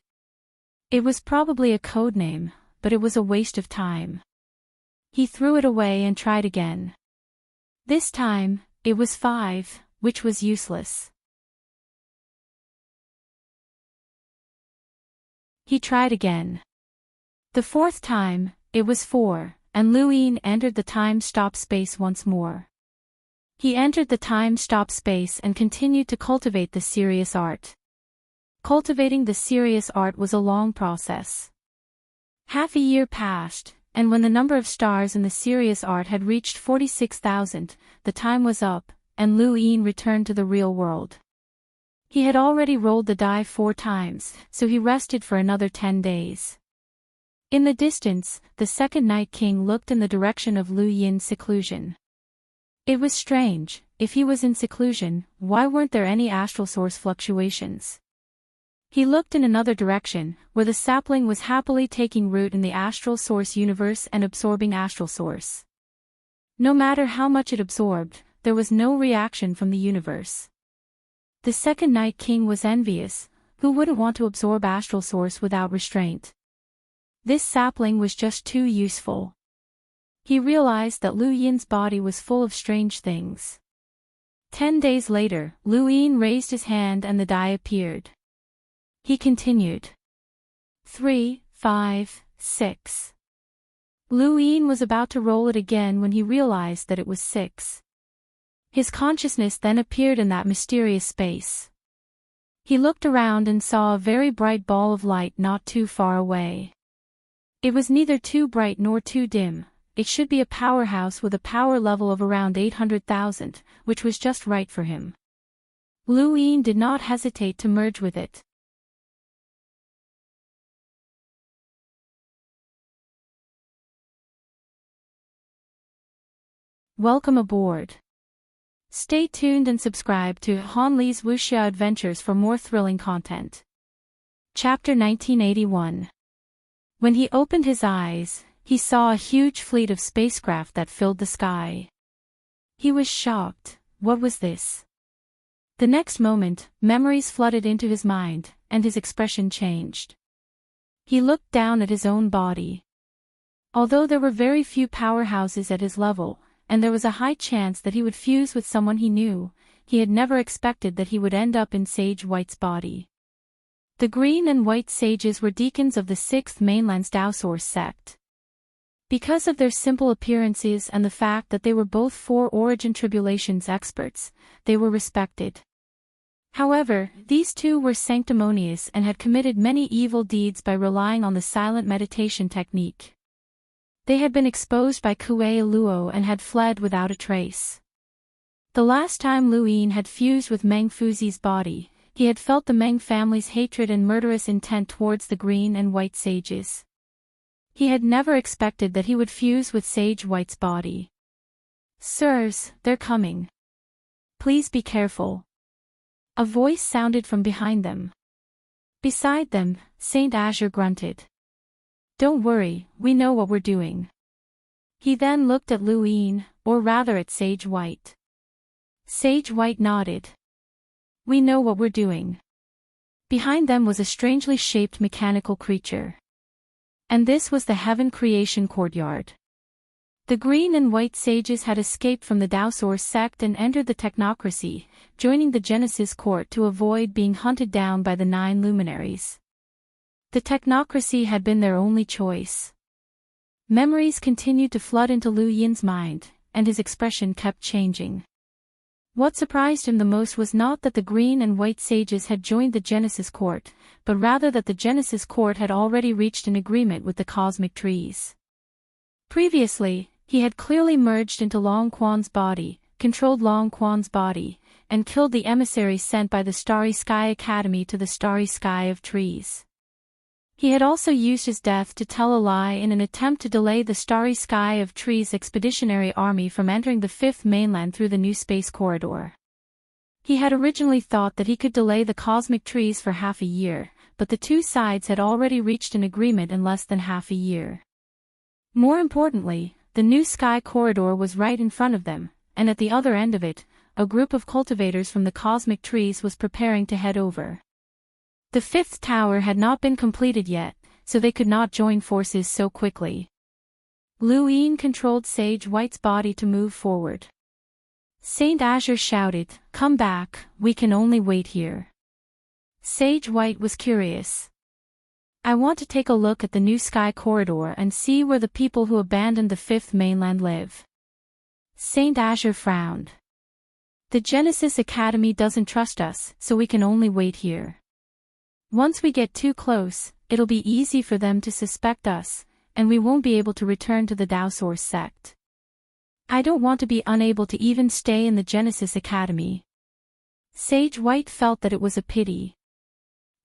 It was probably a code name, but it was a waste of time. He threw it away and tried again. This time, it was 5, which was useless. He tried again. The 4th time, it was 4, and Lu Yin entered the time-stop space once more. He entered the time-stop space and continued to cultivate the serious art. Cultivating the serious art was a long process. Half a year passed, and when the number of stars in the serious art had reached 46,000, the time was up, and Lu Yin returned to the real world. He had already rolled the die 4 times, so he rested for another 10 days. In the distance, the second Night King looked in the direction of Lu Yin's seclusion. It was strange, if he was in seclusion, why weren't there any astral source fluctuations? He looked in another direction, where the sapling was happily taking root in the astral source universe and absorbing astral source. No matter how much it absorbed, there was no reaction from the universe. The second Night King was envious. Who wouldn't want to absorb astral source without restraint? This sapling was just too useful. He realized that Lu Yin's body was full of strange things. 10 days later, Lu Yin raised his hand and the die appeared. He continued. 3, 5, 6. Lu Yin was about to roll it again when he realized that it was 6. His consciousness then appeared in that mysterious space. He looked around and saw a very bright ball of light not too far away. It was neither too bright nor too dim. It should be a powerhouse with a power level of around 800,000, which was just right for him. Lu Yin did not hesitate to merge with it. Welcome aboard. Stay tuned and subscribe to Han Li's Wuxia Adventures for more thrilling content. Chapter 1981. When he opened his eyes, he saw a huge fleet of spacecraft that filled the sky. He was shocked. What was this? The next moment, memories flooded into his mind, and his expression changed. He looked down at his own body. Although there were very few powerhouses at his level, and there was a high chance that he would fuse with someone he knew, he had never expected that he would end up in Sage White's body. The green and white sages were deacons of the 6th mainland's Tao Source sect. Because of their simple appearances and the fact that they were both 4 origin tribulations experts, they were respected. However, these two were sanctimonious and had committed many evil deeds by relying on the silent meditation technique. They had been exposed by Kuei Luo and had fled without a trace. The last time Lu Yin had fused with Meng Fuzi's body, he had felt the Meng family's hatred and murderous intent towards the green and white sages. He had never expected that he would fuse with Sage White's body. "Sirs, they're coming. Please be careful." A voice sounded from behind them. Beside them, Saint Azure grunted. "Don't worry, we know what we're doing." He then looked at Lu Yin, or rather at Sage White. Sage White nodded. "We know what we're doing." Behind them was a strangely shaped mechanical creature. And this was the Heaven Creation Courtyard. The green and white sages had escaped from the Tao Source sect and entered the technocracy, joining the Genesis court to avoid being hunted down by the 9 luminaries. The technocracy had been their only choice. Memories continued to flood into Lu Yin's mind, and his expression kept changing. What surprised him the most was not that the green and white sages had joined the Genesis court, but rather that the Genesis court had already reached an agreement with the cosmic trees. Previously, he had clearly merged into Long Quan's body, controlled Long Quan's body, and killed the emissaries sent by the Starry Sky Academy to the Starry Sky of Trees. He had also used his death to tell a lie in an attempt to delay the Starry Sky of Trees Expeditionary Army from entering the fifth mainland through the new space corridor. He had originally thought that he could delay the cosmic trees for half a year, but the two sides had already reached an agreement in less than half a year. More importantly, the new sky corridor was right in front of them, and at the other end of it, a group of cultivators from the cosmic trees was preparing to head over. The fifth tower had not been completed yet, so they could not join forces so quickly. Luin controlled Sage White's body to move forward. Saint Azure shouted, "Come back, we can only wait here." Sage White was curious. "I want to take a look at the new sky corridor and see where the people who abandoned the fifth mainland live." Saint Azure frowned. "The Genesis Academy doesn't trust us, so we can only wait here. Once we get too close, it'll be easy for them to suspect us, and we won't be able to return to the Tao Source sect. I don't want to be unable to even stay in the Genesis Academy." Sage White felt that it was a pity.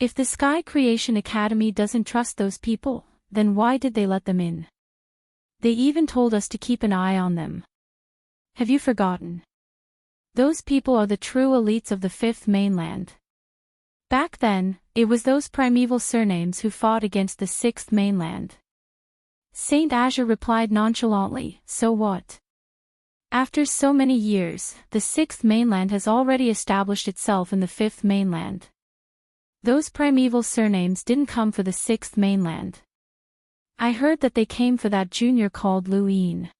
If the Sky Creation Academy doesn't trust those people, then why did they let them in? They even told us to keep an eye on them. Have you forgotten? Those people are the true elites of the fifth mainland. Back then, it was those primeval surnames who fought against the sixth mainland. Saint Azure replied nonchalantly, "So what? After so many years, the sixth mainland has already established itself in the fifth mainland. Those primeval surnames didn't come for the sixth mainland. I heard that they came for that junior called Luin.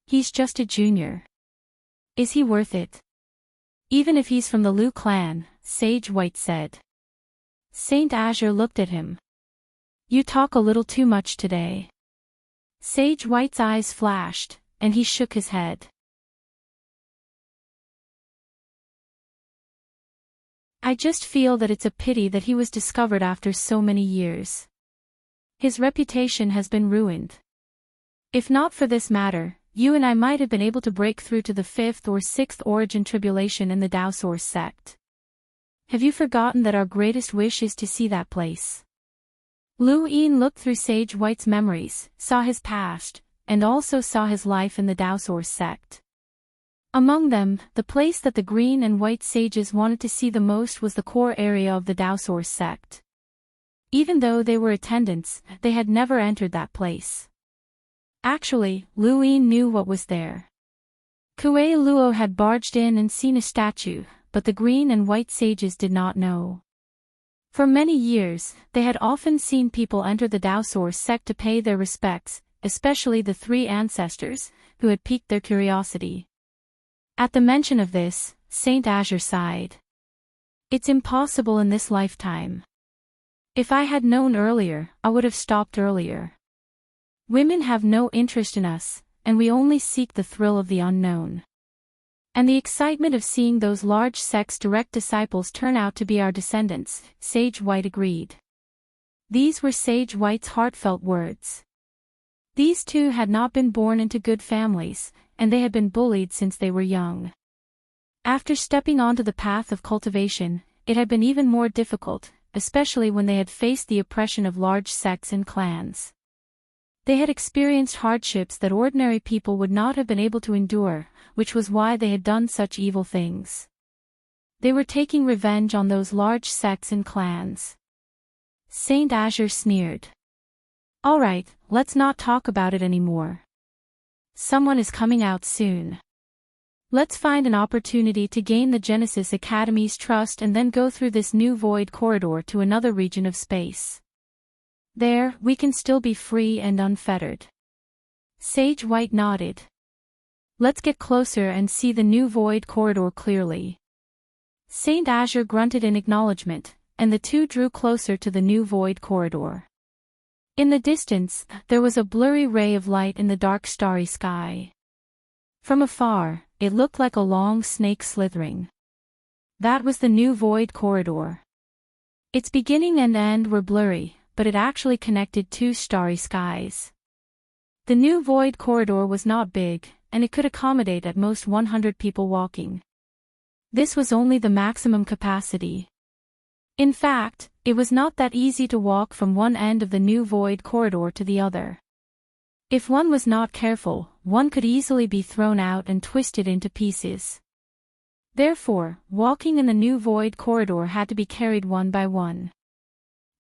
He's just a junior. Is he worth it? Even if he's from the Lu clan," Sage White said. Saint Azure looked at him. "You talk a little too much today." Sage White's eyes flashed, and he shook his head. "I just feel that it's a pity that he was discovered after so many years. His reputation has been ruined. If not for this matter, you and I might have been able to break through to the fifth or sixth origin tribulation in the Tao Source sect. Have you forgotten that our greatest wish is to see that place?" Luin looked through Sage White's memories, saw his past, and also saw his life in the Tao Source sect. Among them, the place that the green and white sages wanted to see the most was the core area of the Tao Source sect. Even though they were attendants, they had never entered that place. Actually, Luin knew what was there. Kuei Luo had barged in and seen a statue, but the green and white sages did not know. For many years, they had often seen people enter the Tao Source sect to pay their respects, especially the three ancestors, who had piqued their curiosity. At the mention of this, Saint Azure sighed. "It's impossible in this lifetime. If I had known earlier, I would have stopped earlier. Women have no interest in us, and we only seek the thrill of the unknown. And the excitement of seeing those large sects' direct disciples turn out to be our descendants," Sage White agreed. These were Sage White's heartfelt words. These two had not been born into good families, and they had been bullied since they were young. After stepping onto the path of cultivation, it had been even more difficult, especially when they had faced the oppression of large sects and clans. They had experienced hardships that ordinary people would not have been able to endure, which was why they had done such evil things. They were taking revenge on those large sects and clans. Saint Azure sneered. "All right, let's not talk about it anymore. Someone is coming out soon. Let's find an opportunity to gain the Genesis Academy's trust and then go through this new void corridor to another region of space. There, we can still be free and unfettered." Sage White nodded. "Let's get closer and see the new void corridor clearly." Saint Azure grunted in acknowledgement, and the two drew closer to the new void corridor. In the distance, there was a blurry ray of light in the dark starry sky. From afar, it looked like a long snake slithering. That was the new void corridor. Its beginning and end were blurry, but it actually connected two starry skies. The new void corridor was not big, and it could accommodate at most 100 people walking. This was only the maximum capacity. In fact, It was not that easy to walk from one end of the new void corridor to the other. If one was not careful, one could easily be thrown out and twisted into pieces. Therefore, walking in the new void corridor had to be carried one by one.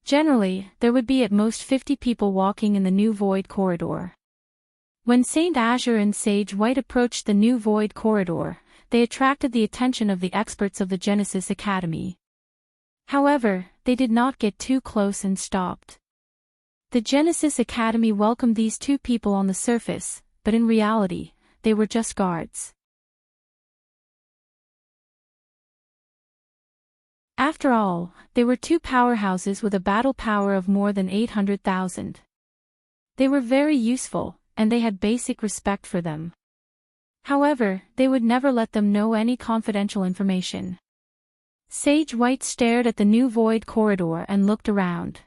Generally, there would be at most 50 people walking in the new void corridor. When Saint Azure and Sage White approached the new void corridor, they attracted the attention of the experts of the Genesis Academy. However, they did not get too close and stopped. The Genesis Academy welcomed these two people on the surface, but in reality, they were just guards. After all, they were two powerhouses with a battle power of more than 800,000. They were very useful, and they had basic respect for them. However, they would never let them know any confidential information. Sage White stared at the new void corridor and looked around.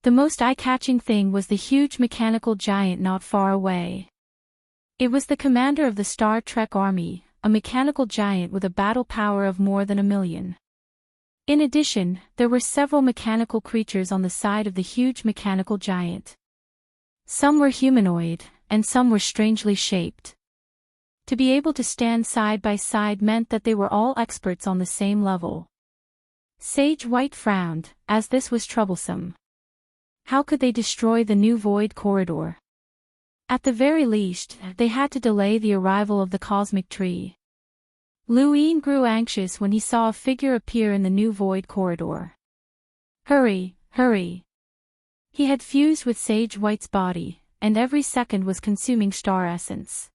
The most eye-catching thing was the huge mechanical giant not far away. It was the commander of the Star Trek army, a mechanical giant with a battle power of more than 1,000,000. In addition, there were several mechanical creatures on the side of the huge mechanical giant. Some were humanoid, and some were strangely shaped. To be able to stand side by side meant that they were all experts on the same level. Sage White frowned, as this was troublesome. How could they destroy the new void corridor? At the very least, they had to delay the arrival of the cosmic tree. Luin grew anxious when he saw a figure appear in the new void corridor. Hurry, hurry. He had fused with Sage White's body, and every second was consuming star essence.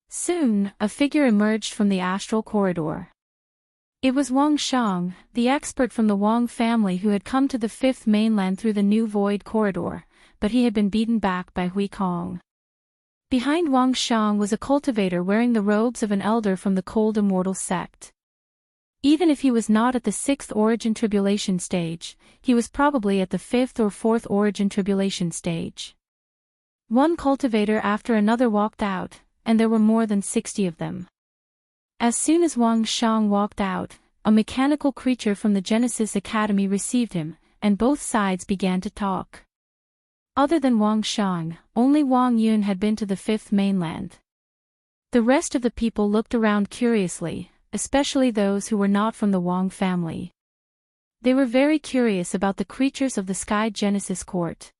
Soon, a figure emerged from the astral corridor. It was Wang Shang, the expert from the Wang family who had come to the fifth mainland through the new void corridor, but he had been beaten back by Hui Kong. Behind Wang Shang was a cultivator wearing the robes of an elder from the Cold Immortal sect. Even if he was not at the 6th origin tribulation stage, he was probably at the 5th or 4th origin tribulation stage. One cultivator after another walked out, and there were more than 60 of them. As soon as Wang Shang walked out, a mechanical creature from the Genesis Academy received him, and both sides began to talk. Other than Wang Shang, only Wang Yun had been to the 5th mainland. The rest of the people looked around curiously, especially those who were not from the Wang family. They were very curious about the creatures of the Sky Genesis Court.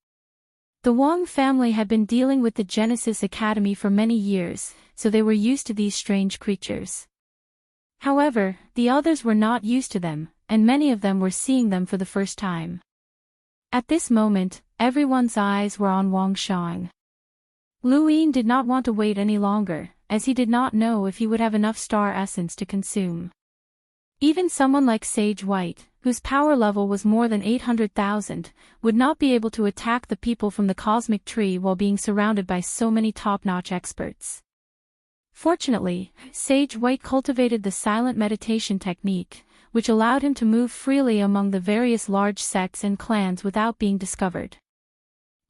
The Wang family had been dealing with the Genesis Academy for many years, so they were used to these strange creatures. However, the others were not used to them, and many of them were seeing them for the first time. At this moment, everyone's eyes were on Wang Shang. Luin did not want to wait any longer, as he did not know if he would have enough star essence to consume. Even someone like Sage White, whose power level was more than 800,000, would not be able to attack the people from the cosmic tree while being surrounded by so many top-notch experts. Fortunately, Sage White cultivated the silent meditation technique, which allowed him to move freely among the various large sects and clans without being discovered.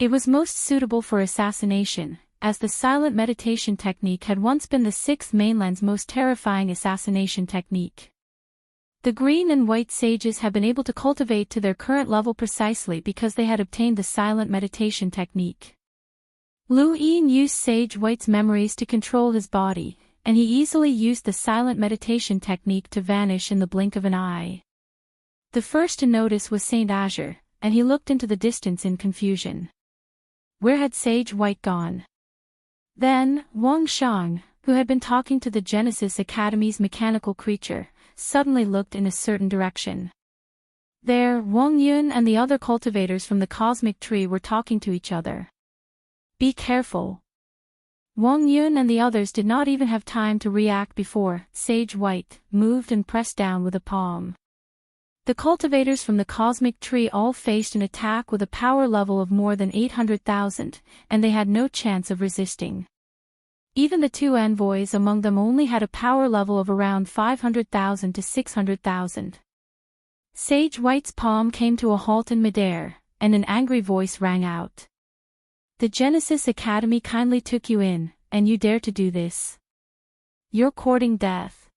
It was most suitable for assassination, as the silent meditation technique had once been the 6th mainland's most terrifying assassination technique. The green and white sages have been able to cultivate to their current level precisely because they had obtained the silent meditation technique. Luin used Sage White's memories to control his body, and he easily used the silent meditation technique to vanish in the blink of an eye. The first to notice was Saint Azure, and he looked into the distance in confusion. Where had Sage White gone? Then, Wang Shang, who had been talking to the Genesis Academy's mechanical creature, suddenly looked in a certain direction. There, Wang Yun and the other cultivators from the cosmic tree were talking to each other. Be careful. Wang Yun and the others did not even have time to react before Sage White moved and pressed down with a palm. The cultivators from the cosmic tree all faced an attack with a power level of more than 800,000, and they had no chance of resisting. Even the two envoys among them only had a power level of around 500,000 to 600,000. Sage White's palm came to a halt in midair, and an angry voice rang out. The Genesis Academy kindly took you in, and you dare to do this? You're courting death.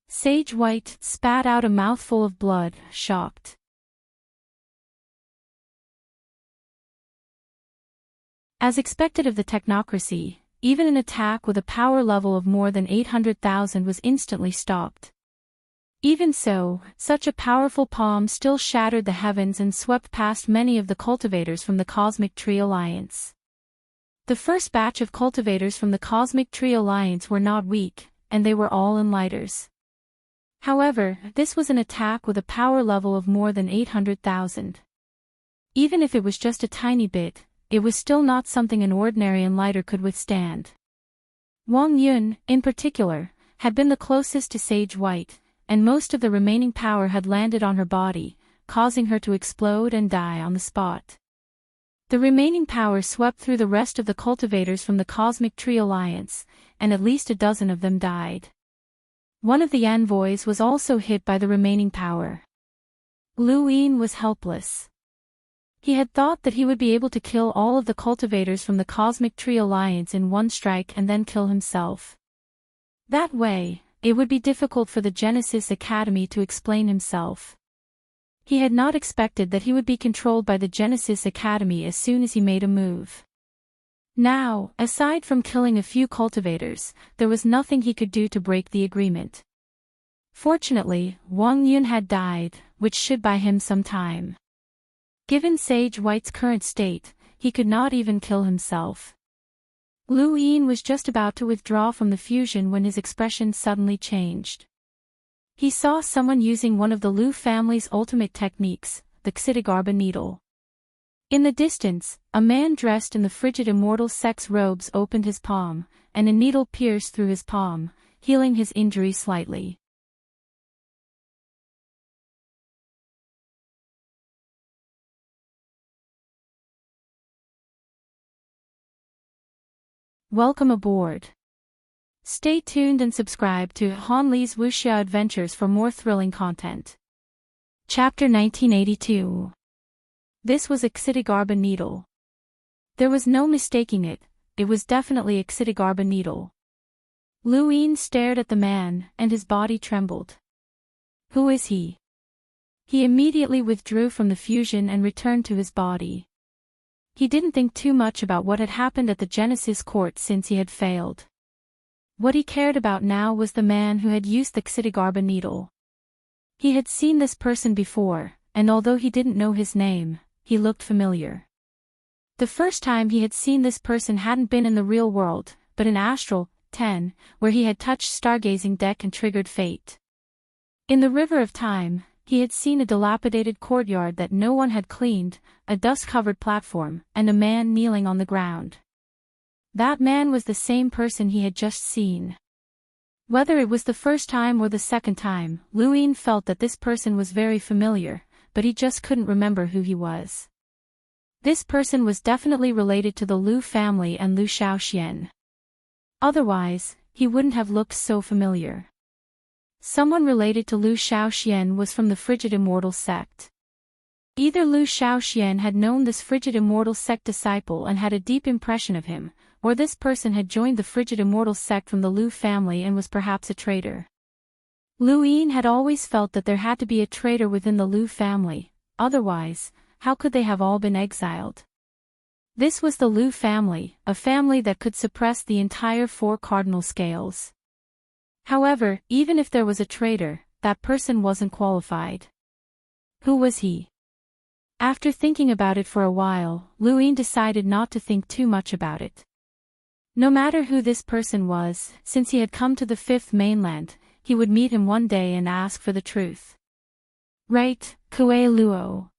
Sage White spat out a mouthful of blood, shocked. As expected of the technocracy, even an attack with a power level of more than 800,000 was instantly stopped. Even so, such a powerful palm still shattered the heavens and swept past many of the cultivators from the Cosmic Tree Alliance. The first batch of cultivators from the Cosmic Tree Alliance were not weak, and they were all enlighters. However, this was an attack with a power level of more than 800,000. Even if it was just a tiny bit, it was still not something an ordinary enlighter could withstand. Wang Yun, in particular, had been the closest to Sage White, and most of the remaining power had landed on her body, causing her to explode and die on the spot. The remaining power swept through the rest of the cultivators from the Cosmic Tree Alliance, and at least a dozen of them died. One of the envoys was also hit by the remaining power. Lu Yin was helpless. He had thought that he would be able to kill all of the cultivators from the Cosmic Tree Alliance in one strike and then kill himself. That way, it would be difficult for the Genesis Academy to explain himself. He had not expected that he would be controlled by the Genesis Academy as soon as he made a move. Now, aside from killing a few cultivators, there was nothing he could do to break the agreement. Fortunately, Wang Yun had died, which should buy him some time. Given Sage White's current state, he could not even kill himself. Lu Yin was just about to withdraw from the fusion when his expression suddenly changed. He saw someone using one of the Lu family's ultimate techniques, the Xidigarba needle. In the distance, a man dressed in the frigid immortal sex robes opened his palm, and a needle pierced through his palm, healing his injury slightly. Welcome aboard. Stay tuned and subscribe to Han Li's Wuxia Adventures for more thrilling content. Chapter 1982. This was a Xidigarba needle. There was no mistaking it, it was definitely a Xidigarba needle. Lu Yin stared at the man, and his body trembled. Who is he? He immediately withdrew from the fusion and returned to his body. He didn't think too much about what had happened at the Genesis court since he had failed. What he cared about now was the man who had used the Xidigarba needle. He had seen this person before, and although he didn't know his name, he looked familiar. The first time he had seen this person hadn't been in the real world, but in Astral 10, where he had touched stargazing deck and triggered fate. In the River of Time, he had seen a dilapidated courtyard that no one had cleaned, a dust-covered platform, and a man kneeling on the ground. That man was the same person he had just seen. Whether it was the first time or the second time, Lu Yin felt that this person was very familiar, but he just couldn't remember who he was. This person was definitely related to the Lu family and Lu Shaoxian. Otherwise, he wouldn't have looked so familiar. Someone related to Lu Shaoxian was from the Frigid Immortal sect. Either Lu Shaoxian had known this Frigid Immortal sect disciple and had a deep impression of him, or this person had joined the Frigid Immortal sect from the Lu family and was perhaps a traitor. Lu Yin had always felt that there had to be a traitor within the Lu family, otherwise, how could they have all been exiled? This was the Lu family, a family that could suppress the entire four cardinal scales. However, even if there was a traitor, that person wasn't qualified. Who was he? After thinking about it for a while, Lu Yin decided not to think too much about it. No matter who this person was, since he had come to the fifth mainland, he would meet him one day and ask for the truth. Right, Kue Luo.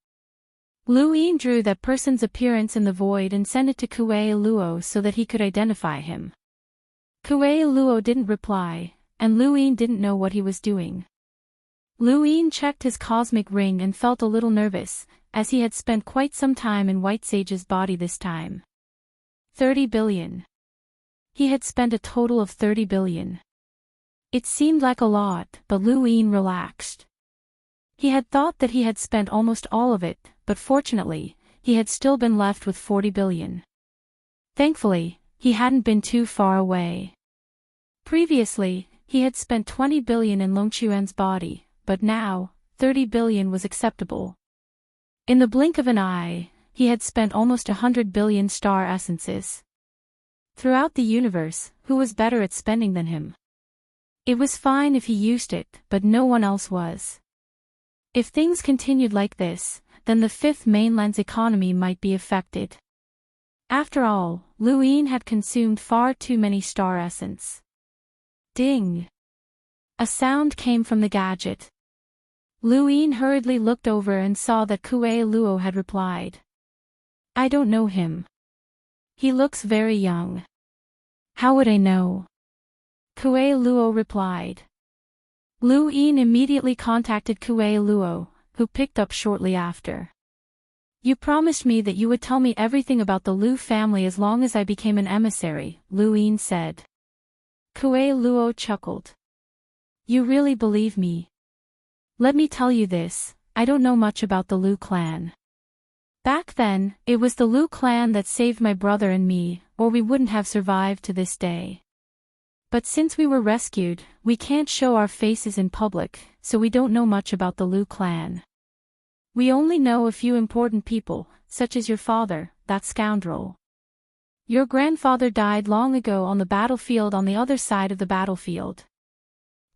Lu Yin drew that person's appearance in the void and sent it to Kue Luo so that he could identify him. Kue Luo didn't reply, and Lu Yin didn't know what he was doing. Lu Yin checked his cosmic ring and felt a little nervous, as he had spent quite some time in White Sage's body this time. 30 billion. He had spent a total of 30 billion. It seemed like a lot, but Lu Yin relaxed. He had thought that he had spent almost all of it, but fortunately, he had still been left with 40 billion. Thankfully, he hadn't been too far away. Previously, he had spent 20 billion in Longquan's body, but now, 30 billion was acceptable. In the blink of an eye, he had spent almost 100 billion star essences. Throughout the universe, who was better at spending than him? It was fine if he used it, but no one else was. If things continued like this, then the fifth mainland's economy might be affected. After all, Luin had consumed far too many star essence. Ding! A sound came from the gadget. Luin hurriedly looked over and saw that Kuei Luo had replied. I don't know him. He looks very young. How would I know? Kuei Luo replied. Luin immediately contacted Kuei Luo, who picked up shortly after. You promised me that you would tell me everything about the Lu family as long as I became an emissary, Luin said. Kuei Luo chuckled. You really believe me? Let me tell you this, I don't know much about the Lu clan. Back then, it was the Lu clan that saved my brother and me, or we wouldn't have survived to this day. But since we were rescued, we can't show our faces in public, so we don't know much about the Lu clan. We only know a few important people, such as your father, that scoundrel. Your grandfather died long ago on the battlefield on the other side of the battlefield.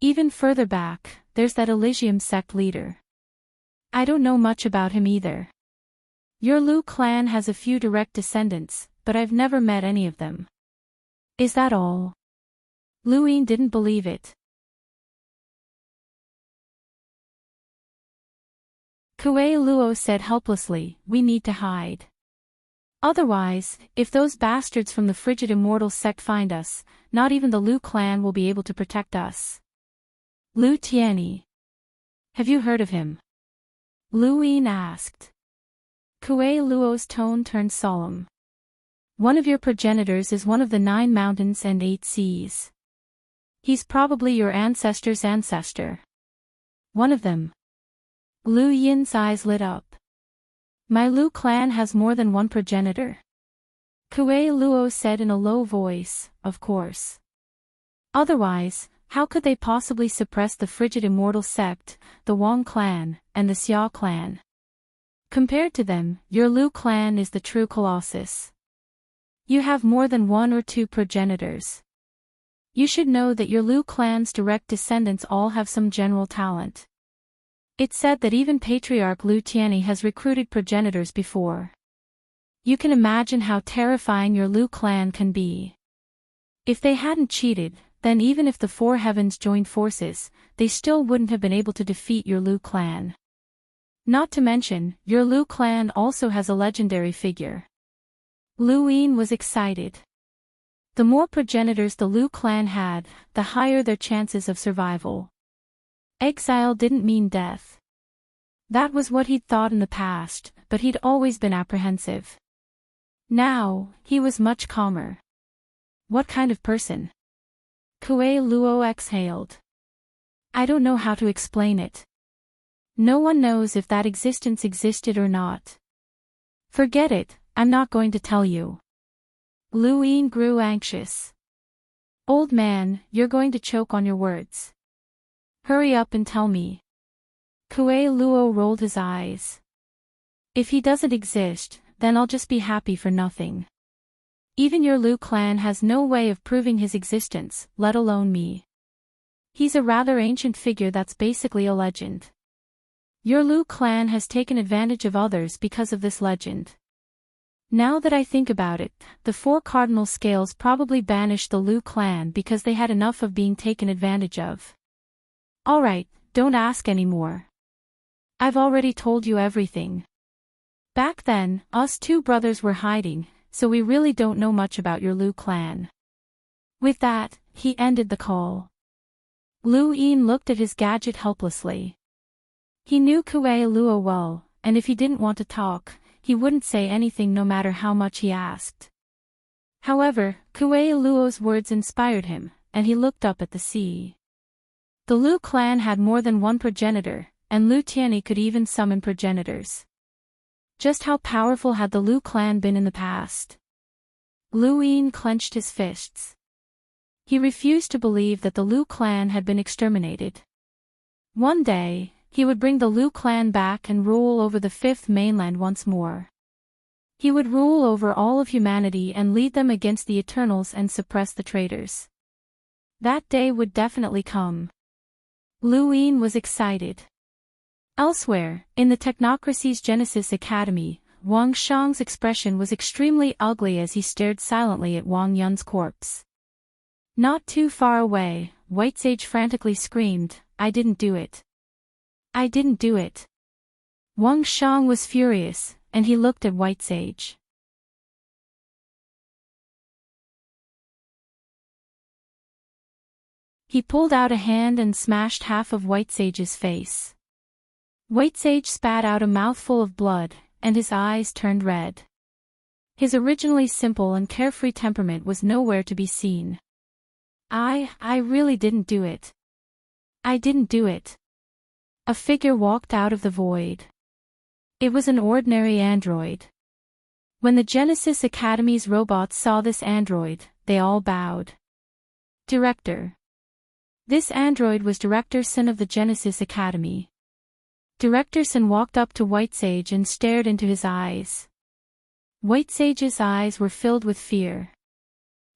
Even further back, there's that Elysium sect leader. I don't know much about him either. Your Lu clan has a few direct descendants, but I've never met any of them. Is that all? Luin didn't believe it. Kuei Luo said helplessly, we need to hide. Otherwise, if those bastards from the frigid immortal sect find us, not even the Lu clan will be able to protect us. Lu Tianyi. Have you heard of him? Luin asked. Kuei Luo's tone turned solemn. One of your progenitors is one of the 9 mountains and 8 seas. He's probably your ancestor's ancestor. One of them. Lu Yin's eyes lit up. My Lu clan has more than one progenitor? Kuei Luo said in a low voice, of course. Otherwise, how could they possibly suppress the frigid immortal sect, the Wang clan, and the Xia clan? Compared to them, your Lu clan is the true colossus. You have more than 1 or 2 progenitors. You should know that your Lu clan's direct descendants all have some general talent. It's said that even Patriarch Lu Tianyi has recruited progenitors before. You can imagine how terrifying your Lu clan can be. If they hadn't cheated, then even if the 4 heavens joined forces, they still wouldn't have been able to defeat your Lu clan. Not to mention, your Lu clan also has a legendary figure. Luin was excited. The more progenitors the Lu clan had, the higher their chances of survival. Exile didn't mean death. That was what he'd thought in the past, but he'd always been apprehensive. Now, he was much calmer. What kind of person? Kuei Luo exhaled. I don't know how to explain it. No one knows if that existence existed or not. Forget it, I'm not going to tell you. Luin grew anxious. Old man, you're going to choke on your words. Hurry up and tell me. Kuei Luo rolled his eyes. If he doesn't exist, then I'll just be happy for nothing. Even your Lu clan has no way of proving his existence, let alone me. He's a rather ancient figure that's basically a legend. Your Lu clan has taken advantage of others because of this legend. Now that I think about it, the 4 cardinal scales probably banished the Lu clan because they had enough of being taken advantage of. Alright, don't ask anymore. I've already told you everything. Back then, us 2 brothers were hiding, so we really don't know much about your Lu clan. With that, he ended the call. Luin looked at his gadget helplessly. He knew Kuei Luo well, and if he didn't want to talk, he wouldn't say anything no matter how much he asked. However, Kuei Luo's words inspired him, and he looked up at the sea. The Lu clan had more than 1 progenitor, and Lu Tianyi could even summon progenitors. Just how powerful had the Lu clan been in the past? Luin clenched his fists. He refused to believe that the Lu clan had been exterminated. One day, he would bring the Lu clan back and rule over the 5th mainland once more. He would rule over all of humanity and lead them against the Eternals and suppress the traitors. That day would definitely come. Luin was excited. Elsewhere, in the Technocracy's Genesis Academy, Wang Shang's expression was extremely ugly as he stared silently at Wang Yun's corpse. Not too far away, White Sage frantically screamed, "I didn't do it. I didn't do it." Wang Shang was furious, and he looked at White Sage. He pulled out a hand and smashed half of White Sage's face. White Sage spat out a mouthful of blood, and his eyes turned red. His originally simple and carefree temperament was nowhere to be seen. I really didn't do it. I didn't do it." A figure walked out of the void. It was an ordinary android. When the Genesis Academy's robots saw this android, they all bowed. Director. This android was Director Sun of the Genesis Academy. Director Sun walked up to White Sage and stared into his eyes. White Sage's eyes were filled with fear.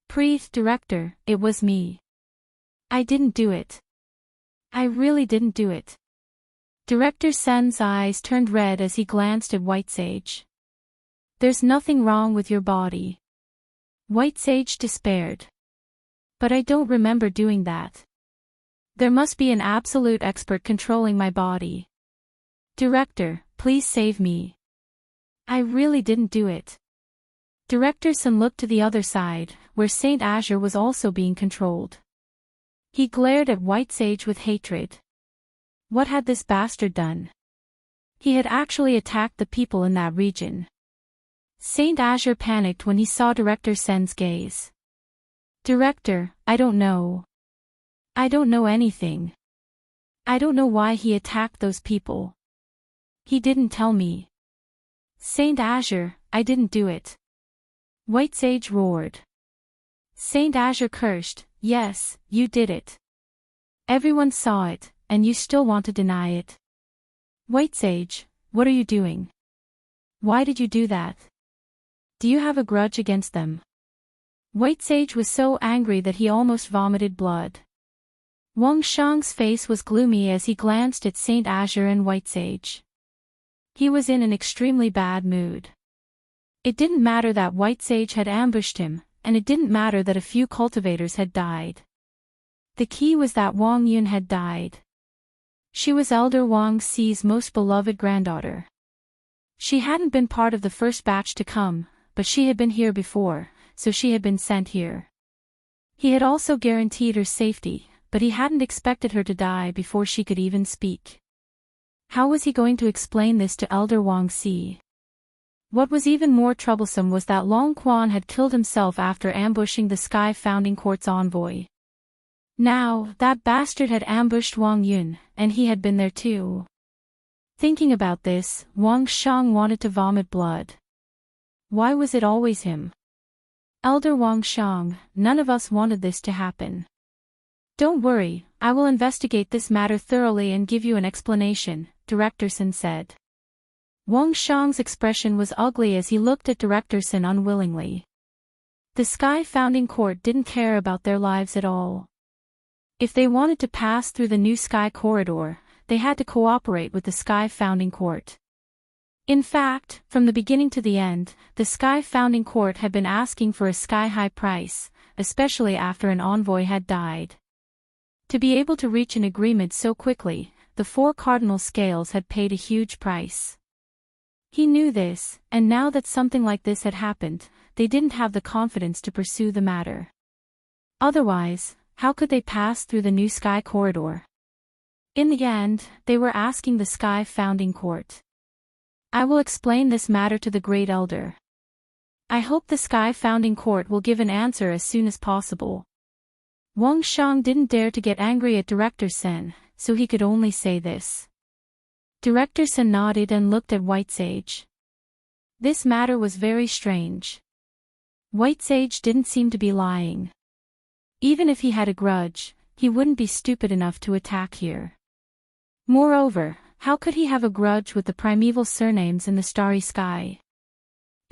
"Please, Director, it was me. I didn't do it. I really didn't do it." Director Sun's eyes turned red as he glanced at White Sage. "There's nothing wrong with your body." White Sage despaired. "But I don't remember doing that. There must be an absolute expert controlling my body. Director, please save me. I really didn't do it." Director Sun looked to the other side, where Saint Azure was also being controlled. He glared at White Sage with hatred. What had this bastard done? He had actually attacked the people in that region. Saint Azure panicked when he saw Director Sun's gaze. "Director, I don't know. I don't know anything. I don't know why he attacked those people. He didn't tell me. Saint Azure, I didn't do it." White Sage roared. Saint Azure cursed, "Yes, you did it. Everyone saw it, and you still want to deny it. White Sage, what are you doing? Why did you do that? Do you have a grudge against them?" White Sage was so angry that he almost vomited blood. Wang Shang's face was gloomy as he glanced at Saint Azure and White Sage. He was in an extremely bad mood. It didn't matter that White Sage had ambushed him, and it didn't matter that a few cultivators had died. The key was that Wang Yun had died. She was Elder Wang Xi's most beloved granddaughter. She hadn't been part of the first batch to come, but she had been here before, so she had been sent here. He had also guaranteed her safety, but he hadn't expected her to die before she could even speak. How was he going to explain this to Elder Wang Xi? What was even more troublesome was that Long Quan had killed himself after ambushing the Sky Founding Court's envoy. Now, that bastard had ambushed Wang Yun, and he had been there too. Thinking about this, Wang Shang wanted to vomit blood. Why was it always him? Elder Wang Shang, none of us wanted this to happen. "Don't worry, I will investigate this matter thoroughly and give you an explanation," Director Sun said. Wang Shang's expression was ugly as he looked at Director Sun unwillingly. The Sky Founding Court didn't care about their lives at all. If they wanted to pass through the new Sky Corridor, they had to cooperate with the Sky Founding Court. In fact, from the beginning to the end, the Sky Founding Court had been asking for a sky-high price, especially after an envoy had died. To be able to reach an agreement so quickly, the four cardinal scales had paid a huge price. He knew this, and now that something like this had happened, they didn't have the confidence to pursue the matter. Otherwise, how could they pass through the new Sky Corridor? In the end, they were asking the Sky Founding Court. "I will explain this matter to the Great Elder. I hope the Sky Founding Court will give an answer as soon as possible." Wang Shang didn't dare to get angry at Director Sun, so he could only say this. Director Sun nodded and looked at White Sage. This matter was very strange. White Sage didn't seem to be lying. Even if he had a grudge, he wouldn't be stupid enough to attack here. Moreover, how could he have a grudge with the primeval surnames in the starry sky?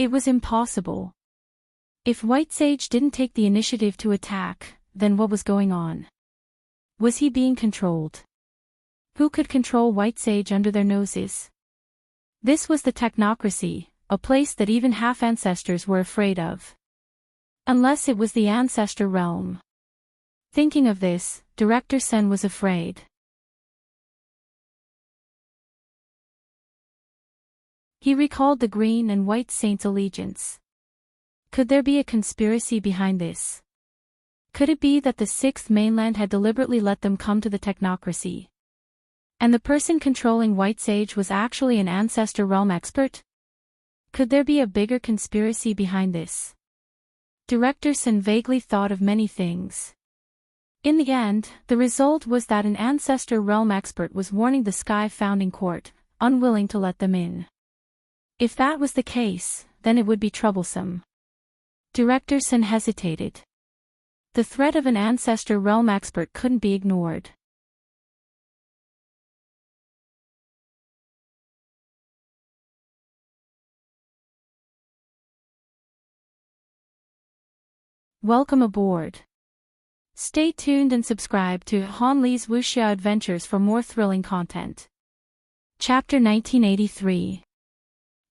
It was impossible. If White Sage didn't take the initiative to attack, then what was going on? Was he being controlled? Who could control White Sage under their noses? This was the technocracy, a place that even half-ancestors were afraid of. Unless it was the ancestor realm. Thinking of this, Director Sen was afraid. He recalled the green and white saints' allegiance. Could there be a conspiracy behind this? Could it be that the Sixth Mainland had deliberately let them come to the technocracy? And the person controlling White Sage was actually an ancestor realm expert? Could there be a bigger conspiracy behind this? Director Sen vaguely thought of many things. In the end, the result was that an ancestor realm expert was warning the Sky Founding Court, unwilling to let them in. If that was the case, then it would be troublesome. Director Sen hesitated. The threat of an ancestor realm expert couldn't be ignored. Welcome aboard. Stay tuned and subscribe to Han Li's Wuxia Adventures for more thrilling content. Chapter 1983.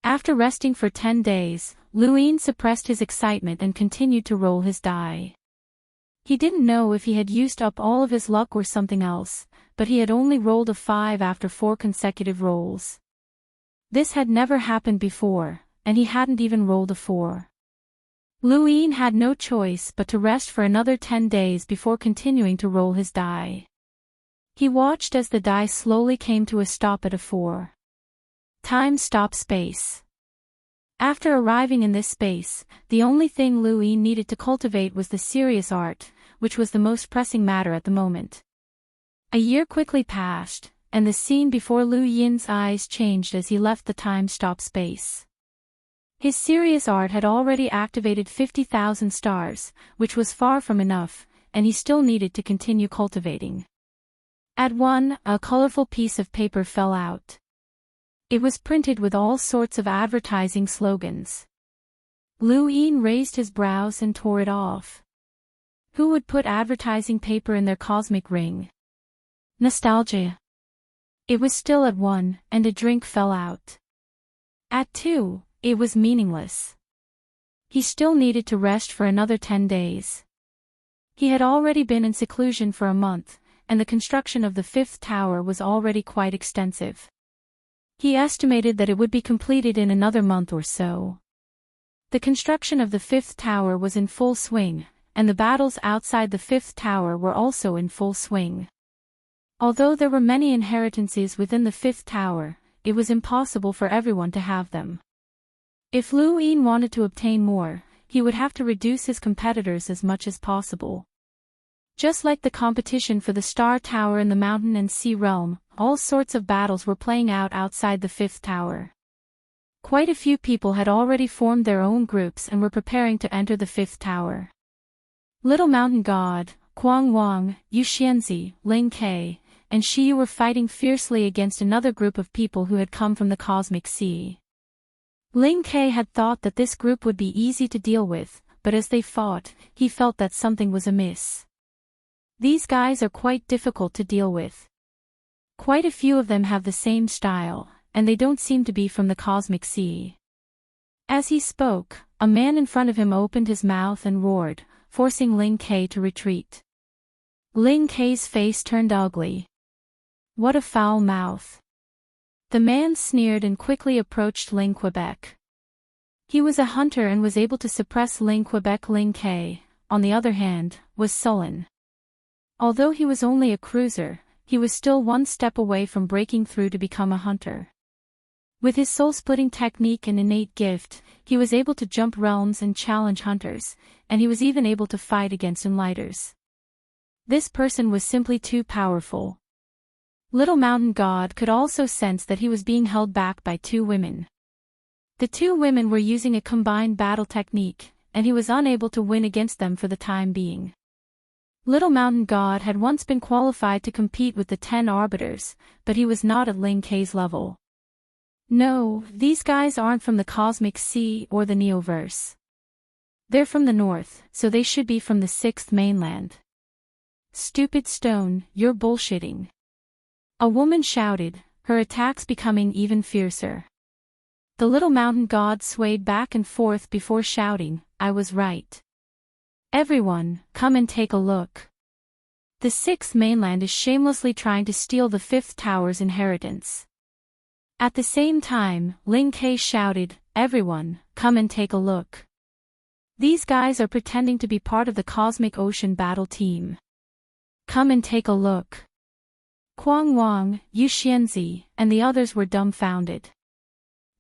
After resting for 10 days, Lu Yin suppressed his excitement and continued to roll his die. He didn't know if he had used up all of his luck or something else, but he had only rolled a 5 after 4 consecutive rolls. This had never happened before, and he hadn't even rolled a 4. Lu Yin had no choice but to rest for another 10 days before continuing to roll his die. He watched as the die slowly came to a stop at a 4. Time stop space. After arriving in this space, the only thing Lu Yin needed to cultivate was the serious art, which was the most pressing matter at the moment. A year quickly passed, and the scene before Lu Yin's eyes changed as he left the time stop space. His serious art had already activated 50,000 stars, which was far from enough, and he still needed to continue cultivating. At one, a colorful piece of paper fell out. It was printed with all sorts of advertising slogans. Lu Yin raised his brows and tore it off. Who would put advertising paper in their cosmic ring? Nostalgia. It was still at 1, and a drink fell out. At 2, it was meaningless. He still needed to rest for another 10 days. He had already been in seclusion for a month, and the construction of the 5th tower was already quite extensive. He estimated that it would be completed in another month or so. The construction of the 5th tower was in full swing, and the battles outside the 5th tower were also in full swing. Although there were many inheritances within the 5th tower, it was impossible for everyone to have them. If Lu Yin wanted to obtain more, he would have to reduce his competitors as much as possible. Just like the competition for the Star Tower in the Mountain and Sea Realm, all sorts of battles were playing out outside the 5th tower. Quite a few people had already formed their own groups and were preparing to enter the 5th tower. Little Mountain God, Kuang Wang, Yu Xianzi, Ling Ke, and Shi were fighting fiercely against another group of people who had come from the Cosmic Sea. Ling Ke had thought that this group would be easy to deal with, but as they fought, he felt that something was amiss. These guys are quite difficult to deal with. Quite a few of them have the same style, and they don't seem to be from the Cosmic Sea. As he spoke, a man in front of him opened his mouth and roared, forcing Ling Ke to retreat. Ling Ke's face turned ugly. What a foul mouth. The man sneered and quickly approached Ling Quebec. He was a hunter and was able to suppress Ling Quebec. Ling Ke, on the other hand, was sullen. Although he was only a cruiser, he was still one step away from breaking through to become a hunter. With his soul-splitting technique and innate gift, he was able to jump realms and challenge hunters, and he was even able to fight against enlighters. This person was simply too powerful. Little Mountain God could also sense that he was being held back by 2 women. The 2 women were using a combined battle technique, and he was unable to win against them for the time being. Little Mountain God had once been qualified to compete with the 10 arbiters, but he was not at Ling Ke's level. No, these guys aren't from the cosmic sea or the Neoverse. They're from the north, so they should be from the sixth mainland. Stupid stone, you're bullshitting. A woman shouted, her attacks becoming even fiercer. The little mountain god swayed back and forth before shouting, I was right. Everyone, come and take a look. The sixth mainland is shamelessly trying to steal the fifth tower's inheritance. At the same time, Ling Ke shouted, everyone, come and take a look. These guys are pretending to be part of the cosmic ocean battle team. Come and take a look. Kuang Wang, Yu Xianzi, and the others were dumbfounded.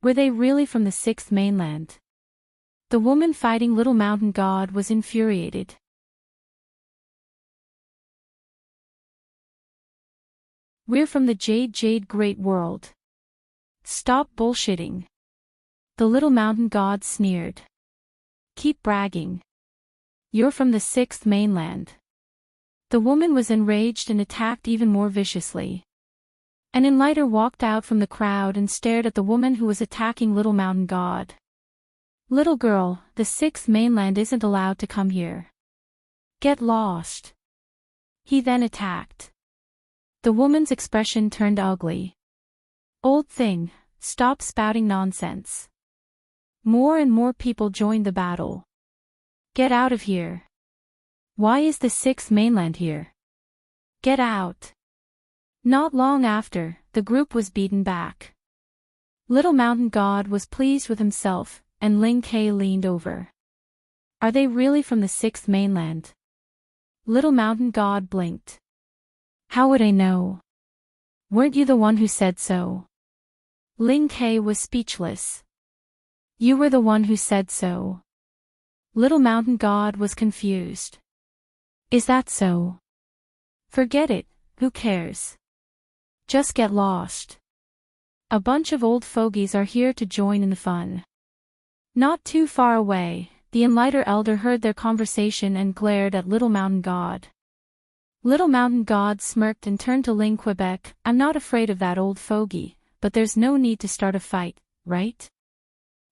Were they really from the sixth mainland? The woman fighting Little Mountain God was infuriated. We're from the Jade Great World. Stop bullshitting. The Little Mountain God sneered. Keep bragging. You're from the sixth mainland. The woman was enraged and attacked even more viciously. An enlighter walked out from the crowd and stared at the woman who was attacking Little Mountain God. Little girl, the sixth mainland isn't allowed to come here. Get lost. He then attacked. The woman's expression turned ugly. Old thing, stop spouting nonsense. More and more people joined the battle. Get out of here. Why is the sixth mainland here? Get out. Not long after, the group was beaten back. Little Mountain God was pleased with himself, and Ling Ke leaned over. Are they really from the sixth mainland? Little Mountain God blinked. How would I know? Weren't you the one who said so? Ling Ke was speechless. You were the one who said so. Little Mountain God was confused. Is that so? Forget it, who cares? Just get lost. A bunch of old fogies are here to join in the fun. Not too far away, the enlighter elder heard their conversation and glared at Little Mountain God. Little Mountain God smirked and turned to Ling Quebec, I'm not afraid of that old fogey, but there's no need to start a fight, right?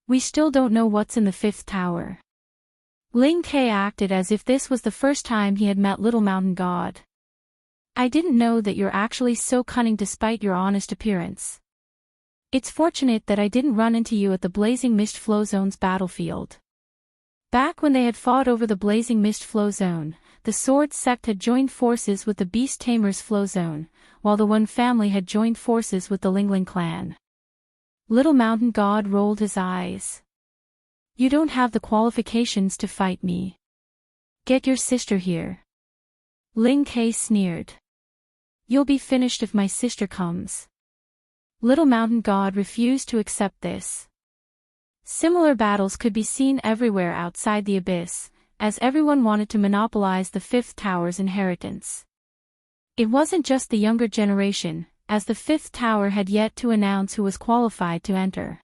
We still don't know what's in the fifth tower. Ling Ke acted as if this was the first time he had met Little Mountain God. I didn't know that you're actually so cunning despite your honest appearance. It's fortunate that I didn't run into you at the Blazing Mist Flow Zone's battlefield. Back when they had fought over the Blazing Mist Flow Zone, the Sword Sect had joined forces with the Beast Tamers Flow Zone, while the One family had joined forces with the Lingling clan. Little Mountain God rolled his eyes. You don't have the qualifications to fight me. Get your sister here. Ling Ke sneered. You'll be finished if my sister comes. Little Mountain God refused to accept this. Similar battles could be seen everywhere outside the abyss, as everyone wanted to monopolize the fifth tower's inheritance. It wasn't just the younger generation, as the fifth tower had yet to announce who was qualified to enter.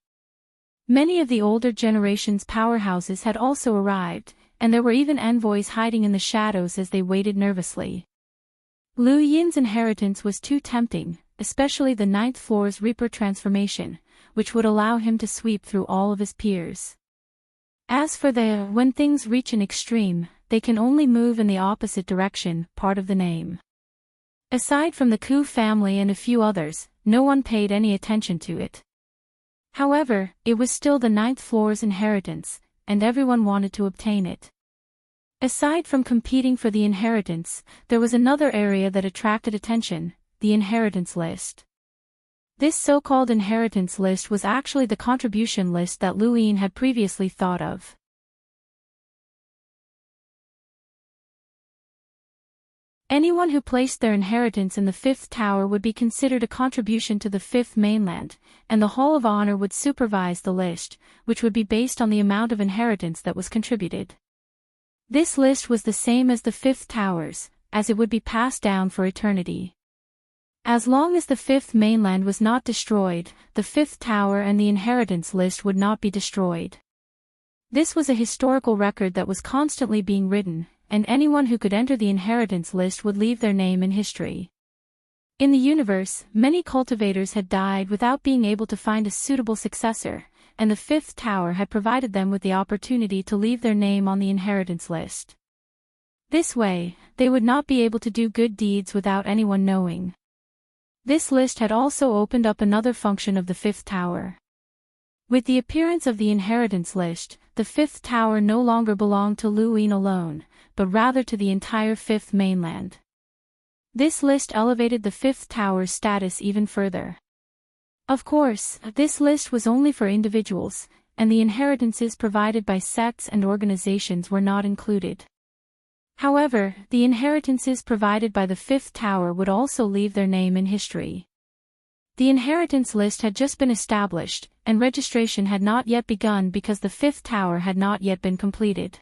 Many of the older generation's powerhouses had also arrived, and there were even envoys hiding in the shadows as they waited nervously. Lu Yin's inheritance was too tempting, especially the ninth floor's Reaper transformation, which would allow him to sweep through all of his peers. As for the when things reach an extreme, they can only move in the opposite direction, part of the name. Aside from the Ku family and a few others, no one paid any attention to it. However, it was still the ninth floor's inheritance, and everyone wanted to obtain it. Aside from competing for the inheritance, there was another area that attracted attention, the inheritance list. This so-called inheritance list was actually the contribution list that Lu Yin had previously thought of. Anyone who placed their inheritance in the fifth tower would be considered a contribution to the fifth mainland, and the Hall of Honor would supervise the list, which would be based on the amount of inheritance that was contributed. This list was the same as the fifth tower's, as it would be passed down for eternity. As long as the fifth mainland was not destroyed, the fifth tower and the inheritance list would not be destroyed. This was a historical record that was constantly being written, and anyone who could enter the inheritance list would leave their name in history. In the universe, many cultivators had died without being able to find a suitable successor, and the fifth tower had provided them with the opportunity to leave their name on the inheritance list. This way, they would not be able to do good deeds without anyone knowing. This list had also opened up another function of the fifth tower. With the appearance of the inheritance list, the fifth tower no longer belonged to Lu Yin alone, but rather to the entire fifth mainland. This list elevated the fifth tower's status even further. Of course, this list was only for individuals, and the inheritances provided by sects and organizations were not included. However, the inheritances provided by the fifth tower would also leave their name in history. The inheritance list had just been established, and registration had not yet begun because the fifth tower had not yet been completed.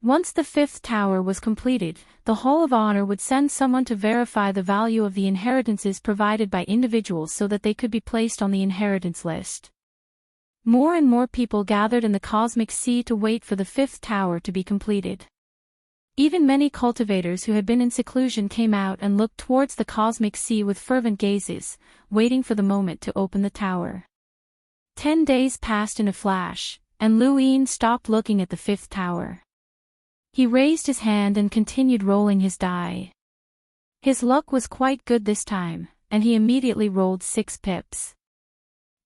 Once the fifth tower was completed, the Hall of Honor would send someone to verify the value of the inheritances provided by individuals so that they could be placed on the inheritance list. More and more people gathered in the cosmic sea to wait for the fifth tower to be completed. Even many cultivators who had been in seclusion came out and looked towards the cosmic sea with fervent gazes, waiting for the moment to open the tower. 10 days passed in a flash, and Lu Yin stopped looking at the fifth tower. He raised his hand and continued rolling his die. His luck was quite good this time, and he immediately rolled 6 pips.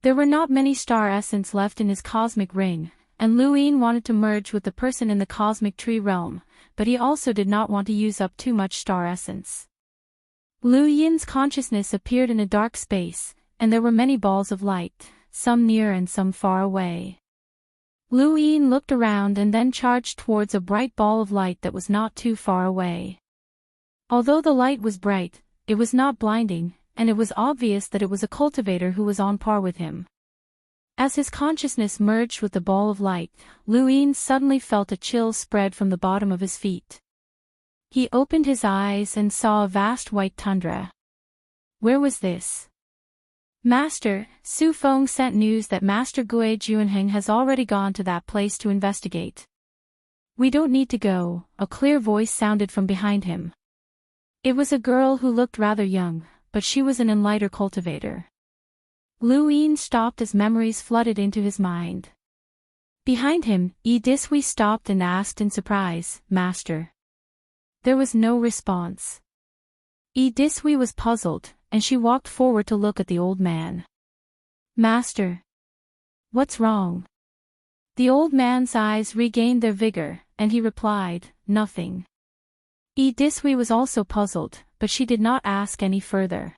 There were not many star essence left in his cosmic ring, and Lu Yin wanted to merge with the person in the cosmic tree realm, but he also did not want to use up too much star essence. Lu Yin's consciousness appeared in a dark space, and there were many balls of light, some near and some far away. Lu Yin looked around and then charged towards a bright ball of light that was not too far away. Although the light was bright, it was not blinding, and it was obvious that it was a cultivator who was on par with him. As his consciousness merged with the ball of light, Lu Yin suddenly felt a chill spread from the bottom of his feet. He opened his eyes and saw a vast white tundra. Where was this? Master, Su Feng sent news that Master Gui Juanheng has already gone to that place to investigate. We don't need to go, a clear voice sounded from behind him. It was a girl who looked rather young, but she was an enlightened cultivator. Lu Yin stopped as memories flooded into his mind. Behind him, Disui stopped and asked in surprise, Master. There was no response. Disui was puzzled, and she walked forward to look at the old man. Master. What's wrong? The old man's eyes regained their vigor, and he replied, nothing. Disui was also puzzled, but she did not ask any further.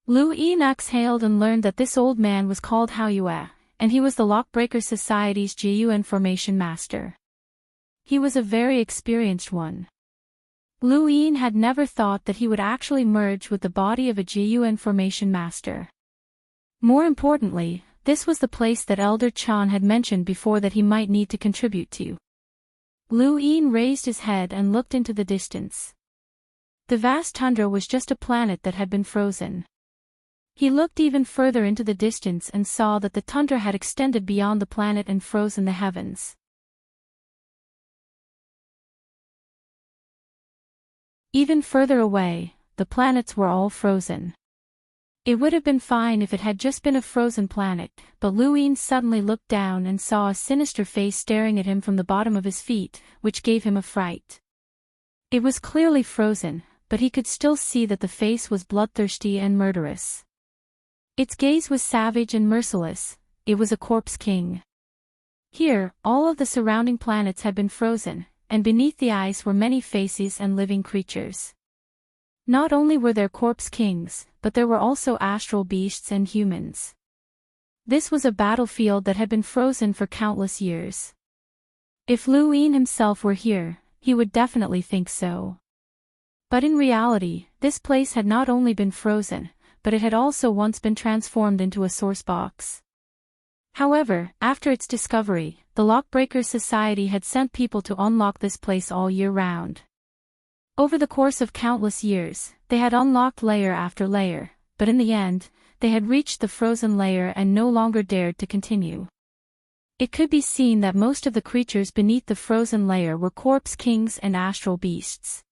Lu Yin exhaled and learned that this old man was called Hao Yue, and he was the Lockbreaker Society's Jiyuan formation master. He was a very experienced one. Lu Yin had never thought that he would actually merge with the body of a Jiyuan formation master. More importantly, this was the place that Elder Chan had mentioned before that he might need to contribute to. Lu Yin raised his head and looked into the distance. The vast tundra was just a planet that had been frozen. He looked even further into the distance and saw that the tundra had extended beyond the planet and frozen the heavens. Even further away, the planets were all frozen. It would have been fine if it had just been a frozen planet, but Lu Yin suddenly looked down and saw a sinister face staring at him from the bottom of his feet, which gave him a fright. It was clearly frozen, but he could still see that the face was bloodthirsty and murderous. Its gaze was savage and merciless. It was a corpse king. Here, all of the surrounding planets had been frozen, and beneath the ice were many faces and living creatures. Not only were there corpse kings, but there were also astral beasts and humans. This was a battlefield that had been frozen for countless years. If Lu Yin himself were here, he would definitely think so. But in reality, this place had not only been frozen, but it had also once been transformed into a source box. However, after its discovery, the Lockbreaker Society had sent people to unlock this place all year round. Over the course of countless years, they had unlocked layer after layer, but in the end, they had reached the frozen layer and no longer dared to continue. It could be seen that most of the creatures beneath the frozen layer were corpse kings and astral beasts.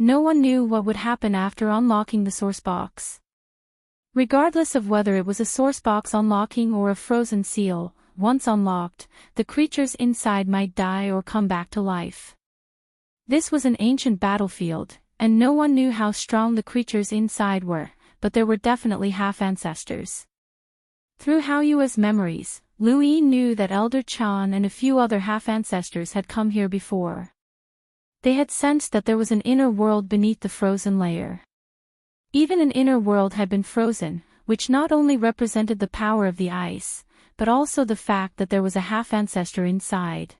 No one knew what would happen after unlocking the source box. Regardless of whether it was a source box unlocking or a frozen seal, once unlocked, the creatures inside might die or come back to life. This was an ancient battlefield, and no one knew how strong the creatures inside were, but there were definitely half-ancestors. Through Hao Yue's memories, Lu Yin knew that Elder Chan and a few other half-ancestors had come here before. They had sensed that there was an inner world beneath the frozen layer. Even an inner world had been frozen, which not only represented the power of the ice, but also the fact that there was a half-ancestor inside.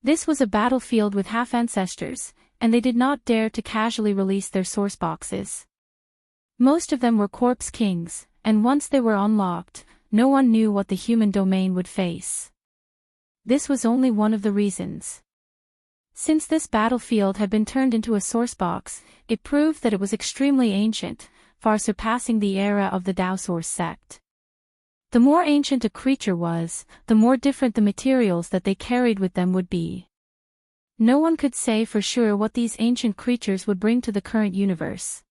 This was a battlefield with half-ancestors, and they did not dare to casually release their source boxes. Most of them were corpse kings, and once they were unlocked, no one knew what the human domain would face. This was only one of the reasons. Since this battlefield had been turned into a source box, it proved that it was extremely ancient, far surpassing the era of the Tao Source sect. The more ancient a creature was, the more different the materials that they carried with them would be. No one could say for sure what these ancient creatures would bring to the current universe.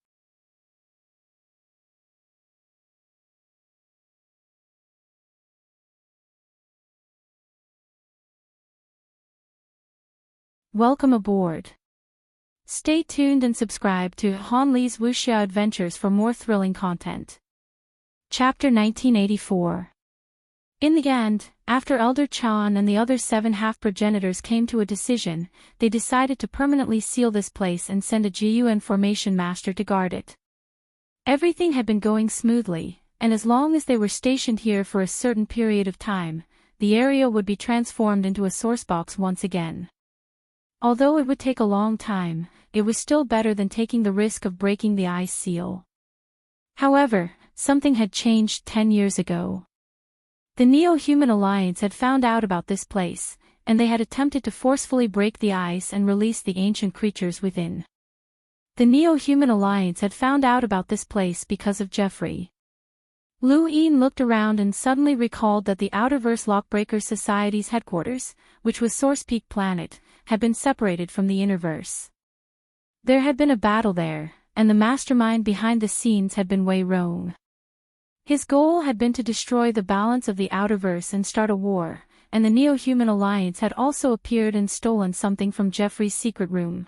Welcome aboard. Stay tuned and subscribe to Han Li's Wuxia Adventures for more thrilling content. Chapter 1984. In the end, after Elder Chan and the other 7 half-progenitors came to a decision, they decided to permanently seal this place and send a GUN formation master to guard it. Everything had been going smoothly, and as long as they were stationed here for a certain period of time, the area would be transformed into a source box once again. Although it would take a long time, it was still better than taking the risk of breaking the ice seal. However, something had changed 10 years ago. The Neo-Human Alliance had found out about this place, and they had attempted to forcefully break the ice and release the ancient creatures within. The Neo-Human Alliance had found out about this place because of Jeffrey. Lu Yin looked around and suddenly recalled that the Outerverse Lockbreaker Society's headquarters, which was Source Peak Planet, had been separated from the Innerverse. There had been a battle there, and the mastermind behind the scenes had been Wei Rong. His goal had been to destroy the balance of the Outerverse and start a war, and the Neo-Human Alliance had also appeared and stolen something from Jeffrey's secret room.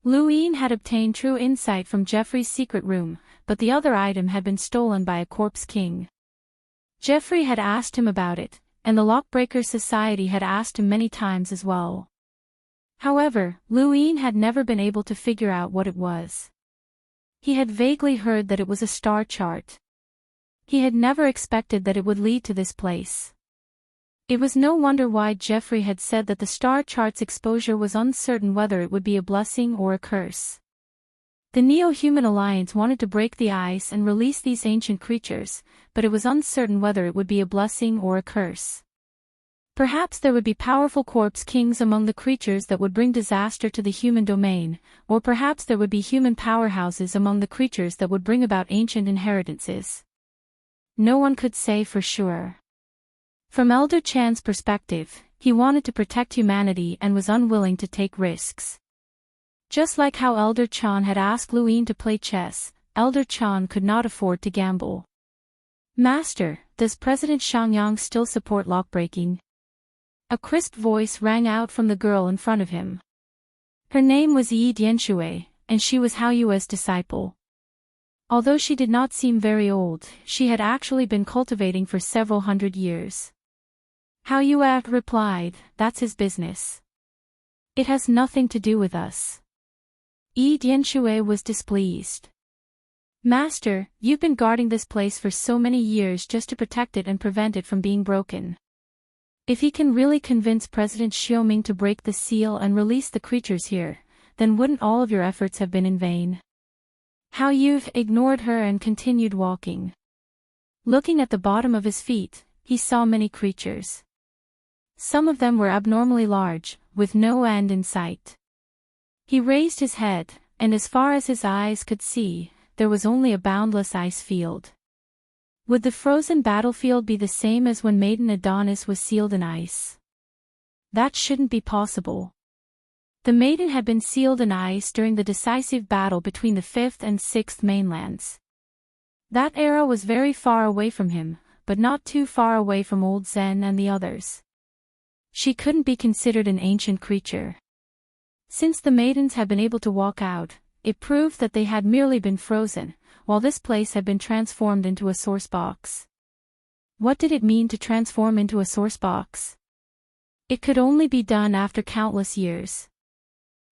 Lu Yin had obtained true insight from Jeffrey's secret room, but the other item had been stolen by a corpse king. Jeffrey had asked him about it, and the Lockbreaker Society had asked him many times as well. However, Lu Yin had never been able to figure out what it was. He had vaguely heard that it was a star chart. He had never expected that it would lead to this place. It was no wonder why Jeffrey had said that the star chart's exposure was uncertain whether it would be a blessing or a curse. The Neo-Human Alliance wanted to break the ice and release these ancient creatures, but it was uncertain whether it would be a blessing or a curse. Perhaps there would be powerful corpse kings among the creatures that would bring disaster to the human domain, or perhaps there would be human powerhouses among the creatures that would bring about ancient inheritances. No one could say for sure. From Elder Chan's perspective, he wanted to protect humanity and was unwilling to take risks. Just like how Elder Chan had asked Lu Yin to play chess, Elder Chan could not afford to gamble. Master, does President Xiangyang still support lockbreaking? A crisp voice rang out from the girl in front of him. Her name was Yi Dianxue, and she was Hao Yue's disciple. Although she did not seem very old, she had actually been cultivating for several hundred years. Hao Yue replied, "That's his business. It has nothing to do with us." Yi Dianxue was displeased. Master, you've been guarding this place for so many years just to protect it and prevent it from being broken. If he can really convince President Xiaoming to break the seal and release the creatures here, then wouldn't all of your efforts have been in vain? Hao Yu ignored her and continued walking. Looking at the bottom of his feet, he saw many creatures. Some of them were abnormally large, with no end in sight. He raised his head, and as far as his eyes could see, there was only a boundless ice field. Would the frozen battlefield be the same as when Maiden Adonis was sealed in ice? That shouldn't be possible. The maiden had been sealed in ice during the decisive battle between the fifth and sixth mainlands. That era was very far away from him, but not too far away from old Zen and the others. She couldn't be considered an ancient creature. Since the maidens had been able to walk out, it proved that they had merely been frozen, while this place had been transformed into a source box. What did it mean to transform into a source box? It could only be done after countless years.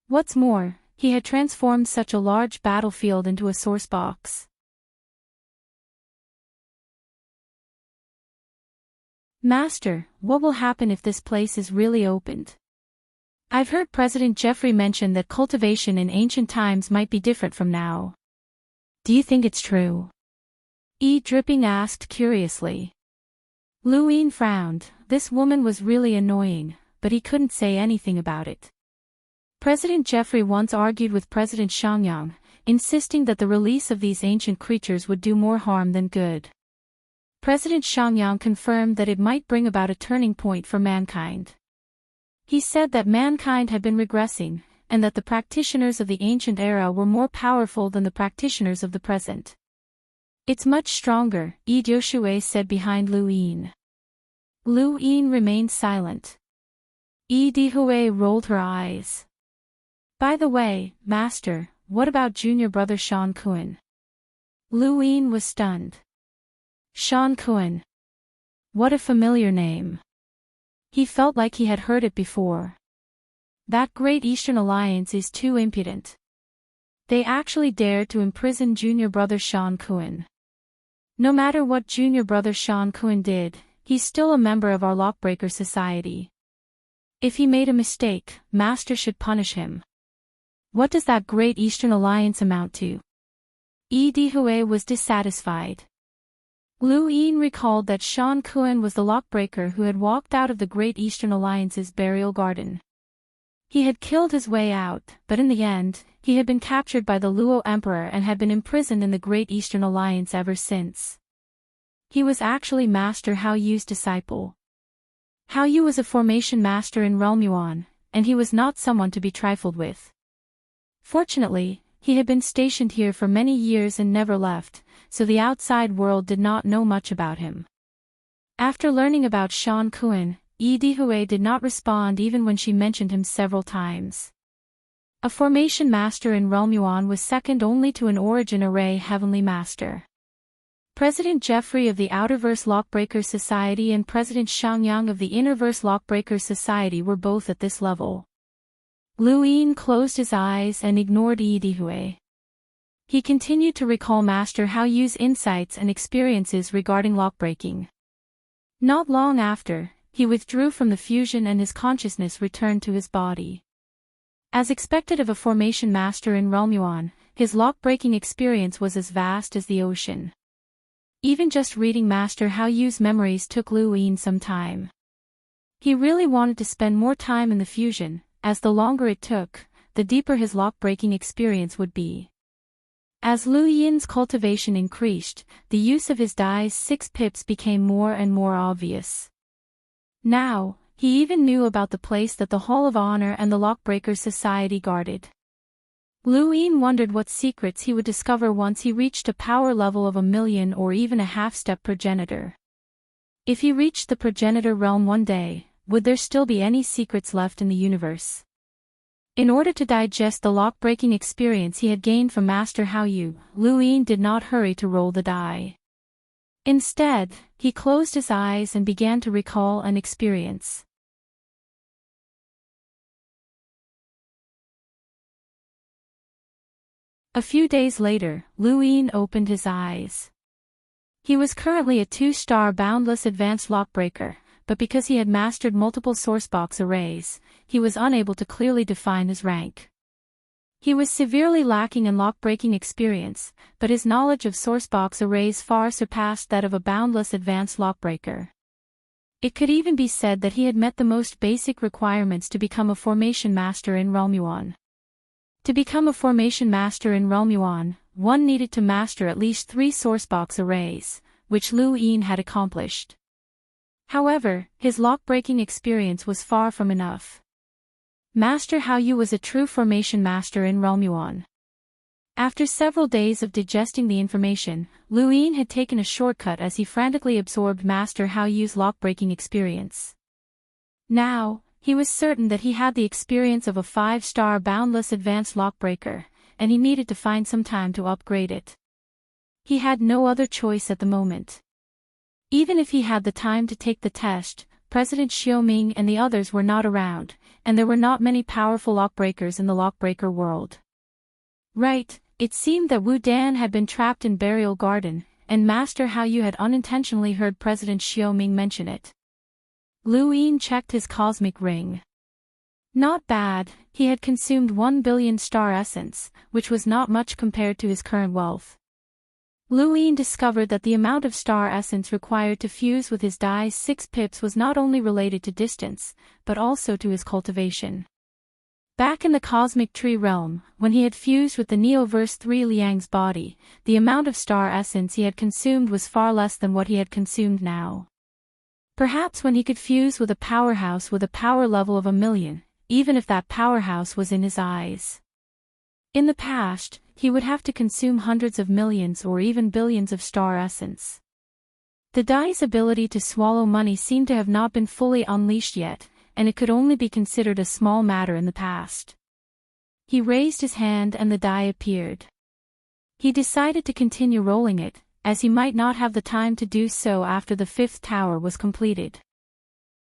What's more, he had transformed such a large battlefield into a source box. Master, what will happen if this place is really opened? I've heard President Jeffrey mention that cultivation in ancient times might be different from now. Do you think it's true? Dripping asked curiously. Luin frowned. This woman was really annoying, but he couldn't say anything about it. President Jeffrey once argued with President Shangyang, insisting that the release of these ancient creatures would do more harm than good. President Shangyang confirmed that it might bring about a turning point for mankind. He said that mankind had been regressing, and that the practitioners of the ancient era were more powerful than the practitioners of the present. It's much stronger, Joshua said behind Luin. Luin remained silent. Dihue rolled her eyes. By the way, Master, what about junior brother Shan Kun? Luin was stunned. Shan Kun. What a familiar name. He felt like he had heard it before. That Great Eastern Alliance is too impudent. They actually dared to imprison junior brother Shan Kun. No matter what junior brother Shan Kun did, he's still a member of our Lockbreaker Society. If he made a mistake, Master should punish him. What does that Great Eastern Alliance amount to? Dihue was dissatisfied. Luin recalled that Shan Kun was the lockbreaker who had walked out of the Great Eastern Alliance's burial garden. He had killed his way out, but in the end, he had been captured by the Luo Emperor and had been imprisoned in the Great Eastern Alliance ever since. He was actually Master Hao Yu's disciple. Hao Yu was a formation master in Realm Yuan, and he was not someone to be trifled with. Fortunately, he had been stationed here for many years and never left, so the outside world did not know much about him. After learning about Shan Kun, Dihue did not respond even when she mentioned him several times. A formation master in Realm Yuan was second only to an origin array heavenly master. President Jeffrey of the Outerverse Lockbreaker Society and President Shangyang of the Innerverse Lockbreaker Society were both at this level. Luin closed his eyes and ignored Dihue. He continued to recall Master Hao Yu's insights and experiences regarding lockbreaking. Not long after, he withdrew from the fusion and his consciousness returned to his body. As expected of a formation master in Realm Yuan, his lockbreaking experience was as vast as the ocean. Even just reading Master Hao Yu's memories took Luin some time. He really wanted to spend more time in the fusion, as the longer it took, the deeper his lockbreaking experience would be. As Lu Yin's cultivation increased, the use of his Dai's 6 pips became more and more obvious. Now, he even knew about the place that the Hall of Honor and the Lockbreaker Society guarded. Lu Yin wondered what secrets he would discover once he reached a power level of 1,000,000 or even a half-step progenitor. If he reached the progenitor realm one day, would there still be any secrets left in the universe? In order to digest the lock-breaking experience he had gained from Master Hao Yu, Lu Yin did not hurry to roll the die. Instead, he closed his eyes and began to recall an experience. A few days later, Lu Yin opened his eyes. He was currently a 2-star boundless advanced lockbreaker, but because he had mastered multiple sourcebox arrays, he was unable to clearly define his rank. He was severely lacking in lockbreaking experience, but his knowledge of sourcebox arrays far surpassed that of a boundless advanced lockbreaker. It could even be said that he had met the most basic requirements to become a formation master in Realm Yuan. To become a formation master in Realm Yuan, one needed to master at least 3 sourcebox arrays, which Lu Yin had accomplished. However, his lock-breaking experience was far from enough. Master Hao Yu was a true formation master in Realm Yuan. After several days of digesting the information, Lu Yin had taken a shortcut as he frantically absorbed Master Hao Yu's lock-breaking experience. Now, he was certain that he had the experience of a 5-star boundless advanced lockbreaker, and he needed to find some time to upgrade it. He had no other choice at the moment. Even if he had the time to take the test, President Xiaoming and the others were not around, and there were not many powerful lockbreakers in the lockbreaker world. Right, it seemed that Wu Dan had been trapped in Burial Garden, and Master Hao Yu had unintentionally heard President Xiaoming mention it. Lu Yin checked his cosmic ring. Not bad, he had consumed 1 billion star essence, which was not much compared to his current wealth. Lu Yin discovered that the amount of star essence required to fuse with his dai's 6 pips was not only related to distance, but also to his cultivation. Back in the cosmic tree realm, when he had fused with the Neoverse 3 Liang's body, the amount of star essence he had consumed was far less than what he had consumed now. Perhaps when he could fuse with a powerhouse with a power level of 1 million, even if that powerhouse was in his eyes. In the past, he would have to consume hundreds of millions or even billions of star essence. The dai's ability to swallow money seemed to have not been fully unleashed yet, and it could only be considered a small matter in the past. He raised his hand and the dai appeared. He decided to continue rolling it, as he might not have the time to do so after the 5th tower was completed.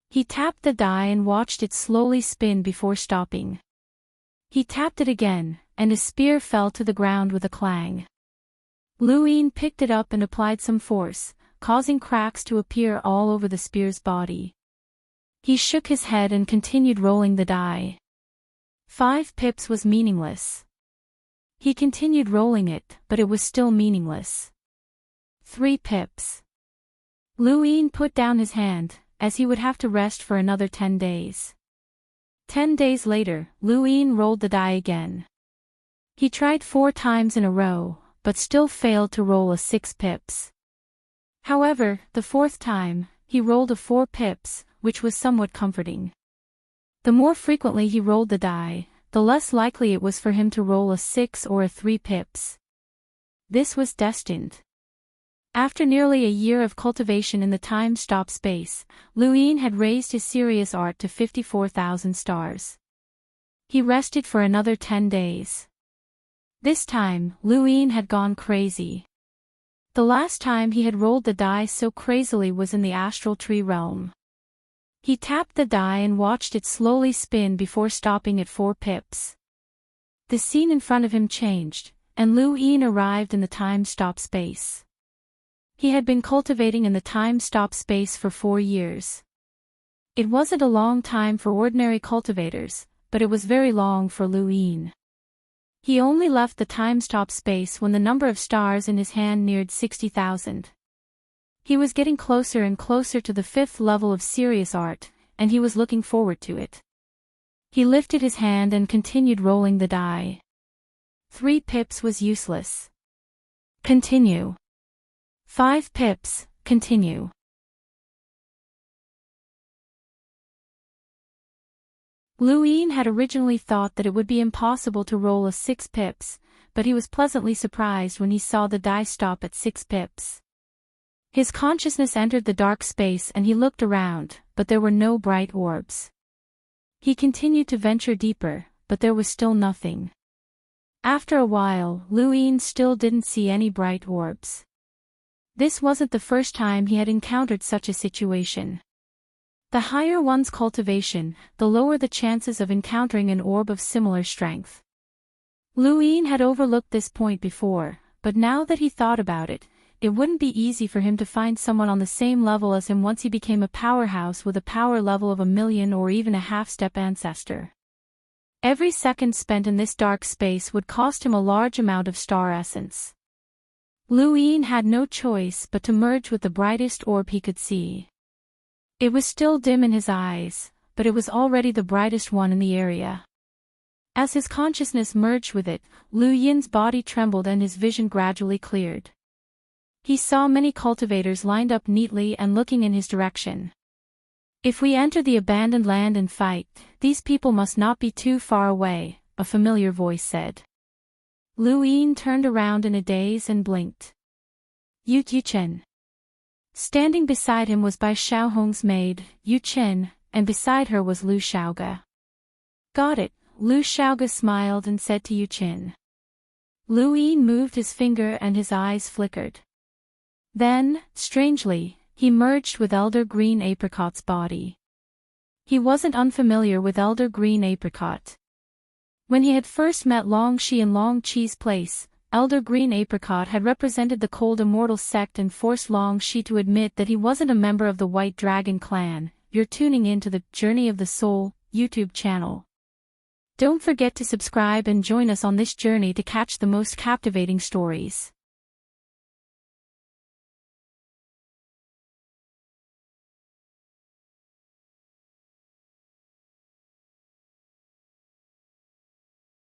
He tapped the dai and watched it slowly spin before stopping. He tapped it again, and a spear fell to the ground with a clang. Lu Yin picked it up and applied some force, causing cracks to appear all over the spear's body. He shook his head and continued rolling the dai. 5 pips was meaningless. He continued rolling it, but it was still meaningless. 3 pips. Lu Yin put down his hand, as he would have to rest for another 10 days. 10 days later, Lu Yin rolled the die again. He tried 4 times in a row, but still failed to roll a 6 pips. However, the 4th time, he rolled a 4 pips, which was somewhat comforting. The more frequently he rolled the die, the less likely it was for him to roll a 6 or a 3 pips. This was destined. After nearly a year of cultivation in the time-stop space, Lu Yin had raised his serious art to 54,000 stars. He rested for another 10 days. This time, Lu Yin had gone crazy. The last time he had rolled the die so crazily was in the astral tree realm. He tapped the die and watched it slowly spin before stopping at 4 pips. The scene in front of him changed, and Lu Yin arrived in the time-stop space. He had been cultivating in the time-stop space for 4 years. It wasn't a long time for ordinary cultivators, but it was very long for Lu Yin. He only left the time-stop space when the number of stars in his hand neared 60,000. He was getting closer and closer to the 5th level of serious art, and he was looking forward to it. He lifted his hand and continued rolling the die. 3 pips was useless. Continue. 5 pips, continue. Lu Yin had originally thought that it would be impossible to roll a 6 pips, but he was pleasantly surprised when he saw the die stop at 6 pips. His consciousness entered the dark space and he looked around, but there were no bright orbs. He continued to venture deeper, but there was still nothing. After a while, Lu Yin still didn't see any bright orbs. This wasn't the first time he had encountered such a situation. The higher one's cultivation, the lower the chances of encountering an orb of similar strength. Lu Yin had overlooked this point before, but now that he thought about it, it wouldn't be easy for him to find someone on the same level as him once he became a powerhouse with a power level of 1 million or even a half-step ancestor. Every second spent in this dark space would cost him a large amount of star essence. Lu Yin had no choice but to merge with the brightest orb he could see. It was still dim in his eyes, but it was already the brightest one in the area. As his consciousness merged with it, Lu Yin's body trembled and his vision gradually cleared. He saw many cultivators lined up neatly and looking in his direction. If we enter the abandoned land and fight, these people must not be too far away, a familiar voice said. Lu Yin turned around in a daze and blinked. Yu Chen. Standing beside him was Bai Xiaohong's maid, Yu Chen, and beside her was Lu Xiaoge. Got it, Lu Xiaoge smiled and said to Yu Chen. Lu Yin moved his finger and his eyes flickered. Then, strangely, he merged with Elder Green Apricot's body. He wasn't unfamiliar with Elder Green Apricot. When he had first met Long Shi in Long Chi's place, Elder Green Apricot had represented the Cold Immortal sect and forced Long Shi to admit that he wasn't a member of the White Dragon clan. You're tuning in to the Journey of the Soul YouTube channel. Don't forget to subscribe and join us on this journey to catch the most captivating stories.